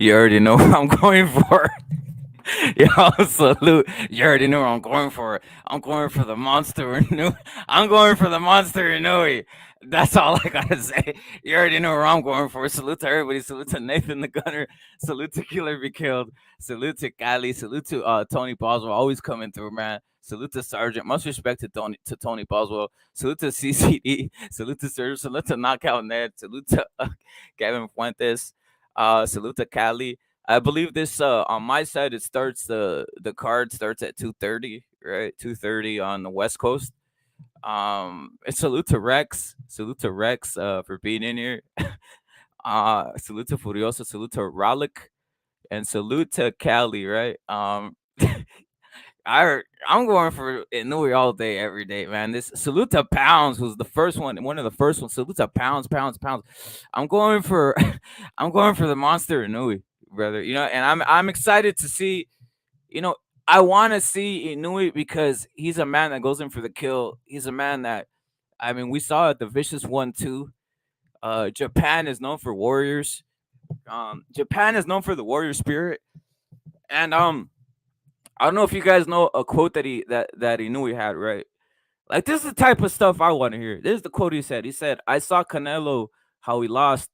You already know what I'm going for. Yo, salute. You already know what I'm going for. I'm going for the monster Inoue. I'm going for the monster Inoue. That's all I gotta say. You already know where I'm going for. Salute to everybody. Salute to Nathan the Gunner. Salute to Killer Be Killed. Salute to Cali. Salute to Tony Boswell. Always coming through, man. Salute to Sergeant. Much respect to Tony Boswell. Salute to CCD. Salute to Sergeant. Salute to Knockout Ned. Salute to Gavin Fuentes. Salute to Cali. I believe this on my side it starts the card starts at 2:30, right? 2:30 on the West Coast. And salute to Rex. Salute to Rex for being in here. Salute to Furiosa, salute to Ralik, and salute to Cali, right? I'm going for Inoue all day, every day, man. This salute to Pounds, who's the first one of the first ones. Salute to Pounds, Pounds, Pounds. I'm going for I'm going for the monster Inoue, brother. You know, and I'm excited to see, you know, I want to see Inoue because he's a man that goes in for the kill. He's a man that, I mean, we saw it the Vicious one too. Japan is known for warriors. Japan is known for the warrior spirit, and I don't know if you guys know a quote that Inoue had, right? Like, this is the type of stuff I want to hear. This is the quote he said. He said, "I saw Canelo how he lost,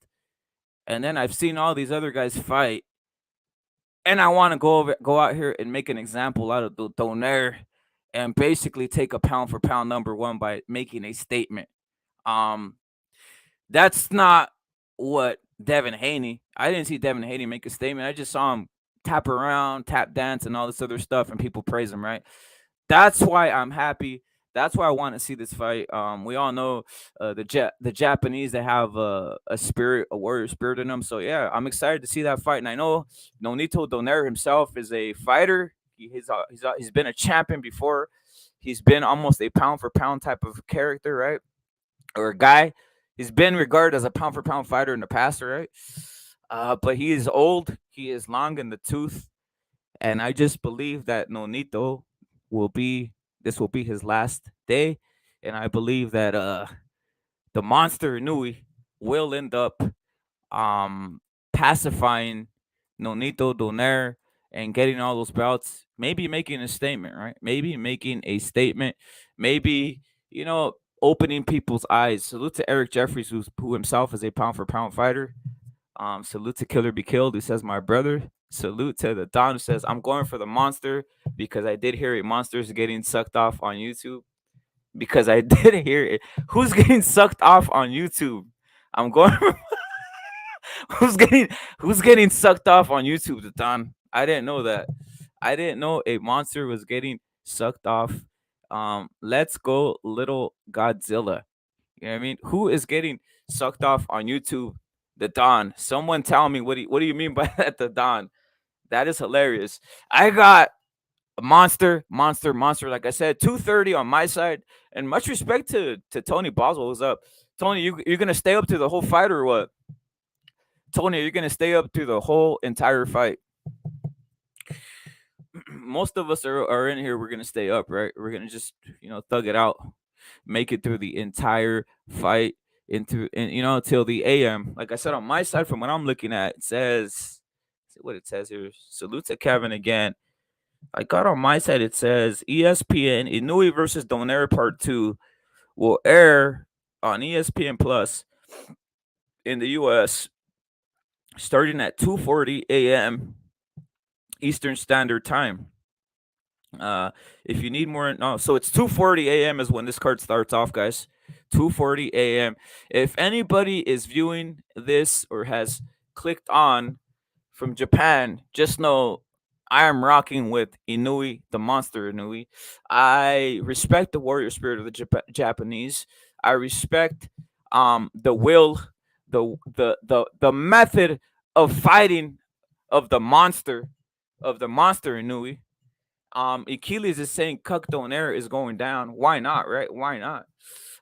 and then I've seen all these other guys fight, and I want to go out here and make an example out of the Donaire, and basically take a pound for pound number one by making a statement." Um, that's not what Devin Haney. I didn't see Devin Haney make a statement. I just saw him tap around, tap dance, and all this other stuff, and people praise him, right? That's why I'm happy. That's why I want to see this fight. We all know the Japanese, they have a spirit, a warrior spirit in them. So yeah, I'm excited to see that fight. And I know Nonito Donaire himself is a fighter. He's been a champion before. He's been almost a pound for pound type of character, right? Or a guy. He's been regarded as a pound for pound fighter in the past, right? But he is old. He is long in the tooth, and I just believe that Nonito will be. This will be his last day, and I believe that the monster Inoue will end up pacifying Nonito Donaire and getting all those belts. Maybe making a statement, right? Maybe making a statement. Maybe, you know, opening people's eyes. Salute to Eric Jeffries, who himself is a pound for pound fighter. Salute to Killer Be Killed, who says my brother. Salute to the Don, who says I'm going for the monster because I did hear a monster is getting sucked off on YouTube. Because I did hear it. Who's getting sucked off on YouTube? I'm going for who's getting sucked off on YouTube, the Don. I didn't know that. I didn't know a monster was getting sucked off. Let's go, little Godzilla. You know what I mean? Who is getting sucked off on YouTube? The Don. Someone tell me what do you mean by that, the Don? That is hilarious. I got a monster. Like I said, 230 on my side. And much respect to Tony Boswell. What's up? Tony, you're gonna stay up to the whole fight or what? Tony, you're gonna stay up through the whole entire fight. Most of us are in here. We're gonna stay up, right? We're gonna just thug it out, make it through the entire fight into and till the AM. Like I said, on my side, from what I'm looking at, it says see what it says here. Salute to Kevin again. I got on my side. It says ESPN Inoue versus Donaire Part 2 will air on ESPN Plus in the U.S. starting at 2:40 a.m. Eastern Standard Time. If you need more, no, so it's 2:40 a.m. is when this card starts off, guys. 2:40 a.m. If anybody is viewing this or has clicked on from Japan, just know I am rocking with Inoue, the monster Inoue. I respect the warrior spirit of the Japanese. I respect the will, the method of fighting of the monster Inoue. Achilles is saying Cuck Donaire is going down. Why not, right? Why not?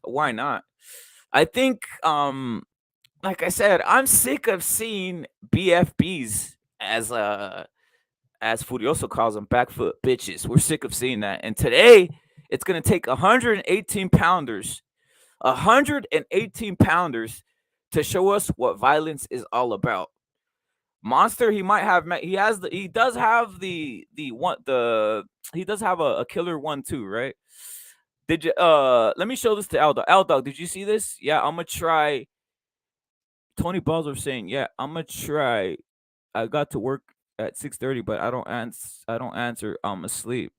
Why not? I think like I said, I'm sick of seeing BFBs as Furioso calls them, back foot bitches. We're sick of seeing that. And today it's gonna take 118 pounders, 118 pounders to show us what violence is all about. Monster, he might have he does have the one he does have a killer 1-2, right? Did you let me show this to L Dog. Did you see this? Yeah, I'm gonna try. Tony Bowser saying, yeah, I'm gonna try. I got to work at 6:30, but I don't answer. I'm asleep.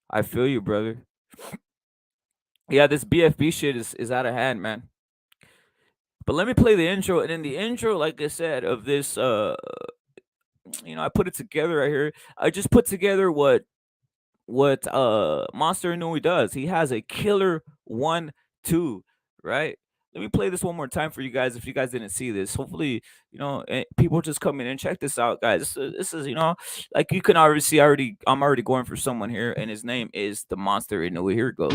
I feel you, brother. Yeah, this BFB shit is out of hand, man. But let me play the intro, and in the intro, like I said, of this I put it together right here. I just put together what Monster Inoue does. He has a killer 1-2, right? Let me play this one more time for you guys if you guys didn't see this. Hopefully, people just come in and check this out, guys. This is like you can already see I'm already going for someone here, and his name is the Monster Inoue. Here it goes.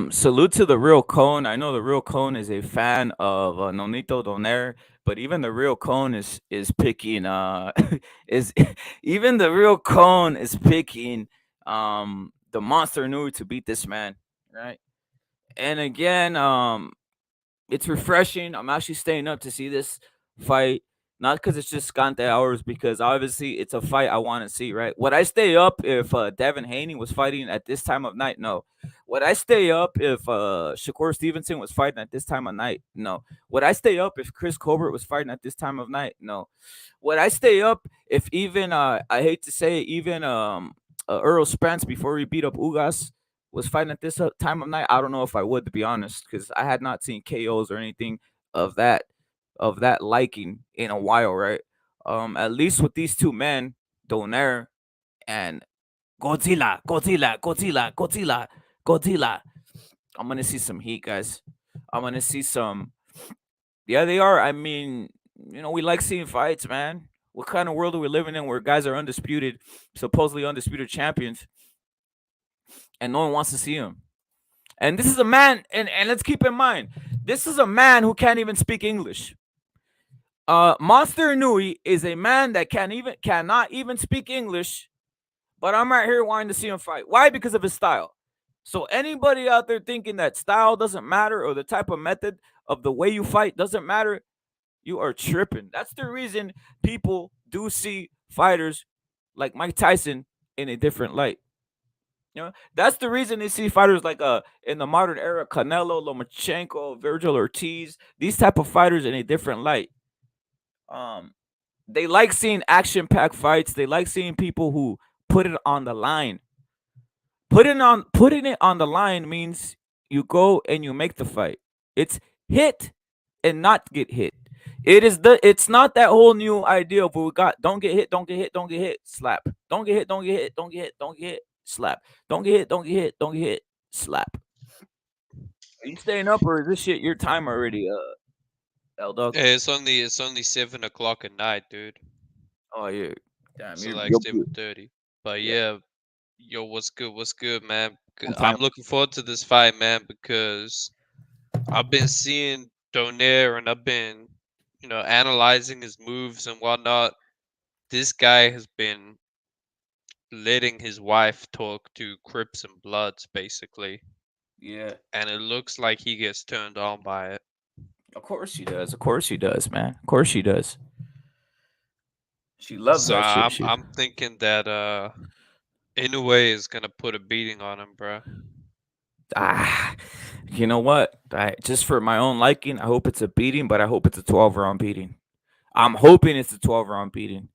Salute to the real Cone. I know the real Cone is a fan of Nonito Donaire, but even the real Cone is picking is even the real Cone is picking the Monster Inoue to beat this man, right? And again, it's refreshing. I'm actually staying up to see this fight, not because it's just Scante hours, because obviously it's a fight I want to see, right? Would I stay up if Devin Haney was fighting at this time of night? No. Would I stay up if Shakur Stevenson was fighting at this time of night? No. Would I stay up if Chris Colbert was fighting at this time of night? No. Would I stay up if even I hate to say it, even Earl Spence before he beat up Ugas was fighting at this time of night? I don't know if I would, to be honest, because I had not seen KOs or anything of that liking in a while, right? At least with these two men, Donaire and Godzilla. I'm gonna see some heat, guys. I'm gonna see some. Yeah, they are. I mean, we like seeing fights, man. What kind of world are we living in where guys are undisputed, supposedly undisputed champions, and no one wants to see them? And this is a man, and let's keep in mind, this is a man who can't even speak English. Monster Inoue is a man that cannot even speak English, but I'm right here wanting to see him fight. Why? Because of his style. So anybody out there thinking that style doesn't matter or the type of method of the way you fight doesn't matter, you are tripping. That's the reason people do see fighters like Mike Tyson in a different light. You know, that's the reason they see fighters like in the modern era, Canelo, Lomachenko, Virgil Ortiz, these type of fighters in a different light. Um, they like seeing action-packed fights. They like seeing people who put it on the line. Putting it on the line means you go and you make the fight. It's hit and not get hit. It's not that whole new idea of what we got. Don't get hit, don't get hit, don't get hit, slap. Don't get hit, don't get hit, don't get hit, don't get hit, slap. Don't get hit, don't get hit, don't get hit, slap. Are you staying up or is this shit your time already, L Dog? Hey, it's only 7 o'clock at night, dude. Oh yeah. Damn, So you're like you're, 7:30. But yeah, yeah, yo, what's good? What's good, man? on I'm time. looking forward to this fight, man, because I've been seeing Donaire and I've been, analyzing his moves and whatnot. This guy has been letting his wife talk to Crips and Bloods, basically, Yeah. and it looks like he gets turned on by it. Of course she does. Of course she does, man. Of course she does. She loves So that shit. I'm thinking that Inoue is gonna put a beating on him, bro. Ah, you know what? Just for my own liking, I hope it's a beating, but I hope it's a 12 round beating. I'm hoping it's a 12 round beating.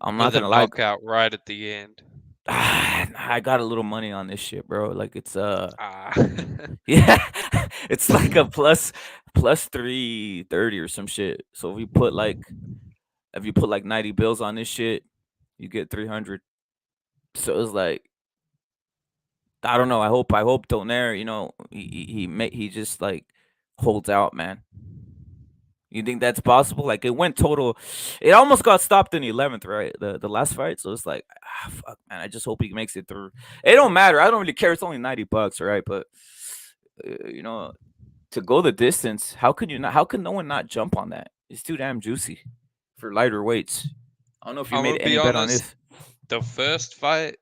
I'm not With a gonna lie. knockout right at the end. I got a little money on this shit, bro. Like it's Ah. yeah, it's like a plus 330 or some shit. So if you put like 90 bills on this shit, you get 300. So it's like I don't know. I hope Donaire, he just like holds out, man. You think that's possible? Like it went total, it almost got stopped in the 11th, right? The last fight. So it's like, fuck, man. I just hope he makes it through. It don't matter. I don't really care. It's only $90, right? But you know, to go the distance, how could you not? How could no one not jump on that? It's too damn juicy for lighter weights. I don't know if you I'm made gonna be any bet on honest. this. The first fight,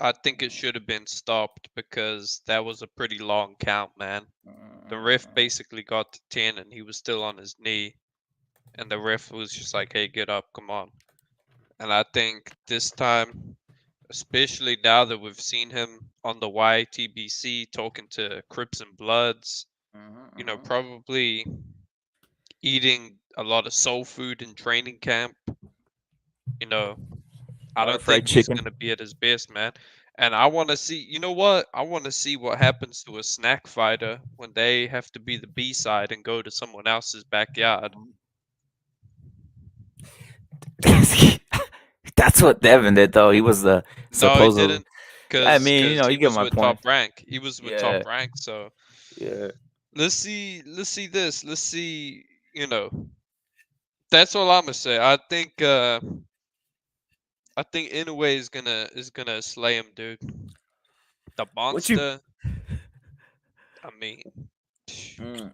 I think it should have been stopped because that was a pretty long count, man. The ref basically got to 10 and he was still on his knee. And the ref was just like, hey, get up, come on. And I think this time, especially now that we've seen him on the YTBC talking to Crips and Bloods, probably eating a lot of soul food in training camp, you know, A I lot of don't fried think he's chicken. gonna be at his best, man. And I want to see, you know what? I want to see what happens to a snack fighter when they have to be the B side and go to someone else's backyard. That's what Devin did, though. He was the No, he supposed. didn't, I cause mean, cause you he get was my with point. Top Rank. He was with Top Yeah, Rank. So yeah. let's see this. Let's see. You know, that's all I'm gonna say. I think Inoue is gonna slay him, dude. The What you? monster. I mean. Mm.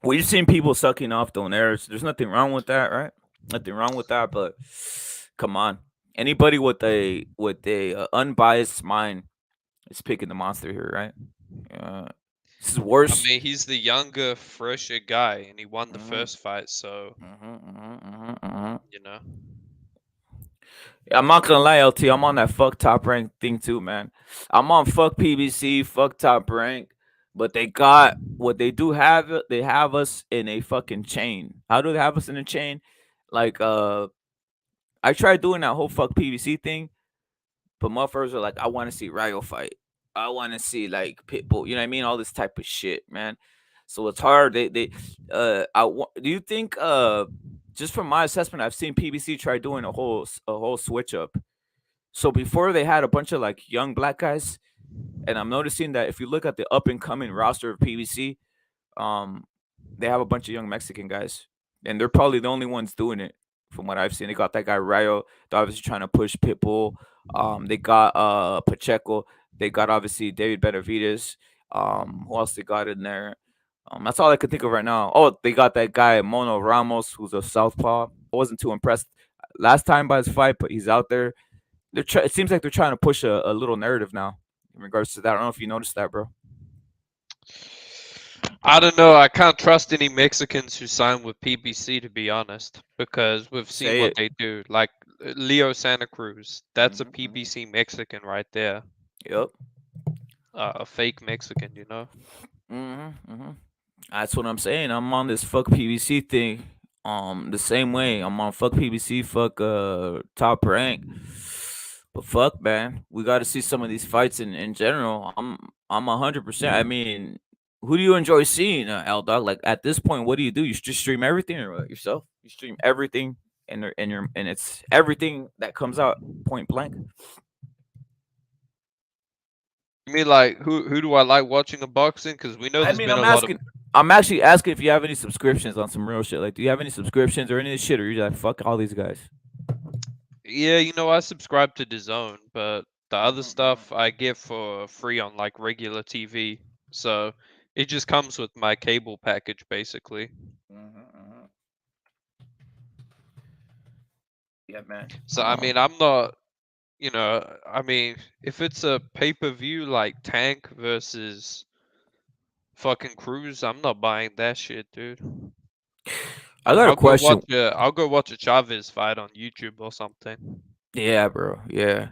We've seen people sucking off Donaires. There's nothing wrong with that, right? Nothing wrong with that, but come on. Anybody with a unbiased mind is picking the monster here, right? This is I worse. mean, he's the younger, fresher guy, and he won the Mm-hmm, first fight, so mm-hmm. you know. I'm not gonna lie, LT. I'm on that fuck top rank thing too, man. I'm on fuck PBC, fuck top rank, but they got what they do have. They have us in a fucking chain. How do they have us in a chain? Like, I tried doing that whole fuck PBC thing, but motherfuckers are like, I want to see Ryo fight. I want to see like Pitbull. You know what I mean? All this type of shit, man. So it's hard. Do you think just from my assessment, I've seen PBC try doing a whole switch up. So before they had a bunch of like young black guys, and I'm noticing that if you look at the up and coming roster of PBC, um, they have a bunch of young Mexican guys, and they're probably the only ones doing it from what I've seen. They got that guy Rayo, they're obviously trying to push Pitbull. They got Pacheco. They got obviously David Benavides. Who else they got in there? That's all I could think of right now. Oh, they got that guy Mono Ramos, who's a southpaw. I wasn't too impressed last time by his fight, but he's out there. it seems like they're trying to push a little narrative now in regards to that. I don't know if you noticed that, bro. I don't know. I can't trust any Mexicans who sign with PBC, to be honest, because we've seen Say what it. they do. Like Leo Santa Cruz, that's a Hmm. PBC Mexican right there. Yep. A fake Mexican, you know. Hmm. That's what I'm saying. I'm on this fuck PBC thing. The same way I'm on fuck PBC, fuck top rank. But fuck, man, we got to see some of these fights in general. I'm 100%. I mean, who do you enjoy seeing, L Dog? Like at this point, what do you do? You just stream everything or what, yourself? You stream everything, and it's everything that comes out point blank. You mean like who do I like watching a boxing? Because we know I there's mean, been a lot of. I'm actually asking if you have any subscriptions on some real shit. Like, do you have any subscriptions or any of this shit, or you're like, fuck all these guys? Yeah, I subscribe to DAZN, but the other Mm-hmm. stuff I get for free on like regular TV. So it just comes with my cable package basically. Mm-hmm. Yeah, man. So I mean, I'm not, I mean, if it's a pay-per-view like Tank versus fucking Cruz, I'm not buying that shit, dude. I got a question. I'll go watch a Chavez fight on YouTube or something. Yeah, bro. Yeah.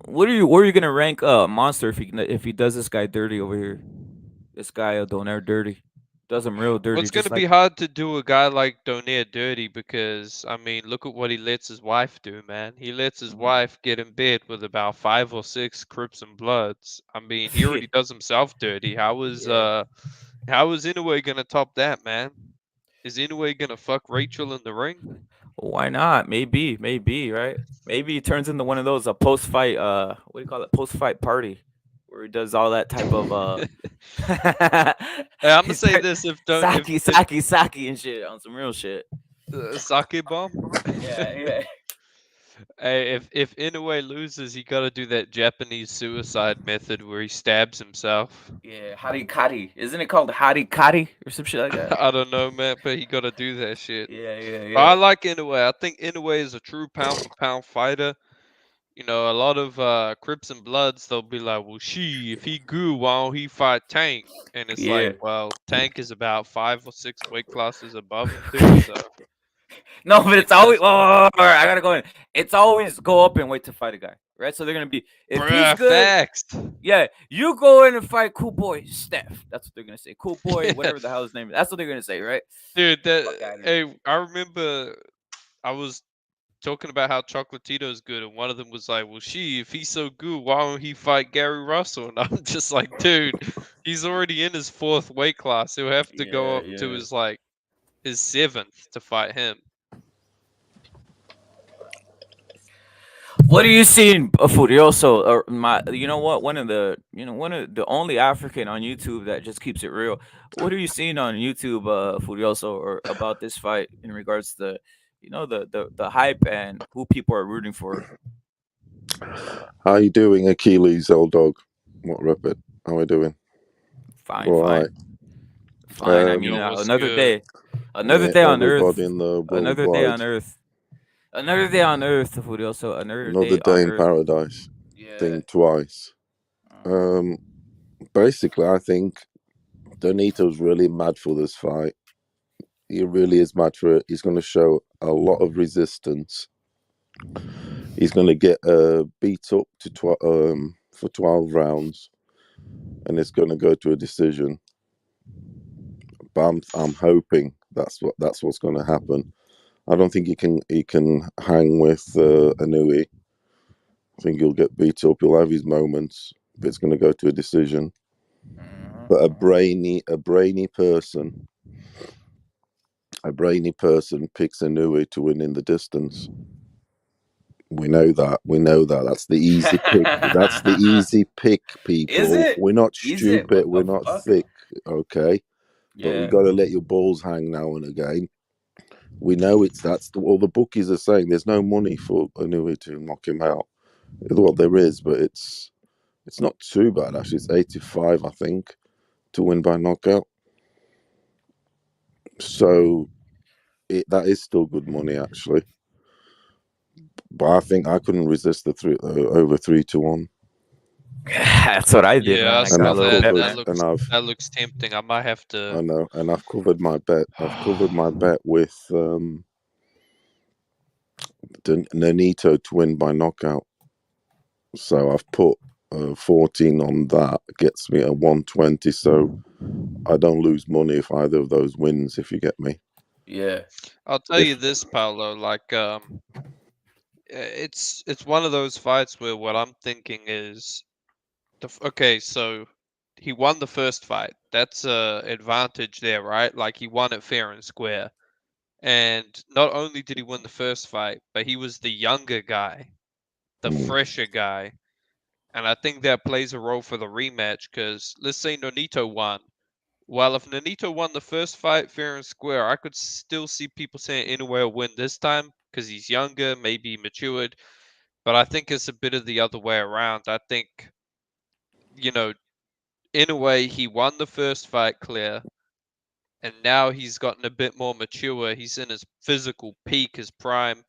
Where are you gonna rank Monster if he does this guy dirty over here? This guy Donaire dirty, does him real Well, dirty, it's just gonna like be hard to do a guy like Donaire dirty because I mean, look at what he lets his wife do, man. He lets his Mhm. wife get in bed with about 5 or 6 Crips and Bloods. I mean, he already does himself dirty. Yeah. How is Inoue gonna top that, man? Is Inoue gonna fuck Rachel in the ring? Why not? Maybe, right? Maybe he turns into one of those post fight what do you call it? Post fight party where he does all that type of Hey, I'm gonna he's say this: if don't if saki and shit on some real shit. sake bomb. Yeah, yeah. Hey, if Inoue loses, he gotta do that Japanese suicide method where he stabs himself. Yeah, harikari. Isn't it called harikari or some shit like that? I don't know, man, but he gotta do that shit. Yeah, yeah, But I yeah. like Inoue. I think Inoue is a true pound for pound fighter. A lot of Crips and Bloods, they'll be like, well, if he good, why don't he fight Tank? And it's like, Yeah. well, Tank is about 5 or 6 weight classes above him, dude. So No, but it's maybe always. that's Oh, why. all right, I gotta go in. It's always go up and wait to fight a guy, right? So they're gonna be if he's Bruh, good. facts. Yeah, you go in and fight Cool Boy Steph. That's what they're gonna say. Cool Boy, Yeah, whatever the hell his name is. That's what they're gonna say, right? dude, Fuck out of here. hey, I remember I was talking about how Chocolatito's good, and one of them was like, "Well, if he's so good, why don't he fight Gary Russell?" And I'm just like, dude, he's already in his 4th weight class. He'll have to go Yeah, up to yeah. his 7th to fight him. What are you seeing, Furioso? Or you know what? One of the only African on YouTube that just keeps it real. What are you seeing on YouTube, Furioso, or about this fight in regards to, the hype and who people are rooting for? How you doing, Achilles, old dog? What Rupert? How are we doing? Fine, All right. fine, fine. I mean, Yo, what's another good? day, another Yeah, day on everybody Earth, in the another day worldwide. on Earth, another day on Earth, Furioso, another Another day on day in Earth. paradise. Yeah. Think twice. Uh-huh. Basically, I think Donito's really mad for this fight. He really is mad for it. He's going to show a lot of resistance. He's going to get beat up for 12 rounds, and it's going to go to a decision. But I'm hoping that's what's going to happen. I don't think he can hang with Inoue. I think he'll get beat up. He'll have his moments, but it's going to go to a decision. Uh-huh. But Uh-huh. a brainy person picks Inoue to win in the distance. We know that. We know that. That's the easy pick. That's the easy pick, Is people. it? We're not Is it? What stupid. the We're not fuck? thick. Okay, but we Yeah. got to let your balls hang now and again. We know all the bookies are saying. There's no money for Inoue to knock him out. Well, there is, but it's not too bad actually. It's 85, I think, to win by knockout. So that is still good money actually. But I think I couldn't resist the over 3-1. That's what I did, Yeah, man. I I And got a saw I've little that. bet, covered, man. That looks tempting. I might have I to. know, and I've covered my bet. I've covered my bet with Nonito to win by knockout. So I've put 14 on that. Gets me a 120. So I don't lose money if either of those wins. If you get me. Yeah. I'll tell you this, Paolo. Like, it's one of those fights where what I'm thinking is okay. So he won the first fight. That's a advantage there, right? Like he won it fair and square. And not only did he win the first fight, but he was the younger guy, the fresher guy. And I think that plays a role for the rematch because let's say Nonito won. Well, if Nonito won the first fight fair and square, I could still see people saying Inoue will win this time because he's younger, maybe matured. But I think it's a bit of the other way around. I think, you know, Inoue, he won the first fight clear, and now he's gotten a bit more mature. He's in his physical peak, his prime.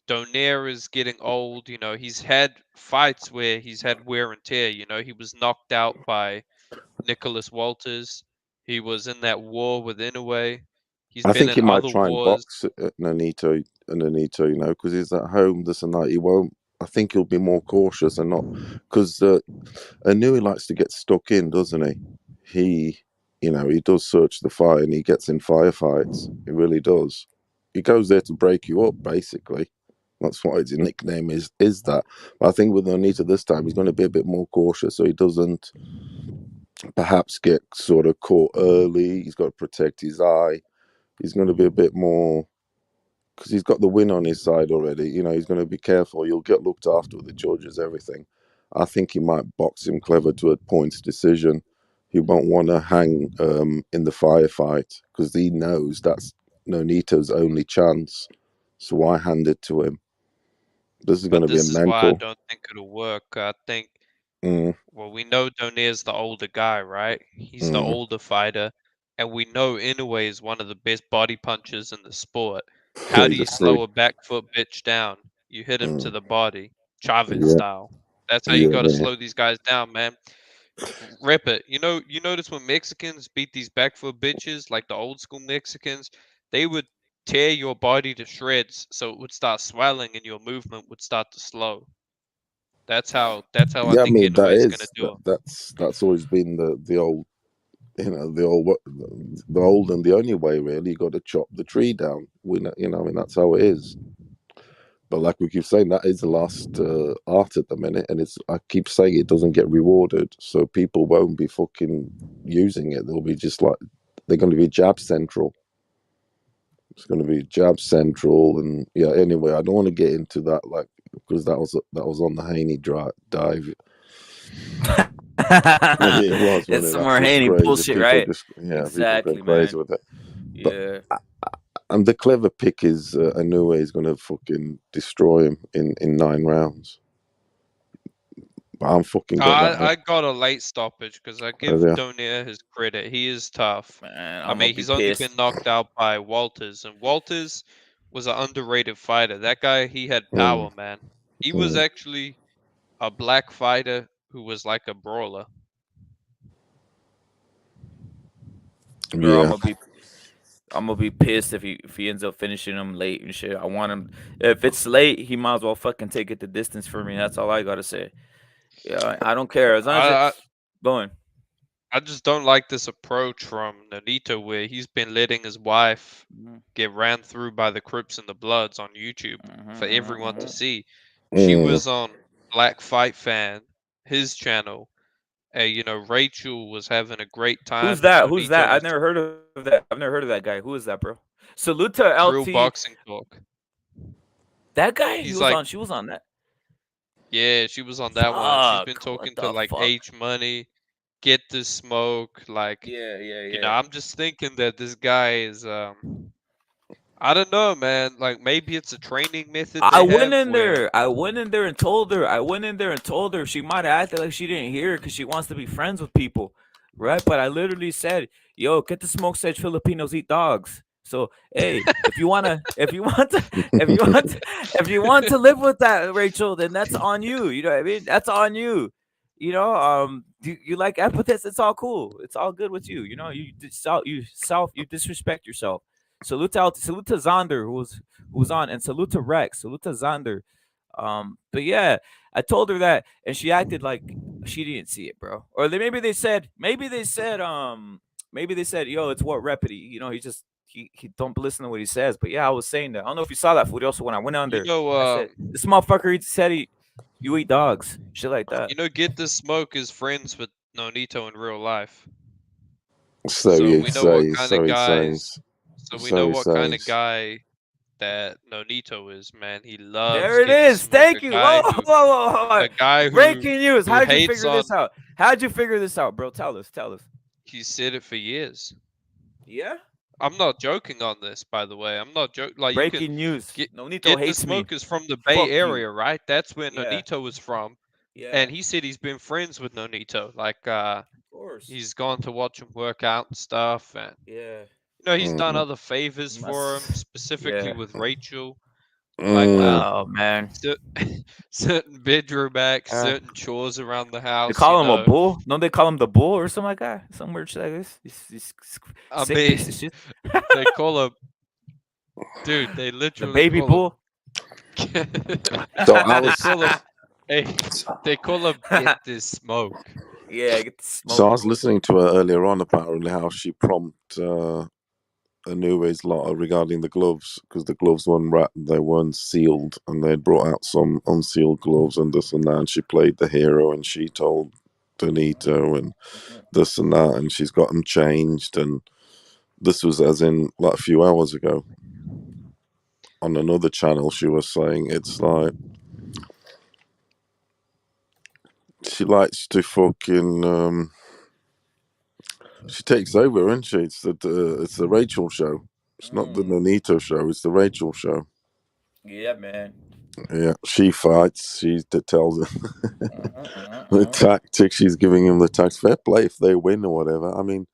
Donaire is getting old. You know, he's had fights where he's had wear and tear. You know, he was knocked out by Nicholas Walters. He was in that war with Inoue. He's I been think in he might other try and wars. box Nonito, you know, because he's at home, this and that. He won't. I think he'll be more cautious and not because Inoue likes to get stuck in, doesn't he? You know, he does search the fire and he gets in firefights. He really does. He goes there to break you up, basically. That's what his nickname is. Is that? But I think with Nonito this time, he's going to be a bit more cautious, so he doesn't perhaps get sort of caught early. He's got to protect his eye. He's going to be a bit more because he's got the win on his side already. You know, he's going to be careful. You'll get looked after with the judges, everything. I think he might box him clever to a points decision. He won't want to hang in the firefight because he knows that's Nonito's only chance. So I hand it to him. This is going But to be a this is why I mental. don't think it'll work. I think, Mm, well, we know Donaire's the older guy, right? He's the mm. older fighter. And we know Inoue is one of the best body punchers in the sport. How do He's a you slow freak. a back foot bitch down? You hit him to Mm, the body, Chavez yeah, style. That's how you got to yeah, slow these guys down, man. Rip it. You notice when Mexicans beat these back foot bitches, like the old school Mexicans, they would tear your body to shreds so it would start swelling and your movement would start to slow. That's how I yeah. I think mean, Inoue is gonna do it. that's always been the old, you know, the old and the only way really. You got to chop the tree down. You know, I mean, that's how it is. But like we keep saying, that is the last art at the minute, and it's I keep saying it doesn't get rewarded, so people won't be fucking using it. They'll be just like they're going to be jab central. It's going to be jab central, and yeah. Anyway, I don't want to get into that, like because that was on the Haney dive. It was, It's wasn't it? some more Absolutely Haney crazy. bullshit, People right? just people going Exactly, crazy man. with it. But Yeah. and the clever pick is Inoue is going to fucking destroy him in 9 rounds. But I'm fucking got that. I got a late stoppage because I give Yeah. Donaire his credit. He is tough. Man, I I'm gonna mean, be he's only been pissed. knocked out by Walters, and Walters was an underrated fighter. That guy, he had Mm, power, man. He was mm. actually a black fighter who was like a brawler. Bro, Yeah. I'm gonna be pissed if he ends up finishing him late and shit. I want him. If it's late, he might as well fucking take it the distance for me. That's all I gotta say. Yeah, I don't care as long as I it's going. I just don't like this approach from Nonito where he's been letting his wife Mhm, get ran through by the Crips and the Bloods on YouTube mhm, for mhm, everyone to mhm. see. She Mm, was on Black Fight Fan, his channel. You know, Rachel was having a great Who's time, and that? Who's Nonito that? was I've never heard of that. I've never heard of that guy. Who is that, bro? Salute to Real LT. Boxing Talk. That guy. He He's was like, on. She was on that. yeah, she was on that one. She's been Fuck. What talking to the like fuck? H Money, Get This Smoke. Like, Yeah, yeah, you know, yeah. I'm just thinking that this guy is I don't know, man. Like maybe it's a training method I they went have in where there. I went in there and told her. I went in there and told her. She might have acted like she didn't hear because she wants to be friends with people, right? But I literally said, "Yo, get the smoke. Said Filipinos eat dogs." So hey, if you want to, if you want to live with that, Rachel, then that's on you. You know what I mean? That's on you. You like epithets? It's all cool. It's all good with you. You disrespect yourself. Salute to Zonder who was on, and salute to Rex, salute to Zonder. But yeah, I told her that, and she acted like she didn't see it, bro. Or maybe they said, yo, it's what Repity. He don't listen to what he says. But yeah, I was saying that. I don't know if you saw that food. Also, when I went on there, I said this motherfucker you eat dogs, shit like that. Get the Smoke is friends with Nonito in real life. So we know what kind of guys. So we know what kind of guy that Nonito is, man. He loves. There it is. Thank you. Whoa. A guy who breaking news. How did you figure this out? How'd you figure this out, bro? Tell us. He said it for years. Yeah. I'm not joking on this, by the way. I'm not joking. Like breaking news. Nonito hates the Smoke is from the Bay Area, right? That's where Nonito is from. Yeah. And he said he's been friends with Nonito. Like, of course. He's gone to watch him work out and stuff. And he's done other favors for him, specifically with Rachel. Like, oh man, certain bedroom acts, certain chores around the house. They call him a bull. Don't they call him the bull or something like that? Some weird shit like this. I mean, they call him, dude. They literally the baby bull. They call him Get This Smoke. Yeah, Get the Smoke. So I was listening to her earlier on, apparently how she prompted Inoue's lot regarding the gloves, because the gloves they weren't sealed, and they'd brought out some unsealed gloves and this and that, and she played the hero, and she told Donito and this and that, and she's got them changed, and this was as in like a few hours ago. On another channel, she was saying it's like she likes to fucking she takes over, isn't she? It's the Rachel show. It's not the Nonito show. It's the Rachel show. Yeah, man. Yeah, she fights. She tells him the tactics. She's giving him the tactics. Fair play if they win or whatever. I mean,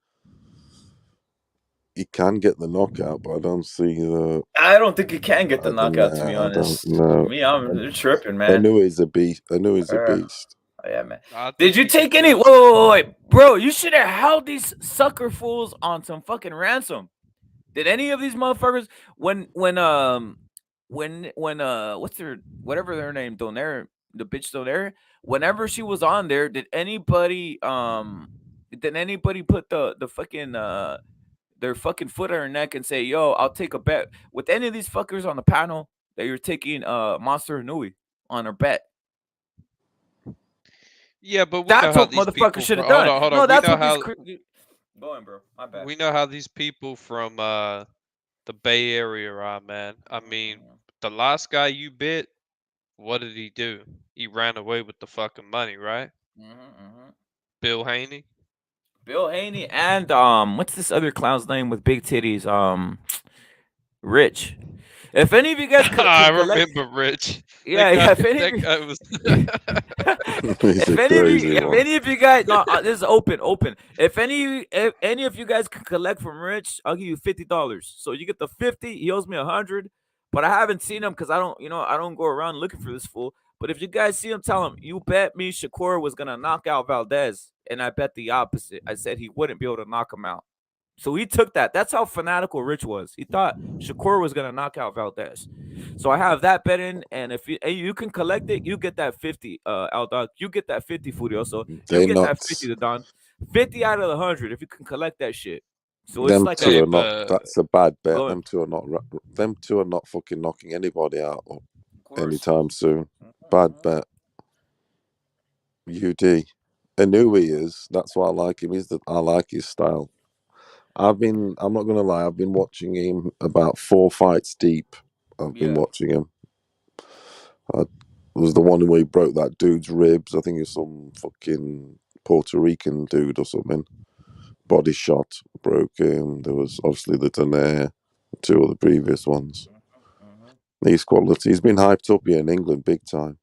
he can get the knockout, but I don't see the. I don't think he can get the knockout. To be honest, me, I'm tripping, man. Inoue's a beast. Inoue's a beast. Oh, yeah, man. Did you take any? Wait, bro! You should have held these sucker fools on some fucking ransom. Did any of these motherfuckers when whatever their name, Donaire, the bitch Donaire, whenever she was on there, did anybody put the fucking their fucking foot on her neck and say, yo, I'll take a bet with any of these fuckers on the panel that you're taking Monster Inoue on her bet? Yeah, but that's what motherfuckers should have done. Hold on. No, that's what these. Go on, bro. My bad. We know how these people from the Bay Area are, man. I mean, the last guy you bit, what did he do? He ran away with the fucking money, right? Bill Haney. Bill Haney and what's this other clown's name with big titties? Rich. If any of you guys could I remember Rich. Yeah. If any of you guys, no, this is open. If any of you guys can collect from Rich, I'll give you $50. So you get the 50. He owes me 100, but I haven't seen him because I don't go around looking for this fool. But if you guys see him, tell him you bet me Shakur was gonna knock out Valdez, and I bet the opposite. I said he wouldn't be able to knock him out. So he took that. That's how fanatical Rich was. He thought Shakur was gonna knock out Valdez. So I have that bet in, and if you can collect it, you get that 50. Aldog, you get that 50, Fudio. So you get that 50 to Don. 50 out of the 100 if you can collect that shit. So it's like that's a bad bet. Them two are not fucking knocking anybody out anytime soon. Bad bet. UD. Inoue is. That's why I like him. I like his style. I'm not gonna lie, I've been watching him about 4 fights deep. I've been watching him. It was the one where he broke that dude's ribs. I think it was some fucking Puerto Rican dude or something. Body shot, broke him. There was obviously the Donaire, 2 of the previous ones. He's quality. He's been hyped up here in England big time.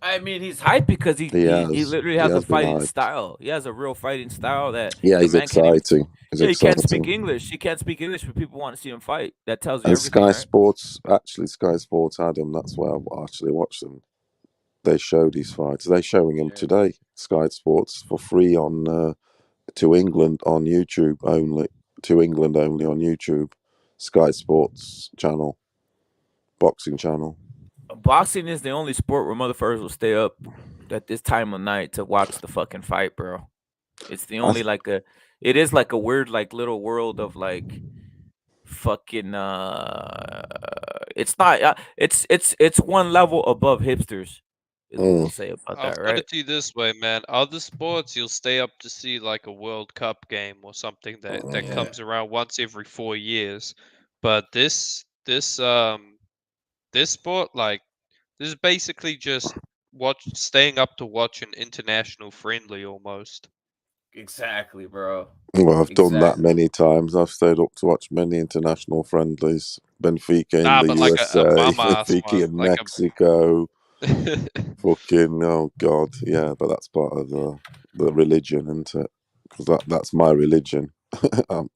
I mean, he's hyped because he literally He has a has been fighting hyped. style. He has a real fighting style that Yeah, the he's man can't even. exciting. He's Yeah, he can't speak exciting. English. He can't speak English, but people want to see him fight. That tells you And everything, Sky right? Sports, actually, Sky Sports had him. That's why I actually watched them. They showed his fights. They're showing him Yeah. today. Sky Sports for free on to England on YouTube only. To England only on YouTube. Sky Sports channel, boxing channel. Boxing is the only sport where motherfuckers will stay up at this time of night to watch the fucking fight, bro. It's the I only th- it is like a weird like little world of like fucking it's not it's one level above hipsters is what we'll mm, say about I'll that, put right? it to you this way, man. Other sports, you'll stay up to see like a World Cup game or something that Yeah. comes around once every 4 years. But this sport, like, this is basically just staying up to watch an international friendly almost. Exactly, bro. well, I've done that Exactly. many times. I've stayed up to watch many international friendlies. Benfica in Nah, the but like a USA, bum ass Benfica one, in like Mexico. a. Fucking oh god, yeah, but that's part of the religion, isn't it? Because that's my religion. um,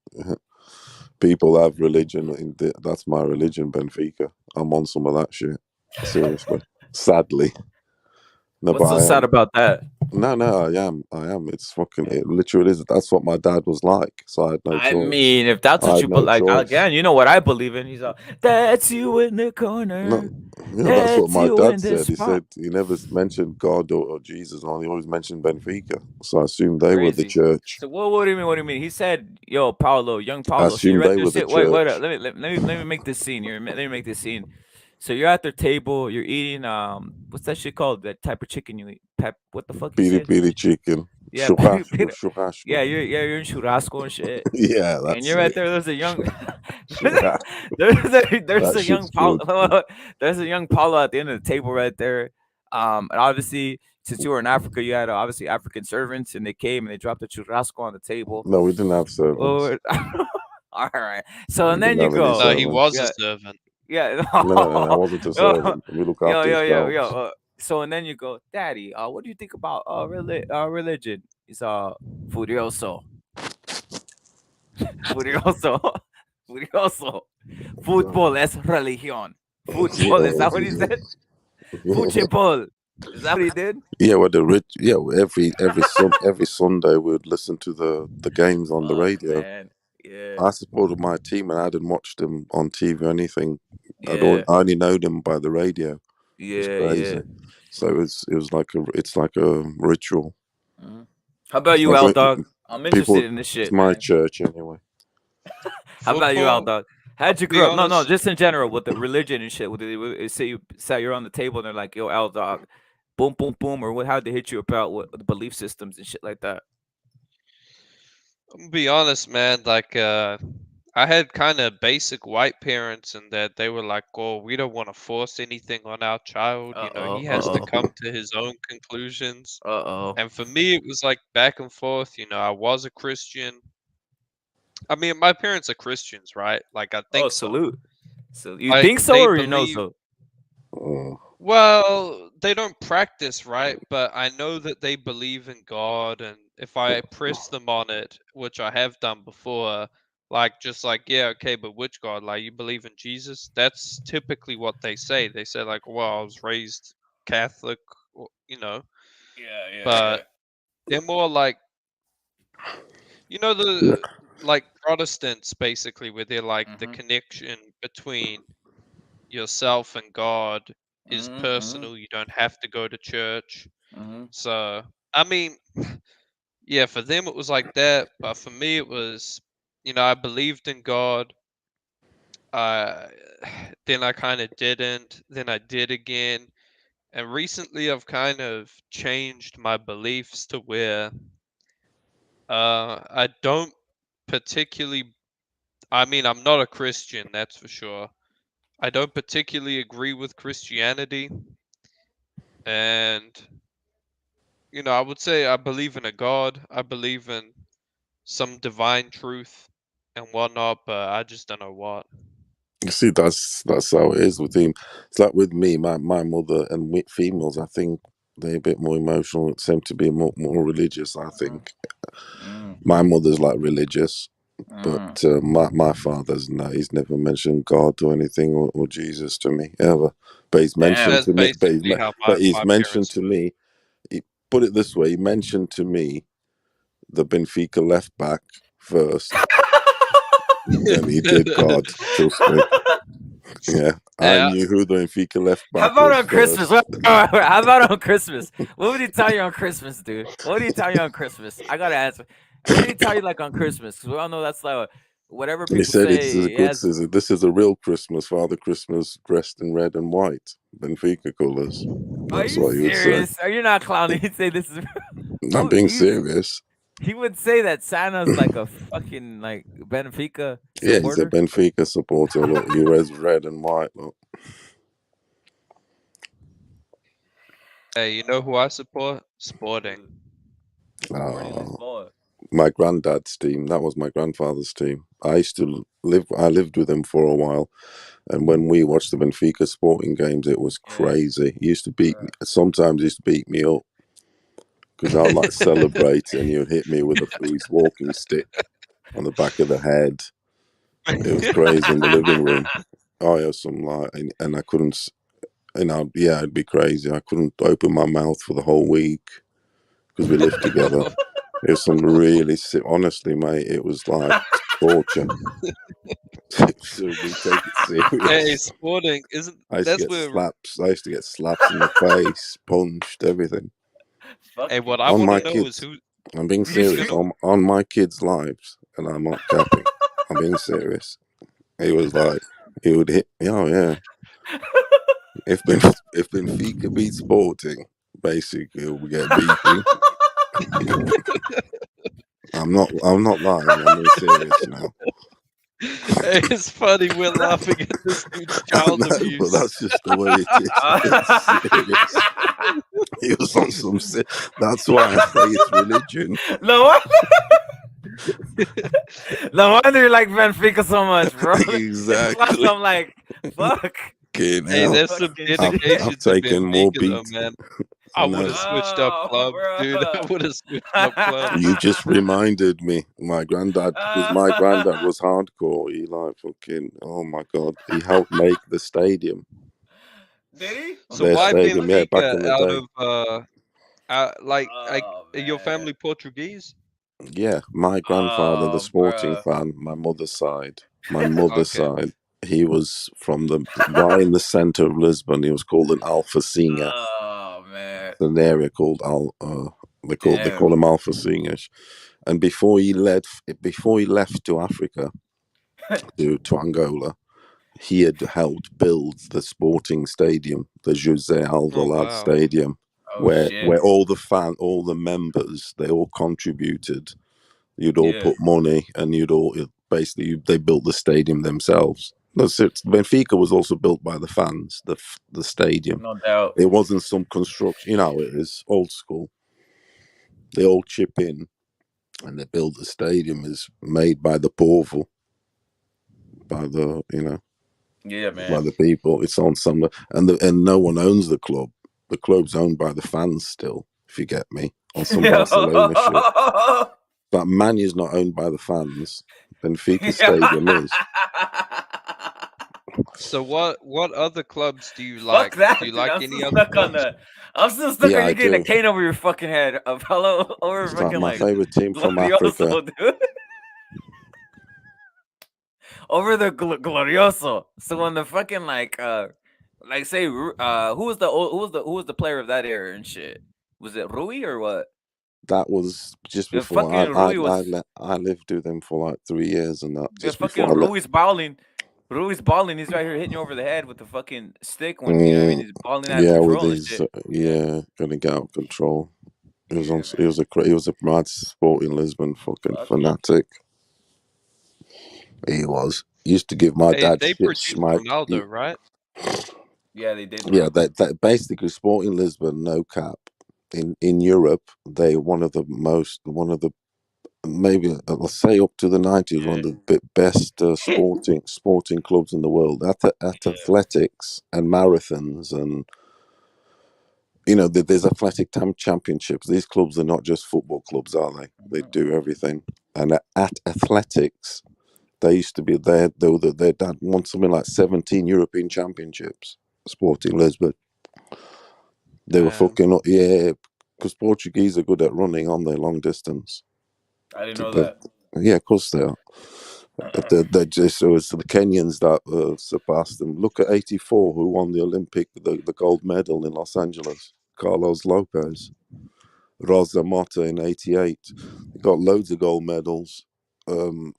people have religion. That's my religion, Benfica. I'm on some of that shit. Seriously, sadly, no, What's but so I sad am. about that? No, no, I am. I am. It's fucking. It literally is. That's what my dad was like. So I had no I choice. mean, if that's I what had you no like choice. again, you know what I believe in. He's that's you in the No, corner. yeah, that's what That's my you in dad the said. He spot. said he never mentioned God or Jesus, and he always mentioned Benfica. So I assumed they were the Crazy. church. So what do you mean? What do you mean? He said, "Yo, Paulo, young I Paulo." So you're assumed at they their were the sit. Wait. church. Let me make this scene. Let me make this scene. So you're at their table. You're eating what's that shit called? That type of chicken you eat? What the fuck you Piri said? piri chicken. Yeah, Churrasco, churrasco. yeah. You're in churrasco and shit. Yeah, And that's you're right it. there. There's a young, Churrasco. there's That a young shit's good. Paulo, there's a young Paulo at the end of the table right there. And obviously, since you were in Africa, you had obviously African servants, and they came and they dropped the churrasco on the table. No, we didn't have servants. Oh, all right. So We and then didn't you have any go, No, he was servants. a yeah, servant. yeah, No, I wasn't a servant. We look after yo. ourselves. So and then you go, Daddy, what do you think about religion? It's furioso. Furioso. Furioso. Fútbol es religión. Football, is that what he said? Football. Is that what he did? Yeah, well, every Sunday we would listen to the games on the Fuck, radio. man. Yeah. I supported my team, and I didn't watch them on TV or anything. Yeah. I only know them by the radio. It's Yeah. crazy. Yeah. So it's like a ritual. Mhm. How about It's you, like Al when Dog? I'm people. interested in this It's shit, my man. church anyway. How about you, Al Football, Dog? I'll How'd you be grow up? No, honest. just in general with the religion and shit. Say you sat you're on the table and they're like, "Yo, Al Dog, boom, boom, boom," or what? How'd they hit you about what the belief systems and shit like that? I'm gonna be honest, man. Like, I had kind of basic white parents, and that they were like, "Oh, we don't want to force anything on our child. Uh You know, oh. he has Uh to oh. come to his own conclusions." Uh oh. And for me, it was like back and forth. You know, I was a Christian. I mean, my parents are Christians, right? Like, I Oh, think so. salute. So you Like, think so they or you know believe. so? Mm. Well, they don't practice, right? But I know that they believe in God, and if I press them on it, which I have done before, like, just like, yeah, okay, but which God? Like, you believe in Jesus? That's typically what they say. They say like, well, I was raised Catholic, you know, Yeah. but they're more like, Yeah. the like Protestants basically, where they're like the Mhm. connection between yourself and God is Mhm. Mhm. personal. You don't have to go to church. Mhm. So, I mean, yeah, for them it was like that, but for me it was, I believed in God. Uh, then I kind of didn't. Then I did again. And recently I've kind of changed my beliefs to where I don't particularly. I mean, I'm not a Christian, that's for sure. I don't particularly agree with Christianity, and I would say I believe in a God. I believe in some divine truth and whatnot, but I just don't know what. You see, that's how it is with him. It's like with me, my mother and with females. I think They're a bit more emotional. It seemed to be more religious, I think. Mm, My mother's like religious, mm. but my father's no. He's never mentioned God or anything or Jesus to me ever. But he's mentioned That's to me. basically how But he's my mentioned parents to do it. me. He put it this way. He mentioned to me the Benfica left back first. Then he did God. Trust me. Yeah, I Hey, knew who the Benfica left How back about was on Christmas? first. How about on Christmas? What would he tell you on Christmas, dude? What would he tell you on Christmas? I gotta answer. What did he tell you like on Christmas? Because we all know that's like whatever He people said it's say. a He good. has. This is a real Christmas. Father Christmas dressed in red and white, Benfica colours. Are That's you what he would say. serious? Are you not clowning? He'd say this is. I'm Oh, being serious. he would say that Santa's like a fucking like Benfica Yeah, he's a supporter. Benfica supporter. Look, he wears red and white. Look. hey, you know who I support? Sporting. Oh, my granddad's team. That was my grandfather's team. I used to live. I lived with him for a while, and when we watched the Benfica sporting games, it was crazy. He used to beat me. Sometimes he used to beat me up because I'd like celebrate, and he'd hit me with his walking stick on the back of the head. It was crazy in the living room. Oh, yeah, some like, and I couldn't. Yeah, it'd be crazy. I couldn't open my mouth for the whole week because we lived together. It was some really sick. Honestly, mate, it was like torture. So we take it Hey, serious. Sporting isn't I used to that's get where slaps. I used to get slaps in the face, punched, everything. hey, what I On want my to know is kids. who I'm being who's serious. gonna On my kids' lives, and I'm not capping. I'm being serious. He was like, he would hit. Oh yeah. If Benfica beat Sporting, basically we get beating. I'm not lying. I'm being serious now. Hey, it's funny we're laughing at this dude's child No, but abuse. that's just the way it is. It's serious. He was on some. That's why I say it's religion. No wonder. No wonder you like Benfica so much, bro. Exactly. I'm like, fuck. Hey, there's some Fucking dedication I've to taken more Benfica though, beats. man. I would No, have switched up Oh, clubs, dude. I bro. would have switched up clubs. you just reminded me. My granddad, because my granddad was hardcore. He like fucking. Oh my god, he helped make the stadium. Did he? So Their why stadium, yeah, back Benfica in the out day. of like Oh, your man. family Portuguese? Yeah, my grandfather, the Oh, sporting bro. fan, my mother's side. My mother's Okay. side. He was from the right in the centre of Lisbon. He was called an Alfacinha. Oh, man. An area called they call Damn. him Alfacinhas. And before he left to Africa to Angola, he had helped build the sporting stadium, the José Oh Alvalade wow. Stadium, Oh, shit. where all the members, they all contributed. You'd all Yeah. put money, and basically they built the stadium themselves. That's it. Benfica was also built by the fans. The stadium. No doubt. It wasn't some construction. You know, it is old school. They all chip in, and they build the stadium. Is made by the povo, by the Yeah, by man. the people. It's on some, and no one owns the club. The club's owned by the fans still. If you get me, on some Barcelona shit. But Man is not owned by the fans. Benfica Stadium is. So what other clubs do you Fuck like? that, Do you dude. like I'm any still other stuck on clubs? that. I'm still stuck Yeah, on I you getting a do. cane over your fucking head of hello over It's like fucking my like favorite team from Africa. Glorioso, dude. Over the Glorioso. So when the fucking like say who was the player of that era and shit? Was it Rui or what? That was just The before fucking Rui was I lived with him for like 3 years, and that the just fucking before I left. Rui's balling. Rui's balling. He's right here hitting you over the head with the fucking stick when you know what I mean. He's balling out of Yeah, with control and his shit. gonna get out of control. He was Yeah, on. man. He was a mad sport in Lisbon, fucking Fuck. fanatic. He was. He used to give my Hey, dad they shit. produced Ronaldo, right? Yeah, they did. Yeah, that basically Sporting Lisbon, no cap. In Europe, they one of the maybe I'll say up to the 90s, one of the best sporting clubs in the world. At athletics and marathons, and you know, there's athletic championships. These clubs are not just football clubs, are they? They do everything. And at athletics, they used to be there. Their dad won something like 17 European championships. Sporting Lisbon. They were Man, fucking up, yeah, because Portuguese are good at running on their long distance. I didn't know They- that. yeah, of course they are. They're just, it was the Kenyans that surpassed them. Look at '84, who won the Olympic, the gold medal in Los Angeles. Carlos Lopez. Rosa Mota in '88. He got loads of gold medals and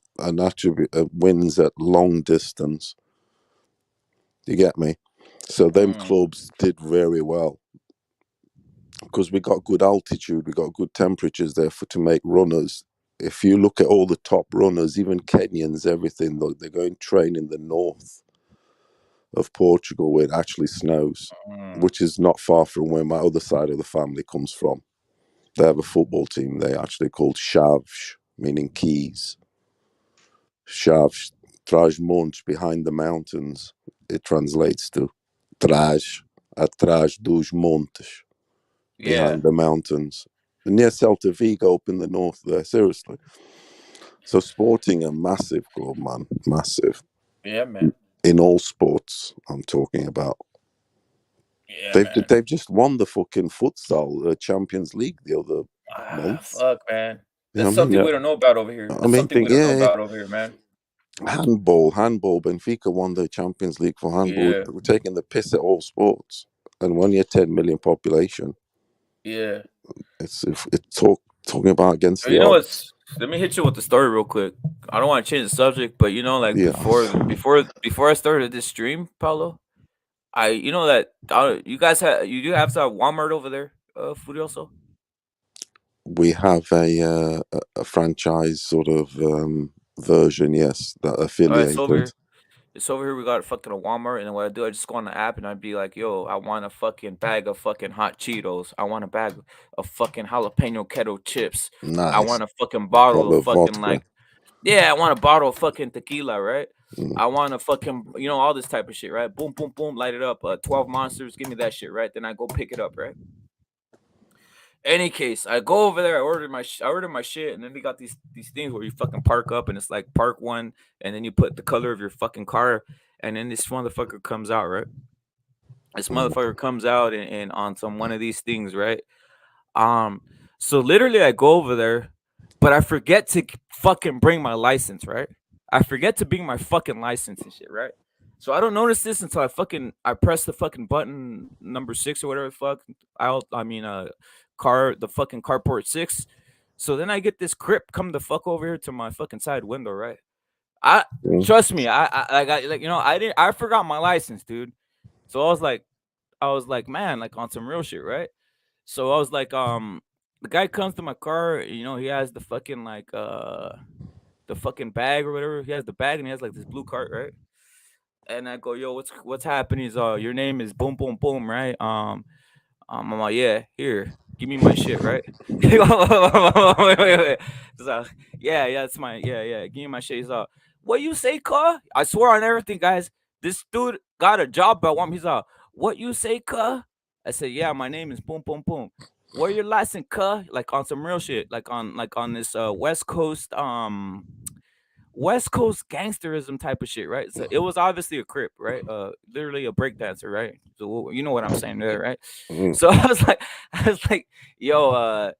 wins at long distance. You get me? So them clubs did very well because we got good altitude, we got good temperatures there to make runners. If you look at all the top runners, even Kenyans, everything, they're going train in the north of Portugal where it actually snows, which is not far from where my other side of the family comes from. They have a football team. They actually called Chaves, meaning keys. Chaves, Trás-montes, behind the mountains. It translates to Trás, atrás dos montes, behind the mountains. Near Celta Vigo up in the north there, seriously. So Sporting a massive club, man. Massive. Yeah, man. In all sports, I'm talking about. Yeah, They've just won the fucking futsal Champions League the other month. Fuck, man. You know That's what I mean? something Yeah. we don't know about over here. I That's mean, something we don't know about over here, man. handball. Benfica won the Champions League for handball. Yeah. We're taking the piss at all sports, and when you're 10 million population, Yeah. it's talking about against the You know odds. what? Let me hit you with the story real quick. I don't want to change the subject, but you know, like Yeah. before I started this stream, Paulo, you know that you guys do have to have Walmart over there, Furioso? We have a franchise sort of version, yes, that All right, affiliated. it's over here. We got fucking a Walmart, and then what I do, I just go on the app and I'd be like, "Yo, I want a fucking bag of fucking hot Cheetos. I want a bag of fucking jalapeno kettle chips. I Nice. want a fucking bottle of fucking vodka. like, yeah, I want a bottle of fucking tequila, right? Mm. I want a fucking, all this type of shit, right? Boom, boom, boom, light it up. 12 monsters, give me that shit, right? Then I go pick it up, right? Any case, I go over there. I ordered my shit, and then they got these things where you fucking park up, and it's like park one, and then you put the color of your fucking car, and then this motherfucker comes out, right? This motherfucker comes out and on some one of these things, right? So literally, I go over there, but I forget to fucking bring my license, right? I forget to bring my fucking license and shit, right? So I don't notice this until I press the fucking button number 6 or whatever the fuck. The fucking carport 6. So then I get this crip come the fuck over here to my fucking side window, right? Trust me, I forgot my license, dude. So I was like, man, like on some real shit, right? So I was like, the guy comes to my car, he has the fucking like the fucking bag or whatever. He has the bag and he has like this blue cart, right? And I go, yo, what's happening? Is your name is boom boom boom, right? I'm like, yeah, here, give me my shit, right? wait. So, yeah, it's my yeah. Give me my shit. He's what you say, car? I swear on everything, guys. This dude got a job at one. He's what you say, car? I said, yeah, my name is boom boom boom. Where your license, car? Like on some real shit, like on this West Coast gangsterism type of shit, right? So it was obviously a crip, right? Literally a breakdancer, right? So you know what I'm saying there, right? So I was like, yo,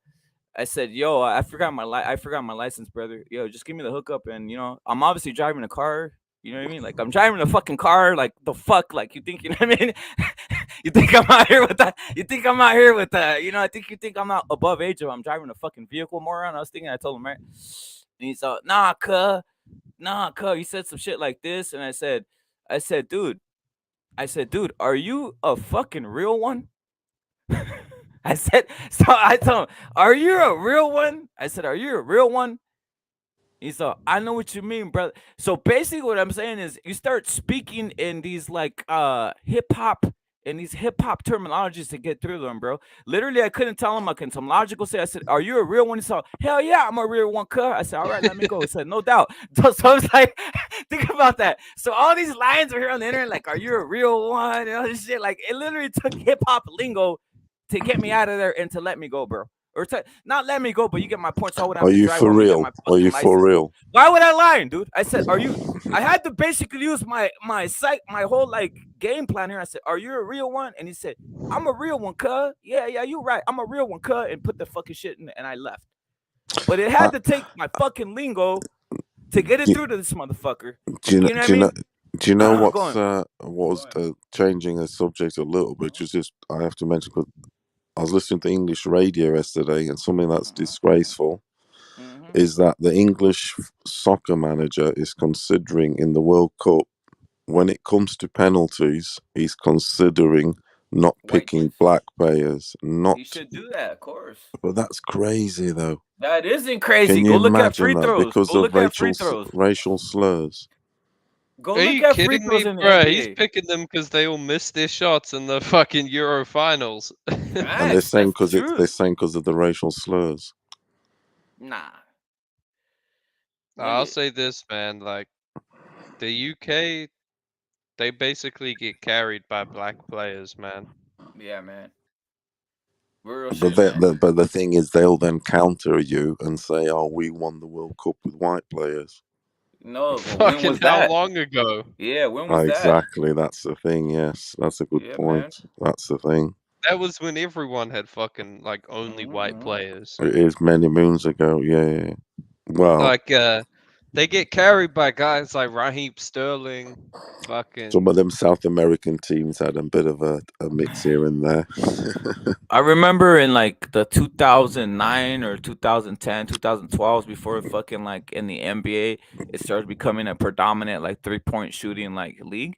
I said, yo, I forgot my license, brother. Yo, just give me the hookup, and I'm obviously driving a car. You know what I mean? Like I'm driving a fucking car. Like the fuck? Like you think you know what I mean? You think I'm out here with that? You think I'm out here with that? I think you think I'm not above age if I'm driving a fucking vehicle, moron. I was thinking. I told him, right? And he's nah, cuh. He said some shit like this, and I said, dude, are you a fucking real one? So I told him, are you a real one? I said, are you a real one? He's I know what you mean, brother. So basically what I'm saying is you start speaking in these like hip hop terminologies to get through them, bro. Literally, I couldn't tell him some logical say. I said, are you a real one? He said, hell yeah, I'm a real one, cuz. I said, all right, let me go. He said, no doubt. So I was like, think about that. So all these lines are here on the internet, like, are you a real one? And all this shit. Like, it literally took hip hop lingo to get me out of there and to let me go, bro. Or to not let me go, but you get my point. So I would have Are to you drive for home and get real? my Are you fucking for license. real? Why would I lie, dude? I said, "Are you?" I had to basically use my whole like game plan here. I said, "Are you a real one?" And he said, "I'm a real one, cuz." Yeah, you're right. I'm a real one, cuz. And put the fucking shit in, and I left. But it I, had to take my fucking lingo to get it do, through to this motherfucker. do you know? You know what I Do you know? mean? Do you know Go what's on. what was changing the subject a little bit? Just I have to mention because I was listening to English radio yesterday, and something that's disgraceful is that the English soccer manager is considering in the World Cup, when it comes to penalties, he's considering not White picking black players. Not, He should do that, of course. but that's crazy though. That isn't Can crazy. you Go look at imagine free that throws. because Go of look at free throws. racial slurs? Go Are look you at free kidding throws me, in the bro? He's NBA. picking them because they all missed their shots in the fucking Euro finals. And they're Facts. saying That's the they're truth. saying because of the racial slurs. Nah. I'll Nigga. say this, man. Like the UK, they basically get carried by black players, man. Yeah, man. Real But shit, man. but the thing is, they'll then counter you and say, "Oh, we won the World Cup with white players." No, well, when Fucking was how that? long ago? Yeah, when was that? Exactly, that's the thing. Yes, that's a good Yeah, man. point. That's the thing. That was when everyone had fucking like only white players. It is many moons ago. Yeah. Well, Like they get carried by guys like Raheem Sterling, fucking. some of them South American teams had a bit of a mix here and there. I remember in like the 2009 or 2010, 2012, before fucking like in the NBA, it started becoming a predominant like 3-point shooting like league.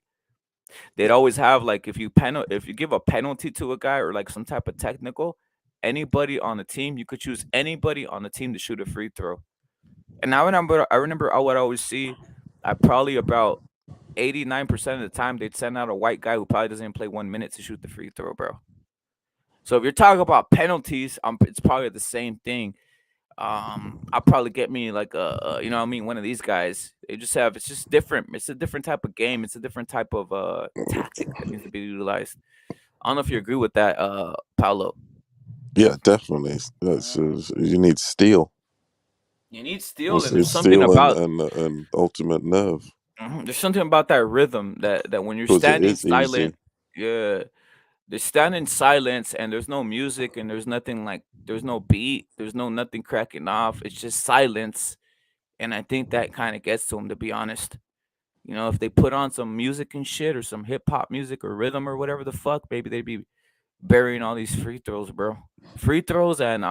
They'd always have like if you give a penalty to a guy or like some type of technical, anybody on the team, you could choose anybody on the team to shoot a free throw. And I remember I would always see probably about 89% of the time they'd send out a white guy who probably doesn't even play 1 minute to shoot the free throw, bro. So if you're talking about penalties, it's probably the same thing. I'll probably get me like you know what I mean, one of these guys. It's just different. It's a different type of game. It's a different type of tactic that needs to be utilized. I don't know if you agree with that, Paolo. Yeah, definitely. You need steel. You need steel, and there's It's something steel about and ultimate nerve. there's something about that rhythm that when you're Because it standing is easy. silent, yeah, they stand in silence and there's no music and there's nothing like there's no beat, there's no nothing cracking off. It's just silence, and I think that kind of gets to them, to be honest. You know, if they put on some music and shit or some hip hop music or rhythm or whatever the fuck, maybe they'd be burying all these free throws, bro. Free throws and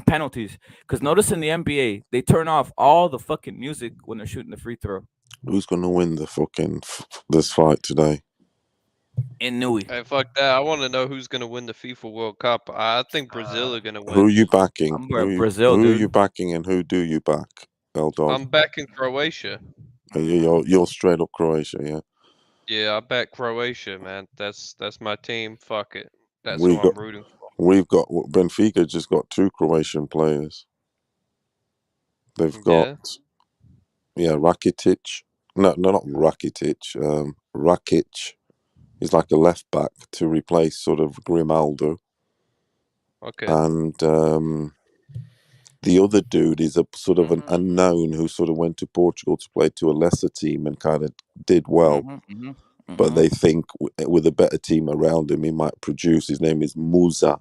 penalties. Cause notice in the NBA, they turn off all the fucking music when they're shooting the free throw. Who's gonna win the fucking this fight today? Inoue. Hey, fuck that! I want to know who's gonna win the FIFA World Cup. I think Brazil are gonna win. Who are you backing? I'm Brazil, who dude. are you backing, and who do you back? Eldon. I'm backing Croatia. You're straight up Croatia, yeah. Yeah, I back Croatia, man. That's my team. Fuck it. That's We who got I'm rooting for. We've got Benfica just got 2 Croatian players. They've got Rakitic. No, not Rakitic. Rakic is like a left back to replace sort of Grimaldo. Okay. And the other dude is a sort of an unknown who sort of went to Portugal to play to a lesser team and kind of did well. But they think with a better team around him, he might produce. His name is Musa,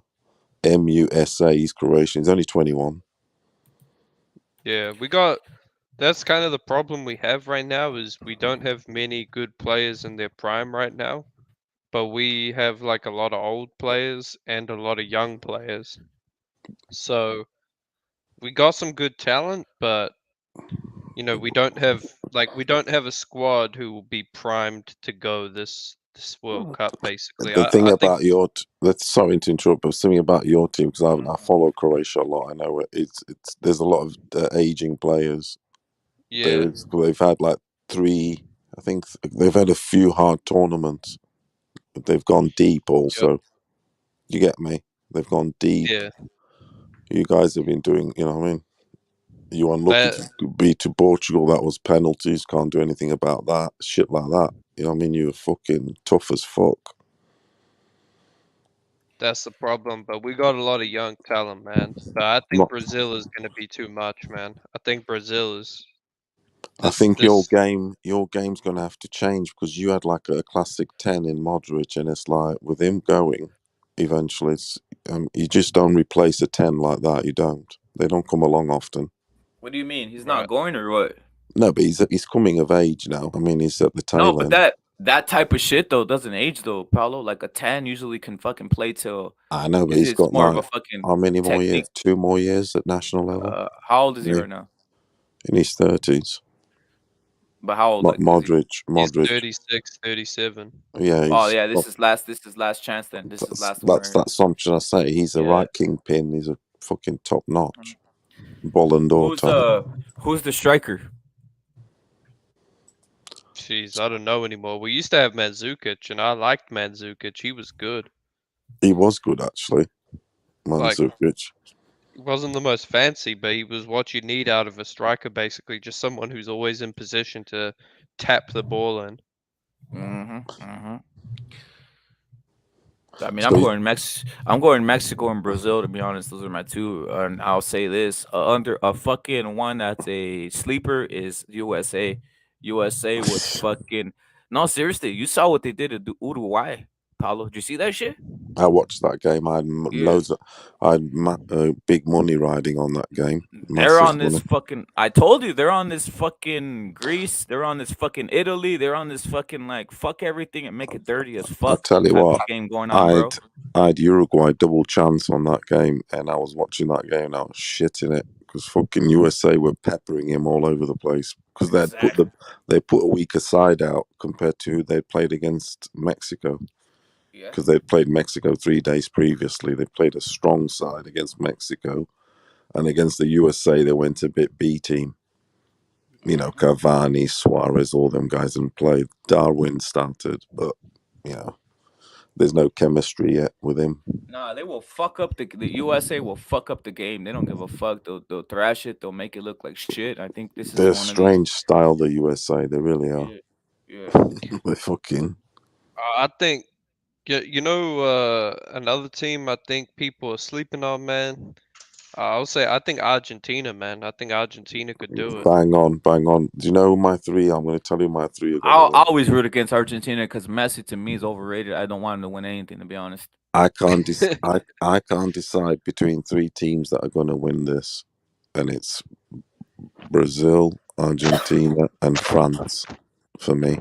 Musa. He's Croatian. He's only 21. Yeah, that's kind of the problem we have right now is we don't have many good players in their prime right now, but we have like a lot of old players and a lot of young players. So we got some good talent, but you know, we don't have a squad who will be primed to go this World Cup basically. The thing I about think sorry to interrupt, but something about your team, because I follow Croatia a lot. I know it's there's a lot of aging players. yeah. They've had like 3. I think they've had a few hard tournaments. But they've gone deep also. Yep. You get me? They've gone deep. Yeah. You guys have been doing, you know what I mean? You unlucky to be to Portugal. That was penalties. Can't do anything about that. Shit like that. You know what I mean? You're fucking tough as fuck. That's the problem. But we got a lot of young talent, man. But I think Not, Brazil is going to be too much, man. I think Brazil is I this think this. your game's going to have to change because you had like a classic 10 in Modric, and it's like with him going, eventually, you just don't replace a 10 like that. You don't. They don't come along often. What do you mean? He's not Right. going or what? No, but he's coming of age now. I mean, he's at the No, tail but end. that type of shit though doesn't age though, Paulo. Like a 10 usually can fucking play till I know, but it's he's it's got more of like a fucking how many more years? technique. 2 more years at national level. How old is he Yeah, right now? in his 30s. But how old like is he? He's Modric. 36, 37. Yeah, Oh he's yeah, got, this is last chance then. This is last one right that's here. that's something I say. He's a Yeah. right kingpin. He's a fucking top notch Ballon d'Or Who's type. who's the striker? Jeez, I don't know anymore. We used to have Mandzukic, and I liked Mandzukic. He was good. He was good actually, Like, Mandzukic. he wasn't the most fancy, but he was what you need out of a striker, basically. Just someone who's always in position to tap the ball in. Mm-hmm. I mean, So I'm going Mexico and Brazil to be honest. Those are my two. And I'll say this: under a fucking one that's a sleeper is USA. USA was fucking no seriously. You saw what they did to Uruguay, Paulo. Did you see that shit? I watched that game. I had Yeah, big money riding on that game. they're Massive on this money. fucking. I told you they're on this fucking Greece. They're on this fucking Italy. They're on this fucking like fuck everything and make it dirty as I fuck tell you type what, of game going on, I bro. had I had Uruguay double chance on that game, and I was watching that game and I was shitting it because fucking USA were peppering him all over the place because Exactly. they put a weaker side out compared to who they'd played against Mexico Yeah. because they'd played Mexico 3 days previously. They played a strong side against Mexico, and against the USA they went a bit B team. You know, Cavani, Suarez, all them guys and played. Darwin started, but you know, there's no chemistry yet with him. Nah, they will fuck up the USA will fuck up the game. They don't give a fuck. They'll thrash it. They'll make it look like shit. I think this is They're a one of these. strange style, the USA. They really are. Yeah, yeah. They fucking. I think, another team I think people are sleeping on, man. I'll say I think Argentina, man. I think Argentina could do it. Bang on, bang on. Do you know my three? I'm going to tell you my three are going to I'll win. always root against Argentina because Messi to me is overrated. I don't want him to win anything, to be honest. I can't. I can't decide between three teams that are going to win this, and it's Brazil, Argentina, and France for me.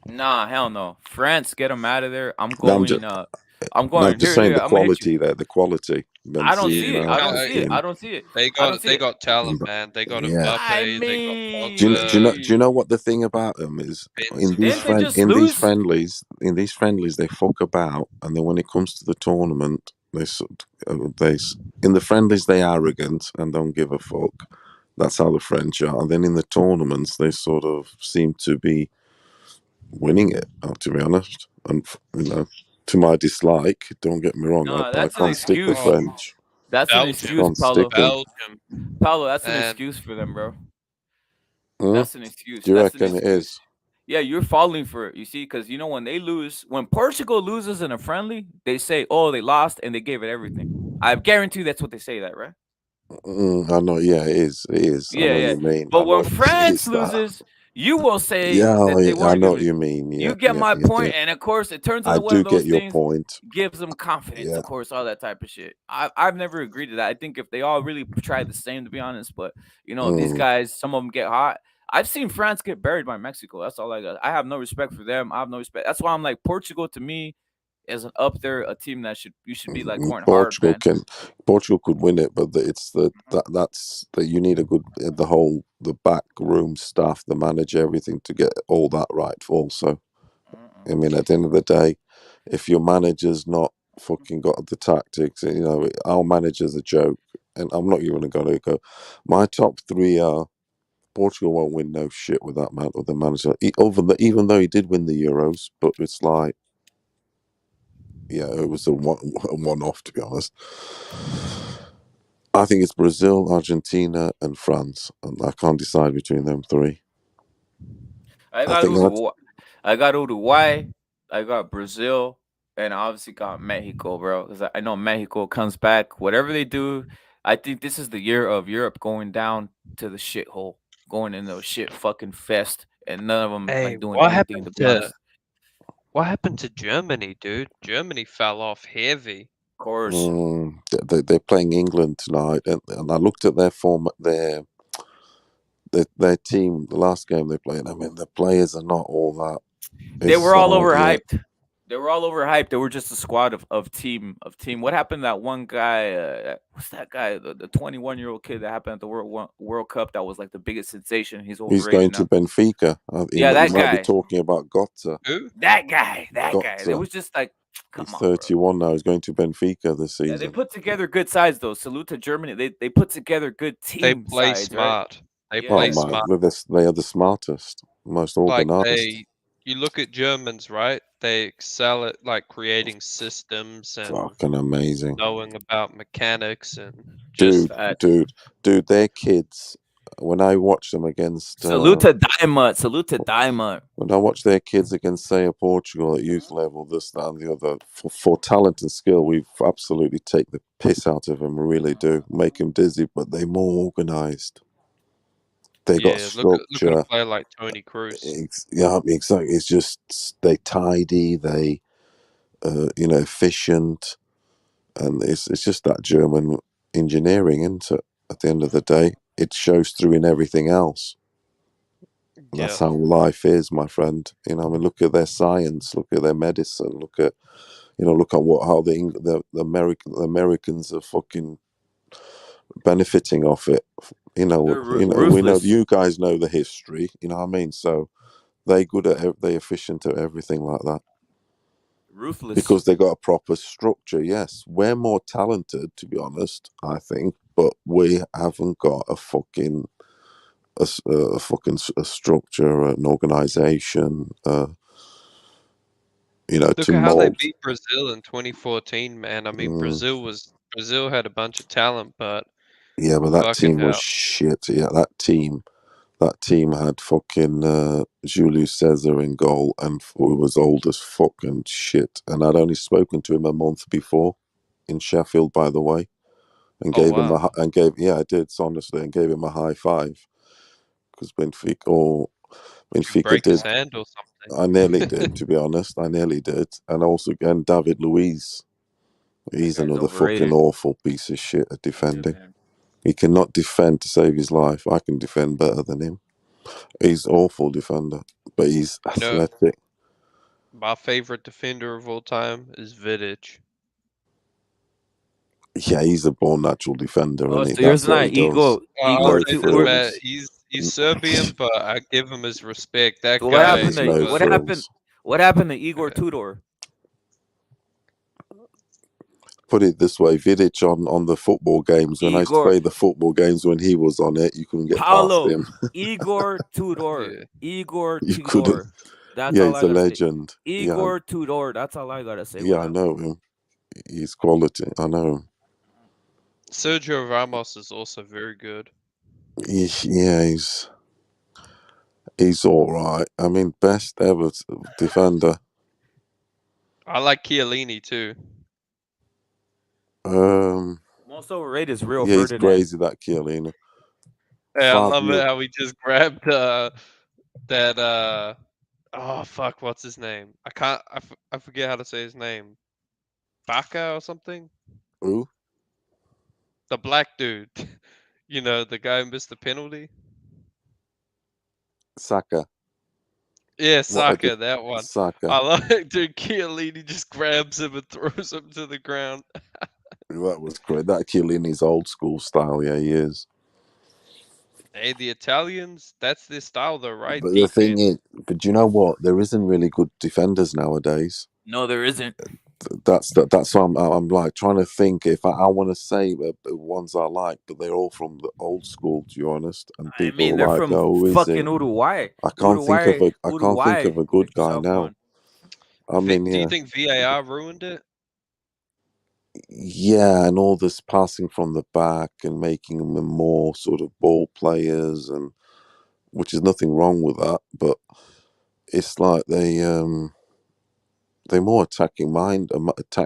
Nah, hell no. France, get them out of there. No, I'm just I'm no, going just here. saying Here, the I'm gonna hit you. quality there. The quality. I don't see it. Benzema, I don't see it. fucking. I don't see it. They I don't got see it. talent, man. They got Yeah. Mbappe. I They got mean, Do you know what the thing about them is? In didn't they just lose? in these friendlies, they fuck about, and then when it comes to the tournament, in the friendlies they arrogant and don't give a fuck. That's how the French are, and then in the tournaments they sort of seem to be winning it. To be honest, and to my dislike, don't get me wrong, No, I that's an can't stick the excuse. Oh, French. That's an Belgium, excuse, Can't Paulo. stick them. Belgium, Paulo, that's an and excuse for them, bro. Hmm? That's an excuse. Do you That's an reckon it excuse. is? Yeah, you're falling for it. You see, because when they lose, when Portugal loses in a friendly, they say, "Oh, they lost and they gave it everything." I guarantee that's what they say. That right? I know. Yeah, it is. It is. I Yeah, know what yeah. you mean. But I know when it France is that. loses, you will say Yeah, that they I weren't know giving what it. you mean. You Yeah, get my yeah. point, and of course, it turns I into one do of get those your things. point. Gives them confidence, Yeah. of course, all that type of shit. I've never agreed to that. I think if they all really tried the same, to be honest, but these Mm. guys, some of them get hot. I've seen France get buried by Mexico. That's all I got. I have no respect for them. I have no respect. That's why I'm like Portugal to me is an up there, a team that you should be like going hard, man. Portugal could win it, but it's that's that you need a good the back room staff, the manager, everything to get all that right. Also, I mean, at the end of the day, if your manager's not fucking got the tactics, our manager's a joke, and I'm not even going to go. My top three are Portugal won't win no shit with that man with the manager. Even though he did win the Euros, but it's like, yeah, it was a one off to be honest. I think it's Brazil, Argentina, and France, and I can't decide between them three. I I got think that's Uruguay. I got Uruguay. I got Brazil, and obviously got Mexico, bro. Because I know Mexico comes back. Whatever they do, I think this is the year of Europe going down to the shithole, going into a shit fucking fest, and none of them Hey, like doing anything. To be honest, what happened to Germany, dude? Germany fell off heavy. of course, They're playing England tonight, and I looked at their their team. The last game they played, I mean, the players are not all that. they were all Yeah. overhyped. They were all overhyped. They were just a squad of team. What happened to that one guy? What's that guy? The 21-year-old kid that happened at the World Cup that was like the biggest sensation. He's He's overrated going to now. Benfica. Yeah, you that might be guy. talking about Götze. Who? That guy. It Götze. was just like, come He's on, bro. 31 now. He's going to Benfica this season. Yeah, they put together good sides though. Salute to Germany. They put together good team They play sides, smart. Right? They Yeah. play smart. They are the smartest, most Like organized. you look at Germans, right? They excel at like creating systems and Fucking amazing. knowing about mechanics and just Dude, their kids. When I watch them against Salute to Diamond. when I watch their kids against, say, Portugal at youth level, this, that, and the other, for talent and skill, we absolutely take the piss out of them. We really do. Make them dizzy, but they're more organized. They got structure. Look at a player like Tony Cruz. Yeah, exactly. It's just they tidy, they efficient, and it's just that German engineering, isn't it? At the end of the day, it shows through in everything else. And that's how life is, my friend. I mean, look at their science, look at their medicine, look at how the Americans are fucking benefiting off it. We know you guys know the history. You know what I mean? So they efficient at everything like that. Ruthless. Because they got a proper structure. Yes, we're more talented, to be honest, I think, but we haven't got a structure, an organization. Look to at how they mold. beat Brazil in 2014, man. I mean, Brazil had a bunch of talent, but that team was shit. Yeah, that team had fucking Julius Caesar in goal, and he was old as fucking shit. And I'd only spoken to him a month before in Sheffield, by the way, and gave him I did honestly, and gave him a high five because Benfica break did. His hand or something. I nearly did, to be honest. I nearly did, and also again David Luiz. He's another fucking awful piece of shit at defending. He cannot defend to save his life. I can defend better than him. He's an awful defender, but he's athletic. My favorite defender of all time is Vidic. Yeah, he's a born natural defender, Oh, and so yours not Igor. He's Serbian, but I give him his respect. That what guy. happened? What happened to Igor Tudor? Put it this way, Vidic on the football games, when I used to play the football games when he was on it, you couldn't get past him. Igor Tudor. Igor You Tudor. couldn't. That's all he's a legend. Igor Tudor. That's all I gotta say. Yeah, I know him. He's quality. I know him. Sergio Ramos is also very good. He's all right. I mean, best ever defender. I like Chiellini too. Most overrated is Real Ferdinand. He's crazy, that Chiellini. Yeah, I love it how he just grabbed that. Oh fuck, what's his name? I forget how to say his name. Baca or something. Who? The black dude. The guy who missed the penalty. Saka. Yeah, Saka, that one. Saka. I like, dude, Chiellini just grabs him and throws him to the ground. That was great. That Chiellini's old school style, yeah, he is. Hey, the Italians, that's their style though, right? But the thing is, but you know what? There isn't really good defenders nowadays. No, there isn't. That's why I'm like trying to think if I want to say the ones I like, but they're all from the old school, to be honest. And people they're from fucking Uruguay. I can't think of a good guy now. I mean, do you think VAR ruined it? Yeah, and all this passing from the back and making them more sort of ball players, and which is nothing wrong with that, but it's like they they're more attack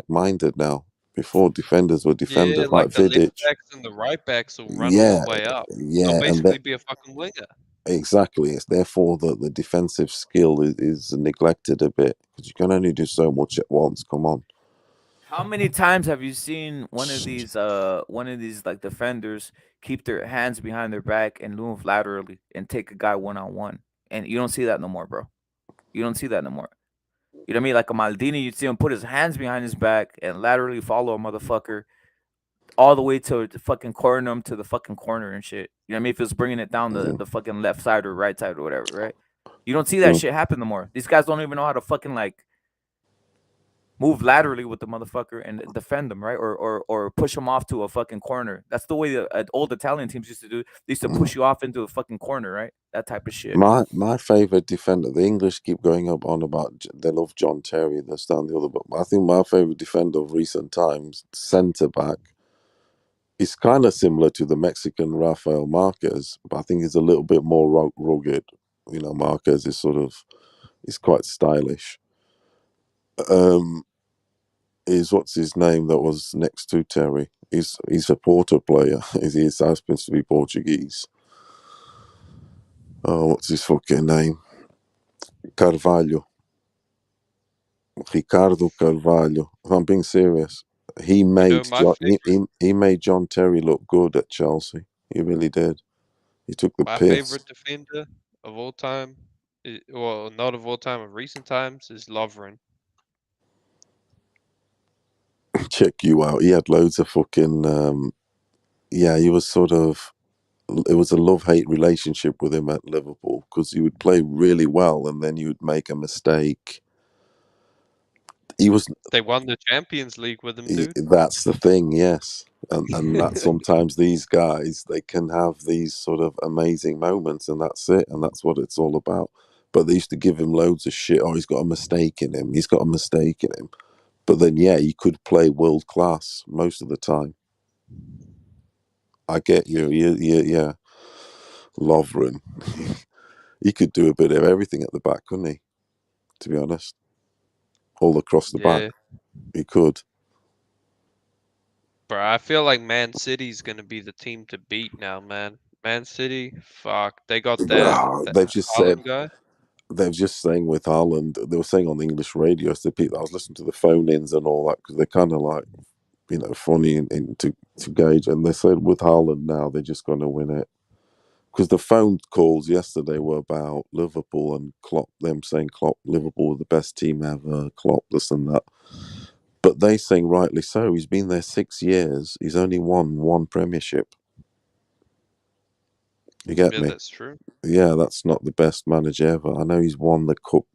minded now. Before defenders were Yeah, defenders like like the left Vidic. backs and the right backs will run all the Yeah, way up. They'll yeah, and basically be a fucking winger. exactly. It's therefore the defensive skill is neglected a bit because you can only do so much at once. Come on. How many times have you seen one of these like defenders keep their hands behind their back and move laterally and take a guy 1-on-1? And you don't see that no more, bro. You don't see that no more. You know what I mean? Like a Maldini, you'd see him put his hands behind his back and laterally follow a motherfucker all the way to the fucking corner him to the fucking corner and shit. You know what I mean? If it's bringing it down the fucking left side or right side or whatever, right? You don't see that Mm. shit happen no more. These guys don't even know how to fucking like move laterally with the motherfucker and defend them, right? Or push them off to a fucking corner. That's the way the old Italian teams used to do. They used to push you off into a fucking corner, right? That type of shit. My favorite defender. The English keep going up on about they love John Terry. This that and the other, but I think my favorite defender of recent times, centre back, is kind of similar to the Mexican Rafael Marquez, but I think he's a little bit more rugged. You know, Marquez is quite stylish. Is what's his name that was next to Terry? He's a Porto player. He's happens to be Portuguese. Oh, what's his fucking name? Carvalho. Ricardo Carvalho. If I'm being serious, he made my favorite, he made John Terry look good at Chelsea. He really did. He took the my piss. favorite defender of all time, well, not of all time, of recent times, is Lovren. Check you out. He had loads of fucking. Yeah, he was sort of. It was a love-hate relationship with him at Liverpool because he would play really well and then he would make a mistake. He was. They won the Champions League with him, dude. That's the thing, yes. And that sometimes these guys they can have these sort of amazing moments and that's it and that's what it's all about. But they used to give him loads of shit. Oh, he's got a mistake in him. He's got a mistake in him. But then, yeah, he could play world class most of the time. I get you. Yeah. Lovren. He could do a bit of everything at the back, couldn't he? To be honest, all across the back, he could. Bro, I feel like Man City's gonna be the team to beat now, man. Man City, fuck, they got that They've just said Haaland guy. they're just saying with Haaland. They were saying on the English radio. So people, I was listening to the phone-ins and all that because they're kind of like, funny to gauge. And they said with Haaland now, they're just going to win it. Because the phone calls yesterday were about Liverpool and Klopp, them saying Klopp, Liverpool were the best team ever, Klopp, this and that. But they saying rightly so. He's been there 6 years. He's only won one Premiership. You get me? That's true. Yeah, that's not the best manager ever. I know he's won the cup,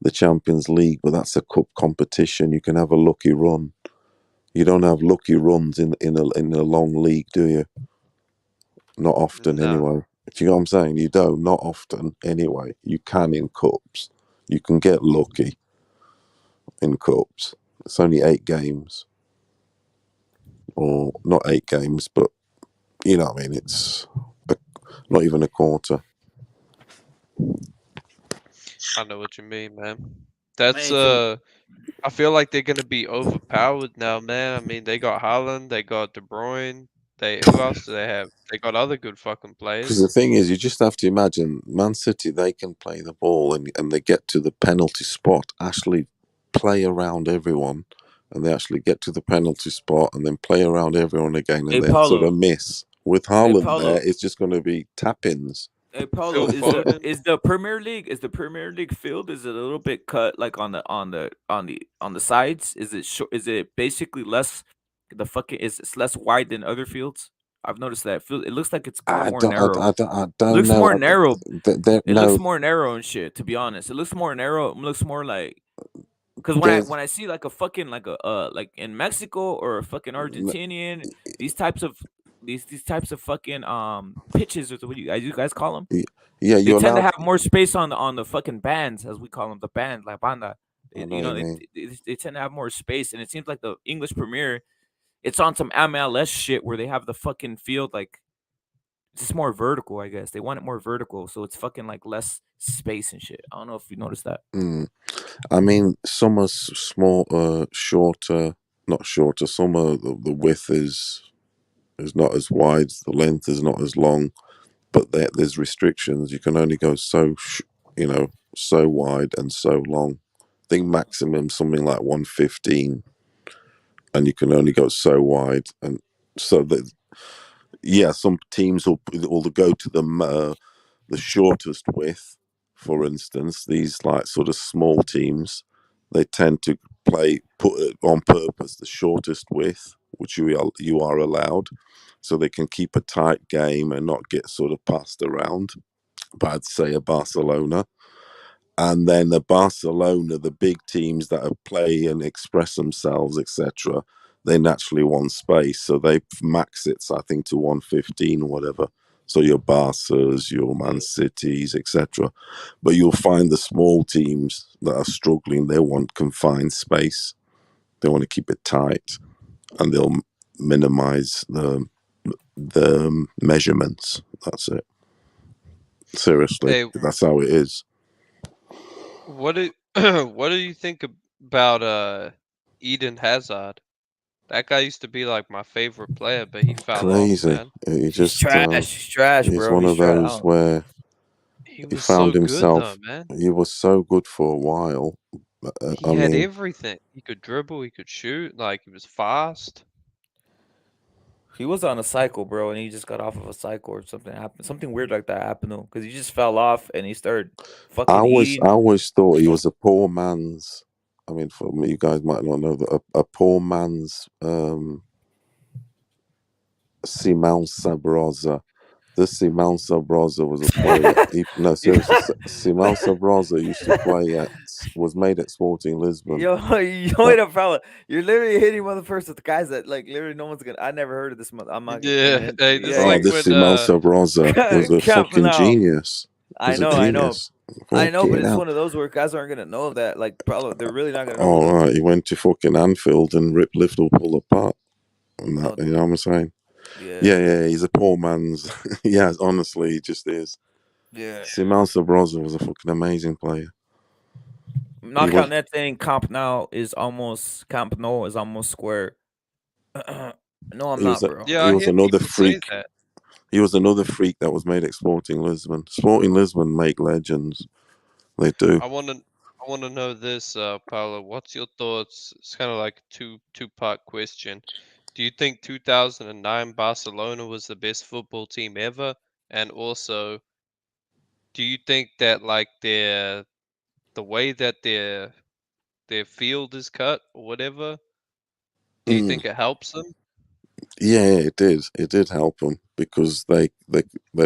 the Champions League, but that's a cup competition. You can have a lucky run. You don't have lucky runs in a long league, do you? Not often, No. anyway. If you know what I'm saying, you don't. Not often, anyway. You can in cups. You can get lucky in cups. It's only 8 games, or not 8 games, but you know what I mean. It's not even a quarter. I know what you mean, man. That's I feel like they're gonna be overpowered now, man. I mean, they got Haaland, they got De Bruyne. Who else do they have? They got other good fucking Because players. the thing is, you just have to imagine Man City, they can play the ball and they get to the penalty spot, actually play around everyone, and they actually get to the penalty spot and then play around everyone again and then sort of miss. With Haaland there, it's just going to be tap-ins. Hey Paulo, is the Premier League field? Is it a little bit cut like on the sides? Is it is it basically less it's less wide than other fields? I've noticed that. It looks like it's more narrow. I don't know. Looks more narrow. It no, looks more narrow and shit. To be honest, it looks more narrow. It looks more like because when I see like a fucking like a like in Mexico or a fucking Argentinian, these types of fucking pitches or what you guys call them. Yeah, they tend to have more space on the fucking bands, as we call them, the band, like banda. They tend to have more space, and it seems like the English Premier, it's on some MLS shit where they have the fucking field like it's just more vertical. I guess they want it more vertical, so it's fucking like less space and shit. I don't know if you noticed that. I mean, some are small, shorter, not shorter. Some are the width is not as wide, the length is not as long, but there's restrictions. You can only go so wide and so long. I think maximum something like 115, and you can only go so wide. And so that, yeah, some teams will go to the shortest width. For instance, these like sort of small teams, they tend to put it on purpose the shortest width, which you are allowed, so they can keep a tight game and not get sort of passed around. But I'd say a Barcelona. And then the Barcelona, the big teams that play and express themselves, etc., they naturally want space, so they max it, I think, to 115 or whatever. So your Barca's, your Man Cities, etc. But you'll find the small teams that are struggling, they want confined space. They want to keep it tight, and they'll minimize the measurements. That's it. Seriously, Hey, that's how it is. what do what do you think about Eden Hazard? That guy used to be like my favorite player, but he fell off, Crazy. man. He He's just trash. He's trash, he's bro. one He's of trash. those where He he was found so good though, himself. man. He was so good for a while. He I had mean, everything. He could dribble, he could shoot, like he was fast. He was on a cycle, bro, and he just got off of a cycle or something happened. Something weird like that happened to him because he just fell off and he started fucking I eating. always thought he was a poor man's. I mean, for me, you guys might not know that a poor man's Simão Sabrosa. This Simão Sabrosa was a player. No, seriously, Simão Sabrosa used to was made at Sporting Lisbon. Yo, wait up, fella. You're literally hitting one of the first of the guys that like literally no one's gonna. I never heard of this month. I'm not gonna Yeah, hint. hey, this Yeah, Oh, like this when Simão Sabrosa was a Camp fucking now. genius. I know, I know, but Fucking it's hell. one of those where guys aren't gonna know that. Like, probably they're really not gonna know. All right, he went to fucking Anfield and ripped Liverpool apart. And that, Oh, you know what I'm saying? yeah, Yeah, he's a poor man's. Yeah, honestly, he just is. yeah. Simão Sabrosa was a fucking amazing player. Not He was, counting that thing. Camp Nou is almost square. No, I'm he was, not, a, bro. yeah, he I was hear another people say freak. that. He was another freak that was made at Sporting Lisbon. Sporting Lisbon make legends. They do. I wanna know this, Paolo. What's your thoughts? It's kind of like a two-part question. Do you think 2009 Barcelona was the best football team ever? And also, do you think that like the way that their field is cut or whatever, do you Mm. think it helps them? Yeah, it did. It did help them because they'd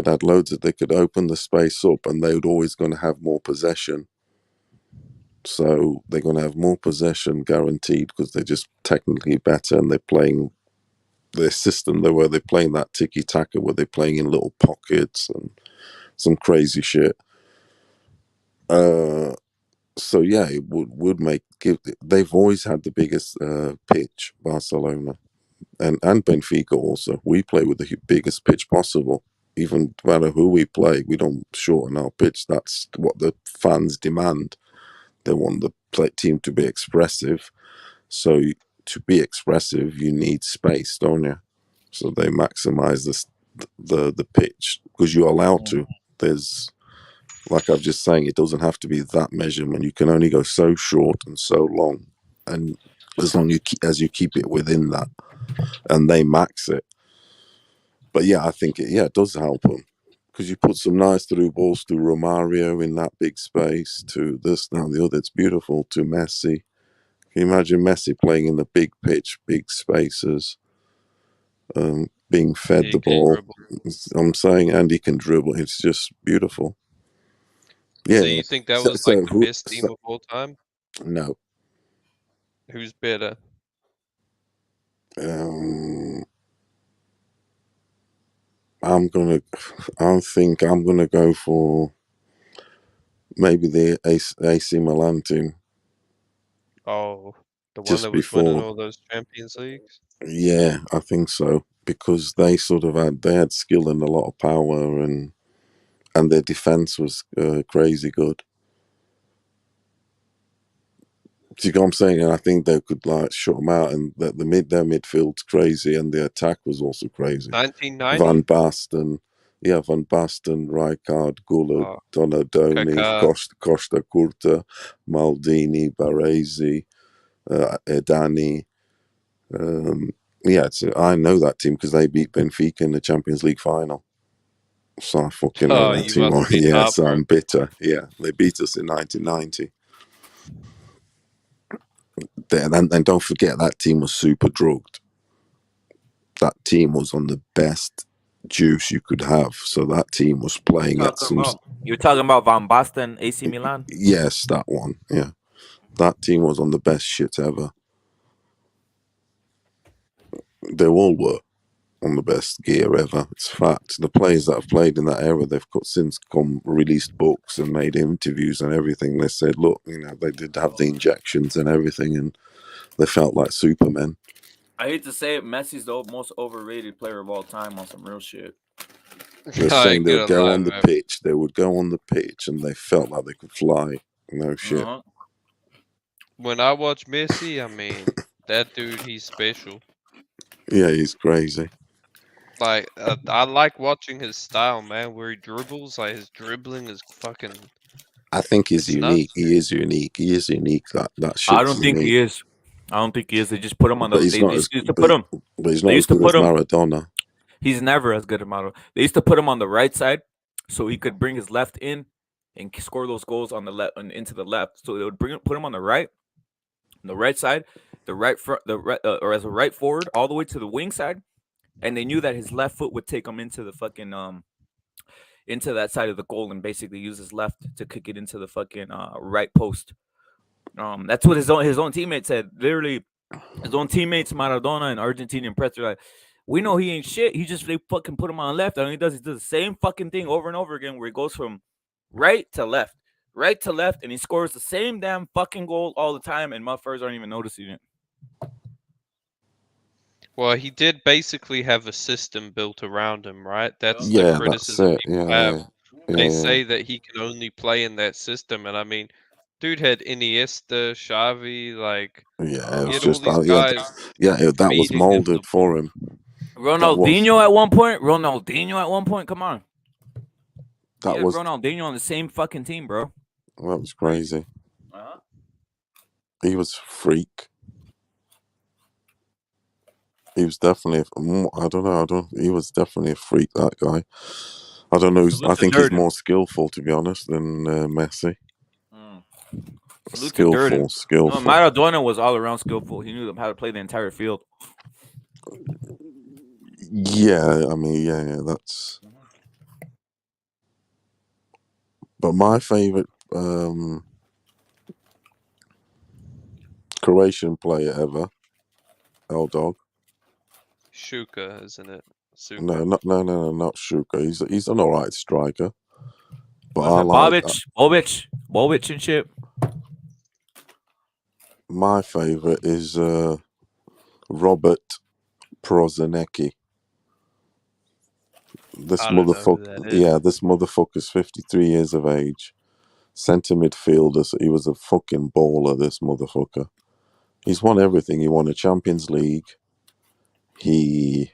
had loads of. They could open the space up, and they would always going to have more possession. So they're going to have more possession guaranteed because they're just technically better, and they're playing their system. Where they're playing that tiki taka, where they're playing in little pockets and some crazy shit. So yeah, it would give. They've always had the biggest pitch, Barcelona, and Benfica also. We play with the biggest pitch possible. Even no matter who we play, we don't shorten our pitch. That's what the fans demand. They want the team to be expressive. So to be expressive, you need space, don't you? So they maximize the pitch because you're allowed to. There's, like I've just saying, it doesn't have to be that measurement. You can only go so short and so long, and as long as you keep it within that, and they max it. But yeah, I think it does help them because you put some nice through balls to Romario in that big space, to this, now the other. It's beautiful, to Messi. Can you imagine Messi playing in the big pitch, big spaces, being fed He the can ball? dribble. I'm saying, and he can dribble. It's just beautiful. So Yeah. you think that was like the best team of all time? No. Who's better? I'm gonna go for maybe the AC Milan team. Oh, the one Just that was winning before. all those Champions Leagues? Yeah, I think so because they sort of had skill and a lot of power, and their defense was crazy good. See what I'm saying? And I think they could like shut them out, and their midfield's crazy, and the attack was also crazy. 1990. Van Basten, Van Basten, Rijkaard, Gullit, Oh, Donadoni, Kaká. Costa Curta, Maldini, Baresi, Edani. I know that team because they beat Benfica in the Champions League final. So I fucking know Oh, that you team. must be Yeah, top, so bro. I'm bitter. Yeah, they beat us in 1990. And don't forget, that team was super drugged. That team was on the best juice you could have. So that team was playing at some. You're talking about Van Basten, AC Milan? Yes, that one. Yeah. That team was on the best shit ever. They all were on the best gear ever. It's fact. The players that have played in that era, they've since released books and made interviews and everything. They said, look, they did have the injections and everything, and they felt like Supermen. I hate to say it, Messi's the most overrated player of all time on some real shit. They're saying they would go on the pitch. They would go on the pitch, and they felt like they could fly. No shit. Uh-huh. When I watch Messi, I mean, that dude, he's special. Yeah, he's crazy. Like, I like watching his style, man, where he dribbles. Like, his dribbling is fucking... I think he's unique. Nuts. He is unique. He is unique. That shit's I don't think he is. I don't think he is. They just put him on the. But he's not used to put him. But he's not as good as Maradona. He's never as good as Maradona. They used to put him on the right side, so he could bring his left in and score those goals on the left and into the left. So they would put him on the right side, the right front, or as a right forward, all the way to the wing side, and they knew that his left foot would take him into the fucking into that side of the goal and basically use his left to kick it into the fucking right post. That's what his own teammates said. Literally, his own teammates, Maradona and Argentinian press, are like, we know he ain't shit. They fucking put him on left. And he does the same fucking thing over and over again, where he goes from right to left, and he scores the same damn fucking goal all the time, and motherfuckers aren't even noticing it. Well, he did basically have a system built around him, right? That's the criticism people have. They say that he can only play in that system, and I mean, dude had Iniesta, Xavi, like it's all these guys. That was molded for him. Ronaldinho at one point. Come on. That was Ronaldinho on the same fucking team, bro. That was crazy. He was a freak. He was definitely. He was definitely a freak. That guy. I don't know. I think he's more skillful, to be honest, than Messi. Skillful. No, Maradona was all around skillful. He knew how to play the entire field. Yeah, I mean, that's. But my favorite Croatian player ever, L-Dog. Shuka, isn't it? Super. No, not Shuka. He's an alright striker. But I like Bobic and shit. My favorite is Robert Prozinecki. This motherfucker. This motherfucker's 53 years of age. Centre midfielder. So he was a fucking baller. This motherfucker. He's won everything. He won a Champions League. He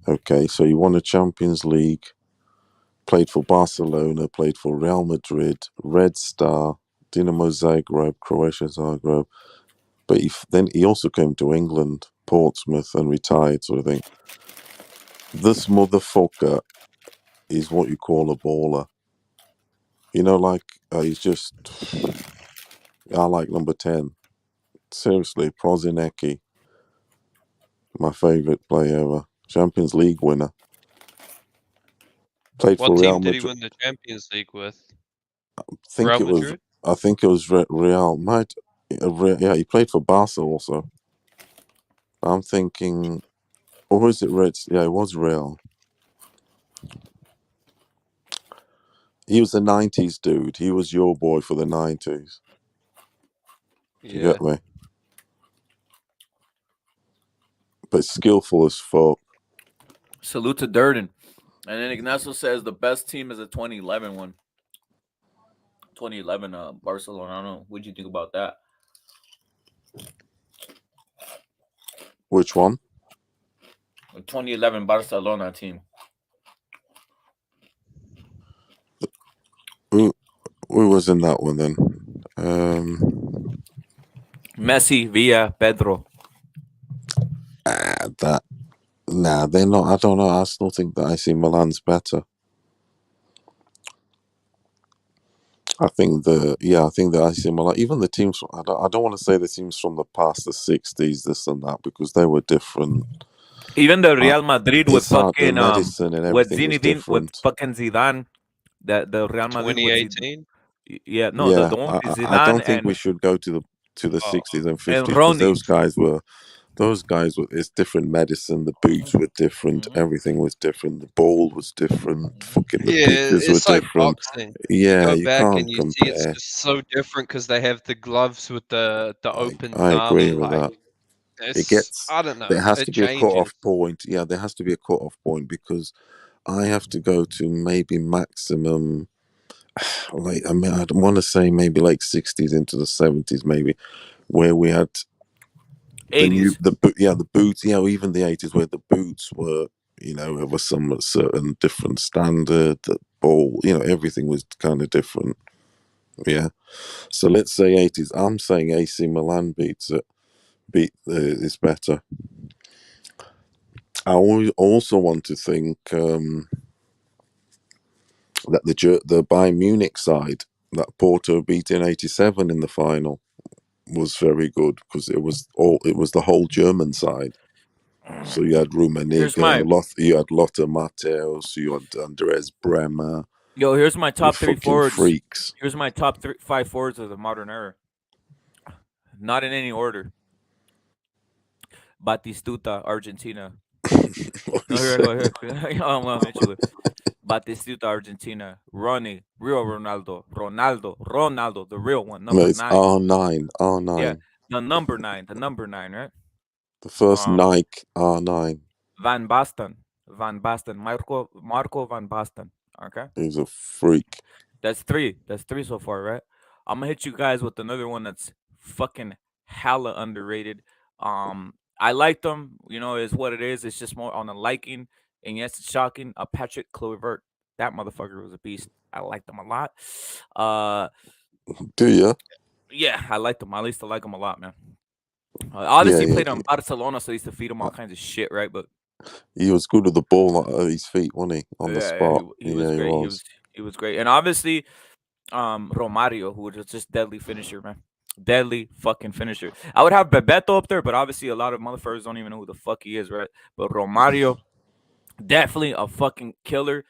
won a Champions League. Played for Barcelona. Played for Real Madrid. Red Star. Dinamo Zagreb. Croatia Zagreb. But he also came to England, Portsmouth, and retired, sort of thing. This motherfucker is what you call a baller. He's just... I like number 10. Seriously, Prozinecki. My favourite player ever. Champions League winner. Played for Real Madrid. What team did he win the Champions League with? I think it was Real. He played for Barca also. I'm thinking... Or was it Red? Yeah, it was Real. He was the 90s dude. He was your boy for the 90s. You get me? But skillful as fuck. Salute to Durden. And then Ignacio says the best team is a 2011 one. 2011 Barcelona. I don't know. What do you think about that? Which one? The 2011 Barcelona team. Who was in that one then? Messi, Villa, Pedro. That. Nah, they're not. I don't know. I still think that AC Milan's better. I think the AC Milan, even the teams. I don't want to say the teams from the past, the '60s, this and that, because they were different. Even the Real Madrid with It's hard. The fucking medicine and with everything was Zinedine with different. fucking Zidane. The Real Madrid with Zidane. 2018. Yeah, no, Yeah, the one with I Zidane don't think we should go to the Oh, '60s and and '50s because Ronnie. those guys were. It's different medicine. The boots were different. Mhm. Everything was different. The ball was different. Fucking the yeah, pitches were it's like different. boxing. You Yeah, go you back and can't you see it's compare. just so different because they have the gloves with the open I agree thumb. with Like that. it's, I don't know. There has It to be a cut changes. off point. Yeah, there has to be a cut off point because I have to go to maybe maximum. Like I mean, I want to say maybe like '60s into the '70s, maybe where we had the boots, or even the '80s where the boots were, of a somewhat certain different standard. The ball, everything was kind of different. Yeah. So let's say '80s. I'm saying AC Milan beats it. Is better. I also want to think that the Bayern Munich side that Porto beat in '87 in the final was very good because it was the whole German side. So you had Here's Rummenigge, my you had Lothar Matthäus, you had Andres Bremer, here's my the top three fucking forwards. freaks. Here's my top five forwards of the modern era. Not in any order. Batistuta, Argentina. What you No, here, say? go here. I'm gonna hit you with Batistuta, Argentina. Ronnie, real Ronaldo, the real one, No, number it's 9. R9, Yeah, R9. the number 9, right? The first Um, Nike R9. Van Basten, Marco Van Basten. Okay, He was a freak. that's 3. That's 3 so far, right? I'm gonna hit you guys with another one that's fucking hella underrated. I like them. Is what it is. It's just more on a liking. And yes, it's shocking. Patrick Kluivert, that motherfucker was a beast. I liked him a lot. Uh, Do you? yeah, I liked him. At least I like him a lot, man. Yeah, Obviously, he yeah. played on Barcelona, so he used to feed him all kinds of shit, right? But He was good with the ball at his feet, wasn't he? On the yeah, spot. he was Yeah, he great. was. He was great, and obviously, Romario, who was just deadly finisher, man. Deadly fucking finisher. I would have Bebeto up there, but obviously a lot of motherfuckers don't even know who the fuck he is, right? But Romario, definitely a fucking killer.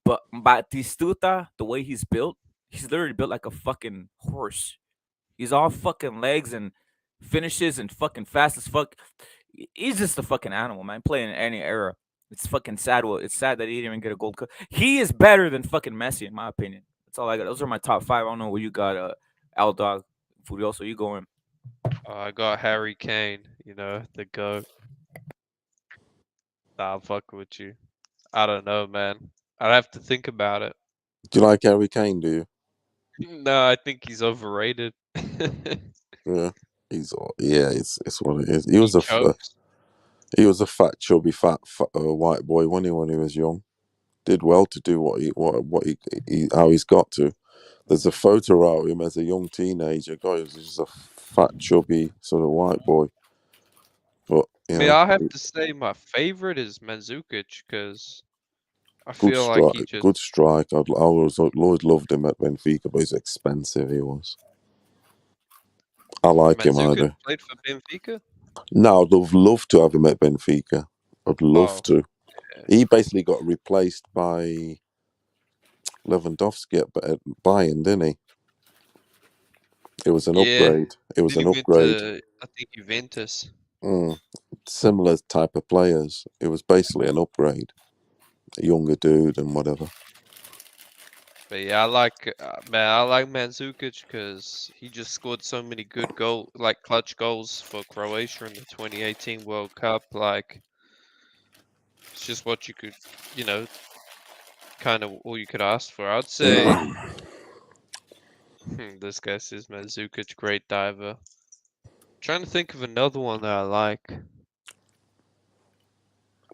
But Batistuta, the way he's built, he's literally built like a fucking horse. He's all fucking legs and finishes and fucking fast as fuck. He's just a fucking animal, man. Playing in any era. It's fucking sad. Well, it's sad that he didn't even get a gold cup. He is better than fucking Messi, in my opinion. That's all I got. Those are my top 5. I don't know where you got. Al Dog, Furioso. You going? I got Harry Kane. The goat. Nah, I'm fucking with you. I don't know, man. I'd have to think about it. Do you like Harry Kane? Do you? No, I think he's overrated. Yeah. It's what it is. He chokes. He was a fat, chubby, fat white boy when he was young. Did well to do how he's got to. There's a photo of him as a young teenager. God, he was just a fat, chubby sort of white boy. But I mean, I have to say my favorite is Mandzukic because I feel like he just. good strike. I always loved him at Benfica, but he's expensive. He was. I like him. I Mandzukic do. played for Benfica. No, I'd love to have him at Benfica. I'd love Oh, to. yeah. He basically got replaced by Lewandowski at Bayern, didn't he? It was an upgrade. It was Then an he went upgrade. to, I think, Juventus. Similar type of players. It was basically an upgrade. A younger dude and whatever. But yeah, I like Mandzukic because he just scored so many good clutch goals for Croatia in the 2018 World Cup. Like, it's just what you could, kind of all you could ask for. I'd say this guy says Mandzukic, great diver. Trying to think of another one that I like.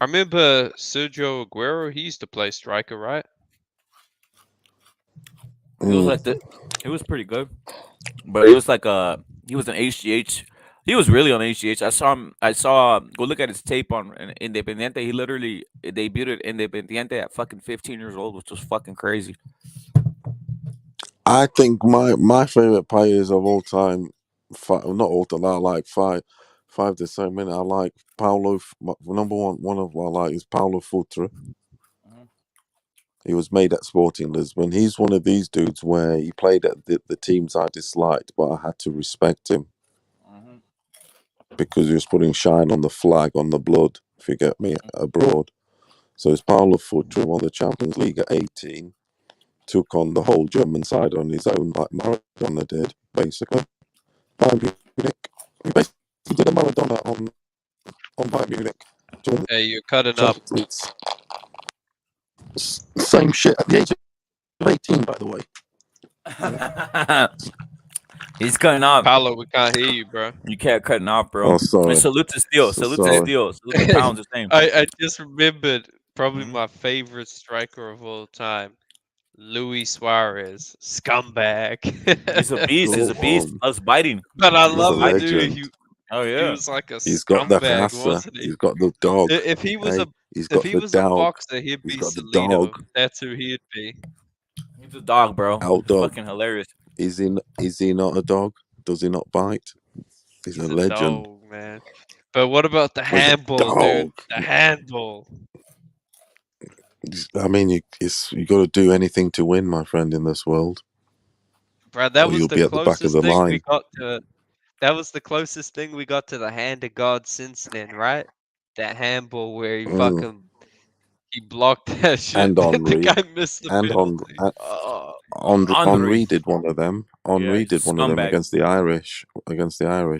I remember Sergio Aguero. He used to play striker, right? He was like the. He was pretty good, but he was like he was an HGH. He was really on HGH. I saw him. I saw. Go look at his tape on Independiente. He literally debuted at Independiente at fucking 15 years old, which was fucking crazy. I think my favorite players of all time, not all time. I like five to 7 minutes. I like Paulo. Number one of I like is Paulo Futre. He was made at Sporting Lisbon. He's one of these dudes where he played at the teams I disliked, but I had to respect him because he was putting shine on the flag, on the blood, if you get me, abroad. So it's Paulo Futre, won the Champions League at 18, took on the whole German side on his own, like Maradona did, basically. Bayern Munich. He basically did a Maradona on Bayern Munich. Hey, you're cutting up. It's same shit at the age of 18, by the way. He's cutting off. Paolo, we can't hear you, bro. You can't cutting off, bro. Oh, sorry. Salute to Steel. Salute to Steel. Salute to Pounds the same. I just remembered probably my favorite striker of all time, Luis Suarez, scumbag. He's a beast. He's a beast. Us biting. But I love it, dude. He yeah. was like a He's got the scumbag, wasn't he? He's got the dog. If he was a boxer, he'd be Salito. That's who he'd be. He's a dog, bro. Outdog. Fucking hilarious. Is he not a dog? Does he not bite? He's a legend, dog, man. But what about the handball, dude? The handball. I mean, you got to do anything to win, my friend, in this world. Bro, that Or was you'll the be at the back of closest the thing line. we got to. That was the closest thing we got to the hand of God since then, right? That handball where he fucking he blocked that shit. And the guy missed the penalty. Henry did one of them. Henry did one of them against the Irish.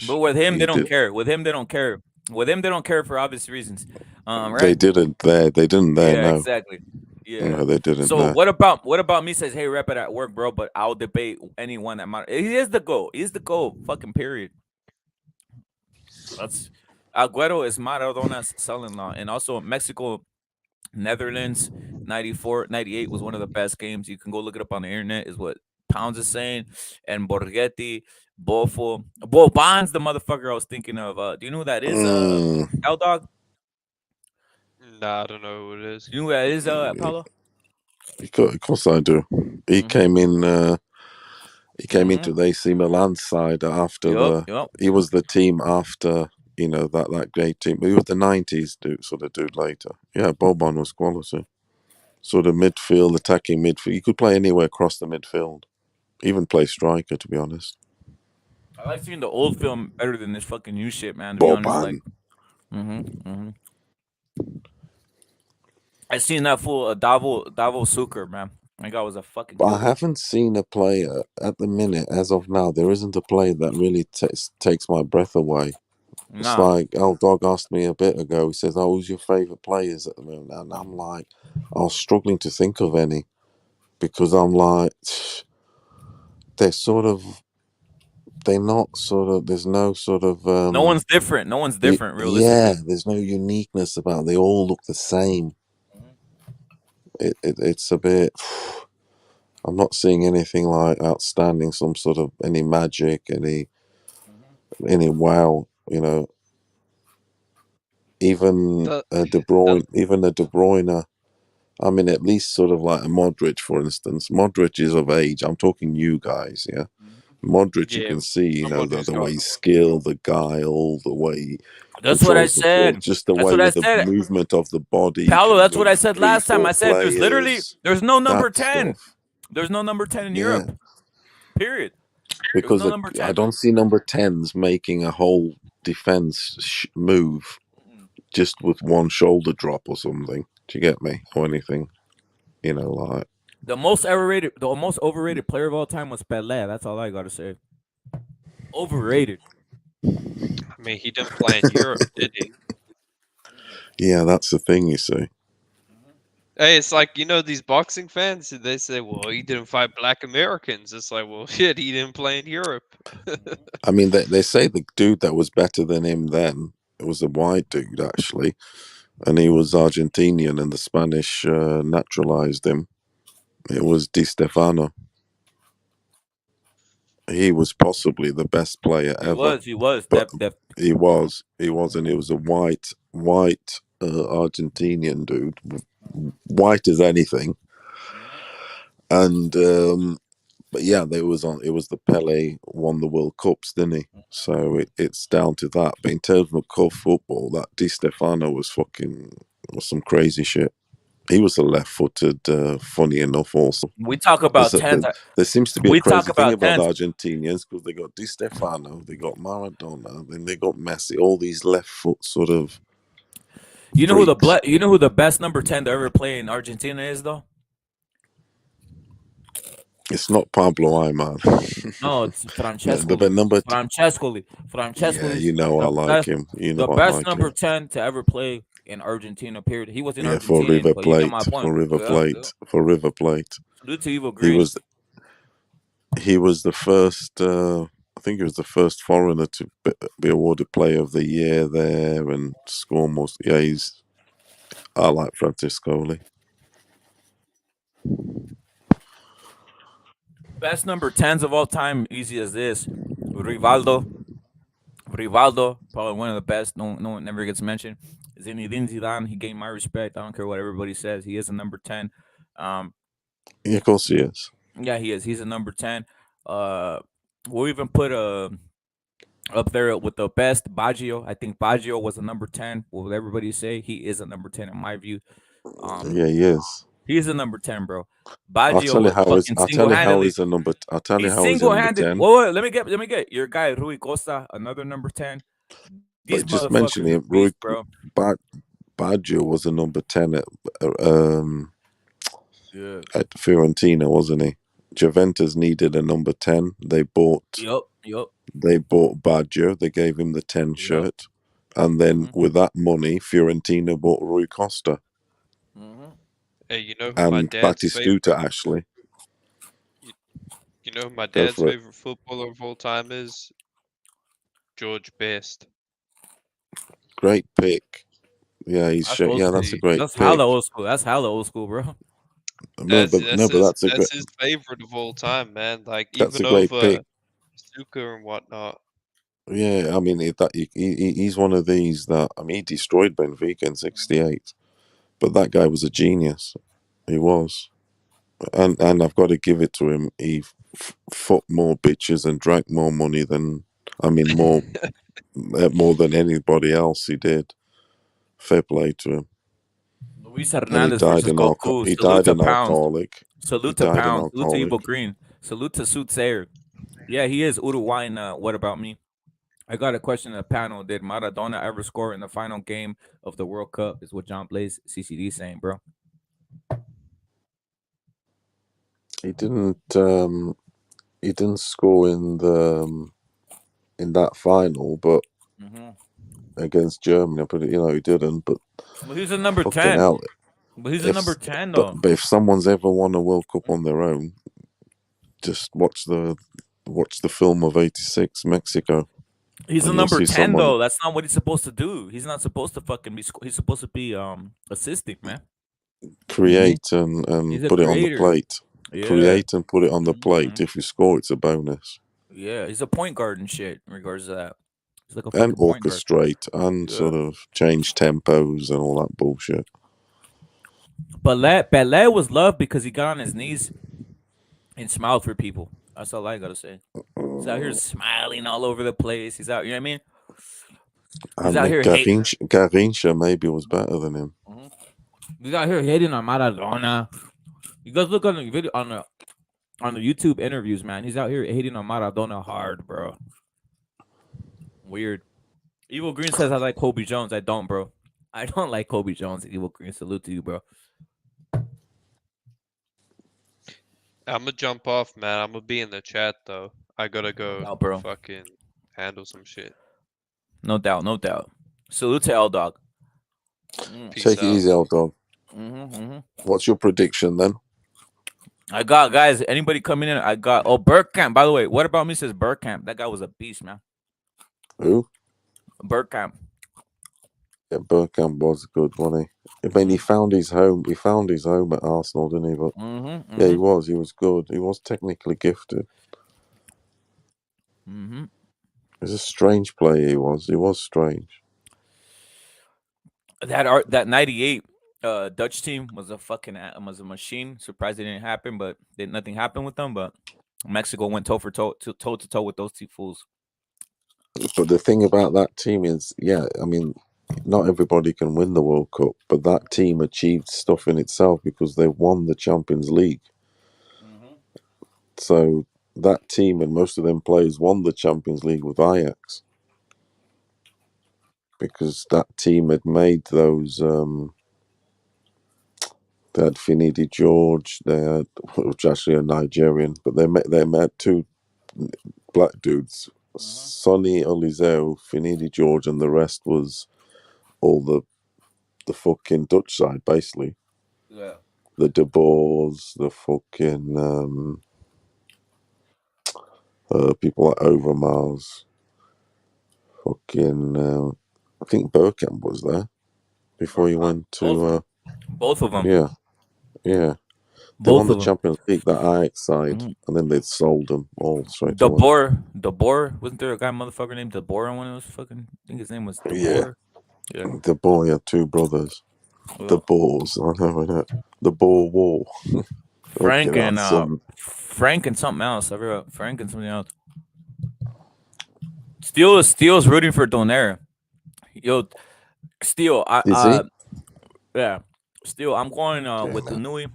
But with him, they don't care. With him, they don't care. With him, they don't care for obvious reasons. Right? They didn't there. They didn't there. Yeah, no. exactly. Yeah, no, they didn't. So there. what about me? Says, hey, rep it at work, bro. But I'll debate anyone that matters. He is the goal. He's the goal. Fucking period. That's Aguero is Maradona's son-in-law, and also Mexico. Netherlands 94 98 was one of the best games. You can go look it up on the internet, is what Pounds is saying. And Borghetti, Bofo, Boban's the motherfucker I was thinking of. Do you know who that is? L Dog? Nah, I don't know who it is. You know who that is, Paulo? Of course I do. He came in. He came into the AC Milan side after he was the team after. You know, that great team. He was the 90s dude later. Yeah, Boban was quality. Sort of midfield, attacking midfield. You could play anywhere across the midfield. Even play striker, to be honest. I like seeing the old film better than this fucking new shit, man. To Boban. be honest, like, I seen that fool Davo Suker, man. My God was a fucking. But I haven't seen a player at the minute, as of now. There isn't a player that really takes my breath away. It's like L Dog asked me a bit ago. He says, "Oh, who's your favorite players at the moment?" And I'm like, I was struggling to think of any because I'm like, they're not sort of. There's no sort of. No one's different. No one's different, really. Yeah, there's no uniqueness about it. They all look the same. It's a bit. I'm not seeing anything like outstanding. Some sort of any magic, any wow. You know. Even De Bruyne, I mean, at least sort of like a Modric, for instance. Modric is of age. I'm talking you guys, yeah. Modric, you can see, you know, the way he's skilled, the guile, the way. That's what I said. Just the way with the movement of the body. Paolo, that's what I said last time. I said there's no number 10. There's no number 10 in Europe. Period. Because I don't see number 10s making a whole defense move. Just with one shoulder drop or something. Do you get me? Or anything. You know, like the most overrated player of all time was Pelé. That's all I gotta say. Overrated. I mean, he didn't play in Europe, did he? Yeah, that's the thing, you see. Hey, it's like, these boxing fans, they say, well, he didn't fight black Americans. It's like, well, shit, he didn't play in Europe. I mean, they say the dude that was better than him then, it was a white dude, actually. And he was Argentinian, and the Spanish naturalized him. It was Di Stefano. He was possibly the best player ever. He was. But That he was, and he was a white Argentinian dude, white as anything. And but yeah, it was the Pele won the World Cups, didn't he? So it's down to that. But in terms of club football, that Di Stefano was some crazy shit. He was a left-footed, funny enough. Also, we talk about tens. there seems to be We a crazy talk thing about about tens. the Argentinians because they got Di Stefano, they got Maradona, then they got Messi. All these left-foot sort of. You know freaks. who the best number 10 to ever play in Argentina is though? It's not Pablo Ayman. No, it's Francesco. The number. Francesco. Yeah, you know I like him. You know The I best like number him. 10 to ever play in Argentina. Period. He was in Yeah, for Argentina, River but you get Plate, my point. for River Yeah, Plate, yeah. for River Plate. Salute to Evil He Green. was the first. I think he was the first foreigner to be awarded Player of the Year there and score most. Yeah, I like Francescoli. Best number 10s of all time, easy as this. Rivaldo, probably one of the best. No one never gets mentioned. Zinedine Zidane, he gained my respect. I don't care what everybody says. He is a number 10. Yeah, of course he is. Yeah, he is. He's a number 10. We'll even put up there with the best Baggio. I think Baggio was a number 10. What would everybody say? He is a number 10 in my view. Yeah, he is. He is a number 10, bro. I'll Baggio tell you was how fucking I'll tell you how single-handedly. he's a number. I'll tell you He's how he's a number single-handed. 10. Whoa, let me get your guy Rui Costa, another number 10. These But just mentioning motherfuckers are him, Rui beasts, bro. Baggio was a number 10 Yeah. at Fiorentina, wasn't he? Juventus needed a number 10. They bought Yup. Baggio. They gave him the 10 shirt. And then with that money, Fiorentina bought Rui Costa. Hey, you know who my And dad's Batistuta, favorite? actually. You know who my Go dad's for it. favorite footballer of all time is? George Best. Great pick. Yeah, That's old that's a school. great That's pick. hella old school. That's hella old school, bro. But that's a great. That's his favorite of all time, man. Like That's even a great over pick. Stuka and whatnot. Yeah, I mean he's one of these that he destroyed Benfica in '68, but that guy was a genius. He was, and I've got to give it to him. He fucked more bitches and drank more money than more than anybody else. He did. Fair play to him. Luis And he Hernandez died versus an Goku. he Salute died to an Pounds. alcoholic. Salute He to died an Pounds. Salute to Evil alcoholic. Green. Salute to Soothsayer. Yeah, he is Uruguayan. What about me? I got a question in the panel. Did Maradona ever score in the final game of the World Cup? Is what John Blaze CCD saying, bro. He didn't. He didn't score in that final, but against Germany, but he didn't. But he's a number fucking 10. hell, But he's a number 10 but though. if someone's ever won a World Cup on their own, just watch the film of '86 Mexico. He's a and you'll number see 10 someone though. That's not what he's supposed to do. He's not supposed to fucking be. He's supposed to be assisting, man. create and He's a put it on the creator. plate. Yeah. Create and put it on the plate. If you score, it's a bonus. Yeah, he's a point guard and shit in regards to that. He's like a And fucking point guard. orchestrate and sort of change tempos and all that bullshit. Pelé was loved because he got on his knees and smiled for people. That's all I gotta say. He's out here smiling all over the place. He's out, you know what I mean? He's out here hating. Garrincha maybe was better than him. He's out here hating on Maradona. You guys look on the video on the YouTube interviews, man. He's out here hating on Maradona hard, bro. Weird. Evil Green says I like Kobe Jones. I don't, bro. I don't like Kobe Jones. Evil Green, salute to you, bro. I'm gonna jump off, man. I'm gonna be in the chat though. I gotta go, bro. fucking handle some shit. No doubt. Salute to L Dog. Peace Take it out. easy, L Dog. What's your prediction then? I got guys. Anybody coming in? I got Bergkamp. By the way, what about me? Says Bergkamp. That guy was a beast, man. Who? Bergkamp. Yeah, Bergkamp was good, wasn't he? I mean, he found his home. He found his home at Arsenal, didn't he? But yeah, he was. He was good. He was technically gifted. He's a strange player. He was. He was strange. That 98 Dutch team was a machine. Surprised it didn't happen, but nothing happened with them. But Mexico went toe to toe with those two fools. But the thing about that team is, yeah, I mean, not everybody can win the World Cup, but that team achieved stuff in itself because they won the Champions League. So that team and most of them players won the Champions League with Ajax because that team had made those. They had Finidi George. They had, which actually a Nigerian, but they met two black dudes, Sonny Olizeo, Finidi George, and the rest was all the fucking Dutch side, basically. Yeah. The De Boers, the fucking people like Overmars. Fucking, I think Bergkamp was there before he went to. Both of them. Yeah. They won the Champions League, the Ajax side, and then they sold them all straight away. De Boer, wasn't there a guy motherfucker named De Boer on one of those fucking? I think his name was De Boer. Yeah. De Boer had two brothers. Yeah. The Boers, I know. The Boer War. Frank and something else. I forgot. Frank and something else. Steele's rooting for Donaire. Yo, Steele, Is he? Yeah, Steele, I'm going with the Inoue.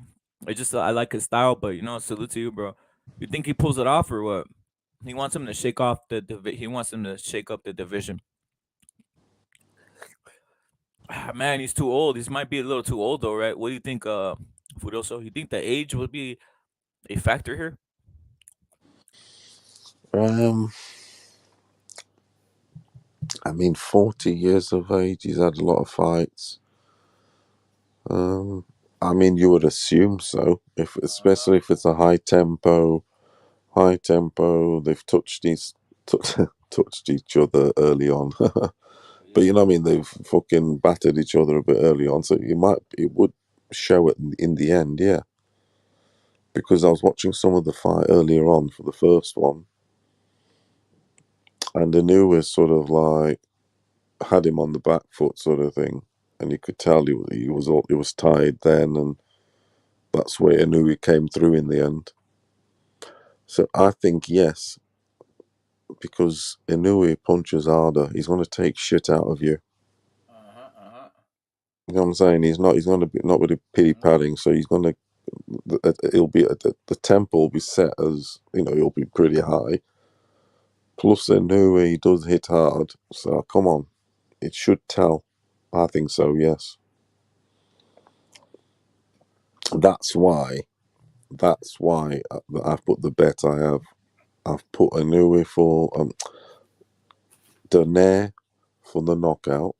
I like his style, but salute to you, bro. You think he pulls it off or what? He wants him to shake off he wants him to shake up the division. Man, he's too old. He might be a little too old though, right? What do you think, Fudoso? You think the age would be a factor here? I mean, 40 years of age. He's had a lot of fights. I mean, you would assume so, especially if it's a high tempo. They've touched each other early on, but you know what I mean. They've fucking battered each other a bit early on, so it would show it in the end, yeah. Because I was watching some of the fight earlier on for the first one, and Inoue was sort of like had him on the back foot, sort of thing, and you could tell he was tired then, and that's where Inoue came through in the end. So I think yes, because Inoue punches harder. He's going to take shit out of you. You know what I'm saying? He's going to be not with a pity padding. So he's going to. It'll be the tempo will be set as he'll be pretty high. Plus Inoue, he does hit hard. So come on, it should tell. I think so. Yes. That's why I've put the bet I have. I've put Inoue for Donaire for the knockout,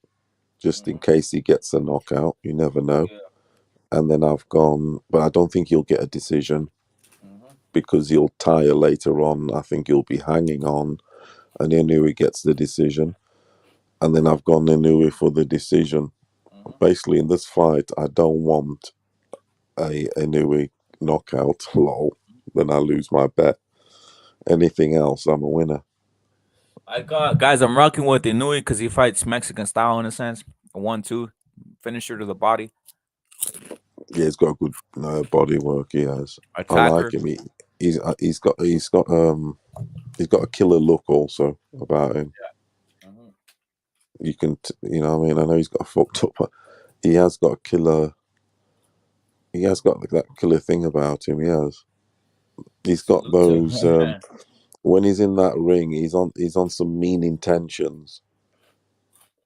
just in case he gets a knockout. You never know. Yeah. And then I've gone, but I don't think he'll get a decision because he'll tire later on. I think he'll be hanging on, and Inoue gets the decision. And then I've gone Inoue for the decision. Basically, in this fight, I don't want a Inoue knockout. Lol. Then I lose my bet. Anything else, I'm a winner. I'm rocking with Inoue because he fights Mexican style in a sense. 1-2 finisher to the body. Yeah, he's got good body work. He has. Attacker. I like him. He's got a killer look also about him. Yeah. You can, I know he's got a fucked up, but he has got a killer. He has got that killer thing about him. He has. He's got those. When he's in that ring, he's on some mean intentions.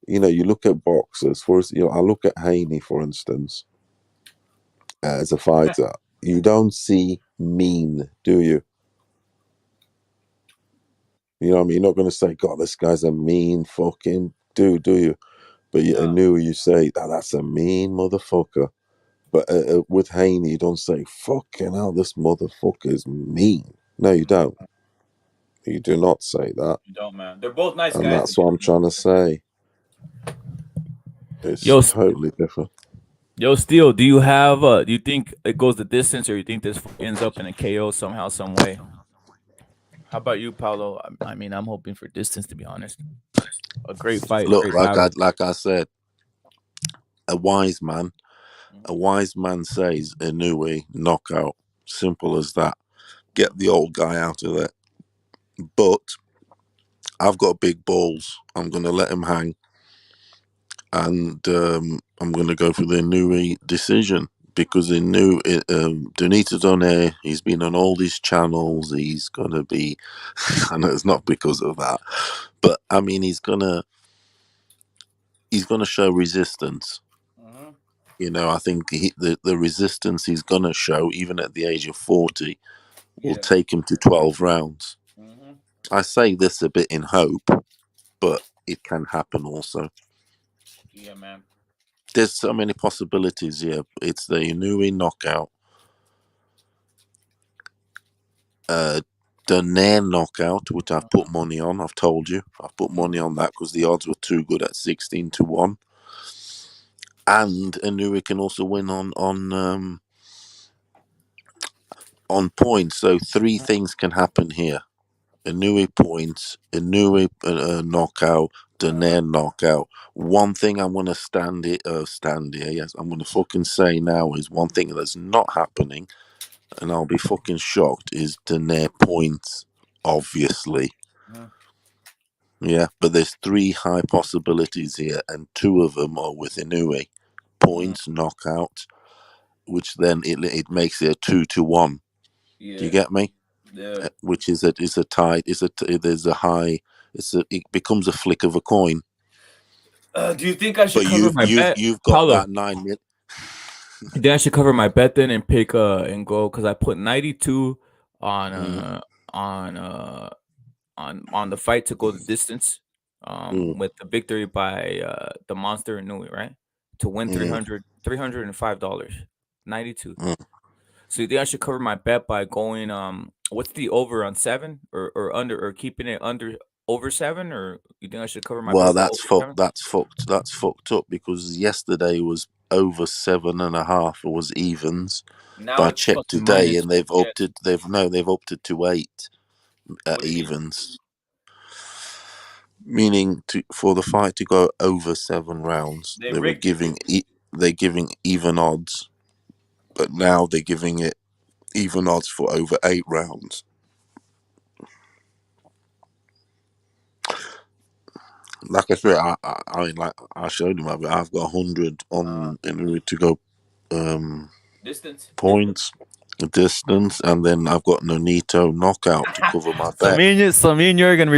You look at boxers. I look at Haney, for instance. As a fighter, you don't see mean, do you? You know what I mean? You're not going to say, God, this guy's a mean fucking dude, do you? But I knew you say, that's a mean motherfucker. But with Haney, you don't say, fucking hell, this motherfucker is mean. No, you don't. You do not say that. You don't, man. They're both nice And guys. that's what I'm trying to say. It's Yo, totally different. Yo, Steel, do you have? Do you think it goes the distance, or you think this ends up in a KO somehow, some way? How about you, Paulo? I mean, I'm hoping for distance, to be honest. A great fight, Look, great battle. like I said, a wise man says Inoue knockout. Simple as that. Get the old guy out of there. But I've got big balls. I'm going to let him hang. And I'm going to go for the Inoue decision. Because Donito Donaire, he's been on all these channels. He's going to be... I know it's not because of that. But, I mean, he's going to show resistance. You know, I think the resistance he's going to show, even at the age of 40, will take him to 12 rounds. I say this a bit in hope, but it can happen also. Yeah, man. There's so many possibilities here. It's the Inoue knockout, Donaire knockout, which I've put money on. I've told you. I've put money on that because the odds were too good at 16-1. And Inoue can also win on points. So 3 things can happen here. Inoue points, Inoue knockout, Donaire knockout. One thing I'm going to stand here, yes, I'm going to fucking say now is one thing that's not happening, and I'll be fucking shocked, is Donaire points, obviously. Yeah, but there's 3 high possibilities here, and 2 of them are with Inoue. Points, knockout, which then it makes it a 2-1. Yeah. Do you get me? Yeah. Which is a tie. There's a high. It becomes a flick of a coin. Do you think I should But cover my bet? you've got Paulo, that 9 minutes. I think I should cover my bet then and pick and go, because I put 92 on on the fight to go the distance with the victory by the monster Inoue, right? To win $305. 92. So you think I should cover my bet by going what's the over on 7 or under, or keeping it under over 7, or you think I should cover my Well, bet by over 7? that's fucked up, because yesterday was over 7.5. It was evens. Now But I it's checked fucking today, minus. and they've opted. They've opted to 8 What do you mean? evens, meaning for the fight to go over 7 rounds. They They were rigged it. they're giving even odds, but now they're giving it even odds for over 8 rounds. Like I said, I mean, like I showed him, I've got 100 on in order to go Distance. points, distance, and then I've got Nonito knockout to cover my So bet. me and you are gonna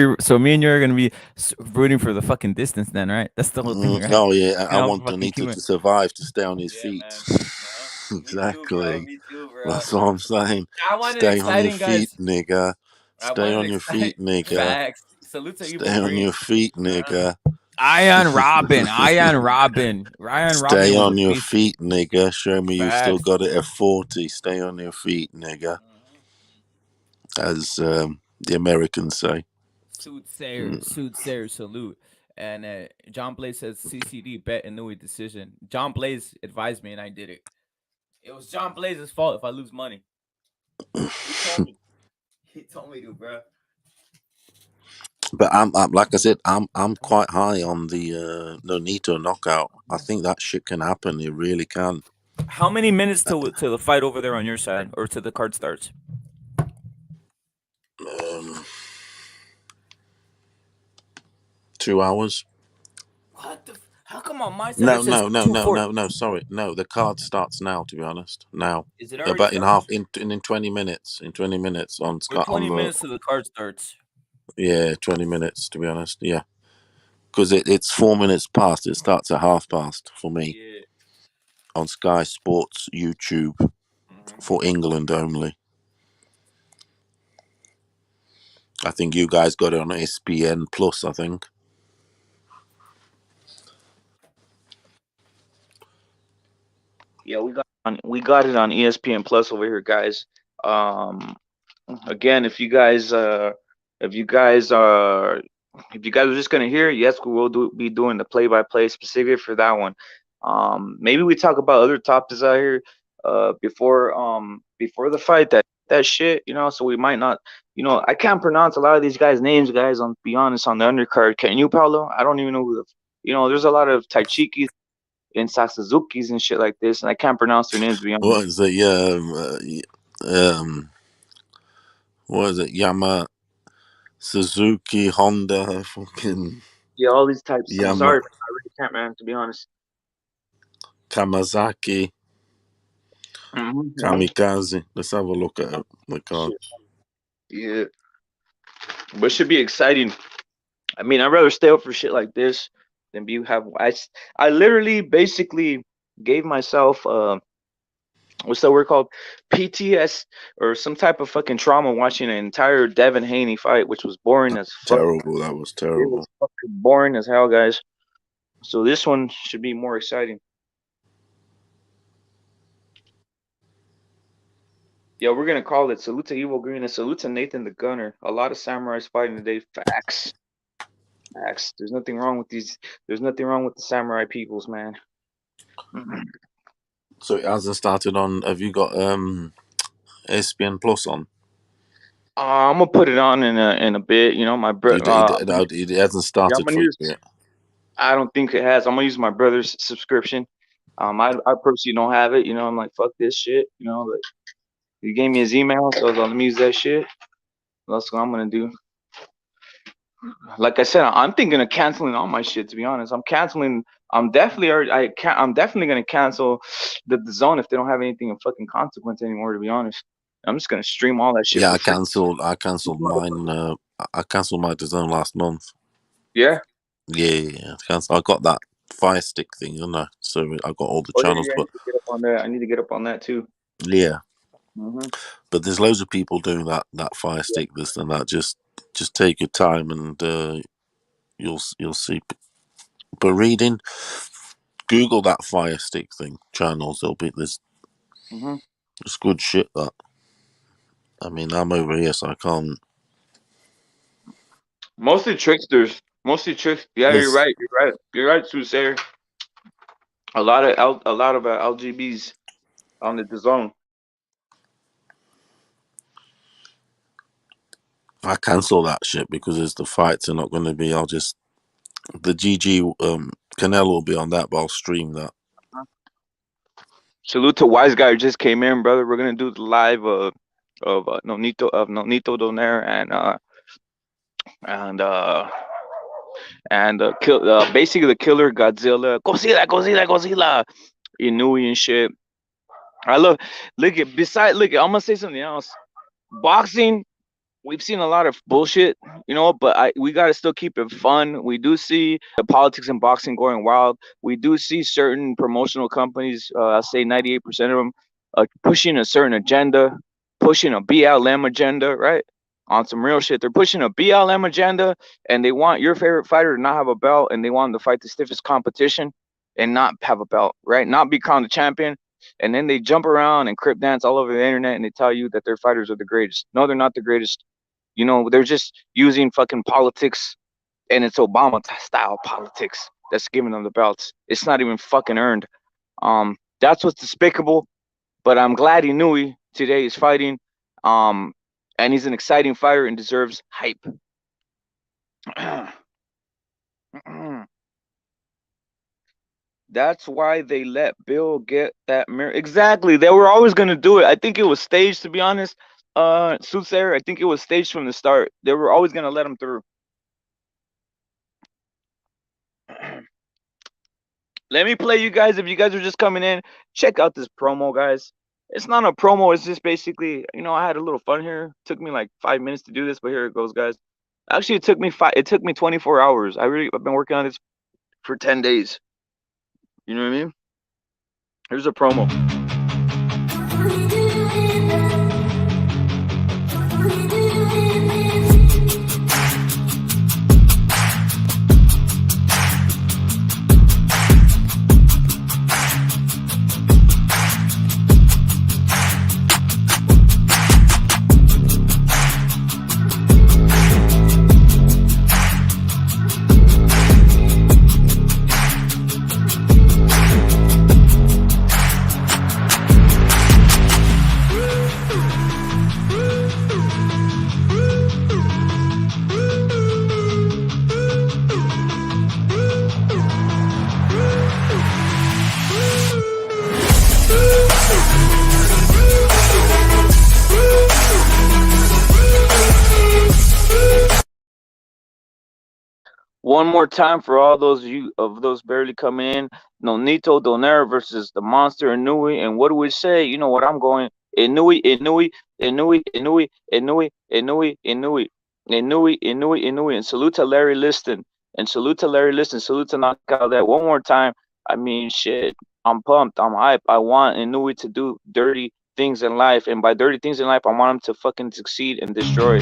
be rooting for the fucking distance then, right? That's the whole thing, right? Oh yeah, I I'll want fucking keep Nonito it. to survive, to stay on his feet. Man. Exactly. Me too, bro. That's what I'm saying. I want it Stay on your exciting, feet, guys. nigga. I Stay want on it your feet, exciting. nigga. Facts. Salute to Evil Stay on Green. your feet, nigga. Ryan Robin. Ryan Stay Robin was on a your beast. feet, nigga. Show me you still Facts. got it at 40. Stay on your feet, nigga. As the Americans say. Soothsayer, salute. And John Blaze says CCD bet Inoue decision. John Blaze advised me and I did it. It was John Blaze's fault if I lose money. He told me. He told me to, bro. But I'm like I said, I'm quite high on the Nonito knockout. I think that shit can happen. It really can. How many minutes to the fight over there on your side, or to the card starts? 2 hours. What the? How come on my side it says 2:40? No. Sorry, no. The card starts now. To be honest, now. Is it already About in started? half in 20 minutes. In 20 minutes on We're 20 the minutes to the card starts. yeah 20 minutes. To be honest, yeah. Because it's 4 minutes past. It starts at past for me. Yeah. On Sky Sports YouTube for England only. I think you guys got it on ESPN Plus, I think. Yeah, we got We got it on ESPN Plus over here, guys. Um, Again, if you guys are if you guys are just gonna hear it, yes, we will be doing the play-by-play specific for that one. Maybe we talk about other topics out here before the fight, that shit, so we might not, I can't pronounce a lot of these guys' names, guys, on be honest, on the undercard. Can you, Paulo? I don't even know there's a lot of Taichikis and Sasazukis and shit like this, and I can't pronounce their names, to be honest. What is it? Yeah, what is it? Suzuki, Honda, fucking Yeah, all these types. I'm sorry, Yama, I really can't, man, to be honest. Kamazaki, Kamikaze. Let's have a look at the card. Yeah, but it should be exciting. I mean, I'd rather stay up for shit like this than I literally basically gave myself what's that word called, PTS, or some type of fucking trauma watching an entire Devin Haney fight, which was boring as fuck. Terrible. That was It terrible. was fucking boring as hell, guys. So this one should be more exciting. Yeah, we're gonna call it salute to Evil Green and salute to Nathan the Gunner. A lot of samurais fighting today. Facts. There's nothing wrong with these. There's nothing wrong with the samurai peoples, man. So it hasn't started on. Have you got ESPN Plus on? I'm gonna put it on in a bit. My brother. It hasn't started for you yet. I don't think it has. I'm gonna use my brother's subscription. I personally don't have it. I'm like, fuck this shit. Like, he gave me his email, so I was like, let me use that shit. That's what I'm gonna do. Like I said, I'm thinking of canceling all my shit. To be honest, I'm canceling. I'm definitely gonna cancel the zone if they don't have anything of fucking consequence anymore. To be honest, I'm just gonna stream all that shit. Yeah, I cancelled mine. I cancelled my DAZN last month. Yeah. Yeah. I got that Fire Stick thing, so I got all the channels. Yeah, but I need to get up on that too. Yeah. But there's loads of people doing that Fire Stick, this and that. Just take your time and you'll see. But Google that Fire Stick thing channels. There's good shit. That, I mean, I'm over here, so I can't. Mostly tricksters. Yeah, yes. You're right, Soothsayer. A lot of LGBs on the zone. I cancel that shit because the fights are not going to be. The GG Canelo will be on that, but I'll stream that. Salute to Wise Guy who just came in, brother. We're gonna do the live of Nonito Donaire and basically the killer Godzilla Inoue and shit. I'm gonna say something else. Boxing, we've seen a lot of bullshit, but we gotta still keep it fun. We do see the politics in boxing going wild. We do see certain promotional companies, I'll say 98% of them, pushing a certain agenda, pushing a BLM agenda, right? On some real shit. They're pushing a BLM agenda, and they want your favorite fighter to not have a belt, and they want them to fight the stiffest competition and not have a belt, right? Not be crowned the champion. And then they jump around and crip dance all over the internet, and they tell you that their fighters are the greatest. No, they're not the greatest. They're just using fucking politics, and it's Obama style politics that's giving them the belts. It's not even fucking earned. That's what's despicable. But I'm glad Inoue today is fighting. And he's an exciting fighter and deserves hype. That's why they let Bill get that mirror. Exactly. They were always going to do it. I think it was staged, to be honest. Soothsayer, I think it was staged from the start. They were always going to let him through. Let me play you guys. If you guys are just coming in, check out this promo, guys. It's not a promo. It's just basically, I had a little fun here. It took me like 5 minutes to do this, but here it goes, guys. Actually, it took me 24 hours. I've been working on this for 10 days. You know what I mean? Here's a promo. One more time for all those those barely coming in. Nonito Donaire versus the monster Inoue. And what do we say? You know what I'm going. Inoue, Inoue, Inoue, Inoue, Inoue, Inoue, Inoue, Inoue, Inoue, Inoue. And salute to Larry Liston. And salute to Larry Liston. Salute to Knockout that one more time. I mean, shit. I'm pumped. I'm hype. I want Inoue to do dirty things in life. And by dirty things in life, I want him to fucking succeed and destroy.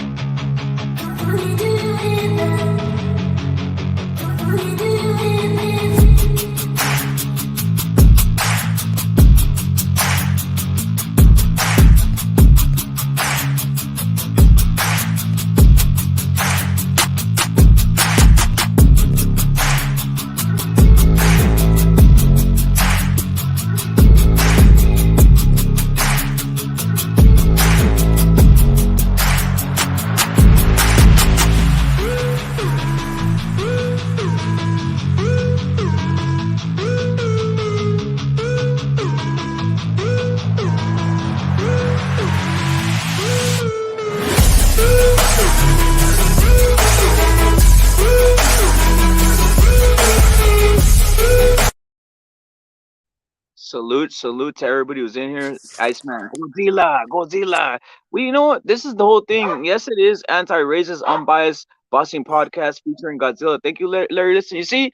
Salute to everybody who's in here. Iceman, Godzilla, Godzilla. We, you know what? This is the whole thing. Yes, it is anti-racist, unbiased boxing podcast featuring Godzilla. Thank you, Larry. Listen, you see,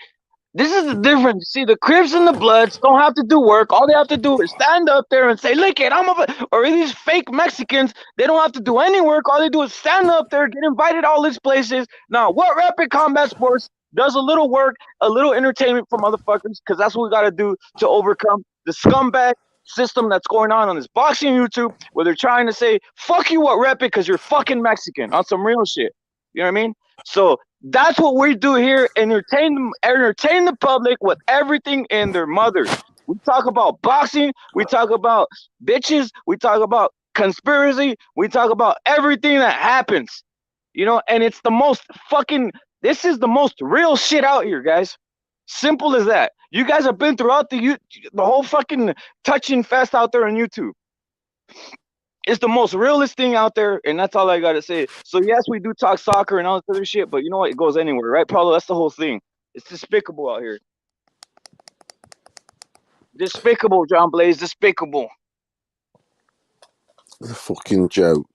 this is the difference. See, the Crips and the Bloods don't have to do work. All they have to do is stand up there and say, "Look it, I'm a." Or these fake Mexicans, they don't have to do any work. All they do is stand up there, get invited all these places. Now, what Rapid Combat Sports does a little work, a little entertainment for motherfuckers, because that's what we got to do to overcome the scumbag system that's going on this boxing YouTube, where they're trying to say, "Fuck you, what Rapid," because you're fucking Mexican on some real shit. You know what I mean? So that's what we do here. Entertain the public with everything in their mother. We talk about boxing. We talk about bitches. We talk about conspiracy. We talk about everything that happens. You know, and it's the most fucking. This is the most real shit out here, guys. Simple as that. You guys have been throughout the whole fucking touching fest out there on YouTube. It's the most realest thing out there, and that's all I gotta say. So yes, we do talk soccer and all this other shit, but you know what? It goes anywhere, right, Paulo? That's the whole thing. It's despicable out here. Despicable, John Blaze. Despicable. It's a fucking joke.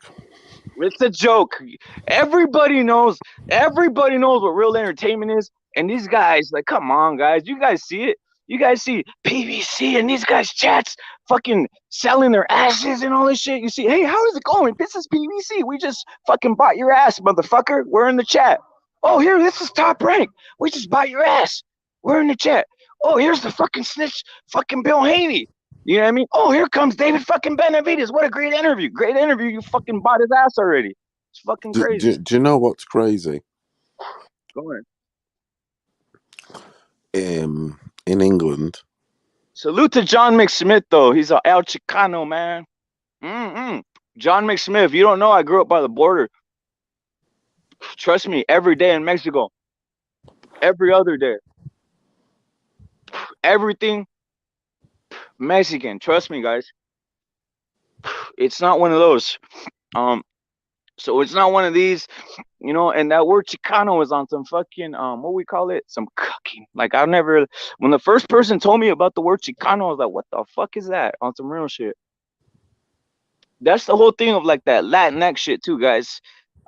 It's a joke. Everybody knows what real entertainment is. And these guys, like, come on, guys. You guys see it. You guys see PVC and these guys' chats fucking selling their asses and all this shit. You see, hey, how is it going? This is PVC. We just fucking bought your ass, motherfucker. We're in the chat. Oh, here, this is Top Rank. We just bought your ass. We're in the chat. Oh, here's the fucking snitch, fucking Bill Haney. You know what I mean? Oh, here comes David fucking Benavides. What a great interview. Great interview. You fucking bought his ass already. It's fucking crazy. Do you know what's crazy? Go ahead. In England. Salute to John McSmith, though. He's a El Chicano, man. John McSmith. You don't know, I grew up by the border. Trust me, every day in Mexico. Every other day. Everything Mexican. Trust me, guys. It's not one of those. So it's not one of these, you know, and that word Chicano is on some fucking, what we call it? Some cucking. Like, I've never, when the first person told me about the word Chicano, I was like, what the fuck is that? On some real shit. That's the whole thing of, like, that Latinx shit, too, guys.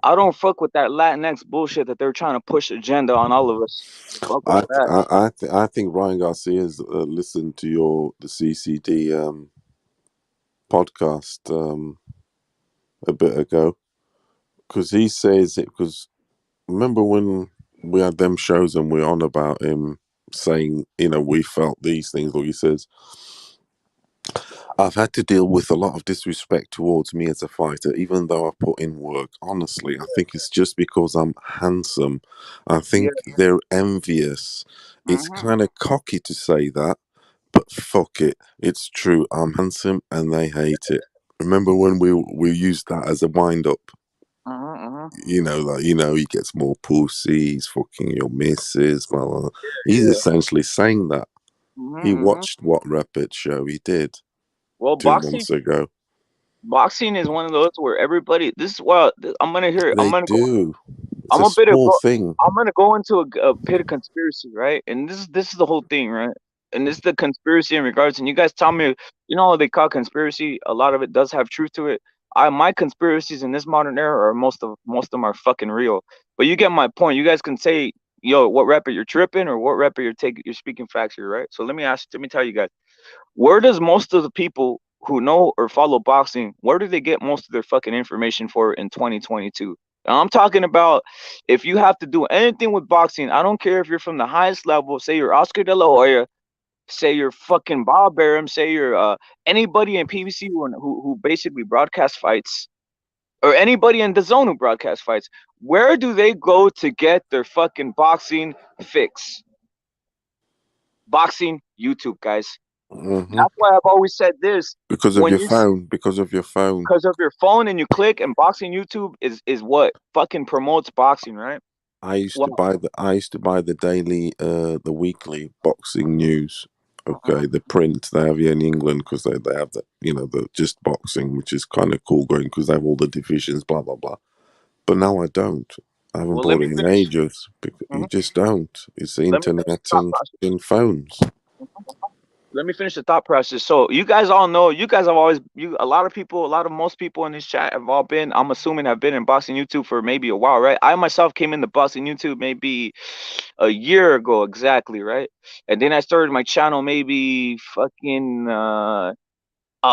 I don't fuck with that Latinx bullshit that they're trying to push agenda on all of us. Fuck with that. I think Ryan Garcia has listened to the CCD podcast a bit ago. Because he says it, because remember when we had them shows and we're on about him saying, you know, we felt these things, or he says, I've had to deal with a lot of disrespect towards me as a fighter, even though I've put in work. Honestly, I think it's just because I'm handsome. I think they're envious. It's kind of cocky to say that, but fuck it. It's true. I'm handsome and they hate it. Remember when we used that as a wind-up? You know, like, you know, he gets more pussy, he's fucking your missus, blah, blah, blah. He's essentially saying that. He watched what Rapid show he did 2 months ago. Boxing is one of those where everybody, this is what I'm gonna hear. a small thing. I'm gonna go into a pit of conspiracy, right? And this is the whole thing, right? And this is the conspiracy in regards. And you guys tell me, you know, what they call conspiracy. A lot of it does have truth to it. My conspiracies in this modern era are most of them are fucking real. But you get my point. You guys can say, yo, what rapper you're tripping or what rapper you're speaking facts here, right? So let me tell you guys, where does most of the people who know or follow boxing, where do they get most of their fucking information for in 2022? And I'm talking about if you have to do anything with boxing, I don't care if you're from the highest level, say you're Oscar De La Hoya, say you're fucking Bob Arum, say you're anybody in PBC who basically broadcast fights, or anybody in the zone who broadcast fights, where do they go to get their fucking boxing fix? Boxing YouTube, guys. That's why I've always said this. Because of your phone. Because of your phone. Because of your phone, and you click, and boxing YouTube is what fucking promotes boxing, right? I used to buy the daily, the weekly boxing news. Okay, the print they have here in England because they have the the just boxing, which is kind of cool going because they have all the divisions, blah blah blah. But now I don't. I haven't bought it in ages. You just don't. It's the internet and phones. Let me finish the thought process. So you guys all know, most people in this chat have all been, I'm assuming, have been in boxing YouTube for maybe a while, right? I myself came into boxing YouTube maybe a year ago exactly, right? And then I started my channel maybe fucking a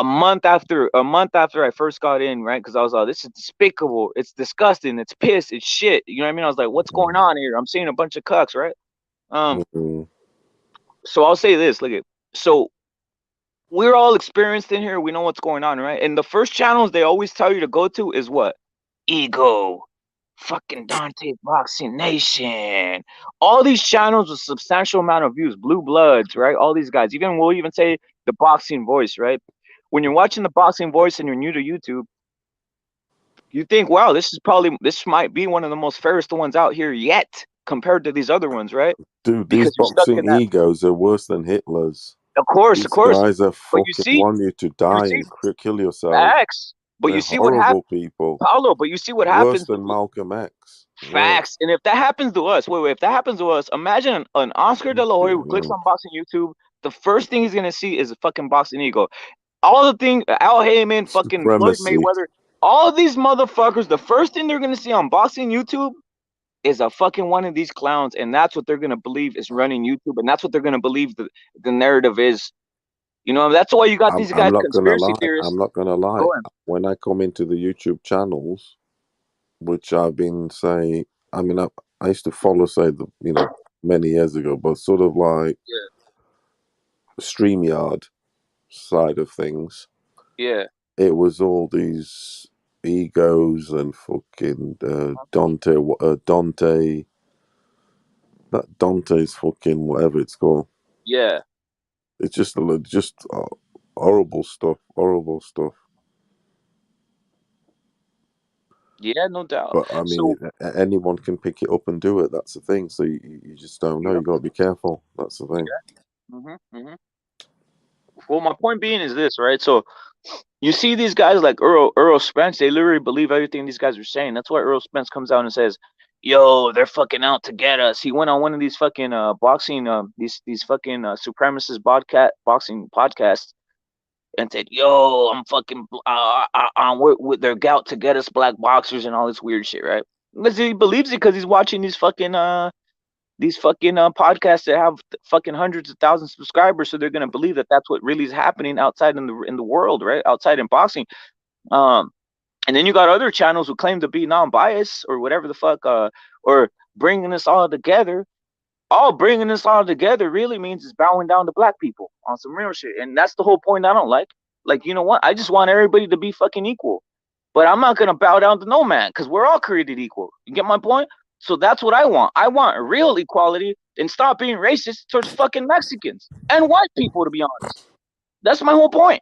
month after I first got in, right? Because I was like, this is despicable, it's disgusting, it's piss, it's shit. You know what I mean? I was like, what's going on here? I'm seeing a bunch of cucks, right? So I'll say this, look at. So we're all experienced in here. We know what's going on, right? And the first channels they always tell you to go to is what? Ego, fucking Dante Boxing Nation. All these channels with substantial amount of views, Blue Bloods, right? All these guys. We'll even say the Boxing Voice, right? When you're watching the Boxing Voice and you're new to YouTube, you think, wow, this might be one of the most fairest ones out here yet compared to these other ones, right? Dude, these boxing egos are worse than Hitler's. Of course. Guys are fucking want you to die and kill yourself. Facts. But you see what happens, people. Paulo, but you see what happens. Worse than Malcolm X. Facts. And if that happens to us, if that happens to us, imagine an Oscar De La Hoya who clicks on boxing YouTube, the first thing he's gonna see is a fucking boxing ego. All the things, Al Heyman, fucking Floyd Mayweather, all of these motherfuckers, the first thing they're gonna see on boxing YouTube is a fucking one of these clowns, and that's what they're gonna believe is running YouTube, and that's what they're gonna believe the narrative is. You know, that's why you got these guys conspiracy theorists. I'm not gonna lie. When I come into the YouTube channels, which I've been saying, I mean, I used to follow, many years ago, but sort of like StreamYard side of things. Yeah. It was all these egos and fucking Dante. That Dante's fucking whatever it's called. Yeah. It's just horrible stuff. Horrible stuff. Yeah, no doubt. But I mean, anyone can pick it up and do it. That's the thing. So you just don't know. You got to be careful. That's the thing. Yeah. Well, my point being is this, right? So you see these guys like Earl Spence, they literally believe everything these guys are saying. That's why Earl Spence comes out and says, yo, they're fucking out to get us. He went on one of these fucking boxing these fucking supremacist boxing podcasts and said, yo, I'm fucking with their gout to get us black boxers and all this weird shit, right? Because he believes it because he's watching these fucking podcasts that have fucking hundreds of thousands of subscribers, so they're gonna believe that that's what really is happening outside in the world, right? Outside in boxing. And then you got other channels who claim to be non-biased or whatever the fuck, or bringing us all together. All bringing us all together really means is bowing down to black people on some real shit, and that's the whole point I don't like. Like, you know what? I just want everybody to be fucking equal, but I'm not gonna bow down to no man because we're all created equal. You get my point? So that's what I want. I want real equality and stop being racist towards fucking Mexicans and white people, to be honest. That's my whole point.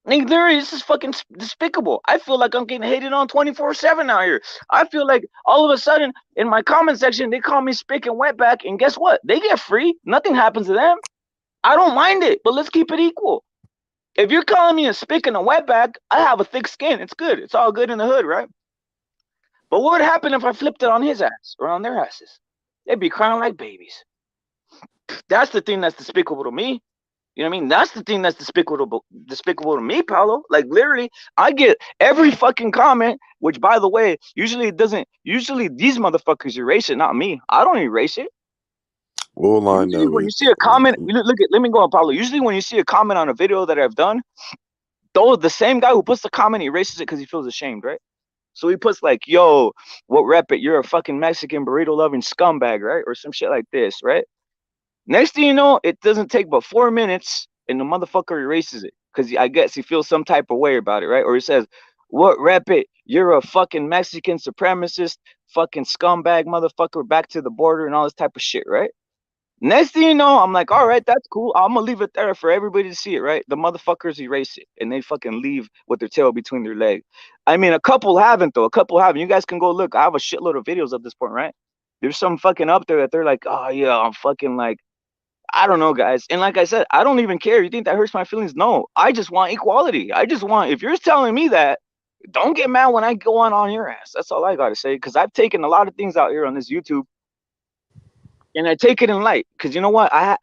Like, this is fucking despicable. I feel like I'm getting hated on 24/7 out here. I feel like all of a sudden in my comment section, they call me spick and wetback, and guess what? They get free. Nothing happens to them. I don't mind it, but let's keep it equal. If you're calling me a spick and a wetback, I have a thick skin. It's good. It's all good in the hood, right? But what would happen if I flipped it on his ass or on their asses? They'd be crying like babies. That's the thing that's despicable to me. You know what I mean? That's the thing that's despicable to me, Paolo. Like literally, I get every fucking comment, which by the way, usually it doesn't. Usually these motherfuckers erase it, not me. I don't erase it. All I Usually know when you is see a comment, let me go on, Paolo. Usually when you see a comment on a video that I've done, though the same guy who puts the comment erases it because he feels ashamed, right? So he puts like, "Yo, what rep it? You're a fucking Mexican burrito loving scumbag, right?" Or some shit like this, right? Next thing you know, it doesn't take but 4 minutes, and the motherfucker erases it because I guess he feels some type of way about it, right? Or he says, "What rep it? You're a fucking Mexican supremacist, fucking scumbag motherfucker, back to the border," and all this type of shit, right? Next thing you know, I'm like, all right, that's cool. I'm gonna leave it there for everybody to see it, right? The motherfuckers erase it and they fucking leave with their tail between their legs. I mean, a couple haven't though. A couple haven't. You guys can go look. I have a shitload of videos at this point, right? There's some fucking up there that they're like, oh yeah, I'm fucking like, I don't know, guys. And like I said, I don't even care. You think that hurts my feelings? No, I just want equality. I just want. If you're telling me that, don't get mad when I go on your ass. That's all I gotta say. Because I've taken a lot of things out here on this YouTube. And I take it in light, because you know what? I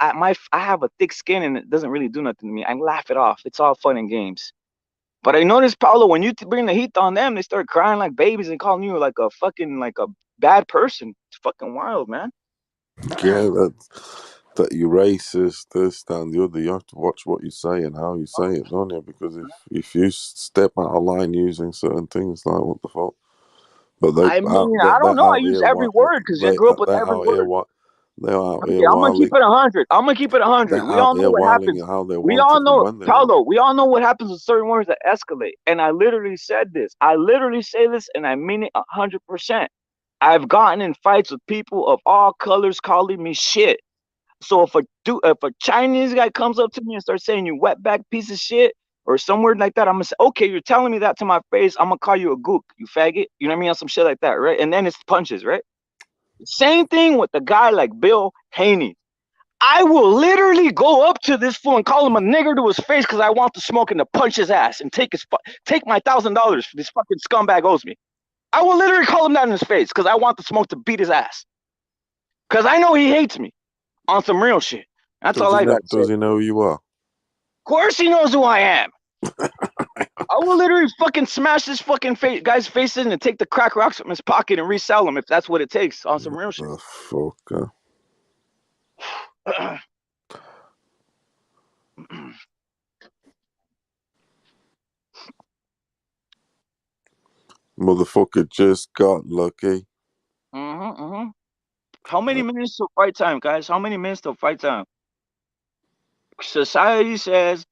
have a thick skin and it doesn't really do nothing to me. I laugh it off. It's all fun and games. But I noticed, Paulo, when you bring the heat on them, they start crying like babies and calling you like a fucking like a bad person. It's fucking wild, man. yeah, that you racist, this, that, and the other. You have to watch what you say and how you say it, don't you? Because if you step out of line using certain things, like what the fuck? But I mean, I don't know. I use every word because I grew up with every word. They're out Okay, here I'm gonna wilding. keep it 100. I'm gonna keep it 100. They're We out all know here what wilding happens. and how they We want all it know, and when they want Paulo. We all know what happens with certain words that escalate. And I literally said this. I literally say this, and I mean it 100%. I've gotten in fights with people of all colors calling me shit. So if a Chinese guy comes up to me and starts saying you wetback piece of shit or some word like that, I'm gonna say, okay, you're telling me that to my face. I'm gonna call you a gook, you faggot. You know what I mean? On some shit like that, right? And then it's punches, right? Same thing with the guy like Bill Haney. I will literally go up to this fool and call him a nigger to his face because I want the smoke and to punch his ass and take my $1,000 this fucking scumbag owes me. I will literally call him that in his face because I want the smoke to beat his ass. Because I know he hates me on some real shit. That's all I got to say. Does he know who you are? Of course he knows who I am. I will literally fucking smash this fucking guy's face in and take the crack rocks from his pocket and resell them if that's what it takes on some real shit. The fucker. Motherfucker just got lucky. How many minutes till fight time, guys? How many minutes till fight time? Society says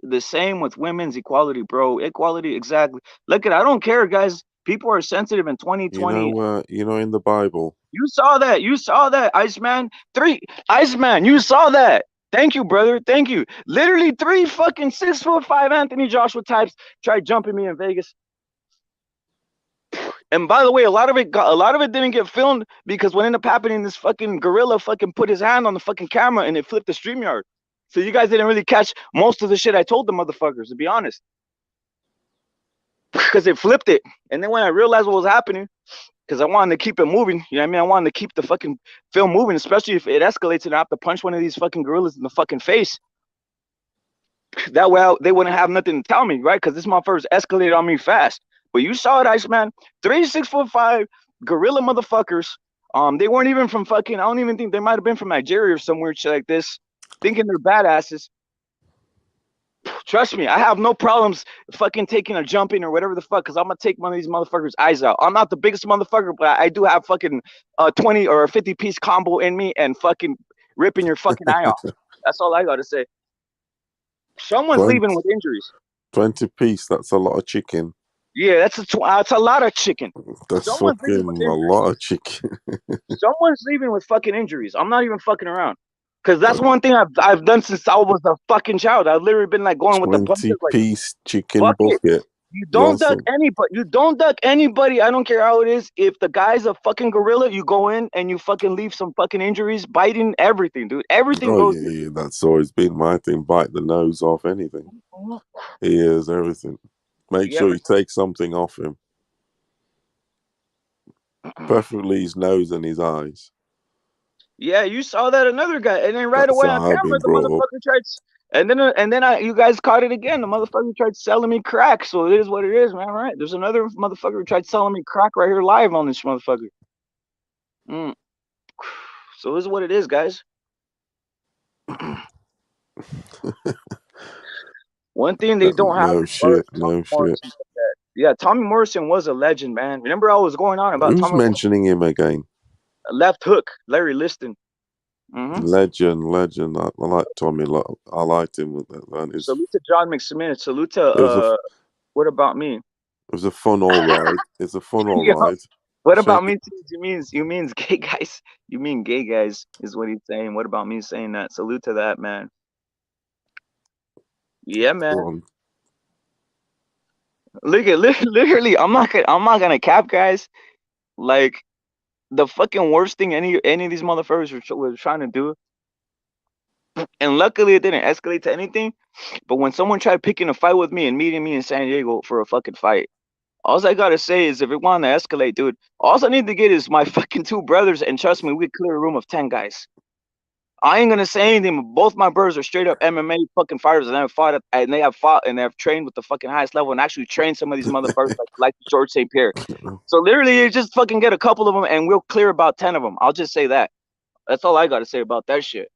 the same with women's equality, bro. Equality, exactly. Look at, I don't care, guys. People are sensitive in 2020. You know, in the Bible. You saw that, Iceman. Iceman, you saw that. Thank you, brother. Thank you. Literally 3 fucking 6'5" Anthony Joshua types tried jumping me in Vegas. And by the way, a lot of it didn't get filmed because what ended up happening, this fucking gorilla fucking put his hand on the fucking camera and it flipped the StreamYard. So you guys didn't really catch most of the shit I told the motherfuckers, to be honest. Because it flipped it. And then when I realized what was happening, because I wanted to keep it moving, you know what I mean? I wanted to keep the fucking film moving, especially if it escalates and I have to punch one of these fucking gorillas in the fucking face. That way they wouldn't have nothing to tell me, right? Because this motherfucker's escalated on me fast. But you saw it, Iceman. 3 6'5" gorilla motherfuckers. They weren't even from fucking, I don't even think, they might have been from Nigeria or some weird shit like this, thinking they're badasses. Trust me, I have no problems fucking taking a jumping or whatever the fuck, because I'm gonna take one of these motherfuckers' eyes out. I'm not the biggest motherfucker, but I do have fucking 20 or a 50-piece combo in me and fucking ripping your fucking eye off. That's all I gotta say. Someone's leaving with injuries. 20-piece, that's a lot of chicken. Yeah, that's a lot of chicken. That's fucking a lot of chicken. Someone's leaving with fucking injuries. I'm not even fucking around. Because that's one thing I've done since I was a fucking child. I've literally been like going with the bucket. 20-piece chicken bucket. You don't duck anybody. You don't duck anybody. I don't care how it is. If the guy's a fucking gorilla, you go in and you fucking leave some fucking injuries, biting, everything, dude. Everything goes. Yeah, that's always been my thing. Bite the nose off anything. Ears, everything. Make sure you take something off him. Preferably his nose and his eyes. Yeah, you saw that another guy, and then right That's away on how I've camera, been the brought up. motherfucker tried, and then you guys caught it again. The motherfucker tried selling me crack, so it is what it is, man. Right? There's another motherfucker who tried selling me crack right here live on this motherfucker. Mm. So this is what it is, guys. One thing they don't have. No shit. No shit. Yeah, Tommy Morrison was a legend, man. Remember I was going on about Who's Tommy mentioning him again? Left Hook, Larry Liston. Mm-hmm. Legend. I like Tommy a lot. I liked him with that, man. Salute to John McSmith. Salute to what about me? It was a fun all ride. It's a fun all Yeah. ride. What about me? You means gay guys. You mean gay guys is what he's saying. What about me saying that? Salute to that, man. Yeah, man. Look at literally. I'm not gonna cap, guys. Like the fucking worst thing any of these motherfuckers were trying to do, and luckily it didn't escalate to anything. But when someone tried picking a fight with me and meeting me in San Diego for a fucking fight, all I gotta say is if it wanted to escalate, dude, all I need to get is my fucking 2 brothers, and trust me, we clear a room of 10 guys. I ain't gonna say anything. Both my brothers are straight up MMA fucking fighters, and they have fought, and they have trained with the fucking highest level, and actually trained some of these motherfuckers like George St. Pierre. So literally, you just fucking get a couple of them, and we'll clear about 10 of them. I'll just say that. That's all I gotta say about that shit.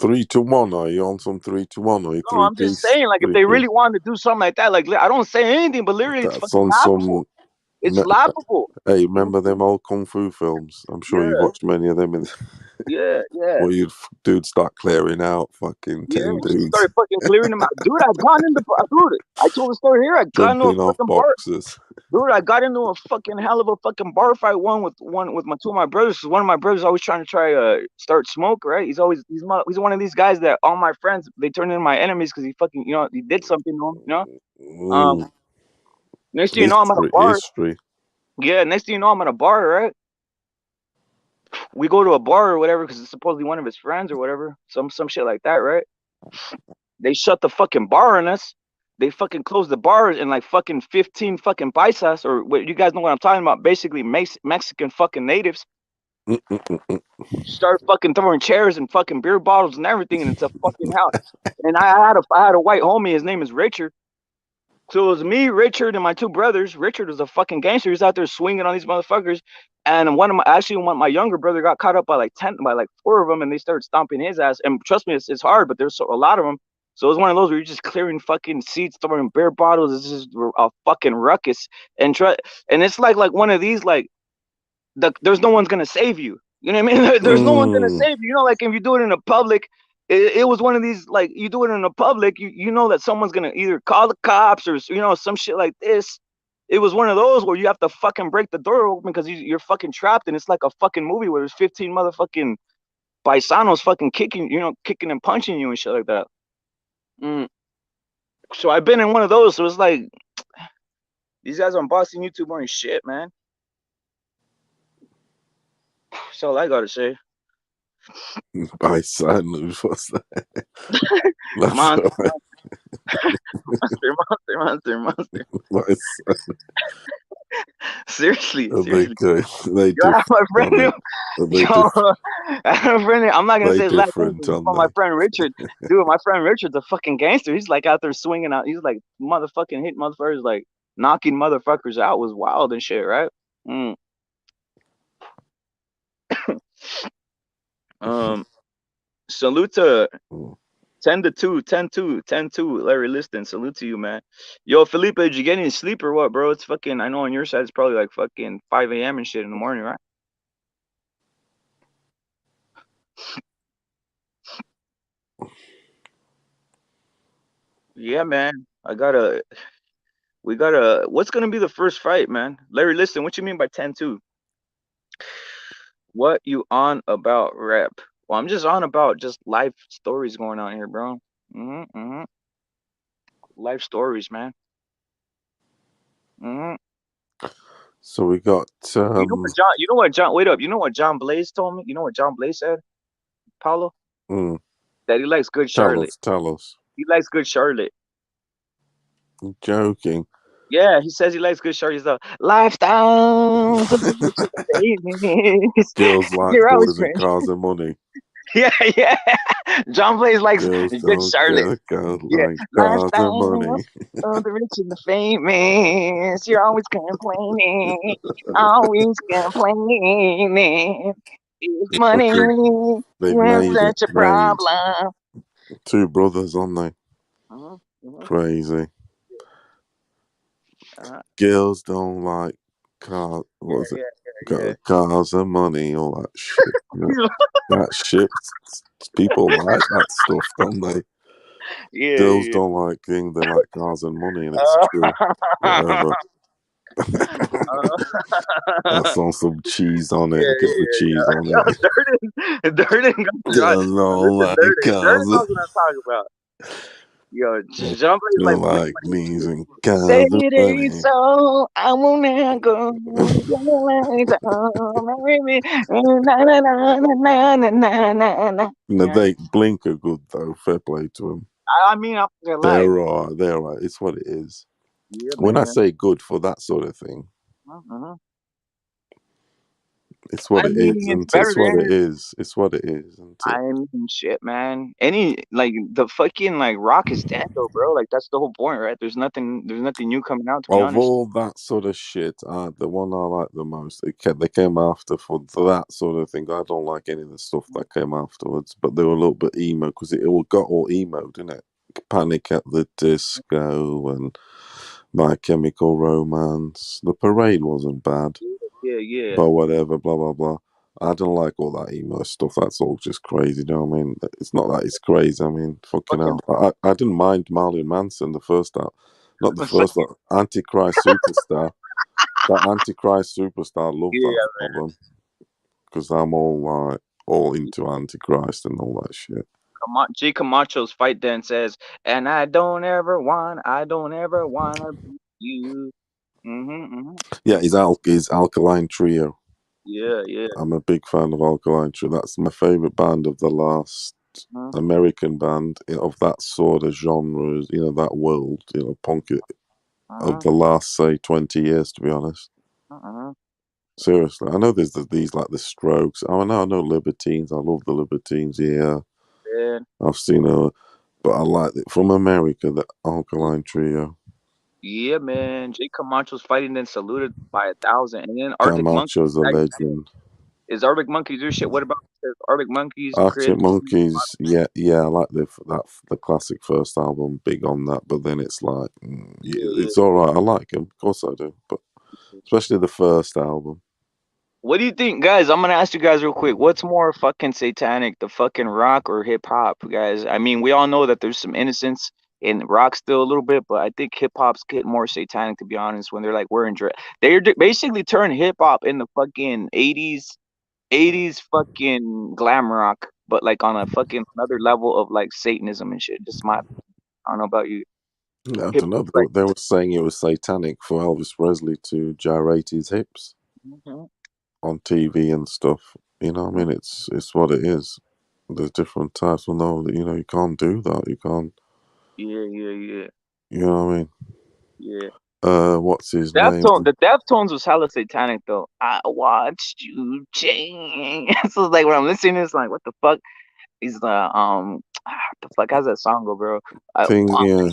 3-1. Are you on some 3-1? Or you No, I'm just saying, like, if they really wanted to do something like that, like, I don't say anything, but literally, it's fucking laughable. It's laughable. Hey, remember them old kung fu films? I'm sure you've watched many of them. Yeah. Where you'd dudes start clearing out fucking 10 dudes. Started fucking clearing them out. Dude, I got into I told the story here. I got into a fucking boxes. Dude, I got into a fucking hell of a fucking bar fight with my 2 of my brothers. Cause one of my brothers always trying to start smoke, right? He's one of these guys that all my friends they turn into my enemies because he fucking he did something to him, Next thing you know, I'm at a bar. Yeah, next thing you know, I'm at a bar, right? We go to a bar or whatever because it's supposedly one of his friends or whatever, some shit like that, right? They shut the fucking bar on us. They fucking closed the bars in like fucking 15 fucking paisas, or what you guys know what I'm talking about, basically Mexican fucking natives. Start fucking throwing chairs and fucking beer bottles and everything, and it's a fucking house. And I had a white homie, his name is Richard. So it was me, Richard, and my 2 brothers. Richard was a fucking gangster. He's out there swinging on these motherfuckers. And one of my younger brother got caught up by like 4 of them, and they started stomping his ass. And trust me, it's hard, but there's a lot of them. So it was one of those where you're just clearing fucking seats, throwing beer bottles. It's just a fucking ruckus. And it's like one of these, like, there's no one's gonna save you. You know what I mean? There's no one's gonna save you. You know, like if you do it in a public, it was one of these, like, you do it in a public, you know that someone's gonna either call the cops or some shit like this. It was one of those where you have to fucking break the door open because you're fucking trapped, and it's like a fucking movie where there's 15 motherfucking paisanos fucking kicking and punching you and shit like that. So I've been in one of those. So it's like these guys on Boston YouTube aren't shit, man. That's all I gotta say. Paisanos, what's that? Monster. Seriously. They My friend, I'm not gonna say his last name. My friend Richard, dude. My friend Richard's a fucking gangster. He's like out there swinging out. He's like motherfucking hitting motherfuckers, like knocking motherfuckers out. Was wild and shit, right? Salute to 10-2, Larry Liston. Salute to you, man. Yo, Felipe, did you get any sleep or what, bro? It's fucking, I know on your side it's probably like fucking 5 a.m. and shit in the morning, right? Yeah, man. What's gonna be the first fight, man? Larry Liston, what you mean by 10-2? What you on about, rep? Well, I'm just on about just life stories going on here, bro. Life stories, man. So we got you know what John Blaze told me? You know what John Blaze said, Paulo? That he likes good Charlotte. Tell us. He likes good Charlotte. You're joking. Yeah, he says he likes good shorties though. Lifestyles of the rich and famous. Girls like You're always boys and friends. cars and money. Yeah, yeah. John Blaze likes Girls good don't Charlotte. get girls Yeah, like cars and lifestyle money. of the rich and the famous. You're always complaining, always complaining. Is money They've was made it. such a Made problem? two brothers, aren't they? Mhm, mhm. Crazy. Uh, Girls don't like cars. What was it? yeah. Cars and money, all that shit. That shit. People like that stuff, don't they? Yeah, Girls yeah. don't like things. They like cars and money, and it's true. Whatever. That's on some cheese on it. Get the cheese on Yo, it. Durden got the right. Girls don't Listen, like Durden cars. knows what I'm talking about. Yo, Jean Blaze They like like these and say cars and it ain't money. so. I will not go. Na, na, na, na, na, na, na, na. No, Yeah. they Blink are good though. Fair play to them. I mean, I'm gonna lie. They're alright. They're alright. It's what it is. Yeah, When I man. say good for that sort of thing, Uh-huh. it's what I it mean, is, it's and better it's what than. it is. It's what it is, isn't it? I mean, shit, man. Any like the fucking like Rock is dead though, bro. Like that's the whole point, right? There's nothing new coming out. To be Of honest. all that sort of shit, the one I like the most, they came after for that sort of thing. I don't like any of the stuff that came afterwards, but they were a little bit emo because it all got all emo, didn't it? Panic at the Disco and My Chemical Romance. The Parade wasn't bad, Yeah. but whatever, blah blah blah. I don't like all that emo stuff. That's all just crazy. You know what I mean? It's not that it's crazy. I mean, fucking Fucking. hell. I didn't mind Marilyn Manson the first time. Not the first one. Antichrist Superstar. That Antichrist Superstar. I love that Yeah. album because I'm all into Antichrist and all that shit. G Camacho's fight then says, "And I don't ever want to be you." Yeah, his Alkaline Trio. Yeah. I'm a big fan of Alkaline Trio. That's my favorite band of the last Mhm, American band of that sort of genre. That world. Punk of mhm, the last say 20 years. To be honest. mhm. Seriously, I know there's these like the Strokes. Oh, I know Libertines. I love the Libertines. Yeah, Yeah, I've seen but I like it from America. The Alkaline Trio. yeah, man. G Camacho's fighting then saluted by 1,000, and then Arctic Monkeys. Camacho's a legend. Is Arctic Monkeys your shit? What about Arctic Monkeys, Chris? Arctic Monkeys. Yeah, I like the classic first album. Big on that, but then it's like Yeah. it's all right. I like them, of course I do, but especially the first album. What do you think, guys? I'm gonna ask you guys real quick. What's more fucking satanic, the fucking rock or hip hop, guys? I mean, we all know that there's some innocence in rock still a little bit, but I think hip hop's get more satanic to be honest. When they're like wearing dress, basically turn hip hop in the fucking 80s fucking glam rock, but like on a fucking another level of like Satanism and shit. Just my, I don't know about you. I Hip don't know. like, They were saying it was satanic for Elvis Presley to gyrate his hips mhm, on TV and stuff. I mean, it's what it is. There's different types. Well, no, you can't do that. You can't. yeah. You know what I mean? Yeah. What's his name? The Deftones was hella satanic though. I watched you change. So like when I'm listening, it's like, what the fuck? He's the the fuck? How's that song go, bro? I Thing, want. yeah.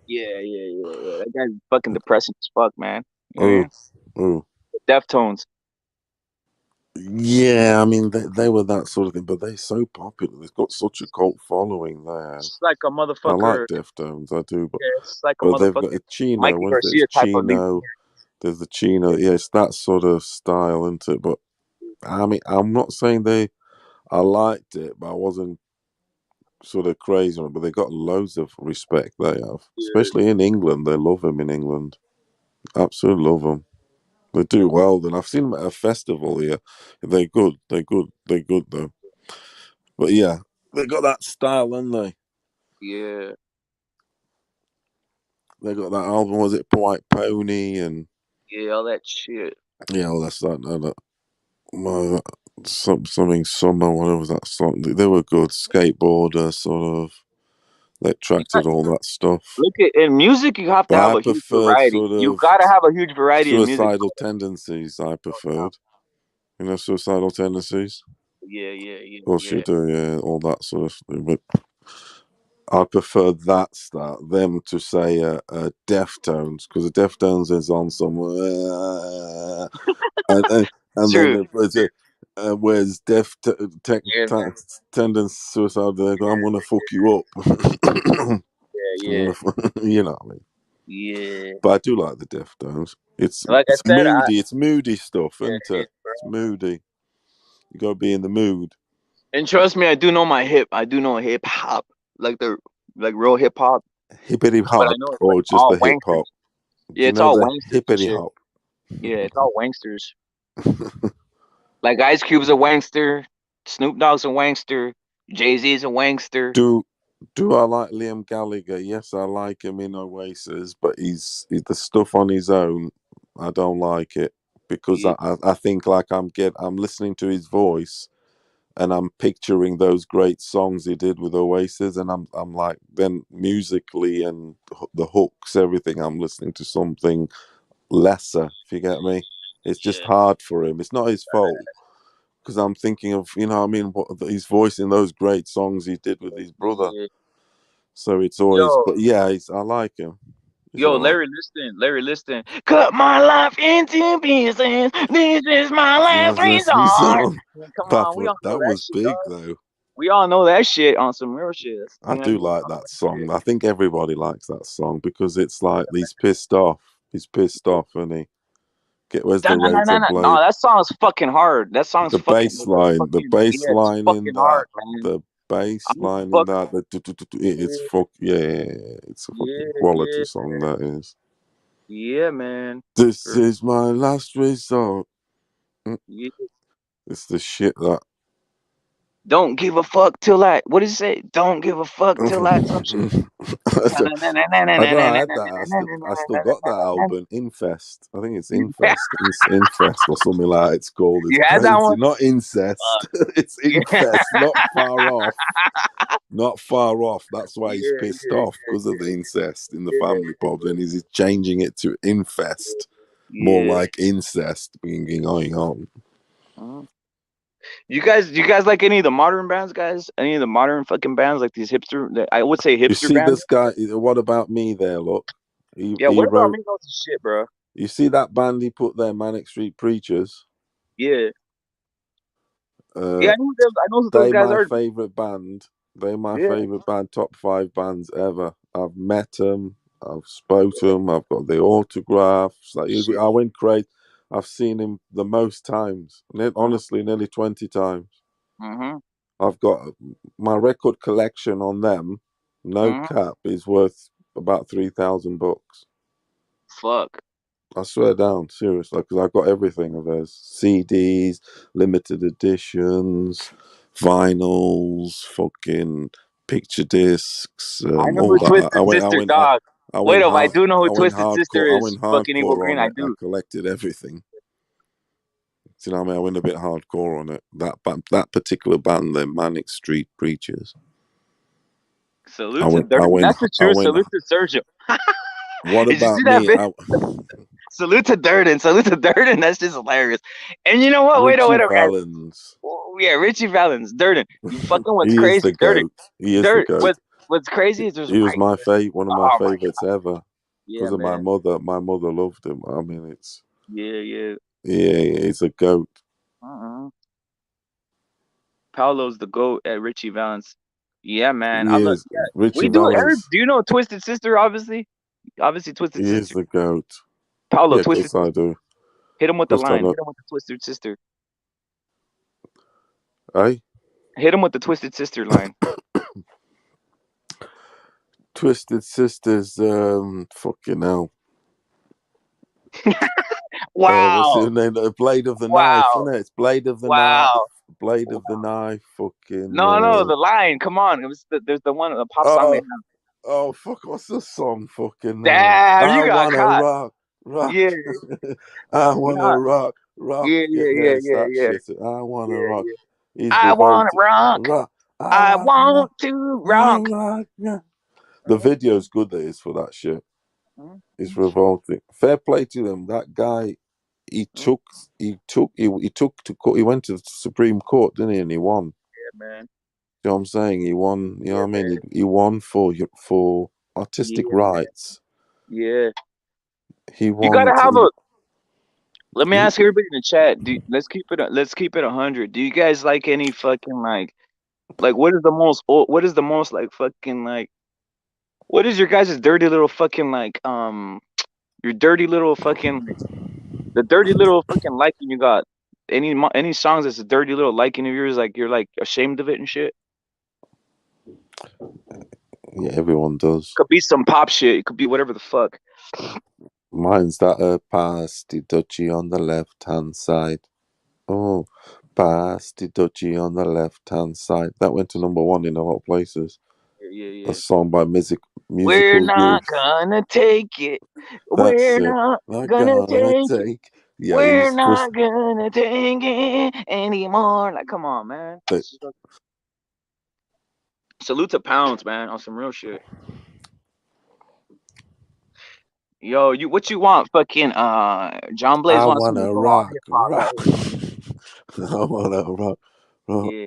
Yeah. That guy's fucking depressing as fuck, man. You know what I Oh, mean? oh. Deftones. Yeah, I mean, they were that sort of thing, but they're so popular. They've got such a cult following there. It's like a I like motherfucker. Deftones, I do, Yeah, it's like a but they've got motherfucking a Chino. Mikey What is it? It's Garcia type of lead. Chino. There's the Chino. Yeah, it's that sort of style, isn't it? But I mean, I'm not saying I liked it, but I wasn't sort of crazy on it. But they got loads of respect. They have, especially in England. They love him in England. Absolutely love him. They do well. Then I've seen them at a festival here. They're good. They're good though. But yeah, they got that style, haven't they? Yeah. They got that album. Was it White Pony and Yeah, all that shit. yeah, all that's something summer. What was that song? They were good. Skateboarder, sort of. They attracted all that stuff. Look at in music, you have to But have I a huge preferred variety. sort You of gotta have a huge variety in music. suicidal tendencies. I preferred. You know, suicidal tendencies. Yeah. Of course you do, yeah, all that sort of thing. But I prefer that start them to say Deftones, because the Deftones is on somewhere, and then True. where's Yeah, man. Tendence Suicide, they go, I'm gonna fuck you up. Yeah. You know what I mean. Yeah. But I do like the Deftones. It's Like I it's said, moody. It's moody stuff, yeah, isn't it it? is, bro. It's moody. You gotta be in the mood. And trust me, I do know my hip. I do know hip hop, like the real hip hop. Hippity But I hop, know it's like or just all the hip hop. wanksters. Do Yeah, you it's know all the wanksters and hippity shit. hop? Yeah, it's all wanksters. Like Ice Cube's a wankster, Snoop Dogg's a wankster, Jay-Z's a wankster. Do I like Liam Gallagher? Yes, I like him in Oasis, but he's the stuff on his own. I don't like it because Yeah, I think like I'm listening to his voice and I'm picturing those great songs he did with Oasis, and I'm like, then musically and the hooks, everything, I'm listening to something lesser. If you get me, it's just yeah, hard for him. It's not his fault. Because I'm thinking of, you know what I mean, his voice in those great songs he did with his brother. yeah. So it's always, Yo, but yeah, I like him. He's yo, all right. Larry, listen. Cut my life into pieces. This is my last resort. Man, come on, we all know That that was shit, big dog. though. We all know that shit on some real shit. I You know what I do mean? like that song. I think everybody likes that song because it's like he's pissed off. He's pissed off, and he where's the razor No, blade? that song's fucking hard. That song's The fucking, bass line, yeah, it's fucking in that, hard, man. the bass I'm line in fuck, that, it's it's a fucking quality yeah, song that is. yeah, man. This For- is my last resort. Mm, yeah. It's the shit that. Don't give a fuck till I. What does it say? Don't give a fuck till I. Some shit. I don't know. I had that. I still got that album, Infest. I think it's Infest, Infest or something like that it's called. It's You had that crazy. one? Not incest. It's Yeah, Infest. Not far off. Not far off. That's why he's pissed yeah, off because of the incest in the yeah, family problem. He's changing it to Infest, more yeah. like incest being going on. Uh-huh. You guys like any of the modern bands, guys? Any of the modern fucking bands, like these hipster? I would say You hipster see bands. this guy? What about me? There, look. Yeah, He what about wrote. me? Those shit, bro. You see that band he put there, Manic Street Preachers? Yeah, Uh, yeah. I know them. I know who those they guys my are. favorite band. They my Yeah, favorite band. Top 5 bands ever. I've met them. I've spoke to them. I've got the autographs. Like shit. I went crazy. I've seen him the most times. Uh-huh. Honestly, nearly 20 times. Uh-huh. I've got my record collection on them. No Uh-huh. cap is worth about $3,000. Fuck. I swear down, seriously, because I got everything of theirs: CDs, limited editions, vinyls, fucking picture discs, I know all who that. Twisted Sister, dog. Wait up, I do know who Twisted Sister I is. went Fucking Evil hardcore Green, on I it. I do. collected everything. Do you know what I mean? I went a bit hardcore on it. That particular band, the Manic Street Preachers. Salute to Durden. That's the I truth. went. Salute to Sergio. What Did you about see that me? bit? Salute to Durden. Salute to Durden. That's just hilarious. And you know what? Richie Wait up, guys. Valens. Oh, yeah, Richie Valens. Durden. You fucking what's He is crazy? the Durden. goat. He is the goat. What's crazy is there's He was white. my one of my Oh my favorites ever yeah, because of my man. mother. My mother loved him. I mean, it's Yeah. he's a goat. Uh-uh. Paolo's the GOAT at Richie Valens. Yeah, man. He is Richie We do it. Valens. Do you know Twisted Sister? Obviously, Twisted He is Sister. the goat. Paolo, Yeah, of Twisted course I Sister. do. Hit him with the Of course I line. know. Hit him with the Twisted Sister. Hey, Hit him with the Twisted Sister line. Twisted Sisters. Fucking hell. What's Wow. his name? Blade of the Knife, Wow. isn't it? It's Blade of the Knife. Wow. Blade of the Knife. Fucking. No, the line. Come on. There's the one, the pop song they have. Oh fuck! What's the song? Fucking. Damn, I you got wanna caught. rock. Yeah. I wanna Nah. rock. Yeah, it's that Yeah. shit. I wanna rock. Yeah. He's I want to devoted. rock. Rock. I I want to rock. wanna rock. Yeah. The video's good. That is for that shit. It's revolting. Fair play to them. That guy, he went to the Supreme Court, didn't he? And he won. Yeah, man. You know what I'm saying? He won. You know what I mean? man. He won for artistic rights. Yeah. He You won. gotta have a. Let me He- ask everybody in the chat. Let's keep it. Let's keep it 100. Do you guys like any fucking like what is the most? What is the most like fucking like? What is your guys' dirty little fucking like your dirty little fucking like, the dirty little fucking liking you got? Any songs that's a dirty little liking of yours, like you're like ashamed of it and shit? Yeah, everyone does. Could be some pop shit. It could be whatever the fuck. Mine's that pasty dutchy on the left hand side. Oh, pasty dutchy on the left hand side. That went to #1 in a lot of places. Yeah. A song by Musical We're not Youth. gonna take it. That's We're it. not Not gonna take it. take. Yeah, We're he's not gonna take it anymore. Like, come on, man. Salute to Pounds, man, on some real shit. Yo, what you want? Fucking John Blaze I wants wanna to go rock. rock. I wanna rock. Yeah.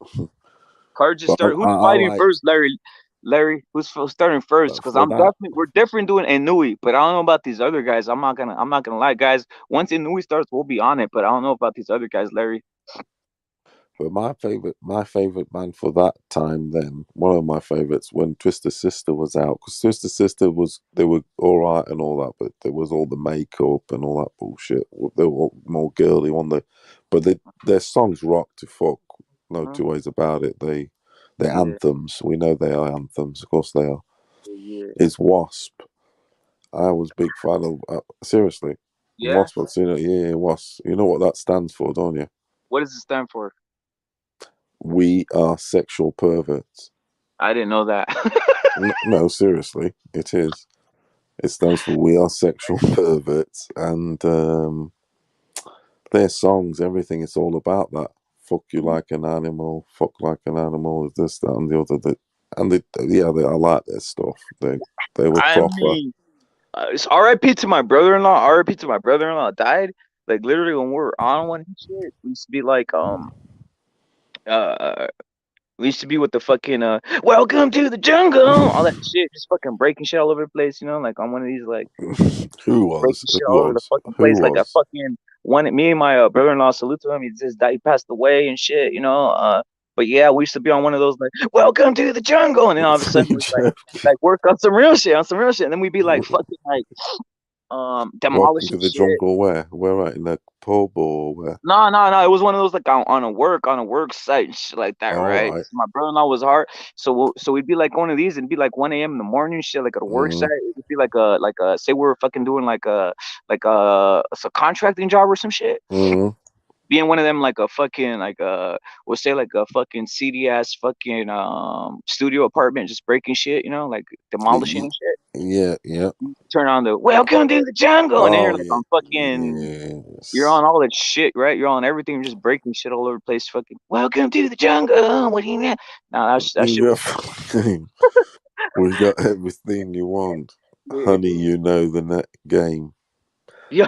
Card just But started. Who's I fighting like- first, Larry? Larry, who's starting first? Because we're definitely doing Inoue, but I don't know about these other guys. I'm not gonna lie, guys. Once Inoue starts, we'll be on it, but I don't know about these other guys, Larry. But my favorite band for that time, then one of my favorites, when Twisted Sister was out, because Twisted Sister they were all right and all that, but there was all the makeup and all that bullshit. They were all more girly but their songs rock to fuck. No two ways about it. They're anthems. We know they are anthems. Of course they are. Yeah. It's Wasp. I was a big fan of seriously. Yeah. Wasp. Yeah, Wasp. You know what that stands for, don't you? What does it stand for? We are sexual perverts. I didn't know that. No, seriously, it is. It stands for We Are Sexual Perverts, and their songs, everything, it's all about that. Fuck you like an animal. Fuck like an animal. This, that, and the other. I like their stuff. They were proper. mean, it's R.I.P. to my brother-in-law. R.I.P. to my brother-in-law died. Like literally when we were on one shit, we used to be like we used to be with the fucking welcome to the jungle, all that shit, just fucking breaking shit all over the place, you know, like on one of these like Who was? breaking shit Who all over the was? fucking Who place, like a was? fucking one. Me and my brother-in-law, salute to him. He just died, he passed away and shit, you know. But yeah, we used to be on one of those like welcome to the jungle, and then all of a sudden we'd like work on some real shit, and then we'd be like fucking like Welcome demolishing to the shit. jungle. Where at, in the pub or where? No. It was one of those like on a work site and shit like that, All right? right. My brother-in-law was hard, so we'd be like one of these, and it'd be like 1 a.m. in the morning, shit, like at a work site. It'd be like a say we're fucking doing like a contracting job or some shit. Being one of them like a fucking like we'll say like a fucking seedy ass fucking studio apartment, just breaking shit, you know, like demolishing and shit. Yeah. Turn on the welcome to the jungle, and then you're like on fucking. Yes. You're on all that shit, right? You're on everything, just breaking shit all over the place. Fucking welcome to the jungle. What do you mean? Nah, that shit. We got everything you want, honey. You know the net game. Yo,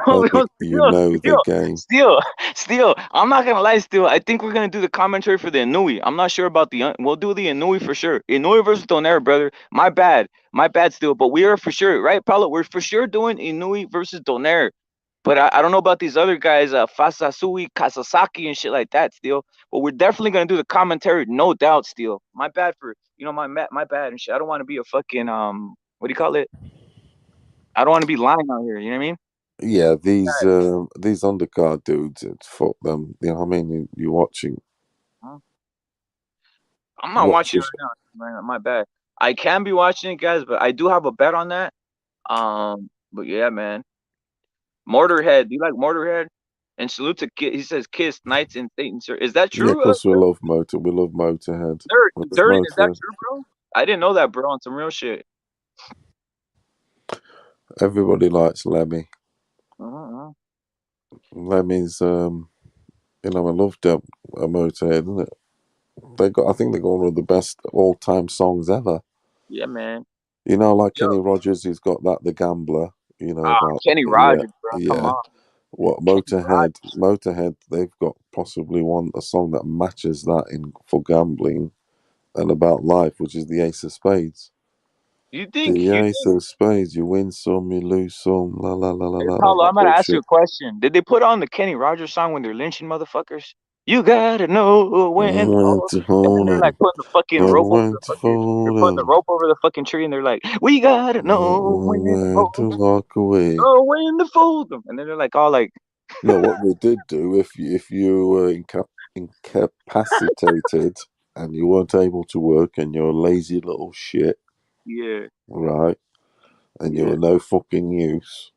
You know the game. Still. I'm not gonna lie. Still, I think we're gonna do the commentary for the Inoue. I'm not sure about we'll do the Inoue for sure. Inoue versus Donaire, brother. My bad. Still, but we are for sure, right, Paulo? We're for sure doing Inoue versus Donaire. But I don't know about these other guys, Fasasui, Kasasaki, and shit like that. Still, but we're definitely gonna do the commentary, no doubt. Still, my bad for my bad and shit. I don't want to be a fucking what do you call it? I don't want to be lying out here. You know what I mean? Yeah, these undercard dudes, fuck them. You know what I mean? You're watching. I'm not watching it right now. My bad. I can be watching it, guys, but I do have a bet on that. But yeah, man. Motorhead. Do you like Motorhead? And salute to He says Kiss, Knights and Satan. Sir, is that true? Yeah, because we love Motorhead. Dirty, is that true, bro? I didn't know that, bro. On some real shit. Everybody likes Lemmy. Lemmy's, I loved Motorhead, isn't it? I think they got one of the best all-time songs ever. Yeah, man. You know, like Yo. Kenny Rogers, he's got that the gambler. You know about Kenny Rogers, bro. Come yeah. on. What Kenny Motorhead? They've got possibly a song that matches that in for gambling and about life, which is the Ace of Spades. You think? The Ace of Spades, you win some, you lose some, la la la la Hey, la, all Paulo, that I'm gonna ask you bullshit. a question. Did they put on the Kenny Rogers song when they're lynching motherfuckers? You gotta know when to When hold. to And then hold they're like 'em, putting the fucking and rope over when the to fucking. They're fold putting the 'em, rope over the fucking tree, and they're like, "We gotta know when to when hold to 'em, walk away. know when to fold 'em." And then they're like all like, No, what they did do, if you were incapacitated and you weren't able to work and you're a lazy little shit, "Yeah, right, and you yeah, were no fucking use,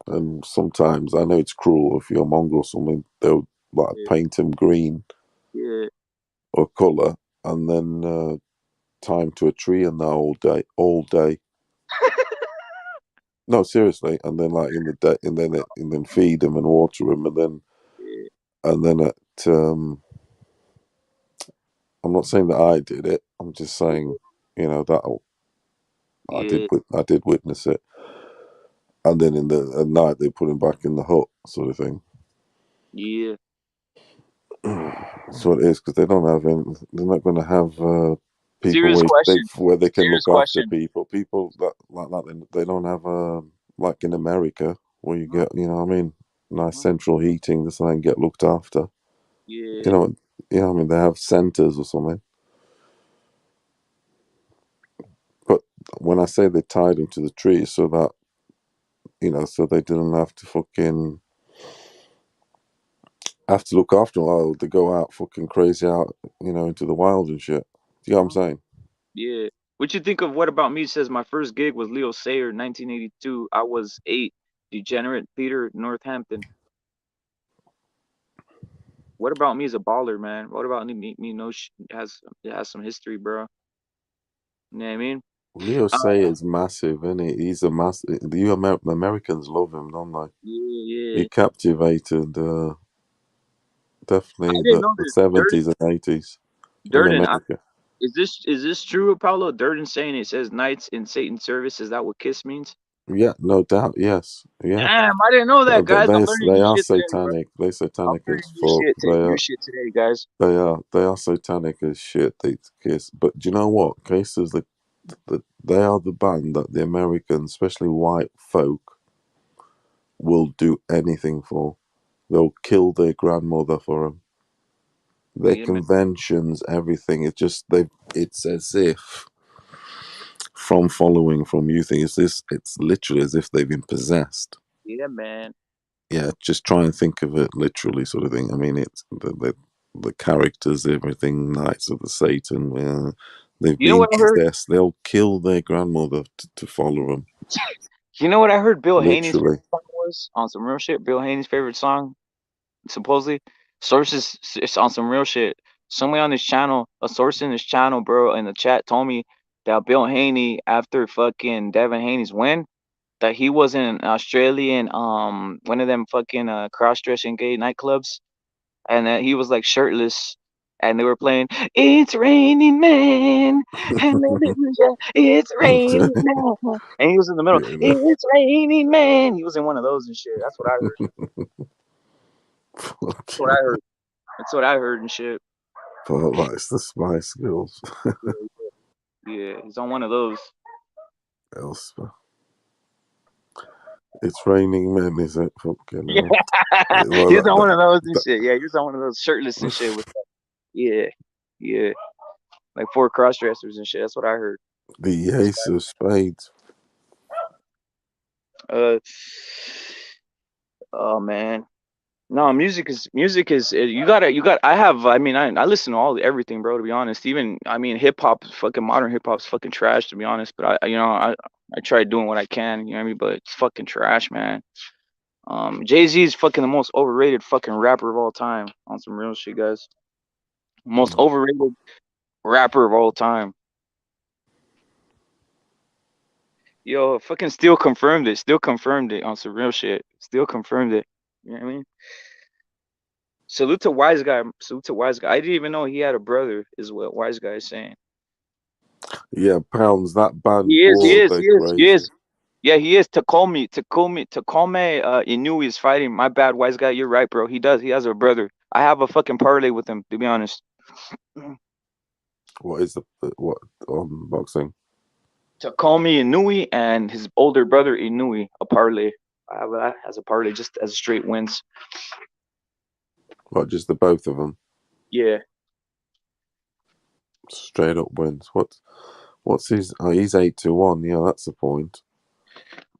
and sometimes I know it's cruel if you're a mongrel or something, they'll like yeah, paint him green yeah." or colour and then tie him to a tree and that all day. No, seriously, and then like in the day, and then feed him and water him, Yeah, and then at I'm not saying that I did it. I'm just saying, you know, that yeah, I did witness it, and then at night they put him back in the hut, sort of thing. yeah. That's what it is because they don't have any. They're not going to have people Serious question. where they can Serious look after question. people. People that like that they don't have like in America where you get, you know what I mean, nice central heating so they can get looked after. Yeah, You know, you know what I mean. They have centers or something. But when I say they tied him to the tree so that, you know, so they didn't have to fucking have to look after them while they go out fucking crazy out, you know, into the wild and shit. You know what I'm saying? yeah. What you think of What About Me says my first gig was Leo Sayer, 1982. I was 8. Degenerate Theater, Northampton. What About Me is a baller, man. What About Me it has some history, bro. You know what I mean? Leo Uh, Sayers massive, isn't he? He's a massive. Americans love him, don't they? yeah, yeah. He captivated I definitely didn't the know this. '70s and '80s in Durden, America. is this true, Paulo? Durden saying it says Knights in Satan's service. Is that what Kiss means? Yeah, no doubt. Yes, yeah. Damn, I didn't know that, guys. I'm learning They new are shit today, bro. satanic. They're I'm satanic learning as fuck. new shit today, guys. They are satanic as shit. They Kiss, but do you know what? Kiss is they are the band that the Americans, especially white folk, will do anything for. They'll kill their grandmother for them. Their Yeah, man. conventions, everything. It's just they. It's as if from following from youth. It's literally as if they've been possessed. Yeah, man. Yeah, just try and think of it literally, sort of thing. I mean, it's the characters, everything, Knights of the Satan. They've You know been what I heard? possessed. They'll kill their grandmother to follow them. You know what I heard? Bill Haney's Literally. favorite song was on some real shit. Bill Haney's favorite song, supposedly, sources it's on some real shit. Somebody on this channel, a source in this channel, bro, in the chat told me that Bill Haney, after fucking Devin Haney's win, that he was in an Australian one of them fucking cross dressing gay nightclubs, and that he was like shirtless, and they were playing "It's Raining Man," hallelujah, it's raining man, and he was in the middle, Yeah, "It's raining man." He was in one of those and shit. That's what I heard. That's what fucking I heard. That's what I heard and shit. but that's the Spice Girls. Yeah, he's on one of those. Elspeth. It's raining men, is it? Fucking Yeah, hell. Well, he's on one of those and that, shit. Yeah, he's on one of those shirtless and shit with that. Yeah, yeah, like 4 cross dressers and shit. That's what I heard. the Ace of Spades. Uh, oh man. No, music is you got I mean I listen to everything, bro, to be honest. Even I mean hip hop, fucking modern hip hop's fucking trash, to be honest, but I try doing what I can, you know what I mean, but it's fucking trash, man. Jay-Z is fucking the most overrated fucking rapper of all time, on some real shit, guys. Most overrated rapper of all time. Yo, fucking still confirmed it. Still confirmed it on some real shit. Still confirmed it. You know what I mean? Salute to Wise Guy. Salute to Wise Guy. I didn't even know he had a brother, is what Wise Guy is saying. Yeah, Pounds, that band, He is. He boy, is. they're He is. He crazy. is. Yeah, he is. Takome Inoue is fighting. My bad, wise guy. You're right, bro. He does. He has a brother. I have a fucking parlay with him, to be honest. What is what on boxing? Takome Inoue and his older brother Inoue, a parlay. I have that as a parlay, just as straight wins. What, just the both of them? Yeah. Straight up wins. What's his? Oh, he's 8-1. Yeah, that's the point.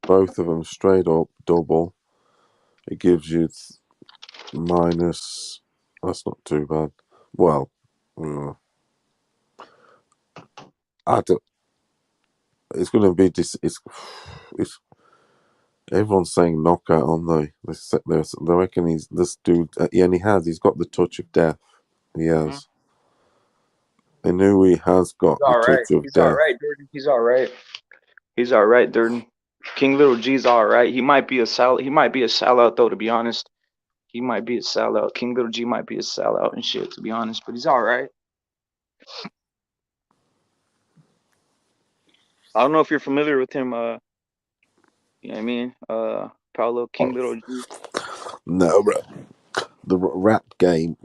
Both of them straight up double. It gives you minus. That's not too bad. Well, I don't. It's going to be this. It's. Everyone's saying knockout, aren't they? They reckon he's this dude. Yeah, and he has. He's got the touch of death. He has. Inoue has got the touch of He's death. all right, Durden. He's all right. He's all right, Durden. King Little G's all right. He might be a sellout though, to be honest. He might be a sellout. King Little G might be a sellout and shit, to be honest. But he's all right. I don't know if you're familiar with him. You know what I mean? Paulo King Little G. No, bro. The rap game.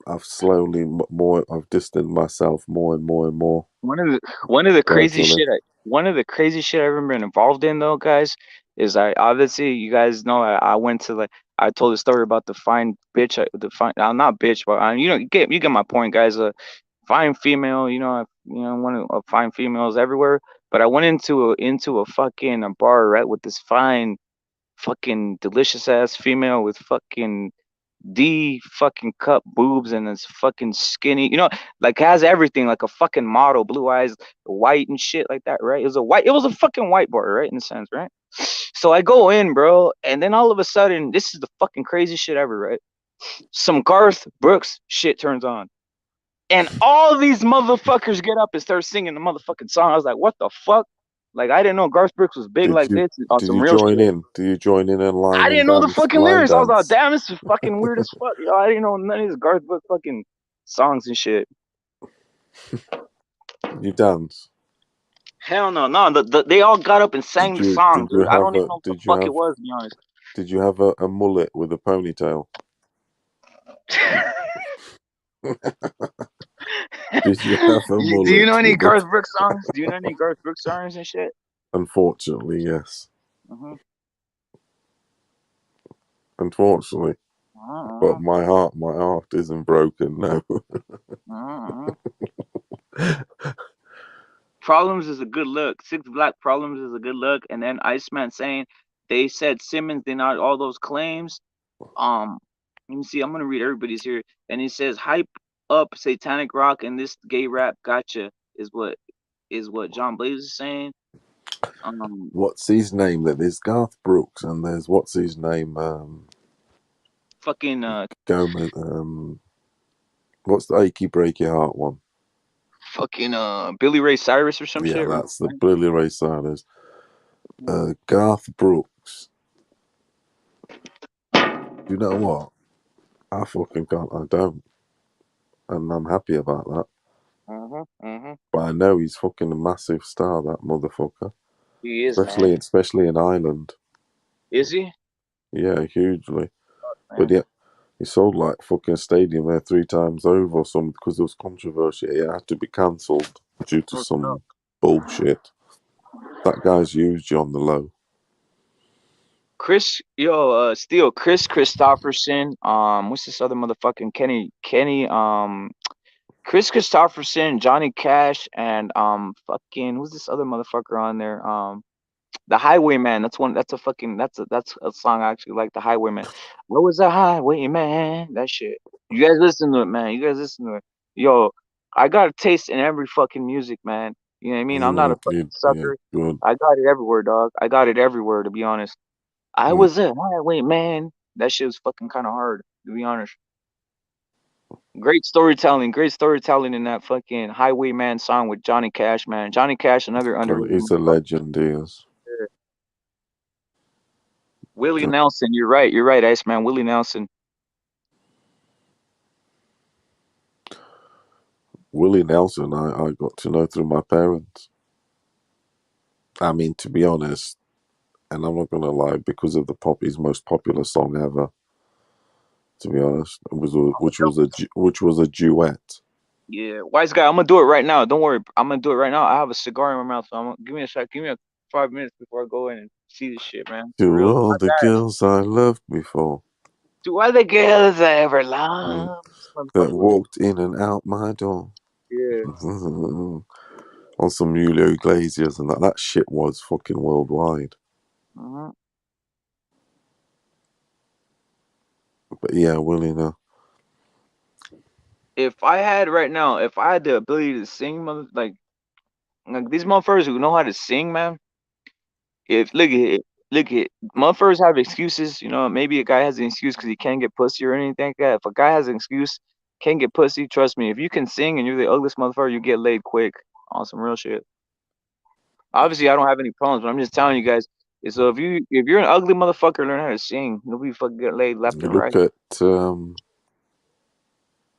I've slowly I've distanced myself more and more and more. One of the crazy shit I've ever been involved in though, guys, is I obviously you guys know I went to I told the story about the fine bitch, not bitch, but you get my point, guys. Fine female, one of fine females everywhere. But I went into a fucking bar, right, with this fine fucking delicious ass female with fucking D fucking cup boobs and it's fucking skinny, like has everything, like a fucking model, blue eyes, white and shit like that, right? It was a fucking white bar, right? In a sense, right? So I go in, bro, and then all of a sudden, this is the fucking crazy shit ever, right? Some Garth Brooks shit turns on. And all these motherfuckers get up and start singing the motherfucking song. I was like, what the fuck? Like, I didn't know Garth Brooks was big like this on some real shit. Did you join in and line I didn't and know the dance? fucking Line lyrics. I was like, dance? damn, this is fucking weird as fuck. I didn't know none of these Garth Brooks fucking songs and shit. You dance? Hell no, no. They all got up and sang the song, dude. I don't even know what the fuck it was, to be honest. Did you have a mullet with a ponytail? Did you have a mullet? Do you know any Garth Brooks songs? Do you know any Garth Brooks songs and shit? Unfortunately, yes. Unfortunately. But my heart isn't broken, no. Problems is a good look. Six Black Problems is a good look. And then Iceman saying they said Simmons denied all those claims. Let me see. I'm gonna read everybody's here. And he says hype up satanic rock and this gay rap gotcha is what John Blaze is saying. What's his name? There's Garth Brooks and there's what's his name? Fucking Gomez. What's the Achy Breaky Heart one? Fucking Billy Ray Cyrus or some shit. Yeah, that's the Billy Ray Cyrus. Garth Brooks. You know what? I fucking can't. I don't, and I'm happy about that. But I know he's fucking a massive star. That motherfucker. He is, especially in Ireland. Is he? Yeah, hugely. But yeah, he sold like fucking stadium there 3 times over or something because there was controversy. It had to be cancelled due to some bullshit. That guy's used you on the low. Chris Christopherson. What's this other motherfucking Kenny? Chris Christopherson, Johnny Cash, and fucking who's this other motherfucker on there? The Highwayman. That's a song I actually like. The Highwayman. What was the Highwayman? That shit. You guys listen to it, man. You guys listen to it. Yo, I got a taste in every fucking music, man. You know what I mean? I'm not a fucking sucker. I got it everywhere, dog. I got it everywhere, to be honest. I was a highwayman. That shit was fucking kind of hard, to be honest. Great storytelling in that fucking Highwayman song with Johnny Cash, man. Johnny Cash, another underrated. He's a legend, he is. Willie Nelson, you're right, Iceman. Willie Nelson. Willie Nelson, I got to know through my parents. I mean, to be honest, and I'm not gonna lie, because of his most popular song ever. To be honest, which was a duet. Yeah, wise guy. I'm gonna do it right now. Don't worry. I'm gonna do it right now. I have a cigar in my mouth, so give me a sec. Give me 5 minutes before I go in and see this shit, man. For To real. all the girls I loved before, To all the girls I ever mm, loved. that Motherfucker. walked in and out my door. Yeah. On some Julio Iglesias and that shit was fucking worldwide. Mhm. But yeah, Willie, no. If I had right now, if I had the ability to sing, like these motherfuckers who know how to sing, man. If look at motherfuckers have excuses. You know, maybe a guy has an excuse because he can't get pussy or anything like that. If a guy has an excuse, can't get pussy, trust me. If you can sing and you're the ugliest motherfucker, you get laid quick on some real shit. Obviously, I don't have any problems, but I'm just telling you guys. So if you're an ugly motherfucker, learn how to sing. Nobody fucking get laid left You and right. look at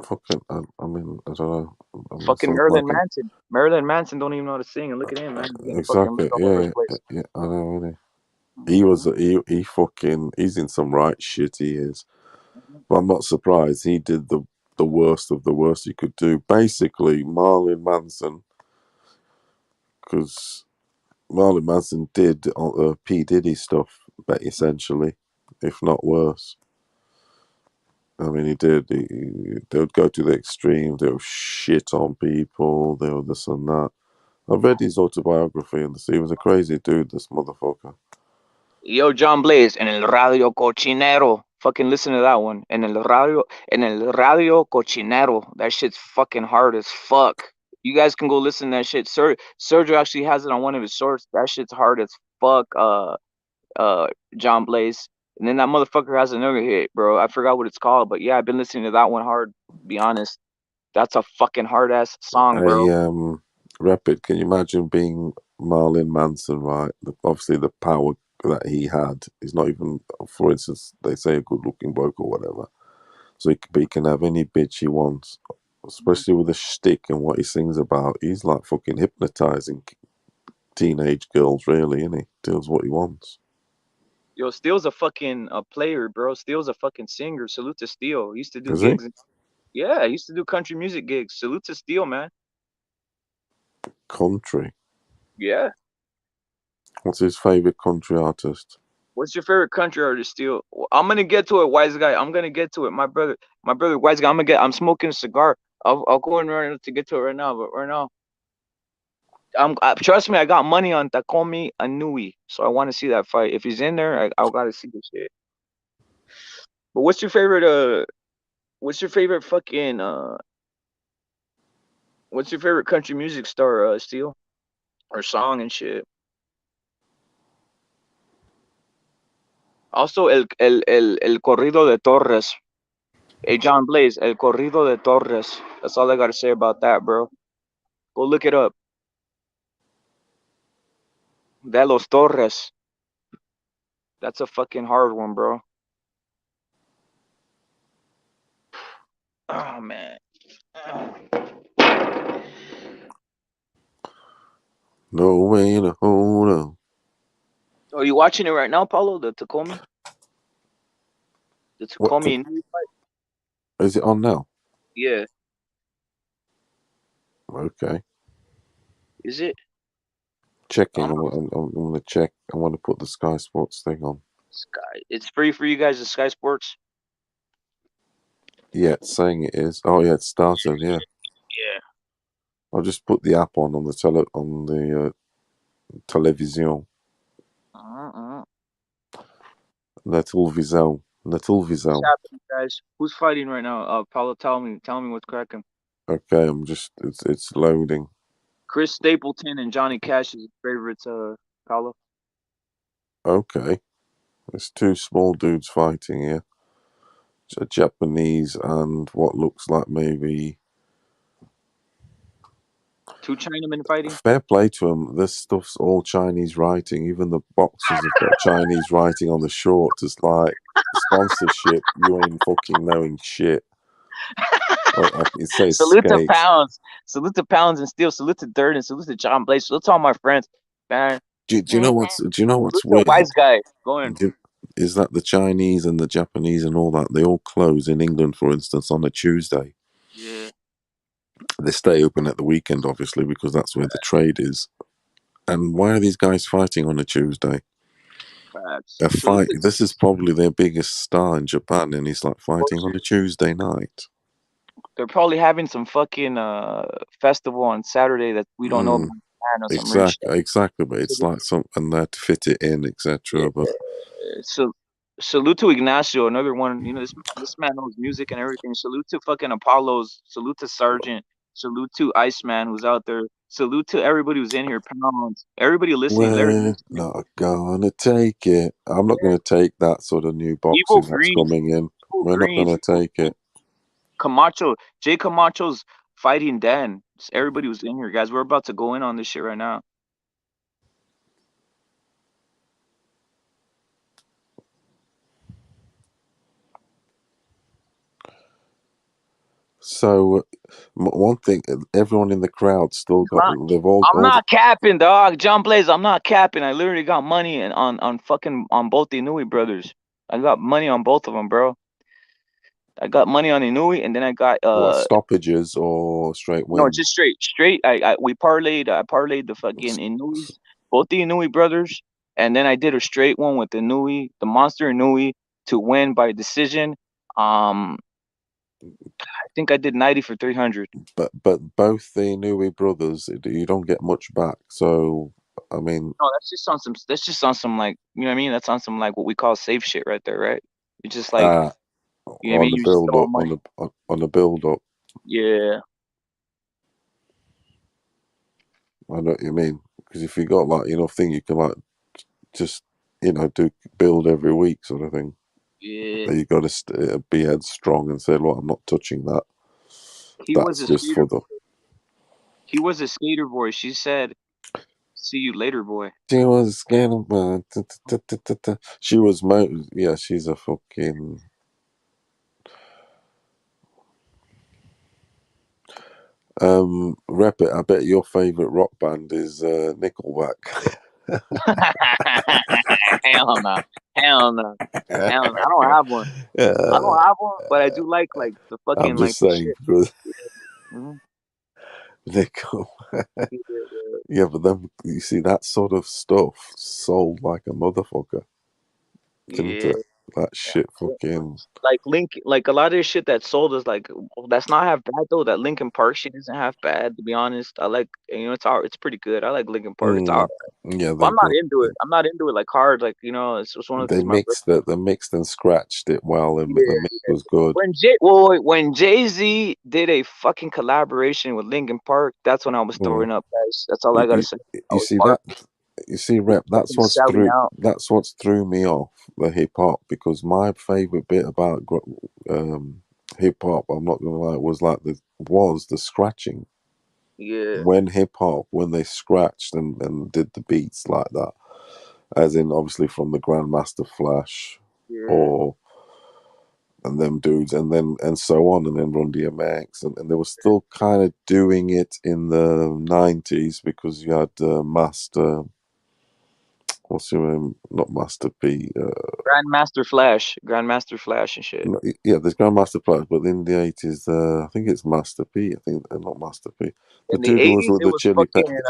fucking. I mean, I don't know. I mean, Fucking sounds Marilyn like Manson. Marilyn Manson don't even know how to sing, and look at him, man. He's getting fucking exactly. laid all over the Yeah, place. yeah. I know. Really. Mhm. He fucking. He's in some right shit. He is. But I'm not surprised. He did the worst of the worst you could do. Basically, Marlon Manson, because Marlon Manson did P Diddy stuff, but essentially, if not worse. I mean, he did. They would go to the extreme. They would shit on people. They would this and that. I've read his autobiography, and he was a crazy dude. This motherfucker. Yo, John Blaze, en el radio cochinero. Fucking listen to that one. En el radio cochinero. That shit's fucking hard as fuck. You guys can go listen to that shit. Sergio actually has it on one of his shorts. That shit's hard as fuck. John Blaze. And then that motherfucker has another hit, bro. I forgot what it's called, but yeah, I've been listening to that one hard. To be honest, that's a fucking hard ass song, bro. Hey, Rapid, can you imagine being Marlon Manson, right? Obviously, the power that he had is not even, for instance, they say a good looking bloke or whatever. So he can have any bitch he wants, especially with a shtick and what he sings about. He's like fucking hypnotizing teenage girls, really, and he does what he wants. Yo, Steel's a fucking player, bro. Steel's a fucking singer. Salute to Steel. He used to do Is he? gigs. Yeah, he used to do country music gigs. Salute to Steel, man. Country. Yeah. What's his favorite country artist? What's your favorite country artist, Steel? I'm gonna get to it, wise guy. I'm gonna get to it, my brother, wise guy. I'm smoking a cigar. I'll go in right to get to it right now, but right now, trust me, I got money on Takomi Inoue, so I want to see that fight. If he's in there, I gotta see this shit. But what's your favorite? What's your favorite fucking? What's your favorite country music star, Steel, or song and shit? Also, el corrido de Torres. Hey, John Blaze, el corrido de Torres. That's all I gotta say about that, bro. Go look it up. De los Torres. That's a fucking hard one, bro. Oh man. No way to hold on. Are you watching it right now, Paulo? The Takomi? The What Takomi Inoue fight? is it on now? Yeah. Okay. Is it? Checking. Um, I'm gonna check. I want to put the Sky Sports thing on. Sky. It's free for you guys at Sky Sports. Yeah, it's saying it is. Oh yeah, it started. Yeah. Yeah. I'll just put the app on the television. Uh-uh. La television. La What's television. happening, guys? Who's fighting right now? Paulo, tell me what's cracking. Okay, it's loading. Chris Stapleton and Johnny Cash's favorites, Paulo. Okay. There's two small dudes fighting here. It's a Japanese and what looks like maybe. Two Chinamen fighting. Fair play to them. This stuff's all Chinese writing. Even the boxers have got Chinese writing on the shorts. It's like sponsorship. You ain't fucking knowing shit. It says Salute to skates. Pounds. Salute to Pounds and Steel. Salute to Dirt and salute to John Blaze. Salute to all my friends. Man. Do you know what's Salute to weird? Wise Guy. Going. Is that the Chinese and the Japanese and all that, they all close in England, for instance, on a Tuesday. Yeah. They stay open at the weekend, obviously, because that's where the trade is. And why are these guys fighting on a Tuesday? Facts. A fight. This is probably their biggest star in Japan, and he's like fighting on a Tuesday night. They're probably having some fucking festival on Saturday that we don't know about. Exactly, but it's like and they had to fit it in, etc. Yeah. But So salute to Ignacio, another one. You know, this man knows music and everything. Salute to fucking Apollos. Salute to Sergeant. Salute to Iceman who's out there. Salute to everybody who's in here. Pounds. Everybody listening. we're not gonna take it. I'm not gonna take that sort of new boxing that's coming in. We're not gonna take it. Camacho, Jay Camacho's fighting Dan. Everybody was in here, guys. We're about to go in on this shit right now. So, one thing, everyone in the crowd still got. I'm not capping, dog. John Blaze, I'm not capping. I literally got money on both the Inoue brothers. I got money on both of them, bro. I got money on Inoue, and then I got what, stoppages or straight wins? No, just straight. I parlayed the fucking Inoues, both the Inoue brothers, and then I did a straight one with Inoue, the Monster Inoue, to win by decision. I think I did 90 for 300. But both the Inoue brothers, you don't get much back. So I mean, no, that's just on some. That's just on some, like, you know what I mean. That's on some, like, what we call safe shit right there, right? It's just like, you know what I mean. On the build up. Yeah. I know what you mean, because if you got like enough thing, you can like just do build every week sort of thing. Yeah. You got to be headstrong and say, "Look, I'm not touching that." That's just for the. He was a skater boy. She said, "See you later, boy." She was a skater boy. She was yeah. She's a fucking. Rep it. I bet your favorite rock band is Nickelback. Hell no. Hell no. Hell no. I don't have one. I don't have one, but I do like the fucking. I'm just saying, because Nickel. Yeah, but then you see that sort of stuff sold like a motherfucker. Didn't it? That shit fucking. Like like a lot of this shit that sold is like, that's not half bad though. That Linkin Park shit isn't half bad, to be honest. I like, it's pretty good. I like Linkin Park. It's alright. Yeah, but I'm not into it. I'm not into it like hard. Like, it's one of they mixed and scratched it well, and the mix was good. When Jay-Z did a fucking collaboration with Linkin Park, that's when I was throwing up, guys. That's all I gotta say. You see, Rep, that's what's threw me off the hip hop, because my favorite bit about hip hop, I'm not gonna lie, was the scratching. Yeah. When they scratched and did the beats like that, as in obviously from the Grandmaster Flash, and them dudes, and so on, and then Run DMX, and they were still kind of doing it in the 90s, because you had Master. What's your name? Not Master P. Grandmaster Flash and shit. No, yeah, there's Grandmaster Flash, but in the 80s, I think it's Master P. I think not Master P. In the 80s, it was fucking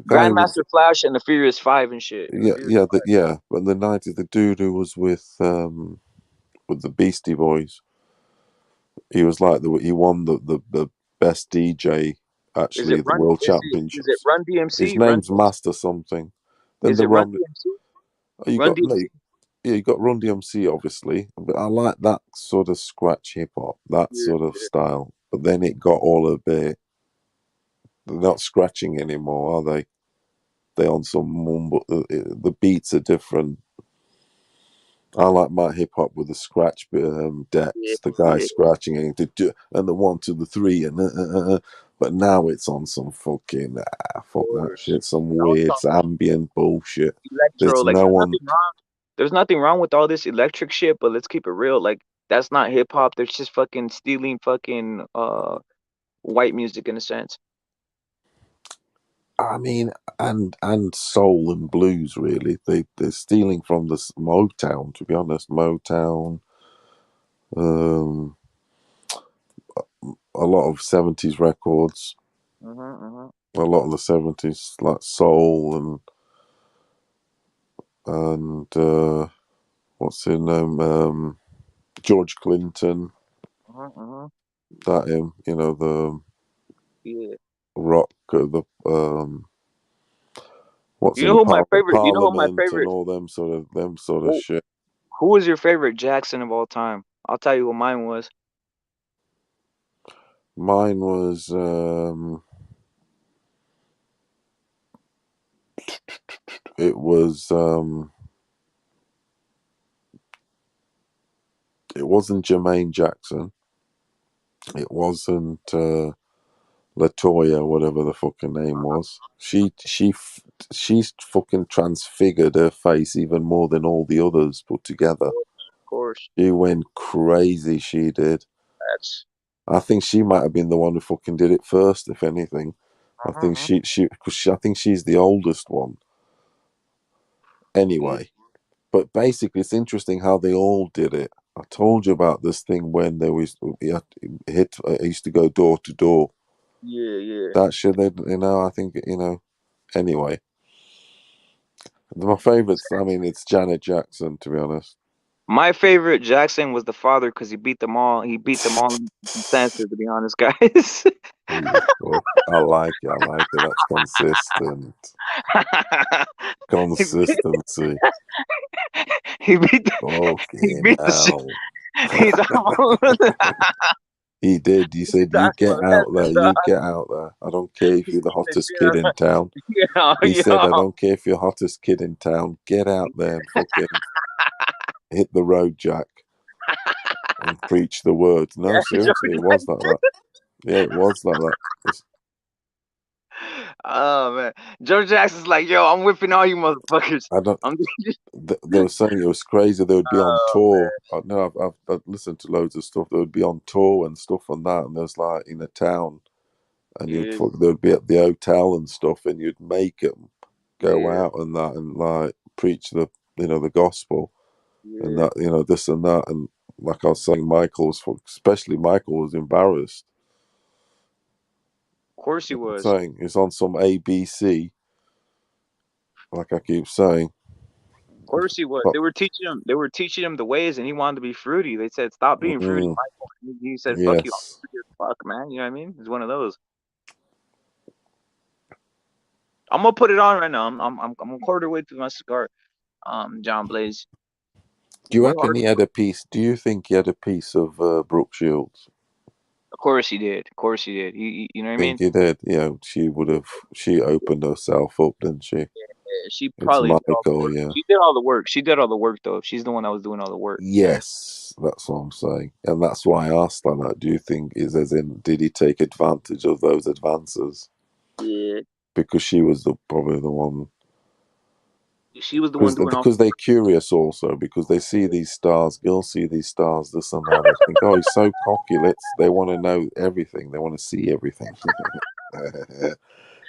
Grandmaster Flash and the Furious 5 and shit. Yeah. But in the 90s, the dude who was with the Beastie Boys, he was like he won the best DJ, actually, the World Championships. Is it Run DMC? His name's Master something. Then is it Run DMC? Oh, you got Run DMC, obviously, but I like that sort of scratch hip hop, that sort of style. But then it got all a bit. They're not scratching anymore, are they? They on some mumble. The beats are different. I like my hip hop with the scratch decks, the guy scratching and the 1 2 the 3 and but now it's on some fucking fuck that shit, some weird ambient bullshit. There's nothing wrong with all this electric shit, but let's keep it real. Like, that's not hip hop. They're just fucking stealing fucking white music in a sense. I mean, and soul and blues. Really, they're stealing from the Motown. To be honest, Motown. A lot of 70s records. A lot of the 70s, like soul and what's his name? George Clinton. That him, you know, the rock, the what's You in know who my favorite? You know who my Parliament favorite? and all them sort of shit. Who was your favorite Jackson of all time? I'll tell you what mine was. Mine was it wasn't Jermaine Jackson. It wasn't Latoya, whatever the fucking name was. She's fucking transfigured her face even more than all the others put together. Of course. She went crazy. She did. I think she might have been the one who fucking did it first, if anything. I think I think she's the oldest one. Anyway, but basically, it's interesting how they all did it. I told you about this thing when there was I used to go door to door. Yeah. That shit, I think, anyway. My favourites, I mean, it's Janet Jackson, to be honest. My favorite Jackson was the father because he beat them all. He beat them all in senses, to be honest, guys. I like it. That's consistent. Consistency. He beat He did. You said, you get out there. You get out there. I don't care if you're the hottest kid in town. He said, I don't care if you're the hottest kid in town. Get out there and fucking hit the road, Jack, and preach the word. No, seriously, it was like that. Yeah, it was like that. Oh man, Joe Jackson's like, yo, I'm whipping all you motherfuckers. They were saying it was crazy. They would be on tour. I've listened to loads of stuff. They would be on tour and stuff and that, and there's like in a town, and they would be at the hotel and stuff, and you'd make them go out and that, and like preach the the gospel, and that this and that, and like I was saying, especially Michael was embarrassed. Of course he was. Saying he's on some ABC, like I keep saying. Of course he was. They were teaching him the ways, and he wanted to be fruity. They said, "Stop being fruity, Michael." He said, "Fuck you, fuck, man." You know what I mean? It's one of those. I'm gonna put it on right now. I'm a quarter way through my cigar. John Blaze. Do you reckon he had a piece? Do you think he had a piece of Brooke Shields? Of course he did. He you know what I mean? He did. Yeah, she opened herself up, didn't she? Yeah, she probably Michael, yeah. She did all the work. She did all the work though. She's the one that was doing all the work. Yes, that's what I'm saying. And that's why I asked like that. Do you think did he take advantage of those advances? Yeah. Because she was probably the one. She was the one doing because they're curious also, because they see these stars, girls see these stars, this and that. They think, oh, he's so cocky. They want to know everything. They want to see everything.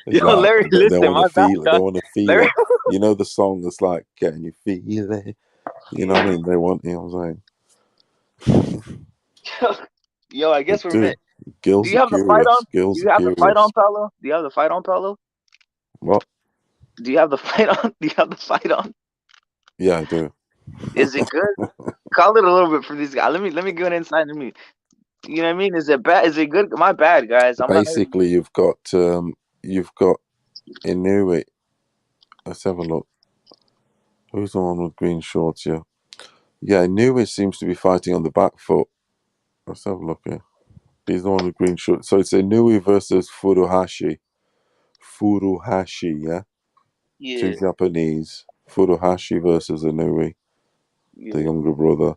Yo, like, Larry, they want to feel it. They want to feel it. You know the song that's like, "Can you feel it?" You know what I mean? They want. You know what I'm saying? Yo, I guess we're do you have the fight on? Do you have the fight on, Paulo? Do you have the fight on, Paulo? What? Do you have the fight on? Do you have the fight on? Yeah, I do. Is it good? Call it a little bit for these guys. Let me go inside of me. You know what I mean? Is it bad? Is it good? My bad, guys. Basically, you've got Inoue. Let's have a look. Who's the one with green shorts here? Yeah, Inoue seems to be fighting on the back foot. Let's have a look here. He's the one with green shorts. So it's Inoue versus Furuhashi. Yeah? Yeah. Two Japanese. Furuhashi versus Inoue, the younger brother.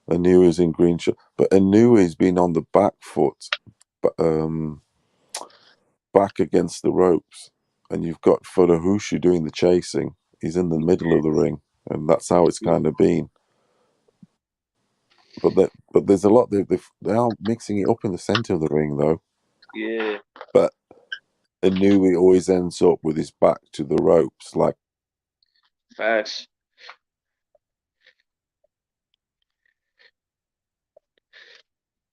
Inoue's in green shorts. But Inoue's been on the back foot, back against the ropes. And you've got Furuhashi doing the chasing. He's in the middle of the ring. And that's how it's kind of been. but there's a lot. They are mixing it up in the center of the ring though. Yeah. But Inoue always ends up with his back to the ropes, like. Facts.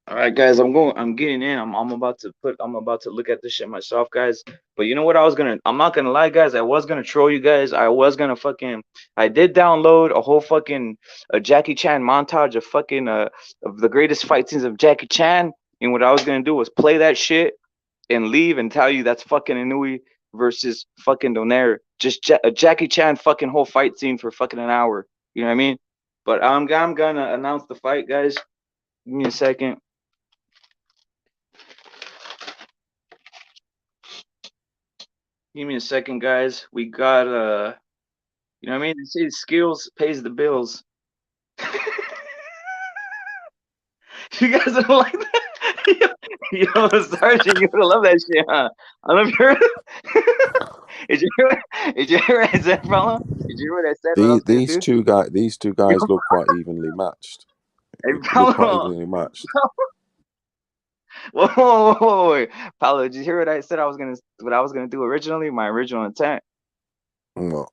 All right, guys, I'm getting in. I'm about to look at this shit myself, guys. But you know what? I'm not gonna lie, guys. I was gonna troll you guys. I did download a whole fucking Jackie Chan montage of fucking of the greatest fight scenes of Jackie Chan. And what I was gonna do was play that shit and leave and tell you that's fucking Inoue versus fucking Donaire. Just a Jackie Chan fucking whole fight scene for fucking an hour. You know what I mean? But I'm gonna announce the fight, guys. Give me a second. Give me a second, guys. We got you know what I mean? They say skills pays the bills. You guys don't like that? Yo, Sergeant, you would love that shit, huh? I love your. Did you hear what I said, fella? Did you hear what I said? These two guys look quite evenly matched. Hey, Look quite evenly matched. Whoa. Paulo, did you hear what I said? What I was gonna do originally? My original intent. What?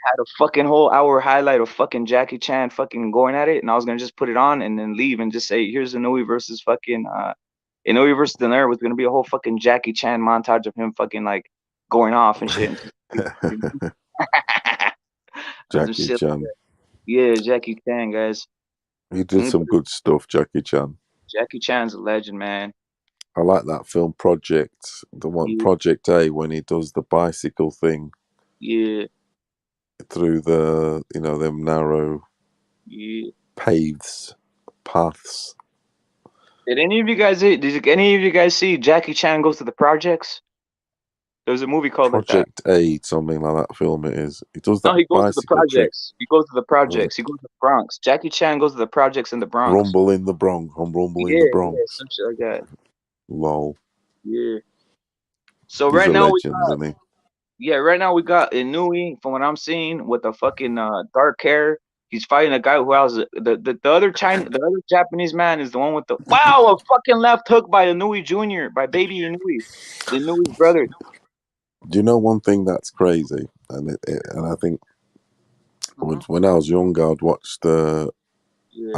Had a fucking whole hour highlight of fucking Jackie Chan fucking going at it, and I was gonna just put it on and then leave and just say, here's Inoue versus fucking Inoue versus Donaire was gonna be a whole fucking Jackie Chan montage of him fucking like going off and shit. Jackie Chan. Yeah, Jackie Chan, guys. He did some good stuff, Jackie Chan. Jackie Chan's a legend, man. I like that film Project, the one Project A, when he does the bicycle thing. Yeah. Through the them narrow paths. Did any of you guys see Jackie Chan goes to the projects? There's a movie called Project A, something like that film it is. He does that. No, he goes to the projects. He goes to the projects. He goes to the Bronx. Jackie Chan goes to the projects in the Bronx. Rumble in the Bronx. Rumble in the Bronx. Yeah, some shit like that. Lol. Yeah. So He's right now legend, isn't he? Yeah, right now we got Inoue, from what I'm seeing, with the fucking dark hair. He's fighting a guy who has the other Japanese man is the one with the a fucking left hook by Inoue Jr. by baby Inoue, Inoue's brother. Do you know one thing that's crazy? And I think when I was younger, I'd watch I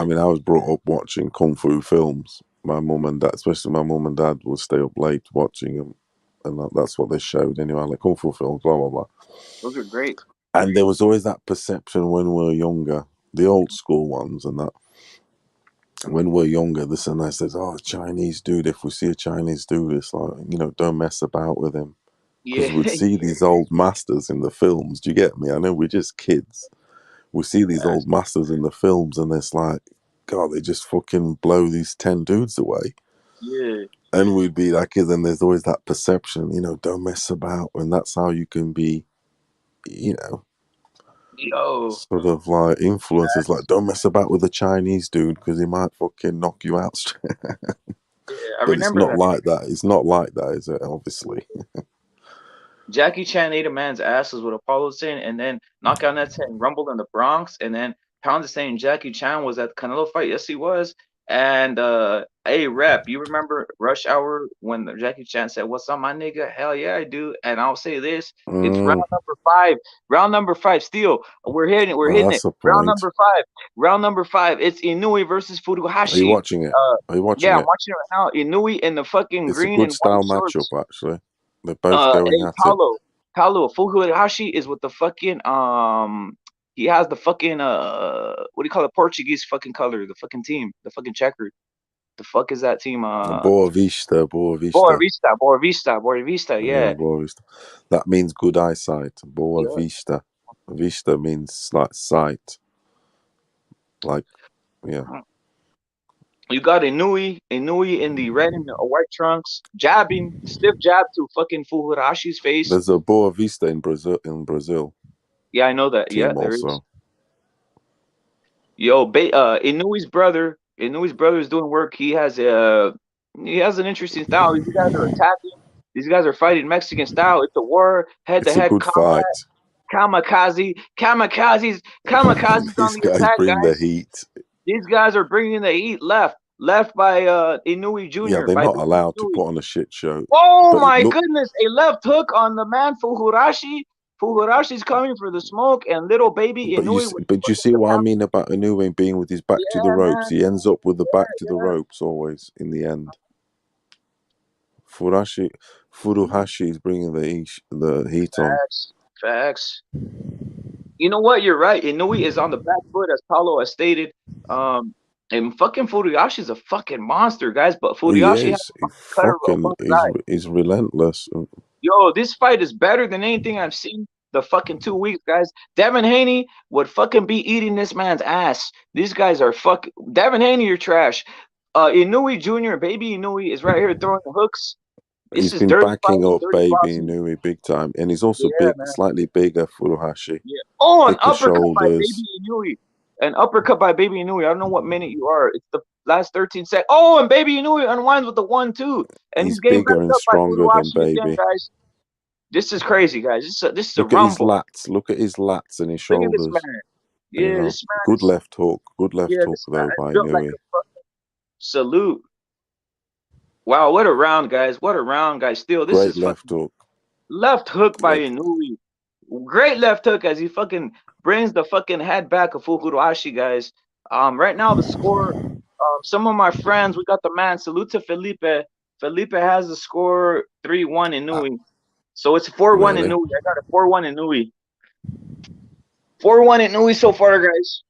was brought up watching kung fu films. My mum and dad, especially my mum and dad, would stay up late watching them. And that's what they showed anyway, like kung fu films, blah, blah, blah. Those are great. And there was always that perception when we were younger, the old school ones and that, when we're younger, this and that says, Chinese dude, if we see a Chinese dude, it's like, don't mess about with him. Because we'd see these old masters in the films. Do you get me? I know we're just kids. We see these old masters in the films and it's like, God, they just fucking blow these 10 dudes away. Yeah. And we'd be like, and there's always that perception, don't mess about. And that's how you can be, sort of like influences, like, don't mess about with a Chinese dude because he might fucking knock you out. I remember it's not like that. It's not like that, is it? Obviously. Jackie Chan ate a man's asses with Apollo saying, and then Knockout Net saying Rumble in the Bronx, and then Pound is saying Jackie Chan was at the Canelo fight. Yes, he was. And hey, Rep, you remember Rush Hour when Jackie Chan said, "What's up, my nigga?" Hell yeah, I do. And I'll say this: it's round number 5. Round number 5. Still, we're hitting it. Round number 5. Round number 5. It's Inoue versus Furuhashi. Are you watching it? Are you watching it? Yeah, I'm watching it right now. Inoue in the fucking it's green a good and style white matchup, shorts. actually. They're both going at it. Paulo, Furuhashi is with the fucking he has the fucking what do you call it? Portuguese fucking color, the fucking team, the fucking checkered. The fuck is that team? Boa Vista. Boa Vista, yeah. Boa Vista. That means good eyesight. Boa Vista. Vista means like sight. Like, yeah. You got Inoue in the red and white trunks, jabbing, stiff jab to fucking Furuhashi's face. There's a Boa Vista in Brazil. Yeah, I know that. Team Yeah, there also. is. Yo, Inoue's brother is doing work. He has an interesting style. These guys are attacking. These guys are fighting Mexican style. It's a war, head-to-head fight. Kamikazes on These the guys attack, bring guys. the heat. These guys are bringing the heat left by Inoue Yeah, Jr. they're by not Baby allowed to Inoue. put on a shit show. Oh But my look, goodness, a left hook on the man Fuhurashi. Fuhurashi's coming for the smoke, and little baby Inoue with but you fucking see the what I man. mean about Inoue being with his back to the Yeah, ropes. man. He ends up with the Yeah, back to the yeah. ropes always in the end. Furuhashi is bringing the heat on. Facts. You know what? You're right. Inoue is on the back foot, as Paulo has stated. And fucking Furuyashi's a fucking monster, guys. But He Furuyashi has is. a He fucking cutter fucking above his eye. is relentless. Yo, this fight is better than anything I've seen the fucking 2 weeks, guys. Devin Haney would fucking be eating this man's ass. These guys are Devin Haney, you're trash. Inoue Jr., baby Inoue is right here throwing the hooks. This He's is been dirty backing fighting, up dirty Baby boxing. Inui big time, and he's also Yeah, big, man. slightly bigger Furuhashi. Yeah. Oh, an Thicker uppercut by Baby shoulders. Inoue. An uppercut by Baby Inoue. I don't know what minute you are. It's the last 13 seconds. Oh, and Baby Inoue unwinds with the 1-2. And He's he's getting bigger backed and up by stronger than Furuhashi again, Baby. guys. This is crazy, guys. This is a Look at his rumble. lats. Look at his lats and his Look at this shoulders. man. You Yeah, know, this man good is, left hook. Good left hook this man though is by built like Inui. a fucking salute. Wow, what a round, guys. What a round, guys. Still, this Great is left fucking hook. left hook by Like, Inoue. Great left hook as he fucking brings the fucking head back of Fukuroashi, guys. Right now the score. Some of my friends, we got the man. Salute to Felipe. Felipe has the score 3-1 Inoue. So it's 4-1 really? Inoue. I got a 4-1 Inoue. 4-1 Inoue so far, guys.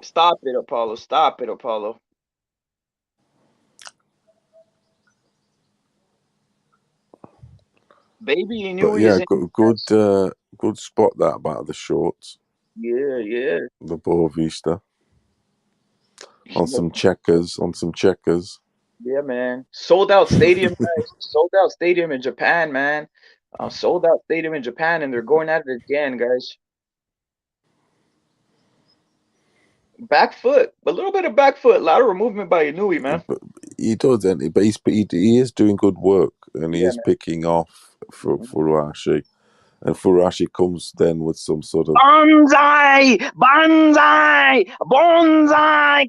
Stop it, Apollo. Stop it, Apollo. Baby But Inoue yeah, is in. good spot that about the shorts. Yeah. The Boa Vista. On some checkers. Yeah, man. Sold out stadium, guys. Sold out stadium in Japan, man. Sold out stadium in Japan, and they're going at it again, guys. Back foot, a little bit of back foot, lateral movement by Inoue, man. But he does, but he is doing good work, and he Yeah, is man. picking off for Furuhashi. And Furuhashi comes then with some sort of Bonsai!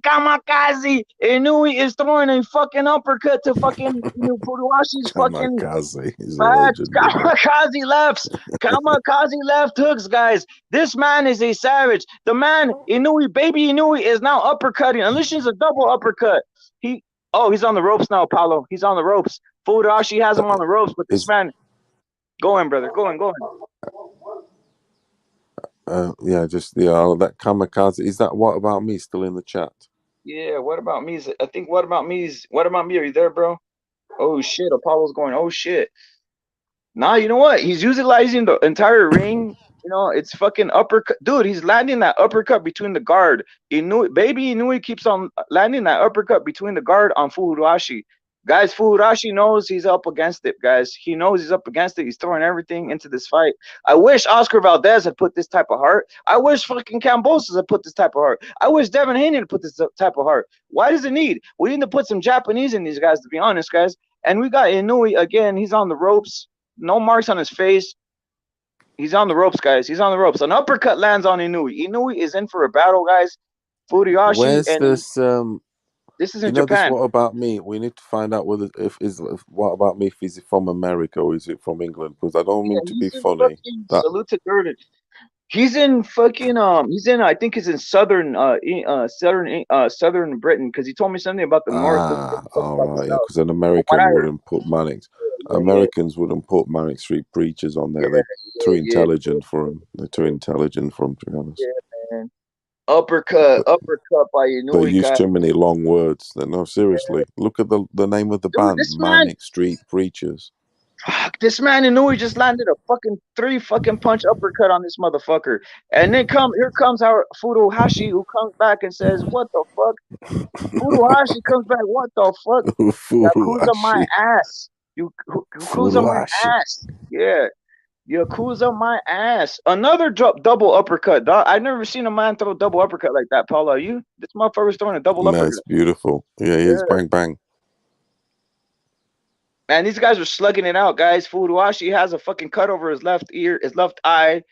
Kamikaze! Inoue is throwing a fucking uppercut to fucking Furuhashi's fucking kamikaze. He's a facts. legend. You know. Kamikaze lefts. Kamikaze left hooks, guys. This man is a savage. The man, Inoue, baby Inoue, is now uppercutting. Unless she's a double uppercut. He's on the ropes now, Paulo. He's on the ropes. Furuhashi has him on the ropes, but this man, go in, brother. Go in. That kamikaze. Is that What About Me still in the chat? Yeah, what about me? I think What About Me? Are you there, bro? Oh shit, Apollo's going. Oh shit. Nah, you know what? He's utilizing the entire ring. You know, it's fucking uppercut. Dude, he's landing that uppercut between the guard. Baby Inoue keeps on landing that uppercut between the guard on Furuhashi. Guys, Furuhashi knows he's up against it, guys. He knows he's up against it. He's throwing everything into this fight. I wish Oscar Valdez had put this type of heart. I wish fucking Cambosos had put this type of heart. I wish Devin Haney had put this type of heart. Why does it need? We need to put some Japanese in these guys, to be honest, guys. And we got Inoue again. He's on the ropes. No marks on his face. He's on the ropes, guys. He's on the ropes. An uppercut lands on Inoue. Inoue is in for a battle, guys. Furuhashi, Where's and this? this is You in know this Japan. What About Me? We need to find out whether if What About Me if he's from America or is it from England? Because I don't mean to be He's in funny. fucking salute to Durden. He's in fucking I think he's in southern southern Britain, because he told me something about the north. All right, yeah. South. Because an What I American heard. wouldn't put Manic. Yeah. Americans wouldn't put Manic Street Preachers on there. They're too intelligent for him. They're too intelligent for him, to be honest. Yeah, man. Uppercut by They Inoue, use guys. too many long words. No, seriously. Look at the name of the band, This man, Manic Street Preachers. fuck, this man Inoue just landed a fucking 3 fucking punch uppercut on this motherfucker. And then here comes our Furuhashi, who comes back and says, "What the fuck?" Furuhashi comes back, "What the fuck? Yakuza my ass. Yakuza my ass." Yeah. Yakuza my ass. Another double uppercut, dog. I've never seen a man throw a double uppercut like that, Paulo. You? This motherfucker's throwing a double uppercut. That's beautiful. Yeah, he is. Bang, bang. Man, these guys are slugging it out, guys. Furuashi has a fucking cut over his left ear, his left eye.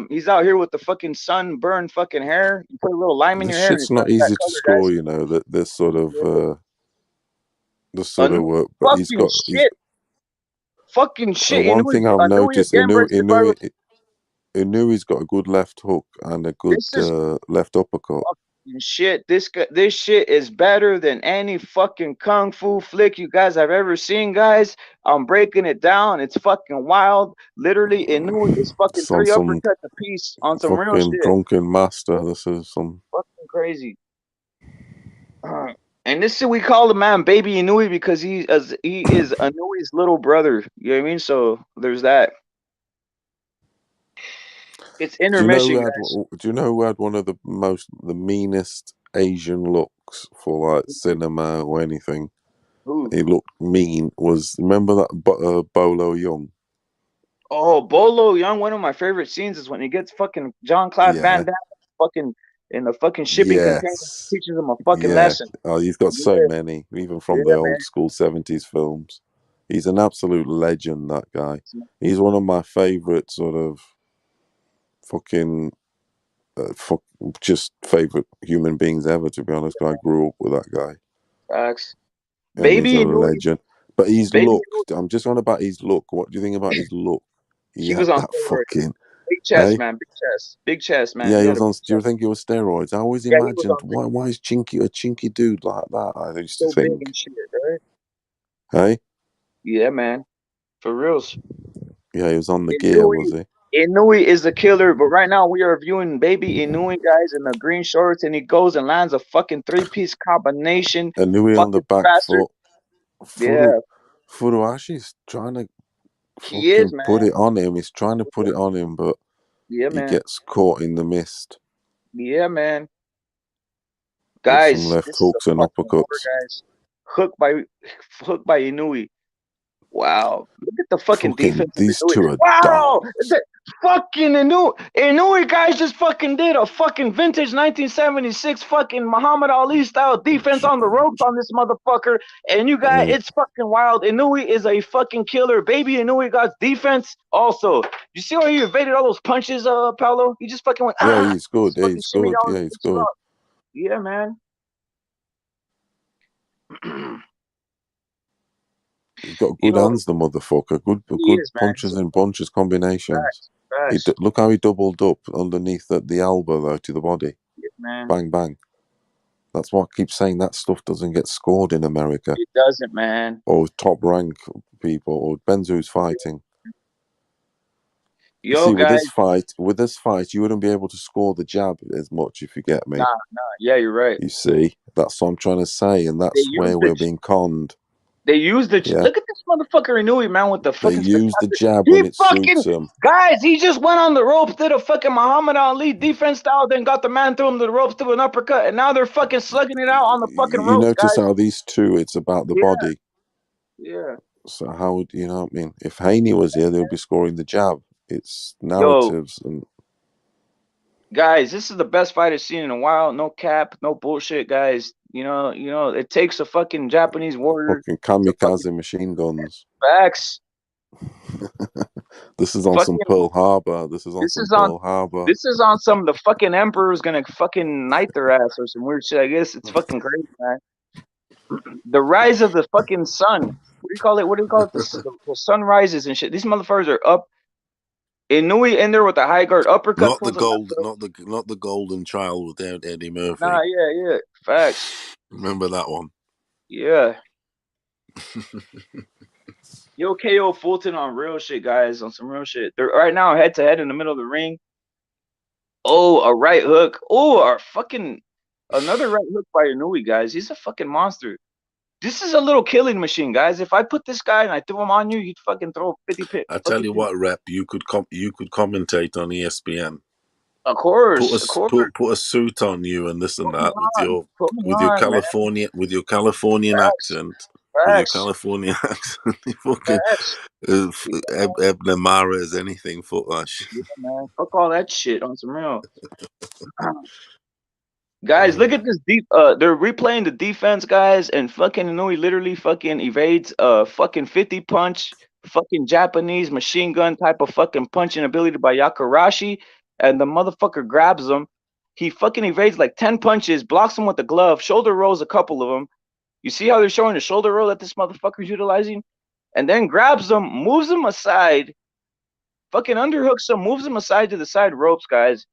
He's out here with the fucking sunburned fucking hair. You put a little lime in This your hair and shit's it not turns that easy to color, score, guys. you know. That this sort of work, but Fucking shit. Fucking shit. one thing I've noticed, again versus Barrow. Inouye's got a good left hook and a good This is left uppercut. fucking shit. This shit is better than any fucking kung fu flick you guys have ever seen, guys. I'm breaking it down. It's fucking wild. Literally, Inoue is fucking It's on 3 some uppercuts a piece on some real fucking shit. drunken master. This is some Fucking crazy. And this is we call the man Baby Inoue because he is Inouye's little brother. You know what I mean? So there's that. It's intermission, guys. Do you know who had one of the meanest Asian looks for like cinema or anything? Who? He looked mean. Remember that Bolo Young? Oh, Bolo Young. One of my favorite scenes is when he gets fucking Jean-Claude Van Damme fucking in the fucking shipping container, teaches him a fucking lesson. Oh, he's got so many, even from the old school 70s films. He's an absolute legend, that guy. He's one of my favorite sort of fucking just favorite human beings ever, to be honest. I grew up with that guy. Facts. And he's a legend. But he's looked. I'm just on about his look. What do you think about his look? He was on that fucking big chest, man. Big chest, man. Yeah, he was on. Do you think he was steroids? I always imagined why is a chinky dude like that? I used to think. Big and shit, right? Hey. Yeah, man. For reals. Yeah, he was on the gear, was he? Inoue is the killer, but right now we are viewing Baby Inoue, guys, in the green shorts, and he goes and lands a fucking 3-piece combination. Inoue on the back foot. Yeah. Furuashi's trying to fucking put it on him. He's trying to put it on him, but he gets caught in the mist. Yeah, man. Guys, some left hooks and uppercuts. Guys. Hooked by Inoue. Wow. Look at the fucking defense. These two are wow. Fucking Inoue guys just fucking did a fucking vintage 1976 fucking Muhammad Ali style defense on the ropes on this motherfucker. And you guys, it's fucking wild. Inoue is a fucking killer. Baby Inoue got defense also. You see how he evaded all those punches, Paolo? He just fucking went, yeah, he's good. Yeah, he's good. Yeah, he's good. Yeah, man. He's got good hands, the motherfucker. Good punches and bunches combinations. Look how he doubled up underneath the elbow, though, to the body. Man. Bang, bang. That's what I keep saying. That stuff doesn't get scored in America. It doesn't, man. Or top rank people, or depends who's fighting. Yo, see, guys. with this fight, you wouldn't be able to score the jab as much, if you get me. Nah. Yeah, you're right. You see, that's what I'm trying to say, and that's where we're being conned. They use the look at this motherfucker Inoue, man, with the fucking. They use the jab when it suits him. Guys, he just went on the ropes, did a fucking Muhammad Ali defense style, then got the man through him to the ropes, to an uppercut, and now they're fucking slugging it out on the fucking ropes. You notice how these two, it's about the body. Yeah. So how would you know what I mean? If Haney was here, they'll be scoring the jab. It's narratives and. Guys, this is the best fight I've seen in a while. No cap, no bullshit, guys. You know, it takes a fucking Japanese warrior. Fucking kamikaze machine guns. Facts. This is on some Pearl Harbor. This is on Pearl Harbor. This is on some the fucking emperor's gonna fucking knight their ass or some weird shit. I guess it's fucking crazy, man. The rise of the fucking sun. What do you call it? The sun rises and shit. These motherfuckers are up. Inoue in there with the high guard uppercut. Not the golden child without Eddie Murphy. Nah, yeah. Facts. Remember that one? Yeah. Yo, KO Fulton on real shit, guys. On some real shit. They're right now head to head in the middle of the ring. Oh, a right hook. Oh, another right hook by Inoue, guys. He's a fucking monster. This is a little killing machine, guys. If I put this guy and I threw him on you, you'd fucking throw 50 pit. I tell you what, Rep, you could commentate on ESPN. Of course, put a suit on you and this and that with your Californian accent. With your Californian accent, you fucking Ebner Mares, anything, Footlash. Yeah, man. Fuck all that shit on some real. Guys, look at this deep. They're replaying the defense, guys, and fucking Inoue literally fucking evades fucking 50 punch, fucking Japanese machine gun type of fucking punching ability by Yakarashi, and the motherfucker grabs him. He fucking evades like 10 punches, blocks him with the glove, shoulder rolls a couple of them. You see how they're showing the shoulder roll that this motherfucker's utilizing, and then grabs him, moves him aside, fucking underhooks him, moves him aside to the side ropes, guys.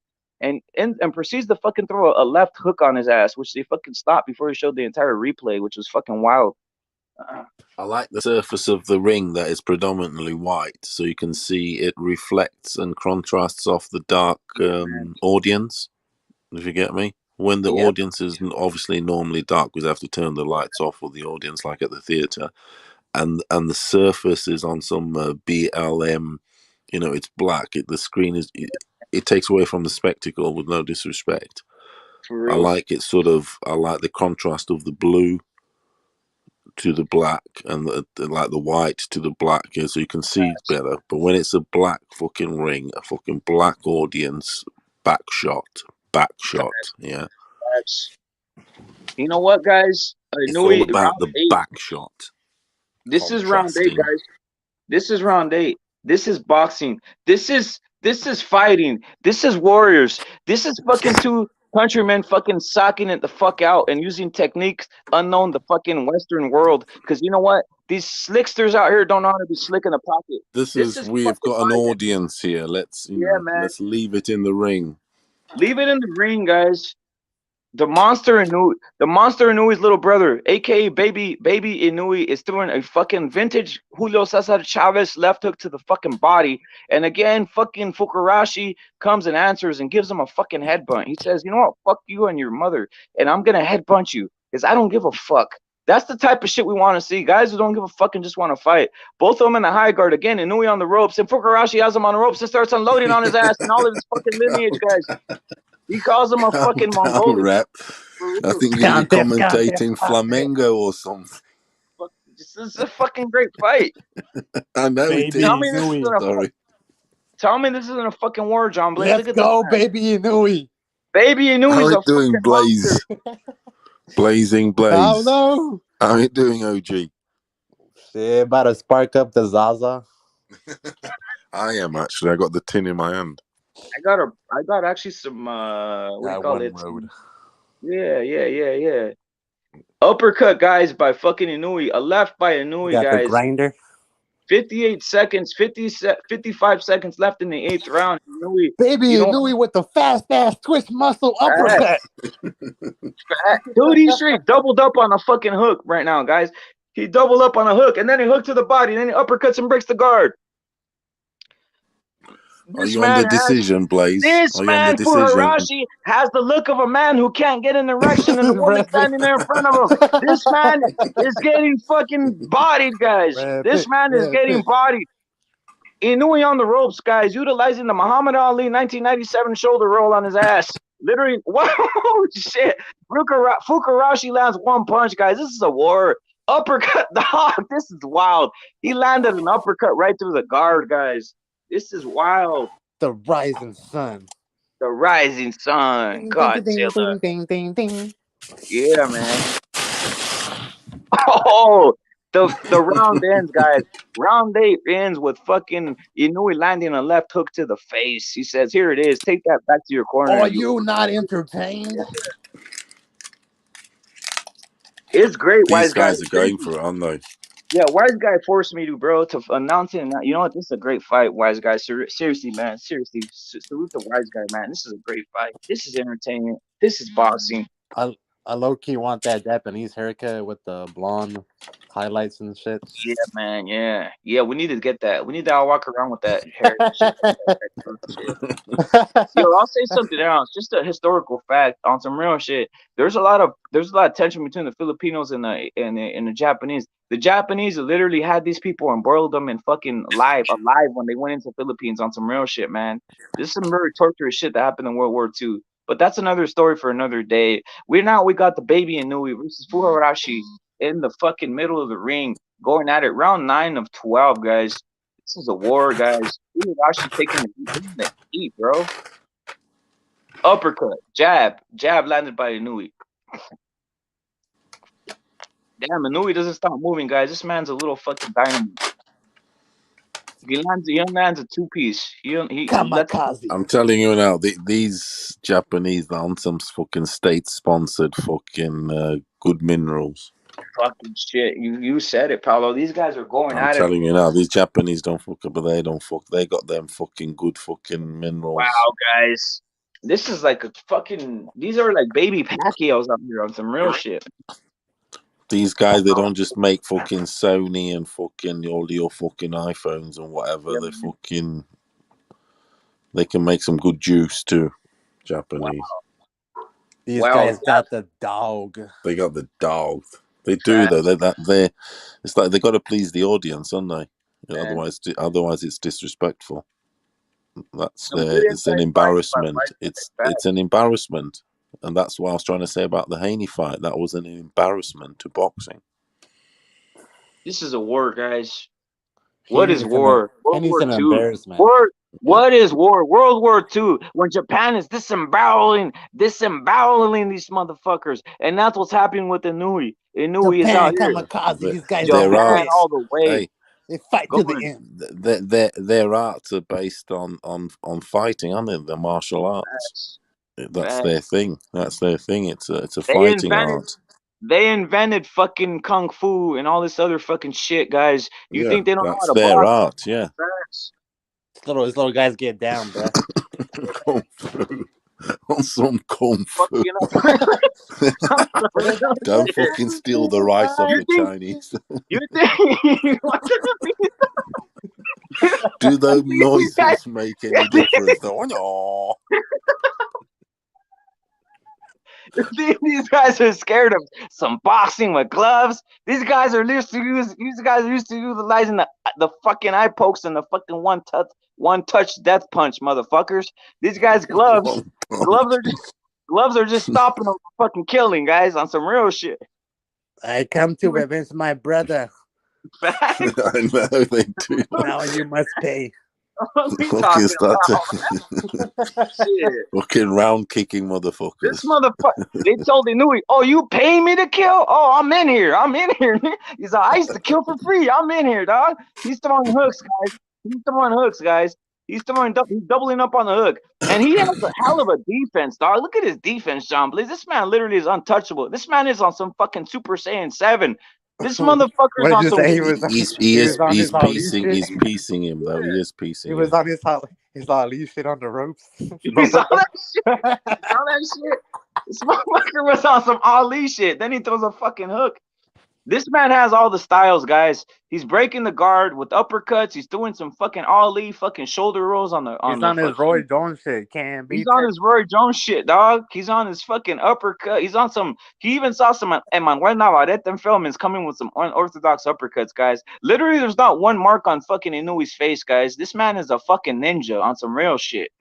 And proceeds to fucking throw a left hook on his ass, which they fucking stopped before he showed the entire replay, which was fucking wild. I like the surface of the ring that is predominantly white, so you can see it reflects and contrasts off the dark audience, if you get me. When the audience is obviously normally dark, because they have to turn the lights off for the audience, like at the theatre, and the surface is on some BLM, it's black. The screen is... It takes away from the spectacle, with no disrespect. I like it I like the contrast of the blue to the black and like the white to the black, so you can see better. But when it's a black fucking ring, a fucking black audience, back shot, yeah. You know what, guys? It's all about the back shot. This is round 8, guys. This is round 8. This is boxing. This is fighting. This is warriors. This is fucking two countrymen fucking socking it the fuck out and using techniques unknown to fucking Western world. Because you know what? These slicksters out here don't know how to be slick in the pocket. We've got an audience here. Let's leave it in the ring. Leave it in the ring, guys. The monster Inoue's little brother, aka baby Inoue, is throwing a fucking vintage Julio Cesar Chavez left hook to the fucking body. And again, fucking Fukarashi comes and answers and gives him a fucking headbutt. He says, you know what, fuck you and your mother, and I'm gonna headbutt you because I don't give a fuck. That's the type of shit we want to see. Guys who don't give a fuck and just want to fight. Both of them in the high guard. Again, Inoue on the ropes, and Fukarashi has him on the ropes and starts unloading on his ass and all of his fucking lineage, guys. He calls him a fucking Mongolian. Rap. I think you're commentating Flamengo or something. This is a fucking great fight. I know it is. Tell me this isn't a fucking war, John Blaze. Let's go, baby Inoue. Baby Inoue's a doing, Blaze? Blazing Blaze. Oh no. How you doing, OG? Shit, about to spark up the Zaza. I am actually. I got the tin in my hand. I got actually some what do you call it? Road. Yeah. Uppercut, guys, by fucking Inoue. A left by Inoue, guys. The grinder. 58 seconds, 55 seconds left in the 8th round. Inoue, Inoue with the fast ass twist muscle uppercut. Dude, he's straight doubled up on a fucking hook right now, guys. He doubled up on a hook, and then he hooked to the body, and then he uppercuts and breaks the guard. Are you on the decision, Blaze? This man, Fukarashi, has the look of a man who can't get an erection and the woman standing there in front of him. This man is getting fucking bodied, guys. This man is getting bodied. Inoue on the ropes, guys, utilizing the Muhammad Ali 1997 shoulder roll on his ass. Literally, whoa, shit. Fukarashi lands one punch, guys. This is a war. Uppercut, dog. This is wild. He landed an uppercut right through the guard, guys. This is wild. The rising sun. The rising sun. Godzilla. Ding. Yeah, man. Oh, the round ends, guys. Round 8 ends with fucking Inoue landing a left hook to the face. He says, here it is. Take that back to your corner. Are you not entertained? It's great. These guys are going for it, aren't they? Yeah, Wise Guy forced me to, bro, to announce it. And you know what? This is a great fight, Wise Guy. Seriously, man. Seriously. Salute the Wise Guy, man. This is a great fight. This is entertainment. This is boxing. I low-key want that Japanese haircut with the blonde highlights and shit. Yeah, man. Yeah, we need to get that. We need to all walk around with that hair. Yo, I'll say something else. Just a historical fact on some real shit. There's a lot of tension between the Filipinos and the Japanese. The Japanese literally had these people and boiled them in fucking alive when they went into the Philippines on some real shit, man. This is some very torturous shit that happened in World War II. But that's another story for another day. We got the baby Inoue versus Fukarashi in the fucking middle of the ring, going at it. Round 9 of 12, guys. This is a war, guys. Fukarashi taking the heat, bro. Uppercut, jab landed by Inoue. Damn, Inoue doesn't stop moving, guys. This man's a little fucking dynamo. He lands a two-piece. He lets. Kamikaze. I'm telling you now, these Japanese are on some fucking state-sponsored fucking good minerals. Fucking shit. You said it, Paulo. These guys are going I'm at it. telling you now, these Japanese don't fuck up, but they don't fuck. They got them fucking good fucking minerals. Wow, guys. This is like a fucking. These are like baby Pacquiao's out here on some real shit. These guys, they don't just make fucking Sony and fucking all your fucking iPhones and whatever. Yeah, They fucking. They can make some good juice too. Japanese. These Wow, guys got the dog. They got the dog. They do though. They it's like they got to please the audience, don't they? You know, otherwise it's disrespectful. It's an embarrassment. It's an embarrassment, and that's what I was trying to say about the Haney fight. That was an embarrassment to boxing. This is a war, guys. What is war? World War II. Embarrassment. What is war? World War II, when Japan is disemboweling these motherfuckers, and that's what's happening with Inoue. Inoue is out here. Kamikaze. These guys Japan all the way. Hey, they fight to the end. Their arts are based on fighting, aren't they? The martial arts. That's their thing. That's their thing. It's a fighting art. They invented fucking kung fu and all this other fucking shit, guys. You think they don't know how to box? That's their art, yeah. These little guys get down, bro. Kung fu. On some kung fu. Don't fucking steal the rice off the Chinese. You think? Do those noises make any difference? Oh, no. These guys are scared of some boxing with gloves. These guys are used to utilizing the fucking eye pokes and the fucking one touch death punch, motherfuckers. These guys gloves are just stopping them from fucking killing, guys, on some real shit. I come to revenge my brother. I know they do. Now you must pay. Fucking fucking round kicking motherfuckers. This motherfucker, they told Inoue, "Oh, you paying me to kill? Oh, I'm in here. He's like, I used to kill for free. I'm in here, dog. He's throwing hooks, guys. He's doubling up on the hook, and he has a hell of a defense, dog. Look at his defense, John Blaze. This man literally is untouchable. This man is on some fucking Super Saiyan 7. This motherfucker's on some. He's piecing him though. He is piecing. He was on his Ali shit on the ropes. He's on that shit. This motherfucker was on some Ali shit. Then he throws a fucking hook. This man has all the styles, guys. He's breaking the guard with uppercuts. He's doing some fucking Ali fucking shoulder rolls on the. He's on his Roy Jones shit. Can't beat. He's on his Roy Jones shit, dog. He's on his fucking uppercut. He's on some. He even saw some Emmanuel Navarrete and Feldman's coming with some unorthodox uppercuts, guys. Literally, there's not one mark on fucking Inoue's face, guys. This man is a fucking ninja on some real shit.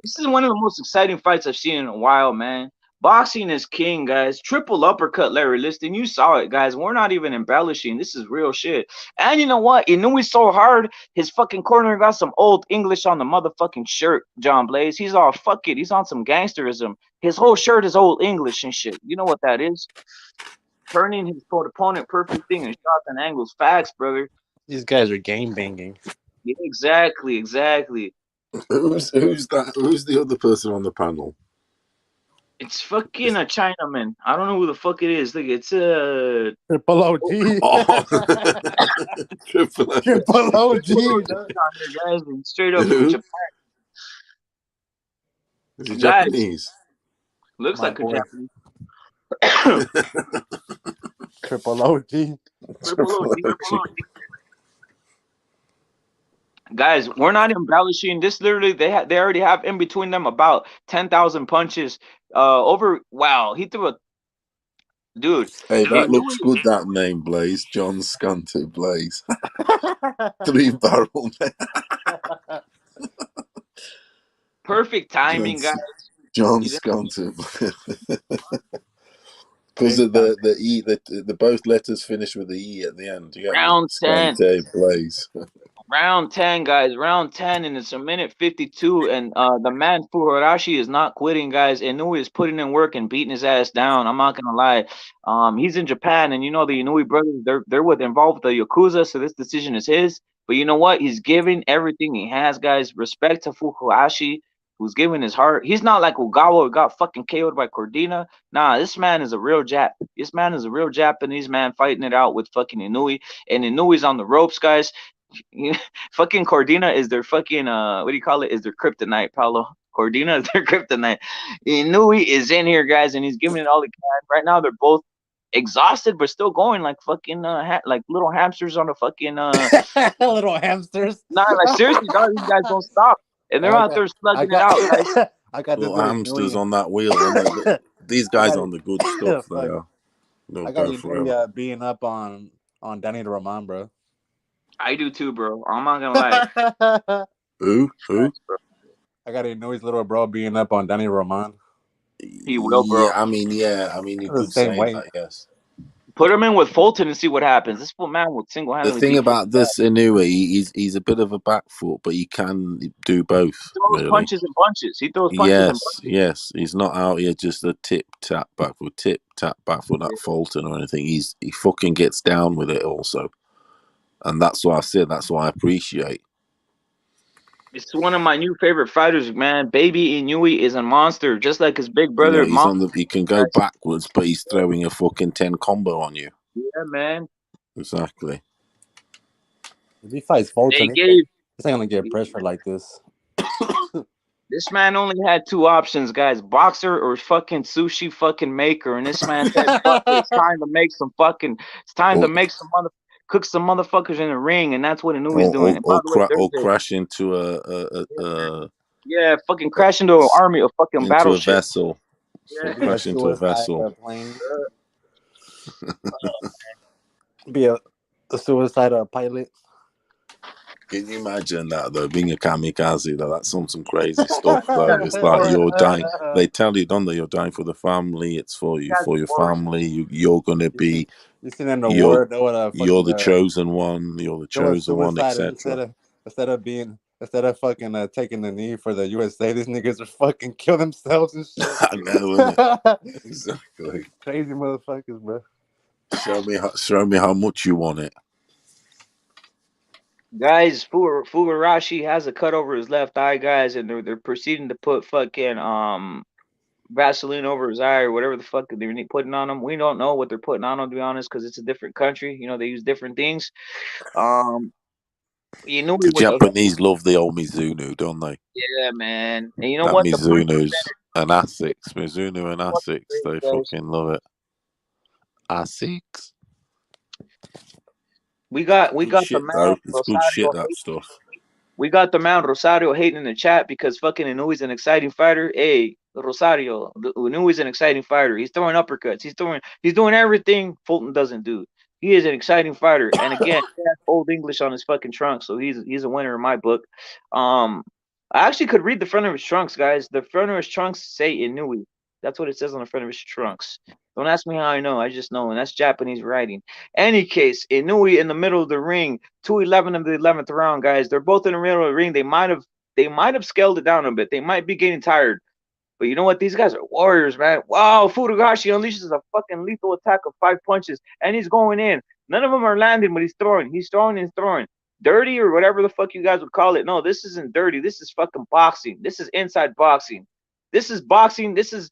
This is one of the most exciting fights I've seen in a while, man. Boxing is king, guys. Triple uppercut, Larry Liston. You saw it, guys. We're not even embellishing. This is real shit. And you know what? Inoue's so hard. His fucking corner got some old English on the motherfucking shirt, John Blaze. He's all, fuck it. He's on some gangsterism. His whole shirt is old English and shit. You know what that is? Turning his opponent perfecting and shots and angles. Facts, brother. These guys are game banging. Yeah, exactly. Who's that? Who's the other person on the panel? It's fucking a Chinaman. I don't know who the fuck it is. Look, it's a Triple OG. Oh. Triple OG. Guys, straight up from Japan. Is he Japanese? Looks like a Japanese. Triple OG. Guys, we're not embellishing. This literally, they already have in between them about 10,000 punches. Wow, he threw a dude. Hey, that looks good. That name, Blaze. John Scunter Blaze. 3-barrel. Perfect timing, guys. John Scunter. Because of the E, the both letters finish with the E at the end. Round 10. Blaze. Round 10, guys. Round 10, and it's a minute 52. And the man Fuharashi is not quitting, guys. Inoue is putting in work and beating his ass down. I'm not gonna lie. He's in Japan, and you know the Inoue brothers. They're with involved with the Yakuza, so this decision is his. But you know what? He's giving everything he has, guys. Respect to Fukuhashi, who's giving his heart. He's not like Ogawa who got fucking KO'd by Cordina. Nah, this man is a real Jap. This man is a real Japanese man fighting it out with fucking Inoue. And Inoue's on the ropes, guys. Fucking Cordina is their fucking what do you call it? Is their kryptonite, Paulo. Cordina is their kryptonite. Inoue is in here, guys, and he's giving it all he can. Right now, they're both exhausted, but still going like fucking like little hamsters on a fucking little hamsters. Nah, like seriously, dog, these guys don't stop, and they're out there slugging it out, guys. I got little hamsters on that wheel. These guys on the good stuff. They are. I got Inoue being up on Danny Roman, bro. I do too, bro. I'm not gonna lie. Who? I got Inoue's little bro being up on Danny Roman. He will, bro. Yeah, I mean, you could say that, yes. Put him in with Fulton and see what happens. This man will single-handedly. The thing about this Inoue, he's a bit of a back foot, but he can do both. He throws punches and bunches. He throws punches and bunches. Yes. He's not out here just a tip-tap back foot, that Fulton or anything. He fucking gets down with it also. And that's what I said. That's what I appreciate. It's one of my new favorite fighters, man. Baby Inoue is a monster, just like his big brother. He can go backwards, but he's throwing a fucking 10 combo on you. Yeah, man. Exactly. If he fights Fulton, he's not gonna get pressure like this. This man only had two options, guys: boxer or fucking sushi fucking maker. And this man said, "Fuck it, it's time to make some fucking. It's time to make some cook some motherfuckers in the ring," and that's what Inoue's doing. Or crash into a fucking crash into an army of fucking battleship. A vessel. Yeah. Crash into a vessel. Be a suicide pilot. Can you imagine that though? Being a kamikaze, though, that's some crazy stuff. Though it's like you're dying. They tell you, don't they? You're dying for the family. It's for you, for your family. You're gonna be. You seen in the war? You're the chosen one. You're the chosen one, etc. Instead of fucking taking the knee for the USA, these niggas are fucking kill themselves and shit. I know, exactly. Crazy motherfuckers, bro. Show me how much you want it. Guys, Fugarashi has a cut over his left eye, guys, and they're proceeding to put fucking Vaseline over his eye or whatever the fuck they're putting on him. We don't know what they're putting on him, to be honest, because it's a different country. You know, they use different things. You know, the Japanese love the old Mizuno, don't they? Yeah, man. And you know what? Mizunos and Asics. Mizuno and Asics, they fucking love it. Asics. We got the man. It's good shit, that stuff. We got the man Rosario hating in the chat because fucking Inoue's an exciting fighter. Hey, Rosario, Inoue's an exciting fighter. He's throwing uppercuts. He's doing everything Fulton doesn't do. He is an exciting fighter. And again, he has old English on his fucking trunk, so he's a winner in my book. I actually could read the front of his trunks, guys. The front of his trunks say Inoue. That's what it says on the front of his trunks. Don't ask me how I know. I just know, and that's Japanese writing. Any case, Inoue in the middle of the ring, 2:11 of the 11th round, guys. They're both in the middle of the ring. They might have scaled it down a bit. They might be getting tired. But you know what? These guys are warriors, man. Wow, Furugashi unleashes a fucking lethal attack of 5 punches, and he's going in. None of them are landing, but he's throwing. He's throwing and throwing. Dirty or whatever the fuck you guys would call it. No, this isn't dirty. This is fucking boxing. This is inside boxing. This is boxing. This is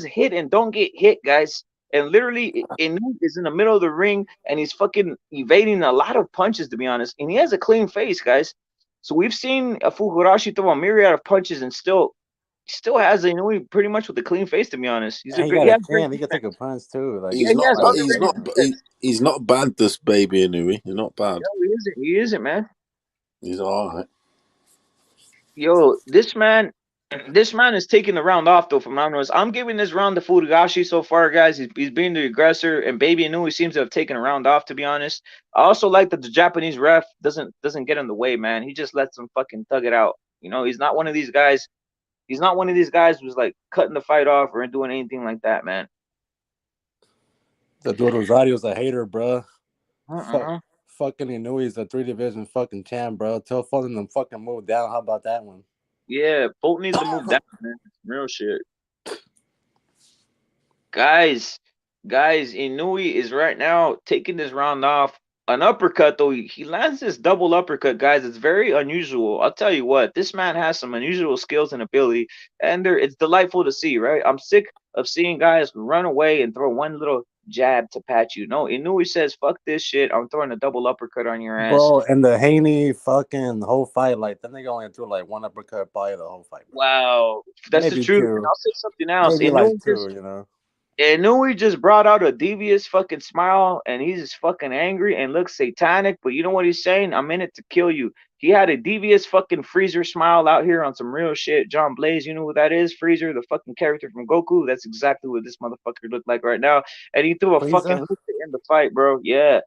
hit and don't get hit, guys. And literally, Inoue is in the middle of the ring, and he's fucking evading a lot of punches, to be honest. And he has a clean face, guys. So we've seen a Fukuarashi throw a myriad of punches and still has Inoue pretty much with a clean face, to be honest. He's he can take a punch too. Like he's not bad. This baby Inoue, he's not bad. No, he isn't, man. He's all right. Yo, this man is taking the round off, though, from round. I'm giving this round to Furugashi so far, guys. He's being the aggressor, and Baby Inoue seems to have taken a round off, to be honest. I also like that the Japanese ref doesn't get in the way, man. He just lets him fucking thug it out. You know, he's not one of these guys. He's not one of these guys who's like cutting the fight off or doing anything like that, man. The dude Rosario's a hater, bro. fucking Inouye's a 3 division fucking champ, bro. Tell Fulton to fucking move down. How about that one? Yeah, Fulton needs to move down, man. Real shit. Guys, Inoue is right now taking this round off. An uppercut, though. He lands this double uppercut, guys. It's very unusual. I'll tell you what, this man has some unusual skills and ability, and it's delightful to see, right? I'm sick of seeing guys run away and throw one little jab to pat you. No, Inoue says, fuck this shit. I'm throwing a double uppercut on your ass. Bro, and the Haney fucking whole fight, like, that nigga only threw like one uppercut probably the whole fight, bro. Wow. That's Maybe the truth. two. And I'll say something else. Maybe like two, you know. Inoue just brought out a devious fucking smile, and he's just fucking angry and looks satanic. But you know what he's saying? I'm in it to kill you. He had a devious fucking Freezer smile out here on some real shit. John Blaze, you know who that is? Freezer, the fucking character from Goku. That's exactly what this motherfucker looked like right now. And he threw a fucking hook to end the fight, bro. Yeah.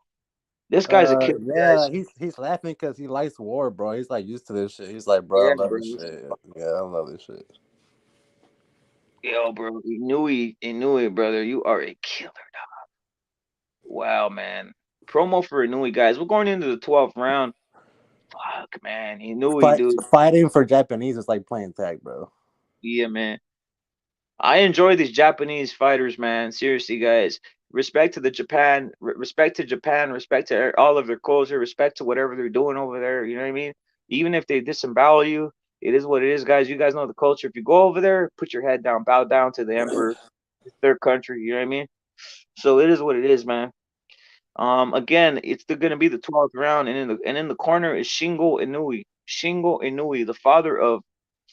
This guy's a killer. Yeah, he's laughing because he likes war, bro. He's like used to this shit. He's like, bro, Yeah, I love bro. this shit. Yeah, I love this shit. Yo, bro, Inoue, brother, you are a killer, dog. Wow, man. Promo for Inoue, guys. We're going into the 12th round. Fuck, man. Inoue, dude. Fighting for Japanese is like playing tag, bro. Yeah, man. I enjoy these Japanese fighters, man. Seriously, guys. Respect to Japan, respect to all of their culture, respect to whatever they're doing over there. You know what I mean? Even if they disembowel you, it is what it is, guys. You guys know the culture. If you go over there, put your head down, bow down to the emperor. It's their country. You know what I mean? So it is what it is, man. Again, it's going to be the 12th round, and in the corner is Shingo Inoue. Shingo Inoue, the father of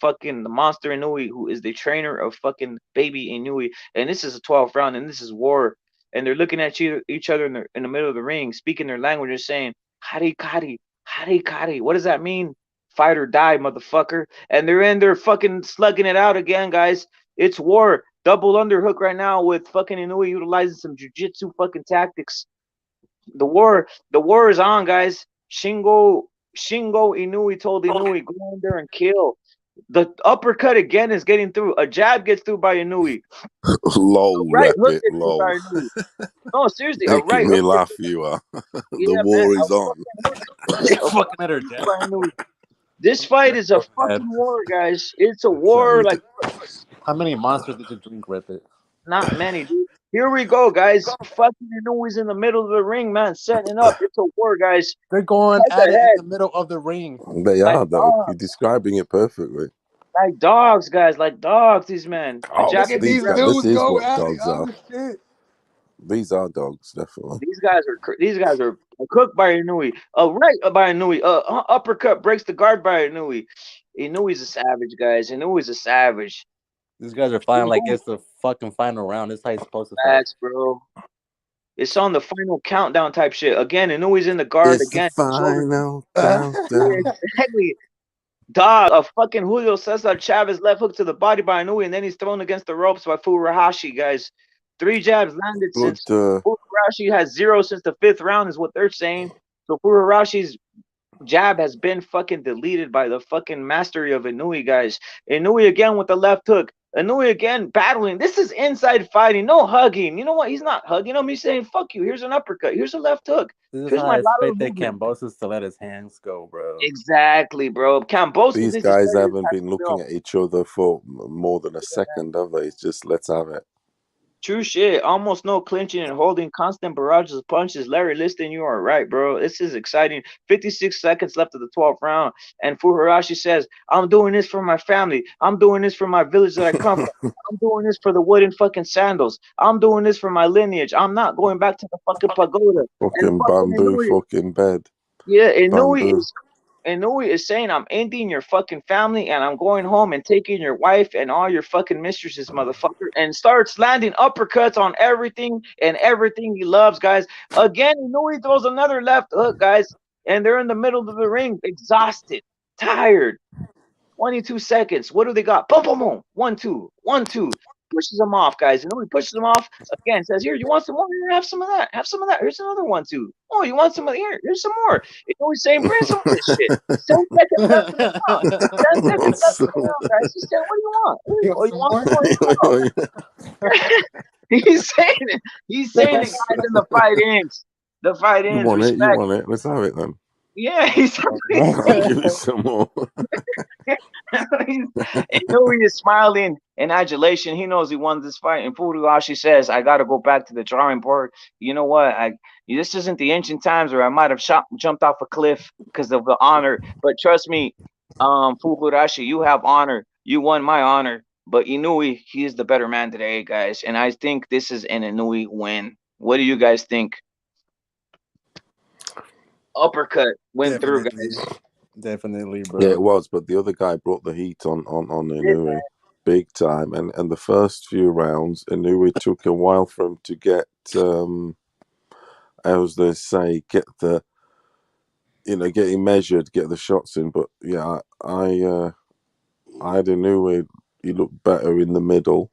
fucking the monster Inoue, who is the trainer of fucking baby Inoue. And this is a 12th round, and this is war. And they're looking at each other in the middle of the ring, speaking their languages, saying "Harikari, Harikari." What does that mean? Fight or die, motherfucker. And they're in there fucking slugging it out again, guys. It's war. Double underhook right now with fucking Inoue utilizing some jujitsu fucking tactics. The war is on, guys. Shingo Inoue told Inoue, go in there and kill. The uppercut again is getting through. A jab gets through by Inoue. Lol, Right rep hook it, gets through by lol. Inoue. No, seriously, a Making right me hook. laugh, you are. The Yeah, war man, is on. Fucking better, Jack. This fight is a fucking war, guys. It's a war. Like, how many monsters did you drink with it? not many, dude. Here we go, guys. Fucking Inoue's in the middle of the ring, man, setting up. It's a war, guys. They're going at it in the middle of the ring. They are, Like though. dogs. You're describing it perfectly. Like dogs, guys. Like dogs, these men. Oh, Look at these this dudes is go what at dogs it. are. Oh, shit. These are dogs, definitely. These guys are cooked by Inoue. Right by Inoue. Uppercut breaks the guard by Inoue. Inoue's a savage, guys. Inoue's a savage. These guys are fighting like it's the fucking final round. This is how it's supposed to fight. Facts, bro. It's on the final countdown type shit. Again, Inoue's in the guard It's again. the final countdown. Exactly. Dog, a fucking Julio Cesar Chavez left hook to the body by Inoue, and then he's thrown against the ropes by Furuhashi, guys. 3 jabs landed since Furuhashi has 0 since the 5th round, is what they're saying. So Furuhashi's jab has been fucking deleted by the fucking mastery of Inoue, guys. Inoue again with the left hook. Inoue again battling. This is inside fighting, no hugging. You know what? He's not hugging him. He's saying, fuck you. Here's an uppercut. Here's a left hook. This is Here's how my I lateral expect movement. Cambosis to let his hands go, bro. Exactly, bro. Cambosis. These guys haven't been looking at each other for more than a second, have they? It's just, let's have it. True shit. Almost no clinching and holding. Constant barrages of punches. Larry Liston, you are right, bro. This is exciting. 56 seconds left of the 12th round. And Furuhashi says, I'm doing this for my family. I'm doing this for my village that I come from. I'm doing this for the wooden fucking sandals. I'm doing this for my lineage. I'm not going back to the fucking pagoda. Fucking bamboo fucking bed. Yeah, Inoue is saying, I'm ending your fucking family and I'm going home and taking your wife and all your fucking mistresses, motherfucker, and starts landing uppercuts on everything and everything he loves, guys. Again, Inoue throws another left hook, guys, and they're in the middle of the ring, exhausted, tired. 22 seconds. What do they got? Boom, boom, boom. 1, 2, 1, 2. Pushes them off, guys. And he pushes them off again. Says, "Here, you want some more? Here, have some of that. Have some of that. Here's another 1, 2. Oh, you want some of here? Here's some more." You know, he's saying, "Bring some of this shit." 10 seconds left in the round. 10 seconds left in the round, guys. He said, "What do you want? Oh, you want some more?" He's saying it. He's saying it, guys, in the fight ends. The fight You ends. want it? You Respect. want it? Let's have it then. Yeah, he's. I'll give you some more. Inoue is smiling in adulation. He knows he won this fight. And Furuhashi says, I got to go back to the drawing board. You know what? This isn't the ancient times where I might have jumped off a cliff because of the honor. But trust me, Furuhashi, you have honor. You won my honor. But Inoue, he is the better man today, guys. And I think this is an Inoue win. What do you guys think? Uppercut went through, guys. Definitely, bro. Yeah, it was, but the other guy brought the heat on Inoue big time, and the first few rounds, Inoue took a while for him to get, as they say, get getting measured, get the shots in. But yeah, I had Inoue. He looked better in the middle.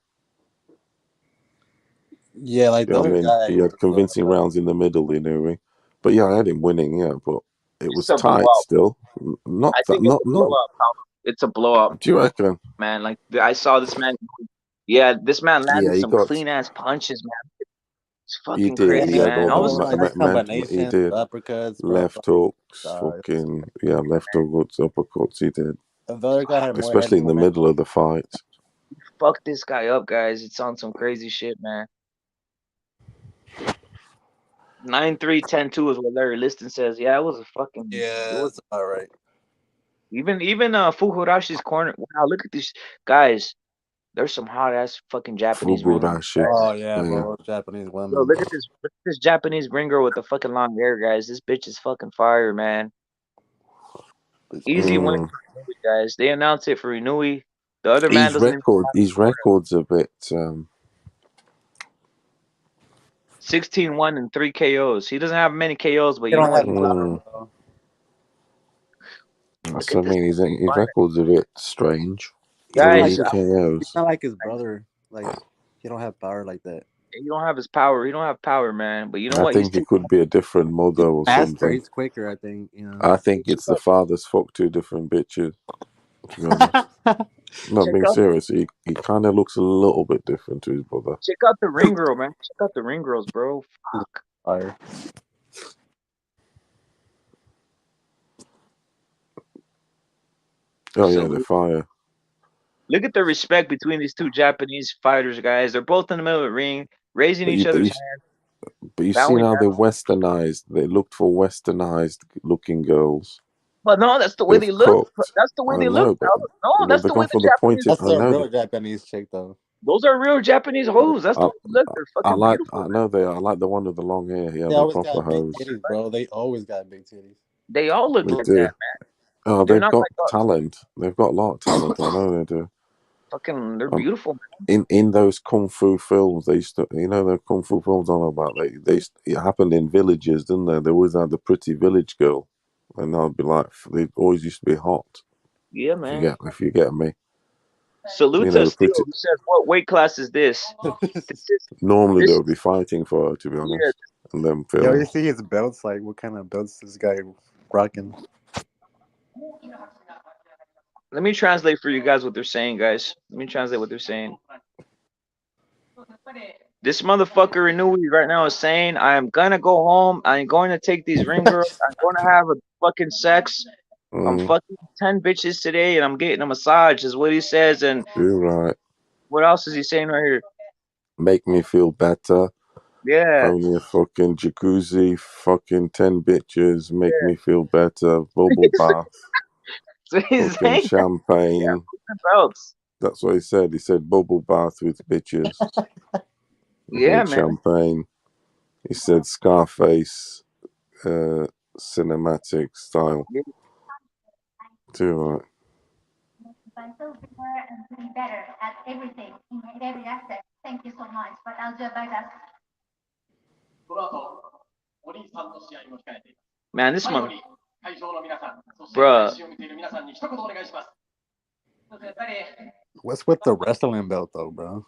Yeah, like the I other mean, guy. he had convincing rounds in the middle, Inoue. But yeah, I had him winning. Yeah, but it was It's a tight blowout. still. Not I that, think it's not a blowout. It's a blowout, Do you reckon? man. Like I saw this man. Yeah, this man landed Yeah, he some got. clean ass punches, man. It's He fucking did. crazy, He had man. all I the was like, nice he combinations, did. uppercuts, bro. Left hooks, Uh, fucking left hooks, uppercuts. He did, the other guy had more especially in the middle of the fight. fuck this guy up, guys. It's on some crazy shit, man. 9-3, 10-2 is what Larry Liston says. Yeah, it was a fucking. Yeah, It was that's all right. even Fukurashi's corner. Wow, look at these guys. There's some hot ass fucking Japanese women. Fugurashi. Oh yeah, bro, Japanese women. Yo, look at this Japanese green girl with the fucking long hair, guys. This bitch is fucking fire, man. Easy win for Inoue, guys. They announced it for Inoue. The other man doesn't even His record's a bit. 16-1 and 3 KOs. He doesn't have many KOs, but They you know don't what? have power, bro. That's what I mean. His record's a bit strange. Guys, Only KOs. It's not like his brother. Like he don't have power like that. he don't have his power. He don't have power, man. But you know I what? think he could be a different mother or Faster, something. he's quicker. I think. I think it's the father's fucked two different bitches. To be honest. Not being serious. He kind of looks a little bit different to his brother. Check out the ring girl, man. Check out the ring girls, bro. Fuck. Fire. Oh yeah, the fire. Look at the respect between these two Japanese fighters, guys. They're both in the middle of the ring, raising each other's hands. But you see how they're westernized. They looked for westernized looking girls. But no, that's the way they look. That's the way they look. No, that's the way the Japanese. That's a real Japanese chick, though. Those are real Japanese hoes. That's the way they look. They're fucking beautiful. I know they are. I like the one with the long hair. Yeah, They they're always proper got hoes. big titties, bro. They always got big titties. They all look like that, man. Oh, they've got talent. They've got a lot of talent. I know they do. Fucking, they're beautiful, man. In those kung fu films, they used to, the kung fu films I know about. It happened in villages, didn't they? They always had the pretty village girl, and I'd be like, they always used to be hot. Yeah, man. If you get me. Salute to Steel, who says, "What weight class is this?" Normally they'll be fighting for her, to be honest. Yeah. And then Yo, you see his belts? Like, what kind of belts this guy rocking? Let me translate for you guys what they're saying, guys. Let me translate what they're saying. This motherfucker Inoue right now is saying, I am gonna go home. I'm going to take these ring girls. I'm going to have a fucking sex. I'm fucking 10 bitches today, and I'm getting a massage, is what he says. And you're right. What else is he saying right here? Make me feel better. Yeah. Only a fucking jacuzzi, fucking 10 bitches, make me feel better. Bubble bath. So he's saying champagne. That's what he said. He said bubble bath with bitches. Yeah, man. Champagne. He said Scarface cinematic style. Yeah. Too right. I'm so better and doing better at everything, in every aspect. Thank you so much. But I'll do a better. Man, this one. Bruh. What's with the wrestling belt, though, bro?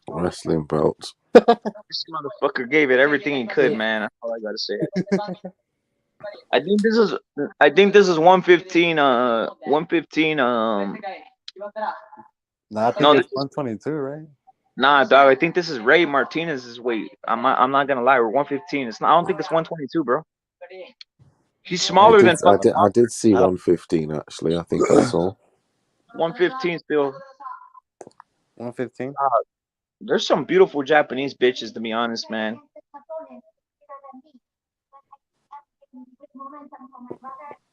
Wrestling belt. This motherfucker gave it everything he could, man. That's all I gotta say. I think this is 115. 115. No, I think it's 122, right? Nah, dog. I think this is Ray Martinez's weight. I'm not gonna lie. We're 115. It's not. I don't think it's 122, bro. He's smaller than fucking I did see I don't 115 actually. I think I saw. 115 still. 115. There's some beautiful Japanese bitches, to be honest, man.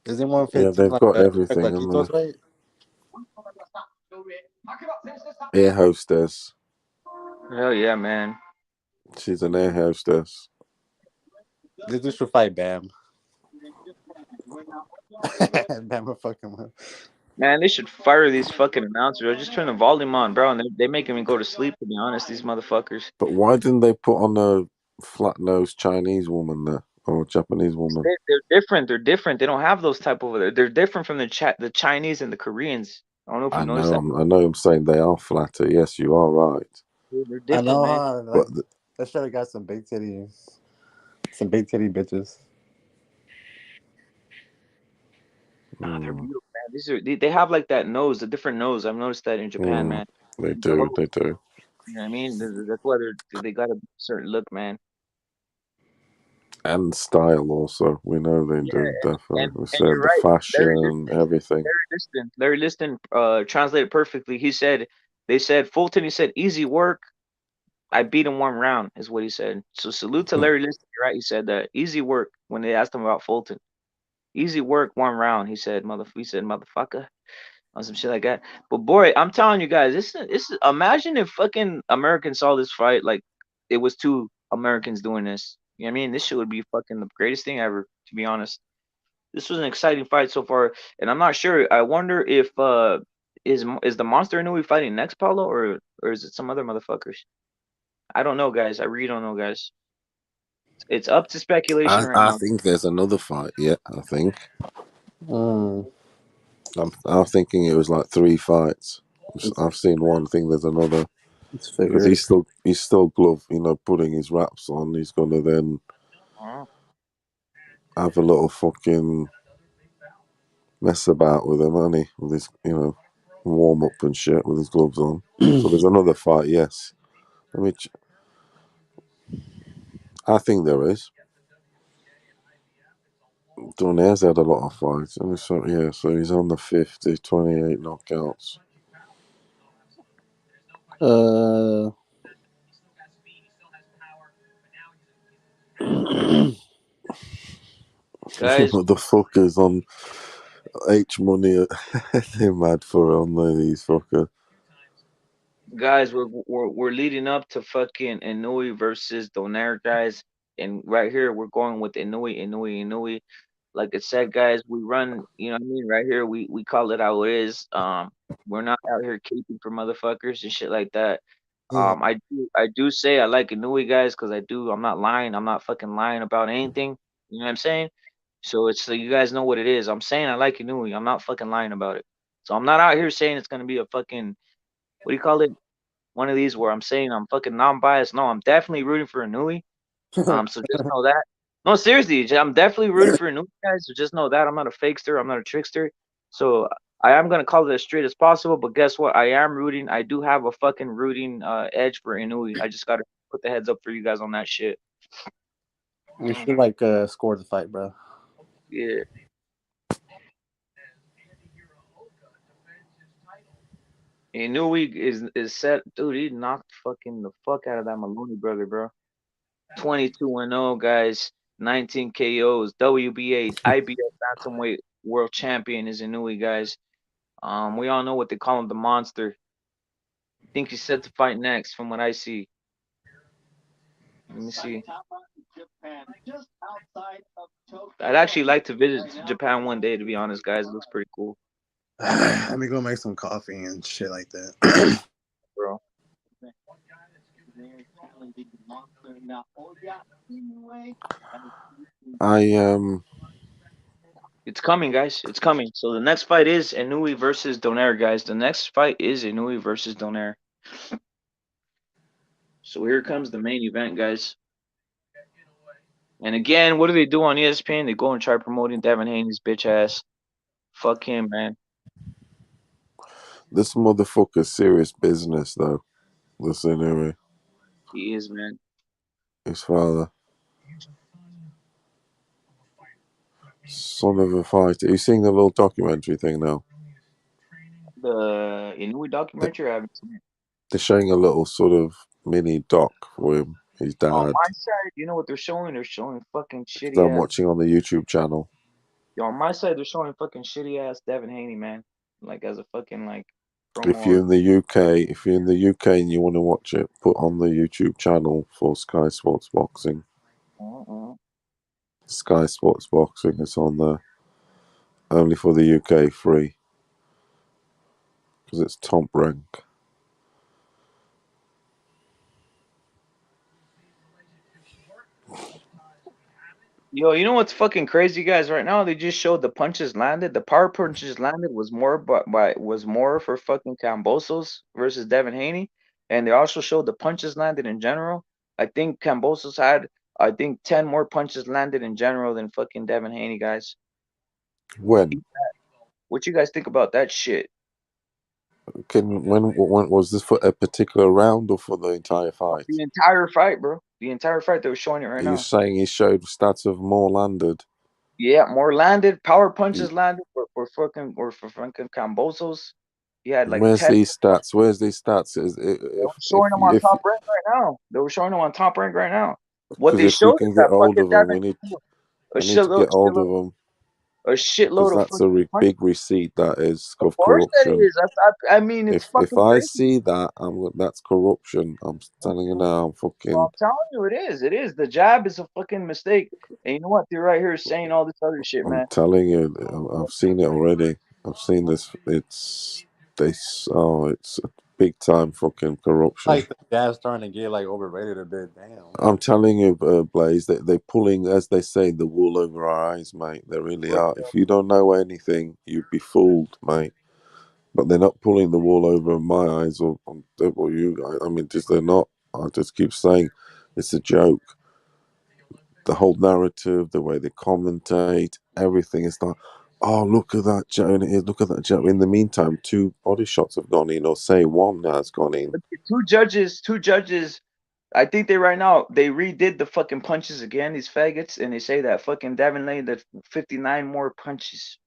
Isn't Yeah, 115 they've like got a everything in Laquito's there. weight? Air hostess. Hell yeah, man. She's an air hostess. This dude should fight Bam. Bam will fucking win. Man, they should fire these fucking announcers. Or just turn the volume on, bro. And they making me go to sleep, to be honest, these motherfuckers. But why didn't they put on a flat-nosed Chinese woman there or Japanese woman? They're different. They're different. They don't have those type of. They're different from the Chinese and the Koreans. I don't know if you noticed that. I know. I'm saying they are flatter. Yes, you are right. They're I different, know, man. huh? But Like, that should have got some big titty bitches. They're beautiful, man. They have like that nose, a different nose. I've noticed that in Japan, man. they The do. little- They do. You know what I mean? That's why they got a certain look, man. And style also. We know they Yeah, do. Definitely. We and said you're the right. Larry fashion, everything. Larry Liston translated perfectly. They said Fulton. He said easy work. I beat him 1 round, is what he said. So salute to Larry Liston, right? He said that easy work when they asked him about Fulton. Easy work, 1 round. He said motherfucker on some shit like that. But boy, I'm telling you guys, imagine if fucking Americans saw this fight like it was two Americans doing this. You know what I mean? This shit would be fucking the greatest thing ever, to be honest. This was an exciting fight so far, and I'm not sure. I wonder if is the Monster Inoue fighting next, Paulo, or is it some other motherfuckers? I don't know, guys. I really don't know, guys. It's up to speculation right I now. think there's another fight. Yeah, I think. Mm. I'm thinking it was like 3 fights. I've seen one. I think there's another It's because figured. he's still glove. Putting his wraps on. He's gonna then Oh, have a little fucking mess about with him, hasn't he? With his warm up and shit with his gloves on. So there's another fight. Yes. Which I think there is. Donaire's had a lot of fights. And so he's on the 50, 28 knockouts. guys, Motherfuckers on H money. They're mad for on these fuckers. guys, we're leading up to fucking Inoue versus Donaire, guys, and right here we're going with Inoue. Like I said, guys, we run. You know what I mean? Right here, we call it how it is. We're not out here keeping for motherfuckers and shit like that. I do say I like Inoue, guys, because I do. I'm not lying. I'm not fucking lying about anything. You know what I'm saying? So it's so you guys know what it is. I'm saying I like Inoue. I'm not fucking lying about it. So I'm not out here saying it's gonna be a fucking what do you call it? One of these where I'm saying I'm fucking non-biased. No, I'm definitely rooting for Inoue. So just know that. No, seriously, I'm definitely rooting for Inoue, guys. So just know that I'm not a fakester. I'm not a trickster. So I am gonna call it as straight as possible. But guess what? I am rooting. I do have a fucking rooting edge for Inoue. I just gotta put the heads up for you guys on that shit. We should score the fight, bro. Yeah. Inoue is set, dude. He knocked fucking the fuck out of that Maloney brother, bro. 22-0, guys. 19 KOs. WBA, IBF bantamweight world champion is Inoue, guys. We all know what they call him, the monster. I think he's set to fight next, from what I see. Let me see. I'd actually like to visit Japan one day, to be honest, guys. It looks pretty cool, Let me go make some coffee and shit like that. bro. It's coming, guys. It's coming. So the next fight is Inoue versus Donaire, guys. The next fight is Inoue versus Donaire. So here comes the main event, guys. And again, what do they do on ESPN? They go and try promoting Devin Haney's bitch ass. Fuck him, man. This motherfucker's serious business though. This Inoue. He is, man. His father. Son of a fighter. Are you seeing the little documentary thing now? The Inoue documentary, I haven't seen it. They're showing a little sort of mini doc for him, his dad. On my side, you know what they're showing? They're showing fucking shitty I'm ass. watching on the YouTube channel. Yo, on my side, they're showing fucking shitty ass Devin Haney, man. Like as a fucking like promo. If you're in the UK, and you want to watch it, put on the YouTube channel for Sky Sports Boxing. Sky Sports Boxing is on there. Only for the UK, free. Because it's top rank. Yo, you know what's fucking crazy, guys? Right now, they just showed the punches landed. The power punches landed was more, was more for fucking Cambosos versus Devin Haney, and they also showed the punches landed in general. I think Cambosos had, I think, 10 more punches landed in general than fucking Devin Haney, guys. When? What you guys think about that shit? When was this for a particular round or for the entire fight? The entire fight, bro. The entire fight. They were showing it right now. You're saying he showed stats of more landed? Yeah, more landed. Power punches landed for fucking Cambosos. He had like Where's 10. these stats? Where's these stats? They were showing them on top rank right now. They were showing them on top rank right now. What they if showed we can is get that hold fucking of them, Devin, I need to get hold of them. A shitload of that's a big receipt, that is, of course corruption. that is. I mean, it's fucking if I crazy. see that, that's corruption. I'm telling you now. I'm fucking. I'm telling you, it is. It is. The jab is a fucking mistake. And you know what? They're right here saying all this other shit, man. I'm telling you, I've seen it already. I've seen this. It's a big time fucking corruption. Like the jab's starting to get like overrated a bit. Damn. I'm telling you, Blaze, that they're pulling, as they say, the wool over our eyes, mate. They really are. If you don't know anything, you'd be fooled, mate. But they're not pulling the wool over my eyes or you guys. I mean, they're not. I just keep saying, it's a joke. The whole narrative, the way they commentate, everything is like, oh, look at that Joe, look at that Joe. In the meantime, 2 body shots have gone in, or say 1 has gone in. Two judges. I think they redid the fucking punches again, these faggots, and they say that fucking Devin Lane that 59 more punches.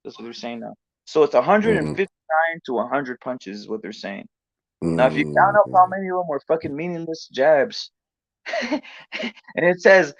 That's what they're saying now. So it's 159 to 100 punches is what they're saying. Now, if you count up how many of them were fucking meaningless jabs, and it says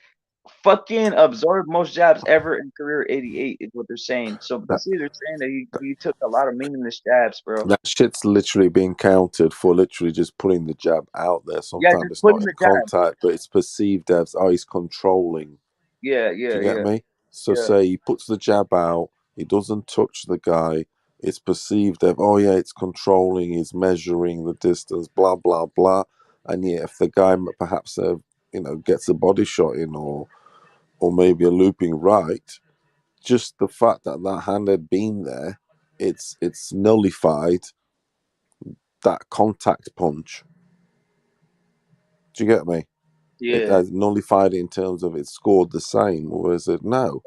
fucking absorbed most jabs ever in career 88 is what they're saying. So basically, they're saying that he took a lot of meaningless jabs, bro. That shit's literally being counted for literally just putting the jab out there. Sometimes it's not in contact, but it's perceived as, oh, he's controlling. Yeah. Do you get me? So say he puts the jab out, he doesn't touch the guy. It's perceived as, oh yeah, it's controlling, he's measuring the distance, blah blah blah. And yeah, if the guy perhaps gets a body shot in or maybe a looping right, just the fact that hand had been there, it's nullified that contact punch. Do you get me? Yeah. It has nullified it in terms of it scored the same. Whereas no,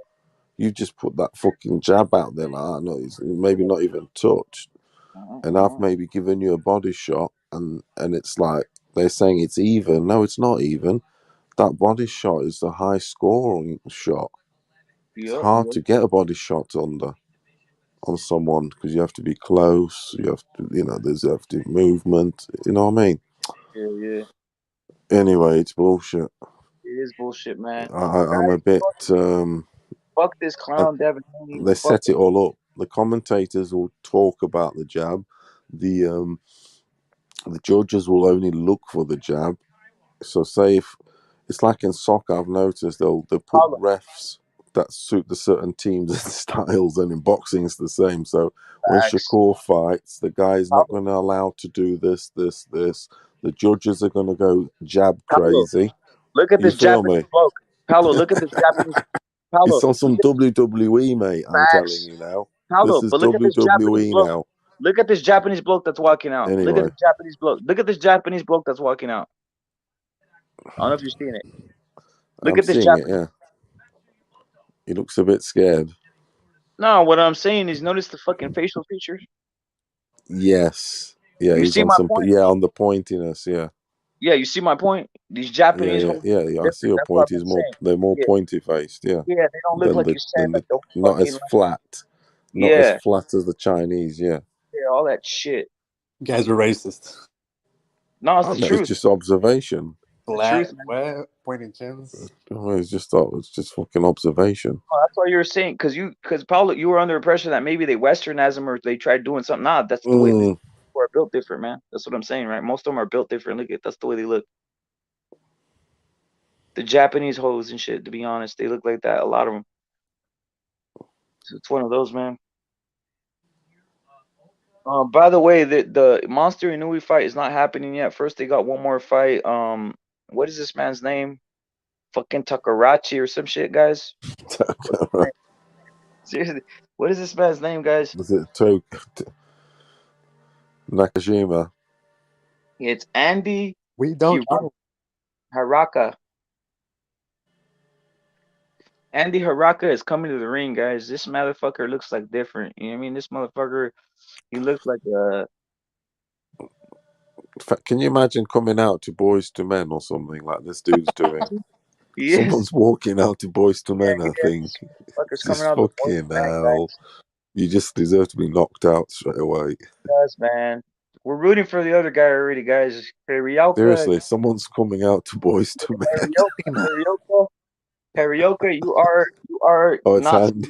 you just put that fucking jab out there like, no, it's maybe not even touched, and I've maybe given you a body shot, and it's like they're saying it's even. No, it's not even. That body shot is the high scoring shot. It's hard to get a body shot on someone because you have to be close. You have to, there's movement. You know what I mean? Yeah. Anyway, it's bullshit. It is bullshit, man. I'm a bit. Fuck this clown, Devin. They set it all up. The commentators will talk about the jab. The judges will only look for the jab. So say if it's like in soccer, I've noticed they'll put refs that suit the certain teams and styles, and in boxing it's the same. So when Shakur fights, the guy's not going to allow to do this. The judges are going to go jab crazy. Look at this Japanese bloke. Paolo, look at this Japanese. It's on some WWE, mate. I'm telling you now. Paolo, this is but look WWE now. Look at this Japanese bloke that's walking out. Anyway. Look at this Japanese bloke. Look at this Japanese bloke that's walking out. I don't know if you're seeing it. Look at this Japanese. Yeah. He looks a bit scared. No, what I'm saying is notice the fucking facial features. Yes. Yeah, You he's see on my some. point? Yeah, on the pointiness. Yeah, Yeah, you see my point? These yeah, Japanese yeah, hoes yeah. are yeah. I different. see your That's what point. I've been He's more. saying. They're more Yeah, pointy faced. Yeah, yeah, they don't look like you said, like the not as fucking flat. Not as yeah, flat as the Chinese. Yeah. yeah, all that shit. You guys are racist. No, it's Oh the no, it's truth. just observation. The Flat, truth, man. wet, pointing chins. Oh, it's just fucking observation. Oh, that's why you were saying, because Paulo, you were under the impression that maybe they Westernized them or they tried doing something. Nah, that's the way these Mm. people are built different, man. That's what I'm saying, right? Most of them are built different. Look at that's the way they look. The Japanese hoes and shit. To be honest, they look like that. A lot of them. It's one of those, man. By the way, the Monster Inoue fight is not happening yet. First, they got one more fight. What is this man's name? Fucking Takarachi or some shit, guys. What's his name? Seriously, what is this man's name, guys? Was it Nakajima? It's Andy We don't know. Haraka. Andy Haraka is coming to the ring, guys. This motherfucker looks like different. You know what I mean? This motherfucker, he looks like a. In fact, can you imagine coming out to Boys to Men or something like this dude's doing? He Someone's is. walking out to Boys to Men. I Yeah, think. fucker's coming Just out the voice fucking man, hell. guys. You just deserve to be knocked out straight away. Yes, man. We're rooting for the other guy already, guys. Harioka, Seriously, someone's coming out to Boys to Men. Harioka, you are Oh, it's not Andy.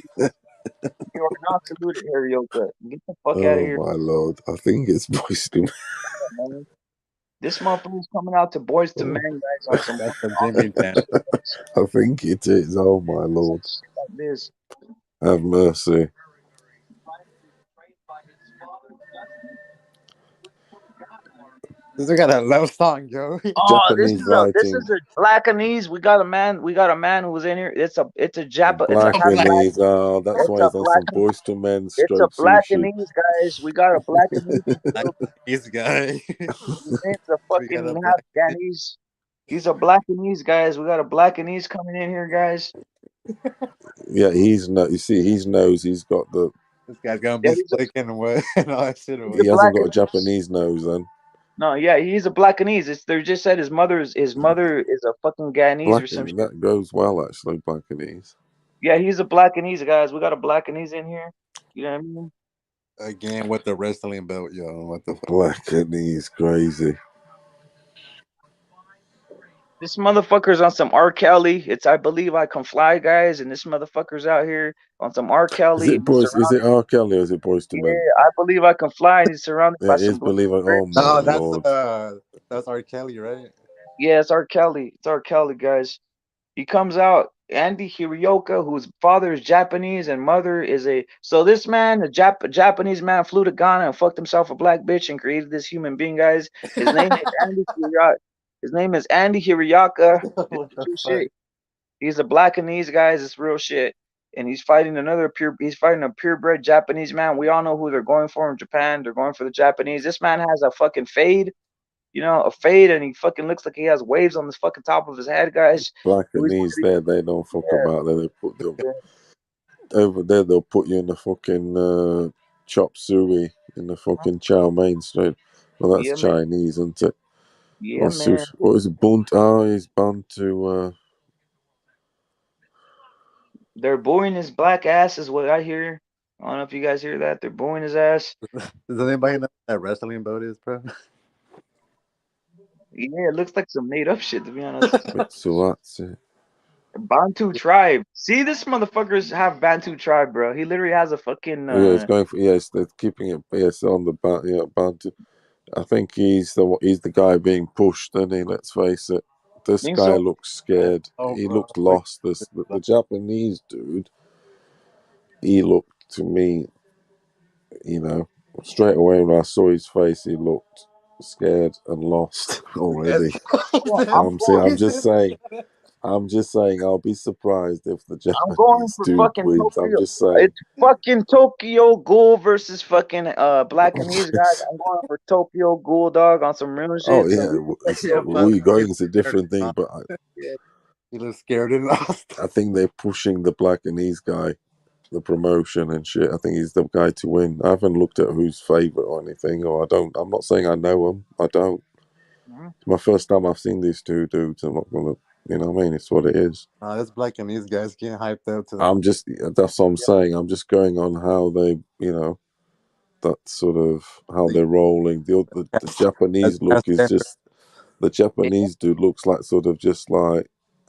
you are not saluted, Harioka. Get the fuck out of Oh here, my lord! I think it's Boys to Men. man. This motherfucker's coming out to Boys to Men, guys, on some That's the Jimmy Chan. I think it is. Oh my lord! like this. Have mercy. This got a love song, yo. Oh, Japanese this writing. is a Blackanese. We got a man who's in here. It's a Blackanese. Oh, that's it's why a he's on black some Boys to Men it's a stroke sushi. Blackanese, guys. We got a Blackanese. Like this guy. His name's a We got a fucking half Ghanese. He's a Blackanese, guys. We got a Blackanese coming in here, guys. Yeah, he's no. You see, he knows he's got the. This guy's gonna Yeah, be flicking and what and all that shit. He hasn't got a Japanese nose then. No, yeah, he's a Blackanese. They just said his mother is a fucking Ghanese or some shit. That goes well actually. Blackanese. Yeah, he's a Blackanese, guys. We got a Blackanese in here. You know what I mean? Again with the wrestling belt, yo. What the fuck? Blackanese, crazy. This motherfucker's on some R. Kelly. It's I Believe I Can Fly, guys, and this motherfucker's out here on some R. Kelly. Is it Boys? Is it R. Kelly or is it Boys to Yeah, Men? I Believe I Can Fly, and he's surrounded Yeah, by it some is Believer. Oh my No, lord! that's R. Kelly, right? Yeah, it's R. Kelly. It's R. Kelly, guys. He comes out, Andy Hirioka, whose father is Japanese and mother is a. So this man, a Japanese man, flew to Ghana and fucked himself a black bitch and created this human being, guys. His name is Andy Hirioka. His name is Andy Hirioka. What the True fuck? shit. He's a Blackanese, guys. It's real shit. And he's fighting he's fighting a purebred Japanese man. We all know who they're going for in Japan. They're going for the Japanese. This man has a fucking fade, a fade, and he fucking looks like he has waves on the fucking top of his head, guys. Blackanese, there they don't fuck about that. They put them over there. They'll put you in the fucking chop suey in the fucking chow mein straight. Well, that's Yeah, man. Chinese, isn't it? Yeah, Or man. sushi. What is it? Bunt? Oh, he's bound to. They're booing his black ass, is what I hear. I don't know if you guys hear that. They're booing his ass. Does anybody know what that wrestling boat is, bro? Yeah, it looks like some made up shit, to be honest. Mitsuatsu. Bantu tribe. See, this motherfuckers have Bantu tribe, bro. He literally has a fucking. Yeah, he's going for. Yes, they're keeping it. Yes, on the bound to. I think he's the guy being pushed, isn't he? Let's face it. This Think guy so? looks scared. Oh, He bro. looked lost. The Japanese dude. He looked to me, straight away when I saw his face, he looked scared and lost already. I'm just saying, I'll be surprised if the I'm going Japanese for dude fucking wins. Tokyo. I'm just saying. It's fucking Tokyo Ghoul versus fucking Blackanese, guys. I'm going for Tokyo Ghoul, dog, on some real shit. Oh So yeah, where you going is a different thing, but He looks scared and lost. I think they're pushing the Blackanese guy. the promotion and shit. I think he's the guy to win. I haven't looked at who's favourite or anything, or I don't. I'm not saying I know him. I don't. Mhm. It's my first time I've seen these two dudes. I'm not gonna, you know what I mean? It's what it is. This Black and these guys getting hyped up to I'm just, that's what I'm saying. I'm just going on how they, you know, that sort of how they're rolling. The Japanese look is just, the Japanese dude looks like sort of just like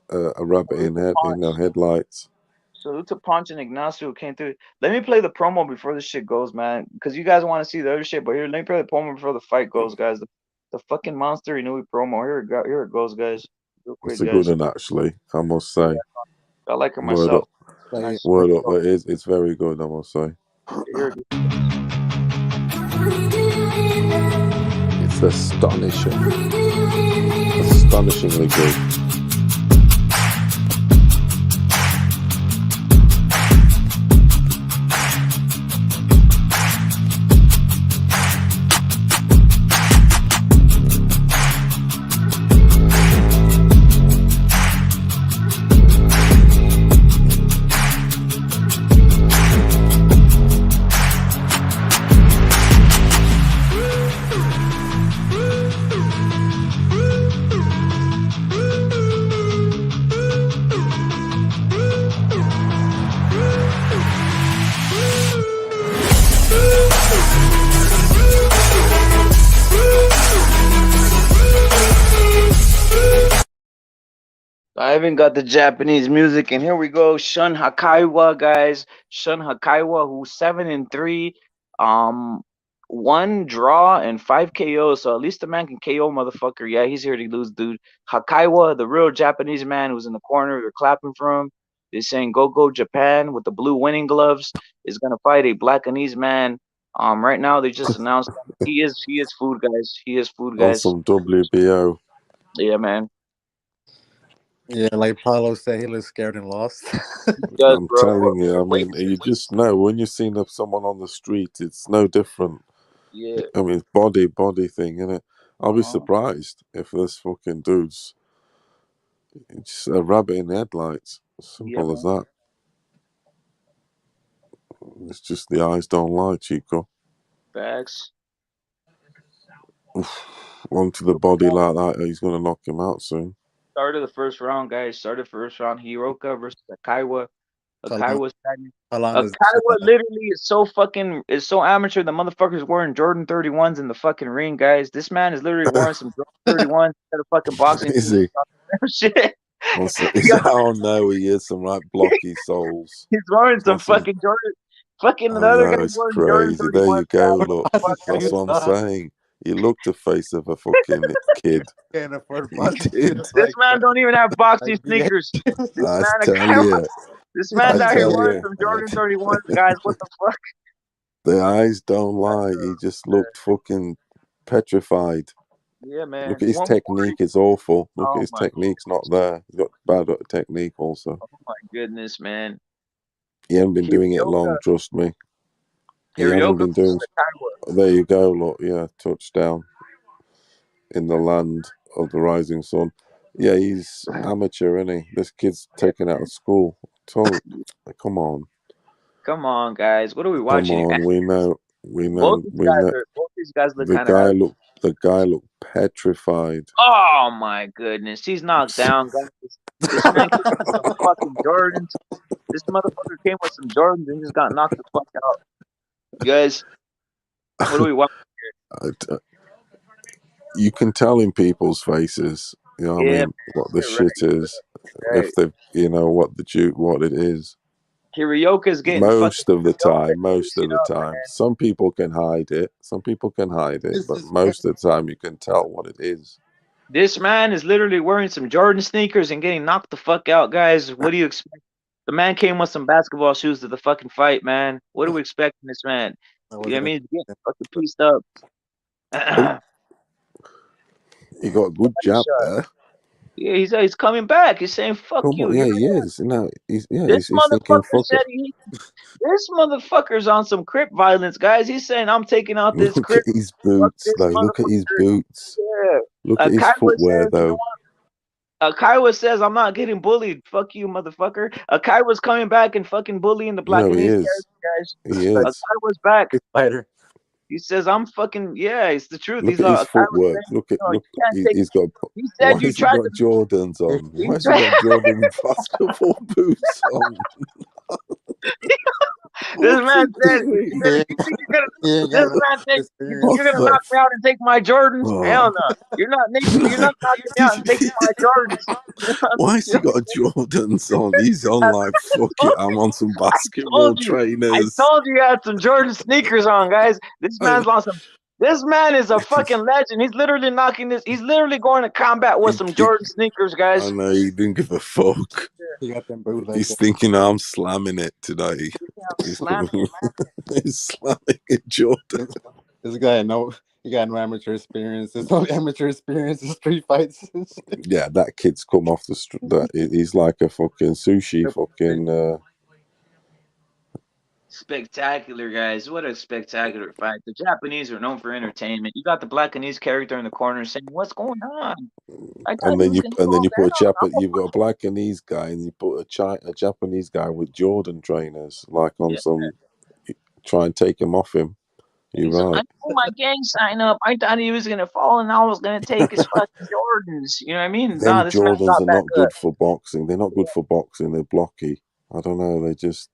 a rabbit in headlights. Salute to Punch and Ignacio who came through. Let me play the promo before this shit goes, man. Because you guys want to see the other shit, but here, let me play the promo before the fight goes, guys. The fucking Monster Inoue promo. Here it goes, guys. Real quick, It's a good guys. one, actually, I must say. I like it Word myself. up. Nice. Word up. It's very good, I must say. Here it goes. It's astonishingly good. I even got the Japanese music, and here we go. Shun Hakaiwa, guys. Shun Hakaiwa, who's 7-3, one draw and 5 KOs. So at least the man can KO, motherfucker. Yeah, he's here to lose, dude. Hakaiwa, the real Japanese man who's in the corner, they're clapping for him. They're saying "Go Go Japan" with the blue winning gloves is gonna fight a Blackanese man. Right now they just announced he is food, guys. He is food, On guys. some WBO. Yeah, man. Yeah, like Paulo said, he looks scared and lost. Does, I'm bro. telling you, I Wait, mean, you just know when you've seen someone on the street, it's no different. yeah. I mean, it's body thing, innit? I'll be Uh-huh. surprised if this fucking dude's just a rabbit in the headlights. Simple as that. It's just the eyes don't lie, Chico. Facts. Onto the body like that, he's going to knock him out soon. Started the first round, guys. Started first round. Hiroka versus Akaiwa. Akaiwa's How long is Akaiwa literally is so amateur. The motherfucker's wearing Jordan 31s in the fucking ring, guys. This man is literally wearing some Jordan 31s instead of fucking boxing. Is he? Shit. Oh no, he is some right blocky souls. He's wearing some fucking Jordan. Fucking the other guy's wearing Jordan Crazy. There 31s. you go. Look, that's what I'm saying. He looked the face of a fucking kid. Can't afford He did. This man don't even have boxing sneakers. I tell you. This man's out here tell wearing you. some Jordan 31s, guys. What the fuck? The eyes don't lie. He just looked fucking petrified. Yeah, man. Look at his technique. It's awful. Look at his technique's not there. He's got bad technique also. Oh my goodness, man. He hasn't been doing it long, trust me. He hasn't been doing. There you go. Look, yeah, touchdown in the land of the rising sun. Yeah, he's amateur, isn't he? This kid's taken out of school. Come on. Come on, guys. What are we watching? Come on, we know. Both these guys look kind of. The guy looked petrified. Oh my goodness, he's knocked down, guys. This man came with some fucking Jordans. This motherfucker came with some Jordans and just got knocked the fuck out. You guys, what are we watching here? You can tell in people's faces, you know what I mean, what the shit is, if they, you know, what it is. Hirioka's getting most of the time. Some people can hide it. But most of the time you can tell what it is. This man is literally wearing some Jordan sneakers and getting knocked the fuck out, guys. What do you expect? The man came with some basketball shoes to the fucking fight, man. What do we expect from this man? You know what I mean? He's getting fucking pieced up. He got a good jab there. Yeah, he's coming back. He's saying "fuck you." Yeah, he is. No, he's this thinking fuck said this motherfucker's on some Crip violence, guys. He's saying I'm taking out this Crip. Look at his boots, though. Look at his boots. Yeah. Look at his footwear, though. Kaiwa says, I'm not getting bullied. Fuck you, motherfucker. Kaiwa's coming back and fucking bullying the No, he Blackanese is. guys. He is. Kaiwa's back. Spider. He says, I'm fucking, yeah, it's the truth. Look He's at his Kaiwa's footwork. saying, Look, you can't take. he's got. He Why said you has he tried got to. Jordans on? He Why has he got Jordan basketball boots on? This What's man he said, doing? He you think you're gonna, he ain't this got no man said, you think experience. What you're gonna the? knock me out and take my Jordans? Hell Oh, no. You're not like, knocking me out and taking my Jordans. why has he got Jordans on? He's on like, fuck it, I'm on some basketball told you. I trainers. told you he had some Jordan sneakers on, guys. This man's lost some. This man is a fucking legend. He's literally knocking this. He's literally going to combat with some Jordan sneakers, guys. I know, he didn't give a fuck. He got them bootlegs. He's thinking, I'm slamming it today. He's Slamming it, man. he's slamming it, Jordan. This guy he got no amateur experience. His only amateur experience is street fights. Yeah, that kid's come off the street. He's like a fucking sushi fucking. Spectacular, guys. What a spectacular fight. The Japanese are known for entertainment. You got the Blackanese character in the corner saying, "What's going on?" And then you put you've got a Blackanese guy, and you put a Japanese guy with Jordan trainers, like on some. Try and take him off him. You're right. I put my gang sign up. I thought he was gonna fall, and I was gonna take his fucking Jordans. You know what I mean? Them This man Jordans got are back not good up. for boxing. They're not good for boxing. They're blocky. I don't know. They just.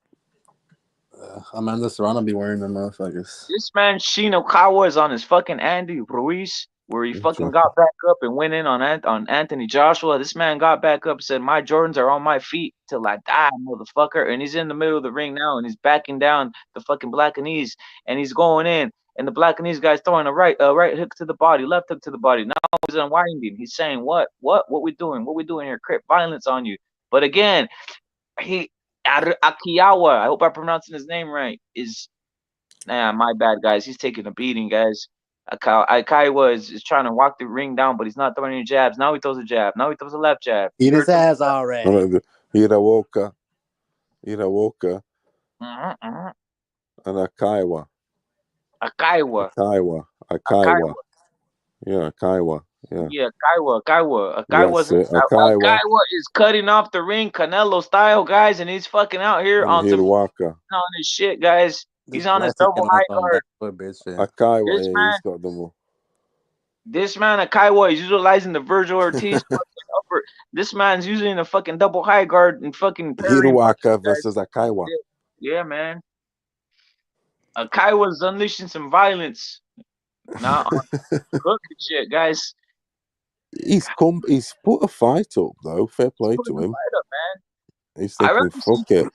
Amanda Serrano be wearing them motherfuckers. This man Shinokawa is on his fucking Andy Ruiz, where he fucking got back up and went in on Anthony Joshua. This man got back up and said, "My Jordans are on my feet till I die, motherfucker." And he's in the middle of the ring now, and he's backing down the fucking Blackanese, and he's going in. And the Blackanese guy's throwing a right hook to the body, left hook to the body. Now he's unwinding. He's saying, "What we doing? What we doing here? Crip violence on you." But again, Akiyawa, I hope I'm pronouncing his name right, my bad, guys. He's taking a beating, guys. Akiyawa is trying to walk the ring down, but he's not throwing any jabs. Now he throws a jab. Now he throws a left jab. Eat his ass already. Hiraoka, Mm-hmm. and Akiyawa. Akiyawa. Yeah, Akiyawa. Yeah. Yeah, Akiyawa. Akiyawa is cutting off the ring, Canelo style, guys, and he's fucking out here on his shit, guys. He's on his double high guard. Akiyawa, he's got them all. This man, Akiyawa, is utilizing the Virgil Ortiz upper. This man's using the fucking double high guard and fucking Hiruaka versus Akiyawa. Yeah, man. Akiyawa's unleashing some violence. Now look at shit, guys. He's put a fight up though. Fair play to him. He's thinking, fuck it.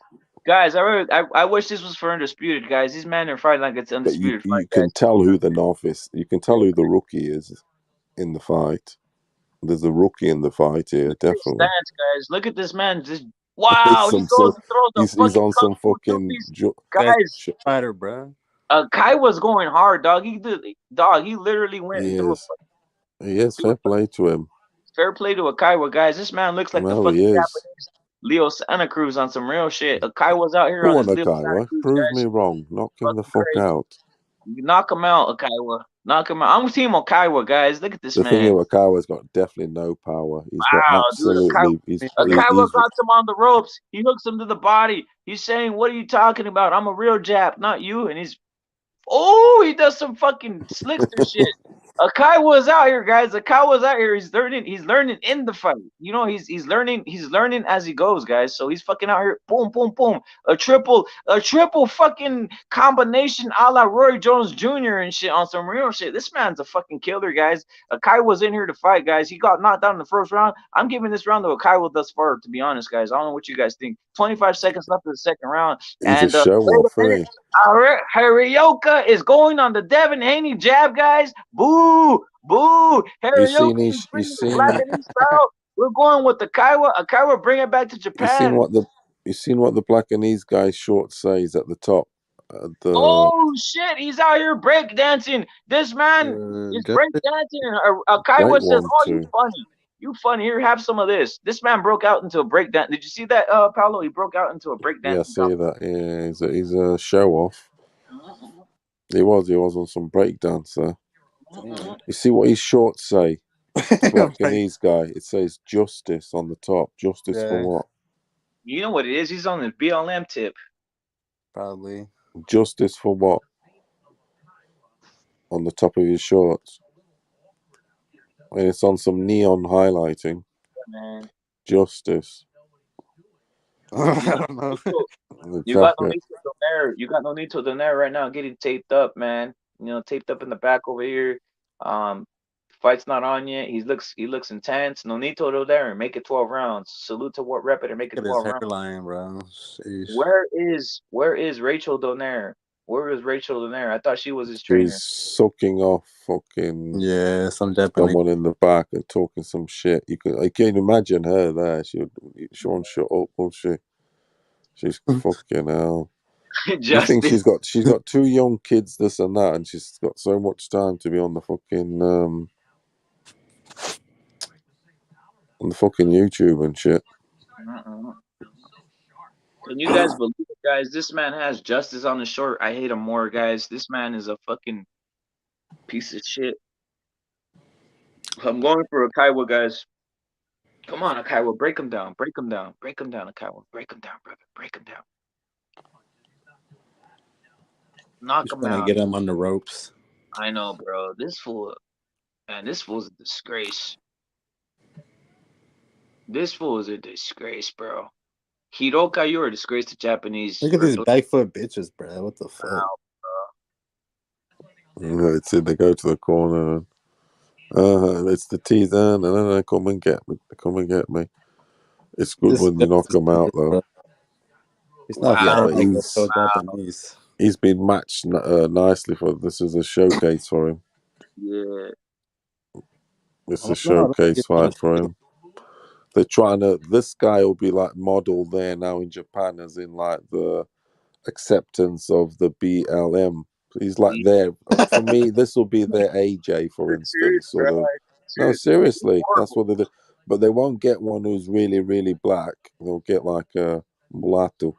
Guys, I wish this was for undisputed, guys. These men are fighting like it's undisputed. But you can tell who the novice. You can tell who the rookie is in the fight. There's a rookie in the fight here, definitely. Guys, look at this man. Just wow, he goes and throws he's on some fucking guys. Fighter, bro. Kai was going hard, dog. He literally went and threw. He is. Fair play to him. Fair play to Akiyawa, guys. This man looks like the fucking Japanese Leo Santa Cruz on some real shit. Akiyawa's out here on his Leo Santa Cruz, Prove guys. me wrong. Knock him the fuck out. Knock him out, Akiyawa. Knock him out. I'm team Akiyawa, guys. Look at this man. The thing is, Akiyawa's got definitely no power. He's got absolutely. Akiyawa got him on the ropes. He hooks him to the body. He's saying, "What are you talking about? I'm a real Jap, not you." And he does some fucking slickster shit. Akiyawa's out here, guys. Akiyawa's out here. He's learning in the fight. You know, he's learning as he goes, guys. So he's fucking out here. Boom, boom, boom. A triple fucking combination a la Roy Jones Jr. and shit on some real shit. This man's a fucking killer, guys. Akiyawa's in here to fight, guys. He got knocked out in the first round. I'm giving this round to Akiyawa thus far, to be honest, guys. I don't know what you guys think. 25 seconds left of the second round. He's a show off, Hirioka is going on the Devin Haney jab, guys. Boo, boo. Hirioka We're going with the Akiyawa. Akiyawa, bring it back to Japan. You seen what the Blackanese guy short says at the top? Oh shit, he's out here breakdancing. This man is breakdancing. Akiyawa says, "Oh, you funny. You funny. Here, have some of this." This man broke out into a breakdance. Did you see that, Paolo? He broke out into a breakdance. Yeah, I see that. Yeah, he's a show off. He was on some breakdancer. You see what his shorts say? Japanese guy. It says justice on the top. Justice for Yeah. what? You know what it is? He's on the BLM tip. Probably. Justice for what? On the top of his shorts. And it's on some neon highlighting. Man, Justice. you got I don't know. The you got jacket. Nonito Donaire. You got Nonito Donaire right now getting taped up, man. You know, taped up in the back over here. Fight's not on yet. He looks intense. Nonito Donaire, make it 12 rounds. Salute to what Repiter, make it Look at his 12 rounds. hairline, bro. Sheesh. Where is Rachel Donaire? Where is Rachel Donaire? I thought she was his trainer. She's sucking off fucking Yeah, some Japanese. someone in the back and talking some shit. I can imagine her there. She won't shut up, will she? She's fucking hell. You think Justice. she's got 2 young kids, this and that, and she's got so much time to be on the fucking YouTube and shit. Uh-uh. Can you guys believe it, guys? This man has justice on the short. I hate him more, guys. This man is a fucking piece of shit. I'm going for Akaiwa, guys. Come on, Akaiwa, break him down. Break him down. Break him down, Akaiwa. Break him down, brother. Break him down. Knock Just him gonna out. get him on the ropes. I know, bro. This fool, man, this fool's a disgrace. This fool is a disgrace, bro. Hiroka, you're a disgrace to Japanese. Look at these back foot bitches, bro. What the fuck? It's they go to the corner. It's the teaser. No, come and get me. Come and get me. It's good This when you knock them out, though. bro. He's not Yeah, Wow. but fighting like so Japanese. he's been matched nicely for this is a showcase for him. Yeah. It's Oh, a no, showcase I don't fight for him. They're trying to. This guy will be like model there now in Japan, as in like the acceptance of the BLM. He's like there for me. This will be their AJ, for instance, sort of. No, seriously, that's what they do. But they won't get one who's really, really black. They'll get like a mulatto,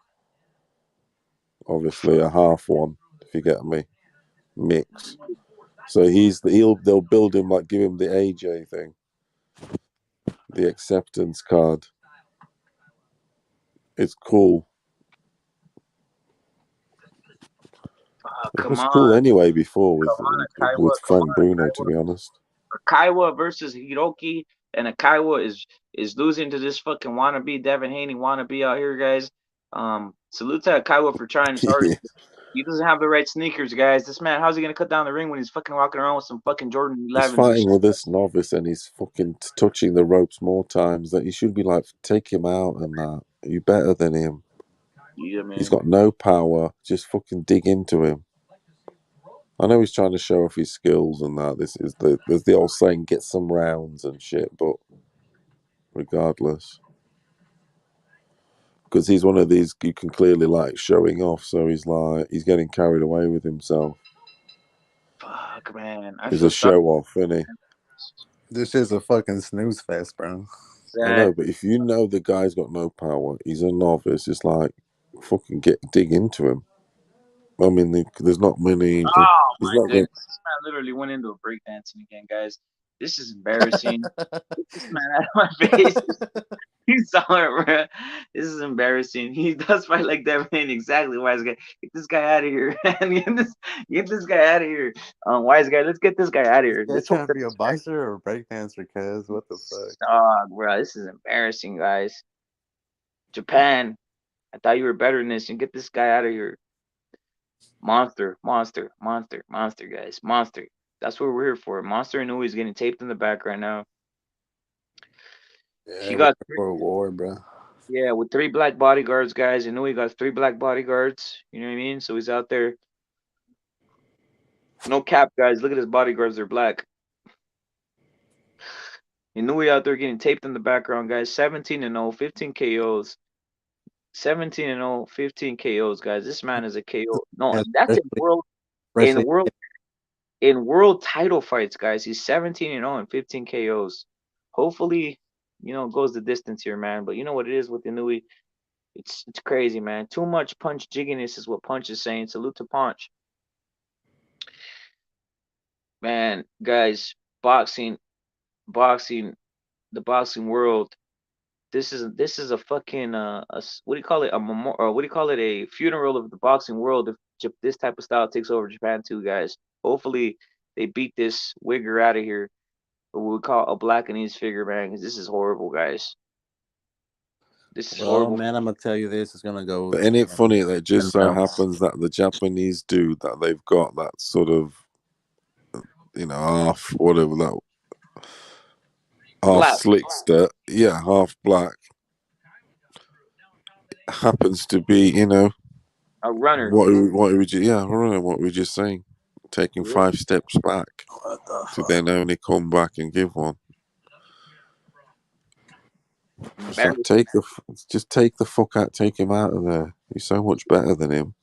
obviously a half one, if you get me, mix. So they'll build him like give him the AJ thing, the acceptance card. It's cool. It Come was on. cool anyway before with Akaiwa. Frank Bruno, to be honest. Akaiwa versus Hiroki, and Akaiwa is losing to this fucking wannabe Devin Haney wannabe out here, guys. Salute to Akaiwa for trying his hardest. He doesn't have the right sneakers, guys. This man, how's he gonna cut down the ring when he's fucking walking around with some fucking Jordan 11s? He's fighting with this novice and he's fucking touching the ropes more times. That you should be like, take him out and that. You better than him. Yeah, man. He's got no power. Just fucking dig into him. I know he's trying to show off his skills and that. There's the old saying, get some rounds and shit. But regardless, because he's one of these you can clearly like showing off. So he's getting carried away with himself. Fuck, man. He's a show off, isn't he? This is a fucking snooze fest, bro. I know, but if you know the guy's got no power, he's a novice. It's like fucking dig into him. I mean, there's not many. Oh he's my not goodness! This man literally went into a breakdancing again, guys. This is embarrassing. Get this man out of my face. He's sorry, bro. This is embarrassing. He does fight like that, man. Exactly, wise guy. Get this guy out of here, man. Get this guy out of here. Wise guy, let's get this guy out of here. You Let's trying hope to be a boxer or a breakdancer, cuz? What the fuck? Dog, bro. This is embarrassing, guys. Japan, I thought you were better than this. And get this guy out of here. Monster, guys. Monster. That's what we're here for. Monster Inoue is getting taped in the back right now. Yeah, He got for a war, bro. Yeah, with 3 black bodyguards, guys. Inoue got 3 black bodyguards. You know what I mean? So he's out there. No cap, guys. Look at his bodyguards. They're black. Inoue out there getting taped in the background, guys. 17-0, 15 KOs. 17-0, 15 KOs, guys. This man is a KO. No, Yeah, that's wrestling. in world title fights, guys. He's 17-0 and 15 KOs. Hopefully, goes the distance here, man. But you know what it is with Inoue? It's crazy, man. Too much punch jigginess is what Punch is saying. Salute to Punch. Man, guys, boxing boxing, the boxing world. This is a fucking what do you call it, a memorial, what do you call it, a funeral of the boxing world if this type of style takes over Japan too, guys. Hopefully they beat this wigger out of here, what we call a Blackanese figure, man, because this is horrible, guys. This is Well, horrible. man, I'm gonna tell you this: it's gonna go. But ain't it funny that it just 10 so rounds. happens that the Japanese dude that they've got that sort of, half whatever that half Black, slickster, yeah, half black, happens to be, a runner. what we just, yeah, I don't know what we were just saying, taking Yeah, 5 steps back What the to fuck? then only come back and give one. It's like embarrassing. just take the fuck out, take him out of there. You're so much better than him,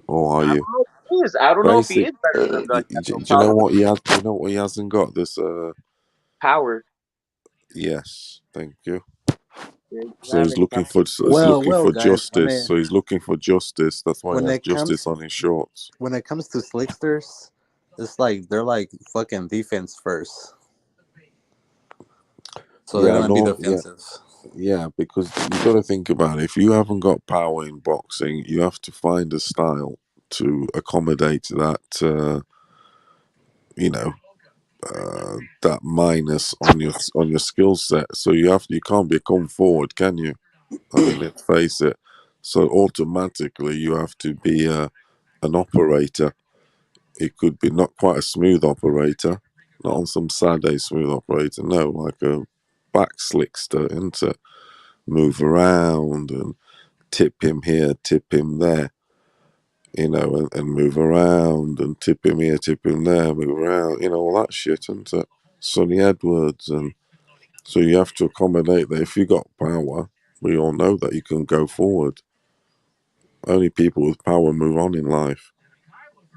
or are I you? don't know if he is. I don't know if he Basic. is better than him, though. Do you know what he has? You know what he hasn't got? This. Power. Yes, thank you. Yeah, he So he's doesn't have looking for guys, justice. So he's looking for justice. That's why he when has it justice comes on his shorts. when it comes to slicksters, it's like they're like fucking defense first, so they're Yeah, gonna be no, defensive. yeah, because you got to think about it. If you haven't got power in boxing, you have to find a style to accommodate that. You know, that minus on your skill set. So you can't become forward, can you? I mean, let's face it. So automatically you have to be an operator. It could be not quite a smooth operator, not on some Saturday smooth operator. No, like a back slickster, and to move around and tip him here, tip him there, and move around and tip him here, tip him there, move around, all that shit, isn't it? Sonny Edwards, and so you have to accommodate that. If you got power, we all know that you can go forward. Only people with power move on in life,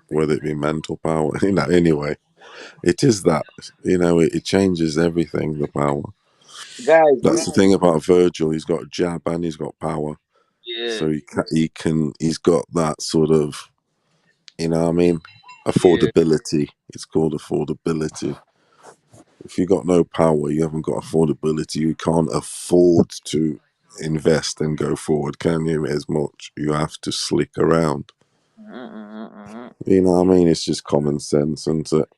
whether it be mental power. Anyway, it is that. It changes everything. The power. guys. That's the thing about Virgil. He's got jab and he's got power. Yeah, So he's got that sort of, what I mean, yeah. affordability. It's called affordability. If you got no power, you haven't got affordability. You can't afford to invest and go forward, can you? As much. You have to slick around. You know what I mean? It's just common sense, isn't it?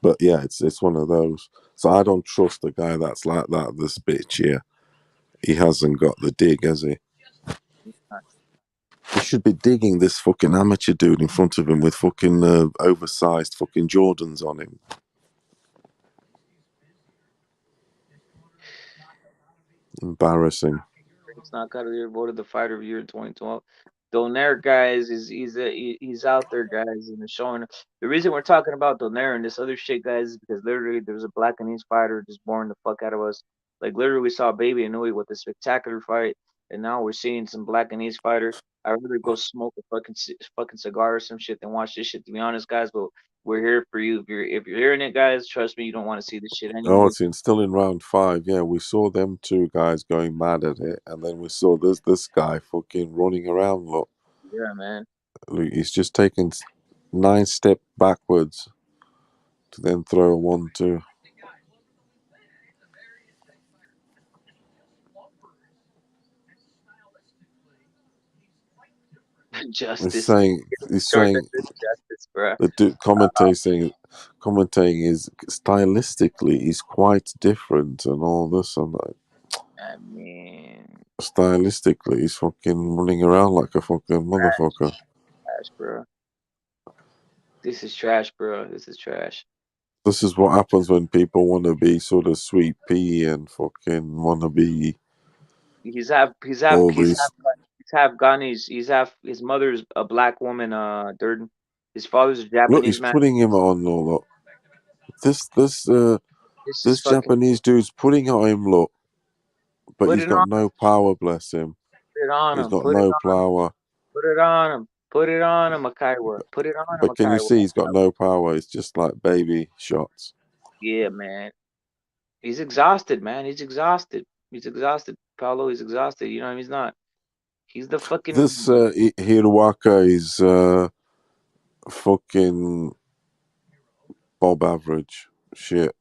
But yeah, it's one of those. So I don't trust a guy that's like that. This bitch here, he hasn't got the dig, has he? He should be digging this fucking amateur dude in front of him with fucking oversized fucking Jordans on him. Embarrassing. It's not got to be voted the fighter of the year in 2012. Donaire, guys, he's out there, guys, and showing. The reason we're talking about Donaire and this other shit, guys, is because literally there was a Blackanese fighter just boring the fuck out of us. Like literally, we saw Baby Inoue with a spectacular fight, and now we're seeing some Blackanese fighter. I'd rather go smoke a fucking cigar or some shit than watch this shit. To be honest, guys, but we're here for you. If you're hearing it, guys, trust me, you don't want to see this shit Oh, anymore. it's still in round 5. Yeah, we saw them two guys going mad at it, and then we saw this guy fucking running around. Look, Yeah, man. he's just taking 9 steps backwards to then throw a 1-2. Justice. He's Short saying justice, bro. the dude commentating is stylistically he's quite different and all this and that. I mean, Stylistically, he's fucking running around like a fucking motherfucker. trash, bro. This is trash, bro. This is trash. This is what happens when people want to be sort of sweet pea and fucking want to be all these. He's half Ghanese. He's half, his mother's a black woman, Durden. His father's a Look, Japanese he's man. putting him on. Look, this This is this fucking, Japanese dude's putting on him. Look, but put he's it on, got no power. Bless him. put it on He's him, got no power. put it on him, put it on him, Akaiwa. Put it on him, But can you Akaiwa. see he's got no power? It's just like baby shots. Yeah, man. He's exhausted, man. He's exhausted. He's exhausted. Paulo, he's exhausted. You know what I mean? He's not. He's the This fucking Hiruaka is fucking Bob average shit.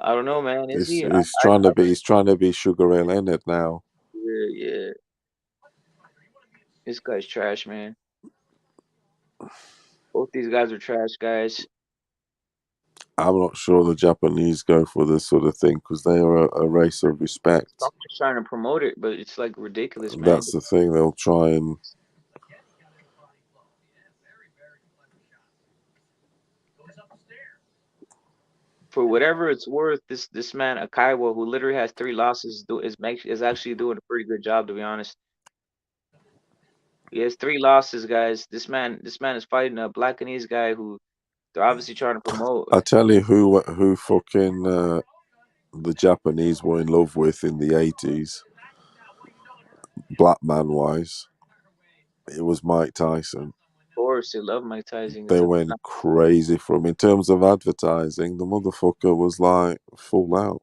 I don't know, man. Is he? He's trying to be Sugar Ray Leonard now. Yeah. This guy's trash, man. Both these guys are trash, guys. I'm not sure the Japanese go for this sort of thing because they are a race of respect. Someone's trying to promote it, but it's like ridiculous, man. That's the thing. They'll try and. For whatever it's worth, this man Akaiwa, who literally has 3 losses, is actually doing a pretty good job, to be honest. He has 3 losses, guys. This man is fighting a Blackanese guy who they're obviously trying to promote. I tell you who fucking the Japanese were in love with in the 80s, black man wise. It was Mike Tyson. Of course, they love Mike Tyson. They went crazy for him in terms of advertising. The motherfucker was like full out.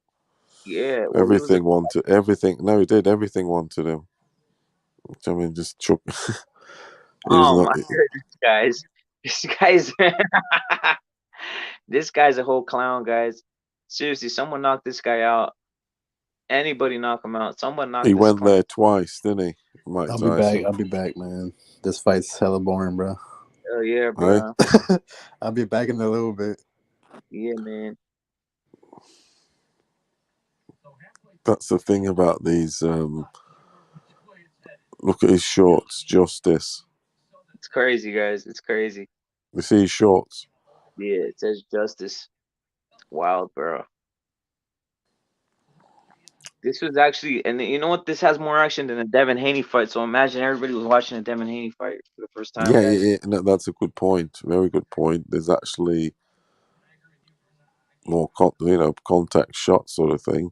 Yeah, well, Everything wanted everything. No, he did. Everything wanted him. I mean, just chuck. Oh my goodness, guys! This guy's a whole clown, guys. Seriously, someone knock this guy out. Anybody knock him out. Someone knock. He this went clown. there twice, didn't he, Mike Tyson? I'll be back, man. This fight's hella boring, bro. Oh yeah, bro. I'll be back in a little bit. Yeah, man. That's the thing about these. Look at his shorts, Justice. It's crazy, guys. It's crazy. You see his shorts? Yeah, it says Justice. It's wild, bro. This was actually, and you know what? This has more action than a Devin Haney fight. So imagine everybody was watching a Devin Haney fight for the first time. Yeah, no, that's a good point. Very good point. There's actually more, contact shot sort of thing.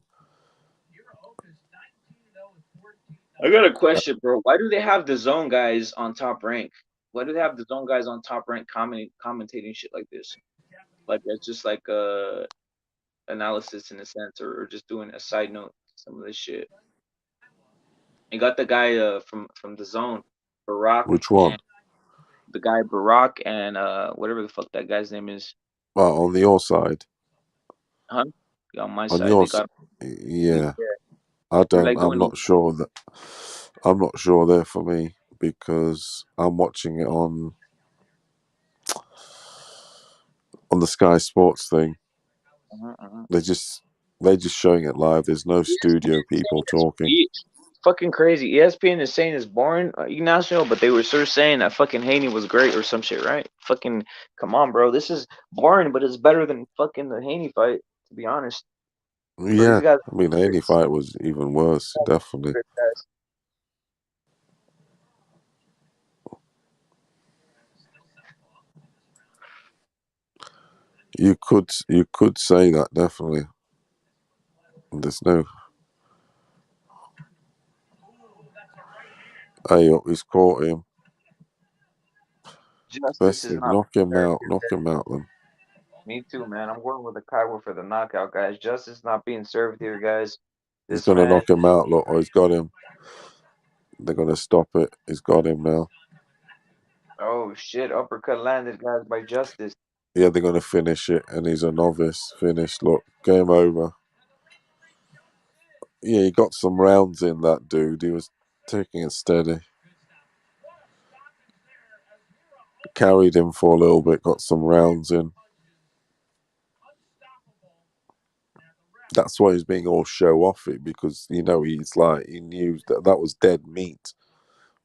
I got a question, bro. Why do they have the zone guys on Top Rank? Why do they have the zone guys on Top Rank commentating shit like this? Like it's just like analysis in a sense, or just doing a side note to some of this shit. You got the guy from the zone, Barack. Which one? The guy Barack and whatever the fuck that guy's name is. Well, on your side. Huh? Yeah, on my on side. Your They got. Yeah. Like I'm not sure that. I'm not sure there for me because I'm watching it on the Sky Sports thing. They're just showing it live. There's no studio people talking. Fucking crazy. ESPN is saying it's boring, Ignacio, but they were sort of saying that fucking Haney was great or some shit, right? Fucking come on, bro. This is boring, but it's better than fucking the Haney fight, to be honest. Yeah, I mean, the Haney fight was even worse, definitely. You could say that, definitely. There's no. Hey, he's caught him. Knock him out then. Me too, man. I'm going with the Kaiwa for the knockout, guys. Justice not being served here, guys. He's going to knock him out. Look, he's got him. They're going to stop it. He's got him now. Oh, shit. Uppercut landed, guys, by Justice. Yeah, they're going to finish it, and he's a novice. Finished. Look, game over. Yeah, he got some rounds in, that dude. He was taking it steady. Carried him for a little bit, got some rounds in. That's why he's being all show-offy, because, he knew that was dead meat.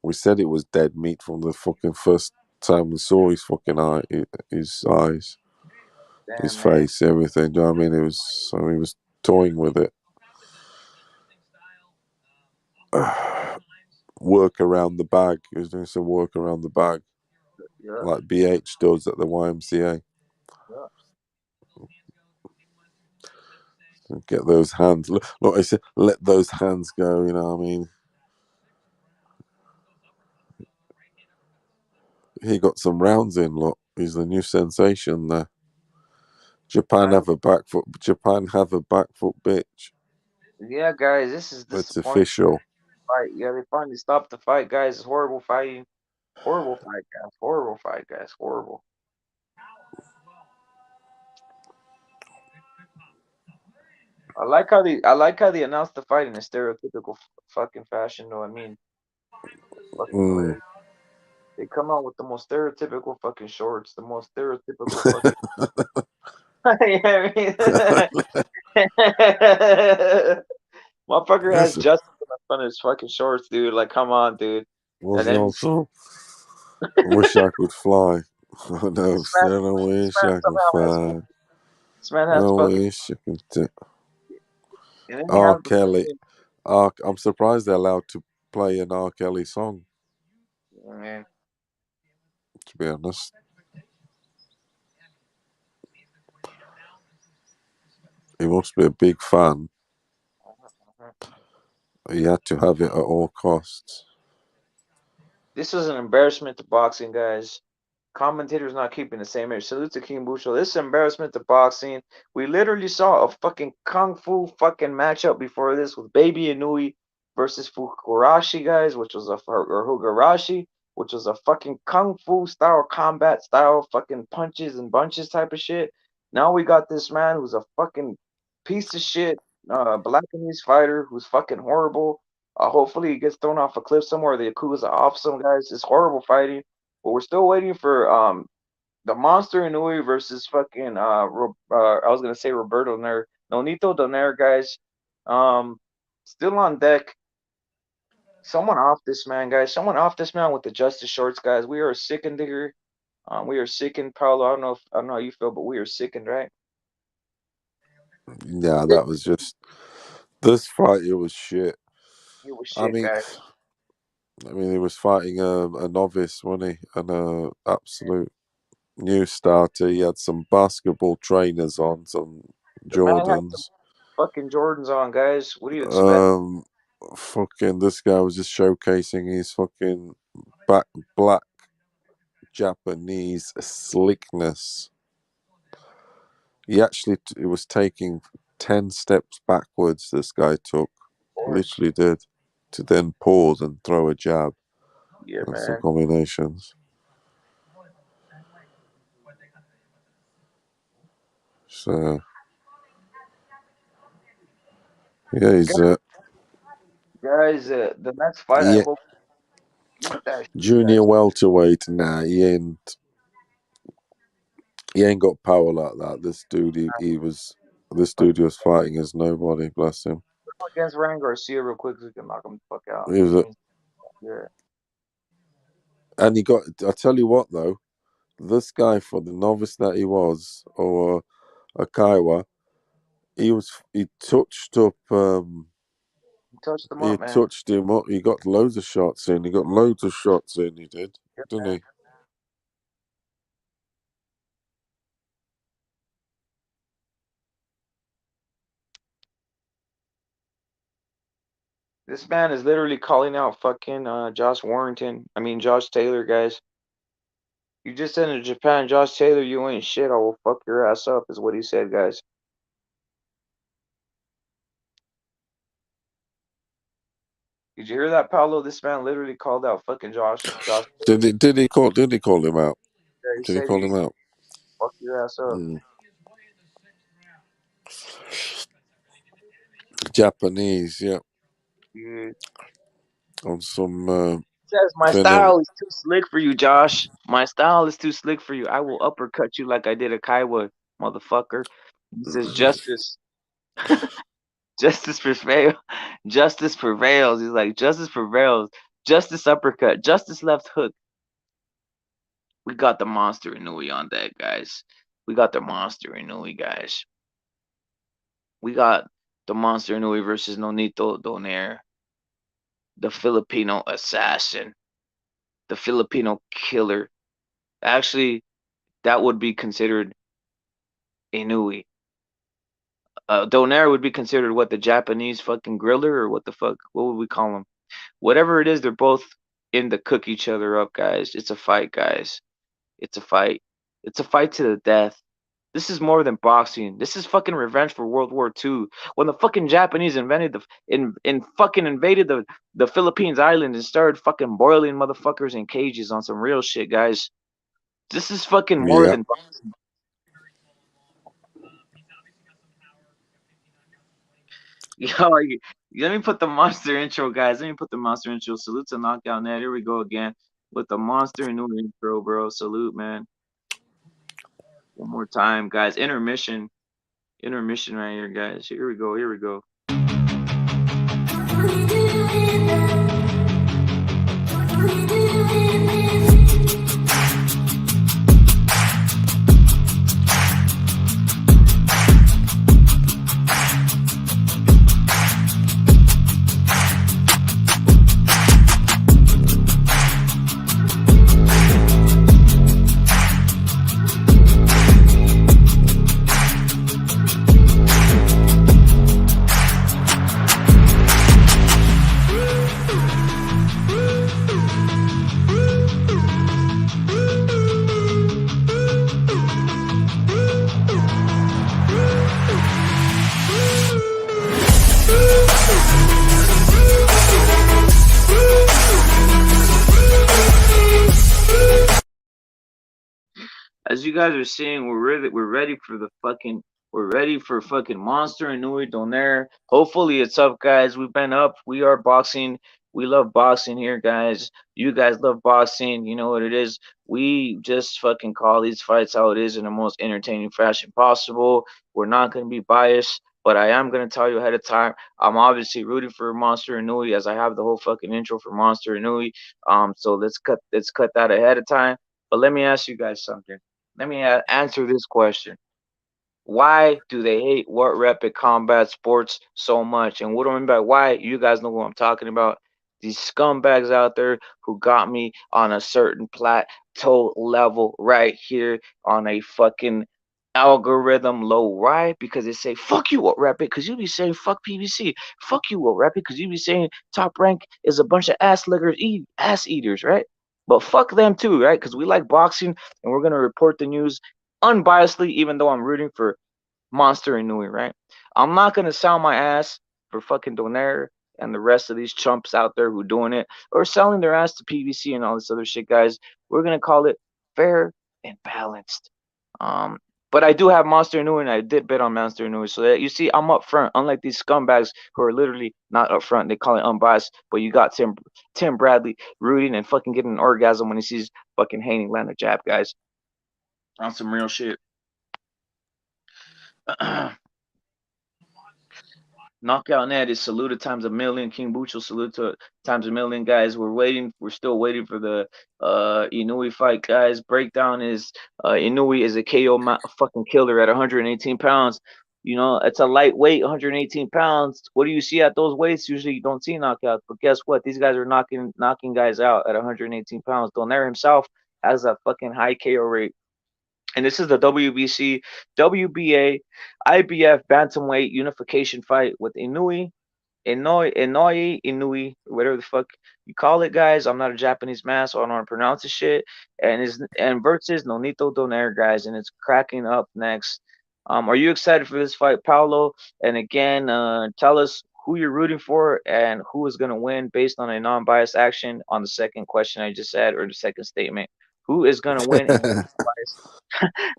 We said it was dead meat from the fucking first time we saw his fucking his eyes, his face, everything. Do you know what I mean? He was toying with it. Work around the bag. He was doing some work around the bag, like BH does at the YMCA. Get those hands. Look, I said, let those hands go. You know what I mean? He got some rounds in. Look, he's the new sensation there. Japan have a back foot bitch. Yeah, guys, this is It's official. Fight. Yeah, they finally stopped the fight, guys. It's horrible fighting. Horrible fight, guys. Horrible fight, guys. Horrible. I like how they announced the fight in a stereotypical fucking fashion though. I mean, fucking Mm. hilarious. They come out with the most stereotypical fucking shorts, the most stereotypical fucking. Yeah, I mean, motherfucker has Listen, justice in the front of his fucking shorts, dude. Like, come on, dude. was And the then also? I wish I could fly. I know, this man, I this wish man I could somehow has, fly. this man I has fucking, wish I could. and then he R. has the Kelly. fucking, I'm surprised they're allowed to play an R. Kelly song, man. to be honest. He must be a big fan. He had to have it at all costs. This was an embarrassment to boxing, guys. Commentators not keeping the same age. Salute to King Busho. This is embarrassment to boxing. We literally saw a fucking kung fu fucking matchup before this with Baby Inui versus Fukurashi, guys, which was or Hugarashi, which was a fucking kung fu style combat style fucking punches and bunches type of shit. Now we got this man who's a fucking piece of shit, Blackanese fighter who's fucking horrible. Hopefully he gets thrown off a cliff somewhere. The Yakuza off some guys. It's horrible fighting. But we're still waiting for the Monster Inoue versus fucking I was gonna say Roberto Donaire, Nonito Donaire, guys. Um, still on deck. Someone off this man, guys. Someone off this man with the justice shorts, guys. We are sickened here. We are sickened, Paolo. I don't know how you feel, but we are sickened, right? Yeah, that was just this fight. It was shit. It was I shit, mean, guys. he was fighting a novice, wasn't he, and a absolute new starter. He had some basketball trainers on, some The man had some Jordans. fucking Jordans on, guys. What do you expect? Um, fucking this guy was just showcasing his fucking black Japanese slickness. He actually he was taking 10 steps backwards. This guy took, Of course. literally did, to then pause and throw a jab Yeah, and some man. combinations. So yeah, he's Guys, the next fight, I yeah, hope get that shit, junior guys. welterweight. Nah, he ain't got power like that. This dude, this dude he was fighting is nobody. Bless him. Against ryangarcia real quick so we can knock him the fuck out. He was a, Yeah. and he got. I tell you what though, this guy, for the novice that he was, or a Kaiwa, he touched up. He touched him He up, man. touched him up. He got loads of shots in. He got loads of shots in. He did, Yeah, didn't man. he? This man is literally calling out fucking Josh Taylor, guys. You just said in Japan, Josh Taylor, you ain't shit. I will fuck your ass up, is what he said, guys. Did you hear that, Paulo? This man literally called out fucking Josh Taylor. Did he call him out? Yeah, he Did he said call he him out? fuck your ass up. Mm. Japanese, yeah, Dude. on some Says my venom. style is too slick for you, Josh. My style is too slick for you. I will uppercut you like I did a Kaiwa, motherfucker. He says justice. Justice prevails. Justice prevails. He's like, justice prevails. Justice uppercut. Justice left hook. We got the monster Inoue on that, guys. We got the monster Inoue, guys. We got the monster Inoue versus Nonito Donaire, the Filipino assassin, the Filipino killer. Actually, that would be considered Inoue. Donaire would be considered what, the Japanese fucking griller, or what the fuck? What would we call him? Whatever it is, they're both in to cook each other up, guys. It's a fight, guys. It's a fight. It's a fight to the death. This is more than boxing. This is fucking revenge for World War II. When the fucking Japanese fucking invaded the Philippines island and started fucking boiling motherfuckers in cages on some real shit, guys. This is fucking more Yeah, than boxing. Yo, let me put the monster intro, guys. Let me put the monster intro. Salute to Knockout Net. Here we go again with the monster and new intro, bro. Salute, man. One more time, guys. Intermission. Intermission right here, guys. Here we go. Here we go. As you guys are seeing, we're ready for fucking Monster and Inoue Donaire. Hopefully it's up, guys. We've been up. We are boxing. We love boxing here, guys. You guys love boxing. You know what it is. We just fucking call these fights how it is in the most entertaining fashion possible. We're not gonna be biased, but I am gonna tell you ahead of time. I'm obviously rooting for Monster and Inoue as I have the whole fucking intro for Monster and Inoue. So let's cut that ahead of time. But let me ask you guys something. Let me answer this question. Why do they hate What Rapid Combat Sports so much? And what do I mean by why? You guys know what I'm talking about. These scumbags out there who got me on a certain plateau level right here on a fucking algorithm low. Right? Because they say, fuck you, What Rapid, because you be saying fuck PBC. Fuck you, What Rapid, because you be saying Top Rank is a bunch of ass lickers, ass eaters, right? But fuck them too, right? Because we like boxing and we're going to report the news unbiasedly, even though I'm rooting for Monster Inoue, right? I'm not gonna sell my ass for fucking Donaire and the rest of these chumps out there who doing it or selling their ass to PVC and all this other shit, guys. We're gonna call it fair and balanced. Um, but I do have Monster Inoue and I did bet on Monster Inoue, so that you see I'm up front, unlike these scumbags who are literally not up front. They call it unbiased, but you got Tim Bradley rooting and fucking getting an orgasm when he sees fucking Haney land a jab, guys. On some real shit. Knockout Net is saluted times a million. King Bucho salute to times a million, guys. We're still waiting for the Inoue fight, guys. Breakdown is Inoue is a KO fucking killer at 118 pounds. You know, it's a lightweight, 118 pounds. What do you see at those weights? Usually you don't see knockouts, but guess what? These guys are knocking guys out at 118 pounds. Donaire himself has a fucking high KO rate. And this is the WBC, WBA, IBF bantamweight unification fight with Inoue, whatever the fuck you call it, guys. I'm not a Japanese man, so I don't know how to pronounce this shit. And versus Nonito Donaire, guys, and it's cracking up next. Are you excited for this fight, Paolo? And again, tell us who you're rooting for and who is gonna win based on a non-biased action on the second question I just said or the second statement. Who is gonna win in a non-biased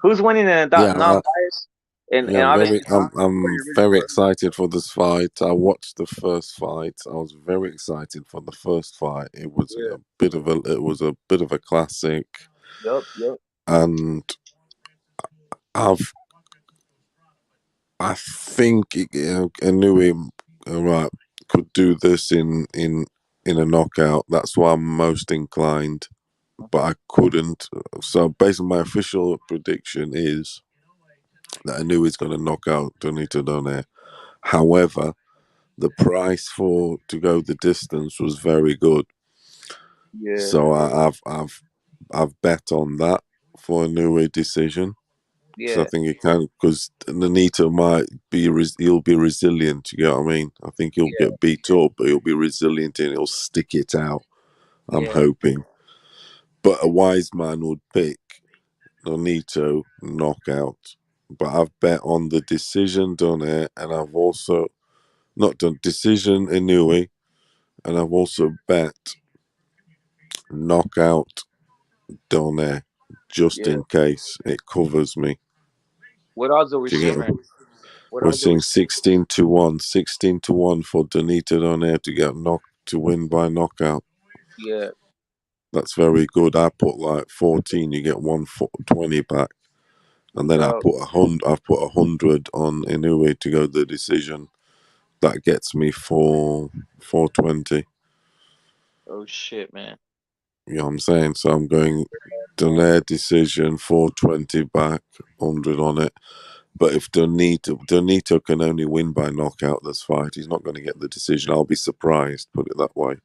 Who's winning in a Yeah, non-bias? And yeah, obviously, I'm you're rooting very for. excited for this fight. I watched the first fight. I was very excited for the first fight. It was Yeah. a bit of a classic, Yep. and I've I think I knew him right could do this in a knockout. That's why I'm most inclined, but I couldn't. So based on my official prediction is that I knew he's going to knock out Donito Donaire. However, the price for to go the distance was very good, Yeah. so I've bet on that for a new decision. So I Yeah. think he can, because Nonito might be he'll be resilient. You get what I mean? I think he'll Yeah. get beat up, but he'll be resilient and he'll stick it out. I'm Yeah. hoping. But a wise man would pick Nonito knockout. But I've bet on the decision Donaire, and I've also not done decision Inoue, and I've also bet knockout Donaire just Yeah. in case it covers me. What odds are we Do you seeing get right? We're else do we seeing see? 16-1, 16-1 for Nonito Donaire to get knocked to win by knockout. Yeah, That's very good. I put like 14, you get 120 back, and no then doubt. I've put 100 on Inoue to go the decision. That gets me 420. Oh shit, man. You know what I'm saying? So I'm going Donaire decision, 420 back, 100 on it. But if Donito can only win by knockout this fight, he's not going to get the decision. I'll be surprised, put it that way.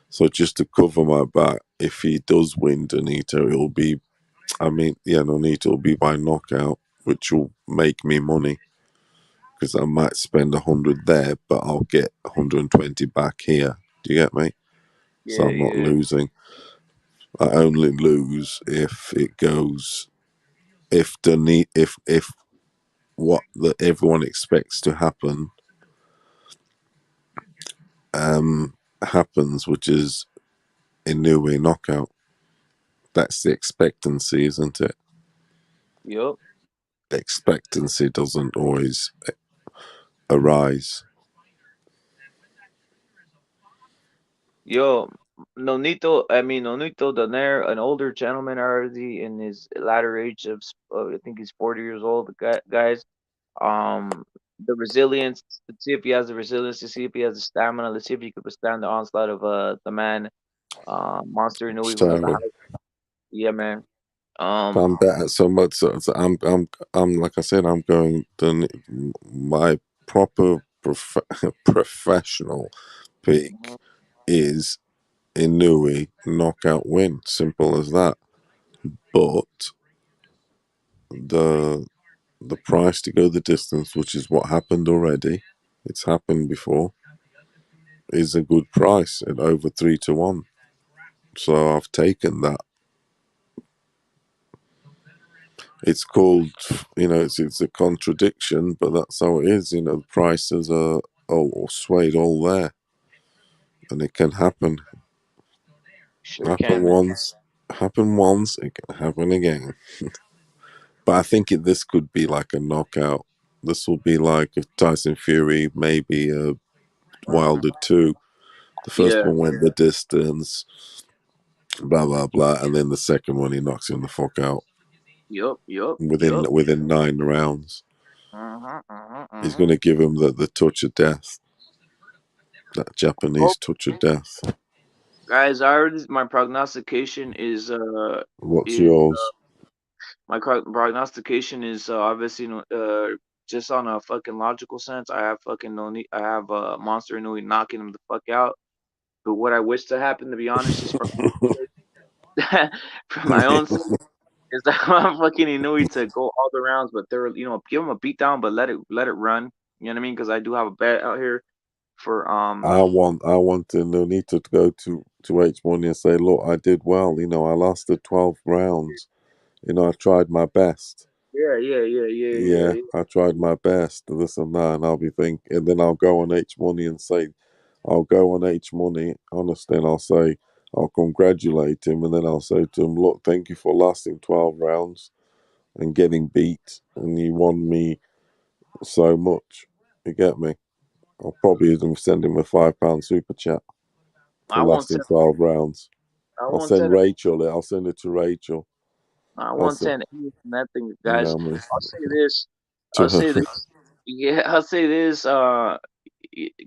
So just to cover my back, if he does win Donito, it'll be, Nonito will be by knockout, which will make me money because I might spend 100 there, but I'll get 120 back here. Do you get me? So Yeah, I'm not yeah, losing. I only lose if it goes if if what everyone expects to happen happens, which is Inoue knockout. That's the expectancy, isn't it? yup. The expectancy doesn't always arise. Yo, Nonito Donaire, an older gentleman already in his latter age of, I think he's 40 years old. The guys, um, the resilience. Let's see if he has the resilience. Let's see if he has the stamina. Let's see if he could withstand the onslaught of the man, Monster Inoue, who has the So high. Yeah, man. I'm better so much. So I'm like I said, I'm going my proper professional pick is Inoue knockout win. Simple as that. But the the price to go the distance, which is what happened already, it's happened before, is a good price at over 3-1. So I've taken that. It's called, it's a contradiction, but that's how it is. The prices are swayed all there, and it can happen. Sure Happen can, man. once, happen once, it can happen again. But I think this could be like a knockout. This will be like if Tyson Fury, maybe Wilder 2. The first Yeah. one went the distance, blah blah blah, and then the second one he knocks him the fuck out Yup. Yup. within Yup. 9 rounds. Uh-huh. Uh-huh. He's Uh-huh. going to give him the touch of death, that Japanese touch of death. Guys, I already my prognostication What's is yours? prognostication is obviously just on a fucking logical sense. I have fucking no need. I have Monster Inouye knocking him the fuck out. But what I wish to happen, to be honest, is for for my own sake, is that I want fucking Inouye to go all the rounds, but they're give him a beatdown, but let it run. You know what I mean? Because I do have a bet out here for I want the Nonito to go to H1 and say, look, I did well. I lasted 12 rounds. I tried my best. yeah. I tried my best, this and that, and I'll be thinking, and then I'll go on H Money and say, I'll go on H Money, honestly, and I'll congratulate him, and then I'll say to him, look, thank you for lasting 12 rounds and getting beat, and you won me so much. You get me? I'll probably even send him a £5 super chat I for won't lasting send 12 rounds. I I'll won't send send Rachel it. I'll send it to Rachel. I I'll won't send, send anything nothing, you guys. know me, I'll say this. to I'll her. say this. Yeah, I'll say this.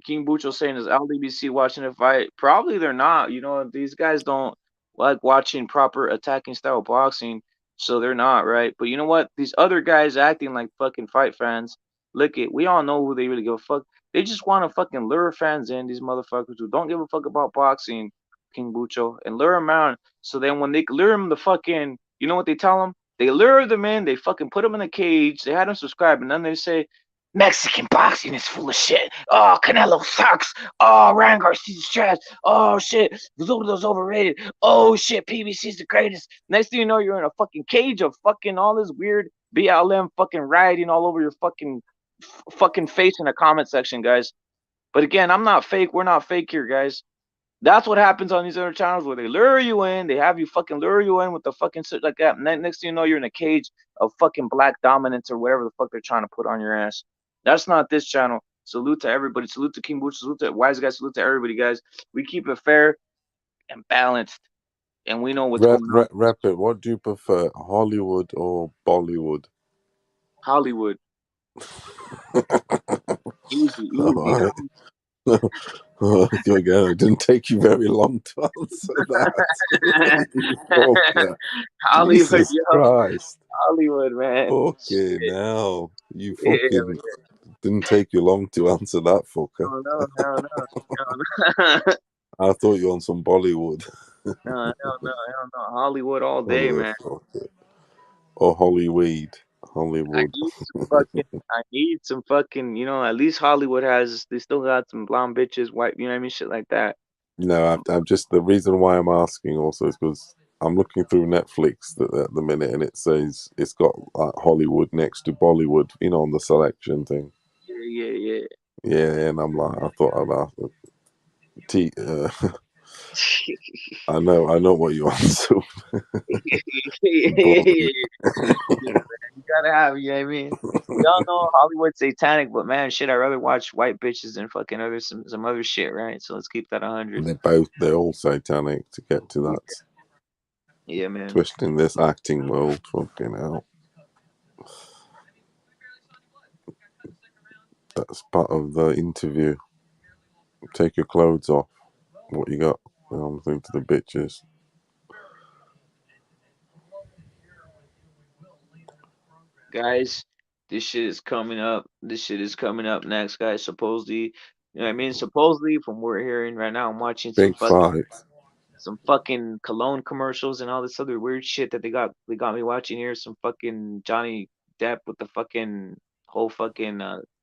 King Bucho saying is LDBC watching a fight. Probably they're not. These guys don't like watching proper attacking style boxing, so they're not, right? But you know what? These other guys acting like fucking fight fans. Look it, we all know who they really give a fuck. They just want to fucking lure fans in, these motherfuckers who don't give a fuck about boxing, King Bucho, and lure them out. So then when they lure them the fucking, you know what they tell them? They lure them in, they fucking put them in a cage, they had them subscribe, and then they say, Mexican boxing is full of shit. Oh, Canelo sucks. Oh, ryangarcia's trash. Oh, shit. Zula's overrated. Oh, shit. PBC's the greatest. Next thing you know, you're in a fucking cage of fucking all this weird BLM fucking rioting all over your fucking face in the comment section, guys. But again, I'm not fake. We're not fake here, guys. That's what happens on these other channels where they lure you in. They have you fucking lure you in with the fucking shit like that. And then next thing you know, you're in a cage of fucking black dominance or whatever the fuck they're trying to put on your ass. That's not this channel. Salute to everybody. Salute to King Butch. Salute to Wise Guys. Salute to everybody, guys. We keep it fair and balanced, and we know what's going on. Rapid, what do you prefer, Hollywood or Bollywood? Hollywood. Easy, easy. All right. Again, it didn't take you very long to answer that. You fucker. Hollywood, Jesus yo. Christ. Hollywood, man. Okay, now. You Yeah, fucking didn't take you long to answer that, fucker. no. I thought you were on some Bollywood. No. Hollywood all day, man. Or Hollyweed. I Hollywood. need some fucking, at least Hollywood they still got some blonde bitches, white, you know what I mean? Shit like that. No, I'm just, the reason why I'm asking also is because I'm looking through Netflix at the minute, and it says it's got Hollywood next to Bollywood, on the selection thing. Yeah. Yeah, and I'm like, I thought I'd ask. I know what you answer. You gotta have, you know what I mean? We all know Hollywood's satanic, but man, shit, I'd rather watch white bitches than fucking some other shit, right? So let's keep that 100. They're all satanic to get to that. Yeah, man. Twist in this acting world, fucking hell. That's part of the interview. Take your clothes off. What you got? I'm thinking to the bitches. Guys, this shit is coming up. This shit is coming up next, guys. Supposedly, you know what I mean? Supposedly, from what we're hearing right now, I'm watching Big fight. some fucking cologne commercials and all this other weird shit that they got me watching here. Some fucking Johnny Depp with the fucking whole fucking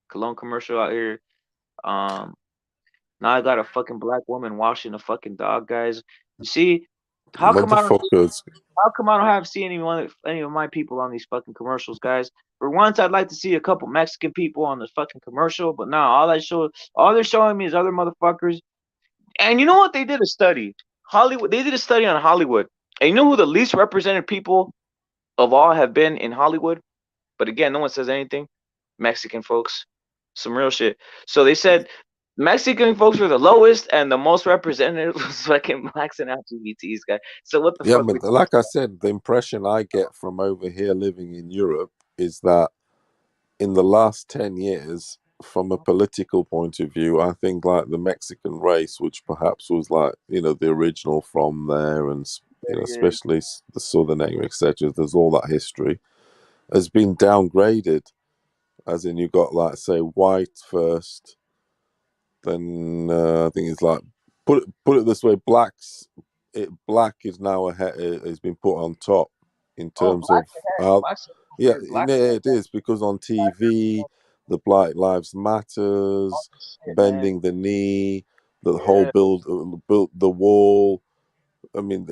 cologne commercial out here. Now I got a fucking black woman washing a fucking dog, guys. You see, how come I don't Motherfuckers. have seen any of my people on these fucking commercials, guys? For once, I'd like to see a couple Mexican people on this fucking commercial, but now all they're showing me is other motherfuckers. And you know what? They did a study. Hollywood. They did a study on Hollywood, and you know who the least represented people of all have been in Hollywood? But again, no one says anything. Mexican folks, some real shit. So they said Mexican folks were the lowest, and the most representative was fucking blacks and LGBTs, guys. So what the fuck? But like I said, the impression I get from over here living in Europe is that in the last 10 years, from a political point of view, I think like the Mexican race, which perhaps was like, the original from there, and, especially the Southern area, etc., there's all that history, has been downgraded. As in, you got like, say, white first, then I think it's like, put it this way, black is now ahead, has been put on top in terms of it is, because on TV the Black Lives Matters, bending the knee, the whole built the wall. I mean,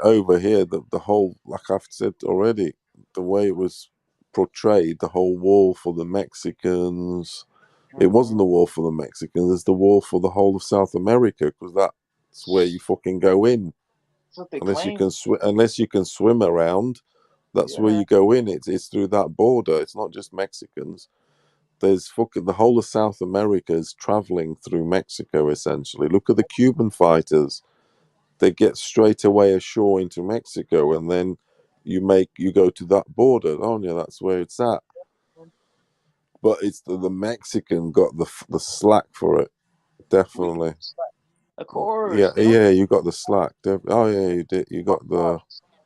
over here, the whole, like I've said already, the way it was portrayed, the whole wall for the Mexicans. It wasn't the wall for the Mexicans. It's the wall for the whole of South America, because that's where you fucking go in. Unless you can swim around, that's where you go in. It's through that border. It's not just Mexicans. There's fucking the whole of South America is traveling through Mexico essentially. Look at the Cuban fighters. They get straight away ashore into Mexico, and then you go to that border. Oh yeah, that's where it's at. But it's the Mexican got the slack for it, definitely. Of course. Yeah, you got the slack. Oh yeah, you did. You got the.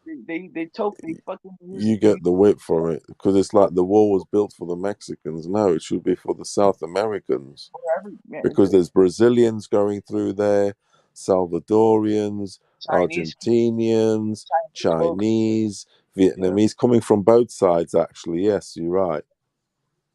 You get the whip for it, because it's like the wall was built for the Mexicans. No, it should be for the South Americans, because there's Brazilians going through there, Salvadorians, Argentinians, Chinese, Vietnamese, coming from both sides. Actually, yes, you're right.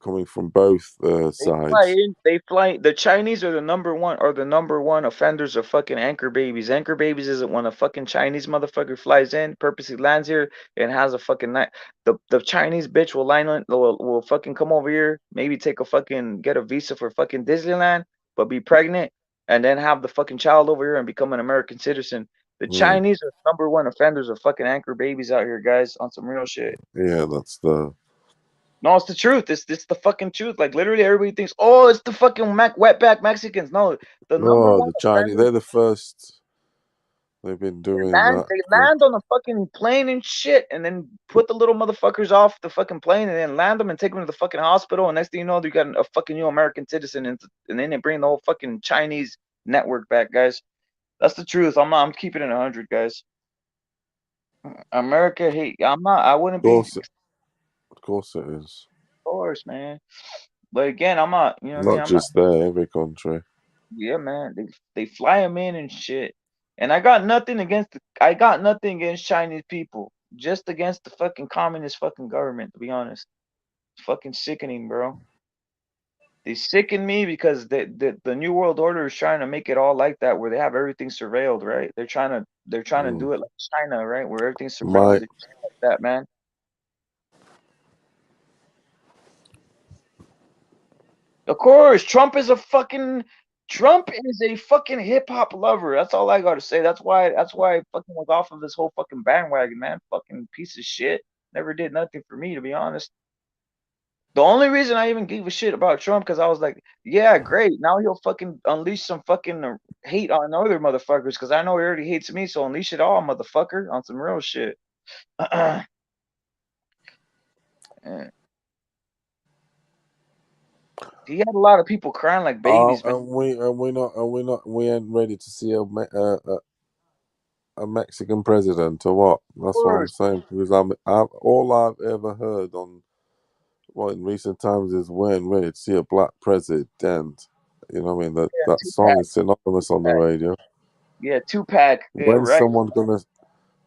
Coming from both sides. They fly. The Chinese are the number one offenders of fucking anchor babies. Anchor babies isn't when a fucking Chinese motherfucker flies in, purposely lands here, and has a fucking night. The Chinese bitch will fucking come over here, maybe get a visa for fucking Disneyland, but be pregnant, and then have the fucking child over here and become an American citizen. The Chinese are the number one offenders of fucking anchor babies out here, guys, on some real shit. Yeah, that's the. No, it's the truth. It's the fucking truth. Like literally, everybody thinks, oh, it's the fucking wetback Mexicans. No, the number Oh, one the Chinese, offender. they're the first. They've been doing that. They land on the fucking plane and shit, and then put the little motherfuckers off the fucking plane, and then land them and take them to the fucking hospital. And next thing you know, you got a fucking new American citizen, and then they bring the whole fucking Chinese network back, guys. That's the truth. I'm keeping it 100, guys. America hate. I'm not. I wouldn't be. Of course it is. Of course, man. But again, I'm not. You know what I mean? Not I'm just there, every country. Yeah, man. They fly them in and shit. And I got nothing against Chinese people. Just against the fucking communist fucking government, to be honest. It's fucking sickening, bro. They sicken me because the New World Order is trying to make it all like that, where they have everything surveilled, right? They're trying to do it like China, right? Where everything's surveilled. Like that, man. Of course, Trump is a fucking hip hop lover. That's all I gotta say. That's why I fucking was off of this whole fucking bandwagon, man. Fucking piece of shit. Never did nothing for me, to be honest. The only reason I even gave a shit about Trump because I was like, yeah, great. Now he'll fucking unleash some fucking hate on other motherfuckers because I know he already hates me, so unleash it all, motherfucker, on some real shit. Yeah. He had a lot of people crying like babies, man. We ain't ready to see a Mexican president or what? That's what I'm saying. Because all I've ever heard in recent times is we ain't ready to see a black president. You know what I mean? That song is synonymous on the radio. Yeah, Tupac. When right. someone's gonna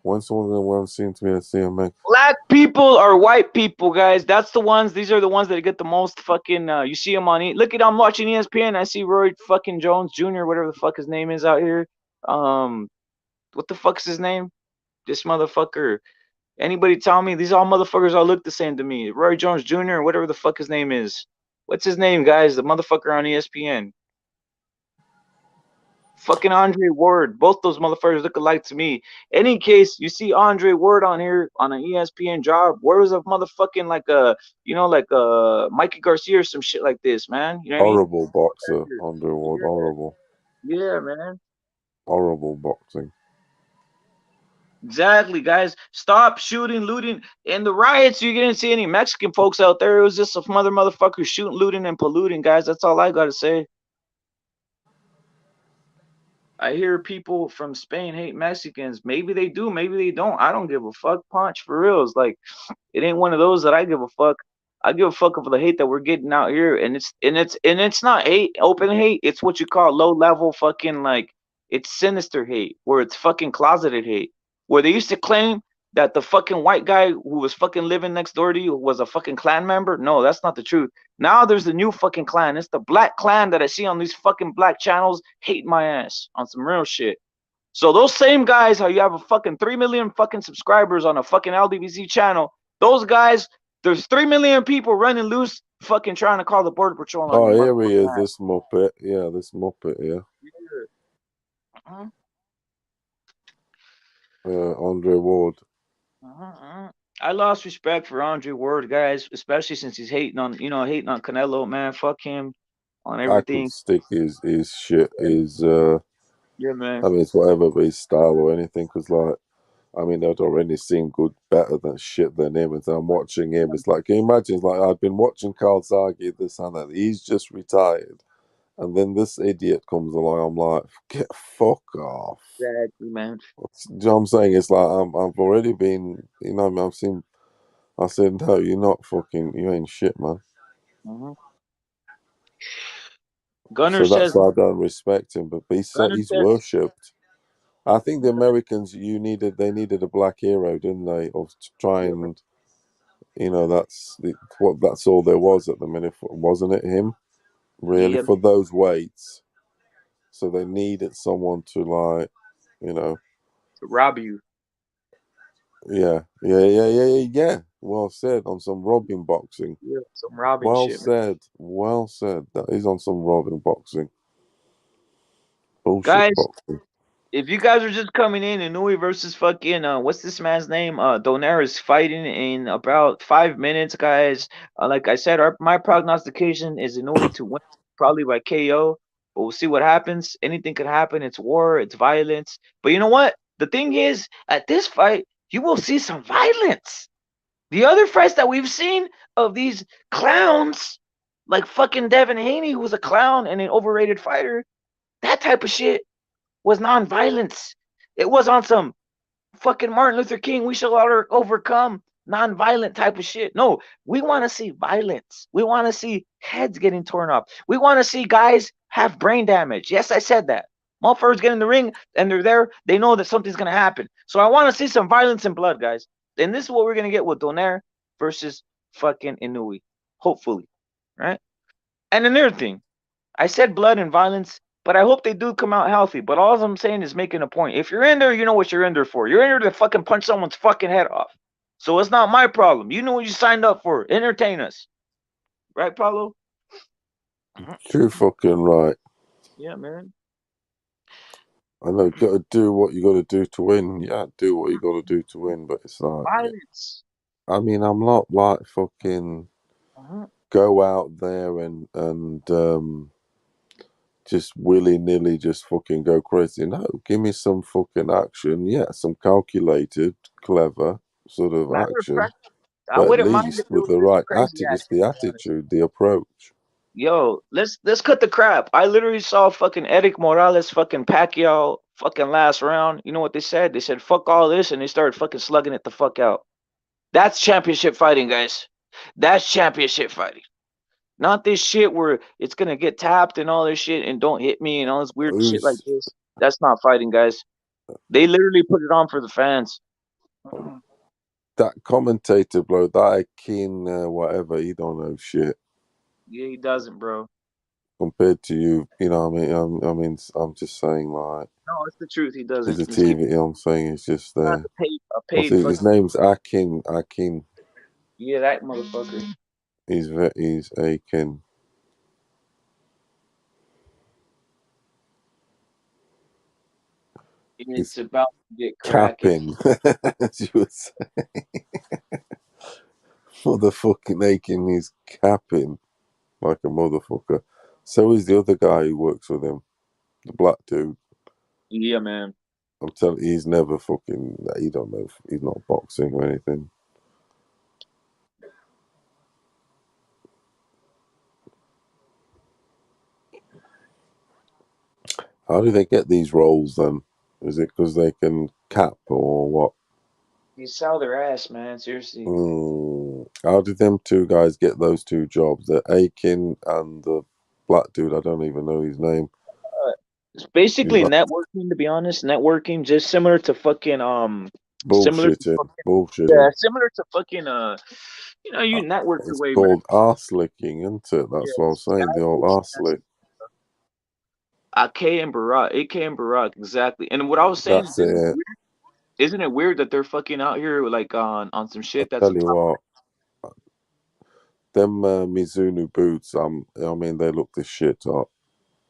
want to see a man. Black people are white people, guys. That's the ones. These are the ones that get the most fucking. You see them on. I'm watching ESPN. I see Roy fucking Jones Jr. Whatever the fuck his name is out here. What the fuck's his name? This motherfucker. Anybody tell me? These all motherfuckers all look the same to me. Roy Jones Jr. Whatever the fuck his name is. What's his name, guys? The motherfucker on ESPN. Fucking Andre Ward. Both those motherfuckers look alike to me. Any case, you see Andre Ward on here on an ESPN job. Where was a motherfucking like Mikey Garcia or some shit like this, man? You know what Horrible I mean? boxer, Andre Ward. Yeah. Horrible. Yeah, man. Horrible boxing. Exactly, guys. Stop shooting, looting. In the riots, you didn't see any Mexican folks out there. It was just some motherfuckers shooting, looting, and polluting, guys. That's all I gotta say. I hear people from Spain hate Mexicans. Maybe they do, maybe they don't. I don't give a fuck. Punch for real. It's like it ain't one of those that I give a fuck. I give a fuck for the hate that we're getting out here, and it's not hate, open hate. It's what you call low level fucking like it's sinister hate, where it's fucking closeted hate. Where they used to claim that the fucking white guy who was fucking living next door to you was a fucking clan member. No, that's not the truth. Now there's the new fucking clan. It's the black clan that I see on these fucking black channels hate my ass on some real shit. So those same guys, how you have a fucking 3 million fucking subscribers on a fucking LDVC channel, those guys, there's 3 million people running loose, fucking trying to call the border patrol on you. Here he is, this Muppet. Yeah, this Muppet here. Andre Ward. I lost respect for Andre Ward, guys, especially since he's hating on Canelo, man. Fuck him on everything. I could stick his shit, yeah, man. I mean, it's whatever his style or anything, because they'd already seen better than shit than him. And so I'm watching him. It's like, can you imagine? It's like I've been watching Carl Zagi this and that. He's just retired, and then this idiot comes along. I'm like, get fuck off. Exactly, man. Do you know what I'm saying? It's like I've already been. I said, no, you're not fucking. You ain't shit, man. Gunner so that's says why I don't respect him. But he's worshipped. I think the Americans, they needed a black hero, didn't they? Of to try and, that's all there was at the minute, wasn't it? Him, really, for those weights. So they needed someone to to rob you. Yeah. Well said, on some robbing boxing. Yeah, some robbing shit. Well said. That is on some robbing boxing. Bullshit Guys, boxing. if you guys are just coming in, Inoue versus fucking what's this man's name? Donaire is fighting in about 5 minutes, guys. Like I said, my prognostication is Inoue to win, probably by KO. But we'll see what happens. Anything could happen. It's war. It's violence. But you know what? The thing is, at this fight, you will see some violence. The other fights that we've seen of these clowns, like fucking Devin Haney, who was a clown and an overrated fighter, that type of shit was non-violence. It was on some fucking Martin Luther King, we shall all overcome non-violent type of shit. No, we want to see violence. We want to see heads getting torn off. We want to see guys have brain damage. Yes, I said that. Motherfuckers get in the ring and they're there. They know that something's going to happen. So I want to see some violence and blood, guys. And this is what we're going to get with Donaire versus fucking Inoue. Hopefully. Right? And another thing, I said blood and violence, but I hope they do come out healthy. But all I'm saying is making a point. If you're in there, you know what you're in there for. You're in there to fucking punch someone's fucking head off. So it's not my problem. You know what you signed up for. Entertain us. Right, Paulo? True fucking right. Yeah, man. I know you got to do what you got to do to win. Yeah, do what you got to do to win. But it's like, Violence. I mean, I'm not like fucking go out there and just willy-nilly just fucking go crazy. No, give me some fucking action. Yeah, some calculated, clever sort of Matter of action. fact, I But at wouldn't mind if least it with was the just right crazy attitude, it's action, the to be honest. attitude, the approach. Yo, let's cut the crap. I literally saw fucking Eric Morales fucking Pacquiao fucking last round. You know what they said? They said fuck all this, and they started fucking slugging it the fuck out. That's championship fighting, guys. That's championship fighting. Not this shit where it's gonna get tapped and all this shit and don't hit me and all this weird shit like Who's this. That's not fighting, guys. They literally put it on for the fans. that commentator, bro? That Akin, whatever, he don't know shit Yeah, he doesn't, bro. compared to you. You know what I mean? I mean, I'm just saying, like, No, it's the truth. He doesn't. as a Let's keep TV, I'm saying it's just not there. a What's paid his fucking. name's Akin. Akin. Yeah, that motherfucker. He's Akin. It's about to get cracking. Capping, as you would say. Motherfucking Akin, he's capping like a motherfucker. So is the other guy who works with him, the black dude. Yeah, man. I'm telling you, he's never fucking. He don't know. He's not boxing or anything. How do they get these roles then? Is it because they can cap or what? They sell their ass, man. Seriously. How did them two guys get those two jobs? The Akin and the black dude. I don't even know his name. It's basically He's like networking, to be honest. Networking, just similar to fucking similar to bullshitting. fucking, Bullshitting. yeah, similar to fucking you know, you network your It's way, man. called arse licking, isn't it? That's what I was saying. The old arse lick. AK and Barack, exactly. And what I was saying That's is, it. isn't it weird that they're fucking out here like on some shit that's Tell on you top? what, them Mizuno boots. I mean, they look the shit up.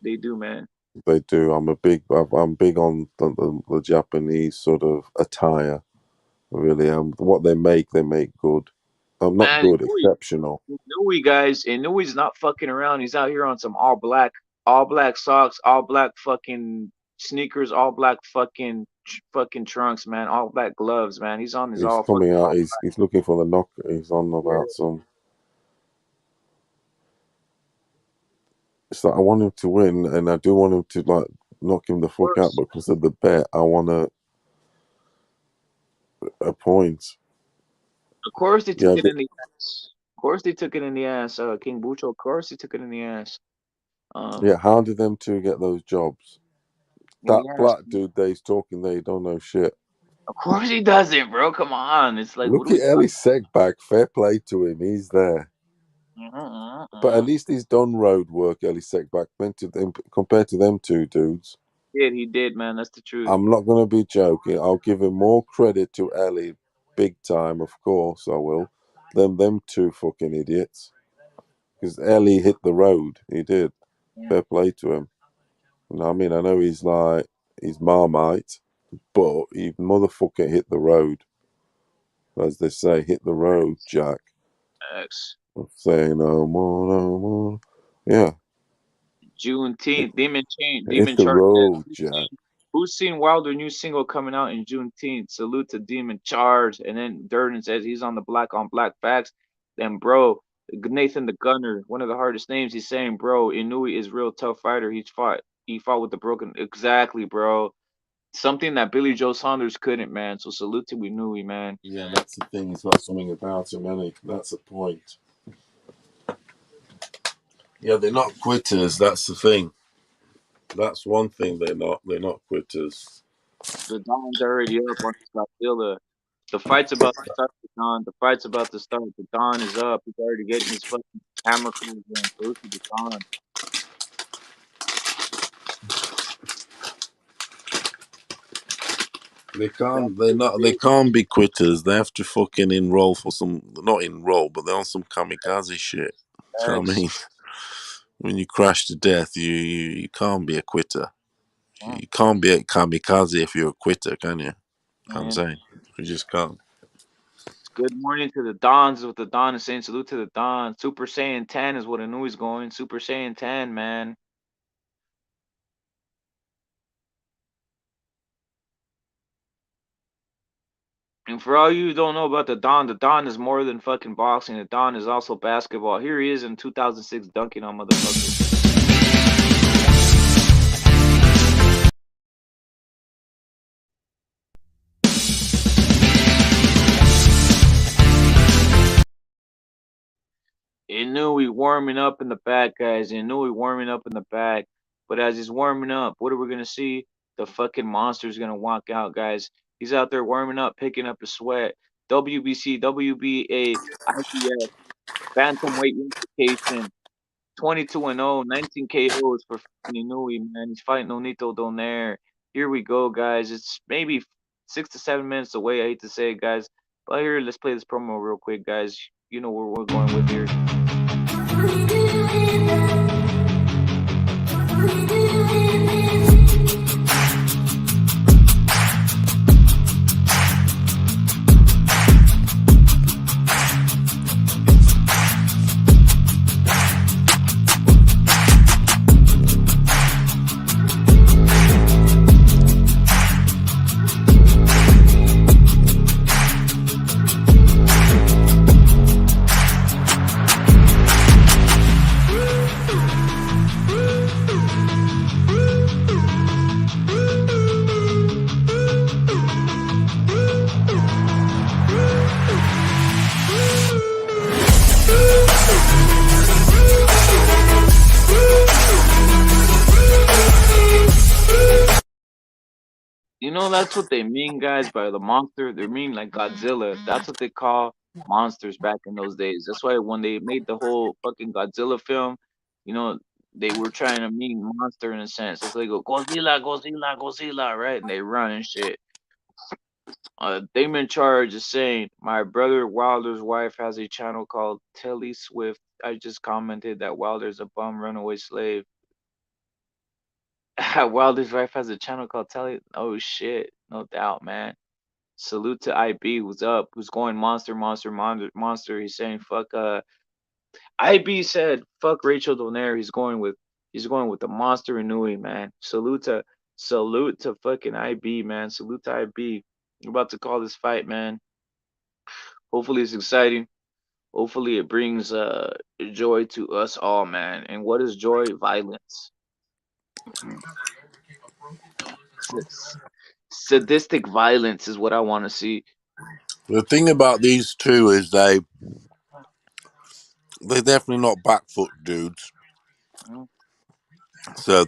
They do, man. They do. I'm big on the Japanese sort of attire. Really, what they make good. I'm not Man, good, exceptional. Inoue, guys, Inoue's not fucking around. He's out here on some all black socks, all black fucking sneakers, all black fucking trunks, man, all black gloves, man. He's on his He's all coming fucking. out. He's looking for the knock. He's on about some. It's like I want him to win, and I do want him to like knock him the fuck out. But because of the bet, I want a point. Of course they took it in the ass. Of course they took it in the ass. King Bucho. Of course they took it in the ass. Yeah, how did them two get those jobs? That black dude he's talking there, he don't know shit. Of course he doesn't, bro. Come on. It's like, look at Ellie Segback. Fair play to him. He's there. But at least he's done road work, Ellie Segback, compared to them two dudes. He did, man. That's the truth. I'm not going to be joking. I'll give him more credit to Ellie, big time, of course I will, than them two fucking idiots. Because Ellie hit the road. He did. Fair play to him. You know what I mean? I know he's like He's Marmite, but he motherfucker hit the road. As they say, hit the road, Jack. X. Say no more, no more. Yeah. Juneteenth, Demon Hit the Charge. road, Jack. Who's seen Wilder new single coming out in Juneteenth? Salute to Demon Charge. And then Durden says he's on the black on black facts. Then bro, Nathan the Gunner, one of the hardest names, he's saying, bro, Inoue is real tough fighter. He fought with the broken. Exactly, bro. Something that Billy Joe Saunders couldn't, man. So salute to Inoue, man. Yeah, that's the thing. He's got something about him, and that's the point. Yeah, they're not quitters. That's the thing. That's one thing they're not. They're not quitters. The Don's already up on Godzilla. The fight's about to start, the Don. The fight's about to start. The Don is up. He's already getting his fucking hammer calls in. Salute to the Don. They can't. They're not. They can't be quitters. They have to fucking enroll for some. Not enroll, but they're on some kamikaze shit. Do you know what I mean? When you crash to death, you can't be a quitter. You can't be a kamikaze if you're a quitter, can you? I'm saying you just can't. Good morning to the Dons. Is what the Don is saying. Salute to the Don. Super Saiyan 10 is what Inouye's going. Super Saiyan 10, man. And for all you who don't know about the Don is more than fucking boxing. The Don is also basketball. Here he is in 2006 dunking on motherfuckers. Inoue warming up in the back, guys. Inoue warming up in the back. But as he's warming up, what are we going to see? The fucking monster's going to walk out, guys. He's out there warming up, picking up his sweat. WBC, WBA, IBF, bantamweight unification, 22-0, 19 KOs for fucking Inoue, man. He's fighting Nonito Donaire. Here we go, guys. It's maybe 6 to 7 minutes away. I hate to say it, guys. But here, let's play this promo real quick, guys. You know where we're going with here. You know, that's what they mean, guys, by the monster. They mean like Godzilla. That's what they call monsters back in those days. That's why when they made the whole fucking Godzilla film, you know, they were trying to mean monster in a sense. That's why they go, Godzilla, Godzilla, Godzilla, right? And they run and shit. Damon Charge is saying, my brother Wilder's wife has a channel called Telly Swift. I just commented that Wilder's a bum runaway slave. Wilder's wife has a channel called Telly. Oh shit, no doubt, man. Salute to IB, who's up, who's going monster. He's saying fuck. IB said fuck Rachel Donaire. He's going with the monster Inoue, man. Salute to fucking IB, man. Salute to IB. We're about to call this fight, man. Hopefully it's exciting. Hopefully it brings joy to us all, man. And what is joy? Violence. Sadistic violence is what I want to see. The thing about these two is they're definitely not back foot dudes. So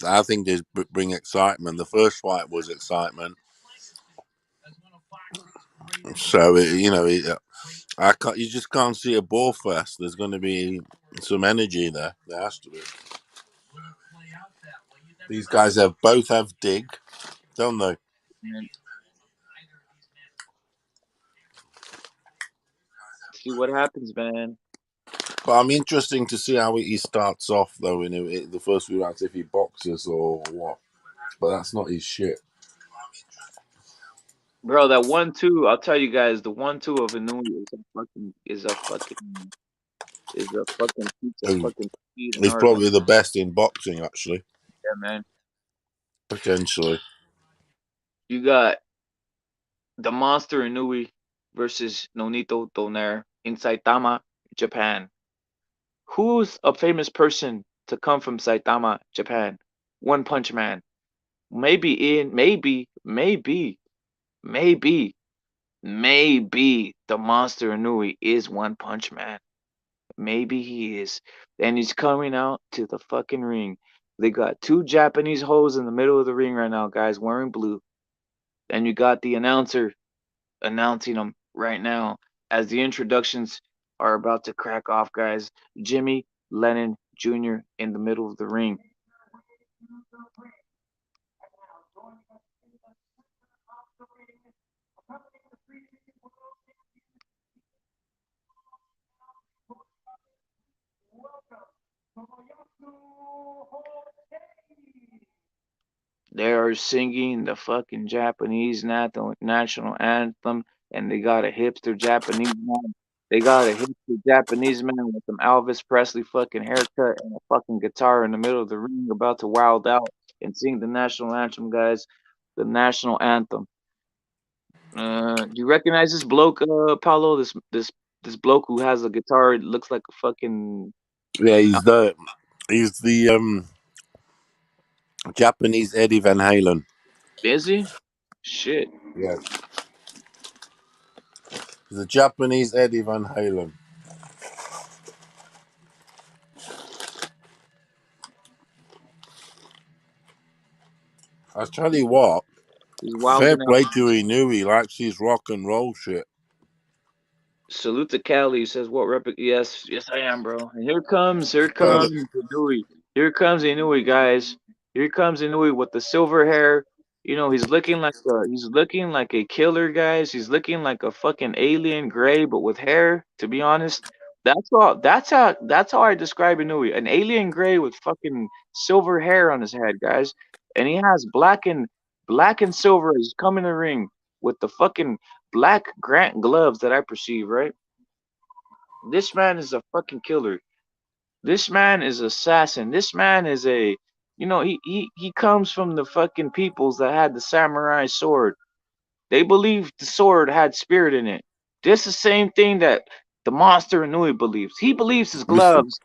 I think they bring excitement. The first fight was excitement. So you just can't see a ball fest. There's going to be some energy there. There has to be. These guys both have dig, don't they? See what happens, man. But I'm interesting to see how he starts off, though. In the first few rounds, if he boxes or what. but that's not his shit. Bro, that 1-2, I'll tell you guys, the 1-2 of Inoue is a fucking piece of He's fucking speed and he's art. probably the best in boxing, actually, Yeah, man. potentially. You got the monster Inoue versus Nonito Donaire in Saitama, Japan. Who's a famous person to come from Saitama, Japan? One Punch Man. Maybe the monster Inoue is One Punch Man. Maybe he is. And he's coming out to the fucking ring. They got two Japanese hoes in the middle of the ring right now, guys, wearing blue. And you got the announcer announcing them right now as the introductions are about to crack off, guys. Jimmy Lennon Jr. in the middle of the ring. They are singing the fucking Japanese national anthem, and they got a hipster Japanese man. They got a hipster Japanese man with some Elvis Presley fucking haircut and a fucking guitar in the middle of the ring, about to wild out and sing the national anthem, guys. The national anthem. Do you recognize this bloke, Paulo? This bloke who has a guitar. It looks like a fucking. Yeah, he's the Japanese Eddie Van Halen. Is he? Shit. Yeah, he's the Japanese Eddie Van Halen. I tell you what, He's fair wilding out. play to Inoue. He likes his rock and roll shit. Salute to Cali. Says what rep? Yes, I am, bro. And here comes Well, Inui. Here comes Inui, guys. Here comes Inui with the silver hair. You know, he's looking like a killer, guys. He's looking like a fucking alien gray, but with hair. To be honest, that's all. That's how I describe Inui. An alien gray with fucking silver hair on his head, guys. And he has black and silver as he's coming in the ring with the fucking black Grant gloves that I perceive, right? This man is a fucking killer. This man is assassin. This man is he comes from the fucking peoples that had the samurai sword. They believed the sword had spirit in it. This is the same thing that the monster Inui believes. He believes his listen, gloves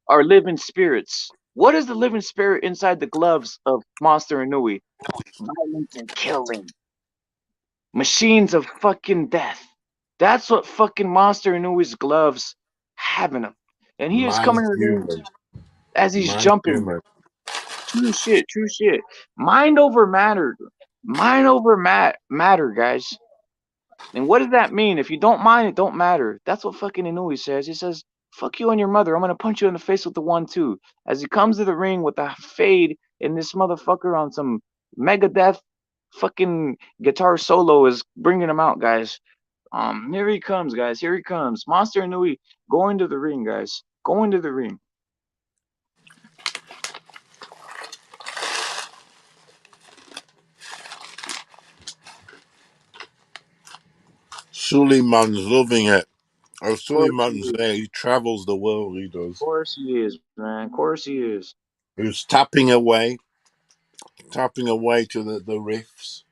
are living spirits. What is the living spirit inside the gloves of Monster Inui? Violence and killing. Machines of fucking death. That's what fucking Monster Inui's gloves have in them. And he is man's coming in human. as he's Man's jumping. human. True shit, true shit. Mind over matter. Mind over matter, guys. And what does that mean? If you don't mind, it don't matter. That's what fucking Inui says. He says, fuck you and your mother. I'm gonna punch you in the face with the 1-2. As he comes to the ring with a fade and this motherfucker on some Megadeth fucking guitar solo is bringing him out, guys. Here he comes, guys. Here he comes. Monster Inui going to the ring, guys. Going to the ring. Suleiman's loving it. Oh, Of course he Suleiman's is. there. He travels the world, he Of does. course he is, man. Of course he is. He's tapping away to the riffs.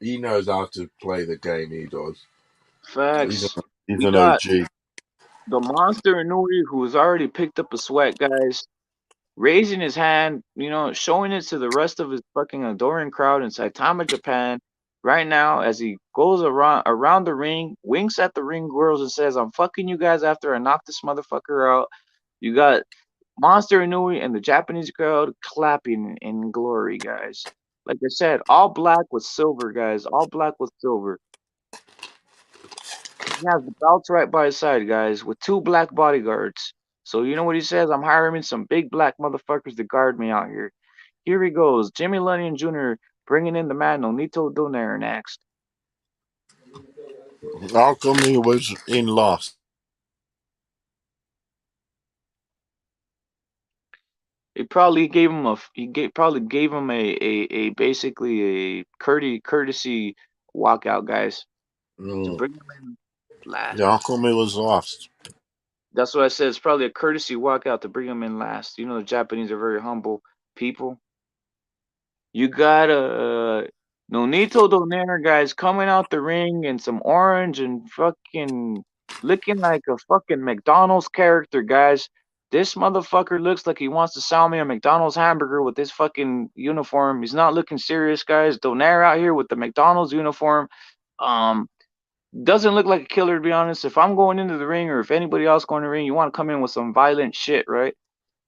He knows how to play the game, he does. He's, a, Facts. he's We an got OG. the Monster Inui who's already picked up a sweat, guys. Raising his hand, showing it to the rest of his fucking adoring crowd in Saitama, Japan, right now as he goes around the ring, winks at the ring girls and says, "I'm fucking you guys after I knock this motherfucker out." You got Monster Inui and the Japanese crowd clapping in glory, guys. Like I said, all black with silver, guys. All black with silver. He has the belts right by his side, guys, with two black bodyguards. So you know what he says? I'm hiring some big black motherfuckers to guard me out here. Here he goes. Jimmy Lennon Jr. bringing in the man Nonito Donaire next. How come he was in lost? He probably gave him probably gave him a basically a courtesy walkout, guys, to Mm. bring him in last. Yeah, how come he was lost? That's what I said. It's probably a courtesy walkout to bring him in last. You know, the Japanese are very humble people. You got Nonito Donaire guys coming out the ring in some orange and fucking looking like a fucking McDonald's character, guys. This motherfucker looks like he wants to sell me a McDonald's hamburger with this fucking uniform. He's not looking serious, guys. Donaire out here with the McDonald's uniform. Um, doesn't look like a killer to be honest. If I'm going into the ring or if anybody else going to the ring, you want to come in with some violent shit, right?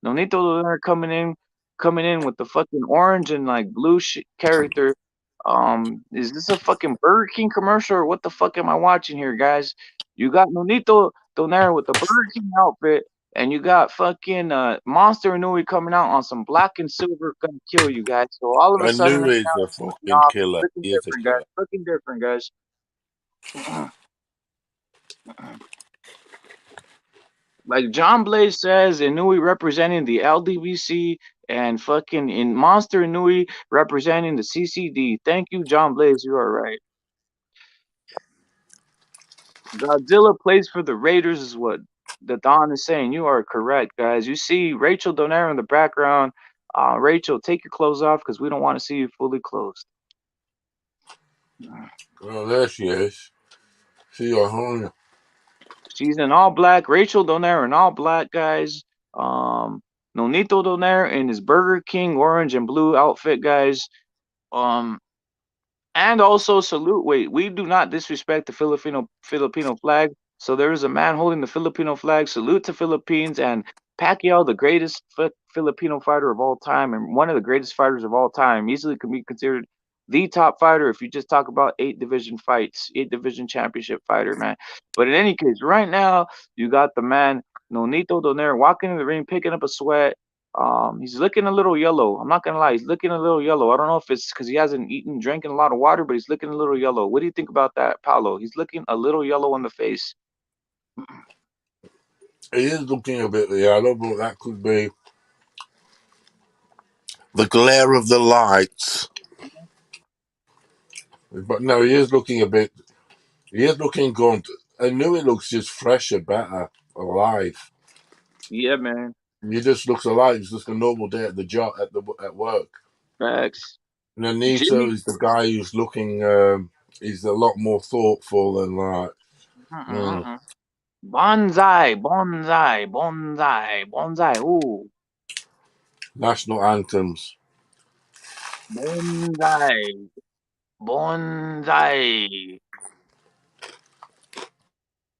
Nonito Donaire coming in with the fucking orange and like blue character. Is this a fucking Burger King commercial or what the fuck am I watching here, guys? You got Nonito Donaire with the Burger King outfit, and you got fucking Monster Inoue coming out on some black and silver gonna kill you guys. So all of a I sudden, knew right he's now, a it's looking fucking off, killer. looking He is a different, guys. killer. Looking different, guys. Like John Blaze says, Inui representing the LDVC and fucking in Monster Inui representing the CCD. Thank you, John Blaze. You are right. Godzilla plays for the Raiders, is what the Don is saying. You are correct, guys. You see Rachel Donaire in the background. Rachel, take your clothes off because we don't want to see you fully clothed. Oh, there she is. See your home. She's in all black. Rachel Donaire in all black, guys. Nonito Donaire in his Burger King orange and blue outfit, guys. Um, And also salute. Wait, we do not disrespect the Filipino flag. So there is a man holding the Filipino flag. Salute to Philippines and Pacquiao, the greatest Filipino fighter of all time and one of the greatest fighters of all time. Easily can be considered the top fighter if you just talk about 8 division fights, 8 division championship fighter, man. But in any case, right now you got the man Nonito Donaire walking in the ring, picking up a sweat. He's looking a little yellow. I'm not gonna lie, he's looking a little yellow. I don't know if it's because he hasn't eaten, drinking a lot of water, but he's looking a little yellow. What do you think about that, Paolo? He's looking a little yellow on the face. He is looking a bit yellow, but that could be the glare of the lights. But no, he is looking a bit. He is looking good. I knew he looks just fresher, better, alive. Yeah, man. He just looks alive. It's just a normal day at the job at work. Facts. Nonito Jimmy. is the guy who's looking. He's a lot more thoughtful and like Uh-uh. Bonsai, bonsai, bonsai, bonsai. Ooh, national anthems. bonsai, bonsai.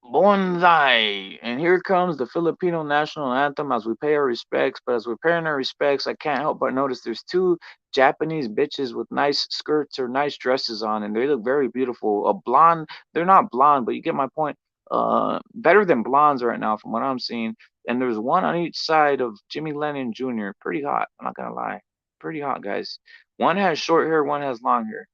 Bonsai. And here comes the Filipino national anthem as we pay our respects. But as we're paying our respects, I can't help but notice there's two Japanese bitches with nice skirts or nice dresses on, and they look very beautiful. A blonde, they're not blonde, but you get my point. Better than blondes right now, from what I'm seeing. And there's one on each side of Jimmy Lennon Jr. Pretty hot. I'm not gonna lie, pretty hot, guys. One has short hair, one has long hair.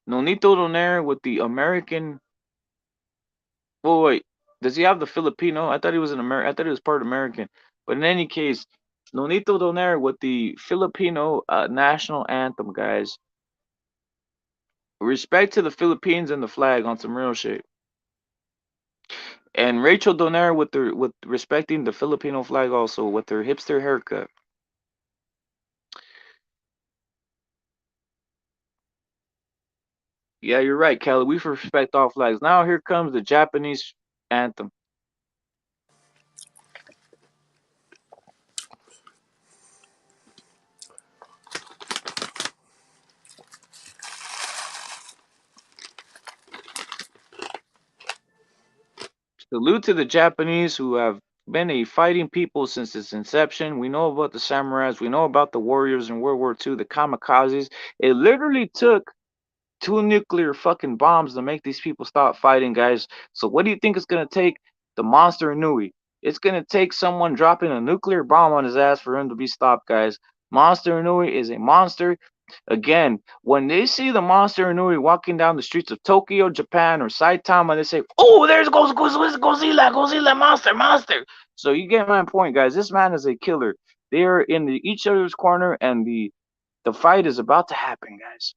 Nonito Donaire with the American. Oh wait, does he have the Filipino? I thought he was an American. I thought he was part American. But in any case, Nonito Donaire with the Filipino national anthem, guys. Respect to the Philippines and the flag on some real shit. And Rachel Donaire with respecting the Filipino flag also with her hipster haircut. Yeah, you're right, Kelly. We respect all flags. Now here comes the Japanese anthem. Salute to the Japanese who have been a fighting people since its inception. We know about the samurais. We know about the warriors in World War II, the kamikazes. It literally took 2 nuclear fucking bombs to make these people stop fighting, guys. So what do you think it's gonna take? The monster Inui. It's gonna take someone dropping a nuclear bomb on his ass for him to be stopped, guys. Monster Inui is a monster. Again, when they see the monster Inoue walking down the streets of Tokyo, Japan, or Saitama, they say, "Oh, there's Godzilla, Godzilla, monster, monster." So you get my point, guys. This man is a killer. They are in each other's corner, and the fight is about to happen, guys.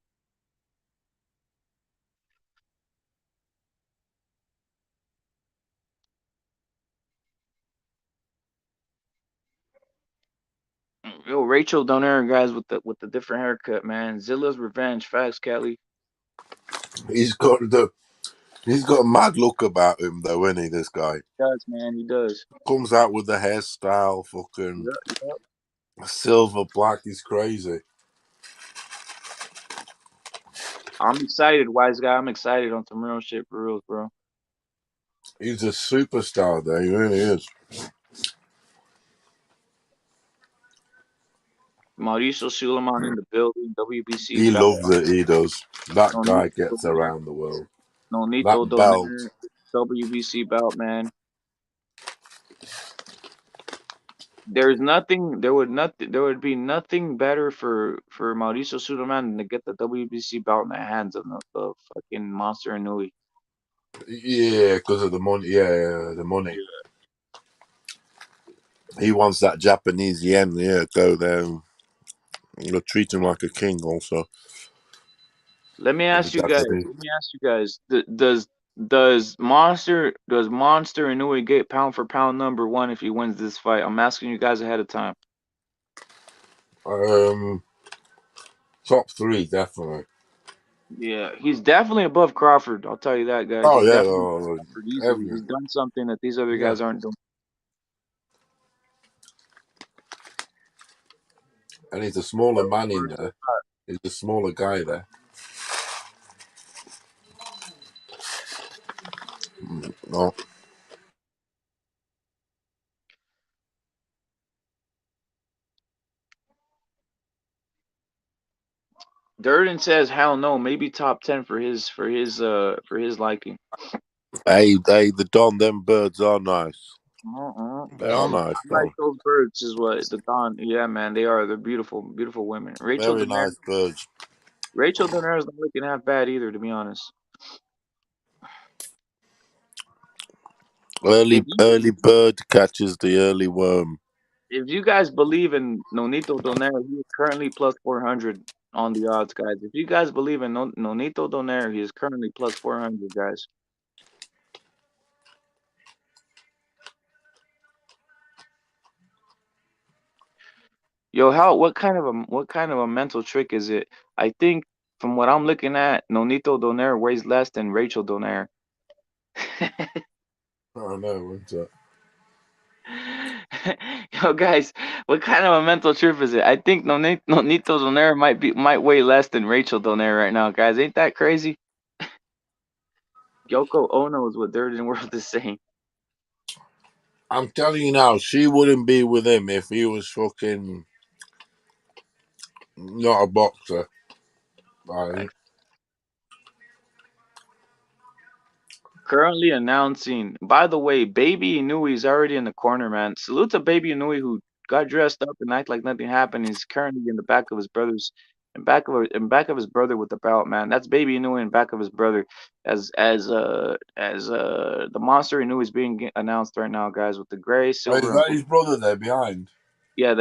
Yo, Rachel Donaire, guys, with the different haircut, man. Zilla's revenge, facts, Kelly. He's got a mad look about him though, isn't he? This guy He does, man. He does. comes out with the hairstyle, fucking Yep, yep. silver black. He's crazy. I'm excited, wise guy. I'm excited on some real shit for real, bro. He's a superstar, though. He really is. Mauricio Suleiman in the building. WBC He belt. loves it. He does. That guy Nonito gets Donaire. around the world. Nonito That belt. Donaire. WBC belt, man. There's nothing. There would be nothing better for Mauricio Suleiman than to get the WBC belt in the hands of the fucking monster Inoue. Yeah, because of the money. Yeah, the money. He wants that Japanese yen. Yeah, go there. You'll treat him like a king, also. Let me The ask you guys. Japanese. Let me ask you guys. Does Monster Inoue get pound for pound number one if he wins this fight? I'm asking you guys ahead of time. Top three, definitely. Yeah, he's definitely above Crawford. I'll tell you that, guys. Oh He's yeah, definitely above Crawford easily. everything. He's done something that these other Yeah, guys aren't doing. and he's a smaller man in there. He's a smaller guy there. No, Durden says, "Hell no, maybe top 10 for his liking." hey, the Don. Them birds are nice. They are nice, I like Don. those birds, is what the Don. Yeah, man, they are. They're beautiful, beautiful women. Very nice birds. Rachel Donaire is not looking half bad either, to be honest. Early, If you early bird catches the early worm. if you guys believe in Nonito Donaire, he is currently plus 400 on the odds, guys. If you guys believe in Nonito Donaire, he is currently plus 400, guys. Yo, how what kind of a mental trick is it? I think from what I'm looking at, Nonito Donaire weighs less than Rachel Donaire. Oh no, what's that? Yo, guys, what kind of a mental trip is it? I think Nonito Donaire might weigh less than Rachel Donaire right now, guys. Ain't that crazy? Yoko Ono is what Dirt and World is saying. I'm telling you now, she wouldn't be with him if he was fucking not a boxer. Right? Currently announcing. By the way, Baby Inoue is already in the corner, man. Salute to Baby Inoue who got dressed up and act like nothing happened. He's currently in the back of his brother's, in back of his brother with the belt, man. That's Baby Inoue in back of his brother, as the monster Inoue is being announced right now, guys, with the gray, Oh, is silver, and that blue. his brother there behind? Yeah,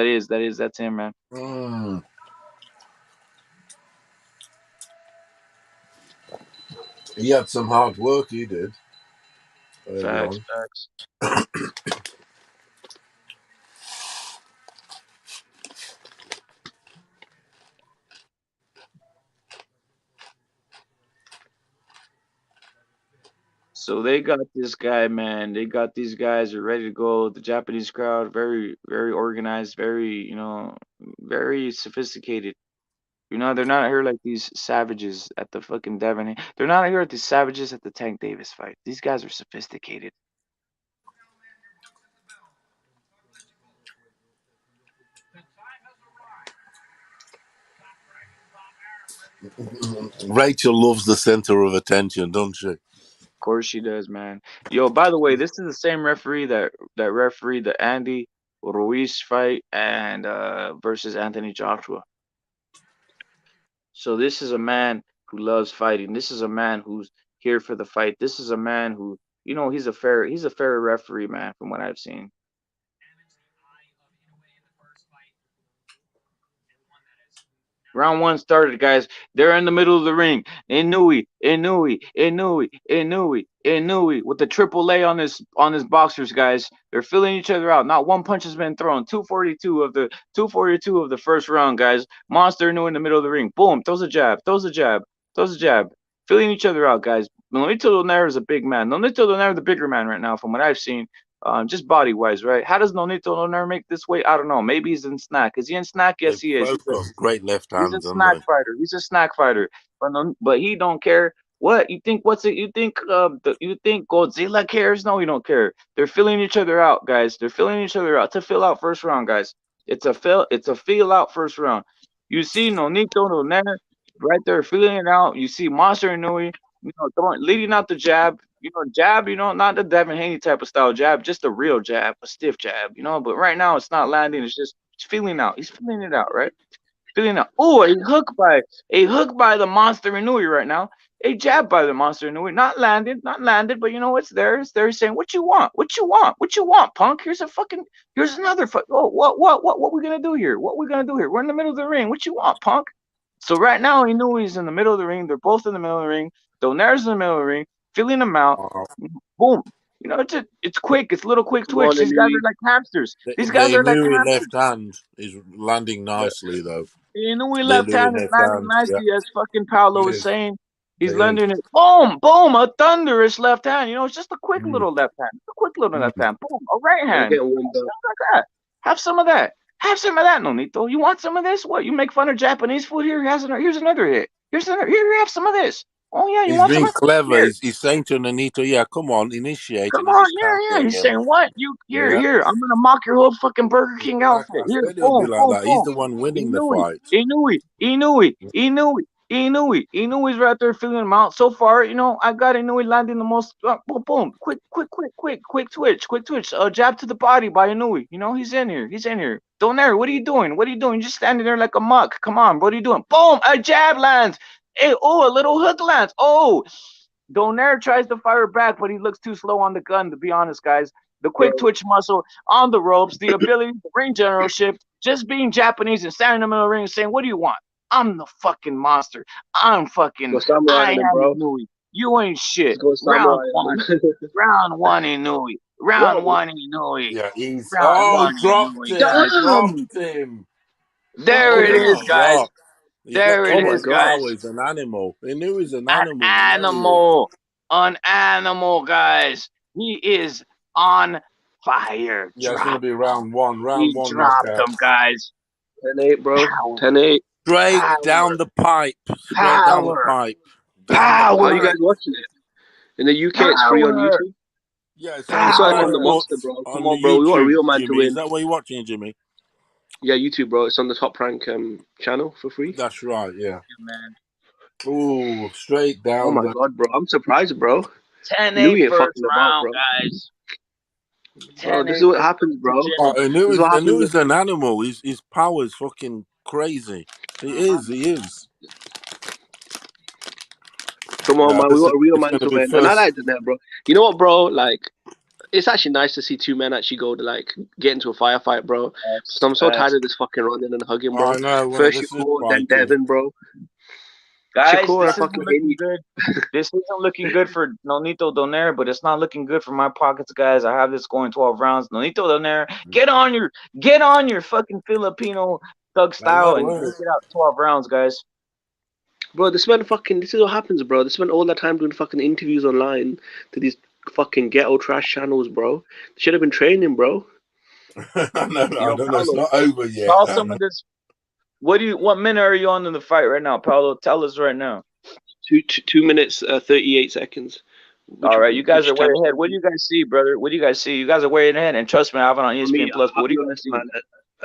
that's him, man. He had some hard work, he did. Early Facts, on. facts. So they got this guy, man. They got these guys are ready to go. The Japanese crowd, very, very organized, very, very sophisticated. They're not here like these savages at the fucking Devon. They're not here at these savages at the Tank Davis fight. These guys are sophisticated. Rachel loves the center of attention, doesn't she? Of course she does, man. Yo, by the way, this is the same referee that refereed the Andy Ruiz fight and versus Anthony Joshua. So this is a man who loves fighting. This is a man who's here for the fight. This is a man who, he's a fair referee, man, from what I've seen. Round one started, guys. They're in the middle of the ring. Inoue with the triple A on his boxers, guys. They're filling each other out. Not one punch has been thrown. 242 of the first round, guys. Monster Inoue in the middle of the ring. Boom, throws a jab. Filling each other out, guys. Nonito Donaire is a big man. Nonito Donaire is the bigger man right now, from what I've seen. Just body wise, right? How does Nonito Donaire make this weight? I don't know. Maybe he's in snack. Is he in snack? Yes, he is. Both got great left He's a hands, snack haven't fighter. He's a snack fighter. But he don't care. What you think? What's it? You think? You think Godzilla cares? No, he don't care. They're filling each other out, guys. They're filling each other out to fill out first round, guys. It's a fill out first round. You see Nonito Donaire right there filling it out. You see Monster Inoue, leading out the jab. Not the Devin Haney type of style jab, just a real jab, a stiff jab. But right now it's not landing. It's just feeling out. He's feeling it out, right? Feeling out. Oh, a hook by the Monster Inoue right now. A jab by the Monster Inoue. Not landed, but it's there. It's there saying, what you want? What you want, punk? Here's another fight. Oh, what we gonna do here? We're in the middle of the ring. What you want, punk? So right now, Inoue's in the middle of the ring. They're both in the middle of the ring. Donaire's in the middle of the ring, feeling them out. Boom. It's quick. It's a little quick twitch. These guys are like hamsters. These guys are like hamsters. left hand is landing nicely, though. Inoue left hand is landing nicely, as fucking Paolo was saying. He's It landing it. Boom, boom, a thunderous left hand. It's just a quick little left hand. Left hand. Boom, a right hand. Like that. Have some of that. Nonito. You want some of this? What? You make fun of Japanese food here? Here's another hit. Here, have some of this. Oh yeah, you want some? He's being clever. He's saying to Nonito, "Yeah, come on, initiate." Come on, yeah. He's saying, "What? Here. I'm gonna mock your whole fucking Burger King outfit." Here, boom, boom. He's the one winning the fight. Inoue's right there filling him out. So far, I got Inoue landing the most. Boom, quick twitch. Jab to the body by Inoue. He's in here. Donaire, what are you doing? You're just standing there like a muck. Come on, what are you doing? Boom, a jab lands. Hey, a little hook lands. Oh, Donaire tries to fire back, but he looks too slow on the gun, to be honest, guys. The quick twitch muscle on the ropes, the ability, the ring generalship, just being Japanese and standing in the middle of the ring and saying, "What do you want? I'm the fucking monster. I'm fucking. I am Inoue. You ain't shit." Round one, Inoue. Round one, Inoue. Yeah, he's Dropped him. There it is, guys. There it is, guys. He's an animal. Inoue is an animal. An animal, guys. He is on fire. Yeah, it's gonna be round one. He dropped him, guys. 10-8, bro. 10-8. Straight down the pipe. Power. How are you guys watching it? In the UK, it's free on YouTube. Yeah, it's on the Monster, bro. Come on, bro. We want a real man to win. Is that what you're watching, Jimmy? Yeah, YouTube, bro. It's on the Top Rank channel for free. That's right, yeah. Man. Ooh, straight down. Oh my god, bro. I'm surprised, bro. 10-8 first round, guys. Bro, this is what happens, bro. Inoue is an animal. His power is fucking crazy. He is. Come on, man. We got a real man to win. And I like that, bro. You know what, bro? Like, it's actually nice to see two men actually go to, like, get into a firefight, bro. So I'm so tired of this fucking running and hugging, bro. First Shakur, then Devin, bro. Guys, Shakur, this isn't looking good for Nonito Donaire, but it's not looking good for my pockets, guys. I have this going 12 rounds. Nonito Donaire, get on your fucking Filipino thug style and get out 12 rounds, guys. Bro, this is what happens, bro. They spend all that time doing fucking interviews online to these fucking ghetto trash channels, bro. They should have been training, bro. I don't know. It's not over yet. Call some of this. What minute are you on in the fight right now, Paolo? Tell us right now. 2 minutes, 38 seconds. All right, you guys are way ahead. What do you guys see, brother? What do you guys see? You guys are way ahead, and trust me, I have it on ESPN Plus. But what do you guys see?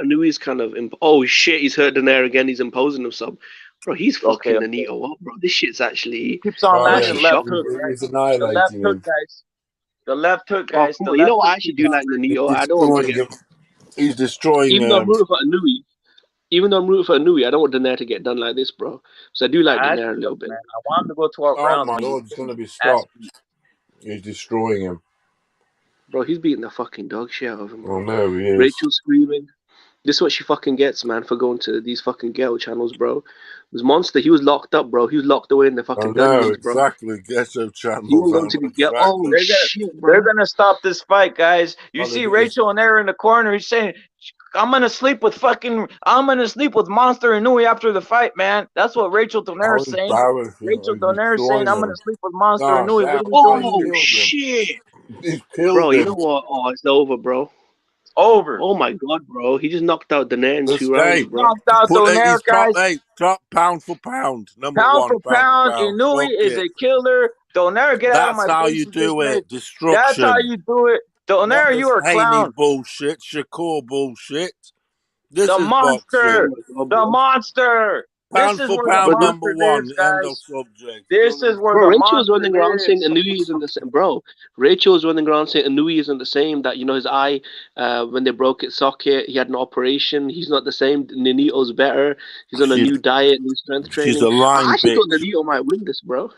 Inoue's kind of oh shit, he's hurt Donaire again. He's imposing himself. Bro, he's fucking Nonito up, bro. This shit's actually keeps on landing left hook. He's annihilating him. The left hook, guys. You know what I actually do like Nonito? I don't want to get. He's destroying. Even though I'm rooting for Inoue. even though I'm rooting for Inoue, I don't want Donaire to get done like this, bro. So I do like Donaire a little bit. Man. I want him to go 12 Oh rounds. my man. lord, it's going to be stopped. He's destroying him. Bro, he's beating the fucking dog shit out of him, bro. Oh no, he is. Rachel screaming. This is what she fucking gets, man, for going to these fucking ghetto channels, bro. This monster, he was locked up, bro. He was locked away in the Oh fucking no, dungeons, bro. exactly. Ghetto channels. He was going to be ghetto. Oh, They're shit, bro. They're gonna stop this fight, guys. You Oh, see they- Rachel and Aaron in the corner. He's saying, I'm gonna sleep with Monster Inoue after the fight, man. That's what Rachel Donaire is saying. Rachel Donaire is saying, I'm gonna sleep with Monster Gosh, Inoue. yeah. What are you Oh, doing? shit. He's killed Bro, him. you know what? Oh, it's over, bro. Over. Oh, my God, bro. He just knocked out Donaire in 2 rounds, bro. Knocked out Donaire, guys. Top pound for pound. Number Pound one, for pound, Inoue Fuck is it. a killer. Donaire, get out of my That's how face you with do this, man. it. Destruction. That's how you do it. Donaire, Not you this are a Haney clown. bullshit, Shakur bullshit. This The is monster. boxing. The monster. Pound This is for where pound, the number monster one. lives, End of guys. subject. This is where Bro, the Rachel was monster running around saying lives. Inoue isn't the same. Bro, Rachel was running around saying Inoue isn't the same. That, you know, his eye, when they broke its socket, he had an operation. He's not the same. Nonito's better. He's on a new diet, new strength training. She's a lying I actually thought bitch. Nonito might win this, bro.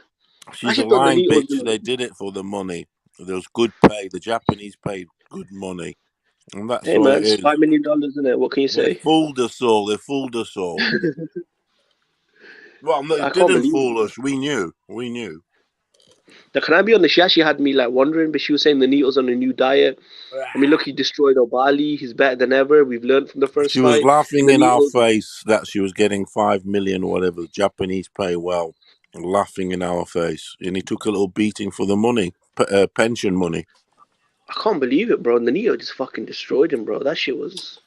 She's a lying bitch. They did it for the money. There was good pay. The Japanese paid good money. And that's Hey, all man, it it's is. $5 million, isn't it? What can you They say? fooled us all. They fooled us all. Well, no, I it can't didn't believe fool it. us. We knew. We knew. Now, can I be honest? She actually had me like wondering, but she was saying Nonito's on a new diet. I mean, look, he destroyed Obali. He's better than ever. We've learned from the first She was fight. laughing in our Nonito's- face that she was getting 5 million or whatever. The Japanese pay well. Laughing in our face. And he took a little beating for the money. Pension money. I can't believe it, bro. Nonito just fucking destroyed him, bro. That shit was...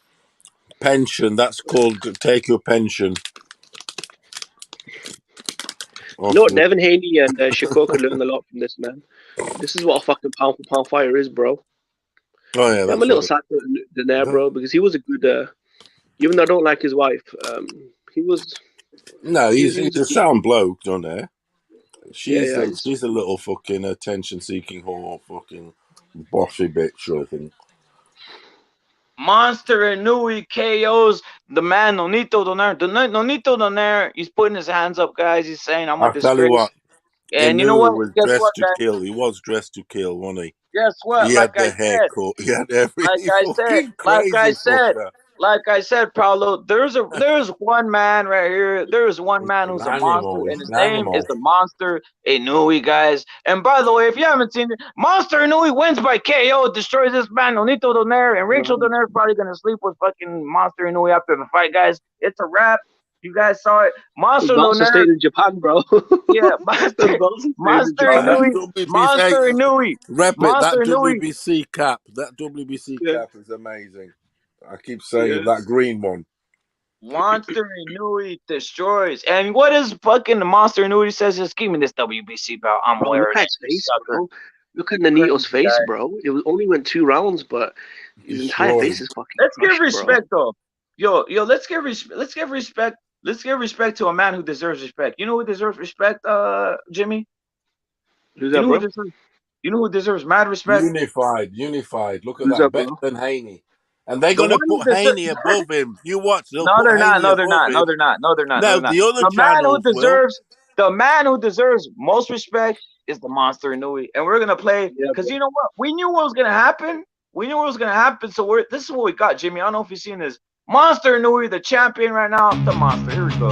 Pension. That's called take your pension. You know what? Devin Haney and Shakur could learn a lot from this, man. This is what a fucking pound for pound fighter is, bro. Oh, yeah. I'm a little sad for Donaire, bro, because he was a good... even though I don't like his wife, he was... No, he's a sound bloke, Donaire. She's Yeah, she's a little fucking attention-seeking whore, fucking bossy bitch, I think. Monster Inoue KOs the man Nonito Donaire. Nonito Donaire, he's putting his hands up, guys. He's saying, I'm a I'll tell you disgrace. what. And you know what? Was Guess dressed what, to guys? kill. He was dressed to kill, wasn't he? Guess what? He Like had I the said, haircut. He had everything. like I said, Paulo, there's one man right here. There's one man who's a monster, and his name is the Monster Inoue, guys. And by the way, if you haven't seen it, Monster Inoue wins by KO, destroys this man, Nonito Donaire, and Rachel Donaire is probably gonna sleep with fucking Monster Inoue after the fight, guys. It's a wrap. You guys saw it. Monster Donaire stayed in Japan, bro. Yeah, Monster Inoue. Monster Inoue. Rep it. That Monster Inoue. WBC cap. That WBC cap is amazing. I keep saying that green one. Monster Inoue destroys. And what is fucking the Monster Inoue says? Just give me this WBC belt. I'm Bro, wearing look at his face, bro. Look at Nonito's face, bro. It was only went 2 rounds, but his entire face is fucking. Let's give crushed, respect, bro. though. Yo, let's give respect. Let's give respect. Let's give respect to a man who deserves respect. You know who deserves respect, Jimmy? Who's that, bro? You know who deserves mad respect? Unified. Look at that. Better than Haney. And they're going to put Haney above him. You watch. No, they're not. No, they're not. No, the other the man who deserves most respect is the Monster Inoue. And we're gonna play because you know what? We knew what was gonna happen. So this is what we got, Jimmy. I don't know if you've seen this. Monster Inoue, the champion right now. The Monster. Here we go.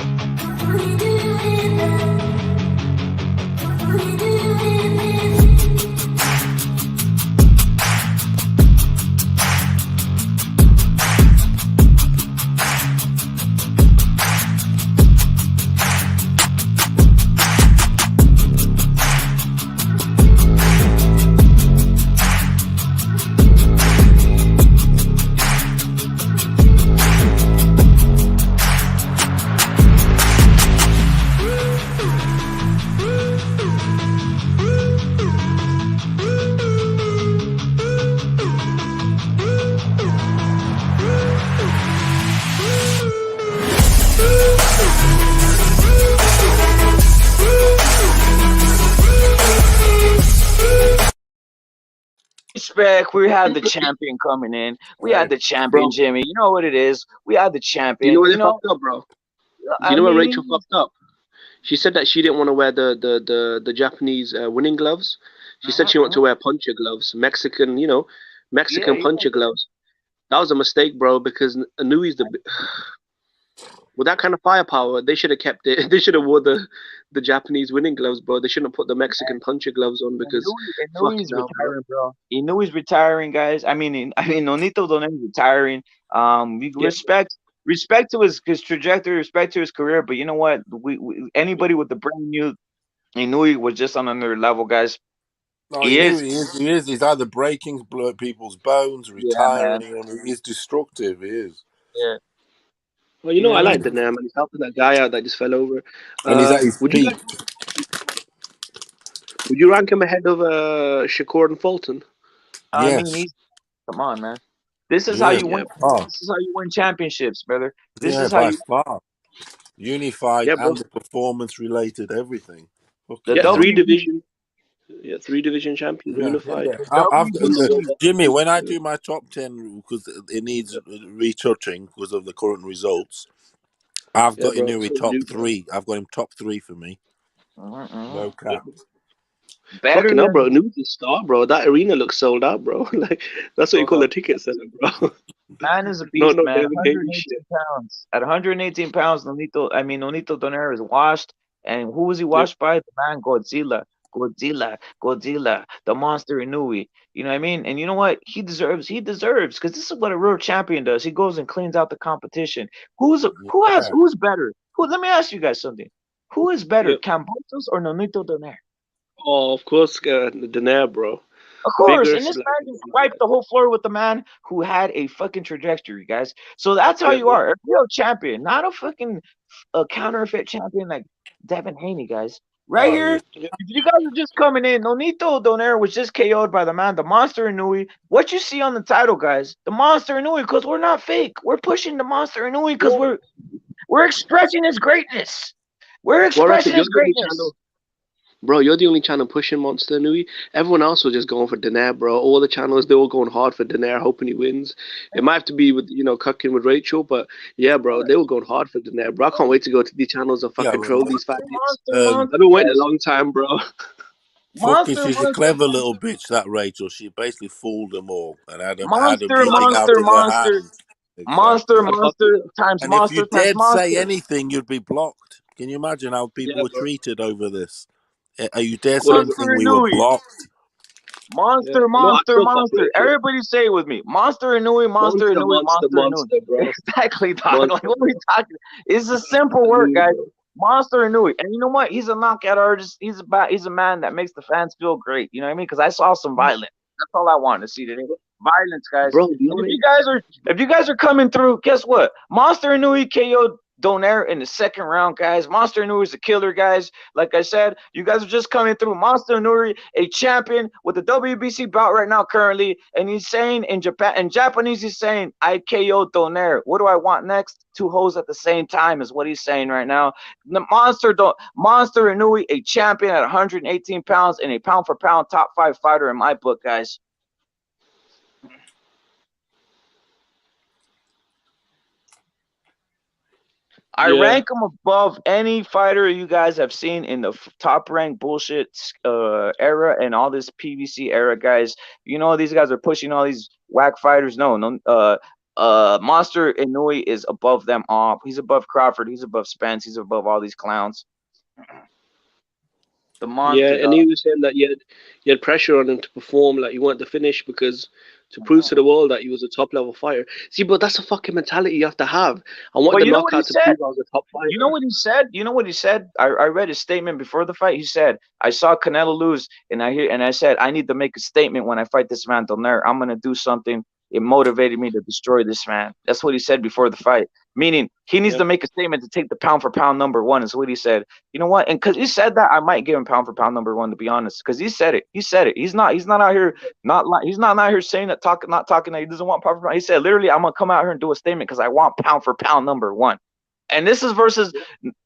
respect. We had the champion coming in. We had the champion, Bro, Jimmy. You know what it is. We had the you know champion. what You they know, fucked up, bro? Do you I know what Rachel mean, fucked up? She said that she didn't want to wear the Japanese winning gloves. She said she wanted to wear puncher gloves, Mexican, yeah, Mexican puncher gloves. That was a mistake, bro, because Inouye's with that kind of firepower, they should have kept it. They should have wore the Japanese winning gloves, bro. They shouldn't have put the Mexican puncher gloves on because Inouye's fucking hell, bro. retiring, bro. Inouye's retiring, guys. I mean, Nonito Donaire is retiring. We Yeah, respect to his trajectory, respect to his career. But you know what? We anybody with the brand new Inoue was just on another level, guys. No, He he knew is. he is. He is. He's either breaking people's bones, Yeah, man. retiring. He's destructive. He is. Yeah. well, You know I what I like mean? the name, man. He's helping that guy out that just fell over. And he's at his Would you peak. rank him ahead of Shakur and Fulton? I mean, Yes. he's come on, man. This is how Yeah. you Yeah, win. Oh, This is how you win championships, brother. This yeah, is how by you far. Unified yeah, bro. and the performance related everything. the Fucking Yeah, hell. WBC, three division champion, Yeah, unified. the I've got WBC. Jimmy. When I do my top 10, because it needs retouching because of the current results, I've Yeah, got bro. Inoue So top do, bro. 3. I've got him top 3 for me. No Yeah. cap. Better Fucking hell, bro. than Nudes is star, bro. That arena looks sold out, bro. Like that's what you call a ticket center, bro. man is a No, beast, no man. David Gaming 118 shit. pounds. At 118 pounds, Nonito Donaire is washed. And who was he Yeah, washed by? The man Godzilla. Godzilla, the monster Inoue. You know what I mean? And you know what? He deserves, because this is what a real champion does. He goes and cleans out the competition. Yeah. Who's better? Let me ask you guys something. Who is better, yeah. Cambosos or Nonito Donaire? Oh, of course, Donaire, bro. Of course, Bigger, and this man just wiped the whole floor with the man who had a fucking trajectory, guys. So that's how yeah, you bro. are, a real champion, not a fucking counterfeit champion like Devin Haney, guys. Right Oh, here, yeah. Yeah, if you guys are just coming in, Nonito Donaire was just KO'd by the man, the Monster Inoue. What you see on the title, guys, the Monster Inoue, because we're not fake. We're pushing the Monster Inoue because we're expressing his greatness. We're Well, I reckon expressing you're his the only greatness. channel, bro. You're the only channel pushing Monster Nui. Everyone else was just going for Donaire, bro. All the channels they were going hard for Donaire, hoping he wins. It might have to be with cucking with Rachel, but yeah, bro, they were going hard for Donaire, bro. I can't wait to go to these channels and Yeah, fucking troll these fat dicks. um, I've been waiting a long time, bro. fucking, Monster, she's a monster, clever little bitch, that Rachel. She basically fooled them all and had them monster, eating Fucking out monster, of her monster. hand. Monster, Exactly. I fucking monster times And if you monster times dared say monster. anything, you'd be blocked. Can you imagine how people yeah, were bro. treated over this? You dare say Whatever. anything, Monster we were Inouye. blocked. Yeah, Monster, I monster, still fuck monster. Rachel. Everybody say it with me. Monster Inouye, monster Monster, Inouye, monster, monster Inouye. monster, bro. Exactly, dog. Like, Monster, what are we bro. talking? It's a simple word, Inouye, guys. bro. Monster Inouye. And you know what? He's a knockout artist. He's a man that makes the fans feel great. You know what I mean? Because I saw some violence. That's all I wanted to see today. Violence, guys. Bro, the And only if you guys are coming through, guess what? Monster Inouye KO'd Donaire in the second round, guys. Monster Inouye is a killer, guys. Like I said, you guys are just coming through. Monster Inouye, a champion with the WBC bout right now, currently, and he's saying in Japanese, he's saying, "I KO Donaire. What do I want next? Two hoes at the same time," is what he's saying right now. The Monster Inouye, a champion at 118 pounds and a pound for pound top 5 fighter in my book, guys. I yeah. rank him above any fighter you guys have seen in the top rank bullshit era and all this PVC era, guys. You know these guys are pushing all these whack fighters. No, Monster Inoue is above them all. He's above Crawford. He's above Spence. He's above all these clowns. The Yeah, monster, and he was saying that you had pressure on him to perform, like you wanted to finish because to prove to the world that he was a top level fighter. See, but that's a fucking mentality you have to have. I want But the you know what he knockout to said? prove I was a top fighter. You know what he said? You know what he said? I read his statement before the fight. He said, "I saw Canelo lose, and I said I need to make a statement when I fight this man Donaire. I'm gonna do something. It motivated me to destroy this man." That's what he said before the fight. Meaning he needs Yeah. to make a statement to take the pound for pound number one. Is what he said. You know what? And because he said that, I might give him pound for pound number one, to be honest. Because he said it. He said it. He's not out here he's not out here saying that not talking that he doesn't want pound for pound. He said literally, I'm gonna come out here and do a statement because I want pound for pound number one. And this is versus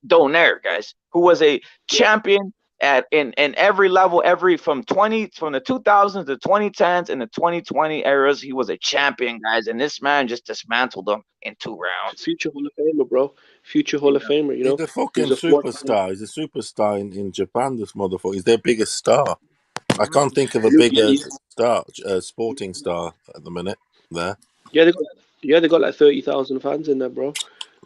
Donaire, guys, who was a champion in every level, from the 2000s to 2010s and the 2020 eras, he was a champion, guys. And this man just dismantled him in 2 rounds. Future Hall of Famer, bro. Future Hall of Famer. You know, he's a fucking superstar. He's a superstar in Japan. This motherfucker. He's their biggest star. I can't think of a bigger star, sporting star at the minute. There. Yeah, they got like 30,000 fans in there, bro.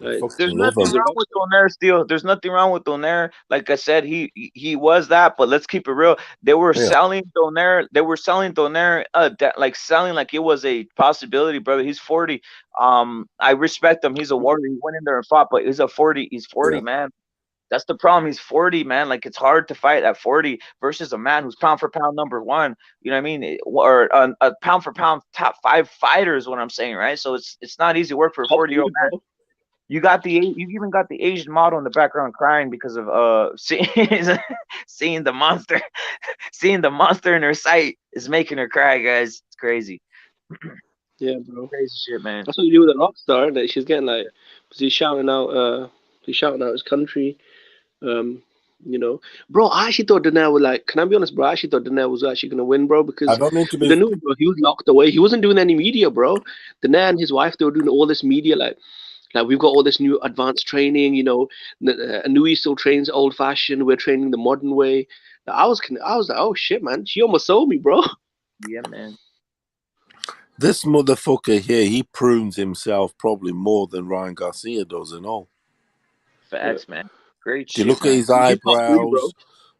Like, there's nothing wrong with Donaire still. There's nothing wrong with Donaire. Like I said, he was that, but let's keep it real. They were selling Donaire. They were selling Donaire, like selling like it was a possibility, brother. He's 40. I respect him. He's a warrior. He went in there and fought, but he's 40, man. That's the problem. He's 40, man. Like, it's hard to fight at 40 versus a man who's pound for pound #1. You know what I mean? Or a pound for pound top 5 fighter is what I'm saying, right? So it's not easy work for a 40-year-old man. You even got the Asian model in the background crying because of seeing the monster, seeing the monster in her sight is making her cry, guys. It's crazy. Yeah, bro. Crazy shit, man. That's what you do with a rock star, that she's getting like, because he's shouting out his country. You know, bro, I actually thought Donaire was like, can I be honest, bro? I actually thought Donaire was actually gonna win, bro, because I don't need to be. Inoue, bro, he was locked away. He wasn't doing any media, bro. Donaire and his wife, they were doing all this media, like we've got all this new advanced training. You know, Inoue still trains old fashioned. We're training the modern way. I was like, oh shit, man, she almost sold me, bro. Yeah, man. This motherfucker here, he prunes himself probably more than ryangarcia does and all. Facts, man. Great shit. You look man. At his eyebrows,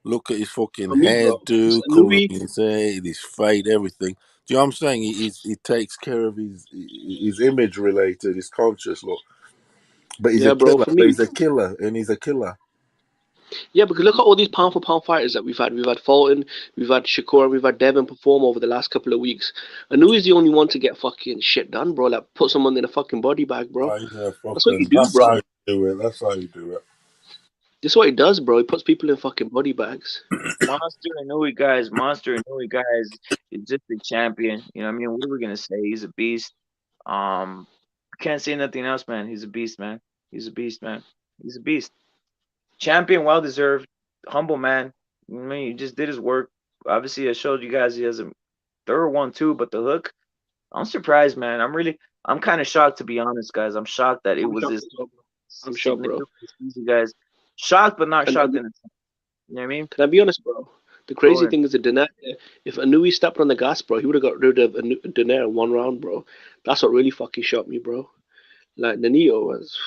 look at his fucking hairdo, colour of his hair, his fade, everything. Do you know what I'm saying? He takes care of his image related, his conscious look. But he's a killer. But he's a killer, and he's a killer. Yeah, because look at all these pound for pound fighters that we've had. We've had Fulton, we've had Shakur, we've had Devin perform over the last couple of weeks. Inoue is the only one to get fucking shit done, bro. Like, put someone in a fucking body bag, bro. That's what you do, bro. How you do it. That's how you do it. This is what he does, bro. He puts people in fucking body bags. Monster Inoue, guys. Is just a champion. You know what I mean? What are we gonna say? He's a beast. Can't say nothing else, man. He's a beast, man. He's a beast, man. He's a beast. Champion, well deserved, humble man. I mean, he just did his work. Obviously, I showed you guys he has a third one too, but the hook, I'm surprised, man. I'm kind of shocked, to be honest, guys. I'm shocked that it was this. I'm shocked, bro. You guys, shocked but not shocked. You know what I mean? Can I be honest, bro? The crazy thing is that Donaire, if Inoue stepped on the gas, bro, he would have got rid of Donaire in 1 round, bro. That's what really fucking shocked me, bro. Like, Nonito was.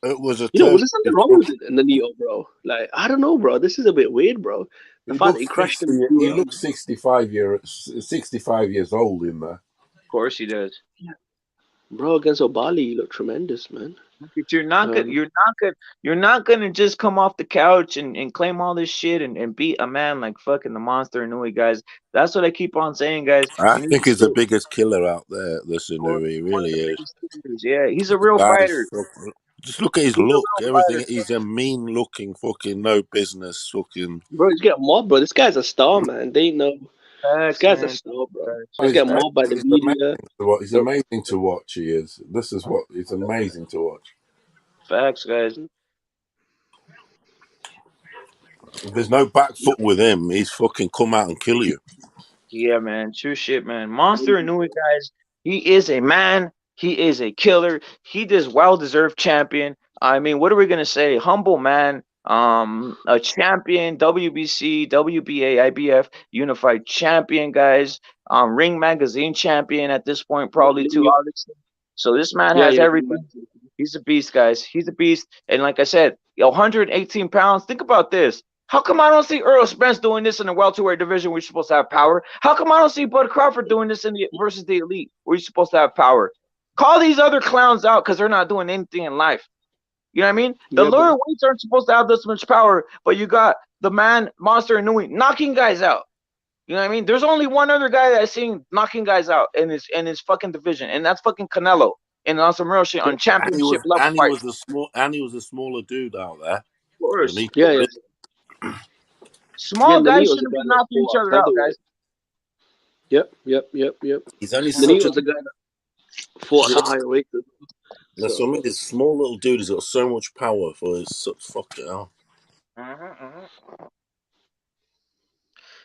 It was a. Was there something wrong with Nonito, bro? Like, I don't know, bro. This is a bit weird, bro. The fact that he crashed him. He looks 65 years old in there. Of course he does. Yeah. Bro, against Obali, he looked tremendous, man. You're not gonna just come off the couch and claim all this shit and beat a man like fucking the monster Inoue, guys. That's what I keep on saying, guys. I think he's the biggest killer out there, this Inoue. He really is. Yeah, he's a real fighter. Just look at his look, everything. Fighter. He's a mean looking fucking no business fucking. Bro, he's getting mobbed, bro. This guy's a star, man. They know. This guy's a star, bro. He's getting mobbed by the media. He's amazing to watch. He is. This is what it's amazing to watch. Facts, guys. If there's no back foot with him, he's fucking come out and kill you. Yeah, man. True shit, man. Monster Inoue, guys. He is a man. He is a killer. He is well-deserved champion. I mean, what are we gonna say? Humble man. A champion, WBC, WBA, IBF unified champion, guys. Ring Magazine champion at this point, probably too, obviously. So this man has everything. He's a beast, guys. He's a beast. And like I said, 118 pounds. Think about this. How come I don't see Earl Spence doing this in the welterweight division where you're supposed to have power? How come I don't see Bud Crawford doing this in the versus the elite where you're supposed to have power? Call these other clowns out because they're not doing anything in life. You know what I mean? The lower weights aren't supposed to have this much power, but you got the man, Monster Inoue, knocking guys out. You know what I mean? There's only one other guy that I've seen knocking guys out in his fucking division, and that's fucking Canelo. And on some real shit on championship level. And he was a smaller dude out there. Of course. Yeah. Small guys shouldn't be knocking each other out, guys. Yep. He's only such a guy that fought at a higher weight. This small little dude has got so much power for his fucking hell.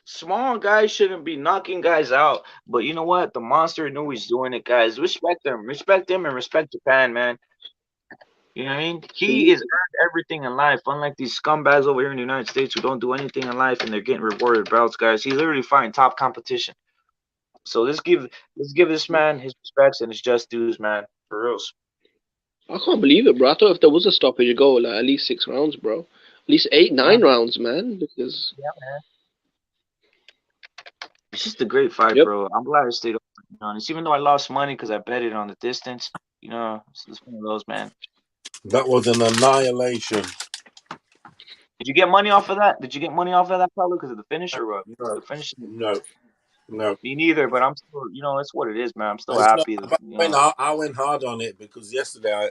Small guys shouldn't be knocking guys out, but you know what? The monster knew he's doing it, guys. Respect him, and respect Japan, man. You know what I mean? He is earned everything in life, unlike these scumbags over here in the United States who don't do anything in life and they're getting rewarded belts, guys. He's literally fighting top competition. So let's give this man his respects and his just dues, man. For reals. I can't believe it, bro. I thought if there was a stoppage, you go like at least 6 rounds, bro. At least 8, 9 rounds, man. Because man. It's just a great fight, bro. I'm glad I stayed honest. Even though I lost money because I bet it on the distance, you know, it's one of those, man. That was an annihilation. Did you get money off of that? Did you get money off of that, Paulo, because of the finish or what? No. The finish? No. Me neither, but I'm still, you know, it's what it is, man. I'm still happy. I went hard on it because yesterday,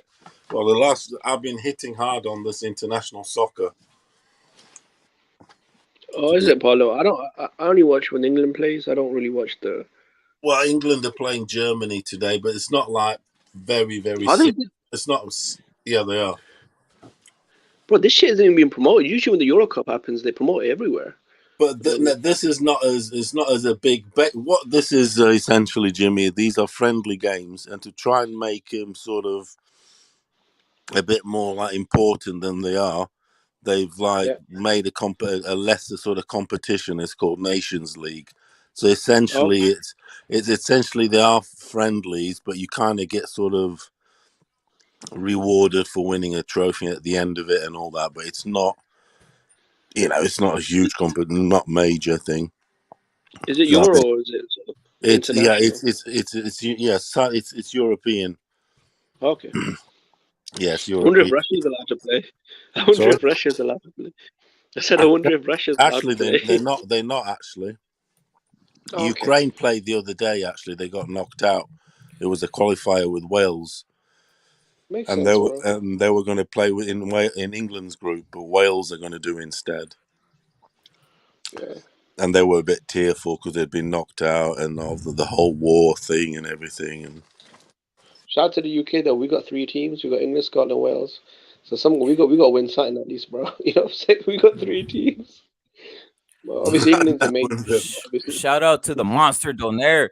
I've been hitting hard on this international soccer. Oh, is it, Paulo? I only watch when England plays. I don't really watch the. Well, England are playing Germany today, but it's not like very, very. It's not. Yeah, they are. Bro, this shit isn't even being promoted. Usually, when the Euro Cup happens, they promote it everywhere. But this is not as a big bet. What this is essentially, Jimmy, these are friendly games, and to try and make them sort of a bit more like important than they are, they've made a lesser sort of competition. It's called Nations League. So essentially, it's essentially they are friendlies, but you kind of get sort of rewarded for winning a trophy at the end of it and all that. But it's not. You know, it's not a huge not major thing. Is it Euro or is it international? It's European. Okay. Yes, European. I wonder if Russia's allowed to play. I wonder if Russia's allowed to play. I said, I wonder if Russia's allowed to play. They're not actually. Okay. Ukraine played the other day. Actually, they got knocked out. It was a qualifier with Wales. Makes and sense, they were going to play in England's group, but Wales are going to do instead. Yeah. And they were a bit tearful because they'd been knocked out and of the whole war thing and everything. And shout out to the UK though. We got 3 teams. We got England, Scotland, Wales. So we got to win something at least, bro. You know what I'm saying? We got 3 teams. Well, obviously England's amazing. Shout out to the monster Donaire.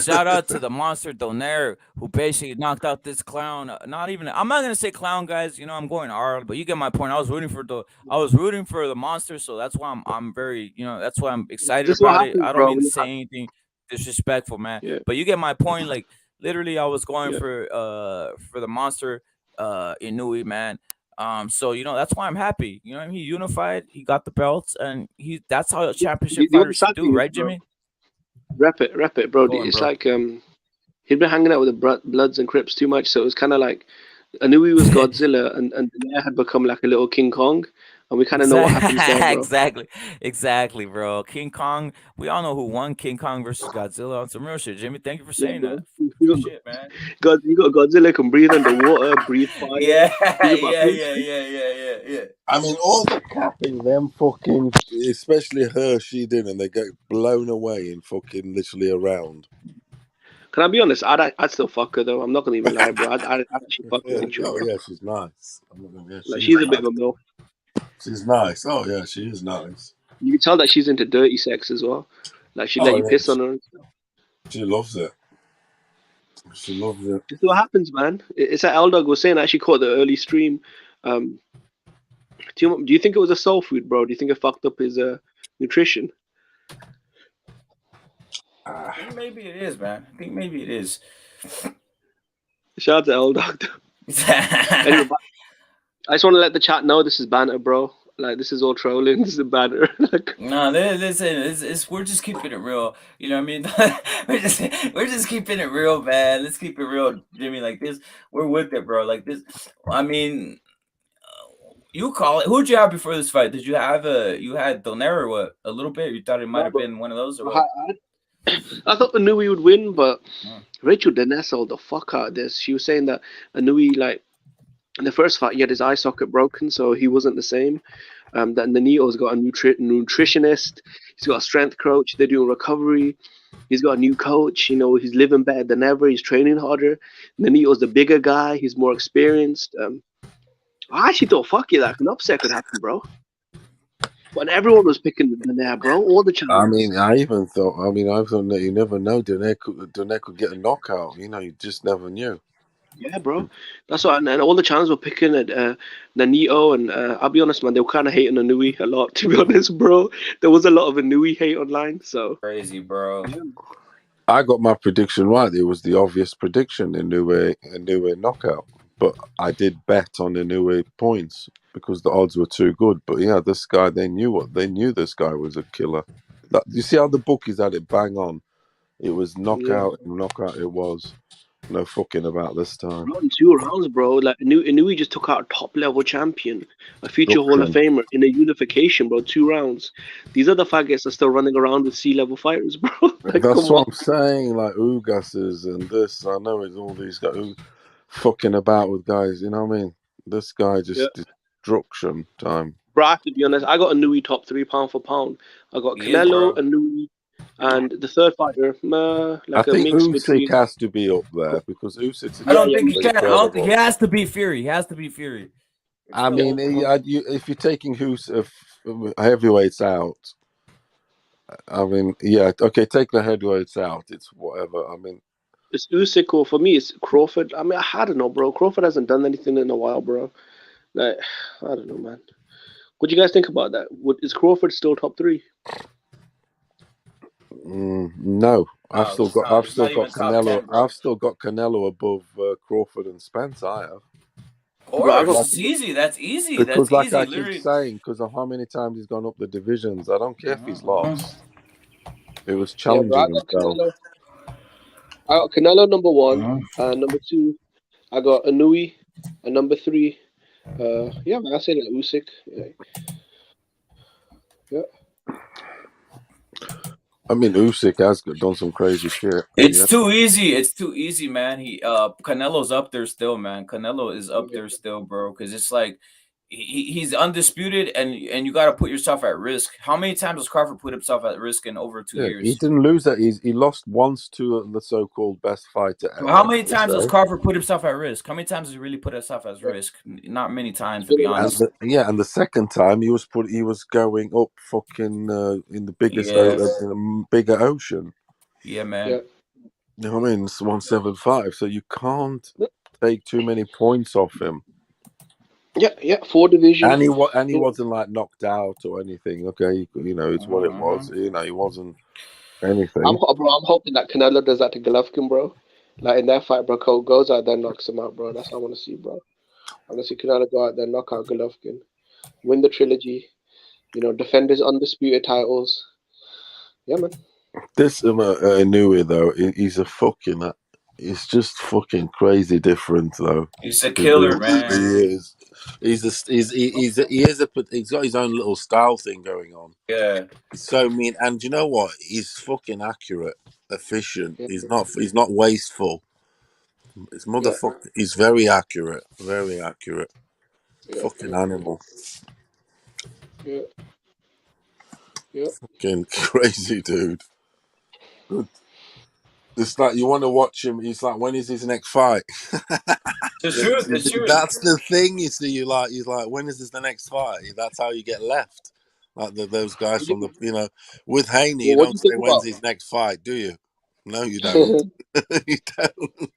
Shout out to the monster Donaire who basically knocked out this clown. I'm not gonna say clown, guys. You know, I'm going hard, but you get my point. I was rooting for the monster, so that's why I'm very, you know, that's why I'm excited about it. I don't mean to say anything disrespectful, man. Yeah. But you get my point. Like literally, I was going for the monster Inoue, man. So you know that's why I'm happy. You know what I mean? He unified, he got the belts, and that's how a championship fighter should do, right, Jimmy? Rep it, bro. It's like he'd been hanging out with the Bloods and Crips too much, so it was kind of like I knew he was Godzilla, and Donaire had become like a little King Kong, and we kind of know what happens there, bro. Exactly, bro. King Kong. We all know who won King Kong versus Godzilla on some real shit. Jimmy, thank you for saying that. Shit, man. You got Godzilla can breathe underwater, breathe fire. Yeah. I mean, all the capping them fucking, especially her, she did, and they get blown away and fucking literally around. Can I be honest? I'd still fuck her though. I'm not gonna even lie, bro. I'd actually fuck her. Yeah, she's nice. She's a bit of a milf. She's nice. Oh yeah, she is nice. You can tell that she's into dirty sex as well. Like she'd let you piss on her and stuff. She loves it. She loves it. This is what happens, man. It's like L-Dog was saying. I actually caught the early stream. Do you think it was a soul food, bro? Do you think it fucked up his nutrition? I think maybe it is, man. I think maybe it is. Shout out to L-Dog. Anyway, I just want to let the chat know this is banter, bro. Like this is all trolling. This is banter. No, listen, we're just keeping it real. You know what I mean? we're just keeping it real, man. Let's keep it real, Jimmy. Like this, we're with it, bro. Like this. I mean, you call it. Who'd you have before this fight? Did you have you had Donaire or what? A little bit. You thought it might have been one of those or what? I thought Inoue would win, but Rachel Dennis sold the fuck out of this. She was saying that Inoue, like, in the first fight, he had his eye socket broken, so he wasn't the same. That Nonito's got a nutritionist. He's got a strength coach. They're doing recovery. He's got a new coach. You know, he's living better than ever. He's training harder. Nonito's the bigger guy. He's more experienced. I actually thought, fuck yeah, that an upset could happen, bro. But everyone was picking Donaire, bro. All the channels. I mean, I thought that you never know. Donaire could get a knockout. You know, you just never knew. Yeah, bro. That's what, and all the channels were picking at Nonito, and I'll be honest, man, they were kind of hating Inoue a lot. To be honest, bro, there was a lot of Inoue hate online. So Crazy, bro. yeah. I got my prediction right. It was the obvious prediction, Inoue knockout. But I did bet on Inoue points because the odds were too good. But yeah, this guy, they knew this guy was a killer. You see how the bookies had it bang on? It was knockout, it was. No fucking about this time. Bro, in 2 rounds, bro. Like Inoue just took out a top level champion, a future Look, Hall of Famer in a unification, bro. 2 rounds. These other faggots are still running around with C-level fighters, bro. Like, That's come what on. I'm saying. Like Ugas's and this, I know it's all these guys who fucking about with guys. You know what I mean? This guy just destruction time. Bro, I have to be honest. I got Inoue top 3 pound for pound. I got He is, Canelo, bro. Inoue, and the third fighter, I like a think mix Usyk between. has to be up there because Usyk's I don't think he extremely can. I don't think he credible. has to be Fury. He has to be Fury. I mean, if you're taking heavyweights out, I mean, yeah, okay, take the heavyweights out. It's whatever. I mean, It's Usyk or for me, it's Crawford. I mean, I don't know, bro. Crawford hasn't done anything in a while, bro. Like, I don't know, man. What do you guys think about that? Is Crawford still top 3? no. I've still got Canelo. 10, bro. I've still got Canelo above Crawford and Spence. I have. Of course, that's easy. That's easy. Because, that's easy. I Literally. keep saying, because of how many times he's gone up the divisions, I don't care if he's lost. It was challenging himself. I got Canelo number 1, number 2. I got Inoue, and number 3. Yeah, man, I say like Usyk. Yeah. I mean, Usyk has done some crazy shit. It's too easy. It's too easy, man. Canelo's up there still, man. Canelo is up there still, bro. Because it's like he's undisputed, and you got to put yourself at risk. How many times has Crawford put himself at risk in over 2 years? He didn't lose that. He lost once to the so-called best fighter ever. How many times has Crawford put himself at risk? How many times has he really put himself at risk? Not many times, to be honest. And the second time he was going up fucking in the biggest in a bigger ocean. Yeah, man. You know what I mean? It's 175, so you can't take too many points off him. Yeah, 4 divisions. And he wasn't like knocked out or anything. Okay, you know, it's what it was. You know, he wasn't anything. I'm hoping that Canelo does that to Golovkin, bro. Like in that fight, bro, Cole goes out there and knocks him out, bro. That's what I want to see, bro. I want to see Canelo go out there, knock out Golovkin, win the trilogy, you know, defend his undisputed titles. Yeah, man. This Inoue though, he's a fucking. He's just fucking crazy different though. He's a killer, man. He is. He got his own little style thing going on. Yeah. So mean, and you know what? He's fucking accurate, efficient. He's not wasteful. It's motherfucker. He's very accurate. Very accurate. Fucking animal. Yeah. Fucking crazy dude. It's like you want to watch him. He's like, when is his next fight? The truth. That's the thing. You see, he's like, when is this the next fight? That's how you get left. Like those guys from with Haney, you don't say when's his next fight, do you? No, you don't. You don't.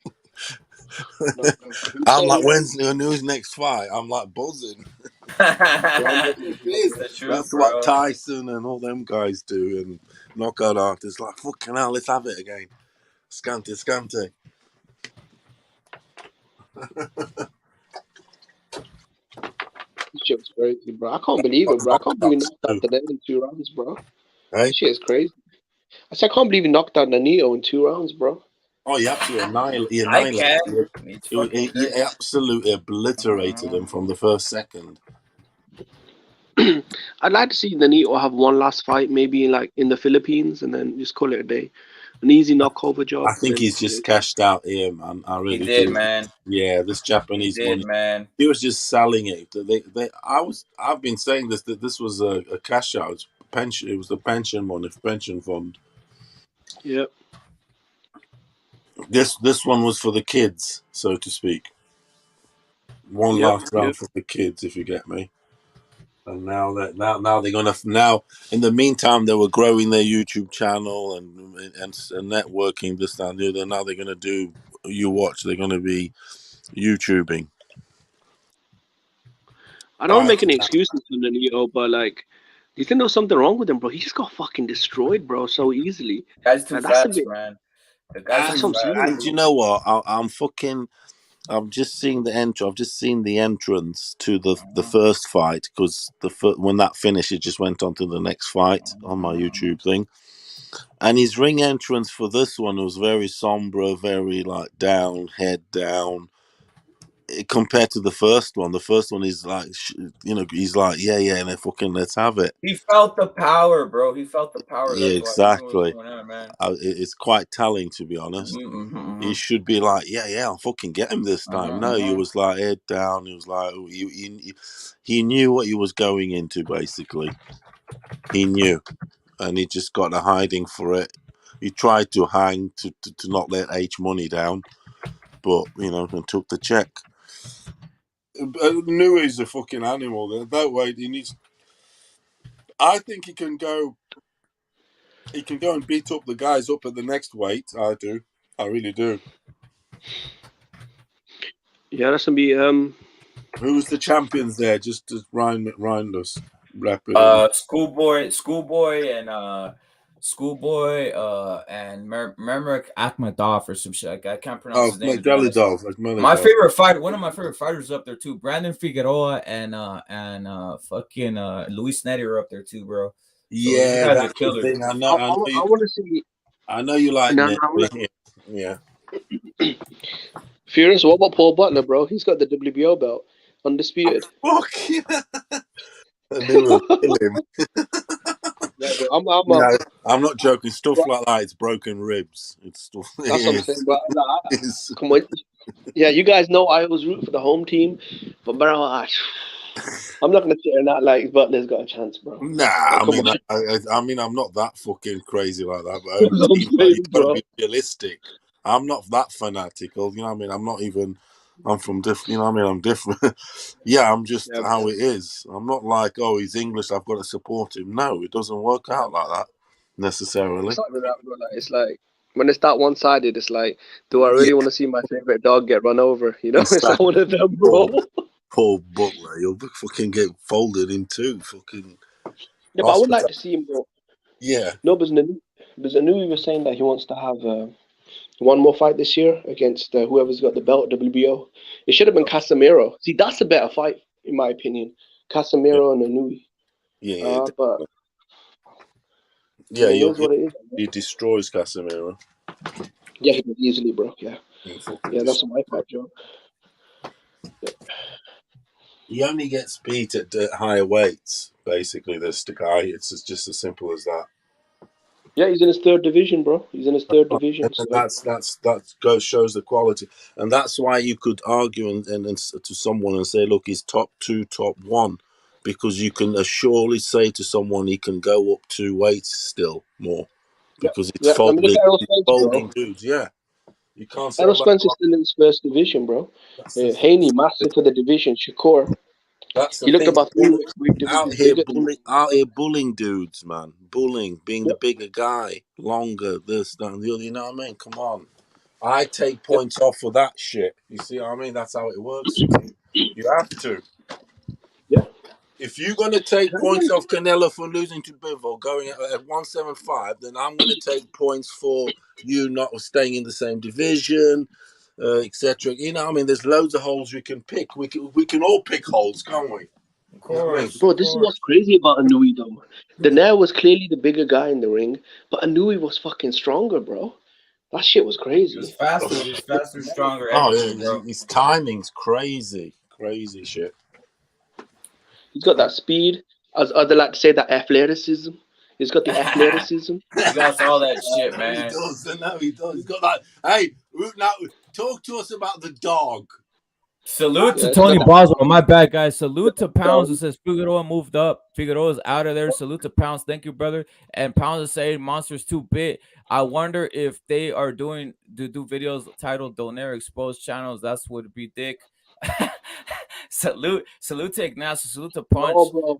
I'm like, when's his next fight? I'm like buzzing. That's what Tyson and all them guys do, and knockout artists like, fucking hell, let's have it again. Scante. This shit was crazy, bro. I can't believe it, bro. I can't believe he knocked out Donaire in 2 rounds, bro. Hey? This shit is crazy. I said I can't believe he knocked out Nonito in 2 rounds, bro. Oh, he absolutely annihilated. He absolutely obliterated him from the first second. I'd like to see Nonito have one last fight, maybe in the Philippines, and then just call it a day. An easy knockover job. I think he's just cashed out here, man. I really did, man. Yeah, this Japanese money. Man. He was just selling it. I've been saying that this was a cash out. Pension. It was the pension money, pension fund. Yep. This one was for the kids, so to speak. One last round for the kids, if you get me. And now in the meantime they were growing their YouTube channel and networking this and the other. Now they're gonna do they're gonna be YouTubing. I don't make any excuses for Nonito, but like, do you think there was something wrong with him, bro? He just got fucking destroyed, bro, so easily. Guy's too And that's a fast, bit. man. The guy's That's too what I'm saying. fast. And you know what? I've just seen the I've just seen the entrance to the first fight because when that finished, it just went on to the next fight on my YouTube thing. And his ring entrance for this one was very somber, very like down, head down. Compared to the first one is like, he's like, yeah, and then fucking let's have it. He felt the power, bro. He felt the power. Yeah, That's why he knew what was exactly. going on, man. It's quite telling, to be honest. He should be like, yeah, I'll fucking get him this time. No, he was like head down. He was like, he knew what he was going into. Basically, he knew, and he just got a hiding for it. He tried to hang to not let H Money down, but and took the check. Inoue is a fucking animal. That way, he needs. I think he can go. He can go and beat up the guys up at the next weight. I do. I really do. Yeah, that's gonna be Who's the champions there? Just to remind us. Schoolboy, and Merrick Akhmadov or some shit. I can't pronounce his name. My favorite fighter, one of my favorite fighters up there too. Brandon Figueroa and fucking Luis Neri are up there too, bro. So yeah, that's the thing. I want to see. I know you like it. Yeah. Furious, what about Paul Butler, bro? He's got the WBO belt, undisputed. Fuck yeah. I knew him. Yeah, I'm not joking. Stuff like that, it's broken ribs. It's stuff. That's what I'm saying, bro. Come on. Yeah, you guys know I always root for the home team, but bro, I'm not gonna sit and not like Butler's got a chance, bro. Nah, I mean, I'm not that fucking crazy like that, but you gotta be realistic. I'm not that fanatical, you know what I mean? I'm not even. I'm from different, you know what I mean? I'm different. Yeah, I'm just how it is. I'm not like, oh, he's English, I've got to support him. No, it doesn't work out like that necessarily. It's not like that, bro. It's like when it's that one-sided, it's like, do I really want to see my favorite dog get run over? You know, it's like one of them, bro. Paul Butler, you'll fucking get folded in two. Fucking. Yeah, but I would like to see him go. Yeah. No, but Inoue was saying that he wants to have one more fight this year against whoever's got the belt, WBO. It should have been Casemiro. See, that's a better fight, in my opinion. Casemiro and Inoue. Yeah, but yeah, what it is. He destroys Casemiro. Yeah, he did easily, bro. Yeah, that's my fight, Joe. Yeah. He only gets beat at higher weights. Basically, this guy. It's just as simple as that. Yeah, he's in his third division, bro. He's in his third division. And that shows the quality, and that's why you could argue and to someone and say, look, he's top 2, top 1, because you can surely say to someone he can go up 2 weights still more, because it's folding dudes. Yeah, you can't say. Errol Spencer's still in his first division, bro. Haney, massive for the division. Shakur. That's he looked about 3 out here bullying dudes, man. Bullying, being the bigger guy, longer, this, that, and the other. You know what I mean? Come on. I take points off for that shit. You see what I mean? That's how it works. You have to. Yeah. If you're going to take points off Canelo for losing to Bivol, going at 175, then I'm going to take points for you not staying in the same division, etc. You know, I mean, there's loads of holes we can pick. We can all pick holes, can't we? Of course. Bro, this is what's crazy about Inoue, though. Donaire was clearly the bigger guy in the ring, but Inoue was fucking stronger, bro. That shit was crazy. He was faster, stronger. His timing's crazy. Crazy shit. He's got that speed. As they like to say, that athleticism. He's got the athleticism. He got all that shit, man. He does. No, he does. He's got that. Hey, now talk to us about the dog. Salute to Tony Boswell. My bad, guys. Salute to Pounds. It says Figueroa moved up. Figueroa's out of there. Salute to Pounds. Thank you, brother. And Pounds is saying Monster's too big. I wonder if they are do videos titled Donaire Exposed Channels. That's would be dick. Salute to Ignacio. Salute to Punch. No, bro.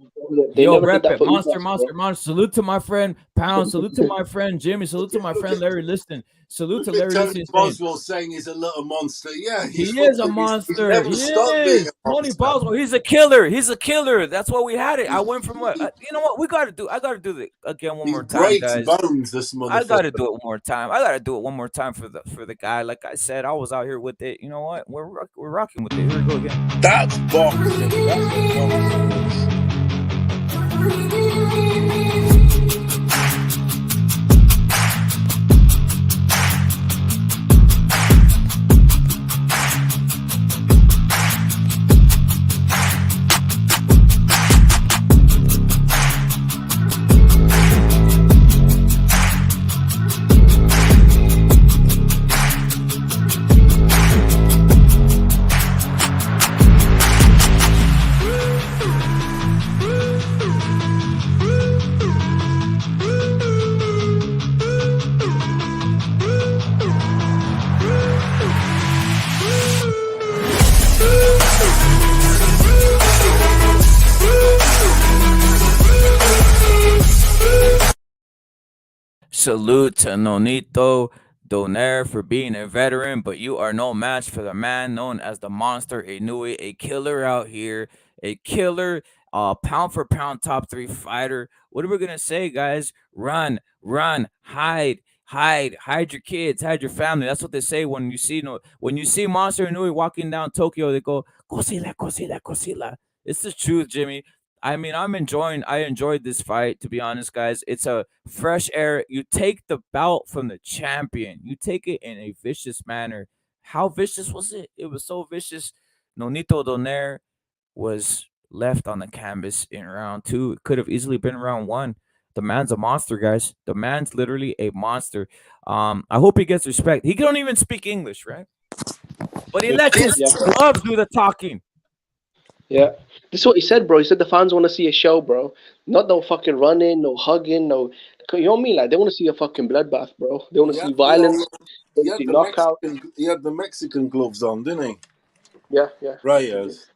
They Yo, never did rep that it. for Monster, Ibas, monster, bro. monster. Salute to my friend Pound. Salute to my friend Jimmy. Salute to my friend Larry Liston. Salute to Look at Larry Tony Liston. Boswell saying he's a little monster. Yeah, He he's is a fucking. He's monster. never He stopped being is. a Tony monster. Boswell. He's a killer. He's a killer. That's why we had it. I went from what? You know what? We got to do. I got to do it again one He more time, breaks guys. bones, this motherfucker. I got to do it one more time. I got to do it one more time for the guy. Like I said, I was out here with it. You know what? We're rocking with it. Here we go again. That's boxing. That's what boxing is. Salute to Nonito, Donaire for being a veteran, but you are no match for the man known as the Monster Inoue, a killer out here, a killer, pound for pound top 3 fighter. What are we gonna say, guys? Run, hide your kids, hide your family. That's what they say when you see Monster Inoue walking down Tokyo. They go Kosila, Kosila, Kosila. It's the truth, Jimmy. I mean, I enjoyed this fight, to be honest, guys. It's a fresh air. You take the belt from the champion. You take it in a vicious manner. How vicious was it? It was so vicious. Nonito Donaire was left on the canvas in round 2. It could have easily been round 1. The man's a monster, guys. The man's literally a monster. I hope he gets respect. He don't even speak English, right? But he lets his gloves do the talking. Yeah. This is what he said, bro. He said the fans want to see a show, bro. Not no fucking running, no hugging, no. You know what I mean? Like, they want to see a fucking bloodbath, bro. They want to see violence. They want to see knockout. He had the Mexican gloves on, didn't he? Yeah. Reyes.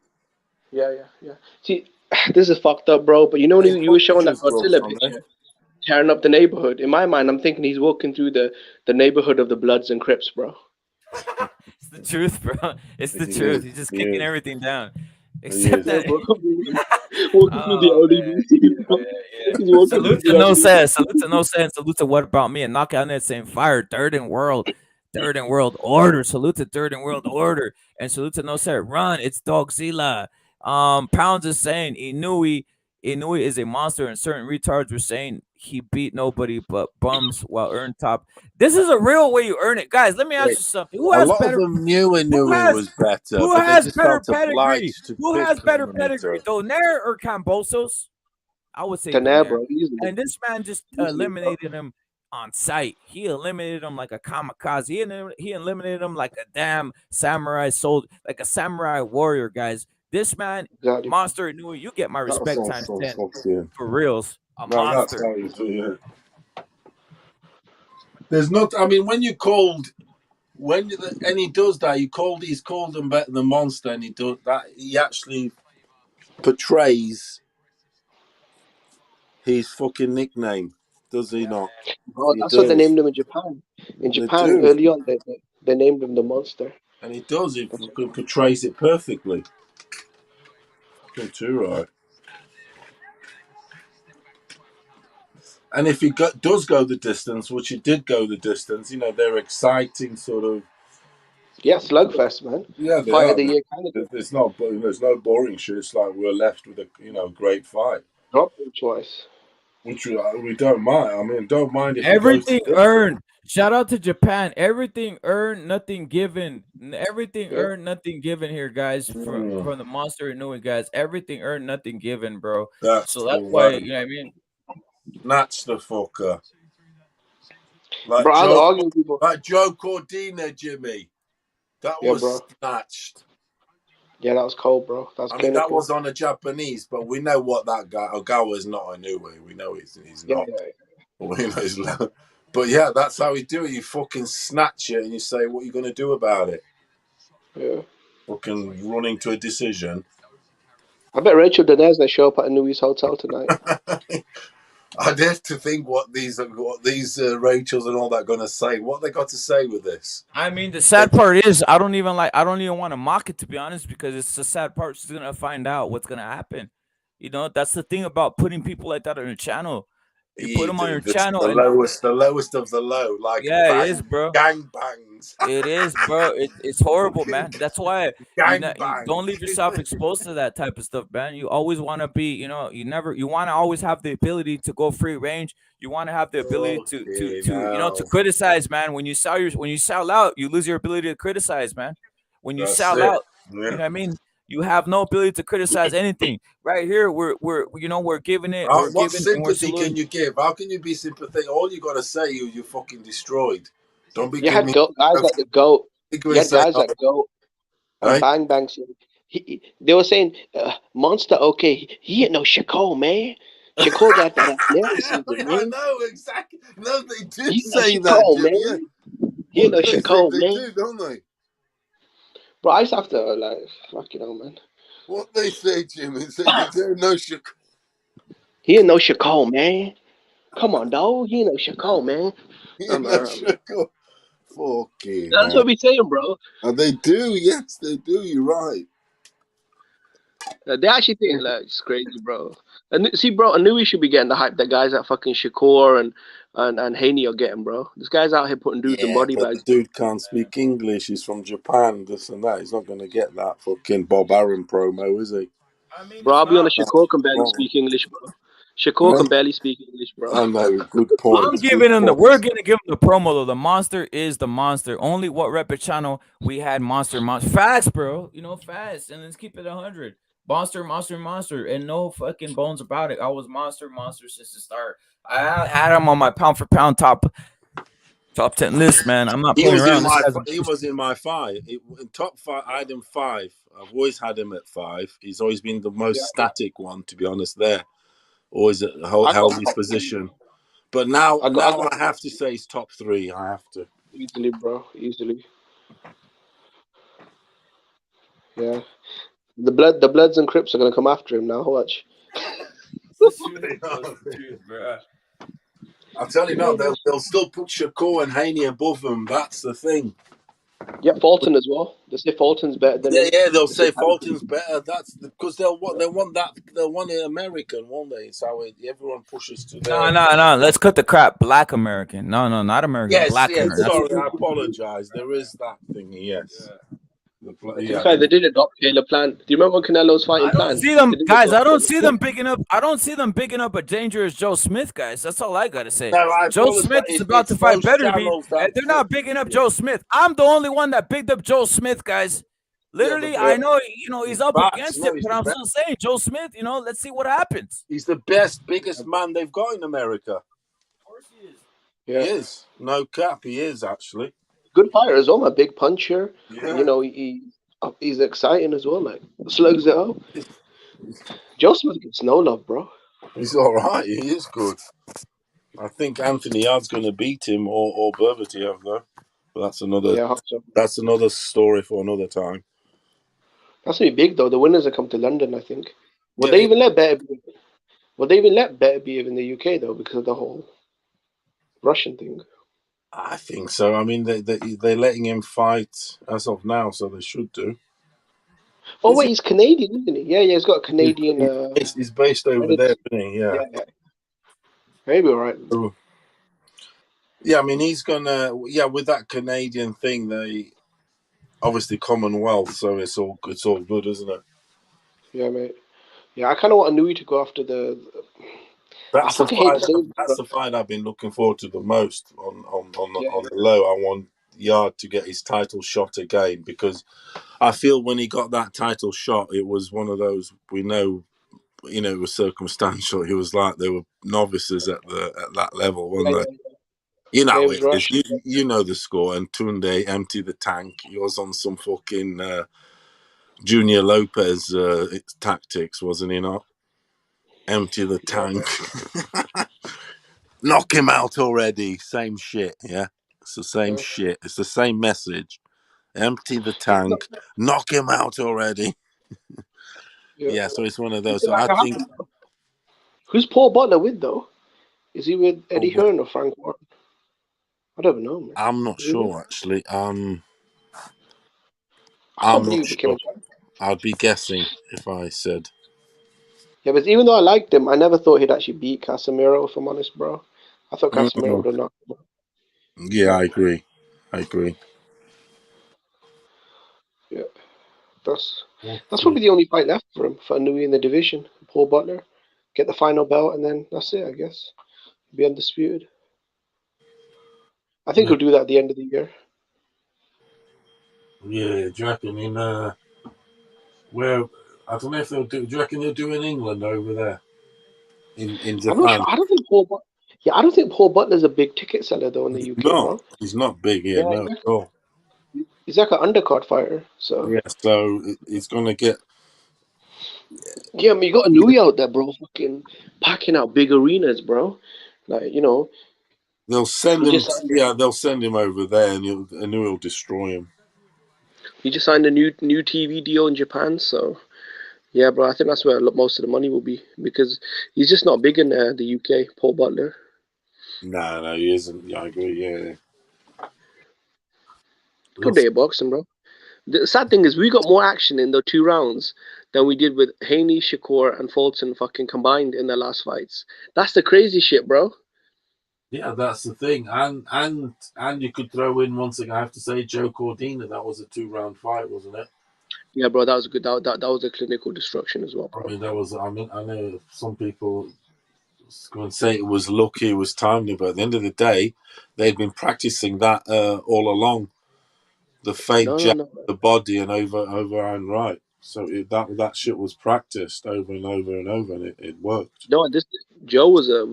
Yeah. See, this is fucked up, bro. But you know when you were showing that Godzilla picture, tearing up the neighborhood. In my mind, I'm thinking he's walking through the neighborhood of the Bloods and Crips, bro. It's the truth, bro. It's the truth. He's just kicking everything down. Except that. Salute to No Sense. Salute to No Sense. Salute to What About Me? And Knockout Net saying fire. Third in world order. Salute to Third in world order. And salute to No Sense. Run. It's Dogzilla. Pounds is saying Inoue is a monster, and certain retards were saying he beat nobody but bums while earned top. This is a real way you earn it, guys. Let me ask you something. Who has better? A lot of them knew Inoue was better. Who has better pedigree? Who has better pedigree, Donaire or Cambosos? I would say Donaire, bro. And this man just eliminated him on sight. He eliminated him like a kamikaze. He eliminated him like a damn samurai soldier, like a samurai warrior, guys. This man, Monster Inoue, you get my respect times 10 for reals. A monster. There's not. I mean, when he does that, he's called him better than Monster, and he does that. He actually portrays his fucking nickname, does he not? Oh, that's what they named him in Japan. In Japan, early on, they named him the Monster. And he does. He portrays it perfectly. Good too, right? And if he does go the distance, which he did go the distance, they're exciting sort of. Yeah, slugfest, man. Yeah, fight of the year kind of. There's no boring shit. It's like we're left with a great fight. Dropped him twice. Which we don't mind. I mean, don't mind if everything earned. Shout out to Japan. Everything earned, nothing given. Everything earned, nothing given here, guys. From the Monster Inoue guys. Everything earned, nothing given, bro. That's why, you know what I mean? Snatch the fucker. Like Joe Cordina, Jimmy. That was snatched. Yeah, that was cold, bro. That was on a Japanese, but we know what that guy Ogawa's not a Inoue. We know he's not. Yeah. But yeah, that's how he do it. You fucking snatch it and you say, what are you going to do about it? Yeah. Fucking running to a decision. I bet Rachel Donaire's gonna show up at Inoue's hotel tonight. I dare to think what these Rachels and all that going to say. What they got to say with this? I mean, the sad part is I don't even want to mock it, to be honest, because it's a sad part. She's gonna find out what's gonna happen. You know, that's the thing about putting people like that on your channel. You put them on your channel, the and lowest of the low, like yeah, it is, bro. Gang bangs. It is, bro. It's horrible, man. That's why you Gang don't leave yourself exposed to that type of stuff, man. You always want to be, you want to always have the ability to go free range. You want to have the ability to criticize, man. When you sell out, you lose your ability to criticize, man. When you sell out, you know what I mean? You have no ability to criticize anything. Right here, we're giving it. What sympathy can you give? How can you be sympathetic? All you got to say, you're fucking destroyed. Don't be. You had guys like the GOAT. You had guys like GOAT and Bang Bang. They were saying, Monster, okay, he ain't no Shakur, man. Shakur got that athleticism, I know, exactly. No, they do he say no that, Shakur, Jim, man. yeah. He ain't no Shakur, man. They do, don't they? Bro, I used to have to, like, fuck you know, man. What they say, Jim, is they don't know Shakur. He ain't no Shakur, man. Come on, dog. He ain't no Shakur, man. He ain't no Shakur. Fucking That's what we saying, bro. And they do, yes, they do. You're right. They actually think like it's crazy, bro. And see, bro, I knew we should be getting the hype that guys at fucking Shakur and Haney are getting, bro. This guy's out here putting dudes in body bags. The dude can't speak English. He's from Japan, this and that. He's not going to get that fucking Bob Arum promo, is he? I mean, bro, I'll be honest, Shakur can barely speak English, bro. Shakur can barely speak English, bro. I know, good point. We're gonna give him the promo though. The monster is the monster. Only what Rapid channel we had monster facts, bro. You know, facts, and let's keep it 100. Monster, and no fucking bones about it. I was monster since the start. I had him on my pound for pound top 10 list, man. I'm not playing around. He was in my 5. In top 5, I had him 5. I've always had him at 5. He's always been the most static one, to be honest. There, always held his position. But now I have to say he's top 3. I have to easily, bro, easily. Yeah. The Bloods and Crips are gonna come after him now. Watch. I'll tell you now, they'll still put Shakur and Haney above them. That's the thing. Yeah, Fulton as well. They say Fulton's better than him. Yeah, they'll say Fulton's better. That's because they'll want an American, won't they? So everyone pushes to their... No. Let's cut the crap. Black American. No, not American. Yes, Black American. Sorry, I apologize. There is that thing. Yes. In fact, they did adopt Caleb Plant. Do you remember when Canelo's fighting Plant? I don't see them, guys. I don't see them picking up. I don't see them picking up a dangerous Joe Smith, guys. That's all I gotta say. No, Joe Smith is about to fight Beterbiev, and they're not picking up Joe Smith. I'm the only one that picked up Joe Smith, guys. Literally, yeah, I know, he's up against it, but I'm still saying Joe Smith. Let's see what happens. He's the biggest man they've got in America. Of course he is. Yeah. He is. No cap, he is actually. Good fighter as well, a big puncher. Yeah. He's exciting as well, like slugs it out. Joe Smith gets no love, bro. He's all right. He is good. I think Anthony Yard's going to beat him or Berbatiev though. But that's another. Yeah, I hope so. That's another story for another time. That's gonna be big though. The winners will come to London, I think. Would they even let Beterbiev in the UK though, because of the whole Russian thing? I think so. I mean, they're letting him fight as of now, so they should do. Oh, wait, he's Canadian, isn't he? Yeah, he's got a Canadian... He's based over there, isn't he? Yeah. Maybe, all right. Yeah, I mean, he's going to... Yeah, with that Canadian thing, they... Obviously, Commonwealth, so it's all good, isn't it? Yeah, mate. Yeah, I kind of want Inoue to go after the... That's the fight I've been looking forward to the most on the low. I want Yard to get his title shot again because I feel when he got that title shot, it was one of those it was circumstantial. He was like they were novices at that level, weren't they? You know it is. You know the score. And Tunde empty the tank. He was on some fucking Junior Lopez tactics, wasn't he not? Empty the tank. Knock him out already. Same shit, yeah? It's the same shit. It's the same message. Empty the tank. Knock him out already. Yeah, so it's one of those. It's So like I a think happen, bro. Who's Paul Butler with though? Is he with Eddie oh, Hearn or Frank Warren? I don't know, man. I'm not Is he with? sure actually. I can't I'm believe not he became a sure. champion. I'd be guessing if I said. Yeah, but even though I liked him, I never thought he'd actually beat Casemiro. If I'm honest, bro, I thought Casemiro Mm, would have knocked him out. yeah, Yeah, I agree. I agree. yeah. That's Okay. probably the only fight left for him for Inoue in the division. Paul Butler, get the final belt, and then that's it. I guess be undisputed. I think Yeah, he'll do that at the end of the year. yeah. Do you reckon in where? I don't know if they'll do. Do you reckon they'll do in England over there in I'm not sure. Japan? I don't think Paul. Yeah, I don't think Paul Butler's a big ticket seller though in the He's UK, not. bro. He's not big here. Yeah, No, at all. he's like an undercard fighter. So Yeah. So he's gonna get. yeah, I mean, you got Inoue out there, bro, fucking packing out big arenas, bro. Like They'll send he him. just signed, Yeah, they'll send him over there, and he'll destroy him. he just signed a new TV deal in Japan. So yeah, bro, I think that's where most of the money will be because he's just not big in the UK. Paul Butler. No, he isn't. Yeah, I agree. Yeah. Good We'll day of boxing, bro. The sad thing is we got more action in the 2 rounds than we did with Haney, Shakur, and Fulton fucking combined in their last fights. That's the crazy shit, bro. Yeah, that's the thing, and you could throw in once again. I have to say, Joe Cordina. That was a 2-round fight, wasn't it? Yeah, bro, that was good. That was a clinical destruction as well, I bro. mean, that was. I mean, I know some people going to say it was lucky, it was timely, but at the end of the day, they'd been practicing that all along. The fake No, no, jab, no. the body, and over and right. So that shit was practiced over and over and over, and it worked. No, this Joe was a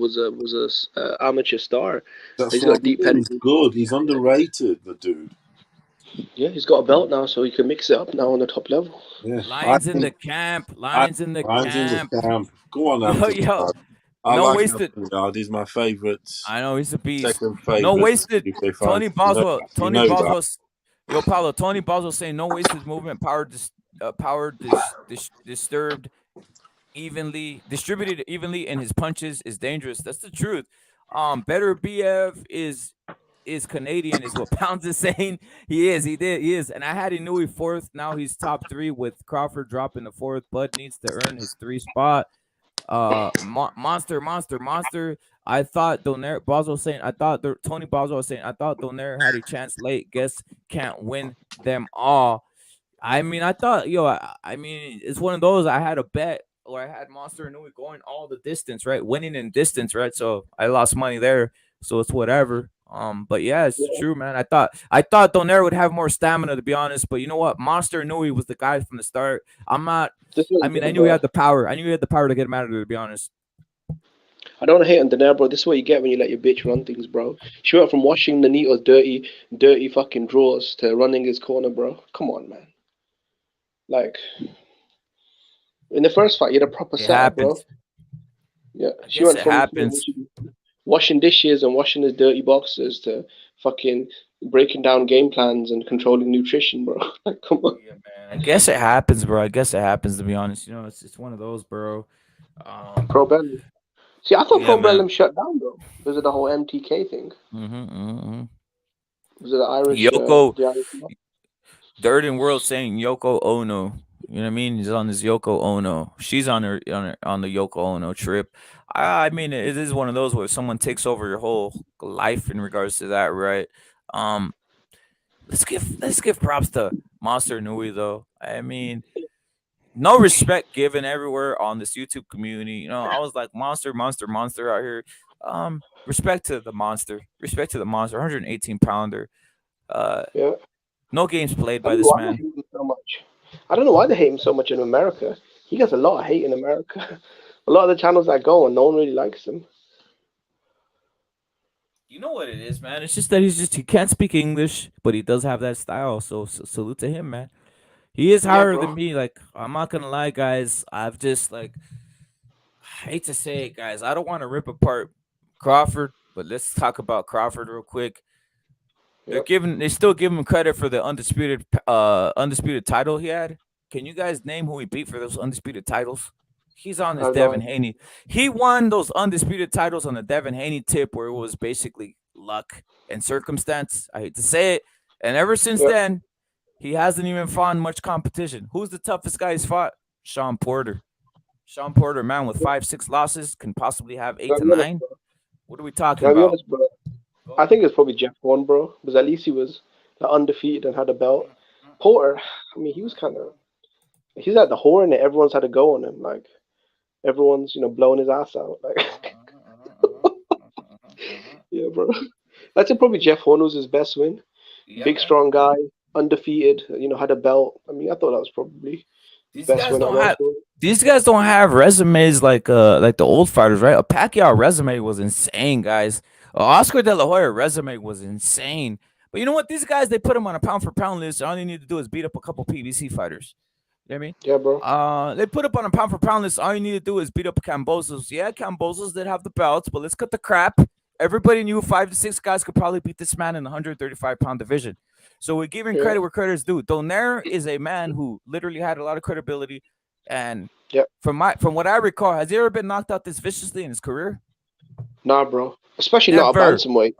amateur star. That's He's what got I deep mean. He's pedigree. good. He's underrated, the dude. Yeah, he's got a belt now, so he can mix it up now on the top level. Yeah, Lions in the camp. Lions in the Ryan's in the camp. camp. Go on, Yo, Anthony. yo. I No like wasted. Anthony Yard. He's my favourite, I know he's a beast. second No favourite wasted. UK Tony fighter. Boswell. You Tony know that. Boswell. Yo, Paulo. Tony Boswell saying no wasted movement. Disturbed evenly, distributed evenly in his punches is dangerous. That's the truth. Better BF is Canadian, is what Pounds is saying. He is. And I had Inoue fourth. Now he's top 3 with Crawford dropping the fourth. Bud needs to earn his 3 spot. Monster. I thought Donaire Boswell saying. Tony Boswell was saying. I thought Donaire had a chance late. Guess can't win them all. I mean, I thought, I mean, it's one of those. I had a bet, or I had Monster Inoue going all the distance, right? Winning in distance, right? So I lost money there. So it's whatever. But yeah, it's true, man. I thought Donaire would have more stamina, to be honest. But you know what? Monster Inoue was the guy from the start. I'm not. I mean, I knew he had the power. I knew he had the power to get him out of there, to be honest. I don't hate on Donaire, bro. This is what you get when you let your bitch run things, bro. She went from washing Nonito's dirty fucking drawers to running his corner, bro. Come on, man. Like in the first fight, you had a proper It setup, bro. happens. Yeah, I she guess went it from happens. washing dishes and washing his dirty boxes to fucking breaking down game plans and controlling nutrition, bro. Like, come on. Yeah, man. I guess it happens, bro. I guess it happens, to be honest. It's one of those, bro. Pro Bellum. See, I thought Yeah, Pro man. Bellum shut down though because of the whole MTK thing. Was it the Irish? Yoko, The Irish Third in World saying Yoko Ono. You know what I mean? He's on this Yoko Ono. She's on the Yoko Ono trip. I mean, it is one of those where someone takes over your whole life in regards to that, right? Um, let's give props to Monster Inoue though. I mean, no respect given everywhere on this YouTube community. I was like monster out here. Respect to the monster. Respect to the monster. 118 pounder. Yeah. No games played I by don't know this why they man. hate him so much. I don't know why they hate him so much in America. He gets a lot of hate in America. A lot of the channels that go and no one really likes him. You know what it is, man. It's just that he can't speak English, but he does have that style. So salute to him, man. He is Yeah, higher bro. than me. Like, I'm not gonna lie, guys. I've just I hate to say it, guys. I don't want to rip apart Crawford, but let's talk about Crawford real quick. Yep. They still give him credit for the undisputed title he had. Can you guys name who he beat for those undisputed titles? He's on this I Devin know. Haney. He won those undisputed titles on the Devin Haney tip, where it was basically luck and circumstance. I hate to say it. And ever since Yep. then, he hasn't even fought much competition. Who's the toughest guy he's fought? Sean Porter. Sean Porter, man, with 5-6 losses, can possibly have 8 to 9. What are we talking I'll be about? honest, bro. I think it's probably Jeff Horn, bro, because at least he was undefeated and had a belt. Porter, I mean, he was he's at the horn and everyone's had a go on him. Like, everyone's, blowing his ass out. Like, yeah, bro. I'd say probably Jeff Horn was his best win. Yeah, Big, man. strong guy, undefeated, had a belt. I mean, I thought that was probably These best guys win don't at have. welterweight. These guys don't have resumes like the old fighters, right? A Pacquiao resume was insane, guys. Oscar De La Hoya resume was insane. But you know what? These guys, they put them on a pound for pound list. All you need to do is beat up a couple PBC fighters. You know what I mean? Yeah, bro. They put up on a pound for pound list. All you need to do is beat up Cambosos. Yeah, Cambosos did have the belts, but let's cut the crap. Everybody knew 5 to 6 guys could probably beat this man in the 135-pound division. So we're giving credit where credit is due. Donaire is a man who literally had a lot of credibility. And from what I recall, has he ever been knocked out this viciously in his career? Nah, bro. Especially not a bantamweight.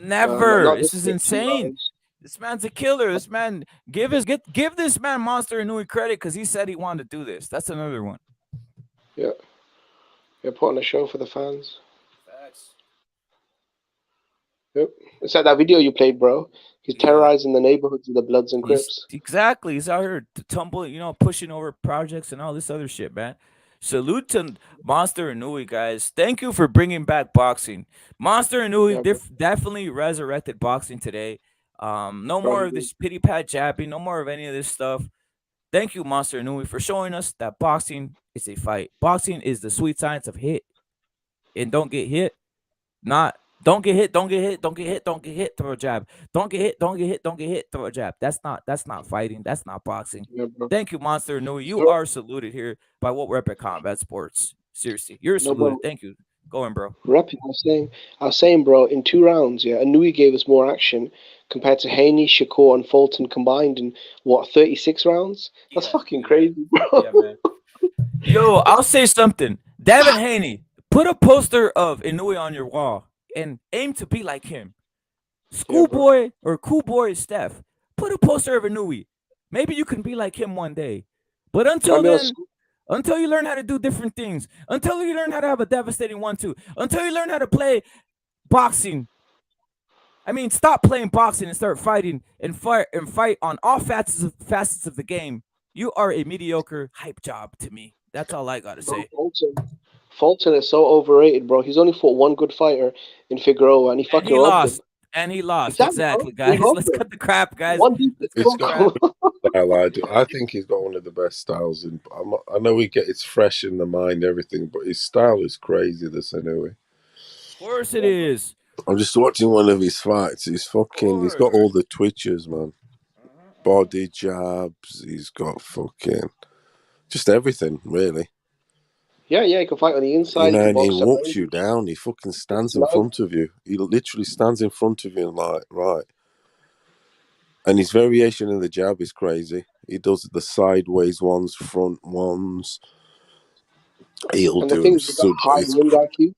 Never. This is insane. This man's a killer. This man, give this man Monster Inoue credit, because he said he wanted to do this. That's another one. Yeah. You're putting a show for the fans. Facts. Yep. It's like that video you played, bro. He's terrorizing the neighborhoods of the Bloods and Crips. Exactly. He's out here tumbling, pushing over projects and all this other shit, man. Salute to Monster Inoue, guys. Thank you for bringing back boxing. Monster Inoue definitely resurrected boxing today. No more of this pity pat jabbing. No more of any of this stuff. Thank you, Monster Inoue, for showing us that boxing is a fight. Boxing is the sweet science of hit and don't get hit. Don't get hit, throw a jab. Don't get hit, throw a jab. That's not fighting. That's not boxing. Yeah, thank you, Monster Inoue. You are saluted here by What Rep at Combat Sports. Seriously, you're saluted. Thank you. Go in, bro. Rep, I was saying, bro, in 2 rounds, Inoue gave us more action compared to Haney, Shakur, and Fulton combined in 36 rounds? That's fucking crazy, bro. Yeah, man. Yo, I'll say something. Devin Haney, put a poster of Inoue on your wall and aim to be like him. Schoolboy or Cool Boy Steph, put a poster of Inoue. Maybe you can be like him one day. But until then, until you learn how to do different things, until you learn how to have a devastating 1-2, until you learn how to play boxing. I mean, stop playing boxing and start fighting and fight on all facets of the game. You are a mediocre hype job to me. That's all I gotta say. Fulton is so overrated, bro. He's only fought one good fighter in Figueroa, and he fucking lost. And he lost. Exactly, guys. Let's cut the crap, guys. I think he's got one of the best styles. I know it's fresh in the mind, everything, but his style is crazy, this Inoue. Of course it is. I'm just watching one of his fights. He's got all the twitches, man. Body jabs. He's got just everything, really. Yeah, he can fight on the inside. And he walks you down. He fucking stands in front of you. He literally stands in front of you and right. And his variation in the jab is crazy. He does the sideways ones, front ones. He'll do them. He's got high ring IQ.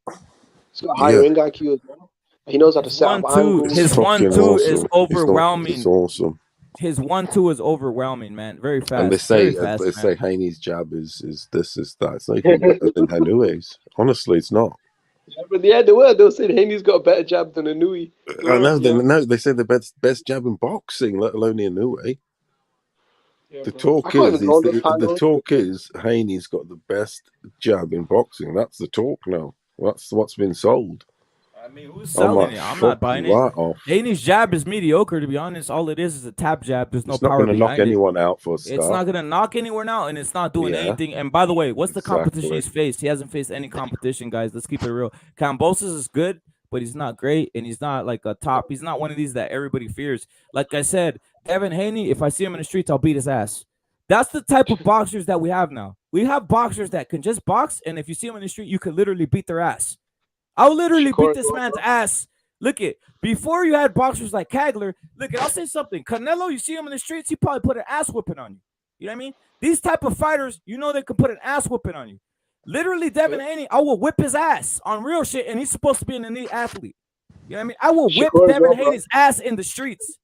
He's got high ring IQ as well. He knows how to set up angles. His 1-2 is overwhelming. It's awesome. His 1-2 is overwhelming, man. Very fast. And they say Haney's jab is this, is that. It's not even better than Inoue's. Honestly, it's not. Yeah, they were saying Haney's got a better jab than Inoue. I know. They say the best jab in boxing, let alone Inoue. The talk is Haney's got the best jab in boxing. That's the talk now. That's what's been sold. I mean, who's selling it? I'm not buying it. Haney's jab is mediocre, to be honest. All it is a tap jab. There's no power behind it. It's not going to knock anyone out for a start. It's not going to knock anyone out, and it's not doing anything. And by the way, what's the competition he's faced? He hasn't faced any competition, guys. Let's keep it real. Cambosos is good, but he's not great, and he's not like a top. He's not one of these that everybody fears. Like I said, Devin Haney, if I see him in the streets, I'll beat his ass. That's the type of boxers that we have now. We have boxers that can just box, and if you see them in the street, you could literally beat their ass. I'll literally beat this man's ass. Look it. Before you had boxers like Kagler, look it. I'll say something. Canelo, you see him in the streets, he probably put an ass whipping on you. You know what I mean? These type of fighters, you know, they can put an ass whooping on you. Literally, Devin Haney, I will whip his ass on real shit, and he's supposed to be an elite athlete. You know what I mean? I will whip Shakur as Devin well, bro. Haney's ass in the streets.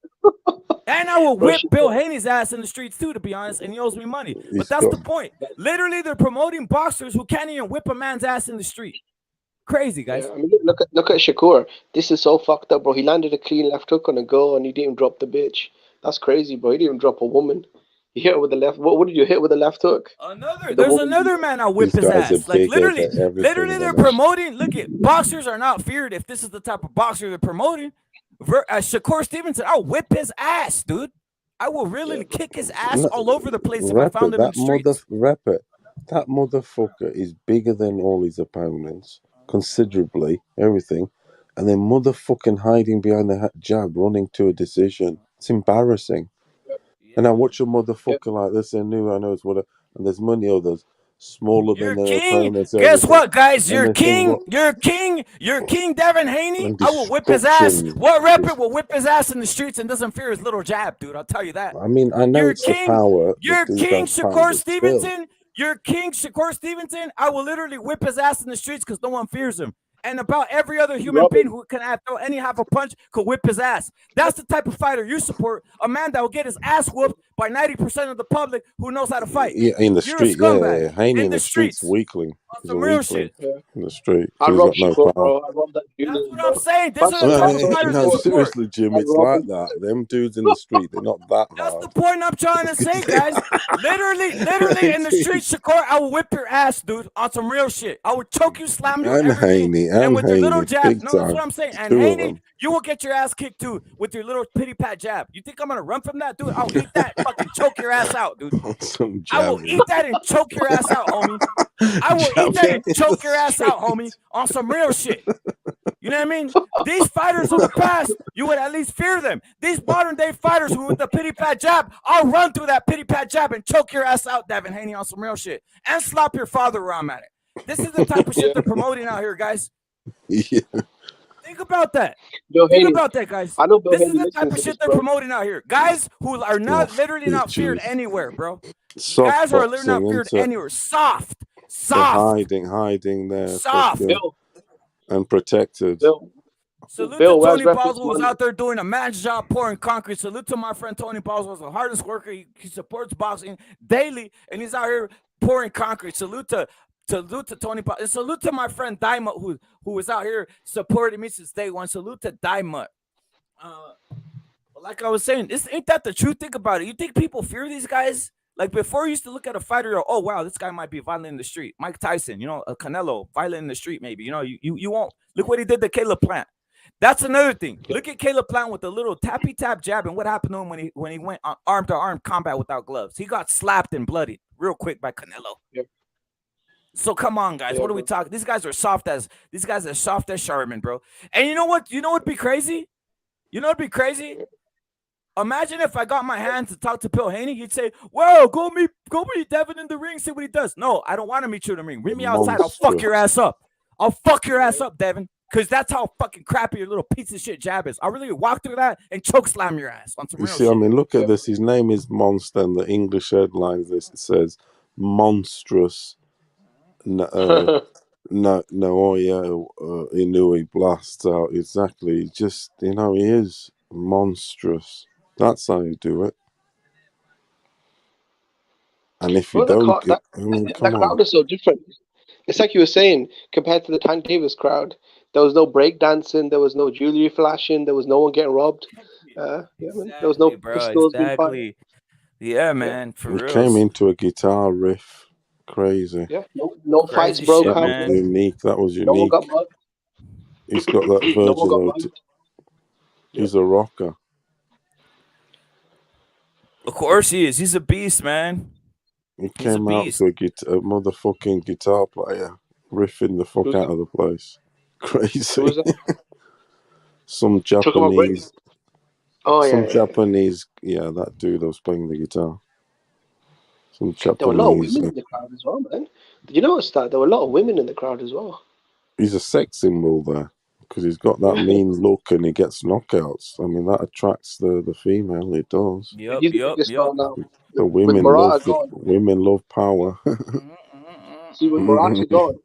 And I will Bro, whip Bill Shakur. Haney's ass in the streets too, to be honest, and he owes me money. But He's that's got- the point. Literally, they're promoting boxers who can't even whip a man's ass in the street. Crazy, guys. Yeah, I mean, look at Shakur. This is so fucked up, bro. He landed a clean left hook on a go, and he didn't drop the bitch. That's crazy, bro. He didn't even drop a woman. He hit her with the left. What did you hit with the left hook? There's another man I'll whip These his guys are ass. Like big literally, over everything, literally they're man. promoting. Look at boxers are not feared if this is the type of boxer they're promoting. Shakur Stevenson, I'll whip his ass, dude. I will really kick his ass all over the place if I found him in the streets. That motherfucker is bigger than all his opponents, considerably, everything, and then motherfucking hiding behind the jab, running to a decision. It's embarrassing. And I watch a motherfucker like this, and I know it's what, and there's many others smaller than their opponents. Guess what, guys? You're king. You're king. You're king, Devin Haney. I will whip his ass. What rapper will whip his ass in the streets and doesn't fear his little jab, dude? I'll tell you that. I mean, I know it's king, the power. You're king, Shakur Stevenson. Still. You're king, Shakur Stevenson. I will literally whip his ass in the streets because no one fears him. And about every other human being who can throw any half a punch could whip his ass. That's the type of fighter you support. A man that will get his ass whooped by 90% of the public who knows how to fight. Yeah, in the street. Yeah. Haney in the streets, weakling. Some real shit. In the street. I love Shakur, bro. I love that dude. That's what I'm saying. This is the type of fighters no, you support. seriously, Jim, it's like that. Them dudes in the street, they're not that That's hard. the point I'm trying to say, guys. literally in the street, Shakur, I will whip your ass, dude, on some real shit. I will choke you, slam you, And Haney, and with your little jab. big No, time. that's what I'm saying. And Two of Haney, them. you will get your ass kicked too with your little pity pat jab. You think I'm gonna run from that, dude? I'll eat that, fucking choke your ass out, dude. I will eat that and choke your ass out, homie. I will eat that and choke your ass out, homie, on some real shit. You know what I mean? These fighters of the past, you would at least fear them. These modern day fighters who with the pity pat jab, I'll run through that pity pat jab and choke your ass out, Devin Haney, on some real shit, and slap your father where I'm at it. This is the type of shit they're promoting out here, guys. Yeah. Think about that. Bill Think Haney. about that, guys. I know Bill This is Haney the type of listens to shit this, they're bro. promoting out here. Guys who are not literally not feared bitches. anywhere, bro. Soft Guys are literally not boxing, feared isn't it? anywhere. Soft. They're hiding there. Soft. fucking, Bill, and protected. Bill, Salute Bill, to where's Tony reference Boswell, who's money? out there doing a man's job pouring concrete. Salute to my friend Tony Boswell, who's the hardest worker. He supports boxing daily, and he's out here pouring concrete. Salute to Tony Boswell. And salute to my friend Daima, who was out here supporting me since day one. Salute to Daima. Like I was saying, ain't that the truth? Think about it. You think people fear these guys? Like before, you used to look at a fighter, oh wow, this guy might be violent in the street. Mike Tyson, a Canelo, violent in the street, maybe. You won't look what he did to Caleb Plant. That's another thing. Look at Caleb Plant with a little tappy tap jab, and what happened to him when he went on arm to arm combat without gloves? He got slapped and bloodied real quick by Canelo. Yep. So come on, guys. What are we talking? These guys are soft as Charmin, bro. And you know what? You know what'd be crazy? Imagine if I got my hands to talk to Bill Haney, he'd say, "Whoa, go meet Devin in the ring, see what he does." No, I don't want to meet you in the ring. Meet me outside. I'll fuck your ass up. Devin, because that's how fucking crappy your little piece of shit jab is. I'll really walk through that and choke slam your ass on some real shit. I mean, look at this. His name is Monster, and the English headlines this it says monstrous. Inoue blasts out exactly. Just he is monstrous. That's how you do it. And if you don't, that crowd is so different. It's like you were saying, compared to the Tank Davis crowd, there was no break dancing, there was no jewelry flashing, there was no one getting robbed. There was no pistols being fired. Yeah, man, for real. He came into a guitar riff, crazy. Yeah, no fights broke out. That was unique. That was unique. No one got mugged. He's got that Virgil. He's a rocker. Of course he is. He's a beast, man. He came out to a motherfucking guitar player, riffing the fuck out of the place. Crazy. Some Japanese. Japanese. Yeah, that dude that was playing the guitar. Some Japanese. There were a lot of women in the crowd as well, man. Did you notice that? There were a lot of women in the crowd as well. He's a sex symbol there. because he's got that mean look and he gets knockouts. I mean, that attracts the female. It does. Yep, He's the yep, biggest yep. star now. The With women Murata love power. See, with Murata gone,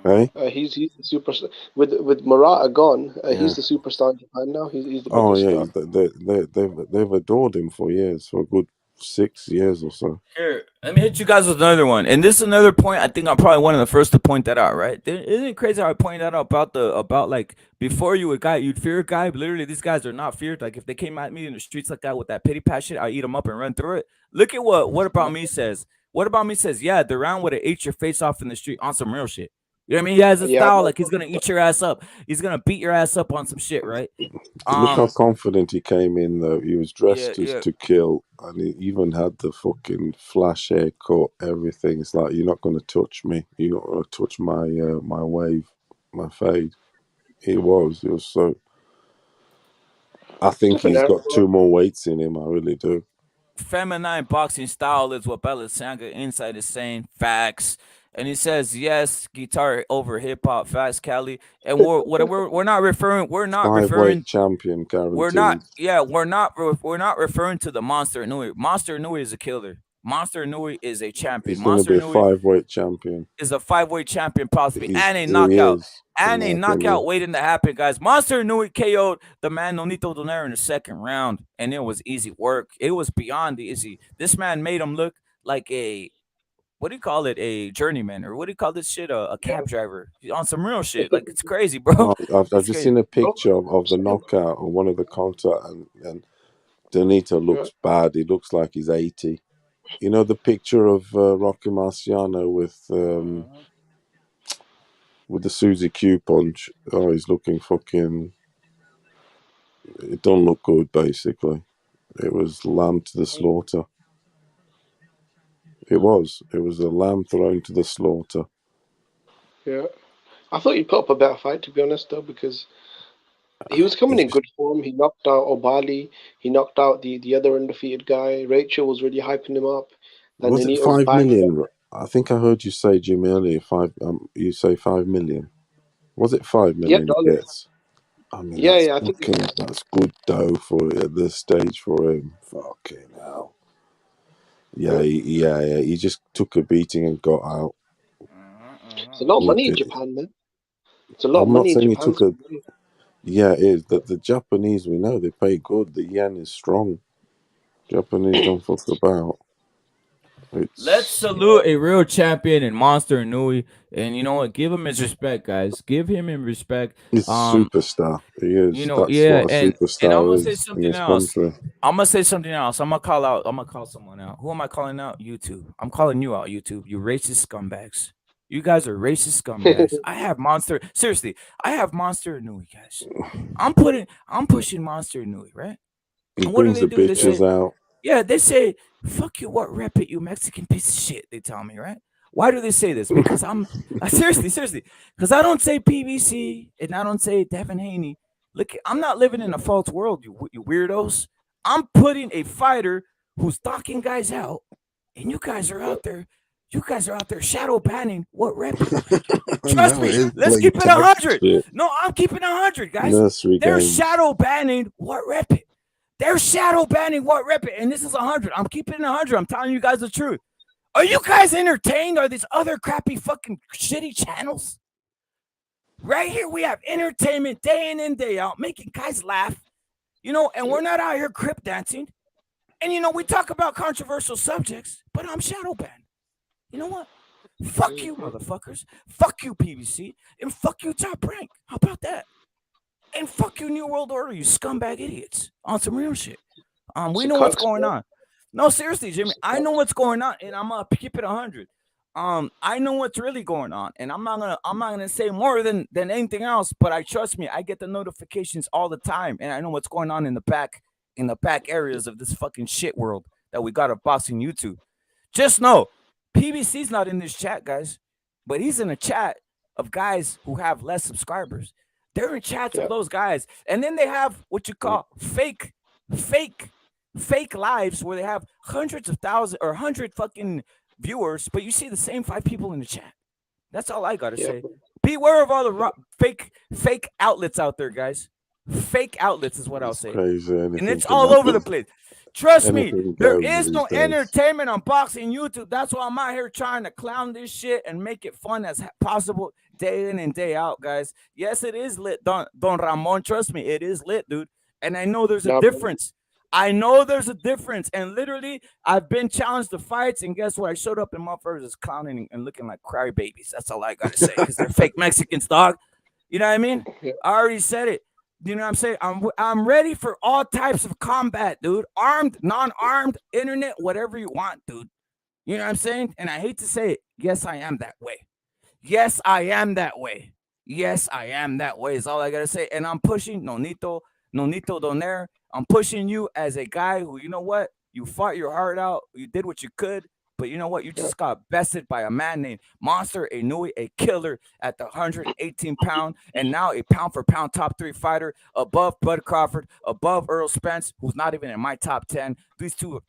Hey? he's the superstar. With Murata gone, Yeah. he's the superstar in Japan now. He's the Oh biggest yeah, star. they've adored him for years, for a good 6 years or so. Here, let me hit you guys with another one. And this is another point. I think I'm probably one of the first to point that out, right? Isn't it crazy how I pointed that out about like before you'd fear a guy, but literally these guys are not feared. Like if they came at me in the streets like that with that pity pat shit, I eat them up and run through it. Look at what about me says. What about me says, yeah, Duran would have ate your face off in the street on some real shit. You know what I mean? He has a style like he's gonna eat your ass up. He's gonna beat your ass up on some shit, right? Look how confident he came in, though. He was dressed to kill, and he even had the fucking flash haircut, everything. It's like, you're not going to touch me. You're not going to touch my my wave, my fade. It was so. I think he's got 2 more weights in him. I really do. Feminine boxing style is what Balenciaga Inside is saying. Facts. And he says, yes, guitar over hip hop, facts, Cali. And we're not referring. We're not 5-weight champion, guaranteed. We're not referring to the Monster Inoue. Monster Inoue is a killer. Monster Inoue is a champion. He's going to be a 5-weight champion. Is a 5-weight champion, possibly, and a knockout. And a knockout waiting to happen, guys. Monster Inoue KO'd the man Nonito Donaire in the 2nd round, and it was easy work. It was beyond easy. This man made him look like a, what do you call it? A journeyman, or what do you call this shit? A cab driver on some real shit. Like, it's crazy, bro. I've just seen a picture of the knockout on one of the contact, and Donito looks bad. He looks like he's 80. You know the picture of Rocky Marciano with the Suzy Q punch? Oh, he's looking fucking. It don't look good. Basically, it was lamb to the slaughter. It was a lamb thrown to the slaughter. Yeah, I thought he put up a better fight, to be honest, though, because he was coming in good form. He knocked out Obali. He knocked out the other undefeated guy. Rachel was really hyping him up. Then Was it 5 million? I think I heard you say, Jimmy, earlier. You say 5 million. Was it 5 million? Yeah, Yes. I mean, I think that's good dough for at this stage for him. Fucking hell. Yeah. He just took a beating and got out. It's a lot of money in Japan, man. It's a lot of money in Japan. He took a. Yeah, it is. The Japanese, we know they pay good. The yen is strong. Japanese don't fuck about. Let's salute a real champion in Monster Inoue, and you know what? Give him his respect, guys. Give him his respect. He's a superstar. He is. You know, That's what a superstar and I'm gonna is say something in this else. country. I'm gonna say something else. I'm gonna call someone out. Who am I calling out? YouTube. I'm calling you out, YouTube. You racist scumbags. You guys are racist scumbags. I have Monster. Seriously, I have Monster Inoue, guys. I'm pushing Monster Inoue, right? He and what brings do the they do? bitches out. Yeah, they say, fuck you, what rep it, you Mexican piece of shit, they tell me, right? Why do they say this? Because seriously, because I don't say PVC and I don't say Devin Haney. Look, I'm not living in a false world, you weirdos. I'm putting a fighter who's knocking guys out, and you guys are out there shadow banning what rep it. Trust me, let's keep it 100. No, I'm keeping 100, guys. They're shadow banning what rep it. They're shadow banning what rep it, and this is 100. I'm keeping it 100. I'm telling you guys the truth. Are you guys entertained? Are these other crappy fucking shitty channels? Right here we have entertainment day in and day out, making guys laugh, you know, and we're not out here crip dancing. And, you know, we talk about controversial subjects, but I'm shadow banned. You know what? Fuck you, motherfuckers. Fuck you, PVC. And fuck you, Top Rank. How about that? And fuck you, New World Order, you scumbag idiots. On some real shit. We know what's going on. No, seriously, Jimmy. I know what's going on, and I'm gonna keep it 100. I know what's really going on, and I'm not gonna say more than anything else. But I trust me, I get the notifications all the time, and I know what's going on in the back areas of this fucking shit world that we got of boxing YouTube. Just know, PBC's not in this chat, guys, but he's in a chat of guys who have less subscribers. They're in chats of those guys. And then they have what you call fake lives where they have hundreds of thousands or 100 fucking viewers, but you see the same 5 people in the chat. That's all I got to say. Beware of all the fake outlets out there, guys. Fake outlets is what I'll It's say. crazy. And Anything it's can all over the happen. place. Trust me, Anything there goes is these no days. entertainment on boxing YouTube. That's why I'm out here trying to clown this shit and make it fun as possible day in and day out, guys. Yes, it is lit, Don Ramon. Trust me, it is lit, dude. And I know there's a Nah, bro. difference. I know there's a difference. And literally, I've been challenged to fights, and guess what? I showed up in motherfuckers is clowning and looking like crybabies. That's all I gotta say, because they're fake Mexicans, dog. You know what I mean? Yeah. I already said it. You know what I'm saying? I'm ready for all types of combat, dude. Armed, non-armed, internet, whatever you want, dude. You know what I'm saying? And I hate to say it. Yes, I am that way. Yes, I am that way. Yes, I am that way. Is all I gotta say. And I'm pushing Nonito Donaire. I'm pushing you as a guy who, you know what? You fought your heart out. You did what you could. But you know what? You just got bested by a man named Monster Inoue, a killer at the 118-pound, and now a pound-for-pound top 3 fighter, above Bud Crawford, above Earl Spence, who's not even in my top 10. These two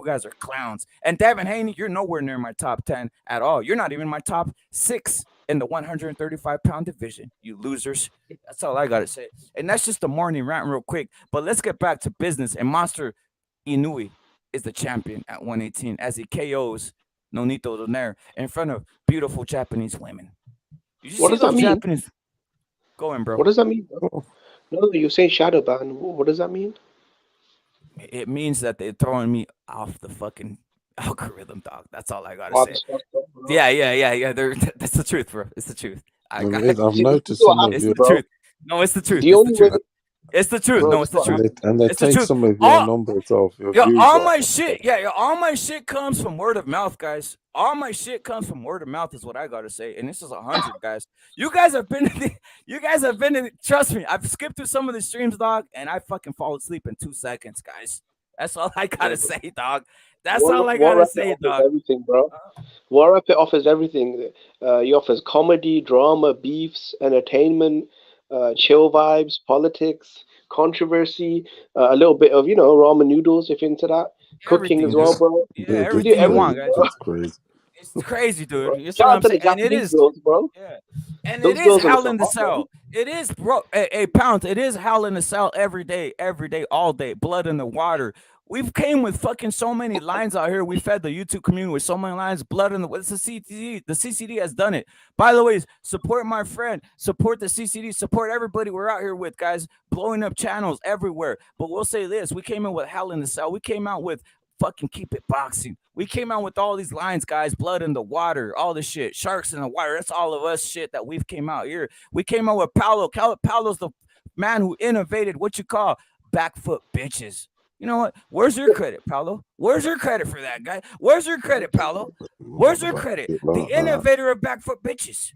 guys are clowns. And Devin Haney, you're nowhere near my top 10 at all. You're not even my top 6 in the 135-pound division, you losers. That's all I got to say. And that's just the morning rant real quick. But let's get back to business. And Monster Inoue is the champion at 118 as he KOs Nonito Donaire in front of beautiful Japanese women. What does that mean? Japanese? Go in, bro. What does that mean, bro? No, you're saying shadow ban. What does that mean? It means that they're throwing me off the fucking algorithm, dog. That's all I gotta Oh, say. that's fucked up, bro. Yeah. That's the truth, bro. It's the truth. I've noticed See what some of happens, It's your the bro. truth. No, it's the truth. The It's only the way, truth. It's the truth. bro, No, it's the this is truth. what happens. and they It's the take truth. some of your All, numbers off your Yo, views. all off. my shit, all my shit comes from word of mouth, guys. All my shit comes from word of mouth, is what I gotta say. And this is 100, guys. You guys have been, trust me, I've skipped through some of the streams, dog, and I fucking fall asleep in 2 seconds, guys. That's all I gotta say, dog. That's all I gotta say, dog. Everything, bro. War Rapid offers everything. He offers comedy, drama, beefs, entertainment, chill vibes, politics, controversy, a little bit of ramen noodles if you're into that. Cooking Everything, as well, dude. bro. Yeah, That's everything you crazy. want, guys. bro. That's crazy. It's crazy, dude. Bro. You see Shout what out I'm to saying? the And it Japanese is, girls, bro. yeah. And Those it is girls are hell looking in the hot, man. cell. It is, bro. A pound. It is hell in the cell every day, all day. Blood in the water. We've came with fucking so many lines out here. We fed the YouTube community with so many lines. Blood in the. It's the CCD. The CCD has done it. By the way, support my friend. Support the CCD. Support everybody we're out here with, guys. Blowing up channels everywhere. But we'll say this: we came in with hell in the cell. We came out with fucking keep it boxing. We came out with all these lines, guys. Blood in the water, all this shit. Sharks in the water. That's all of us shit that we've came out here. We came out with Paulo. Paulo's the man who innovated what you call back foot bitches. You know what? Where's your credit, Paulo? Where's your credit for that, guy? Where's your credit, Paulo? Where's your credit? The innovator of back foot bitches.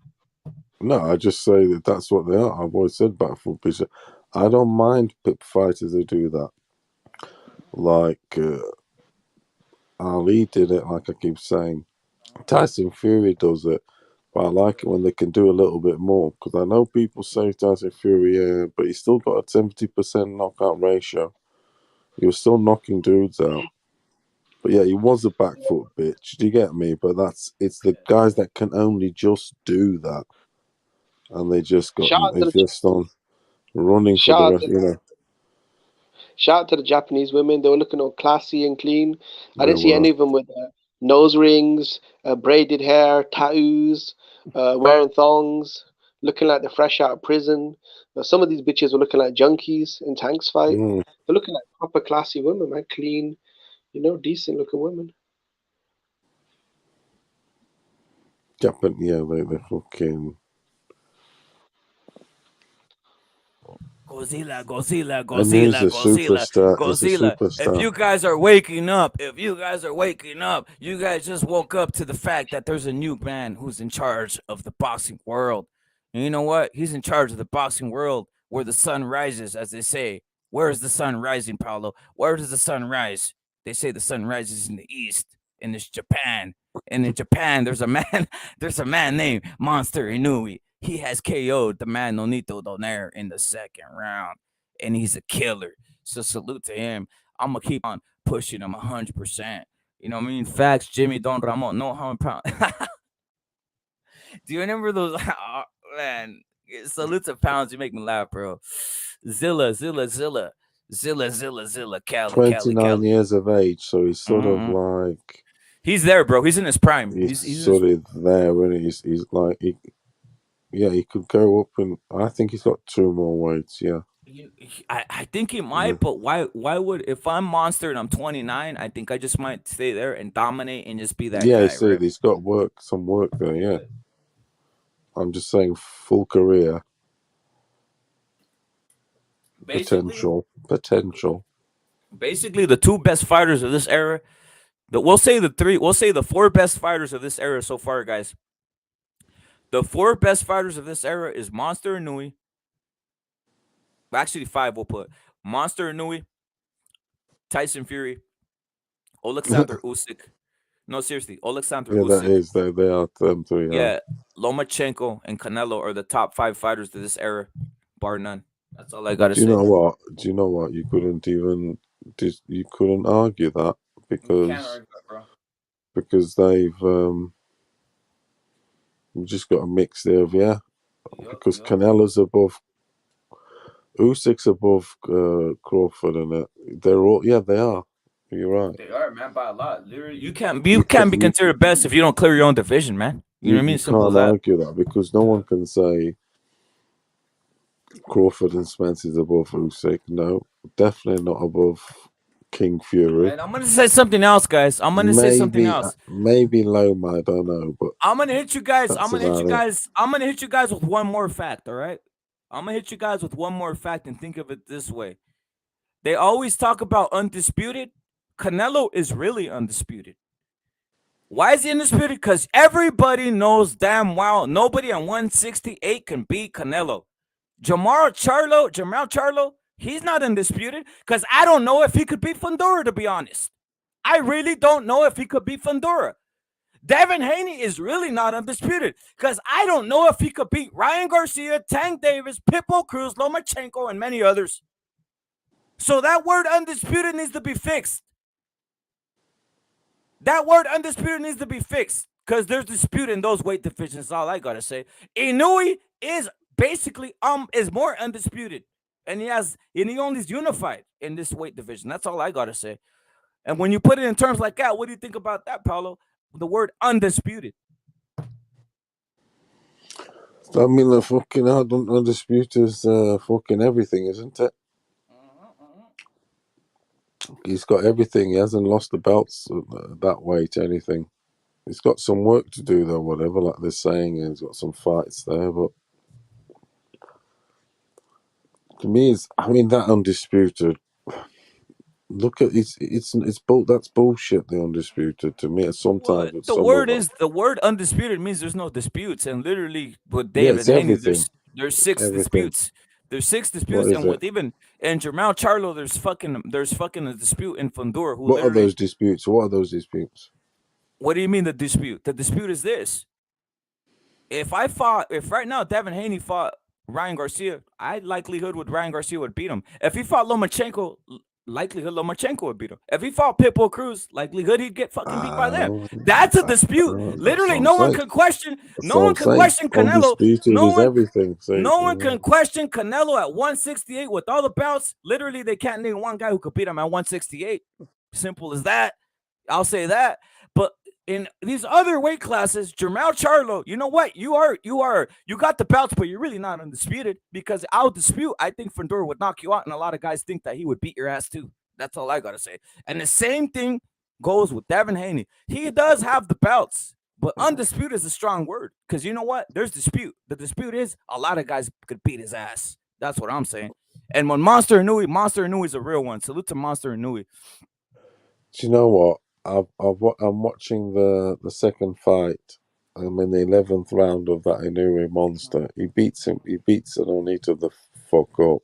No, I just say that that's what they are. I've always said back foot bitches. I don't mind fighters who do that. Like Ali did it, like I keep saying. Tyson Fury does it. But I like it when they can do a little bit more. Because I know people say Tyson Fury, but he's still got a 70% knockout ratio. He was still knocking dudes out. But yeah, he was a back foot bitch. Do you get me? But it's the guys that can only just do that. And they just got, they just on running for the rest, Shout out to the Japanese women. They were looking all classy and clean. I didn't see any of them with nose rings, braided hair, tattoos, wearing thongs, looking like they're fresh out of prison. Some of these bitches were looking like junkies in Tank's fight. They're looking like proper classy women, man. Clean, decent looking women. Japan, yeah, they fucking... Godzilla. If you guys are waking up, you guys just woke up to the fact that there's a new man who's in charge of the boxing world. And you know what? He's in charge of the boxing world where the sun rises, as they say. Where is the sun rising, Paulo? Where does the sun rise? They say the sun rises in the east, in this Japan. And in Japan, there's a man named Monster Inoue. He has KO'd the man Nonito Donaire in the second round, and he's a killer. So salute to him. I'm gonna keep on pushing him 100%. You know what I mean? Facts, Jimmy Don Ramon. No, how proud. Do you remember those? Man, salute to Pounds. You make me laugh, bro. Zilla, Cali, 29 years of age, so he's sort of like he's there, bro. He's in his prime. he's sort of there, and he's like he could go up, and I think he's got 2 more weights. Yeah, I think he might, but why would, if I'm Monster and I'm 29, I think I just might stay there and dominate and just be that guy. see, right? He's got some work there. Yeah, I'm just saying, full career potential. Basically, the 2 best fighters of this era. We'll say the 4 best fighters of this era so far, guys. The 4 best fighters of this era is Monster Inoue. Actually, 5 we'll put. Monster Inoue, Tyson Fury, Alexander Usyk. No, seriously, Alexander Usyk. They are them 3. Yeah, Lomachenko and Canelo are the top 5 fighters of this era, bar none. That's all I gotta say. Do you know what? You couldn't even argue that because they've just got a mix there of because Canelo's above, Usyk's above Crawford, and they're all they are. You're right. They are, man, by a lot. Literally, you can't be considered best if you don't clear your own division, man. You know what I mean? Simple can't argue that because no one can say Crawford and Spence is above Usyk. No, definitely not above King Fury. And I'm gonna say something else, guys. Say something else. Maybe Loma, I don't know, but I'm gonna hit you guys. I'm gonna hit you guys with one more fact. All right. I'm gonna hit you guys with one more fact and think of it this way. They always talk about undisputed. Canelo is really undisputed. Why is he undisputed? Because everybody knows damn well nobody on 168 can beat Canelo. Jamal Charlo, he's not undisputed because I don't know if he could beat Fundora, to be honest. I really don't know if he could beat Fundora. Devin Haney is really not undisputed because I don't know if he could beat Ryan Garcia, Tank Davis, Pitbull Cruz, Lomachenko, and many others. So that word undisputed needs to be fixed. That word undisputed needs to be fixed because there's dispute in those weight divisions. That's all I gotta say. Inoue is basically is more undisputed, and he only is unified in this weight division. That's all I gotta say. And when you put it in terms like that, what do you think about that, Paulo? The word undisputed. I mean, the fucking undisputed is fucking everything, isn't it? He's got everything. He hasn't lost the belts that way to anything. He's got some work to do, though, whatever, like they're saying. He's got some fights there, but to me, that undisputed. Look at it's that's bullshit. The undisputed to me. Sometimes the word undisputed means there's no disputes, and literally with David Haney, there's 6 disputes. There's 6 disputes, and with Jamal Charlo, there's fucking a dispute in Fundora. What are those disputes? What do you mean the dispute? The dispute is this: if right now Devin Haney fought Ryan Garcia, likelihood with Ryan Garcia would beat him. If he fought Lomachenko, likelihood Lomachenko would beat him. If he fought Pitbull Cruz, likelihood he'd get fucking beat by them. That's a dispute. Literally, no one can question. No one can question Canelo. No one can question Canelo at 168 with all the belts. Literally, they can't name one guy who could beat him at 168. Simple as that. I'll say that. But in these other weight classes, Jamal Charlo, you know what? You got the belts, but you're really not undisputed because I'll dispute. I think Fundora would knock you out, and a lot of guys think that he would beat your ass too. That's all I gotta say. And the same thing goes with Devin Haney. He does have the belts, but undisputed is a strong word because you know what? There's dispute. The dispute is a lot of guys could beat his ass. That's what I'm saying. And when Monster Inoue is a real one. Salute to Monster Inoue. Do you know what? I'm watching the second fight. I'm in the 11th round of that Inoue monster. He beats Nonito the fuck up,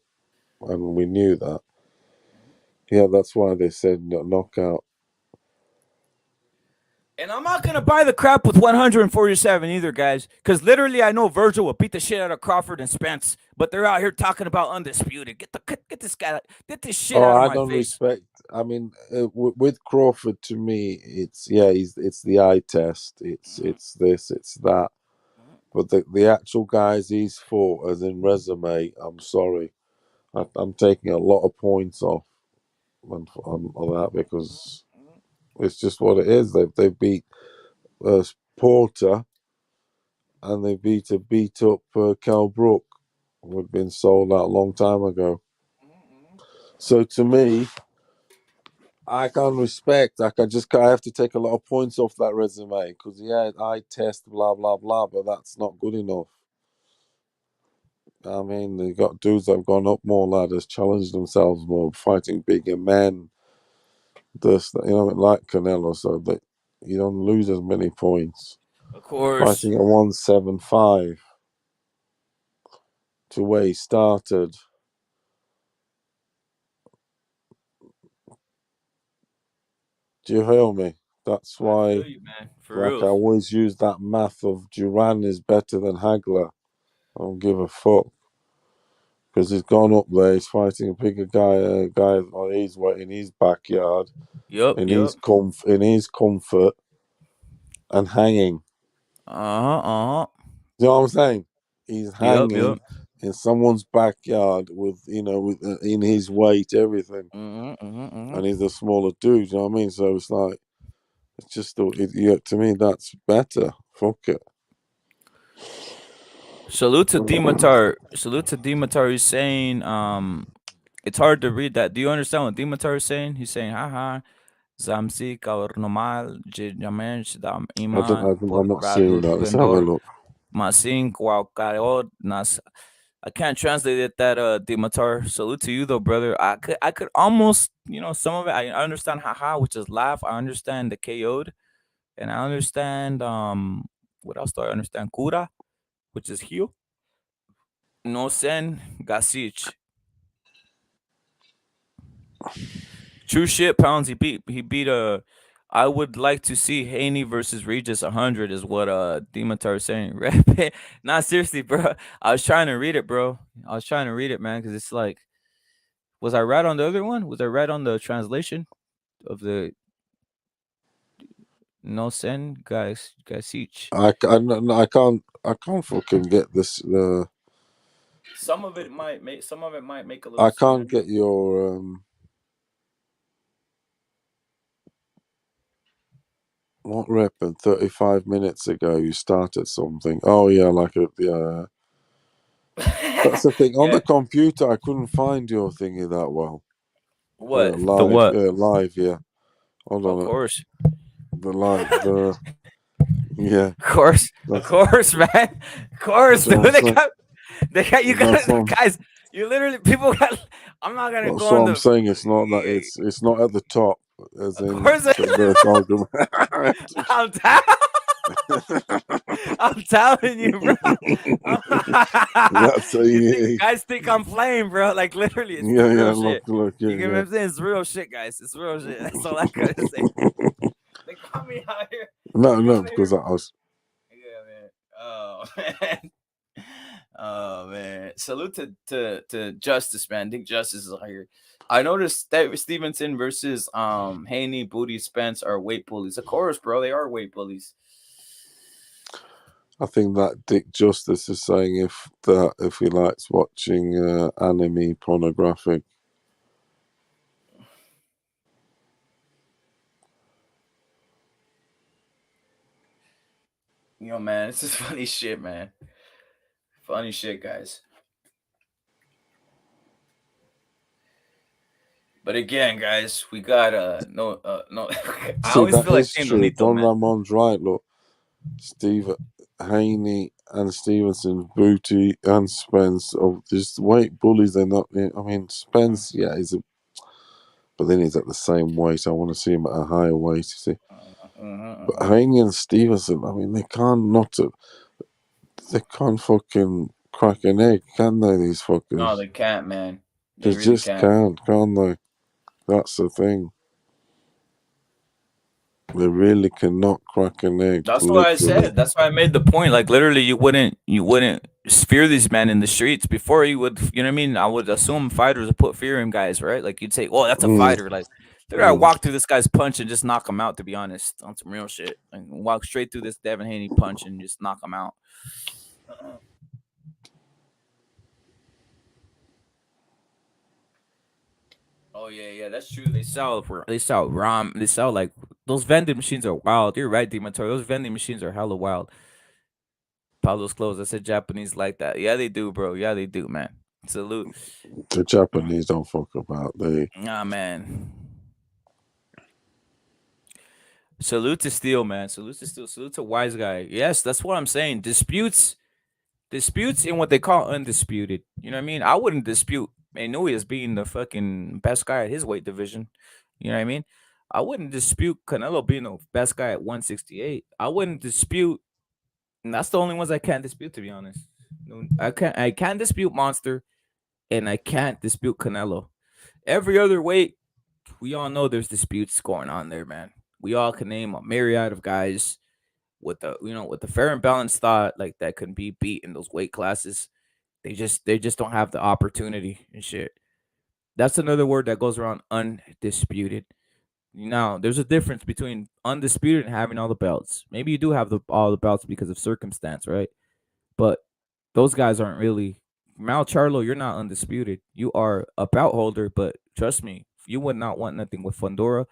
and we knew that. Yeah, that's why they said knockout. And I'm not gonna buy the crap with 147 either, guys, because literally I know Virgil will beat the shit out of Crawford and Spence, but they're out here talking about undisputed. Get this shit out of my face. I don't respect. I mean, with Crawford, to me, it's the eye test. It's this, it's that. But the actual guys he's fought, as in resume, I'm sorry, I'm taking a lot of points off on that because it's just what it is. They beat Porter and they beat up Cal Brook, who had been sold out a long time ago. So to me, I can't respect. I have to take a lot of points off that resume because I test blah blah blah, but that's not good enough. I mean, they got dudes that have gone up more ladders, challenged themselves more, fighting bigger men. This, like Canelo, so that you don't lose as many points. Of course. Fighting at 175 to where he started. Do you feel me? That's why, I feel you, man. For like, real. I always use that math of Duran is better than Hagler. I don't give a fuck. Because he's gone up there, he's fighting a bigger guy, on his way in his backyard, Yup. in his comfort, and hanging. You know what I'm saying? He's hanging Yup. in someone's backyard with in his weight, everything, and he's a smaller dude. You know what I mean? So it's like it's just to me that's better. Fuck it. Salute to Dimitar. Salute to Dimitar. He's saying, it's hard to read that. Do you understand what Dimitar is saying? He's saying, haha, zamsi kaur normal, jamensh dam iman, por I'm not seeing grado that. Let's have a vendor, look. masin kwao nas. I can't translate it that Dimitar. Salute to you though, brother. I could almost, some of it I understand haha, which is laugh. I understand the KO'd, and I understand what else do I understand? Kura, which is heal. No sen gasich. True shit, pounds. He beat I would like to see Haney versus Regis 100 is what Dimitar is saying. Nah, seriously, bro. I was trying to read it, bro. I was trying to read it, man, because it's like, was I right on the other one? Was I right on the translation of the no sen guys each? I can't fucking get this. Some of it might make a little I sense. can't get your what rep? 35 minutes ago you started something. Oh yeah, yeah. That's the thing. On Yeah. the computer I couldn't find your thingy that well. What? The Live. what? Live, yeah. Hold Of on. course. Yeah. Of course, man. Of course, dude. They got you That's got what guys. You literally people got. I'm not gonna go on I'm the. saying. It's not that it's not at the top, as Of in course, the argument. I'm I'm telling you, bro. That's Guys think I'm playing, bro. Like literally, it's yeah, real look, shit. You get what yeah. I'm saying? It's real shit, guys. It's real shit. That's all I gotta say. They got me out here. No, because I was. Yeah, man. Oh man. Oh man. Salute to Justice, man. I think Justice is here. I noticed that Stevenson versus Haney, Booty, Spence are weight bullies. Of course, bro. They are weight bullies. I think that Dick Justice is saying if he likes watching anime pornographic. Man, this is funny shit, man. Funny shit, guys. But again, guys, we got no. I See, always that feel like is saying true. Nonito, Don man. Ramon's right. Look, Steve Haney and Stevenson, Booty and Spence. Oh, just weight bullies. They're not. I mean, Spence, yeah, but then he's at the same weight. I want to see him at a higher weight. You see, but Haney and Stevenson. I mean, they can't fucking crack an egg, can they? These fuckers. No, they can't, man. They really just can't they? That's the thing. They really cannot crack an egg. That's what I Literally. said. That's why I made the point. Like literally, you wouldn't fear these men in the streets before you would. You know what I mean? I would assume fighters would put fear in guys, right? Like you'd say, "Oh, that's a fighter." Like, literally, I walk through this guy's punch and just knock him out. To be honest, on some real shit, like walk straight through this Devin Haney punch and just knock him out. Oh yeah, that's true. They sell rum. They sell like those vending machines are wild. You're right, Demontor. Those vending machines are hella wild. Pablo's clothes. I said Japanese like that. Yeah, they do, bro. Yeah, they do, man. Salute. The Japanese don't fuck about. They Ah, man. Salute to Steel, man. Salute to Steel. Salute to Wise Guy. Yes, that's what I'm saying. Disputes in what they call undisputed. You know what I mean? I wouldn't dispute Inoue as being the fucking best guy at his weight division. You know what I mean? I wouldn't dispute Canelo being the best guy at 168. I wouldn't dispute, and that's the only ones I can't dispute, to be honest. No, I can't dispute Monster, and I can't dispute Canelo. Every other weight, we all know there's disputes going on there, man. We all can name a myriad of guys with the fair and balanced thought like that can be beat in those weight classes. They just don't have the opportunity and shit. That's another word that goes around, undisputed. Now, there's a difference between undisputed and having all the belts. Maybe you do have all the belts because of circumstance, right? But those guys aren't really. Mal Charlo, you're not undisputed. You are a belt holder, but trust me, you would not want nothing with Fundora,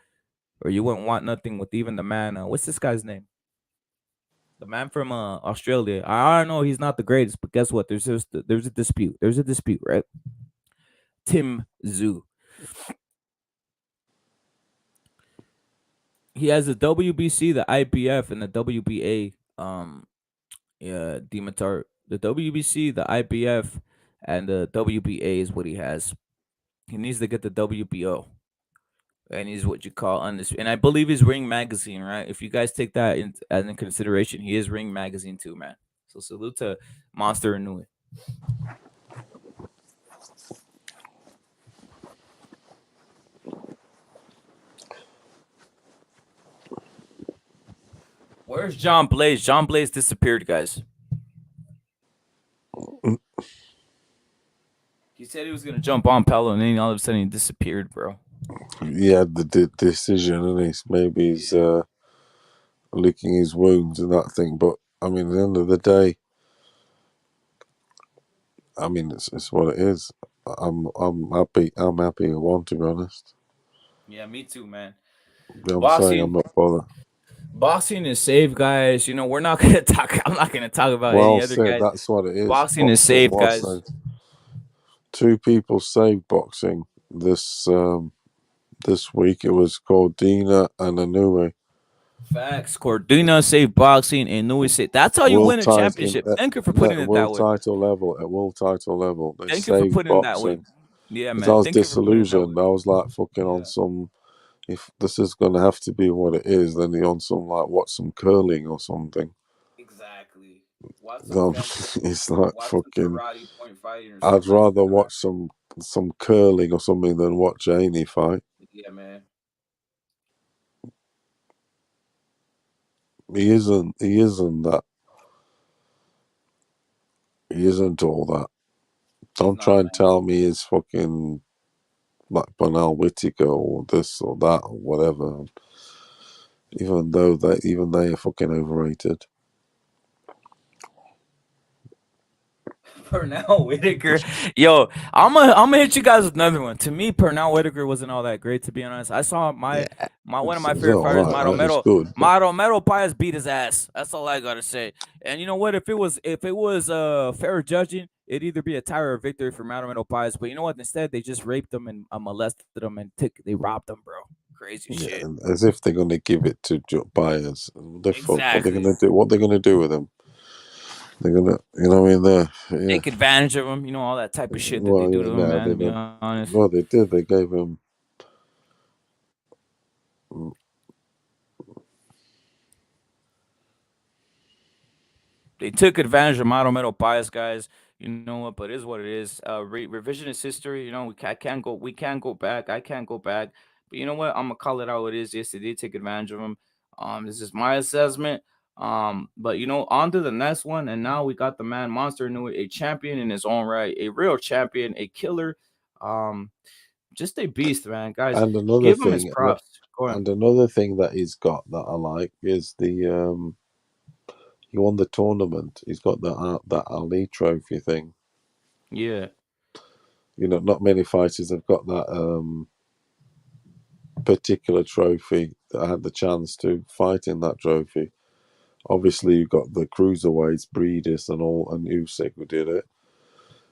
or you wouldn't want nothing with even the man. What's this guy's name? The man from Australia. I know he's not the greatest, but guess what? There's a dispute. There's a dispute, right? Tim Zhu. He has the WBC, the IBF, and the WBA. Yeah, Dimitar. The WBC, the IBF, and the WBA is what he has. He needs to get the WBO, and he's what you call undisputed. And I believe he's Ring Magazine, right? If you guys take that in consideration, he is Ring Magazine too, man. So salute to Monster Inoue. Where's John Blaze? John Blaze disappeared, guys. He said he was gonna jump on Pelo, and then all of a sudden he disappeared, bro. he had the decision, and maybe he's licking his wounds and that thing. But I mean, at the end of the day, I mean, it's what it is. I'm happy. I'm happy I won, to be honest. Yeah, me too, man. I'm saying I'm not bothered. Boxing is safe, guys. You know, we're not gonna talk. I'm not gonna talk about any other guys. That's what it is. Boxing is safe, guys. Two people saved boxing this week. It was Cordina and Inoue. Facts. Cordina saved boxing, and Inoue saved. That's how you win a championship. Thank you for putting it that way. At world title level. Thank you for putting it that way. Yeah, man. I was disillusioned. I was like fucking on some. If this is gonna have to be what it is, then you're on some watch some curling or something. Exactly. It's like fucking. I'd rather watch some curling or something than watch any fight. Yeah, man. He isn't that. He isn't all that. Don't try and tell me he's fucking like Bernal Whitaker or this or that or whatever. Even they are fucking overrated. Pernell Whitaker. Yo, I'm gonna hit you guys with another one. To me, Pernell Whitaker wasn't all that great, to be honest. I saw one of my favorite fighters, Mauro Paez, beat his ass. That's all I gotta say. And you know what? If it was fair judging, it'd either be a tie or a victory for Mauro Paez. But you know what? Instead, they just raped him and molested him and they robbed him, bro. Crazy shit. As if they're gonna give it to Paez. Exactly. What they're gonna do with him? They're gonna, you know, what I mean, take advantage of him, you know, all that type of shit that they do to him, man. To be honest. Well, they did. They gave him. They took advantage of Mauro Paez, guys. You know what? But it is what it is. Revisionist history. You know, we can't go back. I can't go back. But you know what? I'm gonna call it how it is. Yes, they did take advantage of him. This is my assessment. But you know, on to the next one, and now we got the man Monster Inoue, a champion in his own right, a real champion, a killer, just a beast, man, guys. And another thing, him his props. And another thing that he's got that I like is the He won the tournament. He's got that Ali trophy thing. Yeah. Not many fighters have got that particular trophy that had the chance to fight in that trophy. Obviously, you've got the cruiserweights, Breedis and Usyk who did it.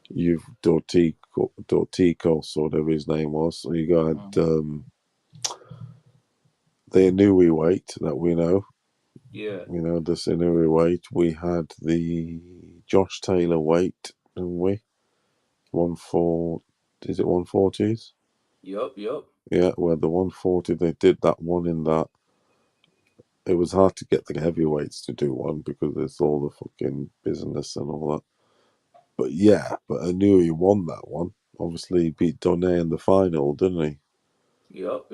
You've Dorticos, or whatever his name was. So you got the Inoue weight that we know. Yeah. This Inoue weight. We had the Josh Taylor weight, didn't we? Is it 140s? Yup. Yeah, well, the 140, they did that one in that. It was hard to get the heavyweights to do one because there's all the fucking business and all that. But yeah, I knew he won that one. Obviously, he beat Donaire in the final, didn't he? Yup.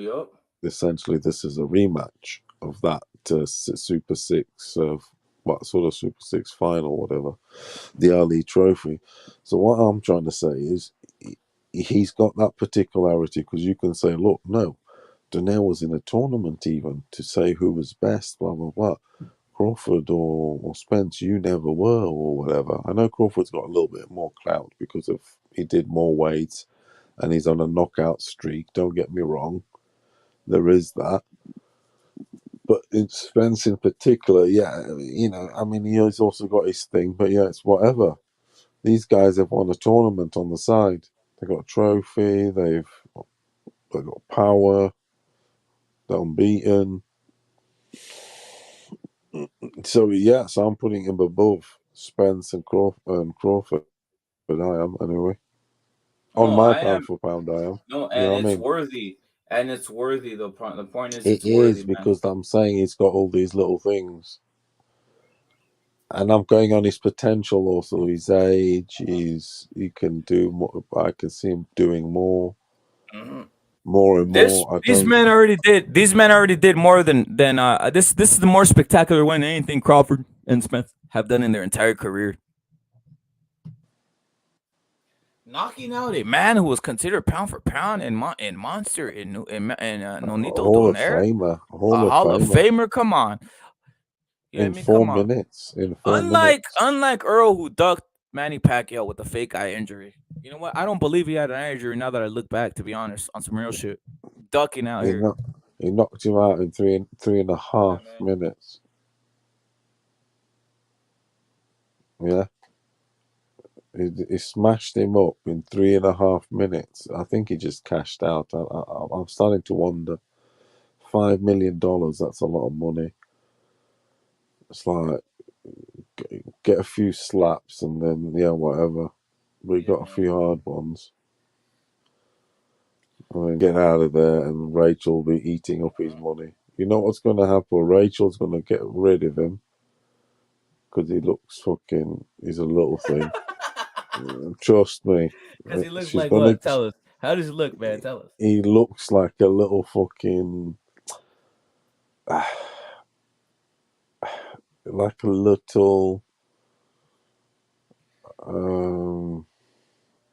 Essentially, this is a rematch of that Super Six, what sort of Super Six final, whatever, the Ali Trophy. So what I'm trying to say is, he's got that particularity because you can say, look, no, Donaire was in a tournament even to say who was best, blah blah blah. Crawford or Spence, you never were, or whatever. I know Crawford's got a little bit more clout because he did more weights and he's on a knockout streak. Don't get me wrong, there is that. But in Spence in particular, yeah, he's also got his thing. But yeah, it's whatever. These guys have won a tournament on the side. They got a trophy. They've got power. They're unbeaten. So I'm putting him above Spence and Crawford. But I am anyway. On No, my I pound am. for pound, I am. No, You and know what I it's mean? worthy. And it's worthy. The point is, It it's is worthy, man. because I'm saying he's got all these little things, and I'm going on his potential. Also, his age. He can do more. I can see him doing more, Mhm. more and more. I These don't. men already did. These men already did more than this. This is the more spectacular win than anything Crawford and Smith have done in their entire career. Knocking out a man who was considered pound for pound and monster in Nonito Hall of Donaire, Famer, a Hall of Hall of Famer, Famer. Come on, you know what I in mean? four Come on. minutes. In 4 minutes. Unlike Earl, who ducked Manny Pacquiao with a fake eye injury. You know what? I don't believe he had an eye injury. Now that I look back, to be honest, on some real shit, ducking out He here. knocked, he knocked him out in three and a Yeah, half man. minutes. Yeah. He smashed him up in 3.5 minutes. I think he just cashed out. I'm starting to wonder. $5 million, that's a lot of money. It's like, get a few slaps and then, yeah, whatever. We Yeah, got a man. few hard ones. And then get out of there, and Rachel will be eating up his money. You know what's going to happen? Rachel's going to get rid of him because he looks he's a little thing. Trust me. Because he looks She's like going what? to. Tell us. How does he look, man? Tell us. He looks like a little like a little.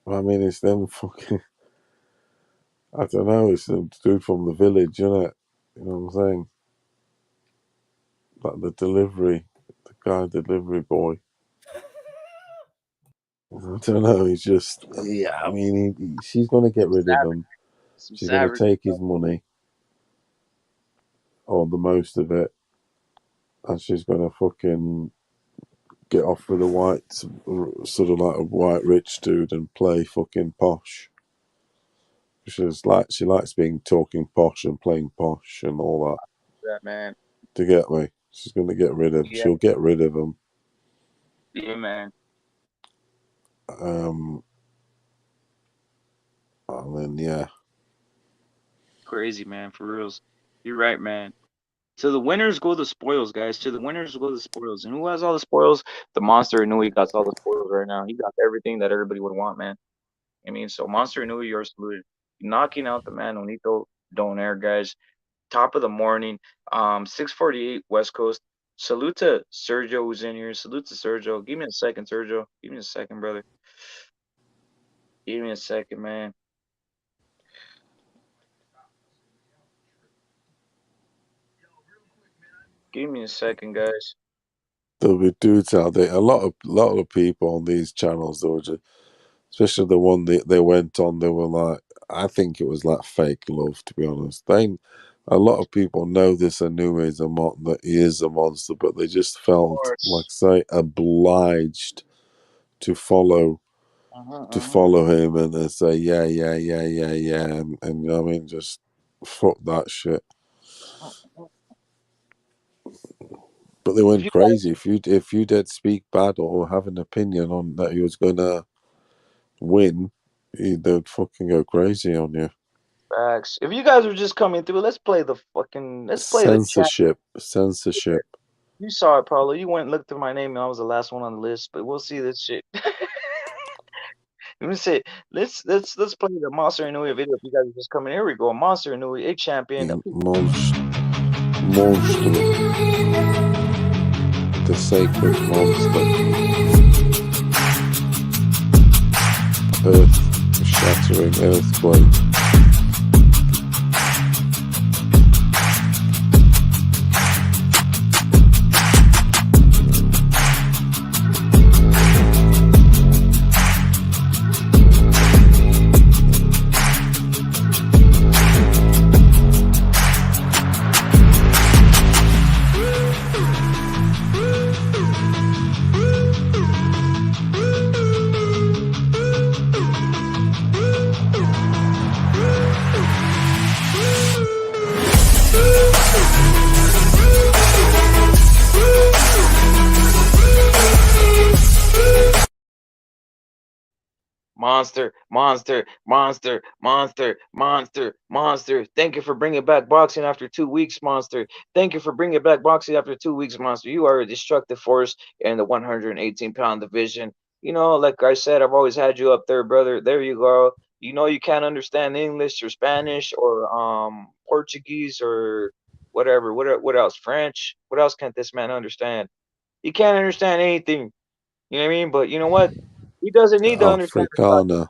I mean, it's them fucking. I don't know. It's the dude from the village, isn't it? You know what I'm saying? Like the guy delivery boy. I don't know. He's just, yeah. I mean, she's gonna get rid of him. Some She's gonna savage. take his money, or the most of it, and she's gonna fucking get off with a white, sort of like a white rich dude, and play fucking posh. She likes being talking posh and playing posh and all that. That man. To get me, she's gonna get rid of. Yeah, She'll get rid of him. yeah, man. Um, and then yeah, Crazy, man. For reals. You're right, man. To the winners go the spoils, guys. To the winners go the spoils. And who has all the spoils? The Monster Inouye got all the spoils right now. He got everything that everybody would want, man. I mean, so Monster Inouye, you're saluted. Knocking out the man Nonito Donaire, guys. Top of the morning. 6:48 West Coast. Salute to Sergio who's in here. Salute to Sergio. Give me a second, Sergio. Give me a second, brother. Give me a second, man. Give me a second, guys. there'll be dudes out there. A lot of people on these channels, they were just, especially the one they went on. They were like, I think it was like fake love. To be honest, a lot of people know this Inoue is that he is a monster, but they just felt like say obliged to follow him and then say yeah, and you know what I mean, just fuck that shit. But they went crazy. If you did speak bad or have an opinion on that he was gonna win, they'd fucking go crazy on you. Facts. If you guys were just coming through, let's play the Censorship. You saw it, Paulo. You went and looked through my name, and I was the last one on the list. But we'll see this shit. Let me say, let's play the Monster Inoue video. If you guys are just coming, here we go. Monster Inoue, a champion. Monster. The sacred monster. Earth-shattering earthquake. Monster, monster, monster, monster, monster, monster. Thank you for bringing back boxing after 2 weeks, Monster. Thank you for bringing back boxing after 2 weeks, Monster. You are a destructive force in the 118-pound division. You know, like I said, I've always had you up there, brother. There you go. You know you can't understand English or Spanish or Portuguese or whatever. What else? French? What else can't this man understand? He can't understand anything. You know what I mean? But you know what? He doesn't need to understand the type Afrikaner. of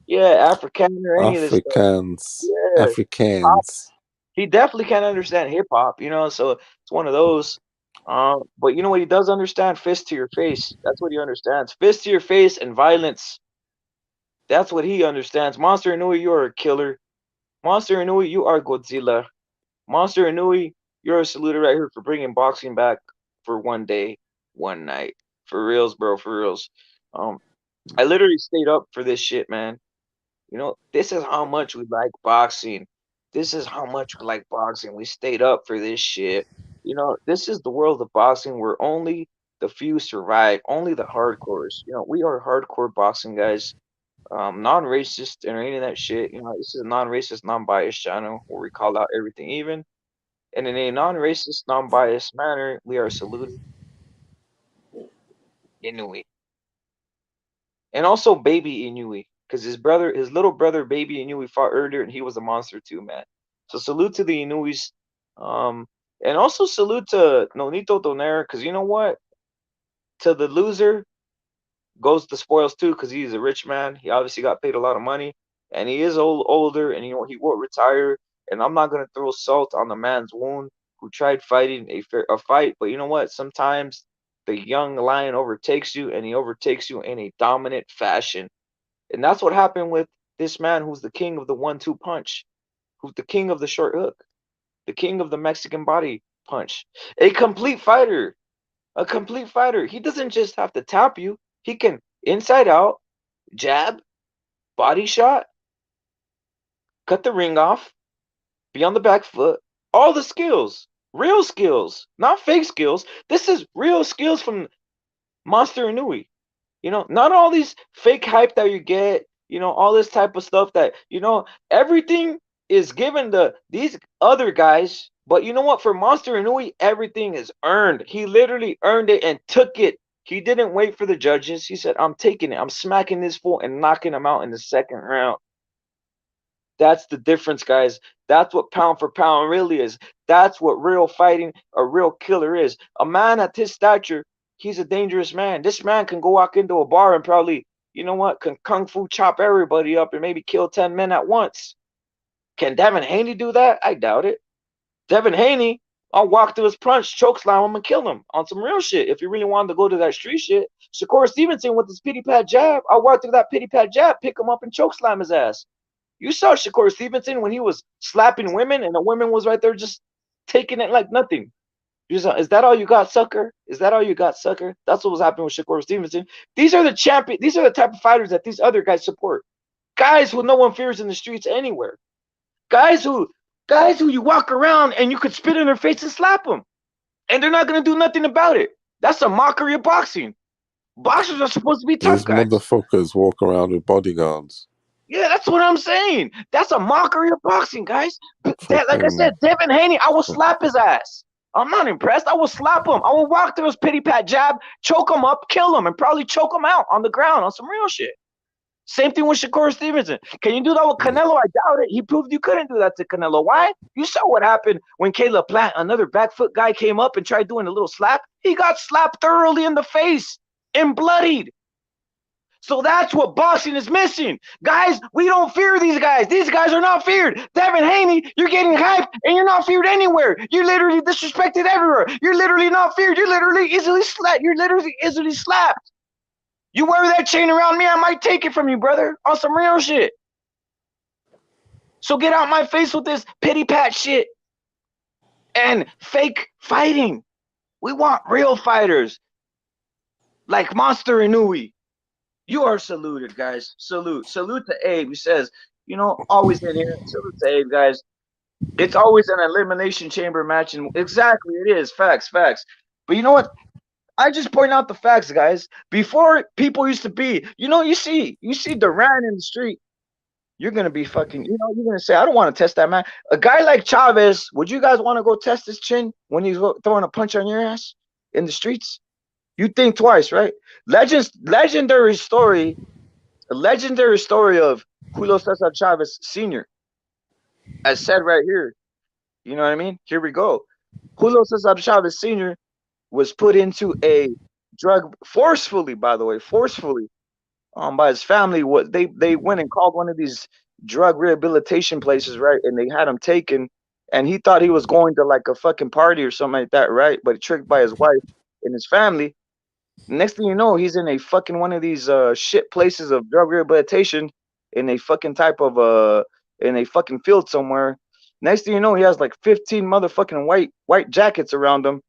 yeah, African or any of this stuff. Yeah, Afrikaans. he definitely can't understand hip hop, you know. So it's one of those. But you know what he does understand? Fist to your face. That's what he understands. Fist to your face and violence. That's what he understands. Monster Inoue, you are a killer. Monster Inoue, you are Godzilla. Monster Inoue, you're a saluter right here for bringing boxing back for one day, one night. For reals, bro. For reals. I literally stayed up for this shit, man. You know, this is how much we like boxing. This is how much we like boxing. We stayed up for this shit. You know, this is the world of boxing where only the few survive, only the hardcores. You know, we are hardcore boxing guys, non-racist and any of that shit. You know, this is a non-racist, non-biased channel where we call out everything even. And in a non-racist, non-biased manner, we are saluting Inoue. And also Baby Inoue, because his little brother, Baby Inoue, fought earlier, and he was a monster too, man. So salute to the Inoues, and also salute to Nonito Donaire, because you know what? To the loser goes the spoils too, because he's a rich man. He obviously got paid a lot of money, and he is older, and you know he won't retire. And I'm not gonna throw salt on the man's wound who tried fighting a fight, but you know what? Sometimes the young lion overtakes you, and he overtakes you in a dominant fashion. And that's what happened with this man who's the king of the 1-2 punch, who's the king of the short hook, the king of the Mexican body punch. A complete fighter. A complete fighter. He doesn't just have to tap you. He can inside out, jab, body shot, cut the ring off, be on the back foot. All the skills. Real skills. Not fake skills. This is real skills from Monster Inoue. You know, not all these fake hype that you get, you know, all this type of stuff that, you know, everything is given to these other guys. But you know what? For Monster Inoue, everything is earned. He literally earned it and took it. He didn't wait for the judges. He said, I'm taking it. I'm smacking this fool and knocking him out in the second round. That's the difference, guys. That's what pound for pound really is. That's what real fighting, a real killer is. A man at his stature, he's a dangerous man. This man can go walk into a bar and probably, you know what, can kung fu chop everybody up and maybe kill 10 men at once. Can Devin Haney do that? I doubt it. Devin Haney I'll walk through his punch, choke slam him, and kill him on some real shit. If you really wanted to go to that street shit, Shakur Stevenson with his pity pat jab, I'll walk through that pity pat jab, pick him up, and choke slam his ass. You saw Shakur Stevenson when he was slapping women, and the women was right there just taking it like nothing. Is that all you got, sucker? Is that all you got, sucker? That's what was happening with Shakur Stevenson. These are the champion. These are the type of fighters that these other guys support. Guys who no one fears in the streets anywhere. Guys who you walk around and you could spit in their face and slap them, and they're not gonna do nothing about it. That's a mockery of boxing. Boxers are supposed to be tough These guys. motherfuckers walk around with bodyguards. Yeah, that's what I'm saying. That's a mockery of boxing, guys. Like I Fucking- said, Devin Haney, I will slap his ass. I'm not impressed. I will slap him. I will walk through his pity pat jab, choke him up, kill him, and probably choke him out on the ground on some real shit. Same thing with Shakur Stevenson. Can you do that with Canelo? I doubt it. He proved you couldn't do that to Canelo. Why? You saw what happened when Caleb Plant, another back foot guy, came up and tried doing a little slap. He got slapped thoroughly in the face and bloodied. So that's what boxing is missing. Guys, we don't fear these guys. These guys are not feared. Devin Haney, you're getting hyped and you're not feared anywhere. You're literally disrespected everywhere. You're literally not feared. You're literally easily slapped. You're literally easily slapped. You wear that chain around me, I might take it from you, brother, on some real shit. So get out my face with this pity pat shit and fake fighting. We want real fighters like Monster Inoue. You are saluted, guys. Salute. Salute to Abe. He says, you know, always in here. Salute to Abe, guys. It's always an elimination chamber match. And exactly, it is. Facts, facts. But you know what? I just point out the facts, guys. Before, people used to be, you know, you see Duran in the street. You're going to be fucking, you know, you're going to say, I don't want to test that man. A guy like Chavez, would you guys want to go test his chin when he's throwing a punch on your ass in the streets? You think twice, right? Legendary story. A legendary story of Julio Cesar Chavez Sr. As said right here. You know what I mean? Here we go. Julio Cesar Chavez Sr. was put into a drug forcefully, by the way, by his family. What they went and called one of these drug rehabilitation places, right? And they had him taken, and he thought he was going to like a fucking party or something like that, right? But tricked by his wife and his family. Next thing you know, he's in a fucking one of these shit places of drug rehabilitation in a fucking type of in a fucking field somewhere. Next thing you know, he has like 15 motherfucking white jackets around him,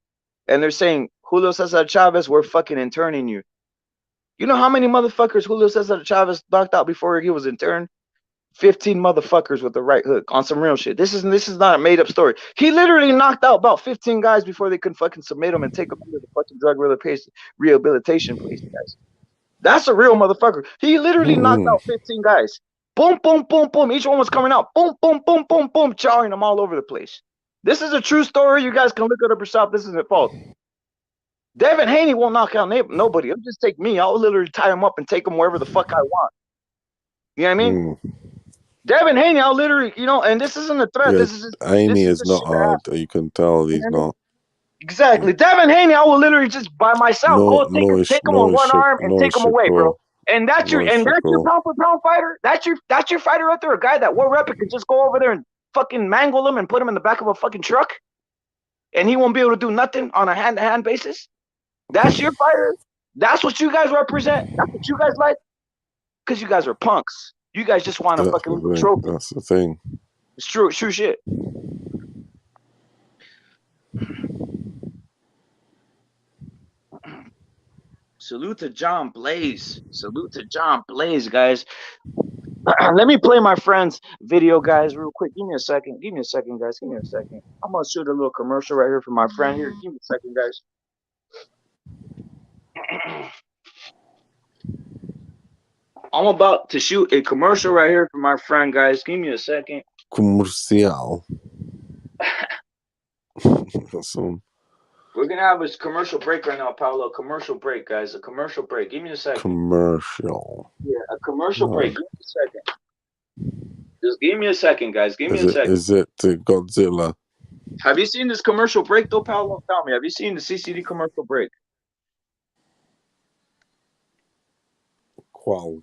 and they're saying, Julio Cesar Chavez, we're fucking interning you. You know how many motherfuckers Julio Cesar Chavez knocked out before he was interned? 15 motherfuckers with the right hook on some real shit. This is not a made up story. He literally knocked out about 15 guys before they could fucking submit him and take him into the fucking drug rehabilitation place, guys. That's a real motherfucker. He literally knocked out 15 guys. Boom, boom, boom, boom. Each one was coming out. Boom, boom, boom, boom, boom, chowing them all over the place. This is a true story. You guys can look it up yourself. This isn't false. Devin Haney won't knock out nobody. It'll just take me. I'll literally tie him up and take him wherever the fuck I want. You know what I mean? Devin Haney, I'll literally, you know, and this isn't a threat. Yeah, this is Haney is not hard. You can tell he's not. Exactly. Devin Haney, I will literally just by myself go take him with one arm and take him away, bro. And that's your pound for pound fighter. That's your fighter right there. A guy that War Rapid could just go over there and fucking mangle him and put him in the back of a fucking truck, and he won't be able to do nothing on a hand-to-hand basis. That's your fighter. That's what you guys represent. That's what you guys like. Because you guys are punks. You guys just want to fucking trophy. That's the thing. It's true shit. Salute to John Blaze. Salute to John Blaze, guys. Let me play my friend's video, guys, real quick. Give me a second. Give me a second, guys. Give me a second. I'm going to shoot a little commercial right here for my friend here. Give me a second, guys. I'm about to shoot a commercial right here for my friend, guys. Give me a second. Comercial. Awesome. We're going to have a commercial break right now, Paolo. Commercial break, guys. A commercial break. Give me a second. Commercial. Yeah, a commercial break. Give me a second. Just give me a second, guys. Give me a second. Is it Godzilla? Have you seen this commercial break, though, Paolo? Tell me. Have you seen the CCD commercial break? Qual.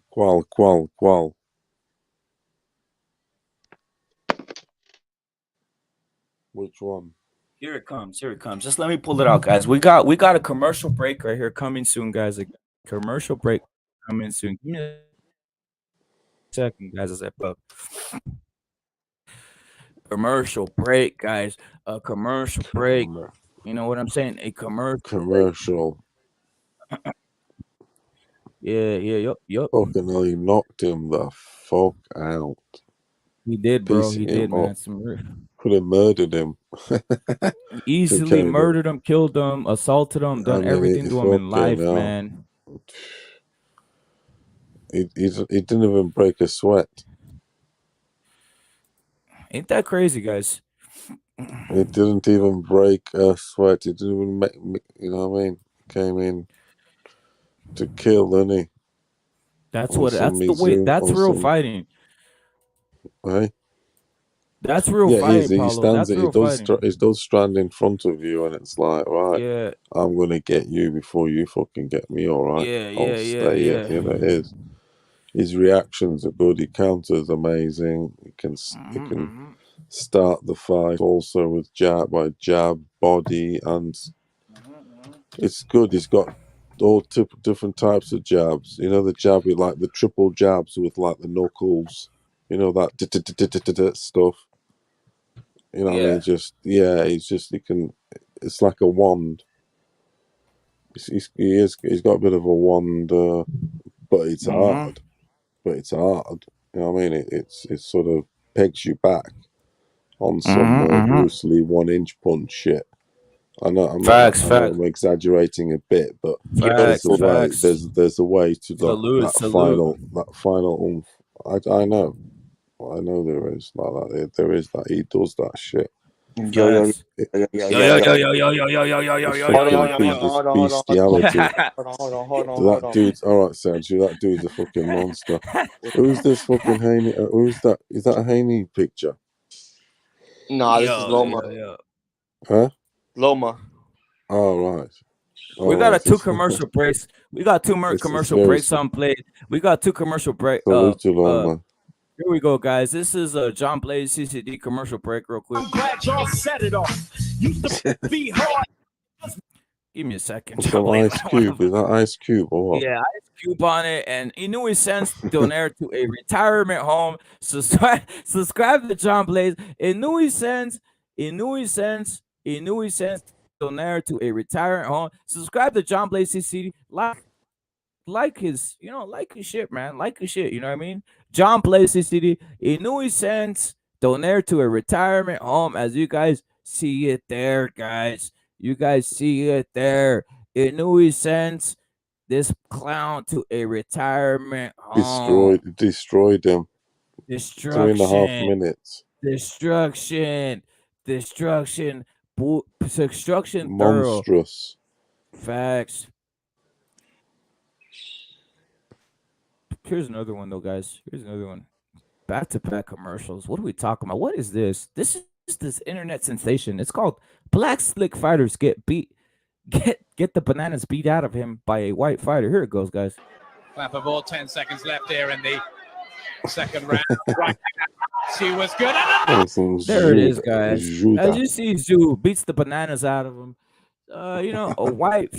Which one? Here it comes. Here it comes. Just let me pull it out, guys. We got a commercial break right here coming soon, guys. A commercial break coming soon. Give me a second, guys. As I put commercial break, guys. A commercial break. You know what I'm saying? A Commercial. Yeah. Yup. Fucking hell, he knocked him the fuck out. He did, bro. Piecing He did, him man. up. Could have murdered him. Easily murdered him, killed him, assaulted him, done everything to him in life, man. He didn't even break a sweat. Ain't that crazy, guys? It didn't even break a sweat. It didn't even make me, you know what I mean? Came in to kill, didn't he? That's the way. That's real fighting. Right? That's real fighting, Paulo. That's real fighting. He does stand in front of you, and it's like, right, yeah, I'm gonna get you before you fucking get me. All right, I'll stay here. You know, it is. His reactions are good. He counters amazing. He can start the fight also with jab, body, and it's good. He's got all different types of jabs. You know, the jab with like the triple jabs with like the knuckles. You know, that stuff. You know what I mean? He can. It's like a wand. He's got a bit of a wand, but it's hard. You know what I mean? It sort of pegs you back on some Bruce Lee 1-inch punch shit. I know I'm exaggerating a bit, but there's a way. There's a way to that final oomph. I know there is like that. There is that. He does that shit. Yo. Bestiality. Hold on. That dude's all right, Sergio. That dude's a fucking monster. Who's this fucking Haney? Who's that? Is that a Haney picture? No, this is Loma. Huh? Loma. Oh, right. We got two commercial breaks. We got two commercial breaks on play. We got two commercial breaks. Here we go, guys. This is a John Blaze CCD commercial break, real quick. I'm glad y'all set it off. Used to be hard. Give me a second. Some Ice Cube. Is that Ice Cube or what? Yeah, Ice Cube on it. And Inoue sends Donaire to a retirement home. Subscribe to John Blaze. Inoue sends Donaire to a retirement home. Subscribe to John Blaze CCD. Like his shit, man. Like his shit. You know what I mean? John Blaze CCD. Inoue sends Donaire to a retirement home. As you guys see it there, guys. You guys see it there. Inoue sends this clown to a retirement home. Destroyed him. Destruction. 3.5 minutes. Destruction. Monstrous. Facts. Here's another one, though, guys. Here's another one. Back-to-back commercials. What are we talking about? What is this? This is this internet sensation. It's called Black Slick Fighters Get the bananas beat out of him by a white fighter. Here it goes, guys. Clap of all 10 seconds left here in the second round. Right. She was good. There it is, guys. As you see, Zoo beats the bananas out of him. A white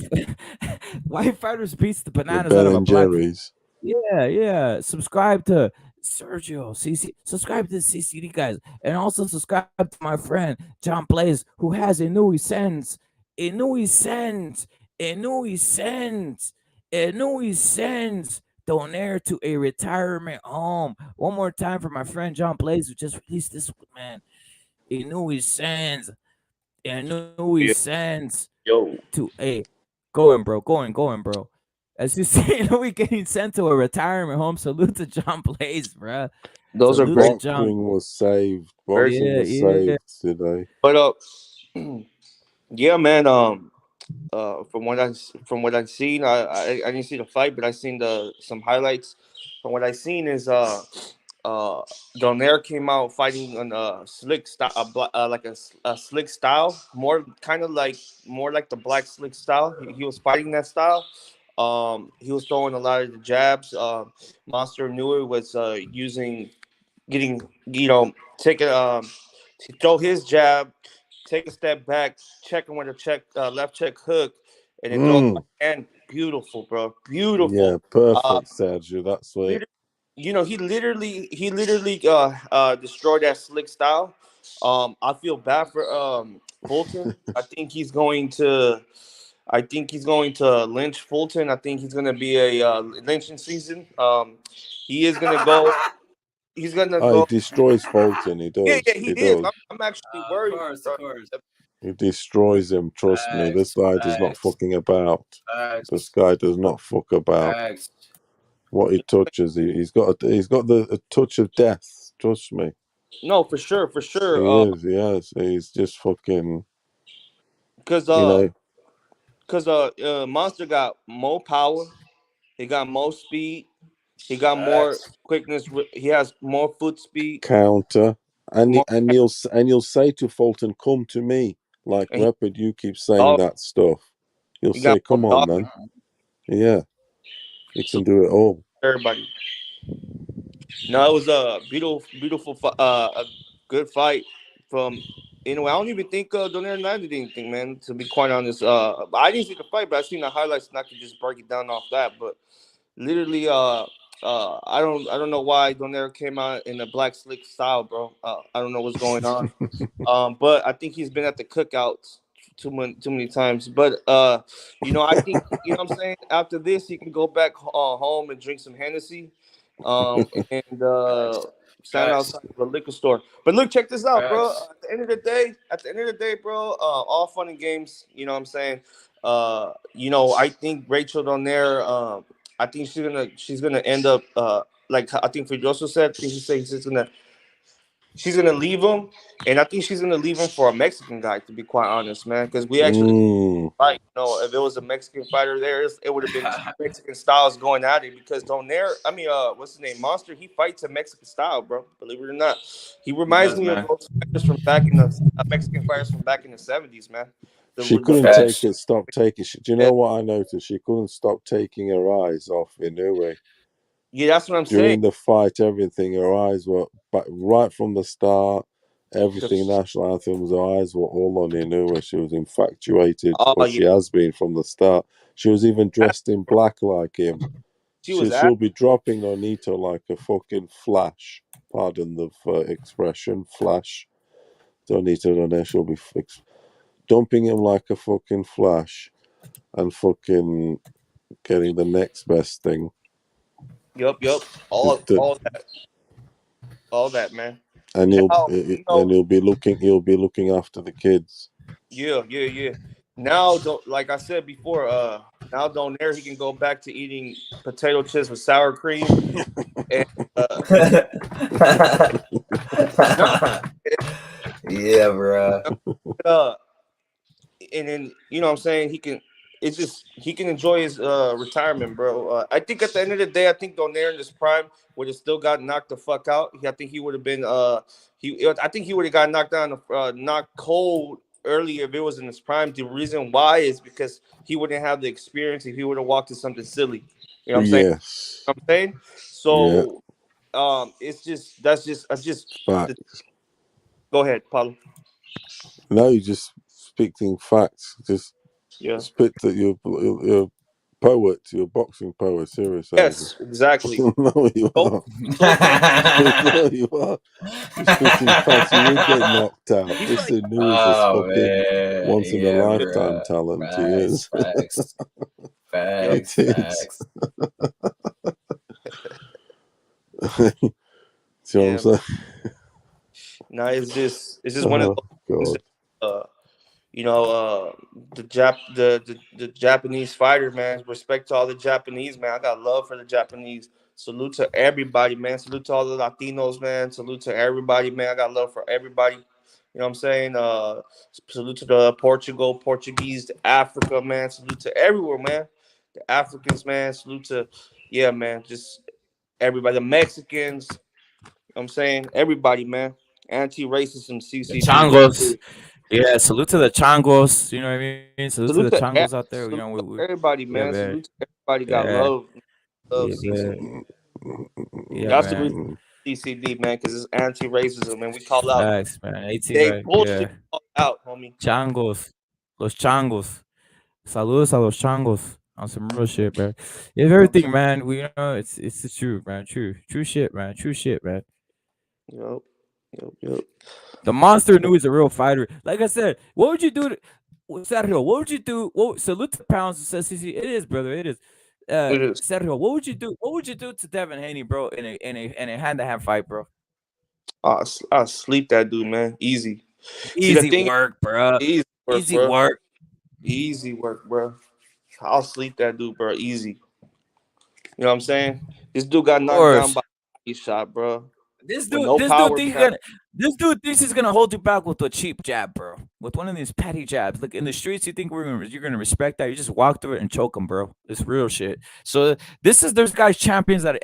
fighters beats the bananas out of a black. Yeah. Subscribe to Sergio CC. Subscribe to the CCD guys, and also subscribe to my friend John Blaze, who has Inoue sends Donaire to a retirement home. One more time for my friend John Blaze, who just released this, man. Inoue sends to a going, bro. As you see, Inoue getting sent to a retirement home. Salute to John Blaze, bro. Those are great. Boxing was saved. Boxing was saved today. But yeah, man. From what I've seen, I didn't see the fight, but I seen some highlights. From what I've seen is Donaire came out fighting on a slick style, like a slick style, more like the black slick style. He was fighting that style. He was throwing a lot of the jabs. Monster Inoue was to throw his jab, take a step back, checking with a left check hook, and then throw right hand. Beautiful, bro. Beautiful. Yeah, perfect, Sergio. That's it. He literally destroyed that slick style. I feel bad for Fulton. I think he's going to lynch Fulton. I think he's going to be a lynching season. He is going to go. He's going to Oh, he go. destroys Fulton. He does. Yeah, he He is. does. I'm actually worried. Of course. He destroys him. Trust me. This guy does not fucking about. This guy does not fuck about. What he touches, he's got a touch of death. Trust me. No, for sure. He has. He's just fucking. Because Monster got more power. He got more speed. He got more quickness. He has more foot speed. Counter, and you'll say to Fulton, "Come to me." Like Rapid, you keep saying that stuff. You'll say, "Come on, man." Yeah, he can do it all. Everybody. No, it was a beautiful, a good fight from. I don't even think Donaire landed anything, man. To be quite honest, I didn't see the fight, but I seen the highlights, and I could just break it down off that. But literally, I don't know why Donaire came out in a black slick style, bro. I don't know what's going on. But I think he's been at the cookouts too many times. But I think what I'm saying. After this, he can go back home and drink some Hennessy, and stand outside of a liquor store. But look, check this out, bro. At the end of the day, bro, all fun and games. You know what I'm saying? I think Rachel Donaire. I think she's gonna end up like I think Fidroso said. I think he said she's gonna leave him, and I think she's gonna leave him for a Mexican guy. To be quite honest, man, because we actually fight. If it was a Mexican fighter there, it would have been two Mexican styles going at it. Because Donaire, what's his name, Monster, he fights a Mexican style, bro. Believe it or not, he reminds me of those fighters from back in the Mexican fighters from back in the 70s, man. She couldn't stop taking. Do you know what I noticed? She couldn't stop taking her eyes off Inoue. Yeah, that's what I'm saying. During the fight, everything, her eyes were right from the start. Everything, national anthems, her eyes were all on Inoue. She was infatuated, she has been from the start. She was even dressed in black like him. She'll be dropping Nonito like a fucking flash. Pardon the expression, flash. Nonito Donaire, she'll be dumping him like a fucking flash and fucking getting the next best thing. Yup. All that, man. And he'll be looking after the kids. Yeah. Now, like I said before, now Donaire, he can go back to eating potato chips with sour cream. And, yeah, bro. And then what I'm saying, he can enjoy his retirement, bro. I think at the end of the day, I think Donaire in his prime would have still got knocked the fuck out. I think he would have been I think he would have got knocked down, knocked cold earlier if it was in his prime. The reason why is because he wouldn't have the experience if he would have walked to something silly. You know what I'm saying? Yes. You know what I'm saying? So that's just facts. Go ahead, Paulo. No, you just speaking facts. Just spit that you're a poet, you're a boxing poet, seriously. Yes, exactly. No, you are. No, you are. You're spitting facts. You will get knocked out. This Inoue is a fucking once in a lifetime talent. He is. Facts. See what I'm saying? No, it's just one of those things that, the Japanese fighters, man. Respect to all the Japanese, man. I got love for the Japanese. Salute to everybody, man. Salute to all the Latinos, man. Salute to everybody, man. I got love for everybody. You know what I'm saying? Salute to the Portuguese, the Africa, man. Salute to everywhere, man. The Africans, man. Salute to, man. Just everybody. The Mexicans. You know what I'm saying? Everybody, man. Anti-racism, CCP. Changos. Yeah, salute to the Changos. You know what I mean? Salute to the Changos out there. Everybody, man. Salute to everybody. Got love. Love CCP. Yeah, man. CCD, man, because it's anti-racism, and we call out. Facts, man. 18, They right? bullshit Yeah. call out, homie. Changos. Los changos. Saludos a los changos. On some real shit, bro. It's everything, man. We know it's the truth, man. True shit, man. True shit, man. Yep. The monster Inoue is a real fighter. Like I said, what would you do Sergio? What would you do? Salute to Pounds says CC. It is, brother. It is. Sergio, what would you do? What would you do to Devin Haney, bro, in a hand-to-hand fight, bro? I'll sleep that dude, man. Easy. Easy work, bro. Easy work, bro. I'll sleep that dude, bro. Easy. You know what I'm saying? This dude got knocked down by a shot, bro. This dude thinks he's gonna hold you back with a cheap jab, bro. With one of these petty jabs. Like in the streets, you think you're gonna respect that? You just walk through it and choke him, bro. It's real shit. So there's guys champions that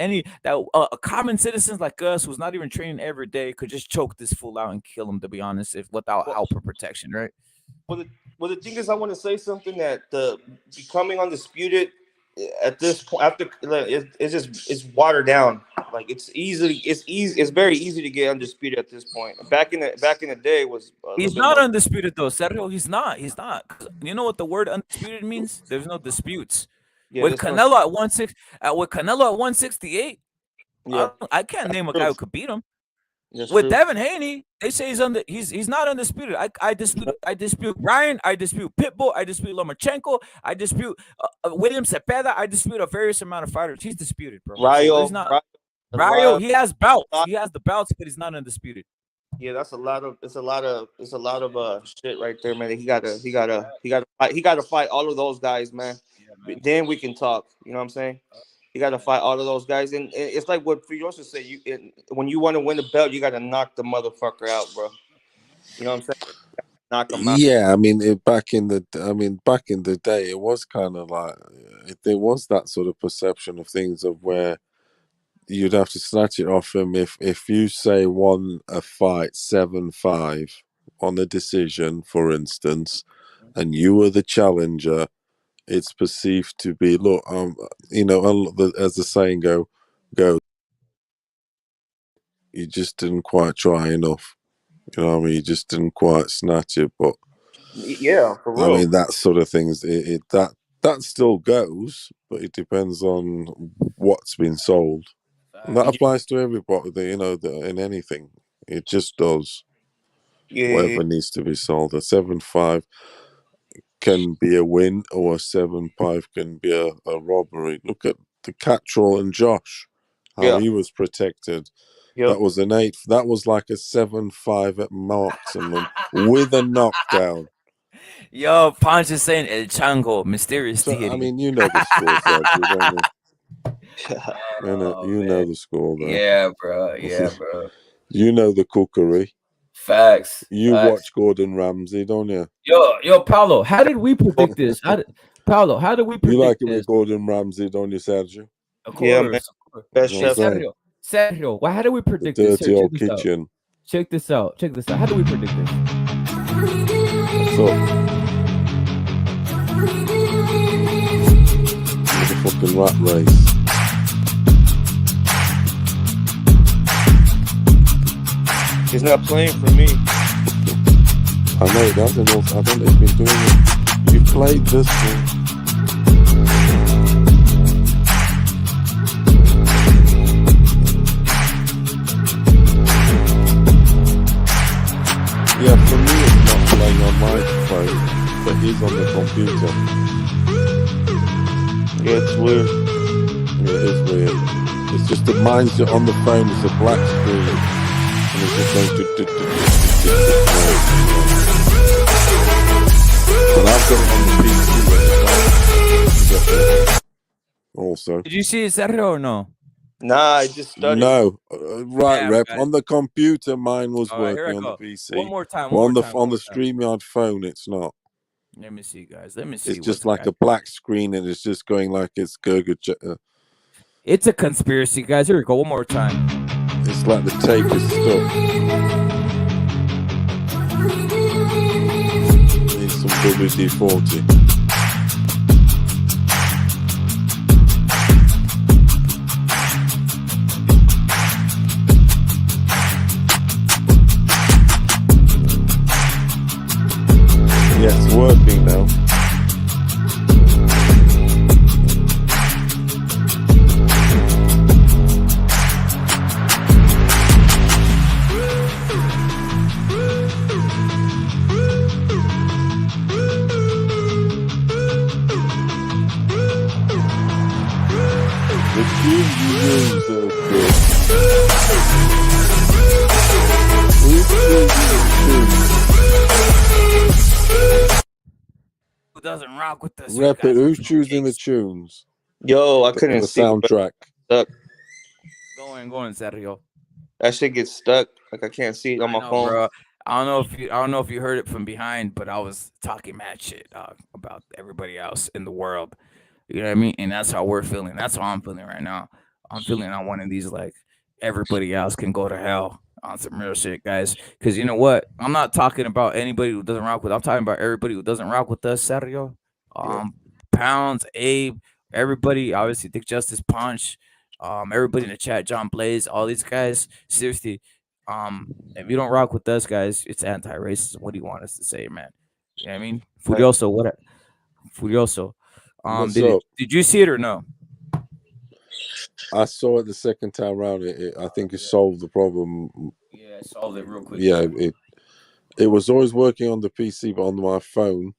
common citizens like us who's not even training every day could just choke this fool out and kill him. To be honest, without help or protection, right? Well, the thing is, I want to say something that becoming undisputed at this point after it's watered down. Like it's very easy to get undisputed at this point. Back in the day was he's not undisputed though, Sergio. He's not. You know what the word undisputed means? There's no disputes. With Canelo at 168, I can't name a guy who could beat him. With Devin Haney, they say he's not undisputed. I dispute Ryan, I dispute Pitbull, I dispute Lomachenko, I dispute William Cepeda, I dispute a various amount of fighters. He's disputed, bro. Rayo, he has belts. He has the belts, but he's not undisputed. Yeah, that's a lot of shit right there, man. He gotta fight all of those guys, man. Then we can talk. You know what I'm saying? You got to fight all of those guys, and it's like what Fiosa said. When you want to win the belt, you got to knock the motherfucker out, bro. You know what I'm saying? Knock him out. Yeah, I mean, back in the day, it was kind of like there was that sort of perception of things of where you'd have to snatch it off him if you say won a fight 7-5 on a decision, for instance, and you were the challenger. It's perceived to be, look, as the saying goes, you just didn't quite try enough. You know what I mean? You just didn't quite snatch it. But yeah, for real. I mean, that sort of things, that still goes, but it depends on what's been sold. And that applies to everybody, in anything. It just does. Whatever needs to be sold. A 7-5 can be a win, or a 7-5 can be a robbery. Look at the Cattrall and Josh, how he was protected. Yep. That was that was like a 7-5 at maximum with a knockdown. Yo, Ponch is saying El Chango, mysterious deity. I mean, you know the score, don't you? You know the score, though. Yeah, bro. You know the cookery. Facts. You watch Gordon Ramsay, don't you? Yo, Paulo, how did we predict this? How did we predict You like it this? with Gordon Ramsay, don't you, Sergio? Of course. Best chef. Sergio, how do we predict the this? Dirty old kitchen. Check this out. How do we predict this? So, the fucking rat race. He's not playing for me. I know it doesn't. I don't know he's been doing it. You played this one. Yeah, for me it's not playing on my phone, but he's on the computer. Yeah, it's weird. Yeah, it is weird. It's just that mine's on the phone, it's a black screen. And it's just going to but I've got it on the PC. Also. Did you see it, Sergio, or no? Nah, I just studied. No, Rep. On the computer, mine was working on the PC. One more time. On the StreamYard phone, it's not. Let me see, guys. Let me see. It's just like a black screen, and it's just going like it's Gurgur. It's a conspiracy, guys. Here we go. One more time. It's like the tape is stuck. Needs some WD-40. doesn't rock with us, you Rep it. guys are Who's choosing the fruitcakes. tunes? Yo, I The couldn't see. Bro. soundtrack. Stuck. Go in, Sergio. That shit gets stuck. Like I can't see it on I my know, phone. bro. I don't know if you heard it from behind, but I was talking mad shit, dog, about everybody else in the world. You know what I mean? And that's how we're feeling. That's how I'm feeling right now. I'm feeling on one of these like everybody else can go to hell on some real shit, guys. Because you know what? I'm not talking about anybody who doesn't rock with. I'm talking about everybody who doesn't rock with us, Sergio. Pounds, Abe, everybody. Obviously, Dick Justice, Punch. Everybody in the chat, John Blaze, all these guys. Seriously, if you don't rock with us, guys, it's anti-racism. What do you want us to say, man? You know what I mean? Furioso, what? Furioso. What's Did up? you see it or no? I saw it the second time around. I think it solved the problem. Yeah, I solved it real quick. Yeah, it was always working on the PC, but on my phone,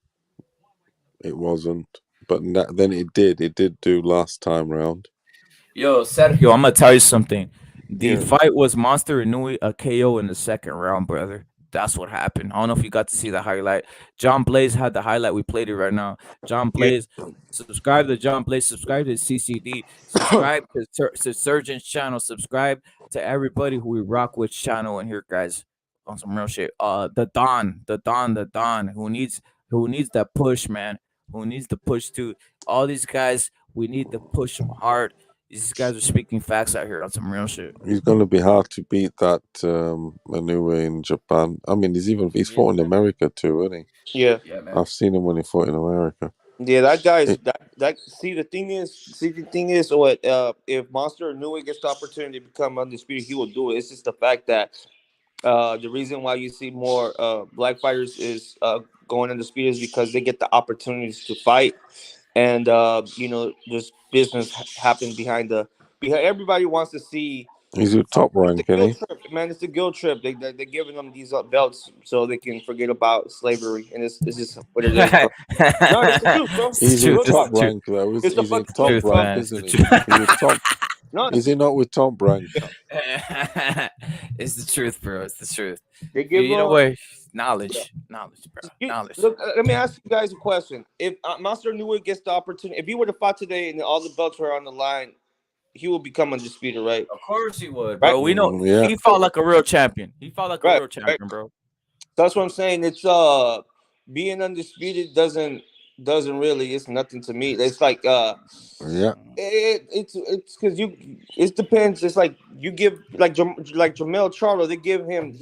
it wasn't. But then it did. It did do last time round. Yo, Sergio, I'm gonna tell you something. The Yeah. fight was Monster Inoue a KO in the second round, brother. That's what happened. I don't know if you got to see the highlight. John Blaze had the highlight. We played it right now. John Blaze, subscribe to John Blaze. Subscribe to CCD. Subscribe to Surgeon's channel. Subscribe to everybody who we rock with channel in here, guys. On some real shit. The Don. Who needs that push, man? Who needs the push too? All these guys, we need to push them hard. These guys are speaking facts out here on some real shit. He's going to be hard to beat that Inoue in Japan. I mean, he's fought in America too, isn't he? Yeah. Yeah, man. I've seen him when he fought in America. Yeah, that guy's that. See, the thing is, what if Monster Inoue gets the opportunity to become undisputed, he will do it. It's just the fact that the reason why you see more black fighters is going undisputed is because they get the opportunities to fight, and there's business happen behind everybody wants to see. He's a top rank, It's a guilt isn't he? trip, man. It's a guilt trip. They're giving them these belts so they can forget about slavery, and it's just what it is, bro. No, it's the truth, bro. He's in Real top talk. rank though. It's the He's in fucking top truth, rank, bro. isn't he? He's with top. No, Is he not with top rank? It's the truth, bro. It's the truth. they give You know what? Knowledge, bro. Knowledge. Look, let me ask you guys a question. If Monster Inoue gets the opportunity, if he were to fight today and all the belts were on the line, he will become undisputed, right? Of course he would, bro. Right? We know Yeah. he fought like a real champion. He fought like a real champion, bro. That's what I'm saying. It's being undisputed doesn't really. It's nothing to me. It's like Yeah. It's because it depends. It's like you give like Jamel Charlo. They give him.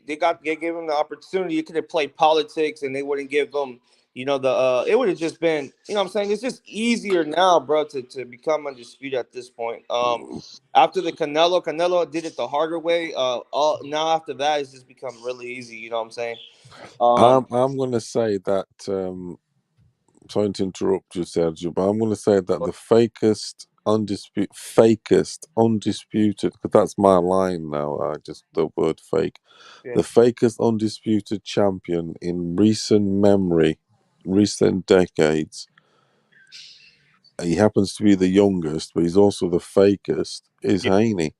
They gave him the opportunity. He could have played politics, and they wouldn't give him. It would have just been. You know what I'm saying? It's just easier now, bro, to become undisputed at this point. After the Canelo did it the harder way. Now after that, it's just become really easy. You know what I'm saying? I'm going to say that. Sorry to interrupt you, Sergio, but I'm going to say that the fakest undisputed, because that's my line now. The word fake. Yeah. The fakest undisputed champion in recent memory, recent decades. He happens to be the youngest, but he's also the fakest. Is Haney?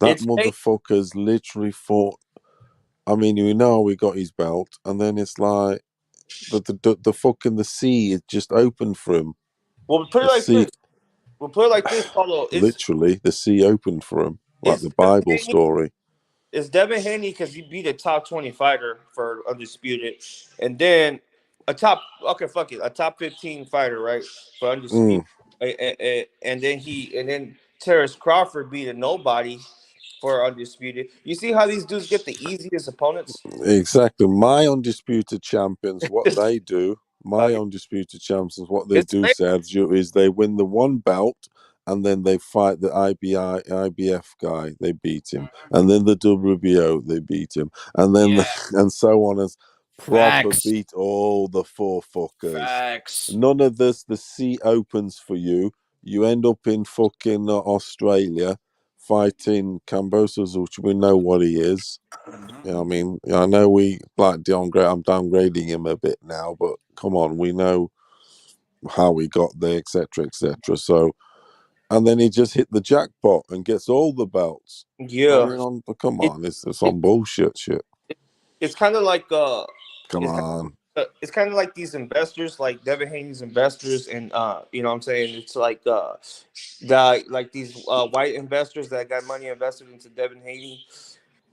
That motherfucker's literally fought. I mean, we know we got his belt, and then it's like. The fucking the sea is just open for him. Well, put it like this, Paulo. Literally, the sea opened for him, like the Bible story. It's Devin Haney because he beat a top 20 fighter for undisputed, and then a top 15 fighter, right, for undisputed, and then Terrence Crawford beat a nobody for undisputed. You see how these dudes get the easiest opponents? Exactly. My undisputed champions, what they do, undisputed champions, what they do, Sergio, is they win the one belt and then they fight the IBF guy, they beat him. And then the WBO, they beat him. And then and so on as proper beat all the four fuckers. Facts. None of this, the sea opens for you. You end up in fucking Australia fighting Kambosos, which we know what he is. You know what I mean? I know I'm downgrading him a bit now, but come on, we know how he got there, etc., etc. So, and then he just hit the jackpot and gets all the belts. Yeah. I mean, come on, it's some bullshit shit. It's kind of like Come on. it's kind of like these investors, like Devin Haney's investors, and you know what I'm saying? It's like these white investors that got money invested into Devin Haney.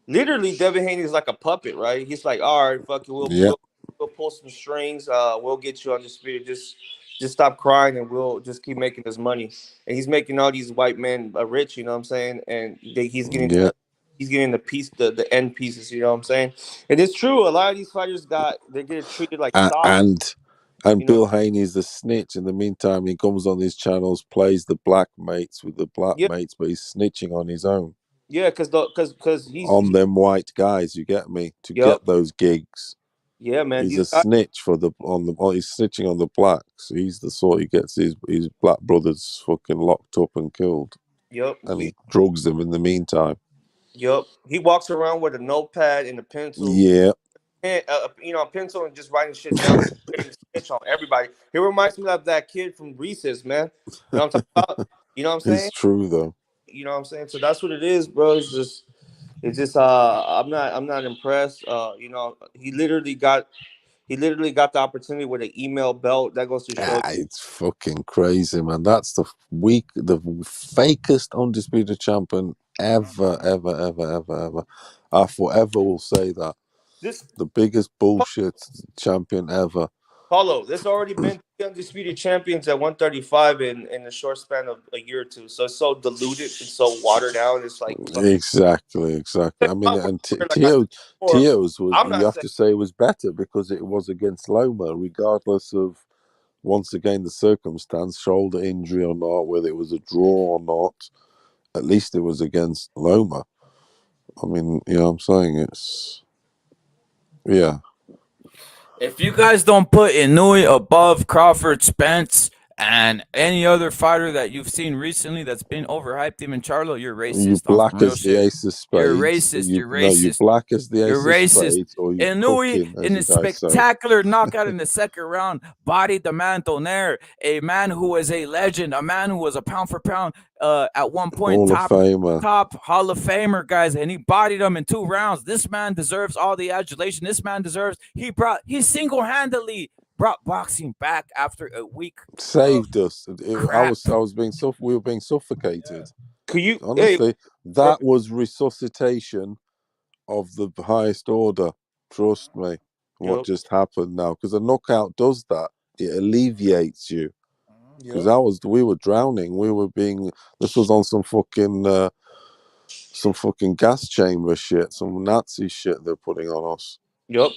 Literally, Devin Haney is like a puppet, right? He's like, all right, fuck it, we'll pull some strings, we'll get you undisputed. Just stop crying, and we'll just keep making this money. And he's making all these white men rich, you know what I'm saying? And he's getting the end pieces, you know what I'm saying? And it's true, a lot of these fighters they get treated like stock. And Bill Haney's the snitch. In the meantime, he comes on these channels, plays the black mates with the black mates, but he's snitching on his own. Yeah, because he's on them white guys. You get me? To get those gigs. Yeah, man. He's a snitch he's snitching on the blacks. He's the sort he gets his black brothers fucking locked up and killed. Yep. And he drugs them in the meantime. Yep. He walks around with a notepad and a pencil. Yeah. And, a pencil and just writing shit down, snitch on everybody. He reminds me of that kid from Recess, man. You know what I'm talking about? You know what I'm saying? It's true though. You know what I'm saying? So that's what it is, bro. It's just I'm not impressed. You know, he literally got the opportunity with an email belt. That goes to show it's fucking crazy, man. That's the fakest undisputed champion ever. I forever will say that. The biggest bullshit champion ever. Paulo, there's already been 3 undisputed champions at 135 in a short span of a year or two. So it's so diluted and so watered down. It's like exactly. I mean, and Tio's was, you have to say, was better because it was against Loma, regardless of once again the circumstance, shoulder injury or not, whether it was a draw or not. At least it was against Loma. I mean, you know what I'm saying? It's If you guys don't put Inoue above Crawford, Spence, and any other fighter that you've seen recently that's been overhyped, even Charlo, you're racist. You black as the ace of spades. You're racist. You're racist. No, you black as the ace you're racist. of spades. Or you Inoue, in a spectacular knockout in the second round, bodied the man Donaire, a man who was a legend, a man who was a pound for pound, at one point top Hall of Famer, guys, and he bodied him in 2 rounds. This man deserves all the adulation. This man deserves. He single-handedly brought boxing back after a week. Saved us. We were being suffocated. Could you honestly? That was resuscitation of the highest order. Trust me. What just happened now? Because a knockout does that. It alleviates you. Because we were drowning. This was on some fucking gas chamber shit, some Nazi shit they're putting on us. Yep.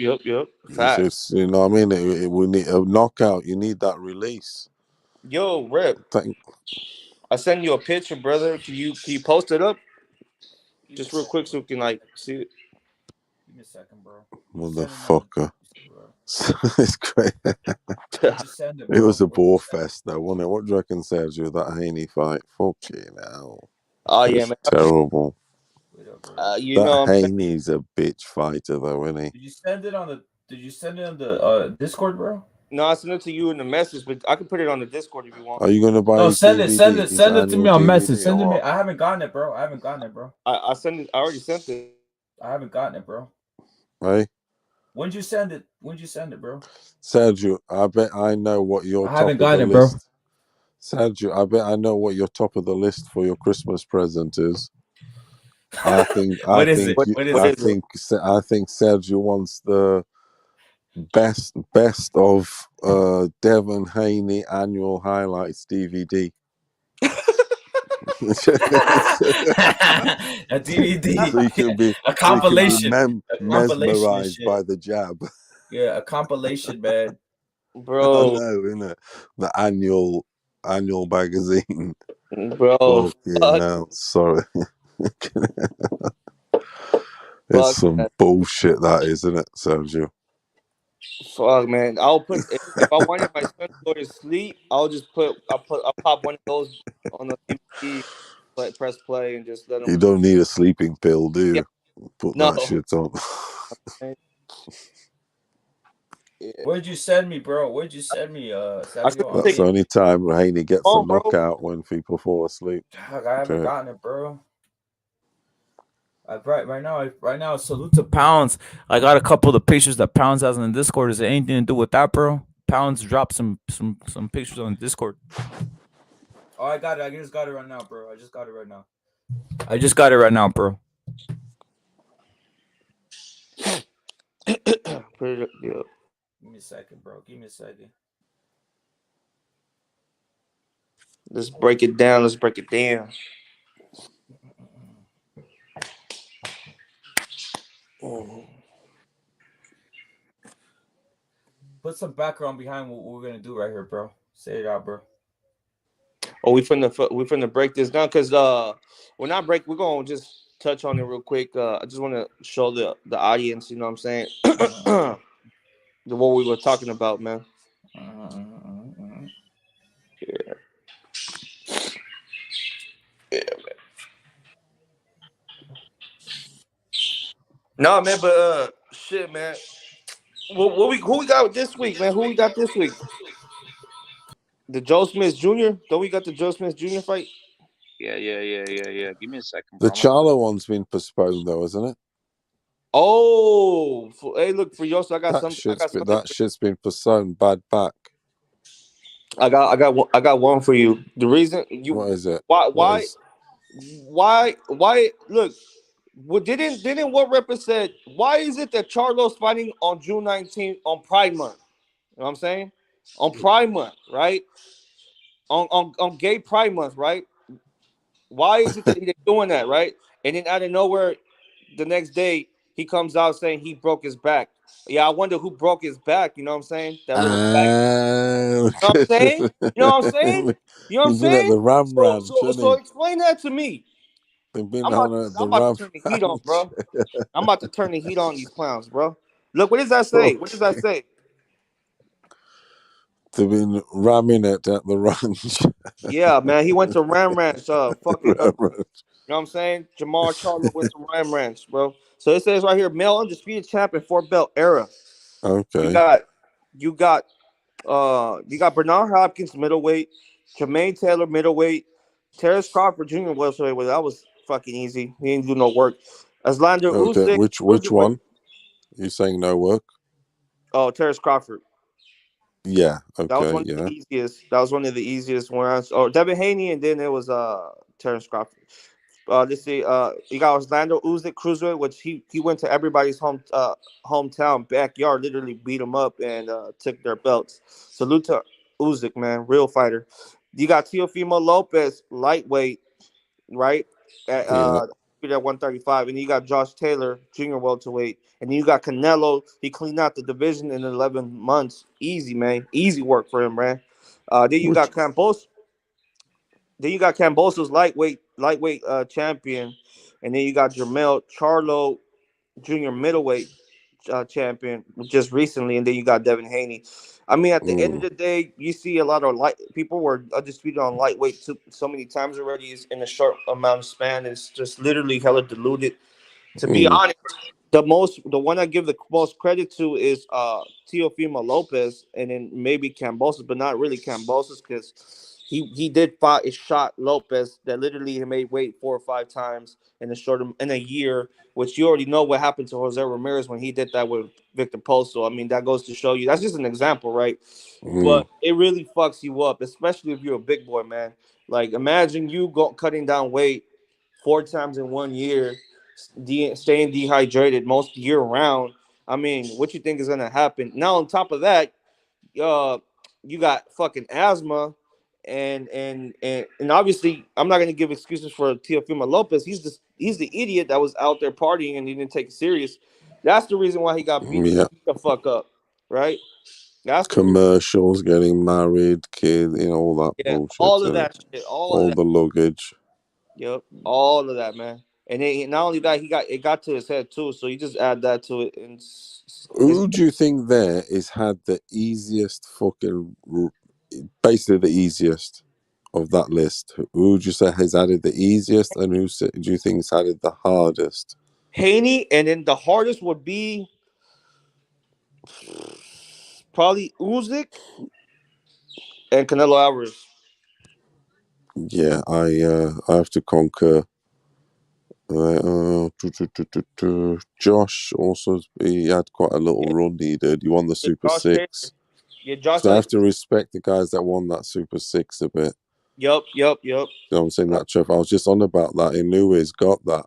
Facts. You know what I mean? We need a knockout. You need that release. Yo, Rip. I send you a picture, brother. Can you post it up? Just real quick so we can see it. Give me a second, bro. Motherfucker. It's great. It was a bore fest though, wasn't it? What do you reckon, Sergio, that Haney fight? Fucking hell. Oh yeah, man. Terrible. That Haney's a bitch fighter though, isn't he? Did you send it on the Discord, bro? No, I sent it to you in the message, but I can put it on the Discord if you want. Are you gonna buy? No, send it to me on message. Send it to me. I haven't gotten it, bro. I already sent it. I haven't gotten it, bro. Hey. When'd you send it, bro? Sergio, I bet I know what your I haven't gotten it, bro. Sergio, I bet I know what your top of the list for your Christmas present is. I think Sergio wants the best of Devin Haney annual highlights DVD. A DVD. So you can be a compilation. Mesmerized by the jab. Yeah, a compilation, man. Bro. I know, innit? The annual magazine. Bro. Sorry. It's some bullshit that is, isn't it, Sergio? Fuck, man. I'll put if I wanted my son to go to sleep, I'll pop one of those on the TV, press play, and just let him. You don't need a sleeping pill, do you? Yeah. Put that shit on. Where'd you send me, bro? Where'd you send me, Sergio? That's the only time Haney gets a knockout when people fall asleep. I haven't gotten it, bro. Right now, salute to Pounds. I got a couple of the pictures that Pounds has on the Discord. Is there anything to do with that, bro? Pounds dropped some pictures on Discord. Oh, I got it. I just got it right now, bro. I just got it right now. Bro. Yeah. Give me a second, bro. Give me a second. Let's break it down. Let's break it down. Put some background behind what we're gonna do right here, bro. Say it out, bro. Oh, we finna break this down because we're not break. We're gonna just touch on it real quick. I just want to show the audience. You know what I'm saying? The what we were talking about, man. Yeah. Yeah, man. No, man, but shit, man. Who we got this week, man? Who we got this week? The Joe Smith Jr. Don't we got the Joe Smith Jr. fight? Yeah. Give me a second, The bro. Charlo one's been postponed, though, isn't it? Oh, hey, look for yours. I got That something. that shit's been postponed. Bad back. I got one for you. The reason you What is it? why look. Well, didn't what Ripper said? Why is it that Charlo's fighting on June 19th on Pride Month? You know what I'm saying? On Pride Month, right? On Gay Pride Month, right? Why is it that they're doing that, right? And then out of nowhere, the next day he comes out saying he broke his back. Yeah, I wonder who broke his back. You know what I'm saying? That little fag. You know what I'm saying? You know what I'm saying? You know what I'm He's been at saying? the Ram Ranch, hasn't So he? explain that to me. They've been I'm on about at the I'm about Ram to turn the heat on, Ranch. bro. I'm about to turn the heat on these clowns, bro. Look, what does that say? What does that say? They've been ramming it at the ranch. Yeah, man, he went to Ram Ranch. Fucking, Ram Ranch. you know what I'm saying? Jamal Charlo went to Ram Ranch, bro. So it says right here, male undisputed champion 4-belt era. Okay. You got Bernard Hopkins middleweight, Jermaine Taylor middleweight, Terrence Crawford Jr. welterweight. Well, that was fucking easy. He didn't do no work. Aslander Okay. Usyk. Which one? You saying no work? Oh, Terrence Crawford. Yeah. That was Okay. one of Yeah. the easiest. That was one of the easiest ones. Oh, Devin Haney, and then it was Terrence Crawford. Let's see. You got Orlando Usyk cruiserweight, which he went to everybody's hometown backyard, literally beat them up and took their belts. Salute to Usyk, man, real fighter. You got Teofimo Lopez, lightweight, right? At Yeah. at 135, and you got Josh Taylor, junior welterweight, and then you got Canelo. He cleaned out the division in 11 months. Easy, man. Easy work for him, man. Then you Which? got Campos. Then you got Camboso's lightweight champion, and then you got Jermell Charlo junior middleweight champion just recently, and then you got Devin Haney. I mean, at the end of the day, you see a lot of light people were undisputed on lightweight so many times already. Is in a short amount of span. It's just literally hella diluted. To be honest, the one I give the most credit to is Teofimo Lopez, and then maybe Cambosos, but not really Cambosos because he did fight a shot Lopez that literally he made weight 4 or 5 times in a year, which you already know what happened to Jose Ramirez when he did that with Victor Poso. I mean, that goes to show you that's just an example, right? But it really fucks you up, especially if you're a big boy, man. Like imagine you cutting down weight 4 times in 1 year, staying dehydrated most year round. I mean, what you think is gonna happen? Now on top of that, uh, you got fucking asthma, and obviously I'm not gonna give excuses for Teofimo Lopez. He's the idiot that was out there partying and he didn't take it serious. That's the reason why he got beat the fuck up, right? That's the reason. Commercials, getting married, kid, all that bullshit. All of that shit, all the luggage. Yep, all of that, man. And then not only that, it got to his head too. So you just add that to it, and Who do you think there is had the easiest basically the easiest of that list? Who would you say has added the easiest, and who do you think has added the hardest? Haney, and then the hardest would be probably Usyk and Canelo Alvarez. Yeah, I have to concur. Josh also, he had quite a little run. He did. He won the Super Josh Six. Yeah, Josh. So I have to respect the guys that won that Super Six a bit. Yup. You know what I'm saying? That Trev. I was just on about that. Inoue's got that.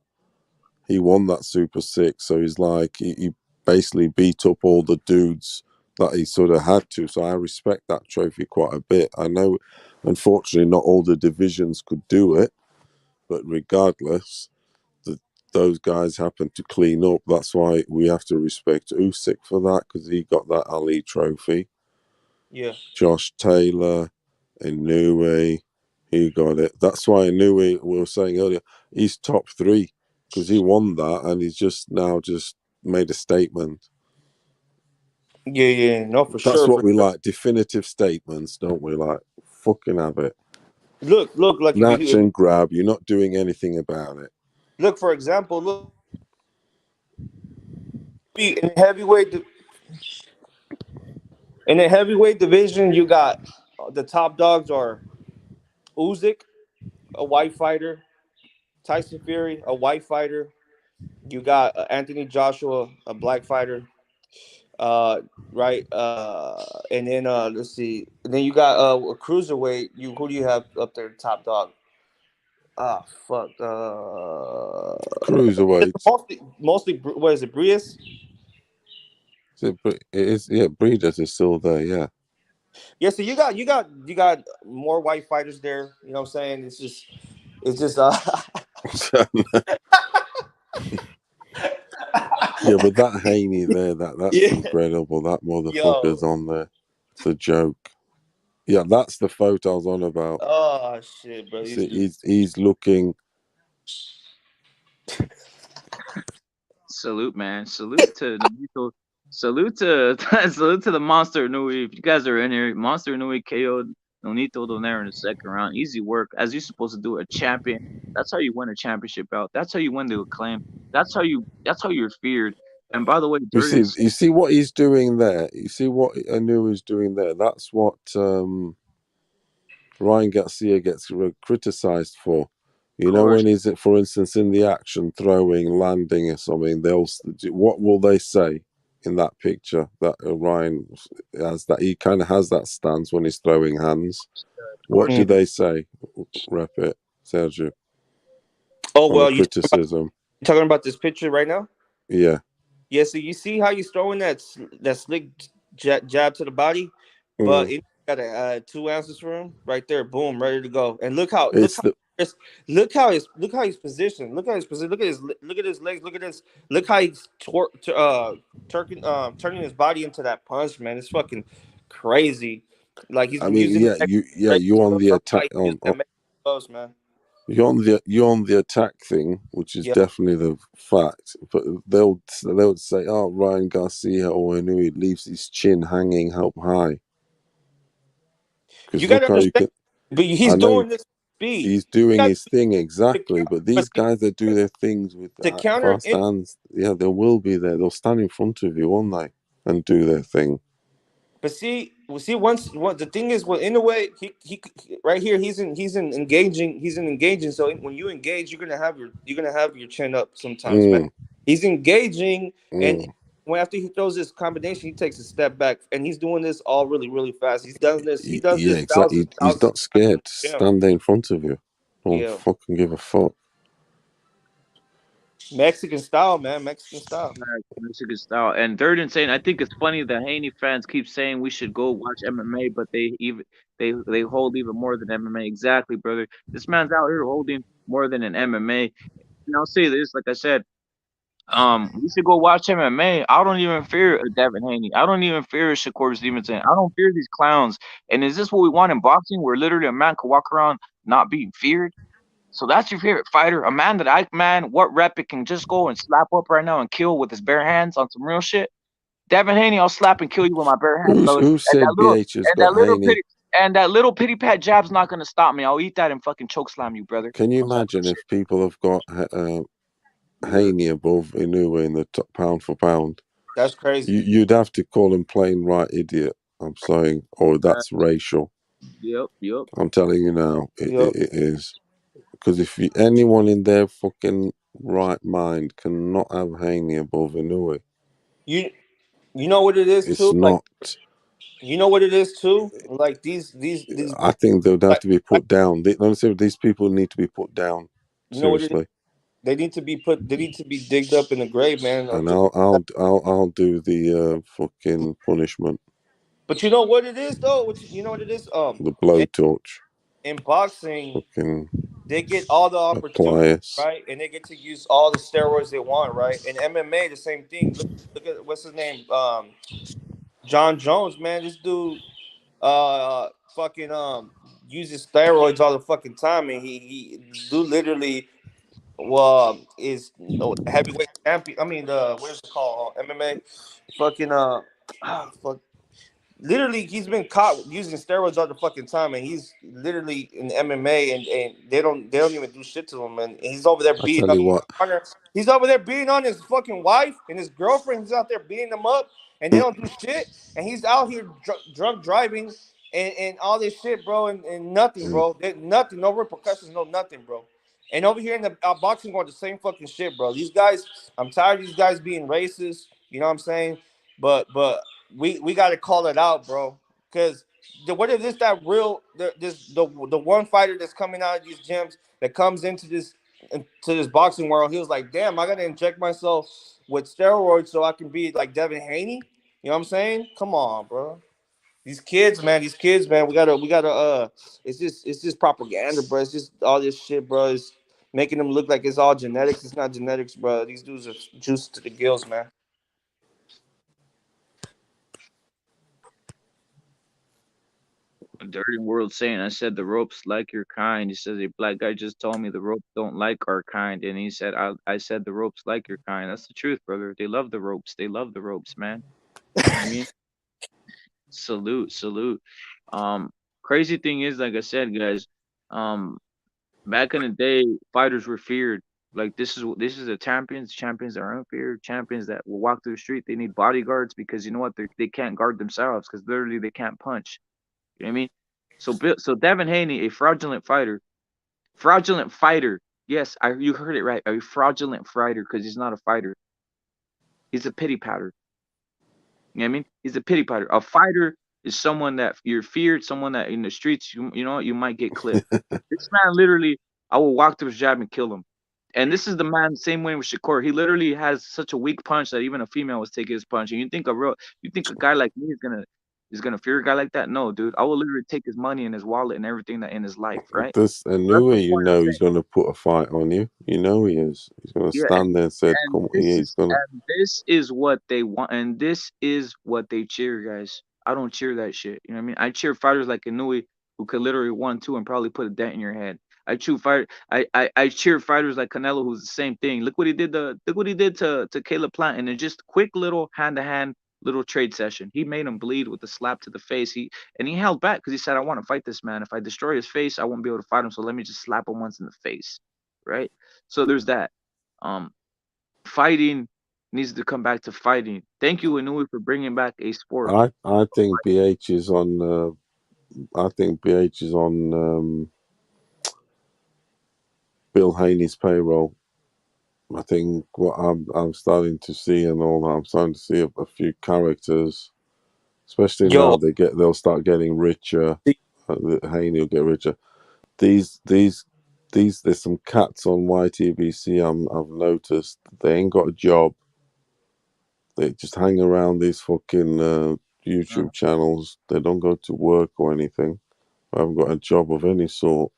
He won that Super Six, so he's like he basically beat up all the dudes that he sort of had to. So I respect that trophy quite a bit. I know, unfortunately, not all the divisions could do it, but regardless, those guys happened to clean up. That's why we have to respect Usyk for that, because he got that Ali trophy. Yeah. Josh Taylor, Inoue, he got it. That's why Inoue, we were saying earlier, he's top 3 because he won that and he's just made a statement. Yeah, no, for sure. That's what we like, definitive statements, don't we? Like, fucking have it. Look, like Snatch and grab, you're not doing anything about it. Look, for example, look in heavyweight. In the heavyweight division, you got the top dogs are Usyk, a white fighter, Tyson Fury, a white fighter. You got Anthony Joshua, a black fighter. Right. And then let's see. And then you got a cruiserweight. Who do you have up there, top dog? Ah, fuck. Cruiserweight. Mostly. What is it, Breas? It is, yeah. Breeders is still there, yeah. Yeah. So you got more white fighters there. You know what I'm saying? It's just. Yeah, but that Haney there, that's incredible. That motherfucker's on there. It's a joke. Yeah, that's the photo I was on about. Oh shit, bro! See, he's looking. Salute, man. Salute to Nonito. Salute to the Monster Inoue. If you guys are in here, Monster Inoue KO'd Nonito Donaire in the second round. Easy work, as you're supposed to do. A champion. That's how you win a championship bout. That's how you win the acclaim. That's how you're feared. And by the way, You see what he's doing there. You see what Inoue is doing there. That's what Ryangarcia gets criticized for. You know, when he's, for instance, in the action, throwing, landing, or something, what will they say in that picture that Ryan has? That he kind of has that stance when he's throwing hands. What do they say? Rep it, Sergio. Oh well, you criticism. Talking about this picture right now? Yeah. Yeah. So you see how he's throwing that slick jab to the body, but it got 2 ounces for him right there. Boom, ready to go. And look how he's positioned. Look at his position. Look at his legs. Look at this. Look how he's turning his body into that punch, man. It's fucking crazy. Like he's. You on the attack man. You're on the attack thing, which is definitely the fact. But they would say, "Oh, Ryangarcia or Inoue leaves his chin hanging up high." You got to understand, but he's doing this speed. He's doing his thing exactly. But these guys that do their things with fast hands, they will be there. They'll stand in front of you, won't they, and do their thing. But once the thing is, well, in a way, he right here, he's engaging. So when you engage, you're gonna have your chin up sometimes, man. He's engaging, and when after he throws this combination, he takes a step back, and he's doing this all really, really fast. He does this. Exactly. He's not scared to stand there in front of you. Don't fucking give a fuck. Mexican style, man. Mexican style. And third and saying, I think it's funny that Haney fans keep saying we should go watch MMA, but they hold even more than MMA. Exactly, brother. This man's out here holding more than an MMA. And I'll say this, like I said, we should go watch MMA. I don't even fear Devin Haney. I don't even fear Shakur Stevenson. I don't fear these clowns. And is this what we want in boxing, where literally a man can walk around not being feared? So that's your favorite fighter, a man what rep it can just go and slap up right now and kill with his bare hands on some real shit? Devin Haney, I'll slap and kill you with my bare hands. Who said BH has got Haney? And that little pity pat jab's not gonna stop me. I'll eat that and fucking choke slam you, brother. Can you imagine if people have got Haney above Inoue in the top pound for pound? That's crazy. You'd have to call him plain right idiot. I'm saying, or that's racial. Yep. I'm telling you now, it is. Because if anyone in there fucking right mind cannot have Haney above Inoue. You know what it is It's too. Like not. you know what it is too. Like these. I think they would have Like, to be put down. These people need to be put down. you know what it is. Seriously. They need to be put. They need to be digged up in the grave, man. And I'll do the fucking punishment. But you know what it is though. You know what it is. The blowtorch. In boxing, Fucking they get all the opportunities, Applies. right? And they get to use all the steroids they want, right? In MMA, the same thing. Look at what's his name, John Jones, man. This dude, fucking uses steroids all the fucking time, and he dude literally, is heavyweight champion. I mean, what is it called? MMA, fucking fuck. Literally, he's been caught using steroids all the fucking time, and he's literally in MMA, and they don't even do shit to him, and he's over there I beating tell you what. on her. He's over there beating on his fucking wife and his girlfriend. He's out there beating them up, and they don't do shit, and he's out here drunk driving and all this shit, bro, and nothing, bro. Nothing, no repercussions, no nothing, bro. And over here in the boxing world, the same fucking shit, bro. These guys, I'm tired of these guys being racist. You know what I'm saying? But we got to call it out, bro. Because what if the one fighter that's coming out of these gyms that comes into this boxing world, he was like, damn, I got to inject myself with steroids so I can be like Devin Haney. You know what I'm saying? Come on, bro. These kids, man. We gotta. It's just propaganda, bro. It's just all this shit, bro. It's making them look like it's all genetics. It's not genetics, bro. These dudes are juiced to the gills, man. A dirty world saying, I said the ropes like your kind. He says a black guy just told me the ropes don't like our kind, and he said I said the ropes like your kind. That's the truth, brother. They love the ropes. They love the ropes, man. You know what I mean, salute. Crazy thing is, like I said, guys, back in the day, fighters were feared. Like this is the champions. Champions are unfeared. Champions that will walk through the street. They need bodyguards because you know what? They can't guard themselves because literally they can't punch. You know what I mean? So Devin Haney, a fraudulent fighter. Yes, you heard it right. A fraudulent fighter because he's not a fighter. He's a pity patter. You know what I mean? He's a pity patter. A fighter is someone that you're feared, someone that in the streets, you know, you might get clipped. This man literally, I will walk through his jab and kill him. And this is the man, same way with Shakur. He literally has such a weak punch that even a female was taking his punch. And you think a guy like me is gonna fear a guy like that? No, dude. I will literally take his money and his wallet and everything that in his life, right? This Inoue, you know, he's going to put a fight on you. You know he is. He's going to stand there and say, "Come on." He's going to. And this is what they want, and this is what they cheer, guys. I don't cheer that shit. You know what I mean? I cheer fighters like Inoue who could literally 1-2 and probably put a dent in your head. I cheer fighters like Canelo, who's the same thing. Look what he did to Caleb Plant in a just quick little hand-to-hand little trade session. He made him bleed with a slap to the face. He held back because he said, I want to fight this man. If I destroy his face, I won't be able to fight him. So let me just slap him once in the face. Right? So there's that. Fighting needs to come back to fighting. Thank you, Inoue, for bringing back a sport. I think BH is on. I think BH is on Bill Haney's payroll. I think what I'm starting to see and all that, I'm starting to see a few characters, especially now they'll start getting richer. Haney will get richer. These there's some cats on YTBC I've noticed they ain't got a job. They just hang around these fucking YouTube channels. They don't go to work or anything. They haven't got a job of any sort.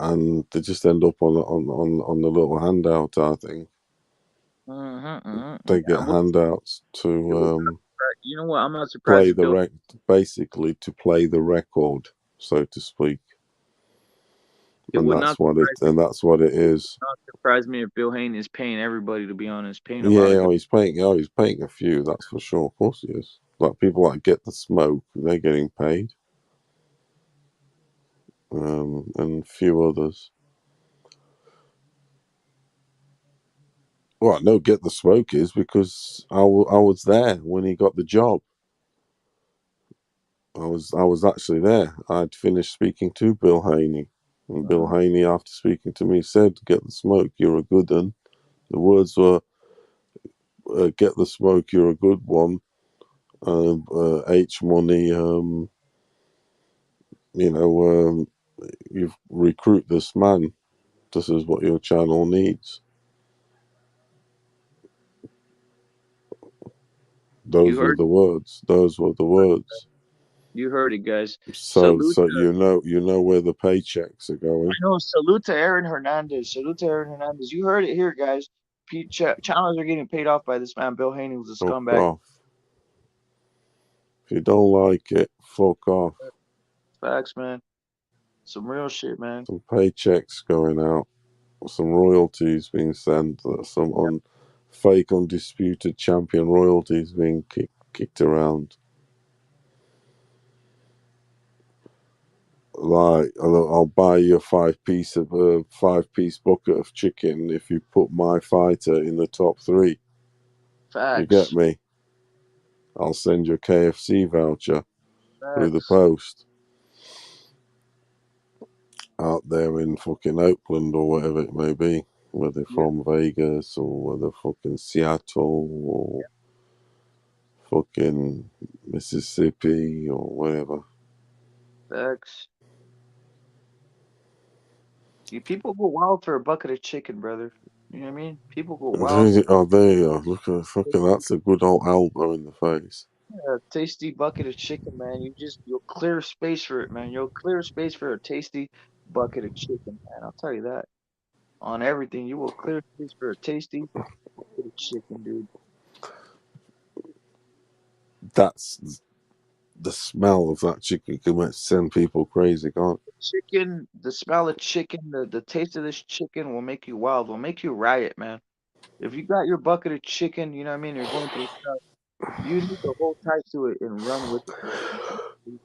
And they just end up on the little handout, I think. They get handouts to you know what? I'm not surprised. Basically to play the record, so to speak. And that's what it is. Not surprise me if Bill Haney is paying everybody to be honest. He's paying a few, that's for sure. Of course he is. Like people like Get the Smoke, they're getting paid. And a few others. Well, no, Get the Smoke is because I was there when he got the job. I was actually there. I'd finished speaking to Bill Haney. And Bill Haney, after speaking to me, said, "Get the smoke, you're a good one." The words were, "Get the smoke, you're a good one." H Money, you recruit this man. This is what your channel needs. Those were the words. Those were the words. You heard it, guys. So you know where the paychecks are going. I know. Salute to Aaron Hernandez. Salute to Aaron Hernandez. You heard it here, guys. Channels are getting paid off by this man. Bill Haney was a Fuck scumbag. off. If you don't like it, fuck off. Facts, man. Some real shit, man. Some paychecks going out. Some royalties being sent. Some fake undisputed champion royalties being kicked around. Like, I'll buy you a 5-piece bucket of chicken if you put my fighter in the top 3. Facts. You get me? I'll send you a KFC voucher through the post. Out there in fucking Oakland or whatever it may be, whether from Vegas or whether fucking Seattle or fucking Mississippi or whatever. Facts. People go wild for a bucket of chicken, brother. You know what I mean? People go wild. There you are. Look at fucking, that's a good old elbow in the face. Yeah, tasty bucket of chicken, man. You'll clear space for it, man. You'll clear space for a tasty bucket of chicken, man. I'll tell you that. On everything, you will clear space for a tasty bucket of chicken, dude. That's the smell of that chicken can send people crazy, can't it? Chicken, the smell of chicken, the taste of this chicken will make you wild, will make you riot, man. If you got your bucket of chicken, you know what I mean, you're going through stuff, you need to hold tight to it and run with it.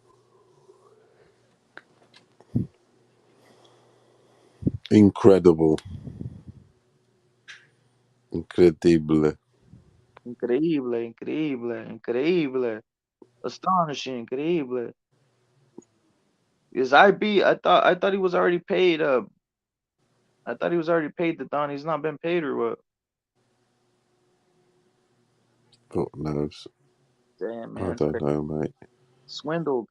Incredible. Incredible. Increíble, increíble, increíble. Astonishing, increíble. Is I thought he was already paid. I thought he was already paid the Don. He's not been paid or what? God knows. Damn, man. I don't know, mate. Swindled.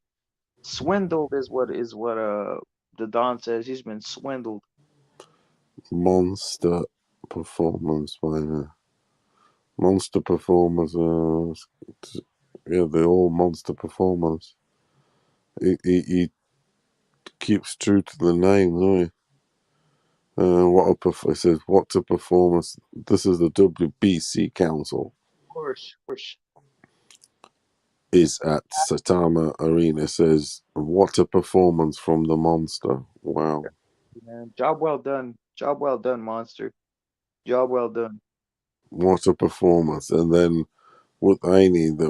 Swindled is what the Don says. He's been swindled. Monster performance by monster performers. Yeah, they're all monster performers. He keeps true to the name, doesn't he? It says what a performance. This is the WBC Council. Of course. Is at Saitama Arena. Says what a performance from the monster. Wow. Man, job well done. Job well done, Monster. Job well done. What a performance. And then with Aini, they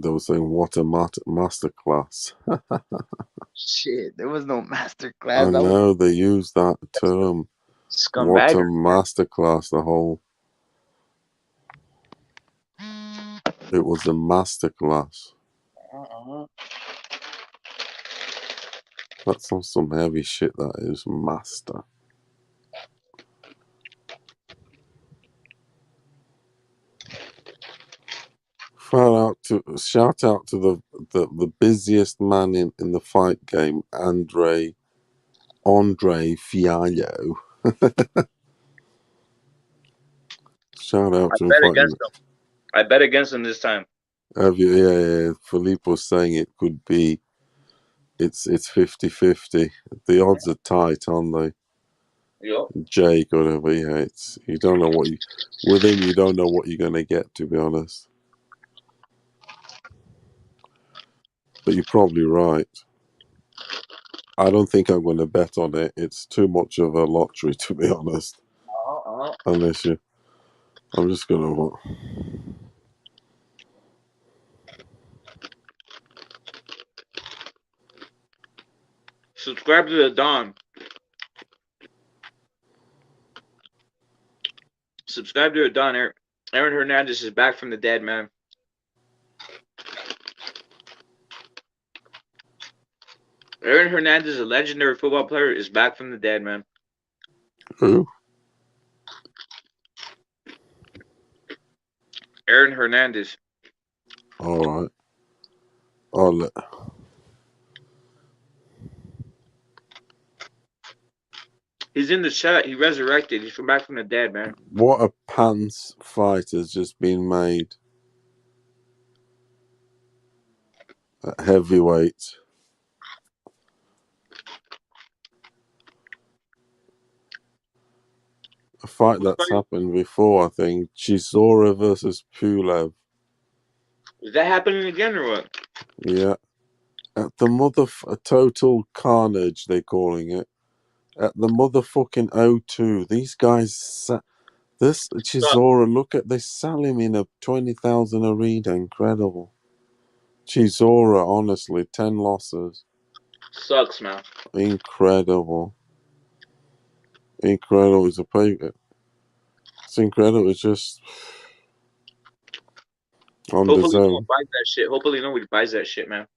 were saying what a masterclass. Shit, there was no master I class. know they used that term. What a Scumbagger. masterclass, it was a masterclass. That's on some heavy shit, that is. Master. Shout out to the busiest man in the fight game, Andre Fiallo. Shout out to him fighting. I bet against him this time. Have you? Yeah. Philippe was saying it could be. It's 50-50. The odds are tight, aren't they? Yep. Jake, whatever. Yeah, you don't know with him. You don't know what you're gonna get, to be honest. But you're probably right. I don't think I'm going to bet on it. It's too much of a lottery, to be honest. Unless I'm just going to. Subscribe to the Don. Subscribe to the Don. Aaron Hernandez is back from the dead, man. Aaron Hernandez, a legendary football player, is back from the dead, man. Who? Aaron Hernandez. All right. I'll let. He's in the chat. He resurrected. He's back from the dead, man. What a pants fight has just been made at heavyweight. A fight that's happened before, I think. Chisora versus Pulev. Is that happening again or what? Yeah. At the a total carnage, they're calling it. At the motherfucking O2. These guys, this Chisora, look at, they sell him in a 20,000 arena. Incredible. Chisora, honestly, 10 losses. Sucks, man. Incredible. Incredible. It's incredible. It's just on the Hopefully, no one zone. buys that shit. Hopefully, nobody buys that shit, man.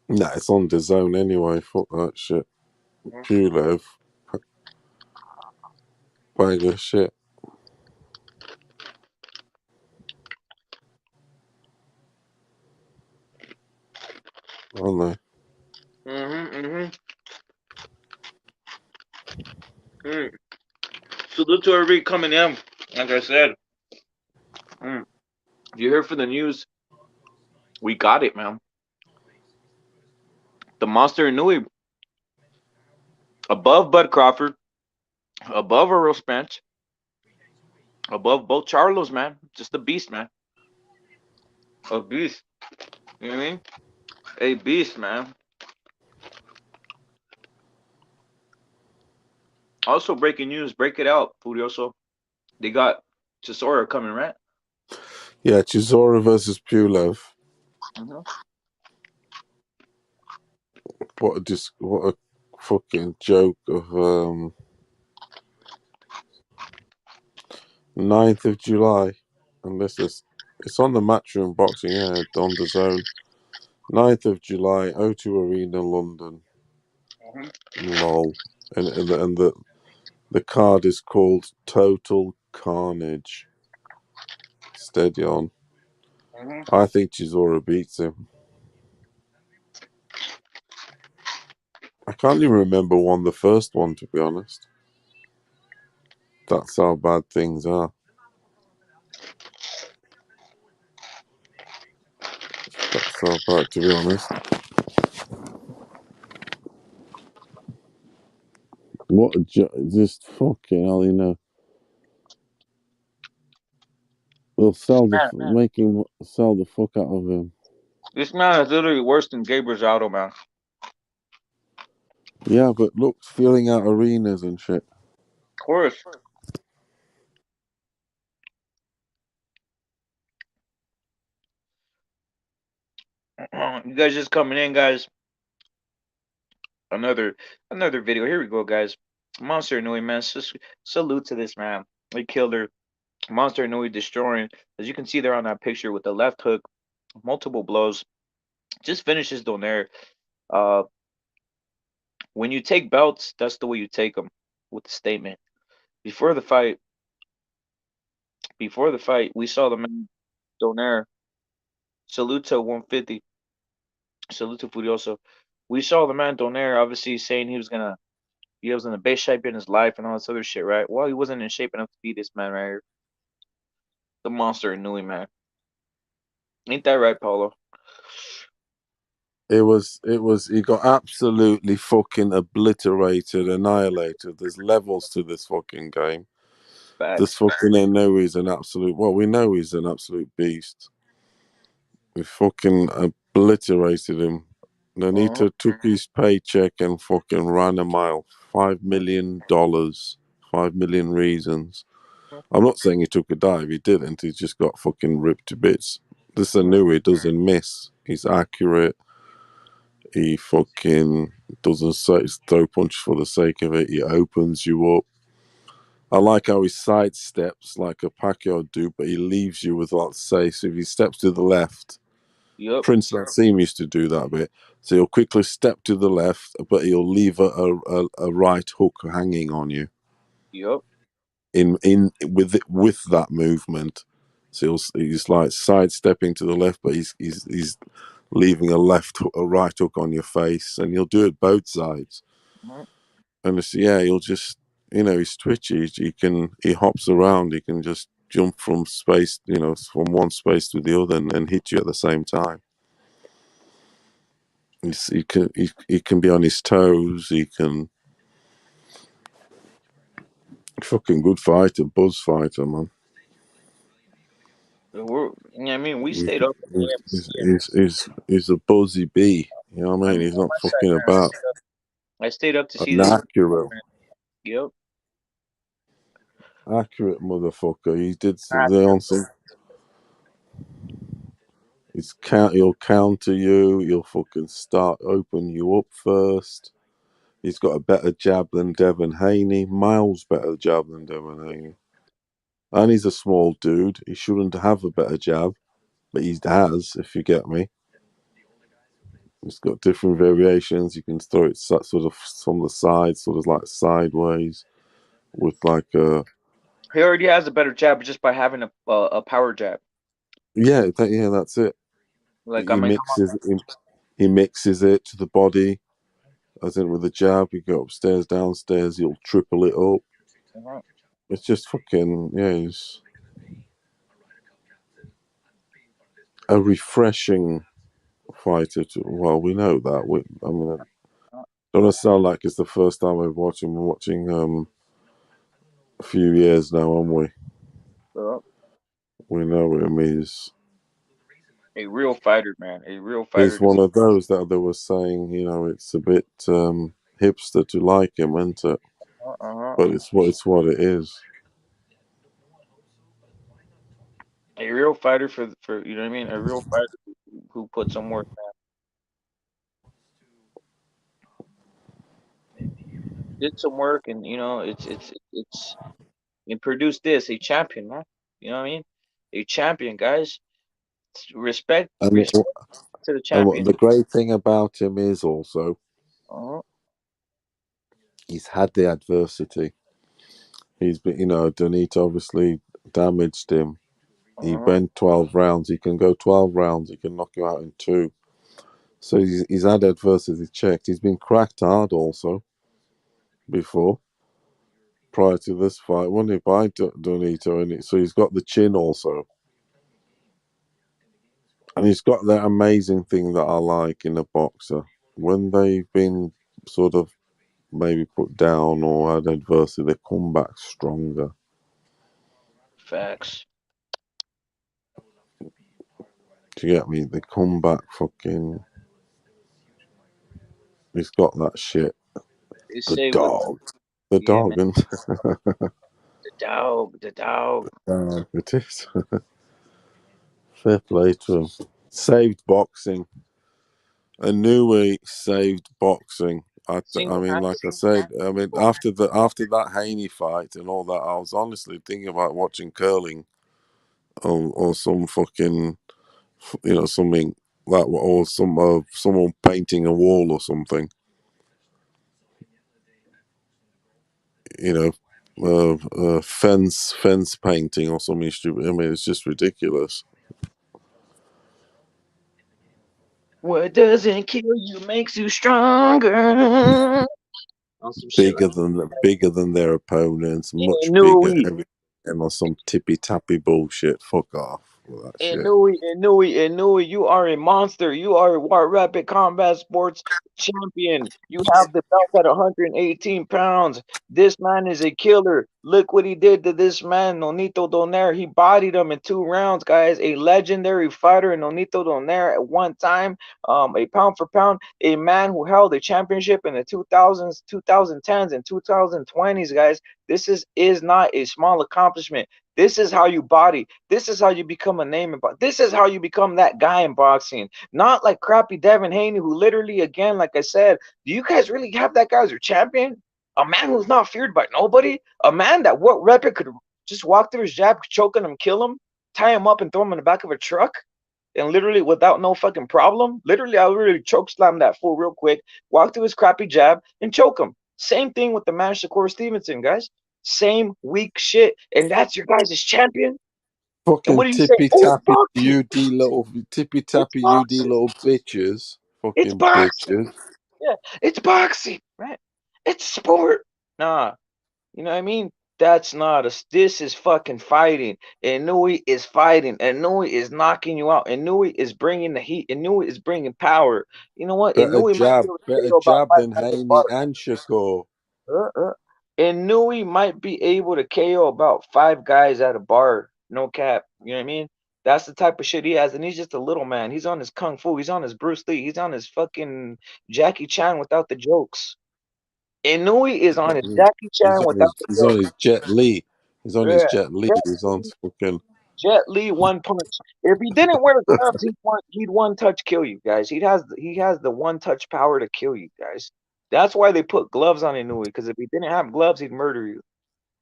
Nah, it's on the zone anyway. Fuck that shit. Pulev. Bag of shit. Aren't they? Salute to everybody coming in. Like I said, you heard for the news. We got it, man. The Monster Inoue above Bud Crawford, above Earl Spence, above both Charlos, man. Just a beast, man. A beast. You know what I mean? A beast, man. Also, breaking news. Break it out, Furioso. They got Chisora coming, right? Yeah, Chisora versus Pulev. What a fucking joke of 9th of July. And it's on the Matchroom Boxing Air on the zone. 9th of July, O2 Arena, London. Lol. And the card is called Total Carnage. Steady on. I think Chisora beats him. I can't even remember who won the first one, to be honest. That's how bad things are. That's how bad, to be honest. What just fucking hell, you know. They'll sell the fuck out of him. This man is literally worse than Gabe Rosado, man. Yeah, but look, filling out arenas and shit. Of course. You guys just coming in, guys. Another video. Here we go, guys. Monster Inoue, man. Salute to this man. They killed her. Monster Inoue destroying. As you can see there on that picture with the left hook, multiple blows. Just finishes Donaire. When you take belts, that's the way you take them. With the statement. Before the fight, we saw the man Donaire. Salute to 150. Salute to Furioso. We saw the man Donaire obviously saying he was in the best shape in his life and all this other shit, right? Well, he wasn't in shape enough to beat this man right here. The Monster Inoue, man. Ain't that right, Paulo? He got absolutely fucking obliterated, annihilated. There's levels to this fucking game. This fucking Inoue is an absolute, well, we know he's an absolute beast. We fucking obliterated him. Nonito took his paycheck and fucking ran a mile. $5 million. 5 million reasons. I'm not saying he took a dive. He didn't. He just got fucking ripped to bits. This Inoue doesn't miss. He's accurate. He fucking doesn't throw punches for the sake of it. He opens you up. I like how he sidesteps like a Pacquiao do, but he leaves you with, let's say, so if he steps to the left, Yep. Prince Nassim used to do that bit. So he'll quickly step to the left, but he'll leave a right hook hanging on you. Yep. In with that movement. So he's like sidestepping to the left, but he's leaving a right hook on your face, and he'll do it both sides. Mm-hmm. And it's, yeah, he'll just, he's twitchy. He hops around. He can just jump from space, from one space to the other, and hit you at the same time. He can be on his toes. He can fucking good fighter, buzz fighter, man. I mean, we stayed up. He's a buzzy bee. You know what I mean? He's not fucking about. I stayed up to see An this. accurate, Yep. accurate motherfucker. He did something on some. He'll counter you. He'll fucking open you up first. He's got a better jab than Devin Haney. Miles better jab than Devin Haney. And he's a small dude. He shouldn't have a better jab, but he has, if you get me. He's got different variations. You can throw it sort of from the side, sort of like sideways, with like a. He already has a better jab just by having a power jab. Yeah, that's it. Like he mixes it to the body, as in with the jab. You go upstairs, downstairs. You'll triple it up. Uh-huh. It's just fucking He's a refreshing fighter. Well, we know that. I mean, don't want to sound like it's the first time I've watched him. We're watching a few years now, aren't we? We know him. He's a real fighter, man. A real fighter. He's one of those that they were saying, it's a bit hipster to like him, isn't it? But it's what it is. A real fighter for you know what I mean? A real fighter who put some work, man. Did some work, and it's and produced this a champion, man. You know what I mean? A champion, guys. Respect And to the champion. the great thing about him is also he's had the adversity. He's been, Nonito obviously damaged him. He went 12 rounds. He can go 12 rounds. He can knock you out in 2. So he's had adversity checked. He's been cracked hard also before, prior to this fight. When he by Nonito, so he's got the chin also. And he's got that amazing thing that I like in a boxer. When they've been sort of maybe put down or had adversity, they come back stronger. Facts. Do you get me? They come back fucking. He's got that shit. The dog. The dog, and the dog. It is. Fair play to him. Saved boxing. Inoue saved boxing. I mean, like I said, after that Haney fight and all that, I was honestly thinking about watching curling, or some fucking, something like, or someone painting a wall or something. Fence painting or something stupid. I mean, it's just ridiculous. What doesn't kill you makes you stronger. Bigger than their opponents, much bigger, and on some tippy tappy bullshit. Fuck off with that shit. Inoue, you are a monster. You are a Rapid Combat Sports champion. You have the belt at 118 pounds. This man is a killer. Look what he did to this man, Nonito Donaire. He bodied him in 2 rounds, guys. A legendary fighter, Nonito Donaire, at one time, a pound for pound, a man who held a championship in the 2000s, 2010s, and 2020s, guys. This is not a small accomplishment. This is how you body. This is how you become a name in boxing. This is how you become that guy in boxing. Not like crappy Devin Haney, who literally, again, like I said, do you guys really have that guy as your champion? A man who's not feared by nobody? A man that what Rapid could just walk through his jab, choke him, kill him, tie him up, and throw him in the back of a truck? and literally without no fucking problem, literally I literally choke slam that fool real quick, walk through his crappy jab, and choke him. Same thing with the man Shakur Stevenson, guys. Same weak shit, and that's your guys' champion. And what Fucking do you say? tippy Oh, it's tappy boxing. tippy It's tappy boxing. little bitches. It's Fucking boxing. bitches. Yeah, it's boxing, right? It's sport. Nah, you know what I mean? That's not a. This is fucking fighting. Inoue is fighting. Inoue is knocking you out. Inoue is bringing the heat. Inoue is bringing power. You know what? Inoue might be able to Better KO about jab 5 than guys at the Haney bar. and Shakur. Inoue might be able to KO about 5 guys at a bar. No cap. You know what I mean? That's the type of shit he has, and he's just a little man. He's on his kung fu. He's on his Bruce Lee. He's on his fucking Jackie Chan without the jokes. Inoue is on his Jackie Chan without the He's on jokes. his Jet Li. He's on his Yeah. Jet Li. Jet He's on Li, fucking. Jet Li one punch. If he didn't wear gloves, he'd one touch kill you guys. He has the one touch power to kill you guys. That's why they put gloves on Inoue, because if he didn't have gloves, he'd murder you.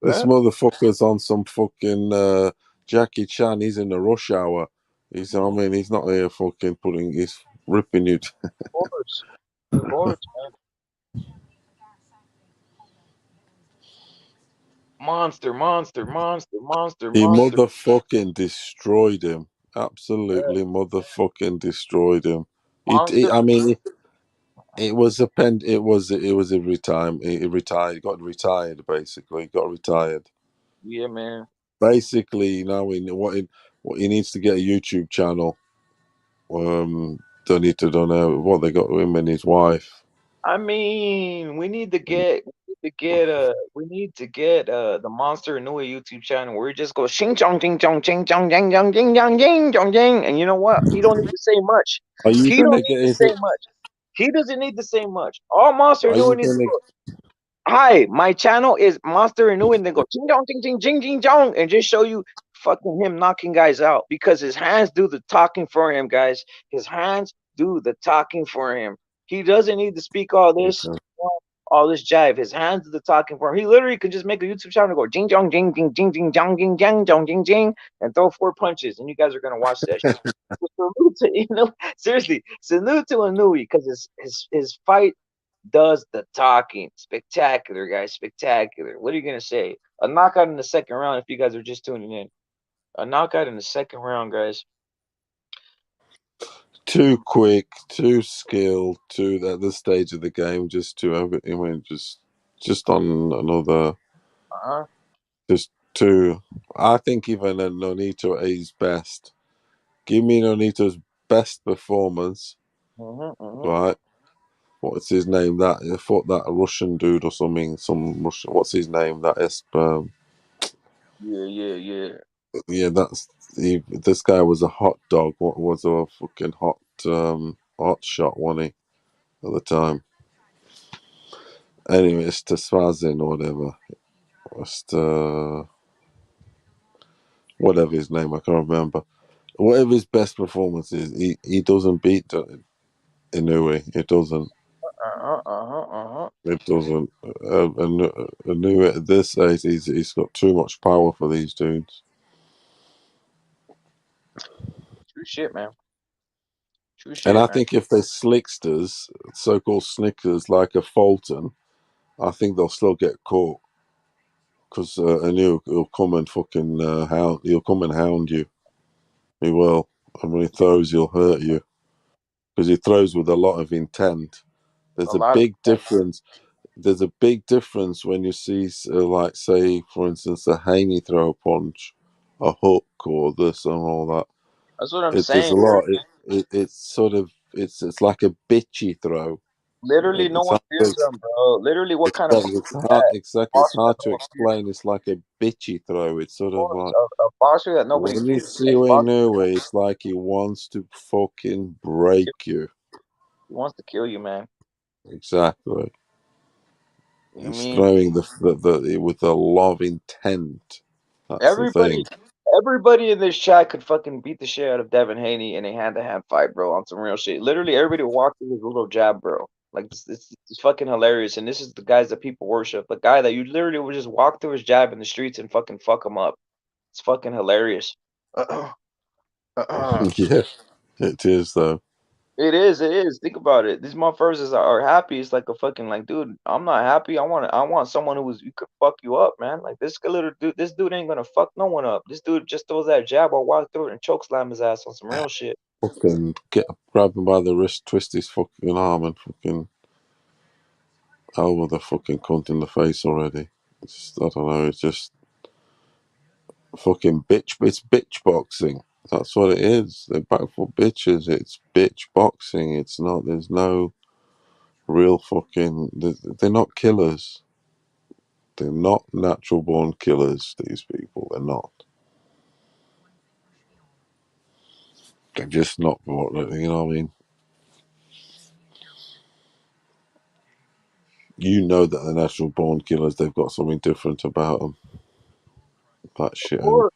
This Right? motherfucker's on some fucking Jackie Chan. He's in the rush hour. I mean, he's not here fucking putting. He's ripping you. Of course, man. Monster. He motherfucking destroyed him. Absolutely motherfucking destroyed him. Monster. I mean, it was a pen. It was a retirement. He retired. He got retired. Basically, he got retired. Yeah, man. Basically, you know, what he needs to get a YouTube channel. Donito, don't know what they got him and his wife. I mean, we need to get the Monster Inoue YouTube channel where he just goes shing chong ching chong ching chong jing jong jing jong jing jong jing, and you know what? He don't need to say much. Are you He don't gonna need get to into? say much. He doesn't need to say much. All Monster Are you Inoue needs to gonna? go, hi, my channel is Monster Inoue, and then go ching chong ching ching jing jing jong, and just show you fucking him knocking guys out, because his hands do the talking for him, guys. His hands do the talking for him. He doesn't need to speak all this jive. His hands do the talking for him. He literally could just make a YouTube channel and go jing jong jing jing jing jing jong jing jang jong jing jing and throw 4 punches, and you guys are gonna watch that shit. Salute to, seriously, salute to Inoue, because his fight does the talking. Spectacular, guys. Spectacular. What are you gonna say? A knockout in the second round, if you guys are just tuning in. A knockout in the second round, guys. Too quick, too skilled, too at this stage of the game, just to have it. I mean, just on another, just too. I think even a Nonito at his best. Give me Nonito's best performance, right? What's his name? That I thought that a Russian dude or something. Some Russian. What's his name? That is. Yeah. That's this guy was a hot dog. What was a fucking hot shot, wasn't he, at the time? Anyway, it's Tesfazin or whatever. It's whatever his name, I can't remember. Whatever his best performance is, he doesn't beat Inoue. It doesn't. It doesn't. Inoue at this age, he's got too much power for these dudes. True shit, man. True And shit, I man. think if they're slicksters, so-called snickers like a Fulton, I think they'll still get caught. Because he'll come and fucking hound. He'll come and hound you. He will, and when he throws, he'll hurt you. Because he throws with a lot of intent. There's a big difference. There's a big difference when you see, like, say, for instance, a Haney throw a punch, a hook, or this and all that. That's what I'm There's saying. a lot. It's sort of it's like a bitchy throw. Literally, no It's one hard fears to, him, bro. Literally, what kind of boxer it's is hard, that? exactly. It's Boxer that hard no to one fears. explain. It's like a bitchy throw. It's sort Of of course, like a boxer that nobody when you fears. see A boxer Inoue, it's like he wants to fucking break you. he wants to kill you, man. Exactly. I He's mean, throwing the with a lot of intent. That's the thing. everybody in this chat could fucking beat the shit out of Devin Haney in a hand-to-hand fight, bro, on some real shit. Literally, everybody walked through his little jab, bro. Like, it's fucking hilarious. And this is the guys that people worship. The guy that you literally would just walk through his jab in the streets and fuck him up. It's fucking hilarious. Yeah. It is though. It is. It is. Think about it. These motherfuckers are happy. It's like a fucking like, dude. I'm not happy. I want someone who could fuck you up, man. Like this little dude. This dude ain't gonna fuck no one up. This dude just throws that jab or walk through it and choke slam his ass on some real shit. Fucking grab him by the wrist, twist his fucking arm, and fucking elbow the fucking cunt in the face already. I don't know. It's just fucking bitch. It's bitch boxing. That's what it is. They're back for bitches. It's bitch boxing. It's not. There's no real fucking. They're not killers. They're not natural born killers. These people. They're not. They're just not. You know what I mean? You know that the natural born killers. They've got something different about them. That shit. Of course.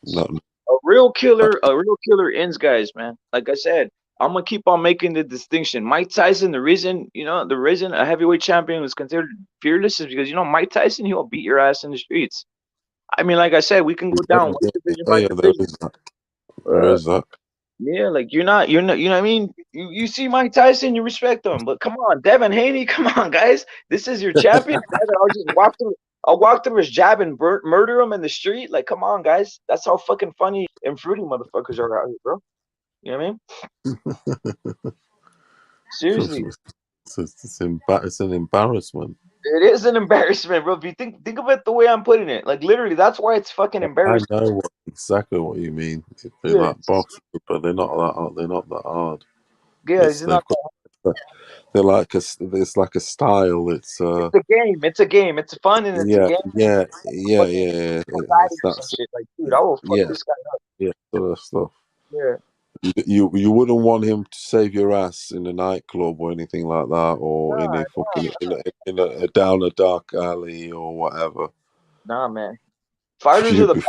A real killer ends guys, man. Like I said, I'm gonna keep on making the distinction. Mike Tyson, the reason a heavyweight champion was considered fearless is because Mike Tyson, he'll beat your ass in the streets. I mean, like I said, we can go down one division by There division. is that. There is that. Yeah, like you're not, you know what I mean? You see Mike Tyson, you respect him, but come on, Devin Haney, come on, guys, this is your champion. I'll just I'll walk through his jab and murder him in the street. Like, come on, guys, that's how fucking funny and fruity motherfuckers are out here, bro. You know what I mean? Seriously, It's an embarrassment. it is an embarrassment, bro. If you think of it the way I'm putting it, like literally, that's why it's fucking embarrassing. I know exactly what you mean. They're Yeah. like boxers, but they're not that. They're not that hard. Yeah, it's not. They're like it's like a style. It's a game. It's a game. It's fun and it's a game. yeah. It's That some shit. Like, dude, I will fuck this guy up. Yeah, sort of stuff. Yeah. You wouldn't want him to save your ass in a nightclub or anything like that, or in a fucking in a down a dark alley or whatever. Nah, man. Fighters of the past.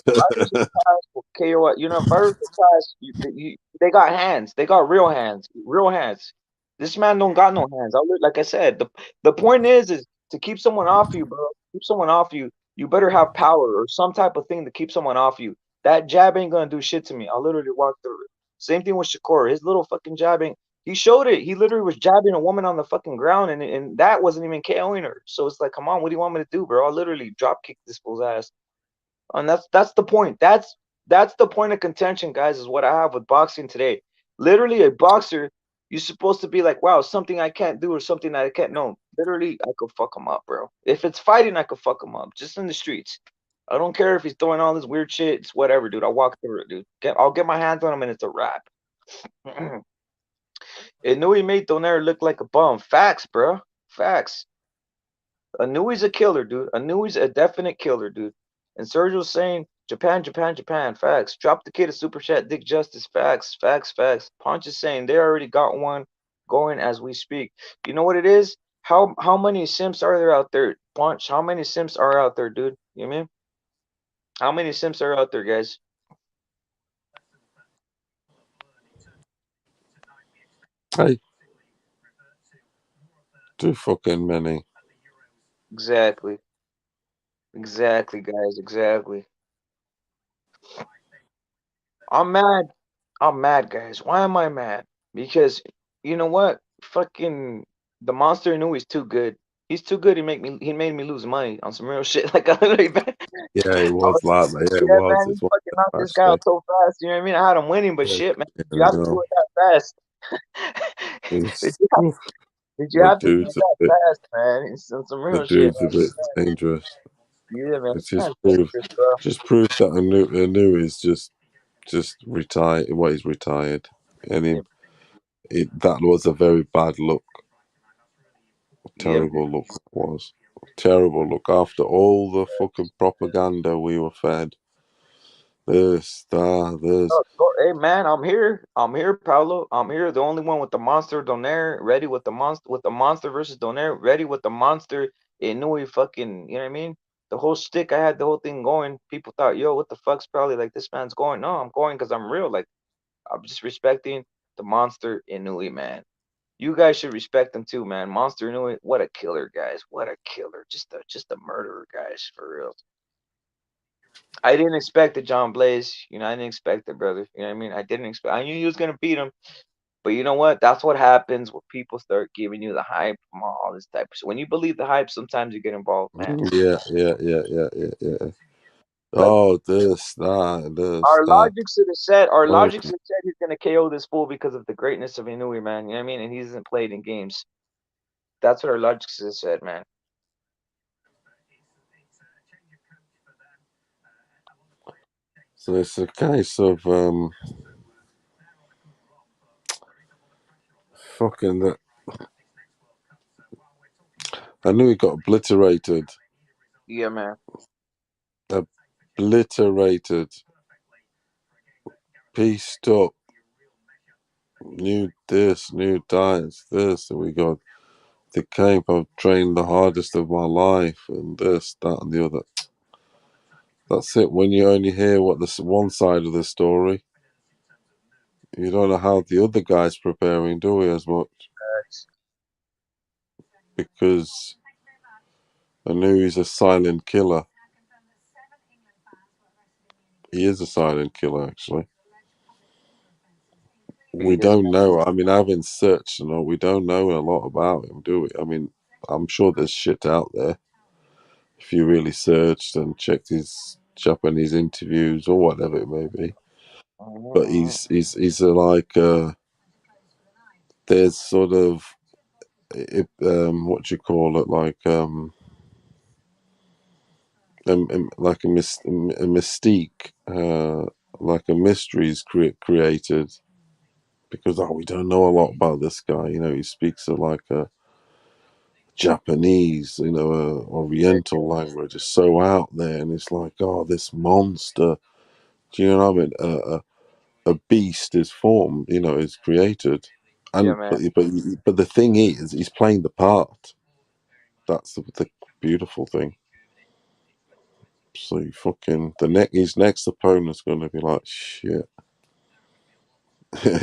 Fighters of the past will KO. Fighters of the past. They got hands. They got real hands. Real hands. This man don't got no hands. Like I said, the point is to keep someone off you, bro. Keep someone off you. You better have power or some type of thing to keep someone off you. That jab ain't gonna do shit to me. I'll literally walk through it. Same thing with Shakur. His little fucking jabbing. He showed it. He literally was jabbing a woman on the fucking ground, and that wasn't even KOing her. So it's like, come on, what do you want me to do, bro? I'll literally drop kick this fool's ass. And that's the point. That's the point of contention, guys, is what I have with boxing today. Literally, a boxer, you're supposed to be like, wow, something I can't do or something that I can't know. Literally, I could fuck him up, bro. If it's fighting, I could fuck him up. Just in the streets. I don't care if he's throwing all this weird shit. It's whatever, dude. I'll walk through it, dude. I'll get my hands on him and it's a wrap. Inoue made Donaire look like a bum. Facts, bro. Facts. Inoue's a killer, dude. Inoue's a definite killer, dude. And Sergio's saying, Japan, Japan, Japan. Facts. Drop the kid a super chat. Dick Justice. Facts. Facts. Facts. Punch is saying they already got one going as we speak. You know what it is? How many simps are there out there? Punch. How many simps are out there, dude? You know what I mean? How many simps are out there, guys? Hey. Too fucking many. Exactly. Exactly, guys. Exactly. I'm mad. I'm mad, guys. Why am I mad? Because you know what? Fucking the monster Inoue is too good. He's too good. He made me lose money on some real shit. Like Yeah, it was like that. Yeah, it yeah, was. man, he fucking knocked this guy out so fast. You know what I mean? I had him winning, but shit, man, you have to do it that fast. Did you have to do it that fast, man? It's some real shit. The dude's a bit dangerous. Yeah, man. It just proves that Inoue is just retired. Well, he's retired, and that was a very bad look. Terrible look it was. Terrible look after all the fucking propaganda we were fed. This. Hey man, I'm here. I'm here, Paulo. I'm here. The only one with the monster Donaire, ready with the monster versus Donaire, ready with the monster Inoue fucking, you know what I mean? The whole stick, I had the whole thing going. People thought, yo, what the fuck's probably like this man's going. No, I'm going because I'm real. Like, I'm just respecting the monster Inoue, man. You guys should respect him too, man. Monster Inoue, what a killer, guys. What a killer. Just a murderer, guys, for real. I didn't expect it, John Blaze. You know, I didn't expect it, brother. You know what I mean? I didn't expect. I knew he was gonna beat him, but you know what? That's what happens when people start giving you the hype from all this type of shit. When you believe the hype, sometimes you get involved, man. Yeah. Like Oh, this, that, this, our that. logic should have said, our Oh, logic should have said he's gonna KO this fool because of the greatness of Inoue, man. You know what I mean? And he hasn't played in games. That's what our logic should have said, man. so it's a case of fucking that. I knew he got obliterated. Yeah, man. Obliterated. Pieced up. New this, new that, this, and we got the cape. I've trained the hardest of my life, and this, that, and the other. That's it. When you only hear what this one side of the story, you don't know how the other guy's preparing, do we? As much because I knew he's a silent killer. He is a silent killer, actually. We don't know. I mean, I haven't searched, we don't know a lot about him, do we? I mean, I'm sure there's shit out there if you really searched and checked his Japanese interviews or whatever it may be. But he's there's sort of what do you call it, like a mystique, like a mystery is created because we don't know a lot about this guy. He speaks like a Japanese, Oriental language is so out there, and it's like, this monster. Do you know what I mean? A beast is formed, is created, Yeah, and man. but the thing is, he's playing the part. That's the beautiful thing. So you fucking his next opponent's going to be like shit.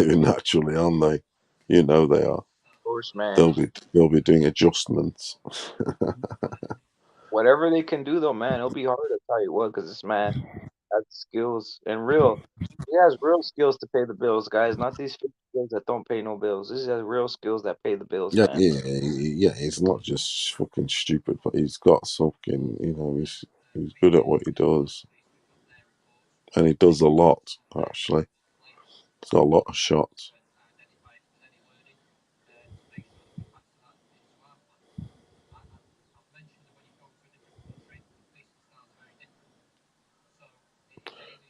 Naturally, aren't they? They are. Of course, man. They'll be doing adjustments. Whatever they can do, though, man, it'll be hard to tell you what, because this man has skills and real. He has real skills to pay the bills, guys. Not these fake skills that don't pay no bills. This has real skills that pay the bills, man. Yeah. He's not just fucking stupid, but he's got something. He's good at what he does, and he does a lot. Actually, he's got a lot of shots.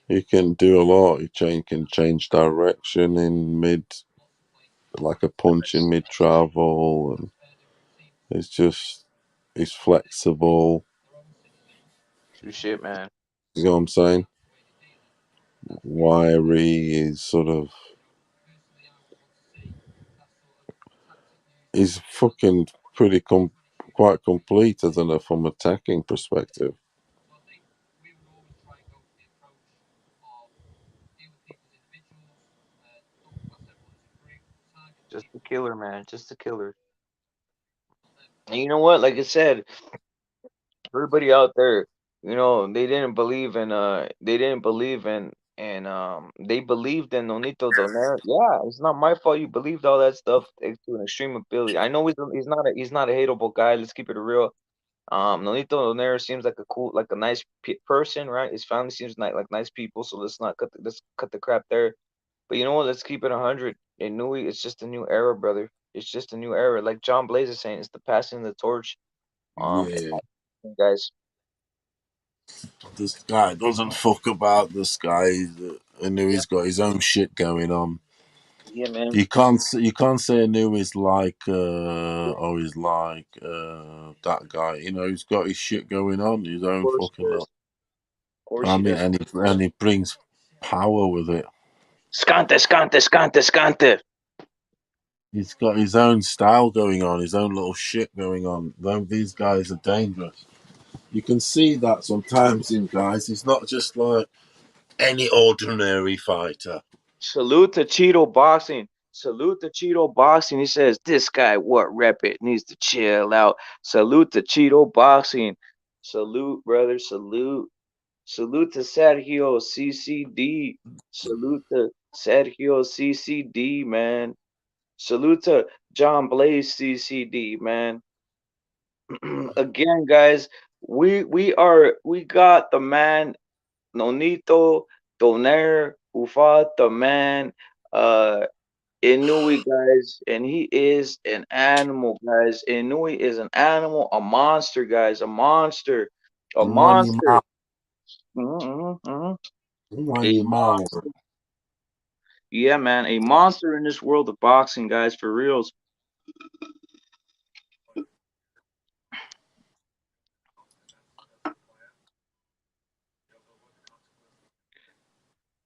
He can do a lot. He can change direction in mid, like a punch in mid travel, and he's flexible. True shit, man. You know what I'm saying? Wiry is sort of. He's fucking pretty quite complete, isn't it, from attacking perspective? Just a killer, man. Just a killer. And you know what? Like I said, everybody out there, they didn't believe in they believed in Nonito Donaire. Yeah, it's not my fault you believed all that stuff to an extreme ability. I know he's not a hateable guy. Let's keep it real. Nonito Donaire seems like a nice person, right? His family seems like nice people. So let's cut the crap there. But you know what? Let's keep it 100. In Nui, it's just a new era, brother. It's just a new era. Like John Blaze is saying, it's the passing of the torch. Yeah. Guys. This guy doesn't fuck about this guy. I knew he's got his own shit going on. Yeah, man. You can't say Inoue is like he's like that guy. He's got his shit going on, his own fucking lot. Of course I he mean, does. and he brings power with it. Scante. He's got his own style going on, his own little shit going on. These guys are dangerous. You can see that sometimes in guys. He's not just like any ordinary fighter. Salute to Cheeto Boxing. Salute to Cheeto Boxing. He says, this guy, what rep it, needs to chill out. Salute to Cheeto Boxing. Salute, brother. Salute. Salute to Sergio CCD. Salute to Sergio CCD, man. Salute to John Blaze CCD, man. Again, guys, we got the man Nonito, Donaire, who fought the man Inoue, guys, and he is an animal, guys. Inoue is an animal, a monster, guys, a monster, a Un animal. monster. Mm-hmm. Un A animal. monster. Yeah, man, a monster in this world of boxing, guys, for reals.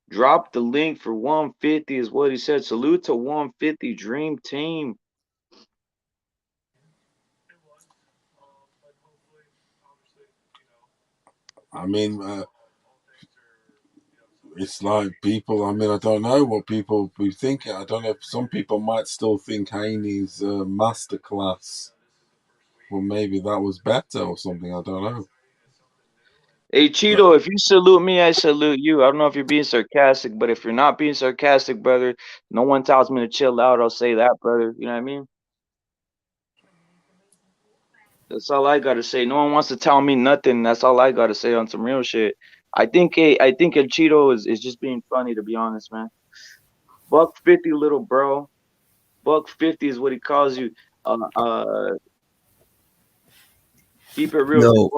Drop the link for 150 is what he said. Salute to 150 Dream Team. I mean, it's like people. I mean, I don't know what people be thinking. I don't know if some people might still think Haney's masterclass. Well, maybe that was better or something. I don't know. Hey Cheeto, if you salute me, I salute you. I don't know if you're being sarcastic, but if you're not being sarcastic, brother, no one tells me to chill out. I'll say that, brother. You know what I mean? That's all I gotta say. No one wants to tell me nothing. That's all I gotta say on some real shit. I think El Cheeto is just being funny, to be honest, man. $150, little bro. $150 is what he calls you. Keep it real. No,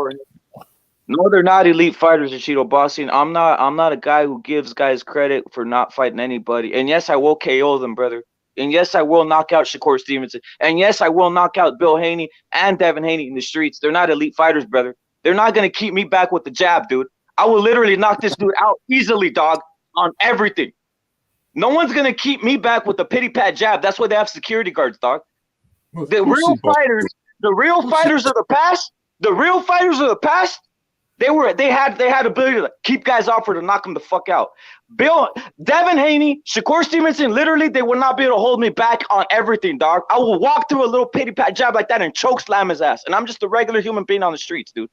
No, they're not elite fighters in Cheeto boxing. I'm not a guy who gives guys credit for not fighting anybody. And yes, I will KO them, brother. And yes, I will knock out Shakur Stevenson. And yes, I will knock out Bill Haney and Devin Haney in the streets. They're not elite fighters, brother. They're not gonna keep me back with the jab, dude. I will literally knock this dude out easily, dog, on everything. No one's gonna keep me back with the pity pat jab. That's why they have security guards, dog. The real fighters, the real fighters of the past, they had ability to keep guys off or to knock them the fuck out. Devin Haney, Shakur Stevenson, literally they will not be able to hold me back on everything, dog. I will walk through a little pity pat jab like that and choke slam his ass. And I'm just a regular human being on the streets, dude.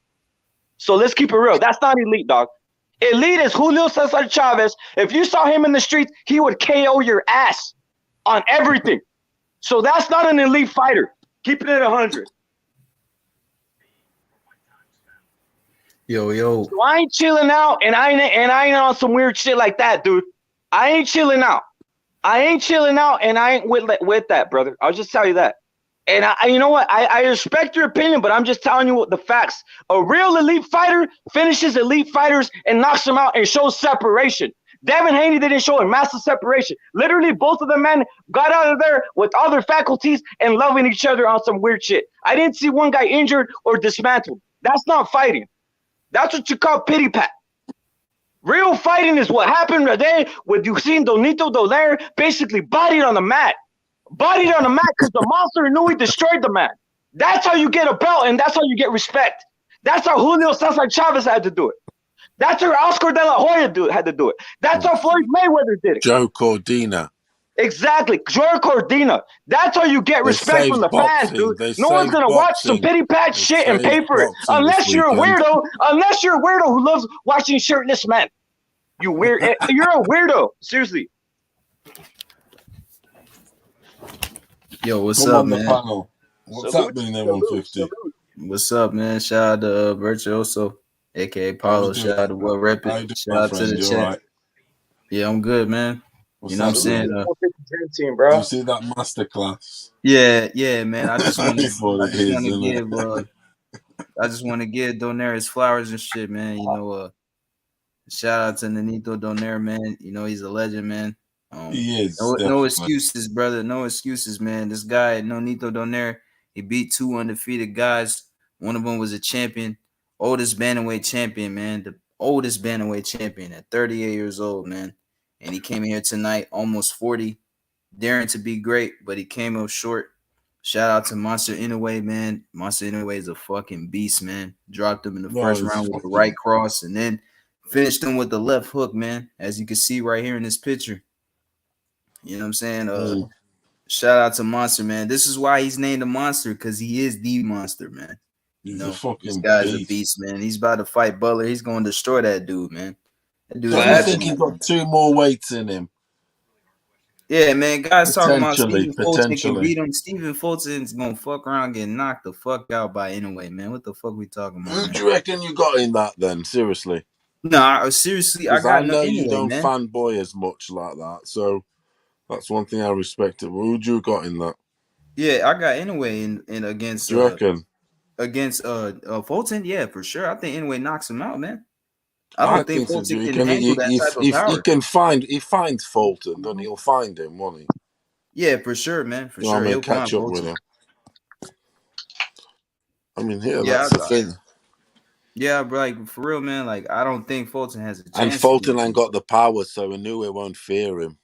So let's keep it real. That's not elite, dog. Elite is Julio Cesar Chavez. If you saw him in the streets, he would KO your ass on everything. So that's not an elite fighter. Keep it at 100. yo. So I ain't chilling out, and I ain't on some weird shit like that, dude. I ain't chilling out. And I ain't with that, brother. I'll just tell you that. And you know what? I respect your opinion, but I'm just telling you what the facts. A real elite fighter finishes elite fighters and knocks them out and shows separation. Devin Haney didn't show a massive separation. Literally, both of the men got out of there with all their faculties and loving each other on some weird shit. I didn't see one guy injured or dismantled. That's not fighting. That's what you call pity pat. Real fighting is what happened today with you seen Nonito Donaire basically bodied on the mat. Bodied on the mat because the monster Inoue destroyed the man. That's how you get a belt and that's how you get respect. That's how Julio Cesar Chavez had to do it. That's how Oscar De La Hoya had to do it. That's how Floyd Mayweather did it. Joe Cordina. Exactly. Joe Cordina. That's how you get respect from the fans, dude. No one's going to watch some pity pat shit and pay for it. Unless you're a weirdo. Unless you're a weirdo who loves watching shirtless men. You're a weirdo. Seriously. Yo, what's up, man? What's happening there, 150? What's up, man? Shout out to Virtuoso, aka Paulo. Shout out to What Rep It. Shout out to the chat. Right? Yeah, I'm good, man. You know what I'm saying? Team, bro. Did you see that masterclass? Yeah, man. I just want to give Donaire his flowers and shit, man. You know, shout out to Nonito Donaire, man. You know, he's a legend, man. He is. No excuses, brother. No excuses, man. This guy, Nonito Donaire, he beat 2 undefeated guys. One of them was a champion, oldest bantamweight champion, man. The oldest bantamweight champion at 38 years old, man. And he came here tonight, almost 40, daring to be great, but he came up short. Shout out to Monster Inoue, man. Monster Inoue is a fucking beast, man. Dropped him in the first round with the right cross and then finished him with the left hook, man, as you can see right here in this picture. You know what I'm saying? Shout out to Monster, man. This is why he's named a monster, because he is the monster, man. He's a This fucking guy's a beast. beast, man. He's about to fight Butler. He's going to destroy that dude, man. That dude's Don't you a think he's beast. got 2 more weights in him? Yeah, man. Guys talking about Stephen Fulton can Potentially. beat him. Stephen Fulton's gonna fuck around, get knocked the fuck out by Inoue, man. What the fuck we talking about? Who Man? do you reckon you got in that then? Seriously. No, seriously, I Because got I know you Inoue, don't man. fanboy as much like that, so that's one thing I respect. Who do you got in that? Yeah, I got Inoue in against Do you reckon? against Fulton. Yeah, for sure. I think Inoue knocks him out, man. I I don't think think so. Fulton He can can. handle that type of If he power. can find, he finds Fulton, then he'll find him, won't he? Yeah, for sure, man. For You know what sure, I mean? he'll Catch find up with Fulton. him. I mean, here, Yeah, that's the thing. yeah, bro. Like for real, man. Like I don't think Fulton has a And chance. Fulton ain't got the power, so Inoue won't fear him.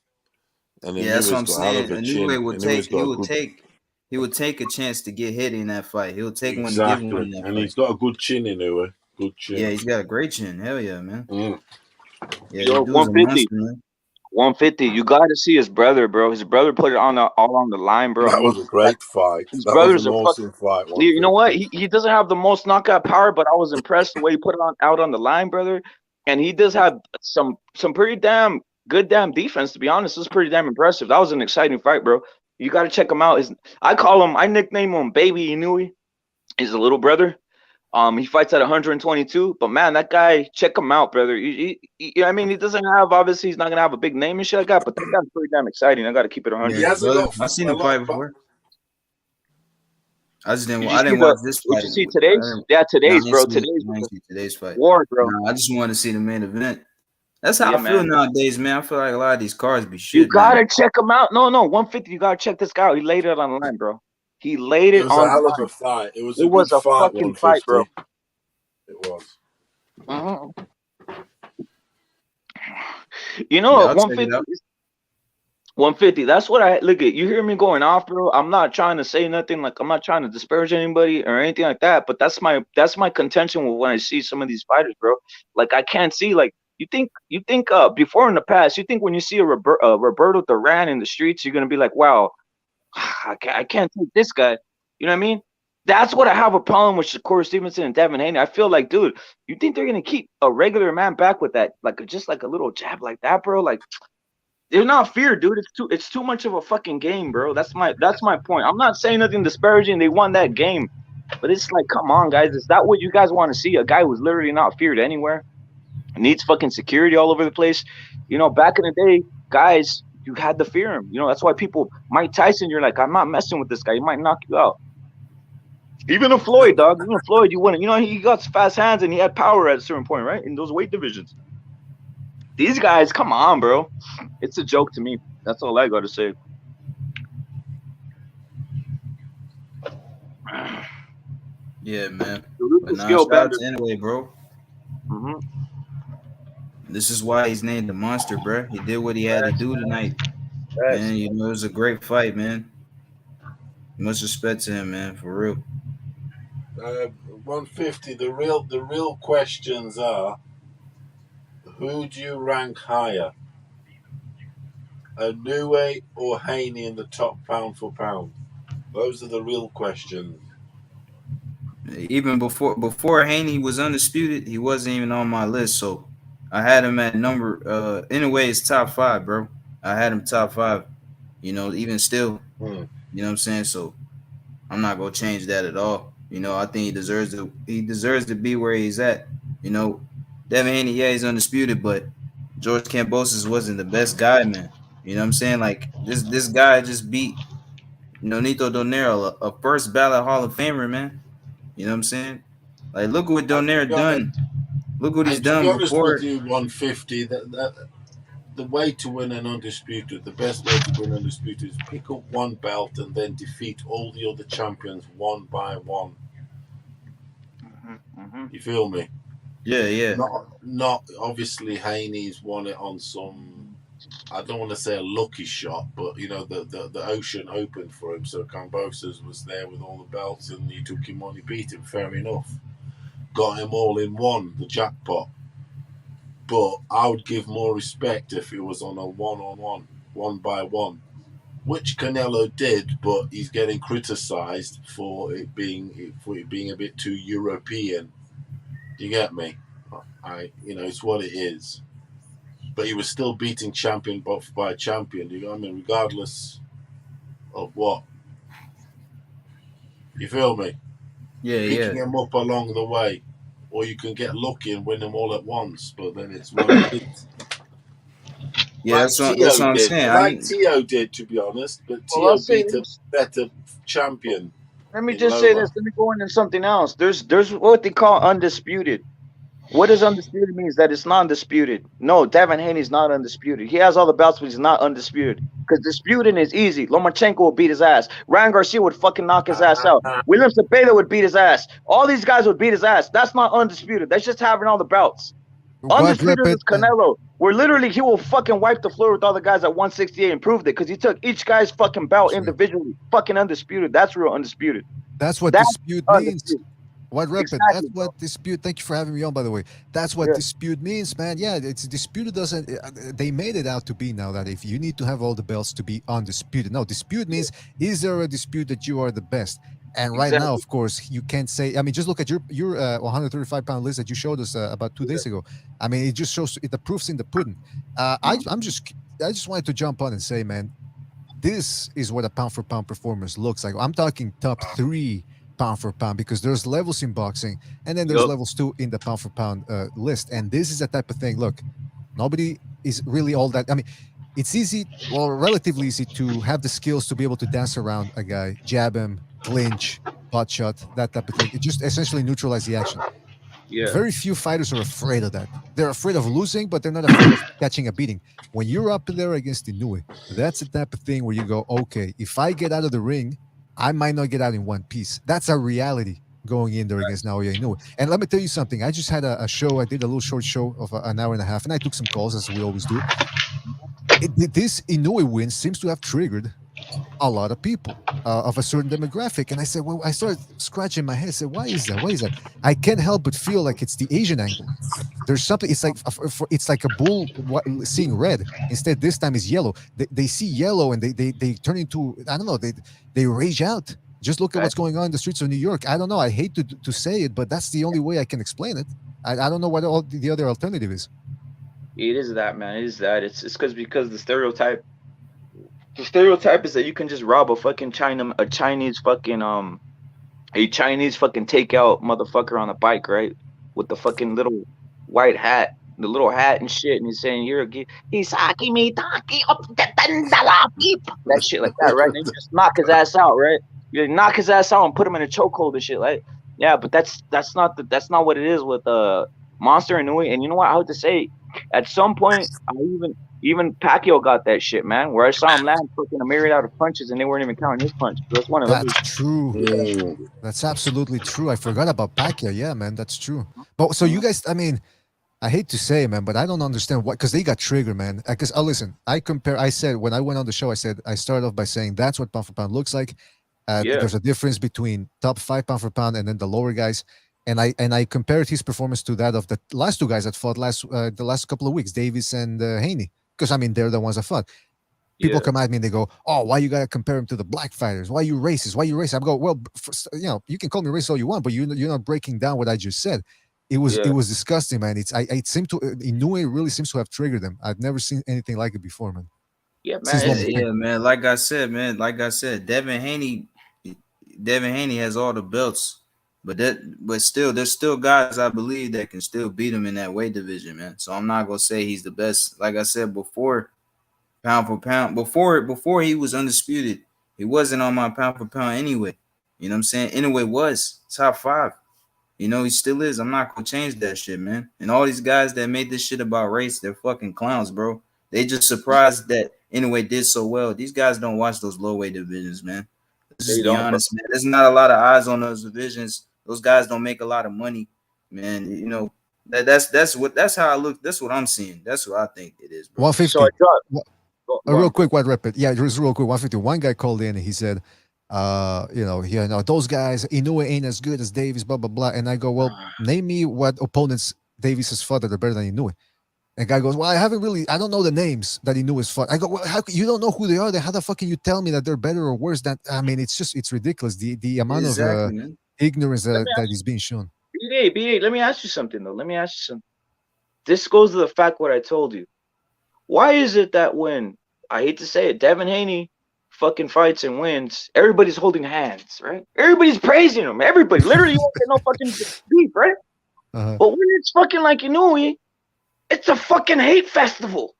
And Yeah, that's what Inoue's I'm got a hell saying. of a chin. Inoue will Inoue's take. got a good. He would take a chance to get hit in that fight. He'll take one to give one in Exactly. that And fight. he's got a good chin, Inoue. Good chin. Yeah, he's got a great chin. Hell yeah, man. Mm. Yeah, Yo, this dude's a 150. monster, man. 150. You got to see his brother, bro. His brother put it on all on the line, bro. That I'm not was a like great fight. his That was brother's an a fuck. awesome fight. You know what? 150. He doesn't have the most knockout power, but I was impressed the way he put it out on the line, brother. And he does have some pretty damn good defense. To be honest, it was pretty damn impressive. That was an exciting fight, bro. You got to check him out. I nickname him Baby Inoue. He's a little brother. He fights at 122, but man, that guy, check him out, brother. I mean, he doesn't have, obviously, he's not gonna have a big name and shit like that, but that guy's pretty damn exciting. I got to keep it 100. He Yeah, hasn't brother. got I've seen a him fight lot. before. I just didn't. Did you I see didn't watch this Did fight. you see today's? Yeah, Nah, today's, I bro. didn't Today's see today's fight. war, bro. Nah, I just wanted to see the main event. That's how Yeah, I feel man. nowadays, man. I feel like a lot of these cars be You shit, man. gotta check him out. No, 150. You gotta check this guy out. He laid it on the line, bro. He laid It it was a on the hell of line. a fight. It was It a good was a fight, fucking fight, bro. 150. It was. Mhm. You know, Yeah, I'll check 150. it out. 150. That's what I look at. You hear me going off, bro? I'm not trying to say nothing. Like I'm not trying to disparage anybody or anything like that. But that's my contention with when I see some of these fighters, bro. Like I can't see like you think before in the past. You think when you see a Roberto Duran in the streets, you're gonna be like, wow, I can't take this guy. You know what I mean? That's what I have a problem with Shakur Stevenson and Devin Haney. I feel like, dude, you think they're gonna keep a regular man back with that, like just like a little jab like that, bro? Like. They're not feared, dude. It's too much of a fucking game, bro. That's my point. I'm not saying nothing disparaging. They won that game, but it's like, come on, guys. Is that what you guys want to see? A guy who's literally not feared anywhere, needs fucking security all over the place. You know, back in the day, guys, you had to fear him. You know, that's why people, Mike Tyson, you're like, I'm not messing with this guy. He might knock you out. Even a Floyd, dog. Even Floyd, you wouldn't. You know, he got fast hands and he had power at a certain point, right? In those weight divisions. These guys, come on, bro. It's a joke to me. That's all I got to say. Yeah, man. Salute But the nah, skill shout out bender. to anyway, bro. Mhm. This is why he's named the monster, bro. He did what he had to do tonight. Facts. Man, you know, it was a great fight, man. Much respect to him, man, for real. 150. The real questions are: who do you rank higher, Inoue or Haney in the top pound for pound? Those are the real questions. Even before Haney was undisputed, he wasn't even on my list. So I had him at number anyway, it's top 5, bro. I had him top 5. You know, even still, you know what I'm saying? So I'm not gonna change that at all. You know, I think he deserves to be where he's at. You know, Devin Haney, yeah, he's undisputed, but George Kambosos wasn't the best guy, man. You know what I'm saying? Like this guy just beat Nonito Donaire, a first ballot Hall of Famer, man. You know what I'm saying? Like, look what Donaire done. Look what he's And to be done honest before. with you, 150. The way to win an undisputed, the best way to win undisputed, is pick up one belt and then defeat all the other champions one by one. You feel me? Yeah. Not obviously Haney's won it on some, I don't want to say a lucky shot, but you know the ocean opened for him, so Kambosos was there with all the belts and he took him on, he beat him, fair enough. Got him all in one, the jackpot. But I would give more respect if it was on a one-on-one, one by one. which Canelo did, but he's getting criticised for it being a bit too European. Do you get me? It's what it is. But he was still beating champion by champion. You know what I mean? Regardless of what. You feel me? Yeah, Picking yeah. them up along the way, or you can get lucky and win them all at once. But then it's what it is. Yeah, Like that's what I'm saying. Tio did, to be honest. But Well, I'll Tio say beat a this. better champion Let me in just say Loma. this. Let me go into something else. There's what they call undisputed. What does undisputed means? That it's not undisputed. No, Devin Haney's not undisputed. He has all the belts, but he's not undisputed. Because disputing is easy. Lomachenko would beat his ass. Ryan Garcia would fucking knock his ass out. William Cepeda would beat his ass. All these guys would beat his ass. That's not undisputed. That's just having all the belts. Undisputed is Canelo. Where literally he will fucking wipe the floor with all the guys at 168 and proved it because he took each guy's fucking belt individually. Fucking undisputed. That's real undisputed. That's what dispute means. What rep Exactly, That's what dispute. Thank you for having me on, by the way. That's what dispute means, man. Yeah, it's disputed. Doesn't they made it out to be now that if you need to have all the belts to be undisputed? No, dispute means is there a dispute that you are the best? And right now, of course, you can't say. I mean, just look at your 135-pound list that you showed us about 2 days ago. I mean, it just shows the proof's in the pudding. I just wanted to jump on and say, man, this is what a pound for pound performance looks like. I'm talking top 3 pound for pound because there's levels in boxing and then there's levels too in the pound for pound list. And this is the type of thing. Look, nobody is really all that. I mean, it's easy, well, relatively easy to have the skills to be able to dance around a guy, jab him, clinch, butt shot, that type of thing. It just essentially neutralize the action. Yeah. Very few fighters are afraid of that. They're afraid of losing, but they're not afraid of catching a beating. When you're up there against Inoue, that's the type of thing where you go, okay, if I get out of the ring, I might not get out in one piece. That's a reality going in there against Naoya Inoue. And let me tell you something. I just had a show. I did a little short show of an hour and a half, and I took some calls, as we always do. This Inoue win seems to have triggered a lot of people of a certain demographic. And I said, well, I started scratching my head. I said, why is that? Why is that? I can't help but feel like it's the Asian angle. There's something. It's like a bull seeing red. Instead, this time is yellow. They see yellow and they turn into, I don't know. They rage out. Just look at what's going on in the streets of New York. I don't know. I hate to say it, but that's the only way I can explain it. I don't know what all the other alternative is. It is that, man. It is that. It's because the stereotype. The stereotype is that you can just rob a fucking Chinese fucking takeout motherfucker on a bike, right? With the fucking little white hat, the little hat and shit, and he's saying, "Here, he's hacking me, that shit like that, right?" And you just knock his ass out, right? You knock his ass out and put him in a chokehold and shit, like, yeah. But that's not what it is with Monster Inoue. And you know what? I have to say, at some point, even Pacquiao got that shit, man. Where I saw him land fucking a myriad out of punches, and they weren't even counting his punch. That's one of them. That's true. That's absolutely true. I forgot about Pacquiao. Yeah, man, that's true. But so you guys, I mean, I hate to say, man, but I don't understand what, because they got triggered, man. Because listen, I said when I went on the show, I started off by saying that's what pound for pound looks like. There's a difference between top 5 pound for pound and then the lower guys. And I compared his performance to that of the last 2 guys that fought the last couple of weeks, Davis and Haney. Because, I mean, they're the ones that fought. People come at me and they go, "Oh, why you gotta compare him to the black fighters? Why you racist? Why you racist?" I'm going, "Well, you can call me racist all you want, but you're not breaking down what I just said." It was disgusting, man. It seemed to Inoue really seems to have triggered them. I've never seen anything like it before, man. Yeah, man. Yeah, man. Like I said, Devin Haney has all the belts, but still, there's still guys I believe that can still beat him in that weight division, man. So I'm not gonna say he's the best. Like I said before, pound for pound, before he was undisputed, he wasn't on my pound for pound anyway. You know what I'm saying? Inoue was top 5. You know, he still is. I'm not gonna change that shit, man. And all these guys that made this shit about race, they're fucking clowns, bro. They just surprised that Inoue did so well. These guys don't watch those low weight divisions, man. Let's just be honest, man. There's not a lot of eyes on those divisions. Those guys don't make a lot of money, man. You know, that's how I look. That's what I'm seeing. That's what I think it is, bro. 150. So I dropped. Real quick, what rep it? Yeah, just real quick. 150. One guy called in and he said, those guys, Inoue ain't as good as Davis, blah blah blah. And I go, well, name me what opponents Davis has fought that are better than Inoue. And guy goes, well, I don't know the names that he knew his fought. I go, well, how you don't know who they are? Then how the fuck can you tell me that they're better or worse? I mean, it's ridiculous. The amount Exactly, of man. ignorance Let me that ask is being shown. BA, let me ask you something though. Let me ask you something. This goes to the fact what I told you. Why is it that when, I hate to say it, Devin Haney fucking fights and wins, everybody's holding hands, right? Everybody's praising him. Everybody, literally, you won't get no fucking beef, right? But when it's fucking like Inoue, it's a fucking hate festival.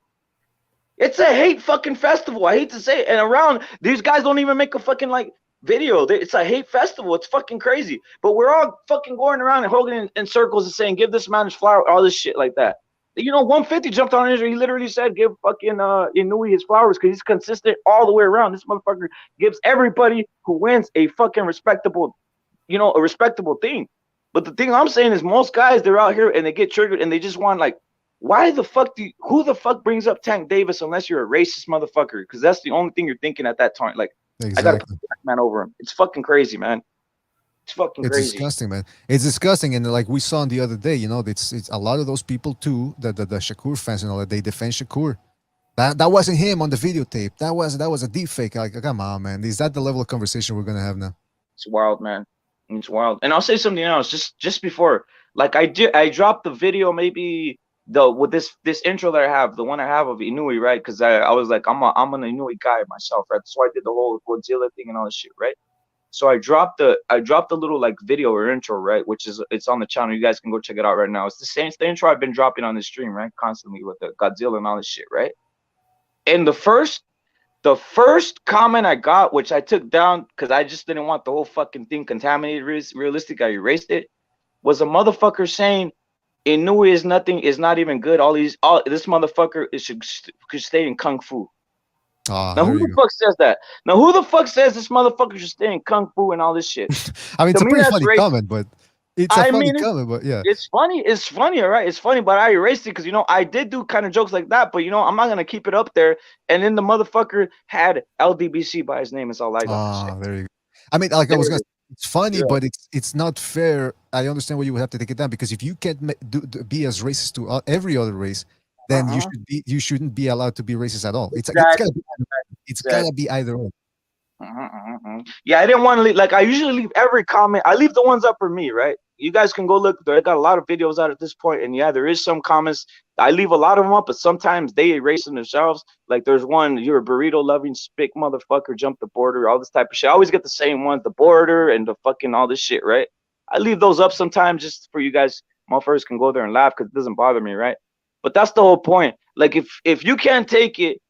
It's a hate fucking festival. I hate to say it. And around, these guys don't even make a fucking like video. It's a hate festival. It's fucking crazy. But we're all fucking going around and holding in circles and saying, give this man his flower, all this shit like that. You know, 150 jumped on Israel. He literally said, give fucking Inoue his flowers because he's consistent all the way around. This motherfucker gives everybody who wins a fucking respectable, a respectable thing. But the thing I'm saying is most guys, they're out here and they get triggered and they just want like, who the fuck brings up Tank Davis unless you're a racist motherfucker? Because that's the only thing you're thinking at that time. Like, exactly. I gotta put that man over him. It's fucking crazy, man. It's fucking crazy. It's disgusting, man. It's disgusting, and like we saw the other day, it's a lot of those people too, the Shakur fans and all that. They defend Shakur. That wasn't him on the videotape. That was a deep fake. Like, come on, man. Is that the level of conversation we're gonna have now? It's wild, man. It's wild. And I'll say something else. Just before, like I dropped the video maybe with this intro that I have, the one I have of Inoue, right? Because I was like, I'm an Inoue guy myself, right? That's why I did the whole Godzilla thing and all this shit, right? So I dropped the little like video or intro, right? It's on the channel. You guys can go check it out right now. It's the intro I've been dropping on the stream, right? Constantly with the Godzilla and all this shit, right? And the first comment I got, which I took down because I just didn't want the whole fucking thing contaminated, realistic. I erased it. Was a motherfucker saying Inoue is not even good. This motherfucker should stay in kung fu. Now who the fuck says that? Now who the fuck says this motherfucker should stay in kung fu and all this shit? I mean, it's a pretty funny comment, but it's a funny comment, but yeah. It's funny, all right? It's funny, but I erased it because I did do kind of jokes like that, but I'm not gonna keep it up there. And then the motherfucker had LDBC by his name. Is all I got to say. There you go. I mean, like I was gonna say, it's funny, but it's not fair. I understand why you would have to take it down because if you can't be as racist to every other race, then you shouldn't be allowed to be racist at all. It's gotta be either or. Yeah, I didn't want to leave. Like I usually leave every comment. I leave the ones up for me, right? You guys can go look. I got a lot of videos out at this point, and yeah, there is some comments. I leave a lot of them up, but sometimes they erase them themselves. Like there's one, you're a burrito loving spick motherfucker, jump the border, all this type of shit. I always get the same ones, the border and the fucking all this shit, right? I leave those up sometimes just for you guys, motherfuckers can go there and laugh because it doesn't bother me, right? But that's the whole point. Like if you can't take it,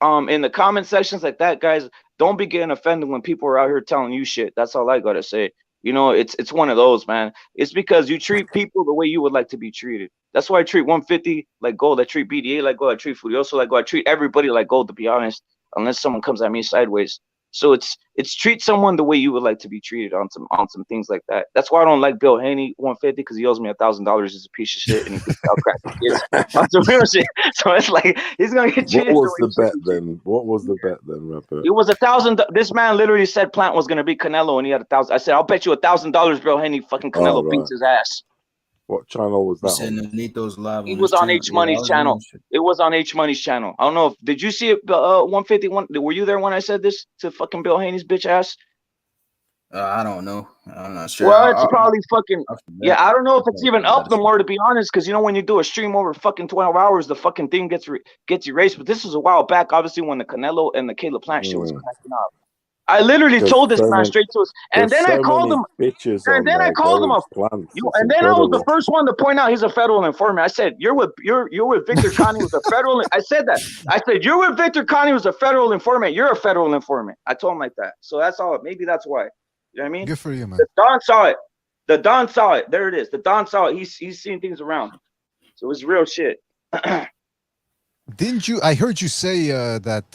in the comment sections like that, guys, don't be getting offended when people are out here telling you shit. That's all I gotta say. It's one of those, man. It's because you treat people the way you would like to be treated. That's why I treat 150 like gold. I treat BDA like gold. I treat Furioso like gold. I treat everybody like gold, to be honest, unless someone comes at me sideways. So it's treat someone the way you would like to be treated on some things like that. That's why I don't like Bill Haney 150 because he owes me $1,000. He's a piece of shit and he puts out crack kids on some real shit. So it's like he's gonna get treated. What was the bet then? What was the bet then, Rapper? It was $1,000. This man literally said Plant was gonna be Canelo and he had $1,000. I said I'll bet you $1,000 Bill Haney fucking Canelo beats his ass. What channel was that? Nonito's live. He was on H Money's channel. It was on H Money's channel. I don't know did you see it? 151. Were you there when I said this to fucking Bill Haney's bitch ass? I don't know. I'm not sure. Well, it's probably fucking. Yeah, I don't know if it's even up no more, to be honest, because when you do a stream over fucking 12 hours, the fucking thing gets erased. But this was a while back, obviously, when the Canelo and the Caleb Plant shit was cracking up. I literally told this man straight to us, and then I called him. And then I called him up. And then I was the first one to point out he's a federal informant. I said, "You're with Victor Connie was a federal." I said that. I said, "You're with Victor Connie was a federal informant. You're a federal informant." I told him like that. So that's all. Maybe that's why. You know what I mean? Good for you, man. The Don saw it. The Don saw it. There it is. The Don saw it. He's seeing things around. So it's real shit. Didn't you? I heard you say that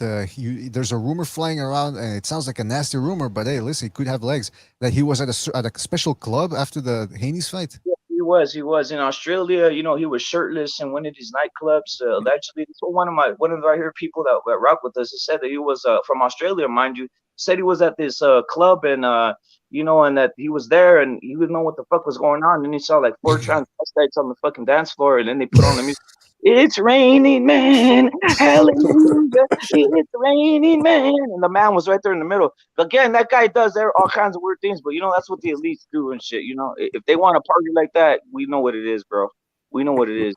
there's a rumor flying around, and it sounds like a nasty rumor. But hey, listen, he could have legs. That he was at a special club after the Haney's fight. Yeah, he was in Australia. He was shirtless in one of these nightclubs. Allegedly, this was one of I hear people that rock with us. He said that he was from Australia, mind you. Said he was at this club and and that he was there and he didn't know what the fuck was going on. And then he saw like 4 transvestites on the fucking dance floor, and then they put on the music. It's raining, man. Hallelujah. It's raining, man. And the man was right there in the middle. Again, that guy does all kinds of weird things, but that's what the elites do and shit. If they want to party like that, we know what it is, bro. We know what it is.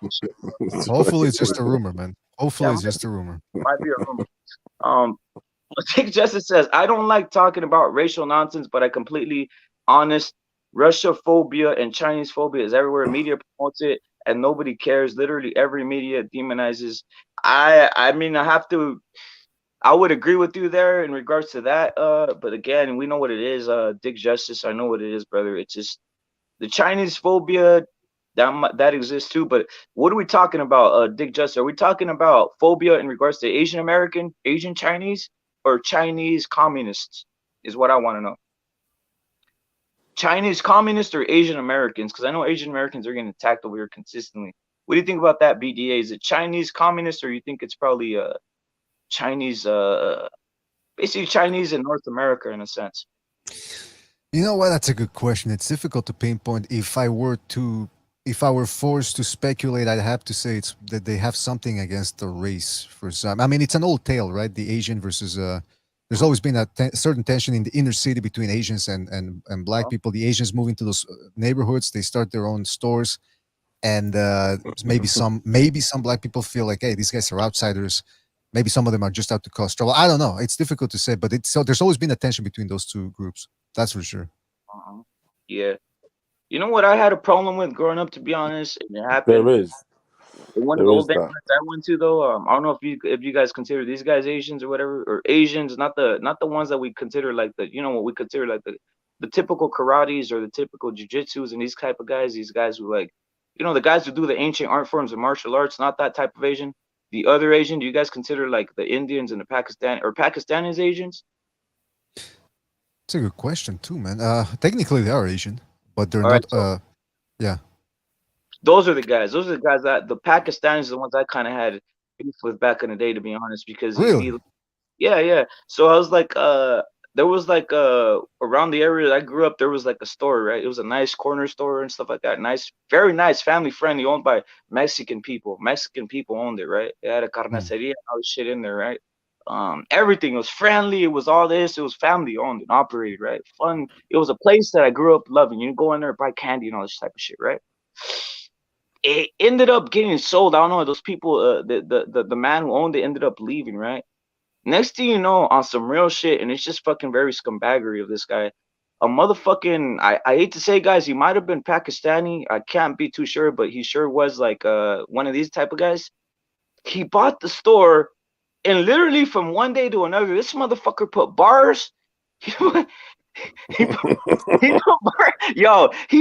Hopefully, it's just a rumor, man. Hopefully, Yeah, it's just a rumor. might be a rumor. Dick Justice says, I don't like talking about racial nonsense, but I completely honest. Russia phobia and Chinese phobia is everywhere. Media promotes it and nobody cares. Literally every media demonizes. I mean, I would agree with you there in regards to that. But again, we know what it is. Dick Justice, I know what it is, brother. It's just the Chinese phobia that exists too. But what are we talking about, Dick Justice? Are we talking about phobia in regards to Asian American, Asian Chinese, or Chinese communists? Is what I want to know. Chinese communists or Asian Americans? Because I know Asian Americans are getting attacked over here consistently. What do you think about that, BDA? Is it Chinese communists, or you think it's probably Chinese, basically Chinese in North America in a sense? You know what? That's a good question. It's difficult to pinpoint. If I were forced to speculate, I'd have to say it's that they have something against the race for some. I mean, it's an old tale, right? The Asian versus. There's always been a certain tension in the inner city between Asians and black people. The Asians move into those neighborhoods. They start their own stores, and maybe some black people feel like, hey, these guys are outsiders. Maybe some of them are just out to cause trouble. I don't know. It's difficult to say, but there's always been a tension between those two groups. That's for sure. Yeah. You know what I had a problem with growing up, to be honest, and it happened. There is. One of the old neighborhoods I went to, though, I don't know if you guys consider these guys Asians or whatever, or Asians, not the ones that we consider like what we consider like the typical karates or the typical jujitsus and these type of guys. These guys who the guys who do the ancient art forms of martial arts, not that type of Asian. The other Asian, do you guys consider like the Indians and the Pakistanis Asians? It's a good question too, man. Technically they are Asian, but they're All not. right, Yeah. Those are the guys. Those are the guys that the Pakistanis are the ones I kind of had beef with back in the day, to be honest, because Really? yeah. So I was like, there was like around the area that I grew up, there was like a store, right? It was a nice corner store and stuff like that. Nice, very nice, family friendly, owned by Mexican people. Mexican people owned it, right? It had a carniceria and all this shit in there, right? Everything was friendly. It was all this. It was family owned and operated, right? Fun. It was a place that I grew up loving. You go in there, buy candy and all this type of shit, right? It ended up getting sold. I don't know, those people, the man who owned it ended up leaving, right? Next thing you know, on some real shit, and it's just fucking very scumbaggery of this guy. A motherfucking, I hate to say, guys, he might have been Pakistani. I can't be too sure, but he sure was like one of these type of guys. He bought the store, and literally from one day to another, this motherfucker put bars. He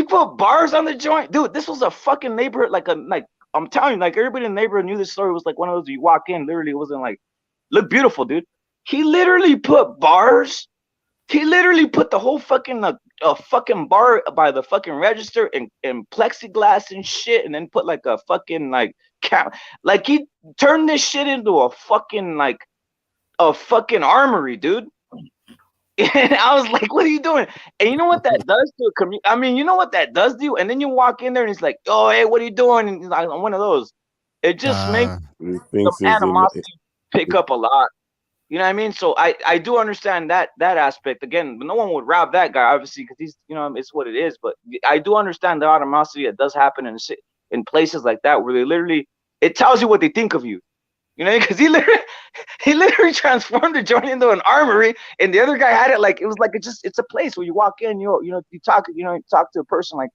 put bars on the joint, dude. This was a fucking neighborhood, like I'm telling you, like everybody in the neighborhood knew this story was like one of those you walk in, literally it wasn't like look beautiful, dude. He literally put bars. He literally put the whole fucking fucking bar by the fucking register and plexiglass and shit, and then put like a fucking like like he turned this shit into a fucking armory, dude. And I was like, what are you doing? And you know what that does to a community? I mean, you know what that does to you? And then you walk in there and he's like, oh, hey, what are you doing? And he's like, I'm one of those. It just makes some animosity pick up a lot. You know what I mean? So I do understand that aspect. Again, no one would rob that guy, obviously, because he's, it's what it is. But I do understand the animosity that does happen in places like that where they literally, it tells you what they think of you. Because he literally transformed the joint into an armory, and the other guy had it like it was like it's a place where you walk in, you talk to a person like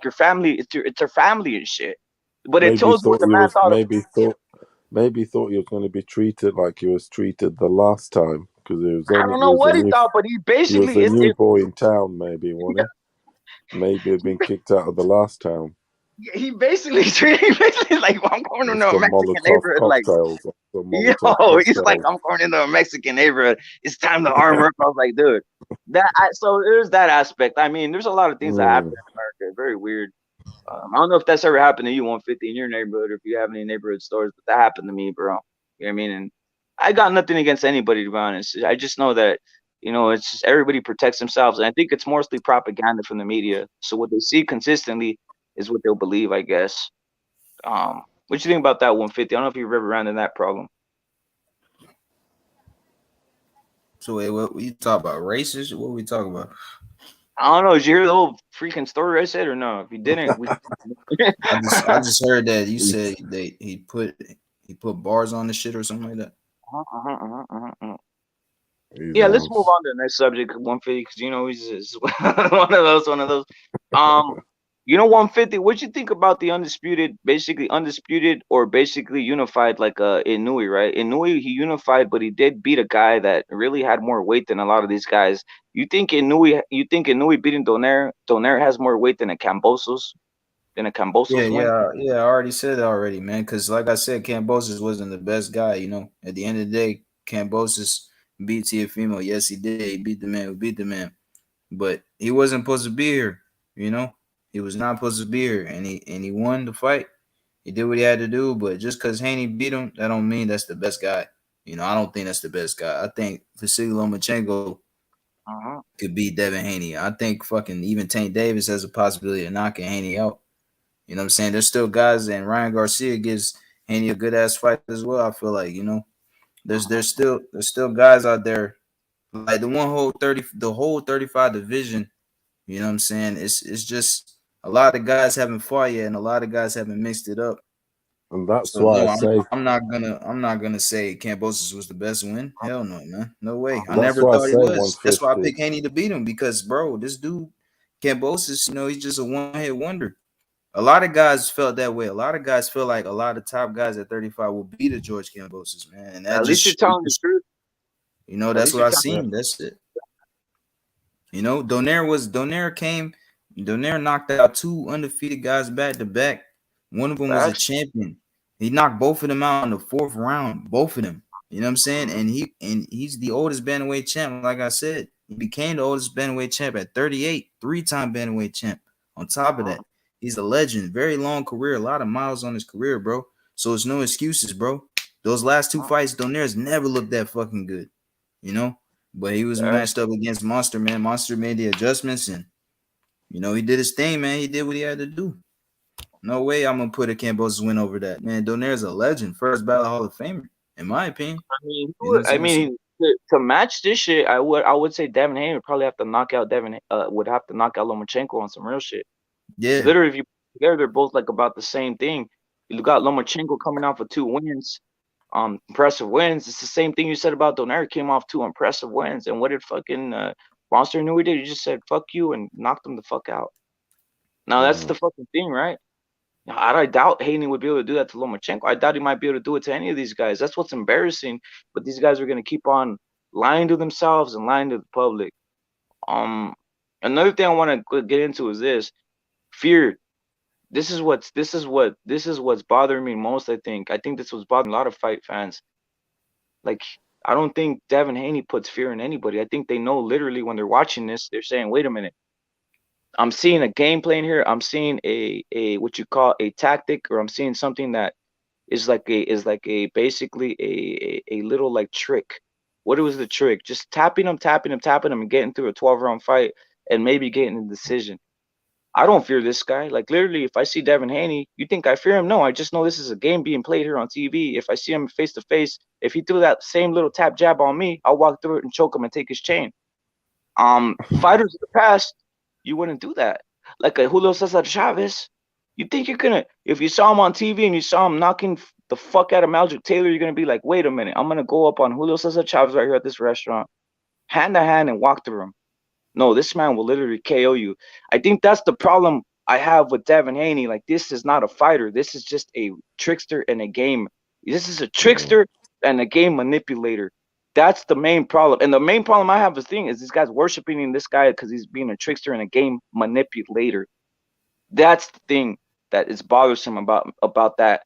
your family. It's their family and shit. But it tells what the man thought. Maybe thought he was going to be treated like he was treated the last time, because it was. I don't know what he thought, but he basically he was a new boy in town. Maybe wasn't he? Maybe he'd been kicked out of the last town. He basically like, I'm going into a Mexican neighborhood. Like, he's like, I'm going into a Mexican neighborhood. It's time to arm up. I was like, dude, so there's that aspect. I mean, there's a lot of things that happen in America. Very weird. I don't know if that's ever happened to you, 150 in your neighborhood, or if you have any neighborhood stores, but that happened to me, bro. You know what I mean? And I got nothing against anybody, to be honest. I just know that, it's just everybody protects themselves. And I think it's mostly propaganda from the media. So what they see consistently is what they'll believe, I guess. What you think about that 150? I don't know if you've ever ran in that problem. So wait, what you talk about? Racist? What we talking about? I don't know. Did you hear the whole freaking story I said or no? If you didn't, we. I just heard that you said he put bars on the shit or something like that. Yeah, let's move on to the next subject, 150, because you know he's one of those. You know, 150. What you think about the undisputed or basically unified, like Inoue, right? Inoue, he unified, but he did beat a guy that really had more weight than a lot of these guys. You think Inoue beating Donaire has more weight than a Cambosos win? Yeah. I already said it already, man. Because like I said, Cambosis wasn't the best guy. You know, at the end of the day, Cambosis beat Tiafimo. Yes, he did. He beat the man who beat the man, but he wasn't supposed to be here. You know, he was not supposed to be here, and he won the fight. He did what he had to do, but just because Haney beat him, that don't mean that's the best guy. You know, I don't think that's the best guy. I think Vasily Lomachenko could beat Devin Haney. I think fucking even Tank Davis has a possibility of knocking Haney out. You know what I'm saying? There's still guys, and Ryangarcia gives Haney a good ass fight as well. I feel like, you know, there's still guys out there like the whole 35 division. You know what I'm saying? It's just a lot of guys haven't fought yet, and a lot of guys haven't mixed it up. And that's So why I no, say I'm not gonna say Cambosis was the best win. Hell no, man. No way. I that's never why I thought he say was. That's why I 150. picked Haney to beat him because, bro, this dude Cambosis, you know, he's just a one-hit wonder. A lot of guys felt that way. A lot of guys feel like a lot of top guys at 35 will beat a George Cambosis, man. And that At least you're telling the truth. you know, At that's least what you're I telling. seen. That's it. You know, Donaire knocked out two undefeated guys back to back. One of them was a champion. He knocked both of them out in the fourth round. Both of them. You know what I'm saying? And he's the oldest bantamweight champ. Like I said, he became the oldest bantamweight champ at 38, three-time bantamweight champ. On top of that, he's a legend. Very long career, a lot of miles on his career, bro. So it's no excuses, bro. Those last two fights, Donaire's never looked that fucking good. You know? But he was matched up against Monster, man. Monster made the adjustments, and you know, he did his thing, man. He did what he had to do. No way I'm gonna put a Cambosis win over that, man. Donaire's a legend, first ballot Hall of Famer, in my opinion. I mean, to match this shit, I would say Devin Haney would probably have to knock out Lomachenko on some real shit. Yeah. Literally, if you put together, they're both like about the same thing. You got Lomachenko coming out for 2 wins, impressive wins. It's the same thing you said about Donaire. Came off 2 impressive wins, and what did fucking Monster Inoue did? He just said "fuck you" and knocked him the fuck out. Now that's the fucking thing, right? I doubt Haney would be able to do that to Lomachenko. I doubt he might be able to do it to any of these guys. That's what's embarrassing. But these guys are gonna keep on lying to themselves and lying to the public. Another thing I want to get into is this fear. This is what's bothering me most. I think this was bothering a lot of fight fans. Like, I don't think Devin Haney puts fear in anybody. I think they know literally when they're watching this, they're saying, "Wait a minute. I'm seeing a game plan here. I'm seeing a what you call a tactic, or I'm seeing something that is like a basically a little like trick." What was the trick? Just tapping him, and getting through a 12-round fight and maybe getting a decision. I don't fear this guy. Like, literally, if I see Devin Haney, you think I fear him? No, I just know this is a game being played here on TV. If I see him face to face, if he threw that same little tap jab on me, I'll walk through it and choke him and take his chain. Fighters of the past, you wouldn't do that. Like a Julio Cesar Chavez, you think you're gonna, if you saw him on TV and you saw him knocking the fuck out of Maldrick Taylor, you're gonna be like, wait a minute, I'm gonna go up on Julio Cesar Chavez right here at this restaurant, hand to hand, and walk through him. No, this man will literally KO you. I think that's the problem I have with Devin Haney. Like, this is not a fighter. This is just a trickster and a game. This is a trickster and a game manipulator. That's the main problem. And the main problem I have is these guys worshiping this guy because he's being a trickster and a game manipulator. That's the thing that is bothersome about that.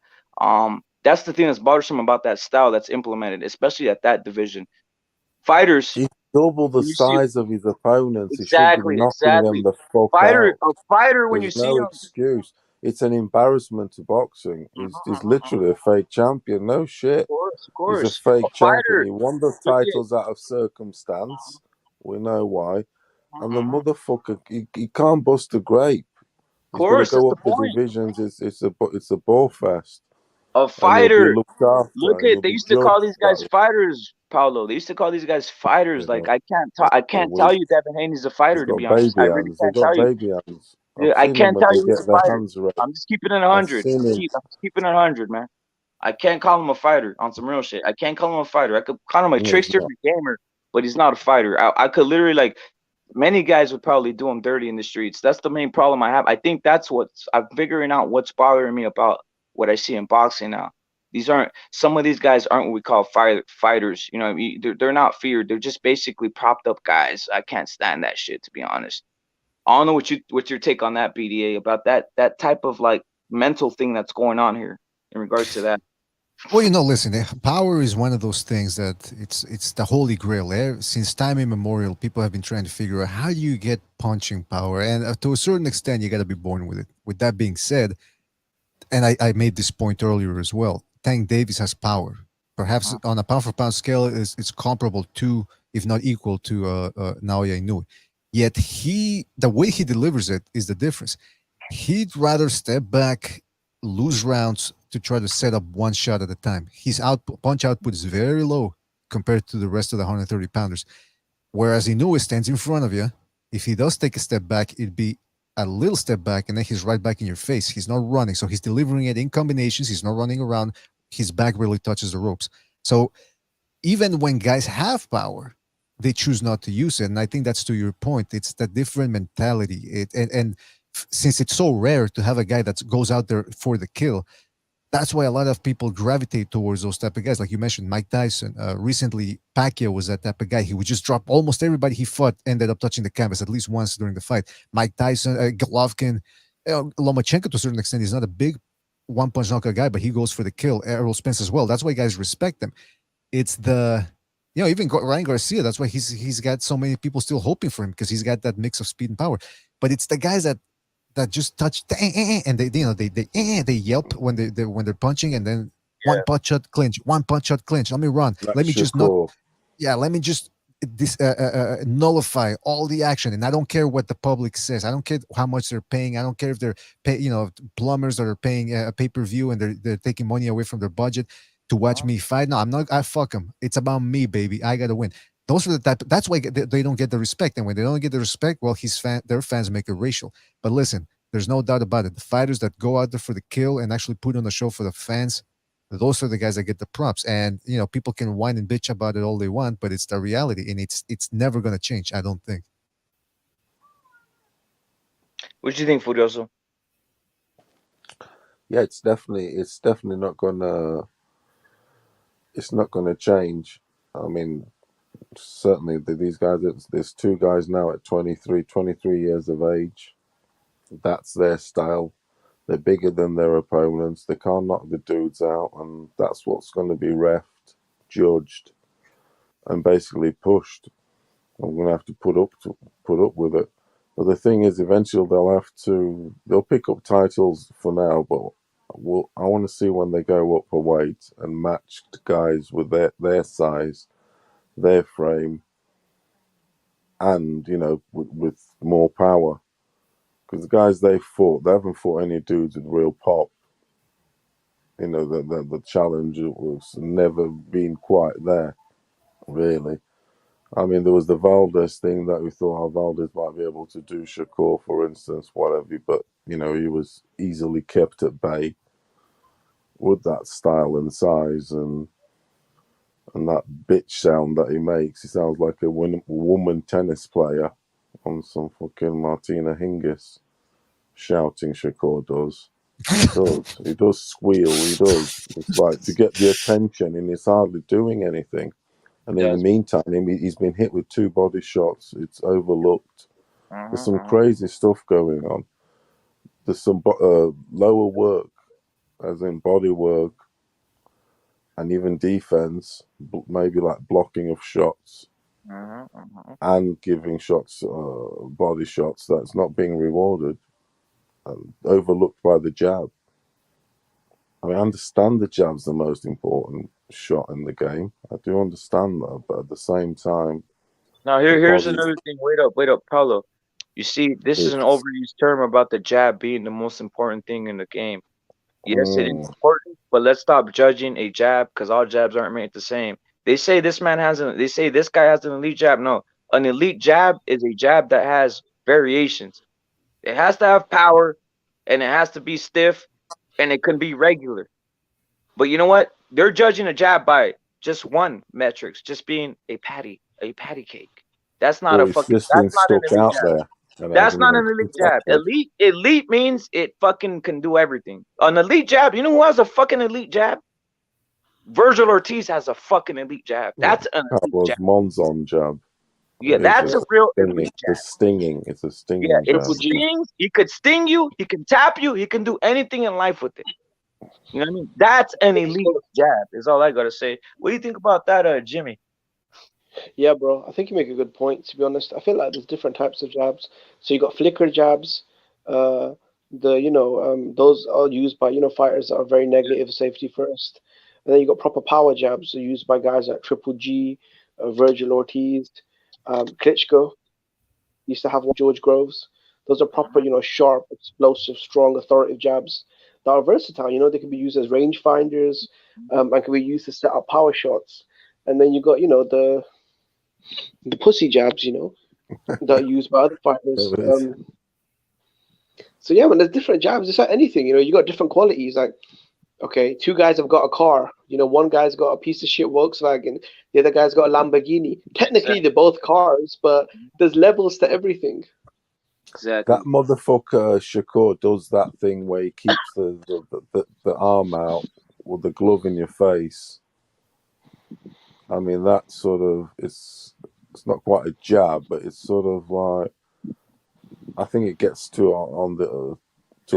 That's the thing that's bothersome about that style that's implemented, especially at that division. Fighters, he's double the size of his opponents. He should be knocking them the fuck out. A fighter, when There's you see no him, excuse. It's an embarrassment to boxing. He's literally a fake champion. No shit. Of course. He's a fake champion. He won the titles out of circumstance. We know why. And the motherfucker, he can't bust a grape. He's going to go up the divisions. It's a ball fest. A and you'll be fighter. looked after, Look and at you'll they be used to call judged these guys that fighters, Paulo. They used to call these guys fighters. way. Like I can't talk. I They're can't tell weak. you Devin Haney's a They've fighter. To be got honest, I baby really hands. They've can't got tell you. baby hands. Yeah, I've I seen them can't when tell they you he's get a their fighter. hands raised. I'm just keeping it I've 100. seen him. I'm just keeping it 100, man. I can't call him a fighter on some real shit. I can't call him a fighter. I could call him a No, he's trickster not. and a gamer, but he's not a fighter. I could literally like many guys would probably do him dirty in the streets. That's the main problem I have. I think that's what's I'm figuring out what's bothering me about what I see in boxing now. Some of these guys aren't what we call fighters. You know, they're not feared. They're just basically propped up guys. I can't stand that shit, to be honest. I don't know what's your take on that, BDA, about that type of like mental thing that's going on here in regards to that. Well, listen, power is one of those things that it's the holy grail. Since time immemorial, people have been trying to figure out how do you get punching power, and to a certain extent, you got to be born with it. With that being said, and I made this point earlier as well. Tank Davis has power. Perhaps on a pound for pound scale, it's comparable to, if not equal to, Naoya Inoue. Yet the way he delivers it is the difference. He'd rather step back, lose rounds to try to set up one shot at a time. His punch output is very low compared to the rest of the 130 pounders. Whereas Inoue stands in front of you. If he does take a step back, it'd be a little step back, and then he's right back in your face. He's not running, so he's delivering it in combinations. He's not running around. His back really touches the ropes. So even when guys have power, they choose not to use it. And I think that's to your point. It's the different mentality. Since it's so rare to have a guy that goes out there for the kill, that's why a lot of people gravitate towards those type of guys. Like you mentioned, Mike Tyson. Recently, Pacquiao was that type of guy. He would just drop almost everybody he fought, ended up touching the canvas at least once during the fight. Mike Tyson, Golovkin, Lomachenko to a certain extent. He's not a big one-punch knockout guy, but he goes for the kill. Errol Spence as well. That's why guys respect him. It's even Ryan Garcia. That's why he's got so many people still hoping for him, because he's got that mix of speed and power. But it's the guys that just touch and they yelp when they're punching, and then one punch shot clinch. Let me run. Like Let me just Shakur. let me just nullify all the action, and I don't care what the public says. I don't care how much they're paying. I don't care if they're plumbers that are paying a pay-per-view and they're taking money away from their budget to watch me fight. No, I'm not. I fuck them. It's about me, baby. I gotta win. Those are the type. That's why they don't get the respect, and when they don't get the respect, well, their fans make it racial. But listen, there's no doubt about it. The fighters that go out there for the kill and actually put on the show for the fans, those are the guys that get the props. And people can whine and bitch about it all they want, but it's the reality, and it's never gonna change. I don't think. What do you think, Furioso? Yeah, it's definitely not gonna change. I mean, certainly these guys. There's two guys now at 23 years of age. That's their style. They're bigger than their opponents. They can't knock the dudes out, and that's what's going to be refed, judged, and basically pushed. I'm going to have to put up with it. But the thing is, eventually they'll pick up titles for now. But I want to see when they go up a weight and match guys with their size, their frame, and with more power. Because the guys they haven't fought any dudes with real pop. The challenge was never been quite there, really. I mean, there was the Valdez thing that we thought Valdez might be able to do Shakur, for instance, whatever. But, he was easily kept at bay with that style and size and that bitch sound that he makes. He sounds like a woman tennis player on some fucking Martina Hingis. Shouting Shakur does. He does squeal. He does. It's like to get the attention, and he's hardly doing anything. And in the meantime, he's been hit with 2 body shots. It's overlooked. There's some crazy stuff going on. There's some lower work, as in body work, and even defense, maybe like blocking of shots and giving shots, body shots, that's not being rewarded. Overlooked by the jab. I mean, I understand the jab's the most important shot in the game. I do understand that, but at the same time, now here's another thing. Wait up, Paulo. You see, this is an overused term about the jab being the most important thing in the game. Yes, it is important, but let's stop judging a jab because all jabs aren't made the same. They say this man has an. They say this guy has an elite jab. No, an elite jab is a jab that has variations. It has to have power, and it has to be stiff, and it can be regular. But you know what? They're judging a jab by just one metrics, just being a patty cake. That's not a Or it's fucking. just That's been not an stuck elite out jab. there and That's hasn't not even an elite jab. contested. Elite means it fucking can do everything. An elite jab. You know who has a fucking elite jab? Virgil Ortiz has a fucking elite jab. That's an That elite was jab. Monzon jab. Yeah, It's that's a real stinging. elite jab. It's stinging. It's a Yeah, stinging it jab. stings. He could sting you. He can tap you. He can do anything in life with it. You know what I mean? That's an elite jab. Is all I gotta say. What do you think about that, Jimmy? Yeah, bro. I think you make a good point. To be honest, I feel like there's different types of jabs. So you got flicker jabs. Uh, those are used by fighters that are very negative, safety first. And then you got proper power jabs, so used by guys like Triple G, Virgil Ortiz, Klitschko. Used to have one, George Groves. Those are proper, sharp, explosive, strong, authoritative jabs that are versatile. They can be used as range finders, and can be used to set up power shots. And then you got, the pussy jabs, that are used by other fighters. So yeah, man, there's different jabs. It's like anything, you got different qualities. Like, okay, two guys have got a car. One guy's got a piece of shit Volkswagen, the other guy's got a Lamborghini. Technically, they're both cars, but there's levels to everything. Exactly. That motherfucker Shakur does that thing where he keeps the arm out with the glove in your face. I mean, that sort of it's not quite a jab, but it's sort of like I think it gets to a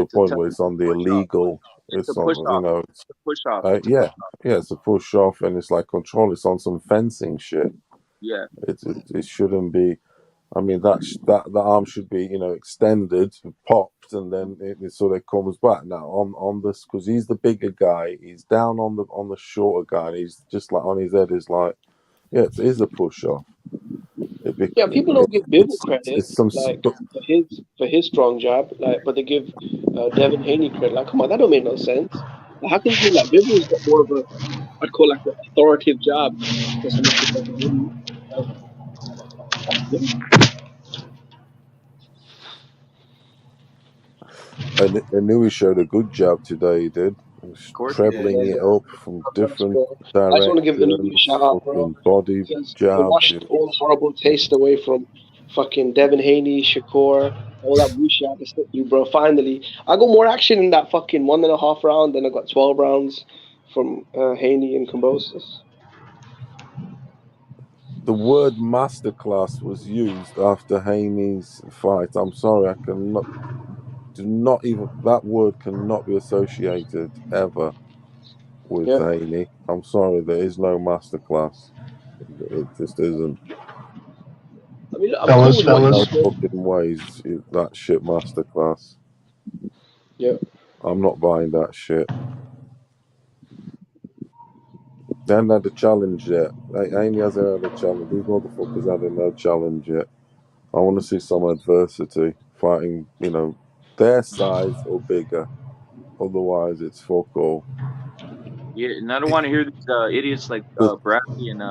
point where it's on the illegal. It's on, push off. It's a push off. yeah, it's a push off, and it's like control. It's on some fencing shit. Yeah. It shouldn't be. I mean, that the arm should be extended, popped, and then it sort of comes back. Now on this, because he's the bigger guy, he's down on the shorter guy. And he's just like on his head is like, yeah, it is a push off. Yeah, people don't give Bivol credit it's some like for his strong jab, like, but they give Devin Haney credit. Like, come on, that don't make no sense. Like, how can you like Bivol's got more of a, I'd call like an authoritative jab for someone like Devin Haney. And Inoue showed a good jab today. He did. Trebling it up from different directions. I just want to give Inoue a shout out, bro. Body jab. I washed all the horrible taste away from fucking Devin Haney, Shakur, all that bullshit I just you, bro. Finally, I got more action in that fucking 1.5 round than I got 12 rounds from Haney and Kambosos. The word masterclass was used after Haney's fight. I'm sorry, I cannot. Do not even that word cannot be associated ever with Haney. I'm sorry, there is no masterclass. It just isn't. I mean, fellas. No fucking ways that shit masterclass. Yeah. I'm not buying that shit. They haven't had a challenge yet. Haney hasn't had a challenge. These motherfuckers haven't no challenge yet. I want to see some adversity fighting, their size or bigger. Otherwise, it's fuck all. Yeah, and I don't want to hear these idiots like Bradley and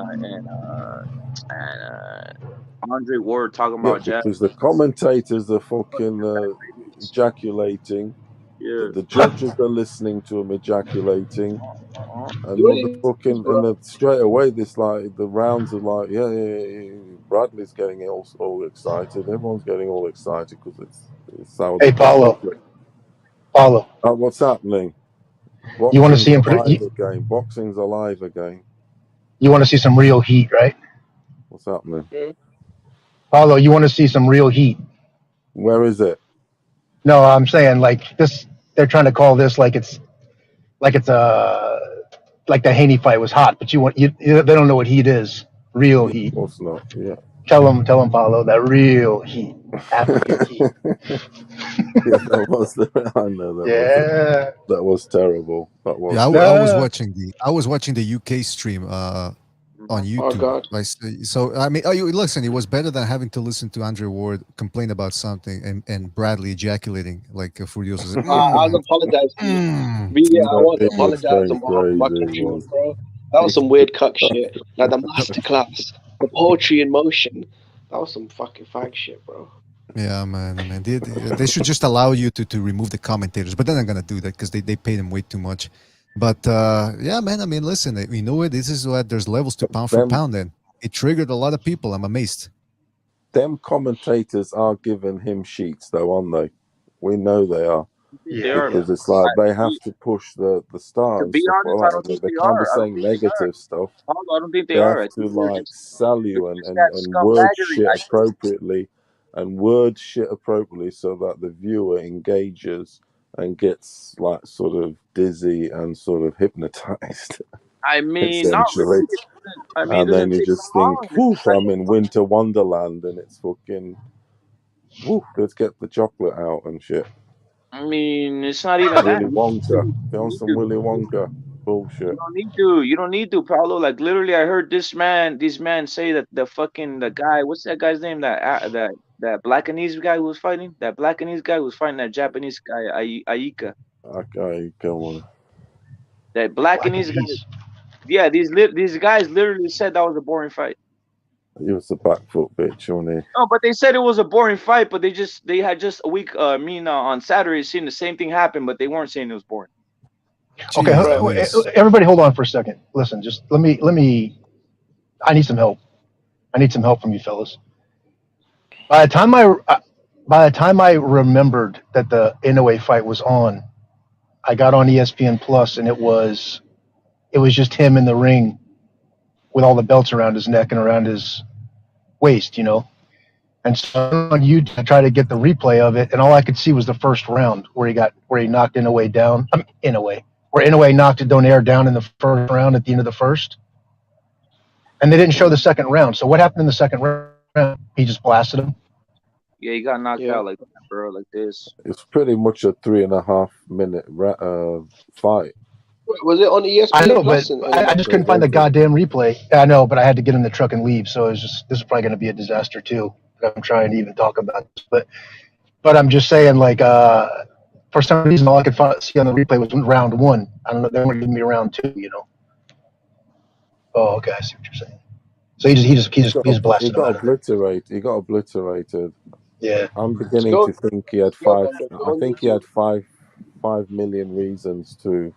Andre Ward talking about jab. Because the commentators are fucking ejaculating. Yeah. The judges are listening to them ejaculating. And motherfucking, and then straight away, this like the rounds are like, yeah. Bradley's getting all excited. Everyone's getting all excited because it's how. Hey, Paulo. What's happening? Boxing's You want to see him? again. Boxing's alive again. You want to see some real heat, right? What's happening? Paulo, you want to see some real heat? Where is it? No, I'm saying like this. They're trying to call this like it's like the Haney fight was hot, but they don't know what heat is. Real heat. Of course not. Yeah. Tell them, Paulo, that real heat, African heat. Yeah, that was. I know that. Yeah. That was terrible. That was. Yeah, I was watching the UK stream. on Oh YouTube. God. Like, so I mean, you listen. It was better than having to listen to Andre Ward complain about something and Bradley ejaculating like Furiosa. I was apologizing. Really, I No, want to it was apologize going on behalf of my crazy. It countrymen, was. bro. That was some weird cuck shit. Like the masterclass, the poetry in motion. That was some fucking fag shit, bro. Yeah, man. I mean, they should just allow you to remove the commentators, but they're not gonna do that because they pay them way too much. But yeah, man. I mean, listen, you know what? This is what there's levels to pound for Them pound. Then it triggered a lot of people. I'm amazed. them commentators are giving him sheets though, aren't they? We know they are. They Yeah. are. Because it's like they have To to push the star and be stuff honest, I like don't that. think They they can't be are. I don't saying think they are. negative stuff. Paulo, I don't think they They have are. I to think they're like just sell it's you just that and word scumbaggery. shit appropriately and word shit appropriately so that the viewer engages and gets like sort of dizzy and sort of hypnotized I mean, not essentially. really. I mean, it And then doesn't you take just long. think, whoo, I'm in winter wonderland and it's fucking whoo, let's get the chocolate out and shit. I mean, it's not even that. Willy Wonka. Get on some You Willy Wonka bullshit. don't need to. You don't need to, Paulo. Like literally, I heard this man say that the guy, what's that guy's name? That Blackanese guy who was fighting. That Blackanese guy who was fighting that Japanese guy, Aika. Okay, come on. That Blackanese guy. Yeah, these guys literally said that was a boring fight. He was a back foot bitch, wasn't No, but they said it was a boring fight. But they had just a week. On Saturday, seen the same thing happen, but they weren't saying it was boring. Okay, Jeez Bro, Louise. everybody, hold on for a second. Listen, just let me. I need some help. I need some help from you fellas. By the time I remembered that the Inoue fight was on, I got on ESPN Plus, and it was just him in the ring with all the belts around his neck and around his waist, And so on YouTube, I tried to get the replay of it, and all I could see was the first round where he knocked Inoue down. Where Inoue knocked Donaire down in the first round at the end of the first, and they didn't show the second round. So what happened in the second round? He just blasted him. Yeah, he got knocked yeah. out like that, bro, like this. It's pretty much a 3.5 minute fight. Was it on I ESPN know, but Plus? And I just So it couldn't find the wasn't. goddamn replay. I know, but I had to get in the truck and leave. So this is probably going to be a disaster too. I'm trying to even talk about this, but I'm just saying, like, for some reason, all I could see on the replay was round one. I don't know. They weren't giving me round two. Oh, okay. I see what you're saying. So he just He blasted him got out of there. obliterated. He got obliterated. Yeah. I'm it's beginning go to think he had go five. on, go I on think he YouTube. had 5 million reasons to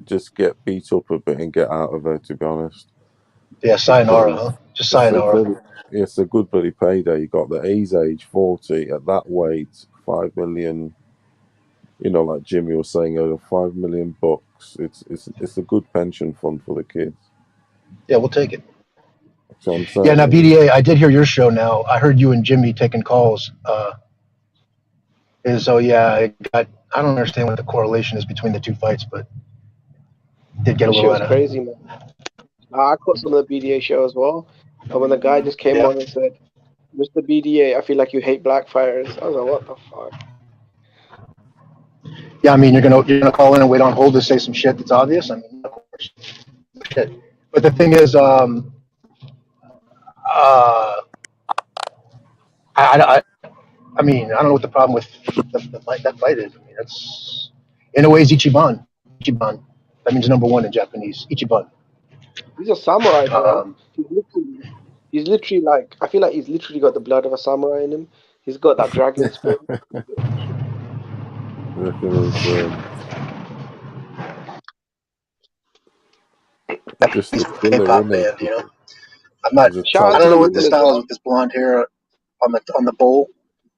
just get beat up a bit and get out of there. To be honest, Yeah. Sayonara, huh? because Just it's a sayonara. bloody, it's a good bloody payday. You got the A's age 40 at that weight, 5 million. Like Jimmy was saying, over $5 million. It's a good pension fund for the kids. Yeah, we'll take it. So I'm Yeah. Now, saying, BDA, I did hear your show. Now I heard you and Jimmy taking calls. And so yeah, I don't understand what the correlation is between the two fights, but did get a That shit little was out of. crazy, man. I caught some of the BDA show as well. And when the guy just came Yeah. on and said, "Mr. BDA, I feel like you hate black fighters," I was like, "What the fuck?" Yeah, I mean, you're gonna call in and wait on hold to say some shit that's obvious. I mean, of course, shit. But the thing is, I, I mean, I don't know what the problem with that fight is. I mean, that's in a way is Ichiban. Ichiban. That means number one in Japanese. Ichiban. He's a samurai, bro. Um, He's literally like, I feel like he's literally got the blood of a samurai in him. He's got that dragon spirit. reckon it's just he's a a hip killer, hop isn't band. he? I'm not. He's a Shout top. out I to don't know the what the women as style is well. with this blonde hair on the bowl,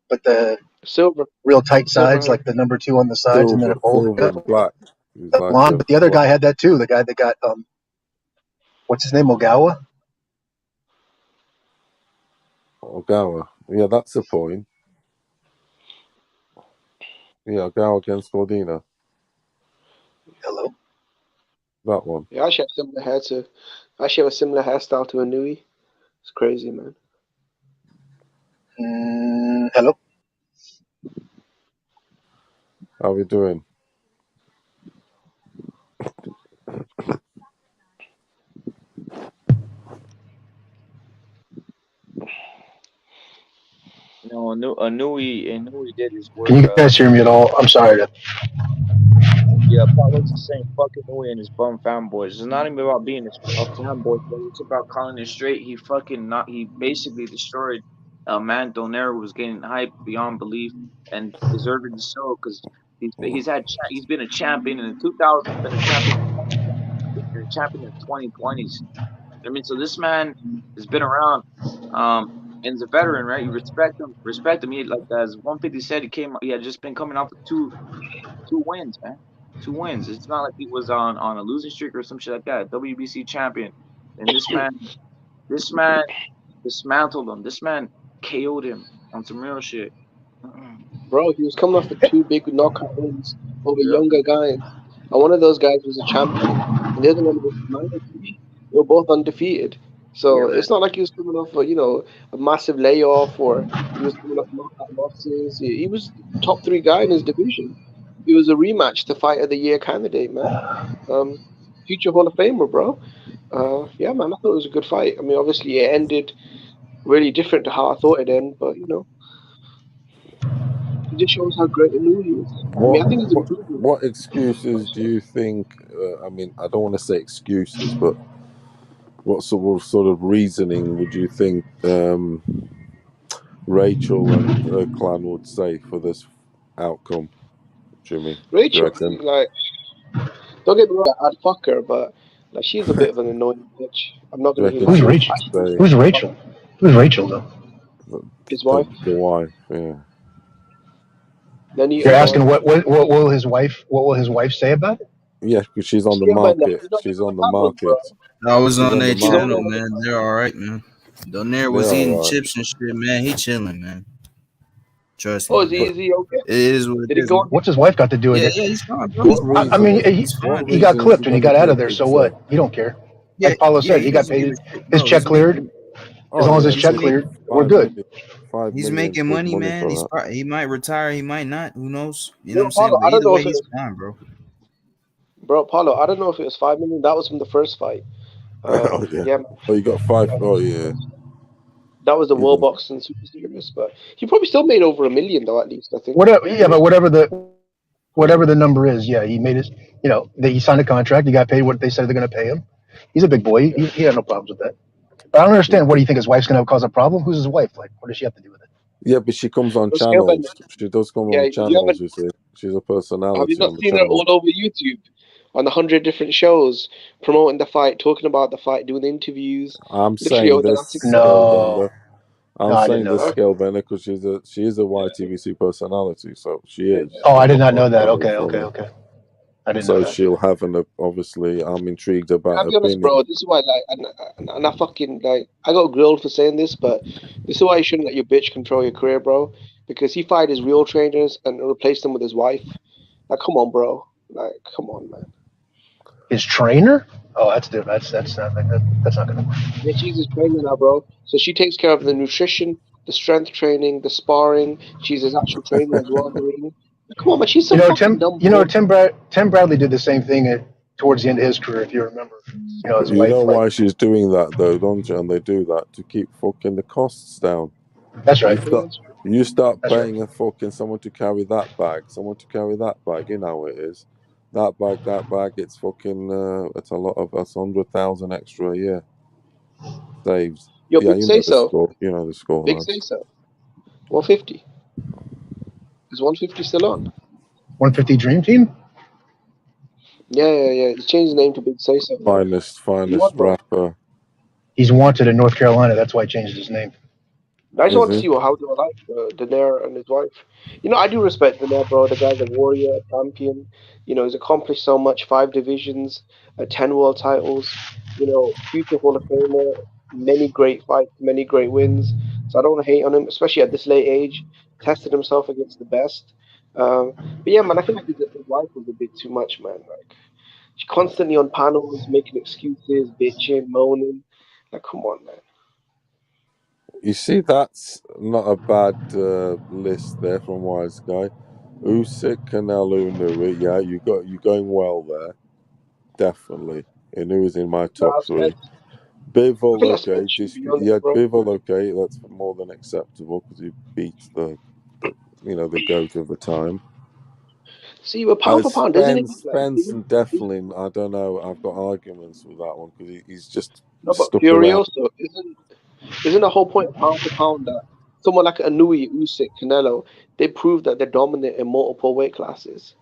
but the Silver, real tight silver sides, hair. like the number two on the sides, and then a bowl Silver cut. and black. He's The like blonde, a but the other guy had that too. The guy that got what's his name, Ogawa. Ogawa. Yeah, that's the point. Yeah, Ogawa against Gordina. Hello. That one. Yeah, I actually have a similar hairstyle to Inoue. It's crazy, man. Hello. How we doing? No, Inoue did his work. Can you guys hear me at all? I'm sorry. Yeah, Paulo's just saying fuck Inoue and his bum fanboys. It's not even about being a fanboy, but it's about calling it straight. He fucking not. He basically destroyed a man. Donaire was getting hyped beyond belief and deserving to so because he's been a champion in the 2000s, been a champion in the 2010s, been a champion in the 2020s. I mean, so this man has been around, and is a veteran, right? You respect him, respect him. He like as 150 said, he had just been coming off of two wins, man. 2 wins. It's not like he was on a losing streak or some shit like that. WBC champion, and this man dismantled him. This man KO'd him on some real shit. Bro, he was coming off with 2 big knockout wins over Yep. younger guys. And one of those guys was a champion. And the other one was minor. They were both undefeated. So Yeah, it's not like he was coming off a massive layoff or he was coming off knockout losses. He was top 3 guy in his division. It was a rematch to Fight of the Year candidate, man. Future Hall of Famer, bro. Yeah, man, I thought it was a good fight. I mean, obviously it ended really different to how I thought it'd end, but it just shows how great Inoue is. I mean, I think he's improving. What excuses do you think? I mean, I don't want to say excuses, but what sort of reasoning would you think Rachel and her clan would say for this outcome, Jimmy? Rachel, reckon? like, don't get me wrong, I'd fuck her, but like, she's a bit of an annoying bitch. I'm not gonna Reckon Who's lie. Rachel? say Who's Rachel? Who's Rachel though? His wife. the wife? Yeah. Nonito, You're asking bro. what will his wife say about it? Yeah, because she's on the Yeah, man, market. he's not She's giving on her the flowers, bro. market. I was She's on on the their He's over channel, market. there. man. They're all right, man. Donaire was They're eating all right. chips and shit, man. He chilling, man. Trust Oh, me, is he? man. Is he okay? It is what it Did he is, go man. on? What's his wife got to do with Yeah, it? yeah, he's fine, bro. What I mean, reasoning? He's fine, What bro. he got reason is he clipped and he going to got out of clip there. him So for? what? He don't care. Yeah, Like Paulo yeah, said, he he got doesn't give paid. a shit, His bro. check cleared. As Oh long as his yeah, He's check make, cleared, we're 5 good. million. 5 he's million's making good money, money man. for that. He might retire, he might not. Who knows? You know what Bro, I'm saying? Paulo, But I don't either know way, if it he's was. fine, bro. Bro, Paulo, I don't know if it was 5 million. That was from the first fight. Oh yeah. Yeah, man. Oh, you got 5. Oh yeah. That was the You World got. Boxing Super Series, but he probably still made over $1 million though, at least I think. Whatever, yeah, but whatever the number is, yeah, he made his. He signed a contract. He got paid what they said they're going to pay him. He's a big boy. He had no problems with that. But I don't understand. What do you think his wife's going to cause a problem? Who's his wife? Like, what does she have to do with it? Yeah, but she comes on The scale bender. channels. She does come Yeah, on you channels. haven't. You see, she's a Have you personality not on the seen her channel. all over YouTube on 100 different shows, promoting the fight, talking about the fight, doing interviews, I'm literally saying over the this last 6 months? scale No, bender. I'm no, I didn't saying know this that. scale bender because she is a YTVC personality. So she is. Oh, I I'm did not. not know that. I Okay, feel okay, me. okay. I didn't know So that. she'll have an. Obviously, I'm intrigued about I'll her be honest, opinion. bro. This is why, like, and I fucking like, I got grilled for saying this, but this is why you shouldn't let your bitch control your career, bro. Because he fired his real trainers and replaced them with his wife. Like, come on, bro. Like, come on, man. His trainer? Oh, that's different. That's not that's not going to work. Yeah, she's his trainer now, bro. So she takes care of the nutrition, the strength training, the sparring. She's his actual trainer as well. In the ring. Come on, man. She's some fucking dumb boy. Tim Bradley did the same thing towards the end of his career, if you remember. His You wife, know like, why she's doing that though, don't you? And they do that to keep fucking the costs down. that's You right. start That's right. paying a fucking someone to carry that bag, someone to carry that bag. You know how it is. That bag. It's fucking. It's a lot of. That's 100,000 extra a year. Saves. Yo, Yeah, big you say know the so. score. You know the score, Big lads. say so. 150. Is 150 still on? 150 Dream Team? Yeah. He changed his name to Big Say So now. Finest What, bro? rapper. He's wanted in North Carolina. That's why he changed his name. I just Is want to he? see how they were like Donaire and his wife. I do respect Donaire, bro. The guy's a warrior, a champion. He's accomplished so much. 5 divisions, 10 world titles. Future Hall of Famer. Many great fights, many great wins. So I don't want to hate on him, especially at this late age. Tested himself against the best. But yeah, man, I feel like his wife was a bit too much, man. Like, she's constantly on panels, making excuses, bitching, moaning. Like, come on, man. You see, that's not a bad list there from Wise Guy. Usyk, Canelo, Inoue. Yeah, you're going well there. Definitely. Inoue's in my top Nah, 3. Bivol, like okay. Spence should be on Yeah, there, bro. Bivol, okay. That's more than acceptable because he beats the the goat of the time. See, but pound for pound, doesn't it? Like, Spence and Devlin, I don't know. I've got arguments with that one because he's just no, but stuck around. Furioso isn't the whole point of pound for pound that someone like Inoue, Usyk, Canelo, they prove that they're dominant in multiple weight classes.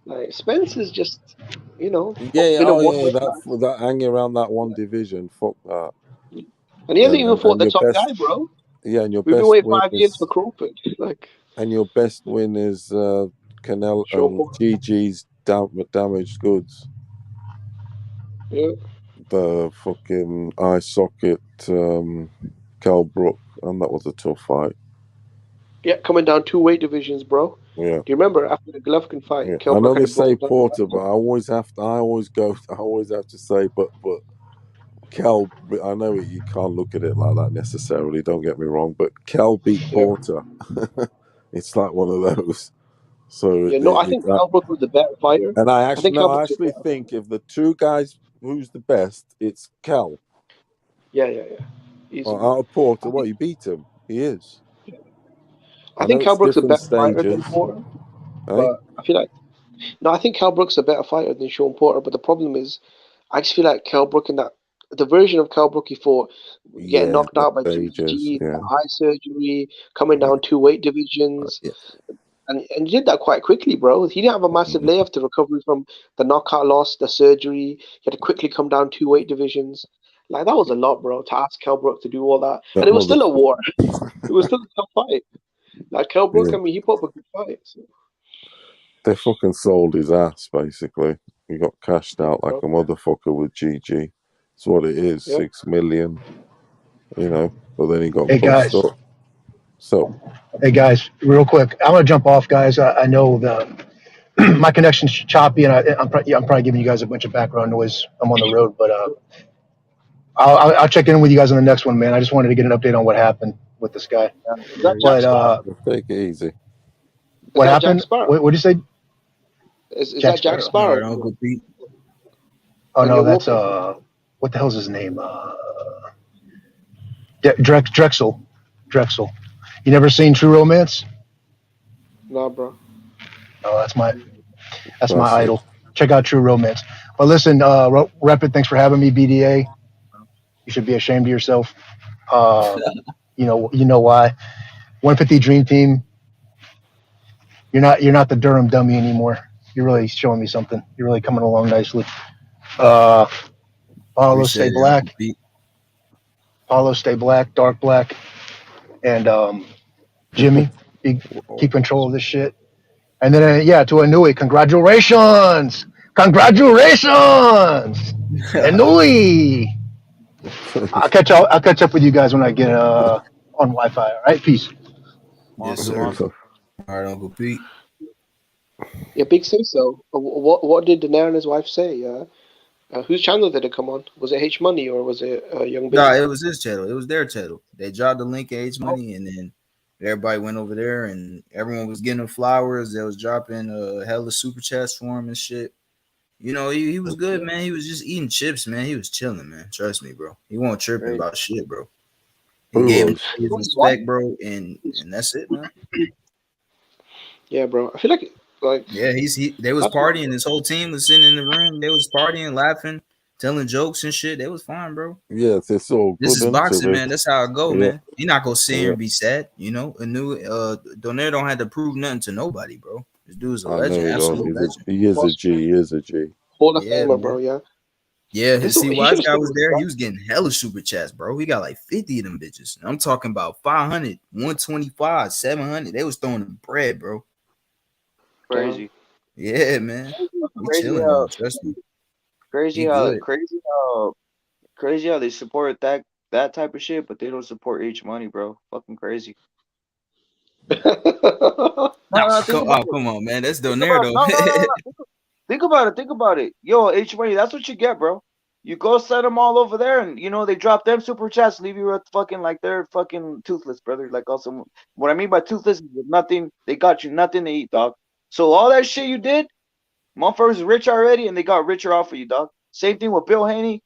Like Spence is just, Yeah, been in oh one yeah, weight class, that hanging around that one division, fuck that. and he hasn't even fought And the your top best, guy, bro. yeah, and your We've been best waiting win 5 years for is, Crawford. Like, and your best win is Canelo Sean Paul. GG's damaged goods. Yeah. The fucking eye socket, Cal Brook, and that was a tough fight. Yeah, coming down 2 weight divisions, bro. Yeah. Do you remember after the Golovkin fight, Yeah. Kell I know Brook they had say brought down Porter, but I always have to say, but Cal, I know you can't look at it like that necessarily. Don't get me wrong, but Cal beat Porter. It's like one of those. So Yeah, no, I think Kell Brook was the better fighter. and I think Kell Brook's the actually better think if the two guys, who's the best, it's Cal. Yeah. Easily. Out of Porter, what you beat him? He is. I think know Kell it's Brook's a different better fighter than stages. Porter, Eh? but I feel like I think Kell Brook's a better fighter than Sean Porter. But the problem is, I just feel like Kell Brook in the version of Kell Brook he fought, getting knocked the out by stages. GG, Yeah. eye surgery, coming down 2 weight divisions. Yeah. And he did that quite quickly, bro. He didn't have a massive layoff to recovery from the knockout loss, the surgery. He had to quickly come down 2 weight divisions. Like, that was a lot, bro, to ask Kell Brook to do all that. And it was still a war. It was still a tough fight. Like, Kell Brook, Yeah. I mean, he put up a good fight. So. They fucking sold his ass, basically. He got cashed out like a motherfucker with GG. That's what it is, 6 million. But then he got Hey, bust guys. up. So, Hey guys, real quick, I'm gonna jump off, guys. I know my connection's choppy, and I'm probably giving you guys a bunch of background noise. I'm on the road, but I'll check in with you guys on the next one, man. I just wanted to get an update on what happened with this guy. Is that Jack Sparrow? take it easy. What that happened? Jack Sparrow? What did you say? Is Jack that Jack Sparrow. Sparrow? Uncle Pete. Oh And no, you're that's whooping. what the hell's his name? Drexel. You never seen True Romance? Nah, bro. Oh, that's my Classic. idol. Check out True Romance. But listen, Rapid, thanks for having me. BDA, you should be ashamed of yourself. You know why? 150 Dream Team. You're not the Durham dummy anymore. You're really showing me something. You're really coming along nicely. Paulo, Appreciate stay it, black. Uncle Pete. Paulo, stay black, dark black, and Jimmy, keep control of this shit. And then to Inoue, congratulations, Inoue. I'll catch up with you guys when I get on Wi-Fi. All right, peace. Yes, There sir. we go. All right, Uncle Pete. Yeah, big say so. What did Donaire and his wife say? Whose channel did it come on? Was it H Money or was it Young Baby? No, it was his channel. It was their channel. They dropped the link at H Money, and then everybody went over there, and everyone was getting them flowers. They was dropping hella super chats for him and shit. He was good, man. He was just eating chips, man. He was chilling, man. Trust me, bro. He wasn't tripping about shit, bro. He gave him his respect, bro, and that's it, man. Yeah, bro. I feel like yeah, they was partying. His whole team was sitting in the room. They was partying, laughing, telling jokes and shit. They was fine, bro. Yes, it's all This good. is boxing, man. That's how it go, Yeah. man. He not gonna sit here and be sad, Donaire don't have to prove nothing to nobody, bro. This dude's a legend, absolute legend. He is a G. He is a G. Hall of Yeah, Famer, man. bro. Yeah. Yeah, This see, he Wise should've guy stuck was with there. his He was getting hella super chats, bro. He got like 50 of them bitches. I'm talking about 500, 125, 700. They was throwing the bread, bro. Crazy. Yeah, man. He Crazy chilling, how- man. Trust me. Crazy He how good. crazy how they support that type of shit, but they don't support H Money, bro. Fucking crazy. Come on, man. That's Donaire, though. No. Think about it. Yo, H Money, that's what you get, bro. You go set them all over there, and they drop them super chats, leave you with fucking like they're fucking toothless, brother. Like also, what I mean by toothless is with nothing. They got you nothing to eat, dog. So all that shit you did, motherfuckers rich already, and they got richer off of you, dog. Same thing with Bill Haney.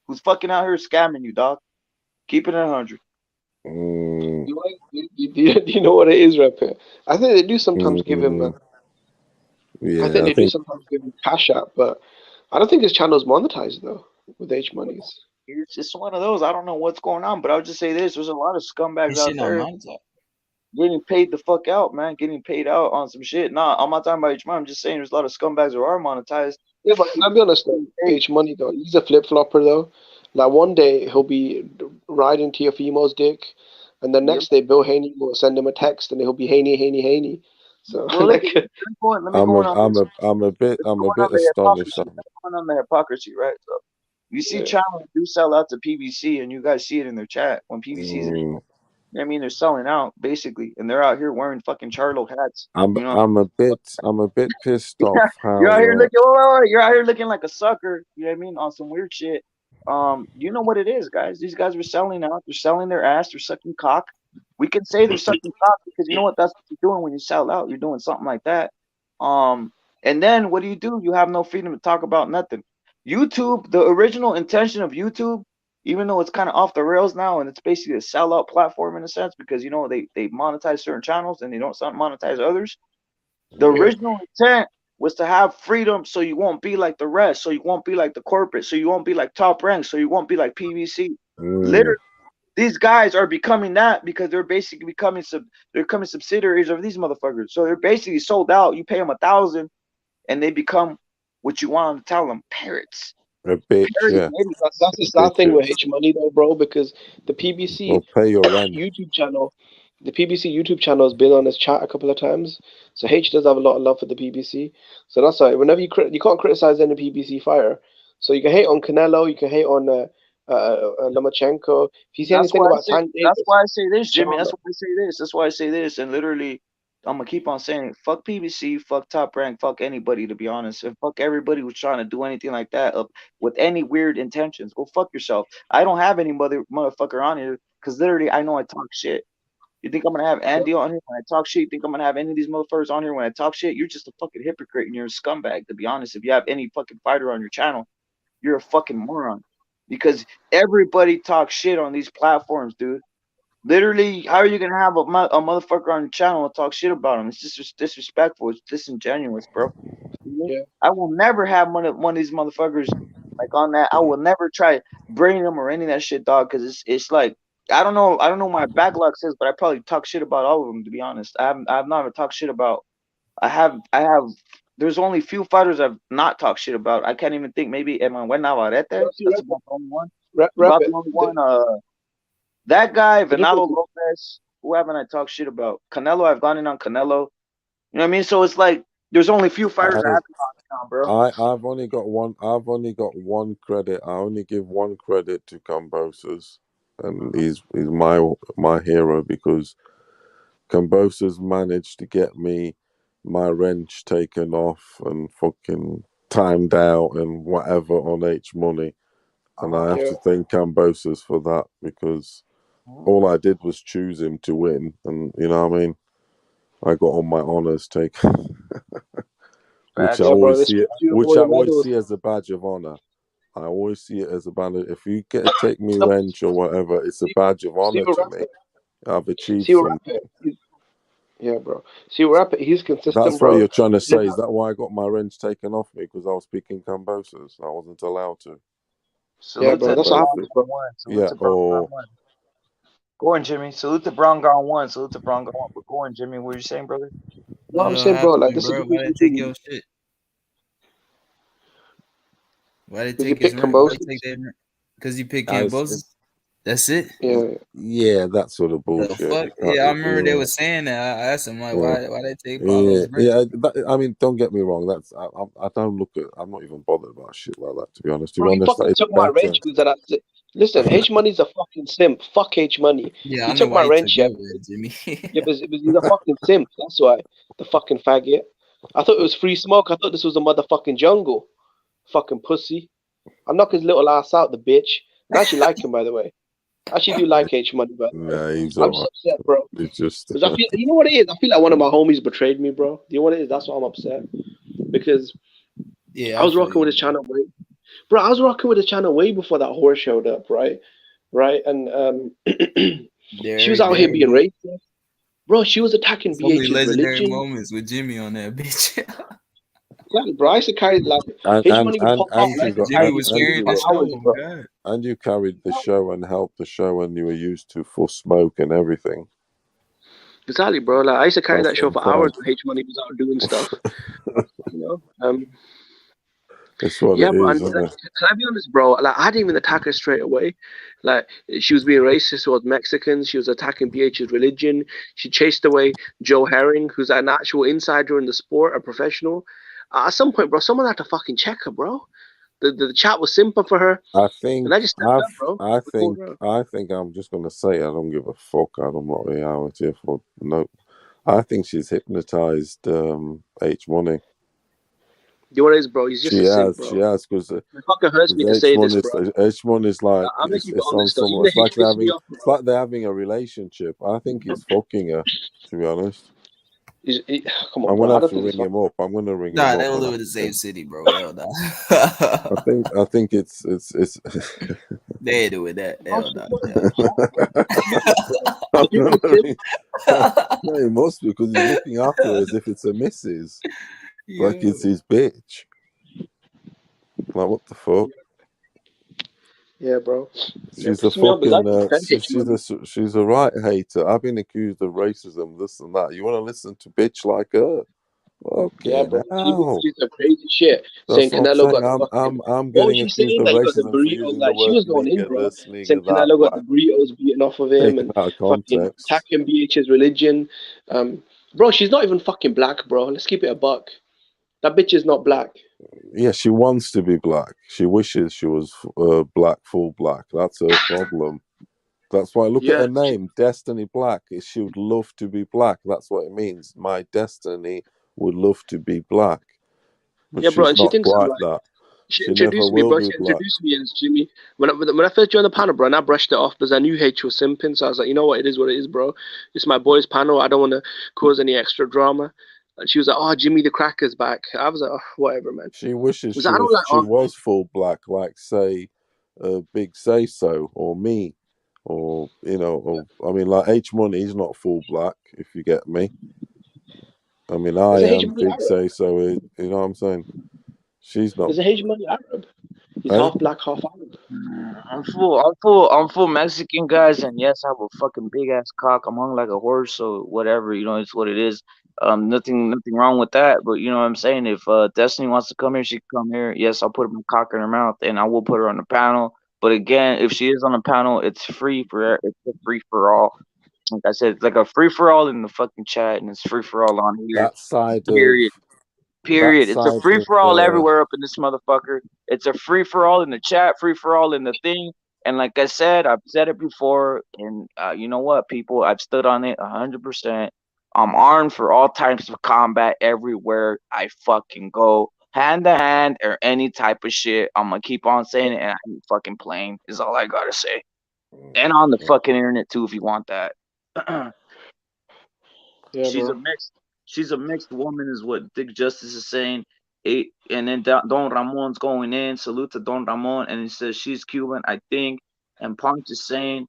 who's fucking out here scamming you, dog. Keep it at 100. Mm, You know what it is, Rapper? I think they do sometimes give him. I yeah, think I they do think sometimes give him cash out, but I don't think his channel's monetized though with H monies. It's just one of those. I don't know what's going on, but I'll just say this: there's a lot of scumbags His out shit not there monetized. getting paid the fuck out, man. Getting paid out on some shit. Nah, I'm not talking about H money. I'm just saying there's a lot of scumbags who are monetized. Yeah, but I'll be honest though, H money though, he's a flip flopper though. Like one day he'll be riding to your female's dick, and the next day Bill Haney will send him a text, and he'll be Haney. So Well, like, let me go on I'm this. a bit On the astonished. hypocrisy. On the hypocrisy, right? So you see, Yeah. channels do sell out to PBC, and you guys see it in their chat when PBC's. I mean, they're selling out basically, and they're out here wearing fucking Charlo hats. You know, I'm a bit pissed off you're out here how looking. You're out here looking like a sucker. You know what I mean? On some weird shit. You know what it is, guys? These guys were selling out. They're selling their ass. They're sucking cock. We can say they're sucking cock because you know what? That's what you're doing when you sell out. You're doing something like that. And then what do? You have no freedom to talk about nothing. YouTube, the original intention of YouTube, even though it's kind of off the rails now and it's basically a sellout platform in a sense because you know they monetize certain channels and they don't monetize others. The original intent was to have freedom so you won't be like the rest, so you won't be like the corporate, so you won't be like Top Rank, so you won't be like PVC. Literally, these guys are becoming that because they're basically becoming subsidiaries of these motherfuckers. So they're basically sold out. You pay them $1,000 and they become what you want them to tell them, parrots. a bitch, yeah. That's the sad thing with H money though, bro, because the PBC Well, pay your rent. YouTube channel, the PBC YouTube channel has been on his chat a couple of times. So H does have a lot of love for the PBC. So that's why whenever you can't criticize any PBC fighter. So you can hate on Canelo, you can hate on Lomachenko. If you see anything about Tank Davis, that's why I say this, Jimmy. That's why I say this. And literally, I'm gonna keep on saying it. Fuck PBC, fuck Top Rank, fuck anybody. To be honest, and fuck everybody who's trying to do anything like that with any weird intentions. Go fuck yourself. I don't have any motherfucker on here because literally I know I talk shit. You think I'm gonna have Andy on here when I talk shit? You think I'm gonna have any of these motherfuckers on here when I talk shit? You're just a fucking hypocrite and you're a scumbag. To be honest, if you have any fucking fighter on your channel, you're a fucking moron. Because everybody talks shit on these platforms, dude. Literally, how are you gonna have a motherfucker on your channel and talk shit about him? It's just disrespectful. It's disingenuous, bro. Yeah. I will never have one of these motherfuckers like on that. I will never try bringing them or any of that shit, dog. Because it's like I don't know what my backlog says, but I probably talk shit about all of them. To be honest, I've not talked shit about. I have. There's only few fighters I've not talked shit about. I can't even think. Maybe Emmanuel Navarrete. That's about the only one. About the only one. That guy, Venado Lopez. Who haven't I talked shit about? Canelo. I've gone in on Canelo. You know what I mean? So it's like there's only few fighters I haven't gone on, bro. I've only got one credit. I only give one credit to Cambosos, and he's my hero because Cambosos managed to get me my wrench taken off and fucking timed out and whatever on H money, and I have to thank Cambosos for that because all I did was choose him to win, and you know what I mean. I got all my honors taken, which I always see as a badge of honor. I always see it as a badge. If you get to take me wrench or whatever, it's a badge of honor to me. I've achieved something. Yeah, bro. See, Rapper, he's consistent, That's bro. what you're trying to say. Is that why I got my wrench taken off me? Because I was picking Cambosos. I wasn't allowed to. Yeah, bro. That's what happens, bro. Yeah, or... Go on, Jimmy. Salute to Brongon 1. Salute to Brongon 1. But go on, Jimmy. What are you saying, brother? No, I'm saying, bro, like, this bro, is... Why they take your shit? Why they take his rank? Because you pick Cambosos? That's it? Yeah, that sort of bullshit. The fuck? Yeah, I remember they were saying that. I asked them, like, why they take Paulo's rank? I mean, don't get me wrong. That's I don't look at... I'm not even bothered about shit like that, to be honest. Bro, you fucking took my wrench because that... Listen, H Money's a fucking simp. Fuck H Money. Yeah, he I took know my why wrench, he yeah. took your Jimmy. Yeah, but he's a fucking simp. That's why. The fucking faggot. I thought it was free smoke. I thought this was a motherfucking jungle. Fucking pussy. I'll knock his little ass out, the bitch. I actually like him, by the way. I actually do like H Money, but I'm just upset, bro. It's just... I feel, you know what it is? I feel like one of my homies betrayed me, bro. You know what it is? That's why I'm upset. Because I was rocking with his channel Bro, I was rocking with the channel way before that horse showed up, right? Right, and she was out here being racist. Bro, she was attacking So many BH's legendary religion. moments with Jimmy on that bitch. Exactly, bro. I used to carry like H money would pop out, and I used to Jimmy carry was the shit carrying for the show. hours, Oh bro. God. And you carried the show and helped the show, and you were used to for smoke and everything. Exactly, bro. Like I used to carry That's that show what I'm for saying. hours when H money was out doing stuff. You know. It's what Yeah, it bro. is, And isn't like, it? can I be honest, bro? Like I didn't even attack her straight away. Like she was being racist towards Mexicans. She was attacking BH's religion. She chased away Joe Herring, who's an actual insider in the sport, a professional. At some point, bro, someone had to fucking check her, bro. The chat was simple for her, I and think I just stepped up, bro. I think I'm just gonna say I don't give a fuck. I'm not reality for no. I think she's hypnotized H Money. You know what it is, bro? He's just a simp, She bro. has, because It fucking hurts me to say this, bro. H1 is like I'm gonna keep it it's on honest though. some. Even if H pisses me off, bro. It's like they're having a relationship. I think he's fucking her. To be honest, Come I'm on, bro. gonna I have don't to think he's ring him fucking. up. I'm gonna ring him Nah, up they don't and live in the ask same him. city, bro. Hell no. I think it's They ain't doing that. Hell no. I'm gonna ring- no, he must be, because he's looking after her as if it's a missus, like it's his bitch. Like, what the fuck? Yeah, bro. Yeah, She's a pissing me off because I fucking can defend H money. she's a right hater. I've been accused of racism, this and that. You want to listen to bitch like her? Yeah, Okay, bro. She be now saying some crazy shit, saying that's what I'm Canelo saying. got the fucking. I'm What was getting she accused saying? of That he got the racism for burritos. using the Like she word was going in, nigger, bro. this, Saying nigger, that, Canelo got the black, burritos beaten off of him taken and out of fucking context. attacking BH's religion. Bro, she's not even fucking black, bro. Let's keep it a buck. That bitch is not black. Yeah, she wants to be black. She wishes she was black, full black. That's her problem. That's why, look at Yeah, her name, Destiny Black. She would love to be black. That's what it means. My destiny would love to be black. But yeah, bro. she's And she not thinks I'm quite like. that. She She never introduced me, will bro. be She black. introduced me as Jimmy. When I first joined the panel, bro, and I brushed it off because I knew H was simping. So I was like, you know what? It is what it is, bro. It's my boys' panel. I don't want to cause any extra drama. And she was like, oh, Jimmy the Cracker's back. I was like, oh, whatever, man. She wishes Because I don't like she was full black, like, say, Big Say So, or me, or, or, I mean, like H Money, he's not full black, if you get me. I mean, I There's a am H money Big Arab. Say So, you know what I'm saying? She's not. There's a H money Arab. He's Hey? half black, half Arab. I'm full Mexican, guys, and yes, I have a fucking big ass cock. I'm hung like a horse, so whatever, it's what it is. Nothing wrong with that. But you know what I'm saying. If Destiny wants to come here, she can come here. Yes, I'll put my cock in her mouth, and I will put her on the panel. But again, if she is on the panel, it's free for her. It's a free for all. Like I said, it's like a free for all in the fucking chat, and it's free for all on here. That side of, Period. Period. It's a free for all everywhere up in this motherfucker. It's a free for all in the chat, free for all in the thing. And like I said, I've said it before, and you know what, people, I've stood on it 100%. I'm armed for all types of combat everywhere I fucking go, hand to hand or any type of shit. I'm gonna keep on saying it, and I ain't fucking playing. Is all I gotta say. And on the fucking internet too, if you want that. Yeah, She's a bro. mixed woman, is what Dick Justice is saying. And then Don Ramon's going in. Salute to Don Ramon, and he says she's Cuban, I think. And Punch is saying,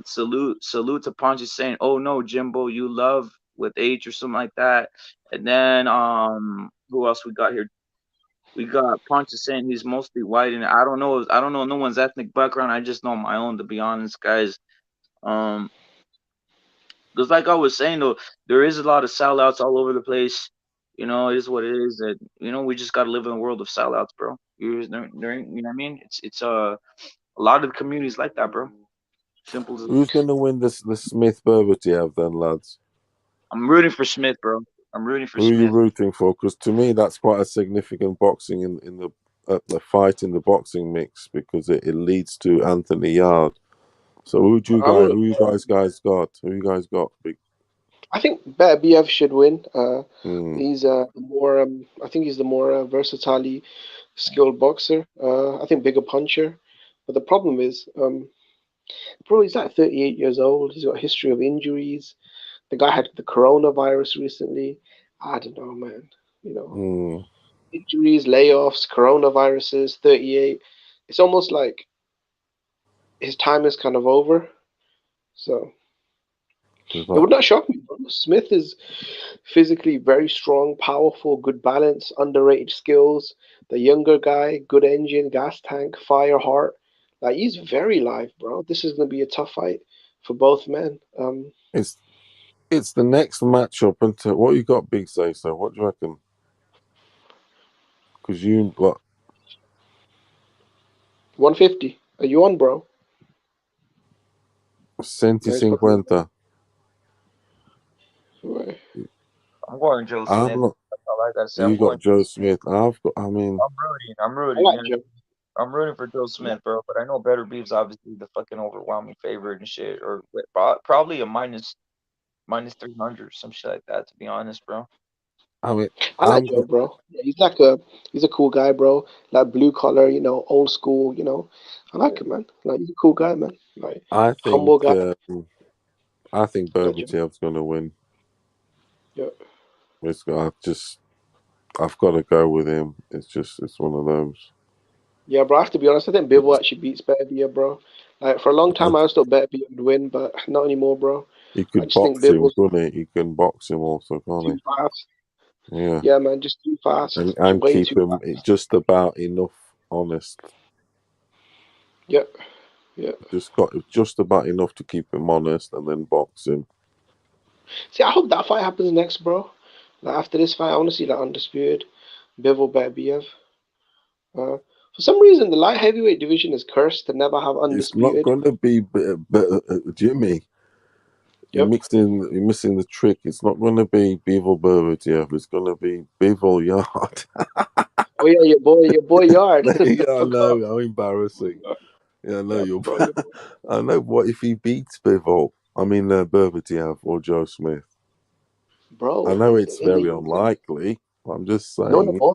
salute to Punch is saying, oh no, Jimbo, you love with H or something like that. And then who else we got here? We got Punch is saying he's mostly white, and I don't know no one's ethnic background. I just know my own, to be honest, guys. Um, Because like I was saying though, there is a lot of sellouts all over the place. It is what it is. That we just gotta live in a world of sellouts, bro. You know what I mean? It's a lot of the communities like that, bro. Simple as who's going to win the Smith Berbatiev then, lads? I'm rooting for Smith, bro. I'm rooting for Who are you Smith. rooting for? Because to me, that's quite a significant boxing in the fight in the boxing mix, because it leads to Anthony Yard. So who you guys got? Who you guys got? Big. I think Better BF should win. Mm. He's more. I think he's the more versatile, skilled boxer. I think bigger puncher. But the problem is, bro, he's like 38 years old. He's got a history of injuries. The guy had the coronavirus recently. I don't know, man. Mm. injuries, layoffs, coronaviruses, 38. It's almost like his time is kind of over. So it would not shock me, bro. Smith is physically very strong, powerful, good balance, underrated skills. The younger guy, good engine, gas tank, fire heart. Like he's very live, bro. This is gonna be a tough fight for both men. It's the next matchup until what you got, Big Say. So what do you reckon? Because you what? 150. Are you on, bro? 150. I'm going Joe I'm Smith. not. That's all I gotta say. You I'm going got Joe Smith. I've got. I mean, I'm rooting. I like Joe. I'm rooting for Joe Smith, bro. But I know Better Beef's obviously the fucking overwhelming favorite and shit, or probably a minus 300, some shit like that. To be honest, bro. I mean, I like Joe, bro. Yeah, he's a cool guy, bro. Like blue collar, old school, I like him, man. Like he's a cool guy, man. Like I think. humble guy. I think Yeah, Joe. Berbatiev's gonna win. Yeah. I've got to go with him. It's one of those. Yeah, bro. I have to be honest. I think Bivol actually beats Beterbiev, bro. Like for a long time, I always thought Beterbiev would win, but not anymore, bro. You I could just think box him, Bivol's couldn't he? You can box him also, can't too he? fast. Yeah. Yeah, man, just too fast. And Way keep too him fast. just about enough honest. Yep. Yeah. Just about enough to keep him honest, and then box him. See, I hope that fight happens next, bro. Like after this fight, I want to see that undisputed Bivol Beterbiev. For some reason, the light heavyweight division is cursed to never have It's not undisputed. going to be, Jimmy. You're missing the trick. It's not going to be Bivol Berbatievv. It's going to be Bivol Yard. Oh yeah, your boy Yard. Yeah, I know. How embarrassing. Yeah, I know you're. I know. What if he beats Bivol? I mean, Berbatievv or Joe Smith. Bro, I know it's in the very UK. unlikely. I'm just saying. No,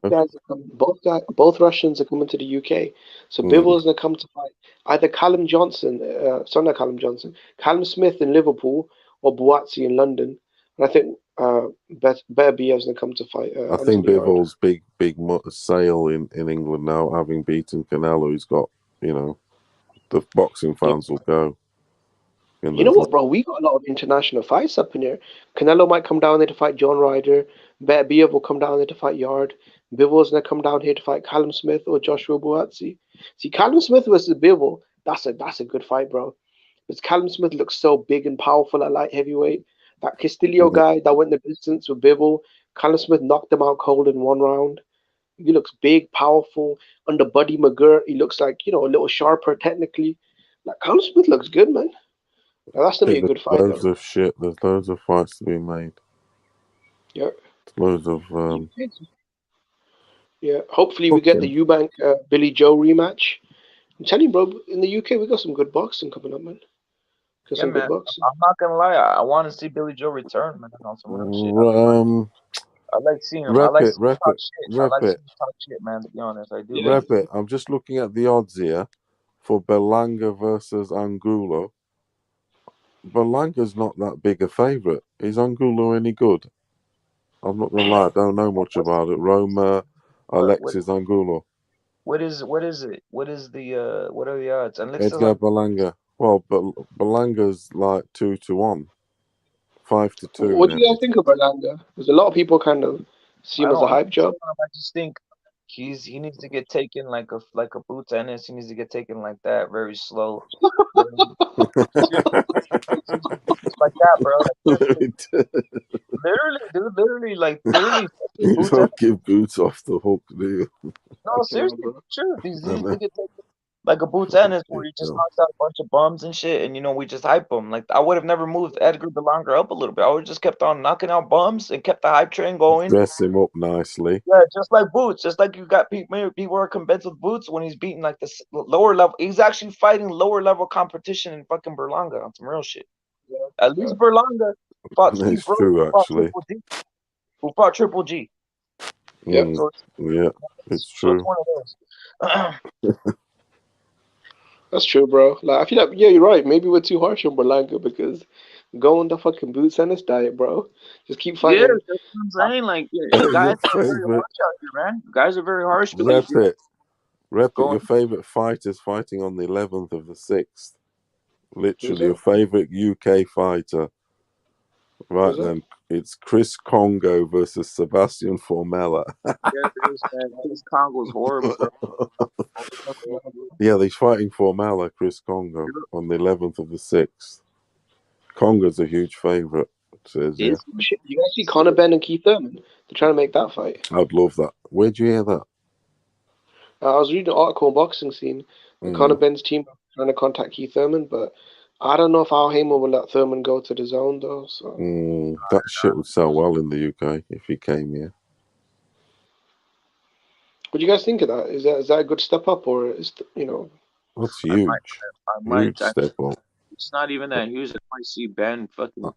both Russians are coming to the UK. So Bivol's gonna come to fight either Callum Smith in Liverpool or Buatsi in London. And I think Beterbiev's gonna come to fight I think Anthony Yard. Bivol's big sale in England now, having beaten Canelo. He's got, the boxing fans will go. You know what, bro? We got a lot of international fights up in here. Canelo might come down there to fight John Ryder. Beterbiev will come down there to fight Yard. Bivol's gonna come down here to fight Callum Smith or Joshua Buatsi. See, Callum Smith versus Bivol, that's a good fight, bro. Because Callum Smith looks so big and powerful at light heavyweight. That Castillo guy that went the distance with Bivol, Callum Smith knocked him out cold in one round. He looks big, powerful. Under Buddy McGirt, he looks like, a little sharper technically. Like Callum Smith looks good, man. Now, that's gonna be a good fight, There's though. loads of fights to be made. Yeah. Loads of. Yeah. Hopefully, we get the Eubank Billy Joe rematch. I'm telling you, bro. In the UK, we got some good boxing coming up, man. Yeah, man. I'm not gonna lie. I want to see Billy Joe return, man. On some real shit. I like seeing him. I like seeing him talk shit. I like seeing him talk shit, man. To be honest, I do. Rep it. I'm just looking at the odds here for Berlanga versus Angulo. Berlanga's not that big a favourite. Is Angulo any good? I'm not gonna lie, I don't know much about it. Roma, Alexis Angulo. What is it? What are the odds? And Edgar Berlanga. Well, Berlanga's like 2-1, 5-2. What do you guys think of Berlanga? Because a lot of people kind of see him as a hype job. I just think he needs to get taken like a boot tennis. He needs to get taken like that, very slow. Like that, bro. Literally. You don't give boots off the hook, do you? No, seriously, true. These need to get taken like a boot tennis where he just knocks out a bunch of bums and shit, and we just hype him. Like I would have never moved Edgar Berlanga up a little bit. I would have just kept on knocking out bums and kept the hype train going. Dress him up nicely. Yeah, just like Boots. Just like you got people working beds with Boots when he's beating like the lower level. He's actually fighting lower level competition in fucking Berlanga on some real shit. Yeah, at least Berlanga fought Steve Rhodes, true, actually. Who fought Triple G. Yeah, it's true. It's one of those. That's true, bro. Like I feel like you're right. Maybe we're too harsh on Berlanga because Go on the fucking Boots Ennis diet, bro. Just keep Yeah, fighting. that's what I'm saying. Like, Your guys are very favorite harsh out here, man. Guys are very harsh to these. Repit. Repit, Going. your favorite fighters fighting on the 11th of the 6th. Who's Literally, your that? favorite UK fighter. Right Who's that? then, it's Chris Congo versus Sebastian Formella. Yeah, it is, man. This Congo's horrible, bro. Yeah, he's fighting Formella, Chris Congo, on the 11th of the 6th. Congo's a huge favourite, it says, yeah. Shit, you guys see Conor Benn and Keith Thurman? They're trying to make that fight. I'd love that. Where'd you hear that? I was reading an article on Boxing Scene. Conor Benn's team trying to contact Keith Thurman, but I don't know if Al Haymon will let Thurman go to the zone, though. So That shit would sell well in the UK if he came here. what do you guys think of that? Is that a good step up, or is That's huge. Huge step up. It's not even that huge. I might see Ben fucking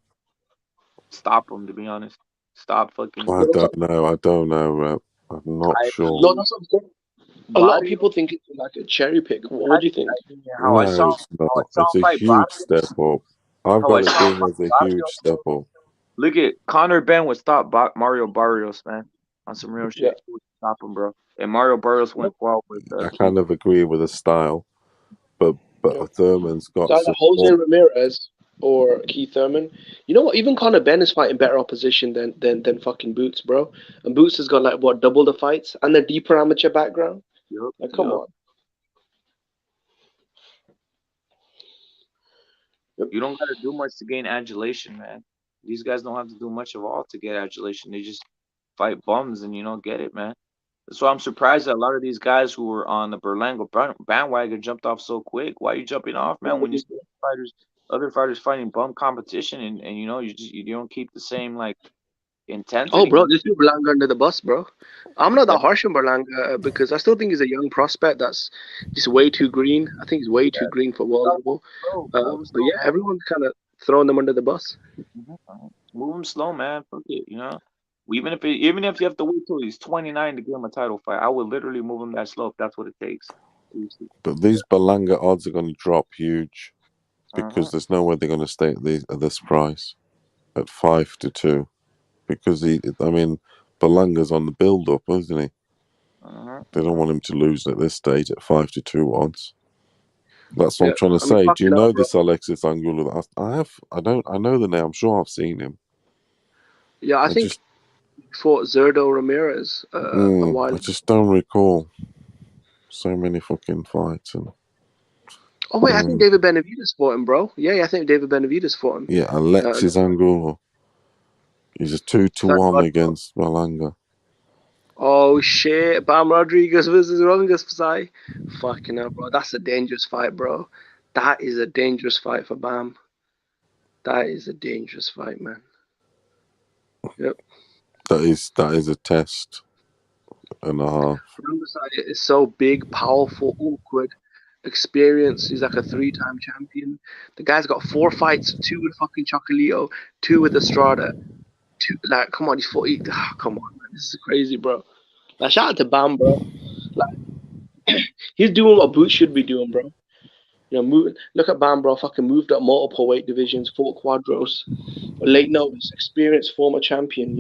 stop him. To be honest, stop fucking. I don't know. I'm not sure. No, that's what I'm saying. A lot of people think it's like a cherry pick. What do you think? No, it's not. It's a huge step up. I've got it being as a huge step up. Look at Conor Benn would stop Mario Barrios, man, on some real shit. Yeah. He would stop him, bro. And Mario Barrios went well with. I kind of agree with the style, but Thurman's got. So either Jose Ramirez or Keith Thurman. You know what? Even Conor Benn is fighting better opposition than fucking Boots, bro. And Boots has got like double the fights and a deeper amateur background. Yep. Like, come on. You don't got to do much to gain adulation, man. These guys don't have to do much of all to get adulation. They just fight bums and get it, man. That's why I'm surprised that a lot of these guys who were on the Berlango bandwagon jumped off so quick. Why are you jumping off, man? When you see other fighters fighting bum competition, and you don't keep the same like intensity. Oh, bro, this is Berlanga under the bus, bro. I'm not that harsh on Berlanga because I still think he's a young prospect that's just way too green. I think he's way too green for world level. But yeah, everyone's kind of throwing them under the bus. Move him slow, man. Fuck it, Even if you have to wait till he's 29 to give him a title fight, I would literally move him that slow if that's what it takes. But these Berlanga odds are going to drop huge because there's no way they're going to stay at this price at 5-2. Because Berlanga's on the build-up, isn't he? They don't want him to lose at this stage at 5-2 odds. That's what I'm trying to say. Do you know this Alexis Angulo? I know the name. I'm sure I've seen him. Yeah, I think he fought Zerdo Ramirez a while. I just don't recall so many fucking fights. Oh wait, I think David Benavidez fought him, bro. Yeah, I think David Benavidez fought him. Yeah, Alexis Angulo. He's a 2-1 against Berlanga. Oh shit! Bam Rodriguez versus Rongas Psy. Fucking hell, bro. That's a dangerous fight, bro. That is a dangerous fight for Bam. That is a dangerous fight, man. Yep. That is a test and a half. Rongas is so big, powerful, awkward, experienced. He's like a 3-time champion. The guy's got 4 fights, 2 with fucking Chocolito, 2 with Estrada. Come on, he's 40. Come on, man. This is crazy, bro. Like, shout out to Bam, bro. Like, he's doing what Boots should be doing, bro. Look at Bam, bro. Fucking moved up multiple weight divisions, fought Quadros. Late notice, experienced former champion,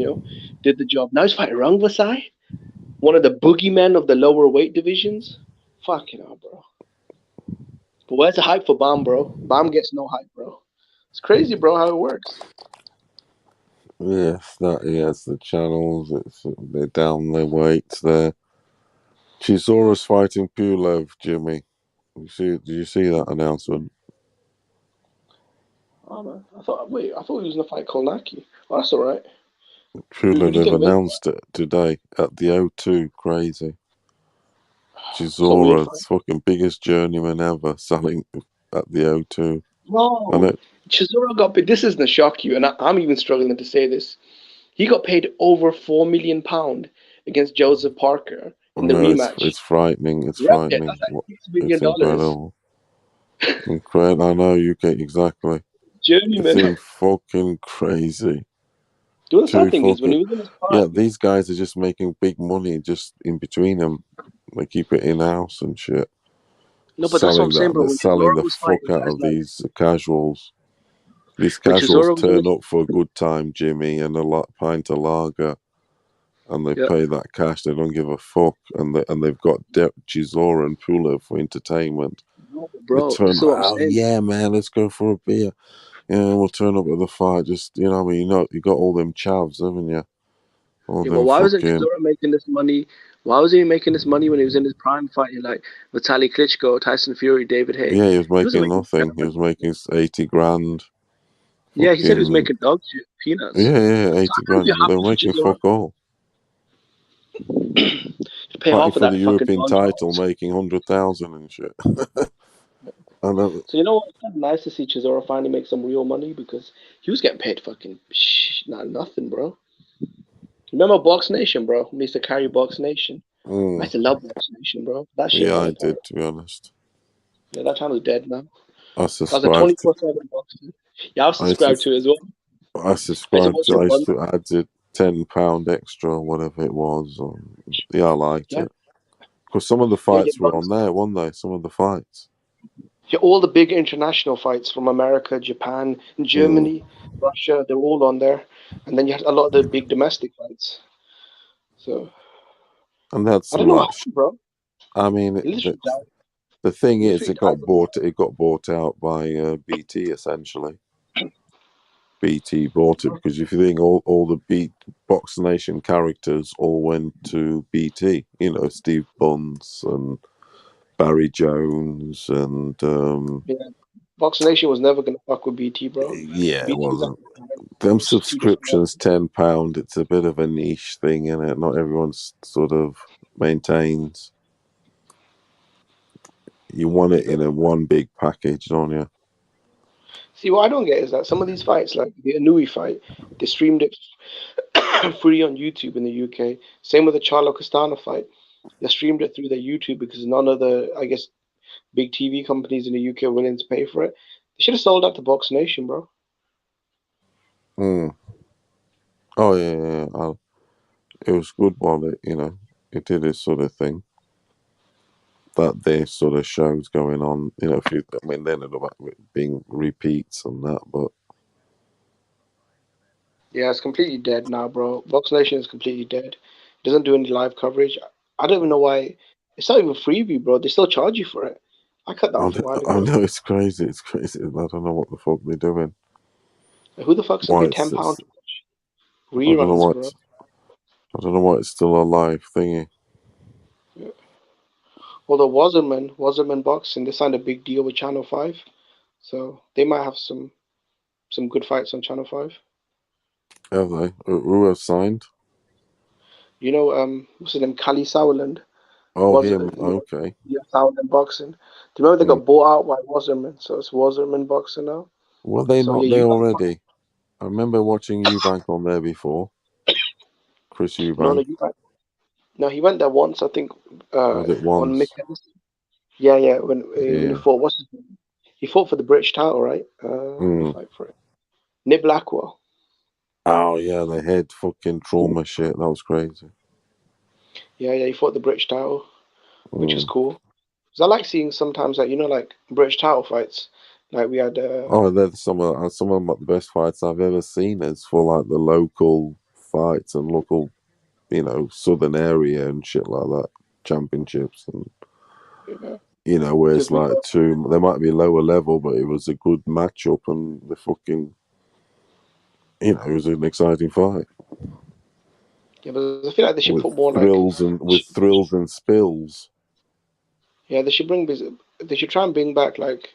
did the job. Now he's fighting Rung Vasai, one of the boogeymen of the lower weight divisions. Fucking hell, bro. But where's the hype for Bam, bro? Bam gets no hype, bro. It's crazy, bro, how it works. Yes, it's the channels. They're down their weights there. Chisora's fighting Pulev, Jimmy. Did you see that announcement? Oh man, I thought he was gonna fight Kolnacki. Oh, that's all right. Pulev have announced it today at the O2. Crazy. Chisora's fucking biggest journeyman ever selling at the O2. No, Chisora got paid. This isn't to shock you, and I'm even struggling to say this. He got paid over £4 million against Joseph Parker in the rematch. It's frightening. It's frightening. That's like $6 million. It's incredible. Incredible. I know you get exactly. Journeyman. It's fucking crazy. Do you know the sad thing is when he was in his prime? Yeah, these guys are just making big money just in between them. They keep it in house and shit. No, but that's what I'm saying, bro. They're selling the fuck out of these casuals. These But casuals Chisora was turn always up for a good time, Jimmy, and a pint of lager, and they yeah, pay that cash. They don't give a fuck, and they've got Chisora and Pulo for entertainment. They bro. turn This is what like, I'm oh saying. yeah, man, let's go for a beer. Yeah, we'll turn up at the fight. Just you know, I mean, you got all them chavs, haven't you? All Yeah, but them why wasn't fucking Chisora making this money? Why wasn't he making this money when he was in his prime fighting like Vitaly Klitschko, Tyson Fury, David Haye? yeah. He was He wasn't making making nothing. He was making 80 grand. yeah, he said he was Fucking making dog shit, peanuts. yeah, So 80 I can't grand. be They happy were for making Chisora fuck all. to pay Fighting half of for the that fucking European Don title, Charles. making 100,000 and shit. I know. So you know what? It's kind of nice to see Chisora finally make some real money because he was getting paid fucking nothing, bro. Remember Box Nation, bro? We used to carry Box Nation. I used to love Box Nation, bro. That shit Yeah, fell I apart. did, to be honest. Yeah, that channel's dead now. I That was a subscribed to. 24/7 boxing. Yeah, I've I used to. subscribed to it as well. I I used to subscribed watch to. it I used bundle. to add it £10 extra, or whatever it was. Yeah, I liked Yeah, it because some of the yeah, fights were on there, weren't they? Some of the fights. yeah. All the big international fights from America, Japan, Mm. Germany, Russia, they're all on there. And then you had a lot of the big domestic fights. So And that's I some don't know what like. happened, bro. I mean, He literally died. the thing He is, literally it died. got bought out by BT essentially. BT bought it because if you think all the Box Nation characters all went to BT, you know, Steve Buns and Barry Jones and Yeah, Box Nation was never gonna fuck with BT, bro. yeah, it BT was wasn't. like Them it's too different. subscriptions, £10. It's a bit of a niche thing, isn't it? Not everyone's sort of maintains. You want it in a one big package, don't you? See, what I don't get is that some of these fights, like the Inoue fight, they streamed it free on YouTube in the UK. Same with the Charlo Castano fight. They streamed it through their YouTube because none of the, I guess, big TV companies in the UK are willing to pay for it. They should have sold out to Box Nation, bro. Mm. Oh yeah. It was good while it did this sort of thing. That their sort of shows going on, I mean, then it's about being repeats and that, but Yeah, it's completely dead now, bro. Box Nation is completely dead. It doesn't do any live coverage. I don't even know why. It's not even freebie, bro. They still charge you for it. I cut that off a while I ago. know it's crazy. It's crazy. I don't know what the fuck they're doing. Like, who the fuck's gonna Why pay it's £10 just, to watch I don't know reruns, what bro? I don't know why it's still a live thingy. Yeah. Although Wasserman Boxing, they signed a big deal with Channel 5, so they might have some good fights on Channel 5. Have they? Who have signed? You know, what's his name? Kali Sauerland Oh, was him. Okay. yeah, Sauerland Boxing. Do you remember they Mm. got bought out by Wasserman? So it's Wasserman Boxing now. Were they So yeah, not there you already? I remember watching Eubank on there before. Chris no, Eubank. you no, he went there once, I think, Was it on Mick once? Henderson. Yeah, yeah, when he Yeah. fought, what's his name? He fought for the British title, right? Who did he Mm. fight for it? Nick Blackwell. Oh yeah, the head fucking trauma shit. That was crazy. Yeah, yeah, he fought the British title, which was Mm. cool. Because I like seeing sometimes, like, like British title fights. Like we had, Oh, that's some of the best fights I've ever seen. Is for like the local fights and local, southern area and shit like that, championships and where it's because we like got, two. They might be lower level, but it was a good matchup and the fucking, it was an exciting fight yeah, but I feel like they should with put more like, thrills and spills. yeah, they should try and bring back like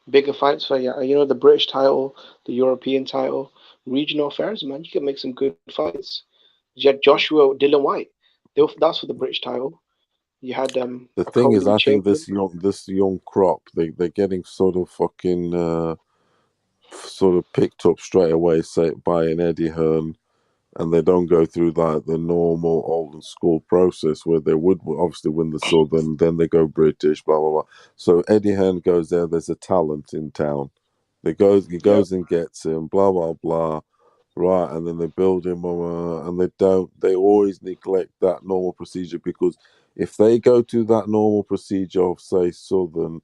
bigger fights for the British title, the European title, regional affairs, man. You can make some good fights. You had Joshua Dylan White. That's for the British title. You had The a thing is, Cody I think Chamberlain. this young crop, they're getting sort of fucking sort of picked up straight away, say by an Eddie Hearn, and they don't go through the normal old school process where they would obviously win the Southern, then they go British, blah blah blah. So Eddie Hearn goes there. There's a talent in town. He Yep. goes and gets him, blah blah blah. Right, and then they build him, and they always neglect that normal procedure because if they go to that normal procedure of, say, Southern,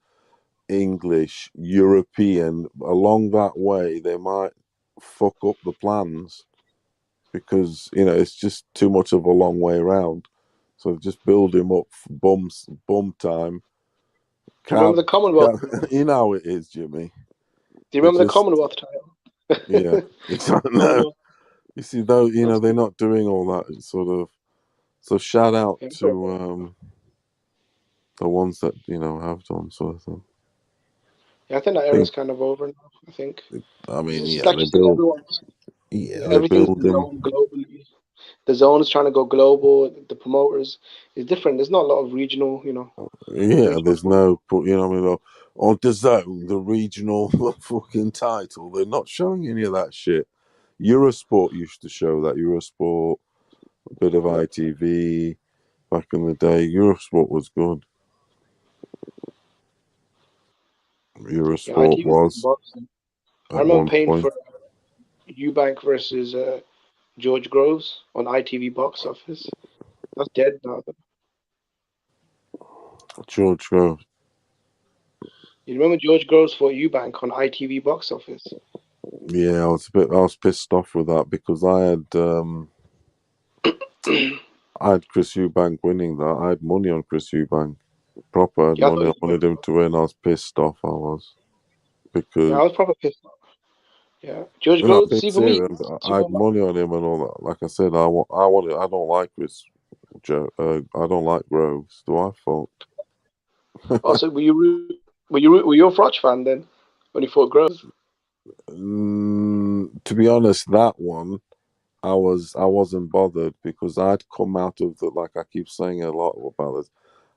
English, European, along that way, they might fuck up the plans because, you know, it's just too much of a long way around. So just build him up for bum time. Do you remember the Commonwealth? You know how it is, Jimmy. Do you remember the Commonwealth title? Yeah, exactly. No. You see, though, you know, they're not doing all that sort of. So shout out to the ones that, you know, have done sort of thing. Yeah, I think that era's kind of over now. I think. I mean, it's yeah, like they you said, build. everyone's Yeah, they everything's build them. known globally. The zone is trying to go global. The promoters is different. There's not a lot of regional, you know. Yeah, there's no, you know, I mean, on the zone, the regional fucking title. They're not showing any of that shit. Eurosport used to show that. Eurosport, a bit of ITV back in the day. Eurosport was good. Eurosport was boxing. I at remember one paying point. for Eubank versus George Groves on ITV box office. That's dead now. George Grove. You remember George Groves fought Eubank on ITV box office? Yeah, I was pissed off with that because I had Chris Eubank winning that. I had money on Chris Eubank. Proper, I had Yeah, I money. I wanted him to win. I was pissed off. I was because. I was proper pissed off. Yeah, George No, Groves. being See, for me, serious, I had money on him and all that. Like I said, I don't like Chris. I don't like Groves. Do I fault? Also, were you a Froch fan then when he fought Groves? To be honest, that one, I wasn't bothered because I'd come out of the, like I keep saying a lot about this,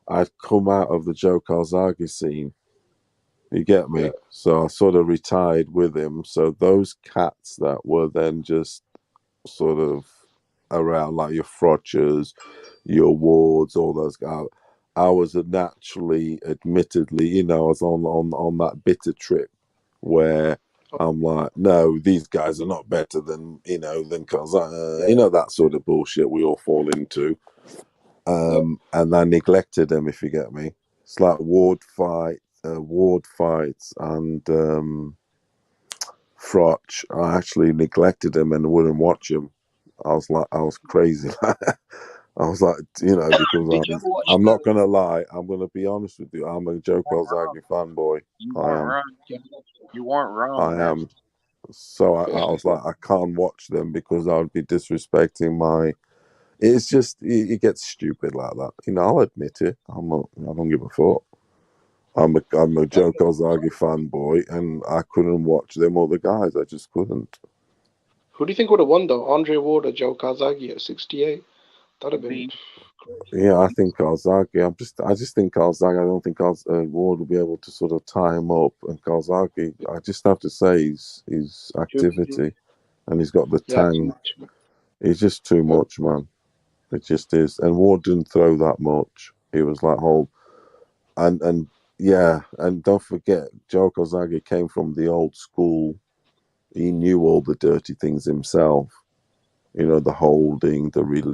I'd come out of the Joe Calzaghe scene. You get me? Yeah. So I sort of retired with him. So those cats that were then just sort of around, like your Frochers, your Wards, all those guys, I was naturally, admittedly, you know, I was on that bitter trip where I'm like, no, these guys are not better than, you know, you know, that sort of bullshit we all fall into. And I neglected them, if you get me. It's like Ward fights and Froch. I actually neglected them and wouldn't watch them. I was crazy. I was like, you know, because I'm not gonna lie. I'm gonna be honest with you. I'm a Joe Calzaghe fanboy. You I weren't am. wrong. You weren't wrong, I man. am. So I was like, I can't watch them because I would be disrespecting my. It's just it gets stupid like that. You know, I'll admit it. I don't give a fuck. I'm a Joe Calzaghe fanboy, and I couldn't watch them other guys. I just couldn't. Who do you think would have won though? Andre Ward or Joe Calzaghe at 68? That'd have been. Yeah, I think Calzaghe. I just think Calzaghe. I don't think Ward will be able to sort of tie him up. And Calzaghe, I just have to say, his activity, and he's got the tang. He's just too much, man. It just is. And Ward didn't throw that much. He was like and yeah, and don't forget, Joe Calzaghe came from the old school. He knew all the dirty things himself. You know, the holding,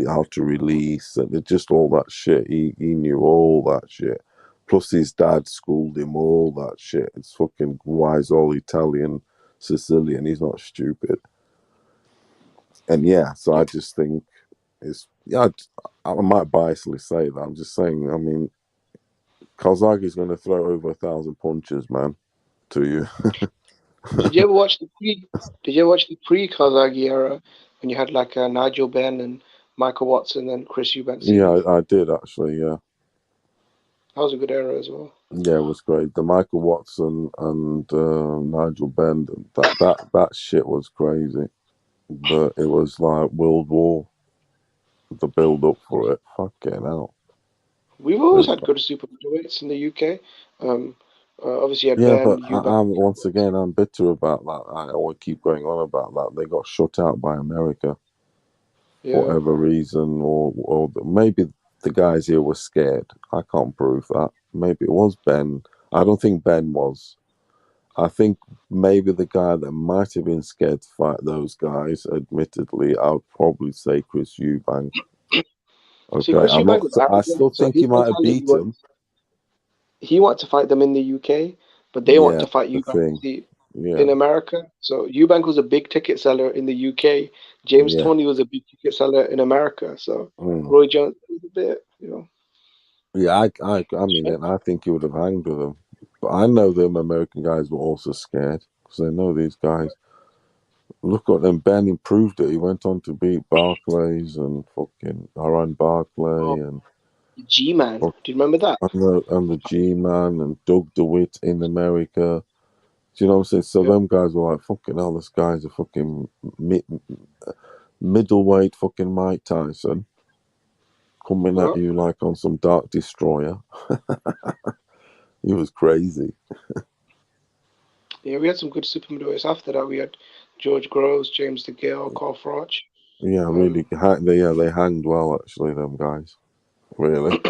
how to release, and just all that shit. He knew all that shit. Plus, his dad schooled him all that shit. It's fucking wise, all Italian, Sicilian. He's not stupid. And yeah, so I just think I might biasly say that. I'm just saying. I mean, Calzaghe's going to throw over 1,000 punches, man, to you. Did you ever watch the pre Calzaghe era when you had like Nigel Benn and Michael Watson and Chris Eubank? Yeah, I did actually. Yeah, that was a good era as well. Yeah, it was great. The Michael Watson and Nigel Benn, that shit was crazy. But it was like World War. The build up for it, fucking hell. We've always had good super middleweights in the UK. Obviously, you had Ben, but Eubank. once again, I'm bitter about that. I always keep going on about that. They got shut out by America for whatever reason, or maybe the guys here were scared. I can't prove that. Maybe it was Ben. I don't think Ben was. I think maybe the guy that might have been scared to fight those guys, admittedly, I would probably say Chris Eubank. Okay, See, Chris Eubank was I arrogant, still so think his he might have mentality beat him. he wanted to fight them in the UK, but they want Yeah, to fight the Eubank thing. Yeah, in America. So Eubank was a big ticket seller in the UK. James yeah. Toney was a big ticket seller in America. So Mm. Roy Jones was a bit, you know. Yeah, I mean, and I think he would have hanged with them. But I know them American guys were also scared because they know these guys. Look at them. Ben improved it. He went on to beat Barclays and fucking Haran Barclay and G-Man. Do you remember that? and the G-Man and Doug DeWitt in America. Do you know what I'm saying? So them guys were like, fucking hell, this guy's a fucking middleweight fucking Mike Tyson coming at you like on some Dark Destroyer. He was crazy. Yeah, we had some good super middleweights after that. We had George Groves, James DeGale, Carl Froch. Yeah, really. They hanged well, actually, them guys. Really.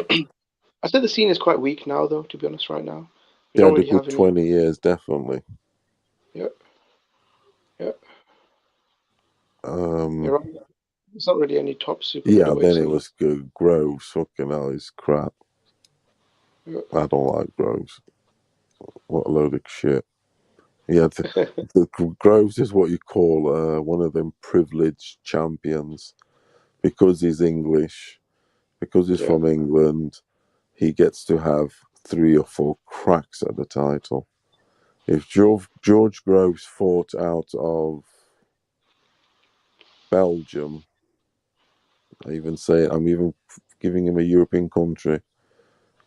I said the scene is quite weak now, though, to be honest, right now. We They don't had a really good have any. 20 years, definitely. Yeah. Yeah. Um, You're right. There's not really any top super yeah, then middleweights it anymore. was good. Groves, fucking hell, he's crap. Yeah. I don't like Groves. What a load of shit. Yeah, the Groves is what you call one of them privileged champions. Because he's English, because he's from England, he gets to have 3 or 4 cracks at the title. If George Groves fought out of Belgium, I'm even giving him a European country.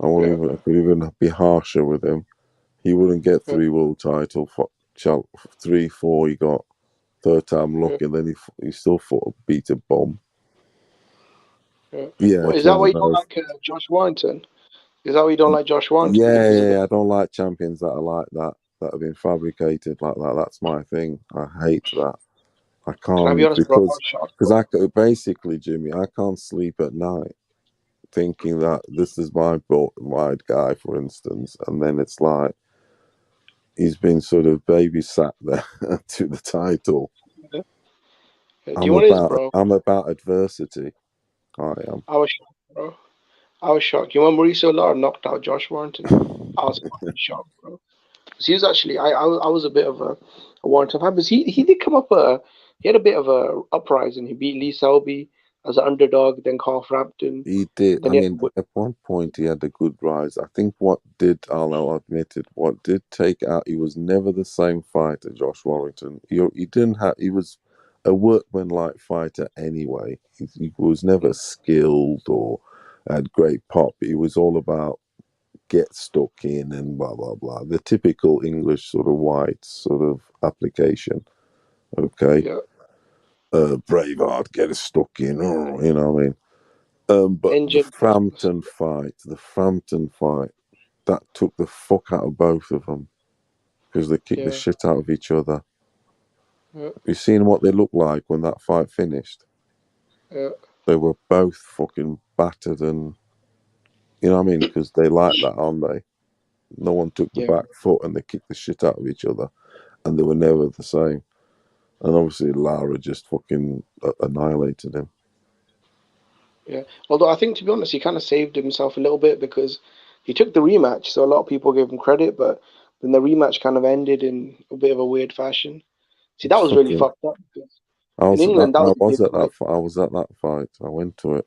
I could even be harsher with him. He wouldn't get 3 world title. 3, 4 he got. Third time lucky, and then he still beat a bomb. Yeah, What, is it's that one why of you don't those. like Josh Warrington? Is that why you don't like Josh Warrington? Yeah, I don't like champions that are like that have been fabricated like that. That's my thing. I hate that. I Can I be can't honest, bro? I was shocked. basically, Jimmy, I can't sleep at night thinking that this is my guy, for instance, and then it's like he's been sort of babysat there to the title. Do you know what it is, bro? I'm about adversity. I am. I was shocked, bro. I was shocked. You know when Mauricio Lara knocked out Josh Warrington? I was fucking shocked, bro. He was actually, I was a bit of a Warrington fan, but he did come up he had a bit of a uprising. He beat Lee Selby as an underdog, then Carl Frampton. He did. Then I mean, at one point he had a good rise. I think I'll admit it, what did take out, he was never the same fighter, Josh Warrington. He didn't have, he was a workman-like fighter anyway. He was never skilled or had great pop. He was all about get stuck in and blah, blah, blah. The typical English sort of white sort of application. Okay. Yeah. Braveheart, get stuck in, you know what I mean? But the Frampton fight, that took the fuck out of both of them because they kicked the shit out of each other. Yeah. You seen what they looked like when that fight finished? Yeah. They were both fucking battered and, you know what I mean? Because they like that, aren't they? No one took the back foot and they kicked the shit out of each other and they were never the same. And obviously Lara just fucking annihilated him. Yeah. Although I think, to be honest, he kind of saved himself a little bit because he took the rematch, so a lot of people gave him credit, but then the rematch kind of ended in a bit of a weird fashion. See, that was really fucked up because in England, that was a big fight. I was at that fight. I went to it.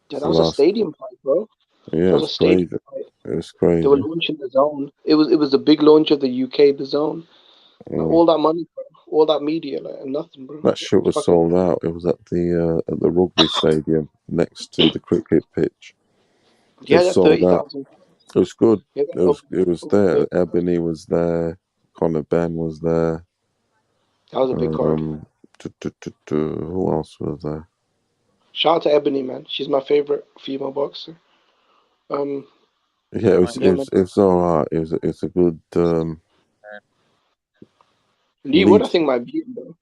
Yeah, that was a stadium fight, bro. Yeah, that was a stadium fight. It was crazy. They were launching the zone. It was the big launch of the UK, the zone. All that money, bro. All that media, like nothing, bro. That shit was sold out. It was at the rugby stadium next to the cricket pitch. Yeah, It sold 30,000. It was good. Yeah, it was there. Ebony was there. Conor Ben was there. That was a big card. Who else was there? Shout out to Ebony, man. She's my favorite female boxer. Yeah, it was all right. It's a good. Lee Wood, I think, might beat him though.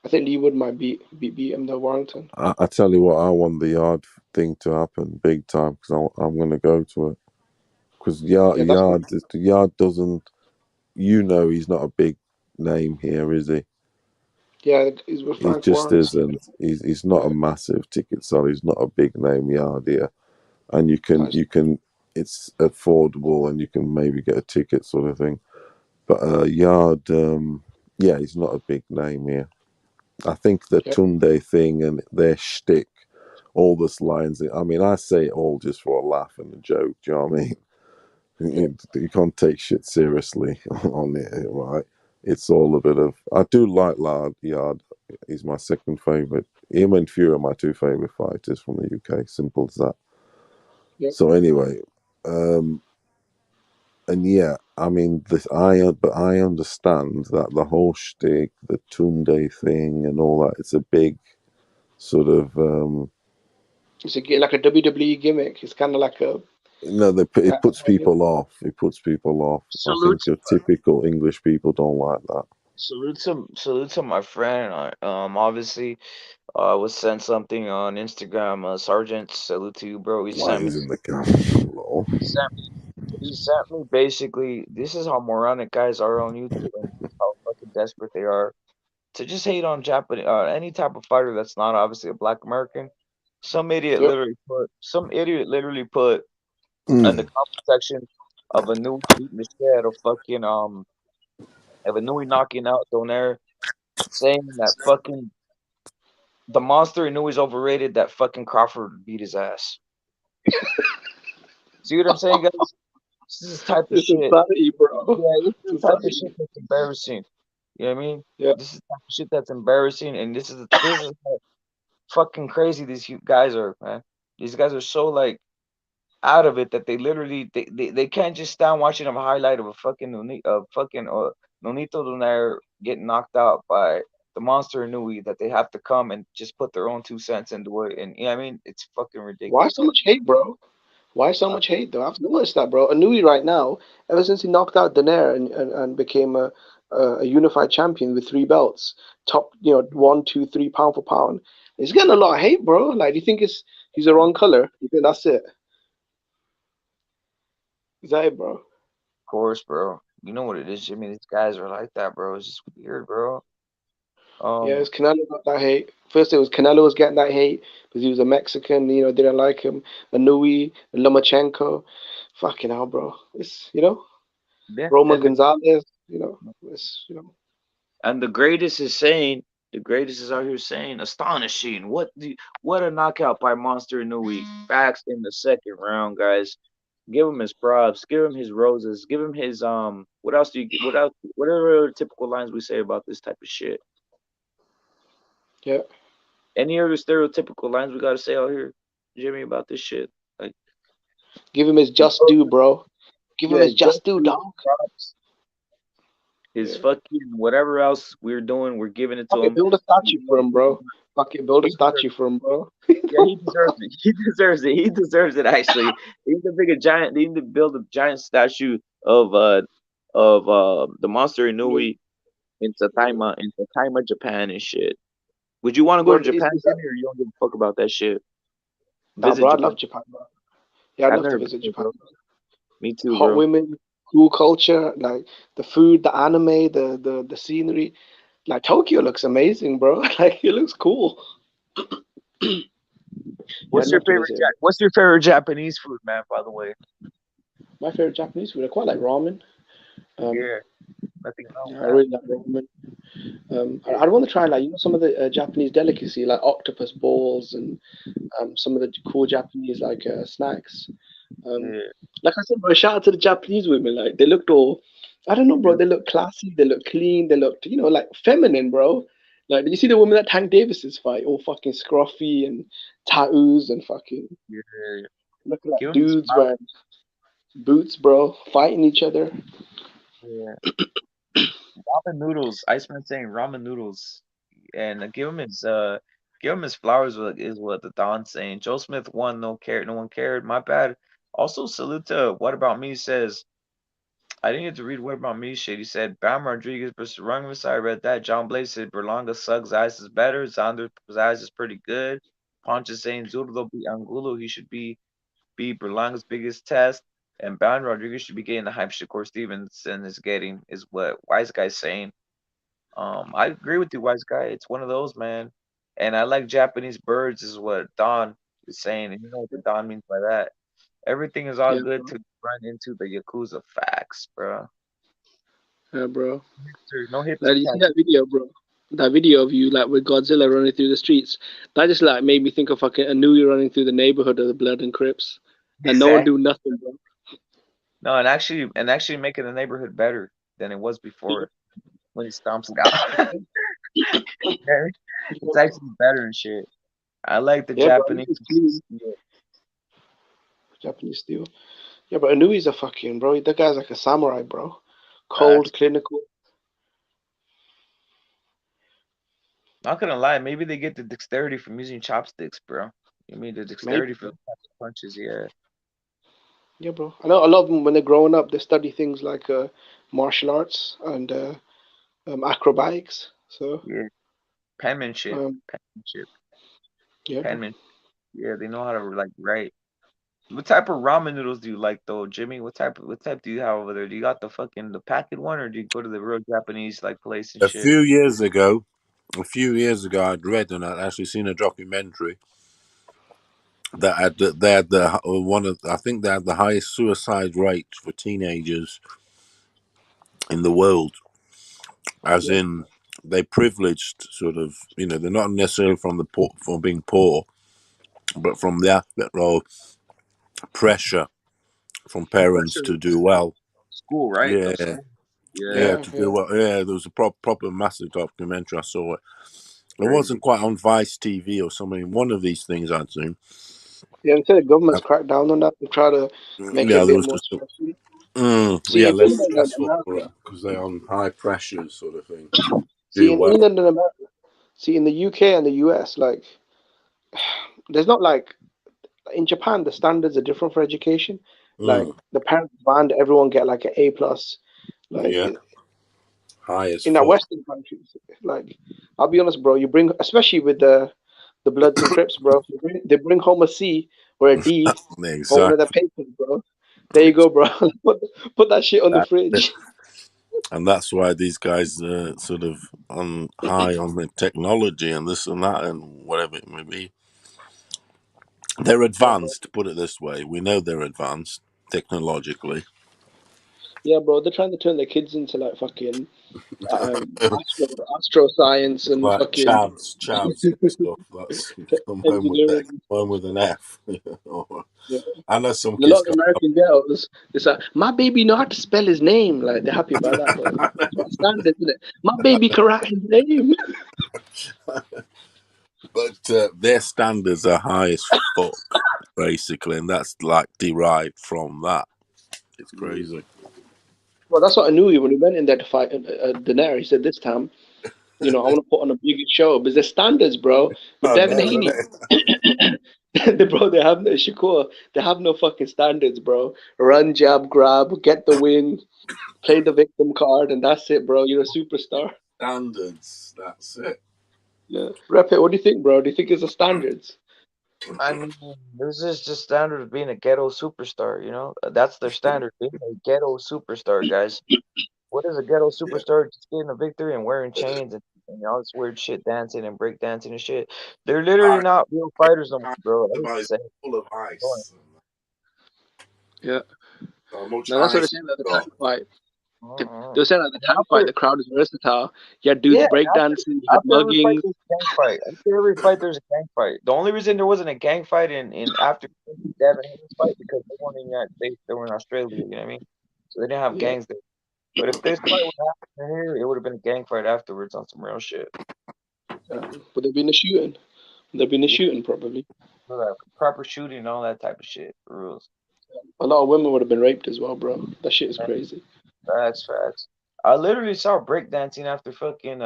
I think Lee Wood might beat him though, Warrington. I tell you what, I want the Yard thing to happen big time because I'm going to go to it. Because Yard doesn't, he's not a big name here, is he? Yeah, he's with Frank He just Warren. isn't. He's not a massive ticket seller. He's not a big name Yard here, and you can it's affordable and you can maybe get a ticket, sort of thing. But Yard, yeah, he's not a big name here. I think the Yep. Tunde thing and their shtick, all this lines. I mean, I say it all just for a laugh and a joke. Do you know what I mean? You can't take shit seriously on it, right? It's all a bit of. I do like Yard. He's my second favorite. Him and Fury are my two favorite fighters from the UK. Simple as that. Yep. So anyway, and yeah, I mean, but I understand that the whole shtick, the Tunde thing, and all that. It's a big sort of. It's like a WWE gimmick. It's kind of like a. No, it puts people off. It puts people off. I Salute, think your typical English people don't like that. salute to my friend. Obviously, was sent something on Instagram. Sergeant, salute to you, bro. Why he's in the camp? He sent me basically. This is how moronic guys are on YouTube, and this is how fucking desperate they are to just hate on Japanese, any type of fighter that's not obviously a Black American. Some idiot Yep. literally put in the comment section of a new beating the shit out of fucking of a new knocking out Donaire, saying that fucking the monster Inoue is overrated. That fucking Crawford beat his ass. See what I'm saying, guys? This is the type of It's shit. insanity, bro. Yeah, this is It's the type of insanity. shit that's embarrassing. You know what I mean? Yeah. This is the type of shit that's embarrassing, and this is how fucking crazy these guys are, man. These guys are so like out of it that they literally they can't just stand watching a highlight of a fucking Nonito Donaire getting knocked out by the monster Inoue, that they have to come and just put their own 2 cents into it. And you know what I mean? It's fucking Why ridiculous. so much hate, bro? Why so much hate, though? I've noticed that, bro. Inoue right now, ever since he knocked out Donaire and became a unified champion with 3 belts, top, 1, 2, 3 pound for pound, he's getting a lot of hate, bro. Like, do you think he's the wrong color? You think that's it? Is that it, bro? Of course, bro. You know what it is, Jimmy. These guys are like that, bro. It's just weird, bro. Yeah, it's Canelo got that hate. First, it was Canelo was getting that hate because he was a Mexican, didn't like him. Inoue, Lomachenko, fucking hell, bro. It's Yeah, Roma and Gonzalez, it's the greatest is out here saying astonishing. What a knockout by Monster Inoue. Facts in the second round, guys. Give him his props. Give him his roses. Give him his What else do you? What else? What are other typical lines we say about this type of shit? Yeah. Any other stereotypical lines we gotta say out here, Jimmy, about this shit? Like, Give him his just due, bro. Give him his just due, dog. Props. His fucking whatever else we're doing, we're giving it to Fucking him. build a statue for him, bro. Fucking build a statue for him, bro. Yeah, he deserves it. He deserves it. He deserves it. Actually, they need to make a giant. They need to build a giant statue of the monster Inoue in Sataima, Japan and shit. Would you want to go Bro, to Japan, Jimmy, or you don't give a fuck about that shit? Nah, Visit bro, I Japan. love Japan, bro. Yeah, I'd I've love to never visit been, Japan. bro. Me too, Hot bro. women, cool culture, like the food, the anime, the scenery. Like Tokyo looks amazing, bro. Like it looks cool. Yeah, What's I'd your love to favorite? visit. What's your favorite Japanese food, man? By the way. My favorite Japanese food, I quite like ramen. Yeah, nothing wrong I with that. really like ramen. I'd want to try like some of the Japanese delicacy like octopus balls and some of the cool Japanese like snacks. Yeah. Like I said, bro, shout out to the Japanese women. Like they looked all, I don't know, bro. They look classy. They look clean. They looked, like feminine, bro. Like, did you see the woman that Tank Davis's fight? All fucking scruffy and tattoos and fucking Yeah. looking like Give him his dudes props. wearing boots, bro, fighting each other. Yeah. Ramen noodles. Iceman saying ramen noodles, and give him his flowers. Is what the Don's saying. Joe Smith won. No care. No one cared. My bad. Also, salute to What About Me says. I didn't get to read What About Me shit. He said Bam Rodriguez versus Rungvis. I read that. John Blaze said Berlanga Suggs' eyes is better. Zander's eyes is pretty good. Ponch is saying Zurdo beat Angulo. He should be Berlanga's biggest test. And Bam Rodriguez should be getting the hype Shakur Stevenson is getting, is what Wise Guy's saying. I agree with you, Wise Guy. It's one of those, man. And I like Japanese birds, is what Don is saying. And you know what the Don means by that. Everything is all Yeah, good bro. to run into the Yakuza facts, bro. Yeah, bro. No hipster Like, you see that tattoo. video, bro? That video of you like with Godzilla running through the streets. That just like made me think of fucking Inoue running through the neighborhood of the Blood and Crips, and no one Exactly. do nothing, bro. No, and actually making the neighborhood better than it was before when he stomps it out. Okay? It's actually better and shit. I like the Yeah, bro. Japanese. He's clean. Japanese steel. Yeah, but Inouye's a fucking bro. That guy's like a samurai, bro. Cold, Facts. clinical. Not gonna lie, maybe they get the dexterity from using chopsticks, bro. You mean the Maybe. dexterity for the punches? Yeah. Yeah, bro. I know a lot of them when they're growing up, they study things like martial arts and acrobatics. So, Yeah. Penmanship. um, Penmanship. yeah, bro. Penmanship. Yeah, they know how to like write. What type of ramen noodles do you like though, Jimmy? What type do you have over there? Do you got the fucking the packet one or do you go to the real Japanese like place and A shit? few years ago, I'd read and I'd actually seen a documentary that they had the one of I think they had the highest suicide rate for teenagers in the world, as Yeah. in they privileged sort of, they're not necessarily from the poor, from being poor, but from the aspect of pressure from parents Pressure to do well. school, right? Yeah, Of school. Yeah. yeah, Yeah, to yeah. do well. Yeah, there was a proper massive documentary. I saw it. It wasn't Crazy. quite on Vice TV or something. One of these things I'd seen. Yeah, they said the government's cracked down on that to try to make it a Yeah, there bit was more just stressful. See, yeah, in less England and stressful for America, them because they're on high pressure sort of thing. see, Do in well. England and America, see, in the UK and the US, like, there's not like in Japan, the standards are different for education. Like, the parents demand everyone get like an A plus. Like, Yeah, high as in our fuck. Western countries, like, I'll be honest, bro, you bring, especially with the Bloods and Crips, bro, they bring home a C or a D on one of their Exactly. papers, bro. There you go, bro. put that shit on the That's it. fridge. And that's why these guys are sort of on high on the technology and this and that and whatever it may be. They're Yeah, bro. advanced, to put it this way. We know they're advanced technologically. Yeah, bro. They're trying to turn their kids into like fucking astro science and Like fucking chavs and stuff. That's engineering. one with an F. Yeah. I know some And a lot kids of got American girls, it's like my baby know how to spell his name. Like they're happy about that, bro. That's standard, isn't it? My baby can write his name. but their standards are high as fuck, basically, and that's like derived from that. It's crazy. Well, that's what I knew when he went in there to fight Donaire. He said this time, I want to put on a bigger show because there's standards, bro. With I Devin know, Haney, innit? they have no Shakur. They have no fucking standards, bro. Run, jab, grab, get the win, play the victim card, and that's it, bro. You're a superstar. Standards. That's it. Yeah. Rep it. What do you think, bro? Do you think it's the standards? I mean, this is just standard of being a ghetto superstar, you know? That's their standard, being a ghetto superstar, guys. What is a ghetto Yeah. superstar? Just getting a victory and wearing chains and all this weird shit, dancing and break dancing and shit. They're literally Ice. not real fighters no more, bro. I hate to Everybody's say it. full of Go ice. Yeah. How much No, that's what they're ice saying you at the got? time fight. on. They're saying at the time fight, After, the crowd is versatile. You had dudes yeah, breakdancing, you had after every fight, mugging. there's a gang fight. After every fight, there's a gang fight. The only reason there wasn't a gang fight in after Devin Haney's fight because they weren't in the United States, they were in Australia. You know what I mean? So they didn't have Yeah. gangs there. But if this fight would happen here, it would have been a gang fight afterwards on some real shit. Would there been a shooting? Would there been a Yeah, shooting probably? so that proper shooting and all that type of shit. Rules. A lot of women would have been raped as well, bro. That shit is crazy. Facts. I literally saw breakdancing after fucking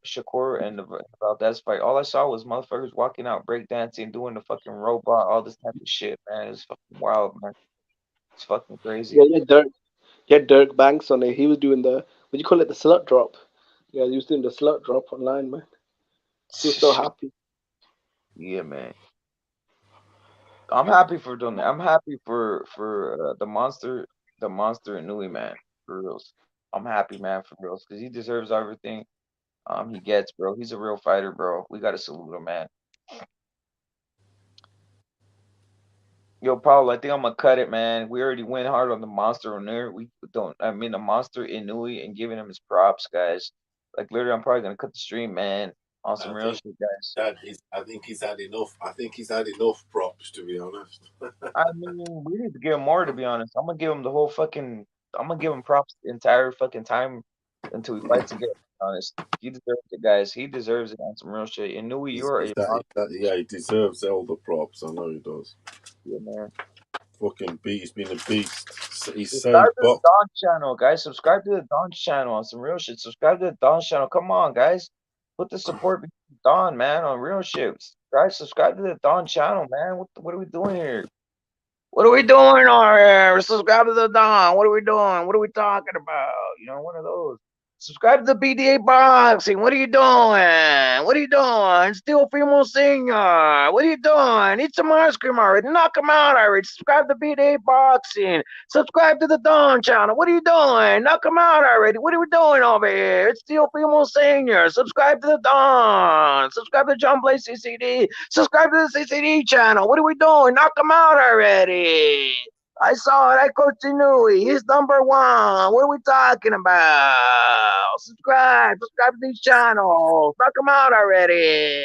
Shakur and the Valdez fight. All I saw was motherfuckers walking out breakdancing, doing the fucking robot, all this type of shit, man. It's fucking wild, man. It's fucking crazy. Yeah, Dirk Banks on it. He was doing the what do you call it, the slut drop. Yeah, he was doing the slut drop online, man. He was so happy. Yeah, man. I'm happy for doing that. I'm happy for the monster Inoue, man. For reals. I'm happy, man, for reals, because he deserves everything he gets, bro. He's a real fighter, bro. We gotta salute him, man. Yo, Paul, I think I'm gonna cut it, man. We already went hard on the monster on there. The monster Inoue and giving him his props, guys. Like literally, I'm probably gonna cut the stream, man. On some real shit, guys. I think he's had enough. I think he's had enough props, to be honest. I mean, we need to give him more, to be honest. I'm gonna give him the whole fucking. I'm gonna give him props the entire fucking time until he fights again. To be honest, he deserves it, guys. He deserves it on some real shit. Inoue, you're a yeah, he deserves all the props. I know he does. yeah, man. Fucking beast. He's been a beast. He's Subscribe so to the Don channel, guys. Subscribe to the Don channel on some real shit. Subscribe to the Don channel. Come on, guys. Put the support behind Don, man, on real shit. Guys, subscribe to the Don channel, man. What are we doing here? What are we doing over here? Subscribe to the Don. What are we doing? What are we talking about? You know, one of those. Subscribe to the BDA Boxing. What are you doing? What are you doing? Steel Female Senior. What are you doing? Eat some ice cream already. Knock him out already. Subscribe to BDA Boxing. Subscribe to the Don channel. What are you doing? Knock him out already. What are we doing over here? It's Steel Female Senior. Subscribe to the Don. Subscribe to John Blaze CCD. Subscribe to the CCD channel. What are we doing? Knock him out already. I saw it. I coach Inoue. He's number one. What are we talking about? Subscribe to these channels. Knock them out already.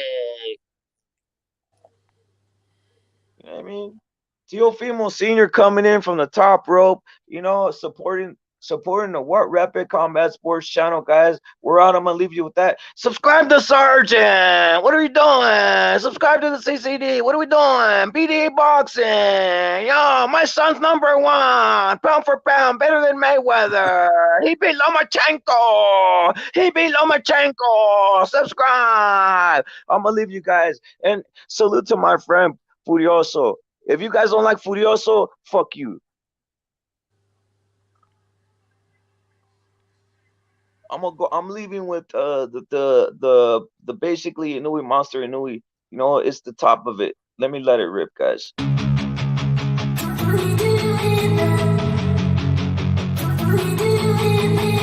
You know what I mean? Teofimo Senior coming in from the top rope. You know, supporting the What Rapid Combat Sports channel, guys. We're out. I'm gonna leave you with that. Subscribe to Sergeant. What are we doing? Subscribe to the CCD. What are we doing? BDA Boxing. Yo, my son's number one, pound for pound, better than Mayweather. He beat Lomachenko. Subscribe. I'm gonna leave you guys and salute to my friend Furioso. If you guys don't like Furioso, fuck you. I'm leaving with the basically Inoue monster Inoue. You know, it's the top of it. Let me let it rip, guys. We do it.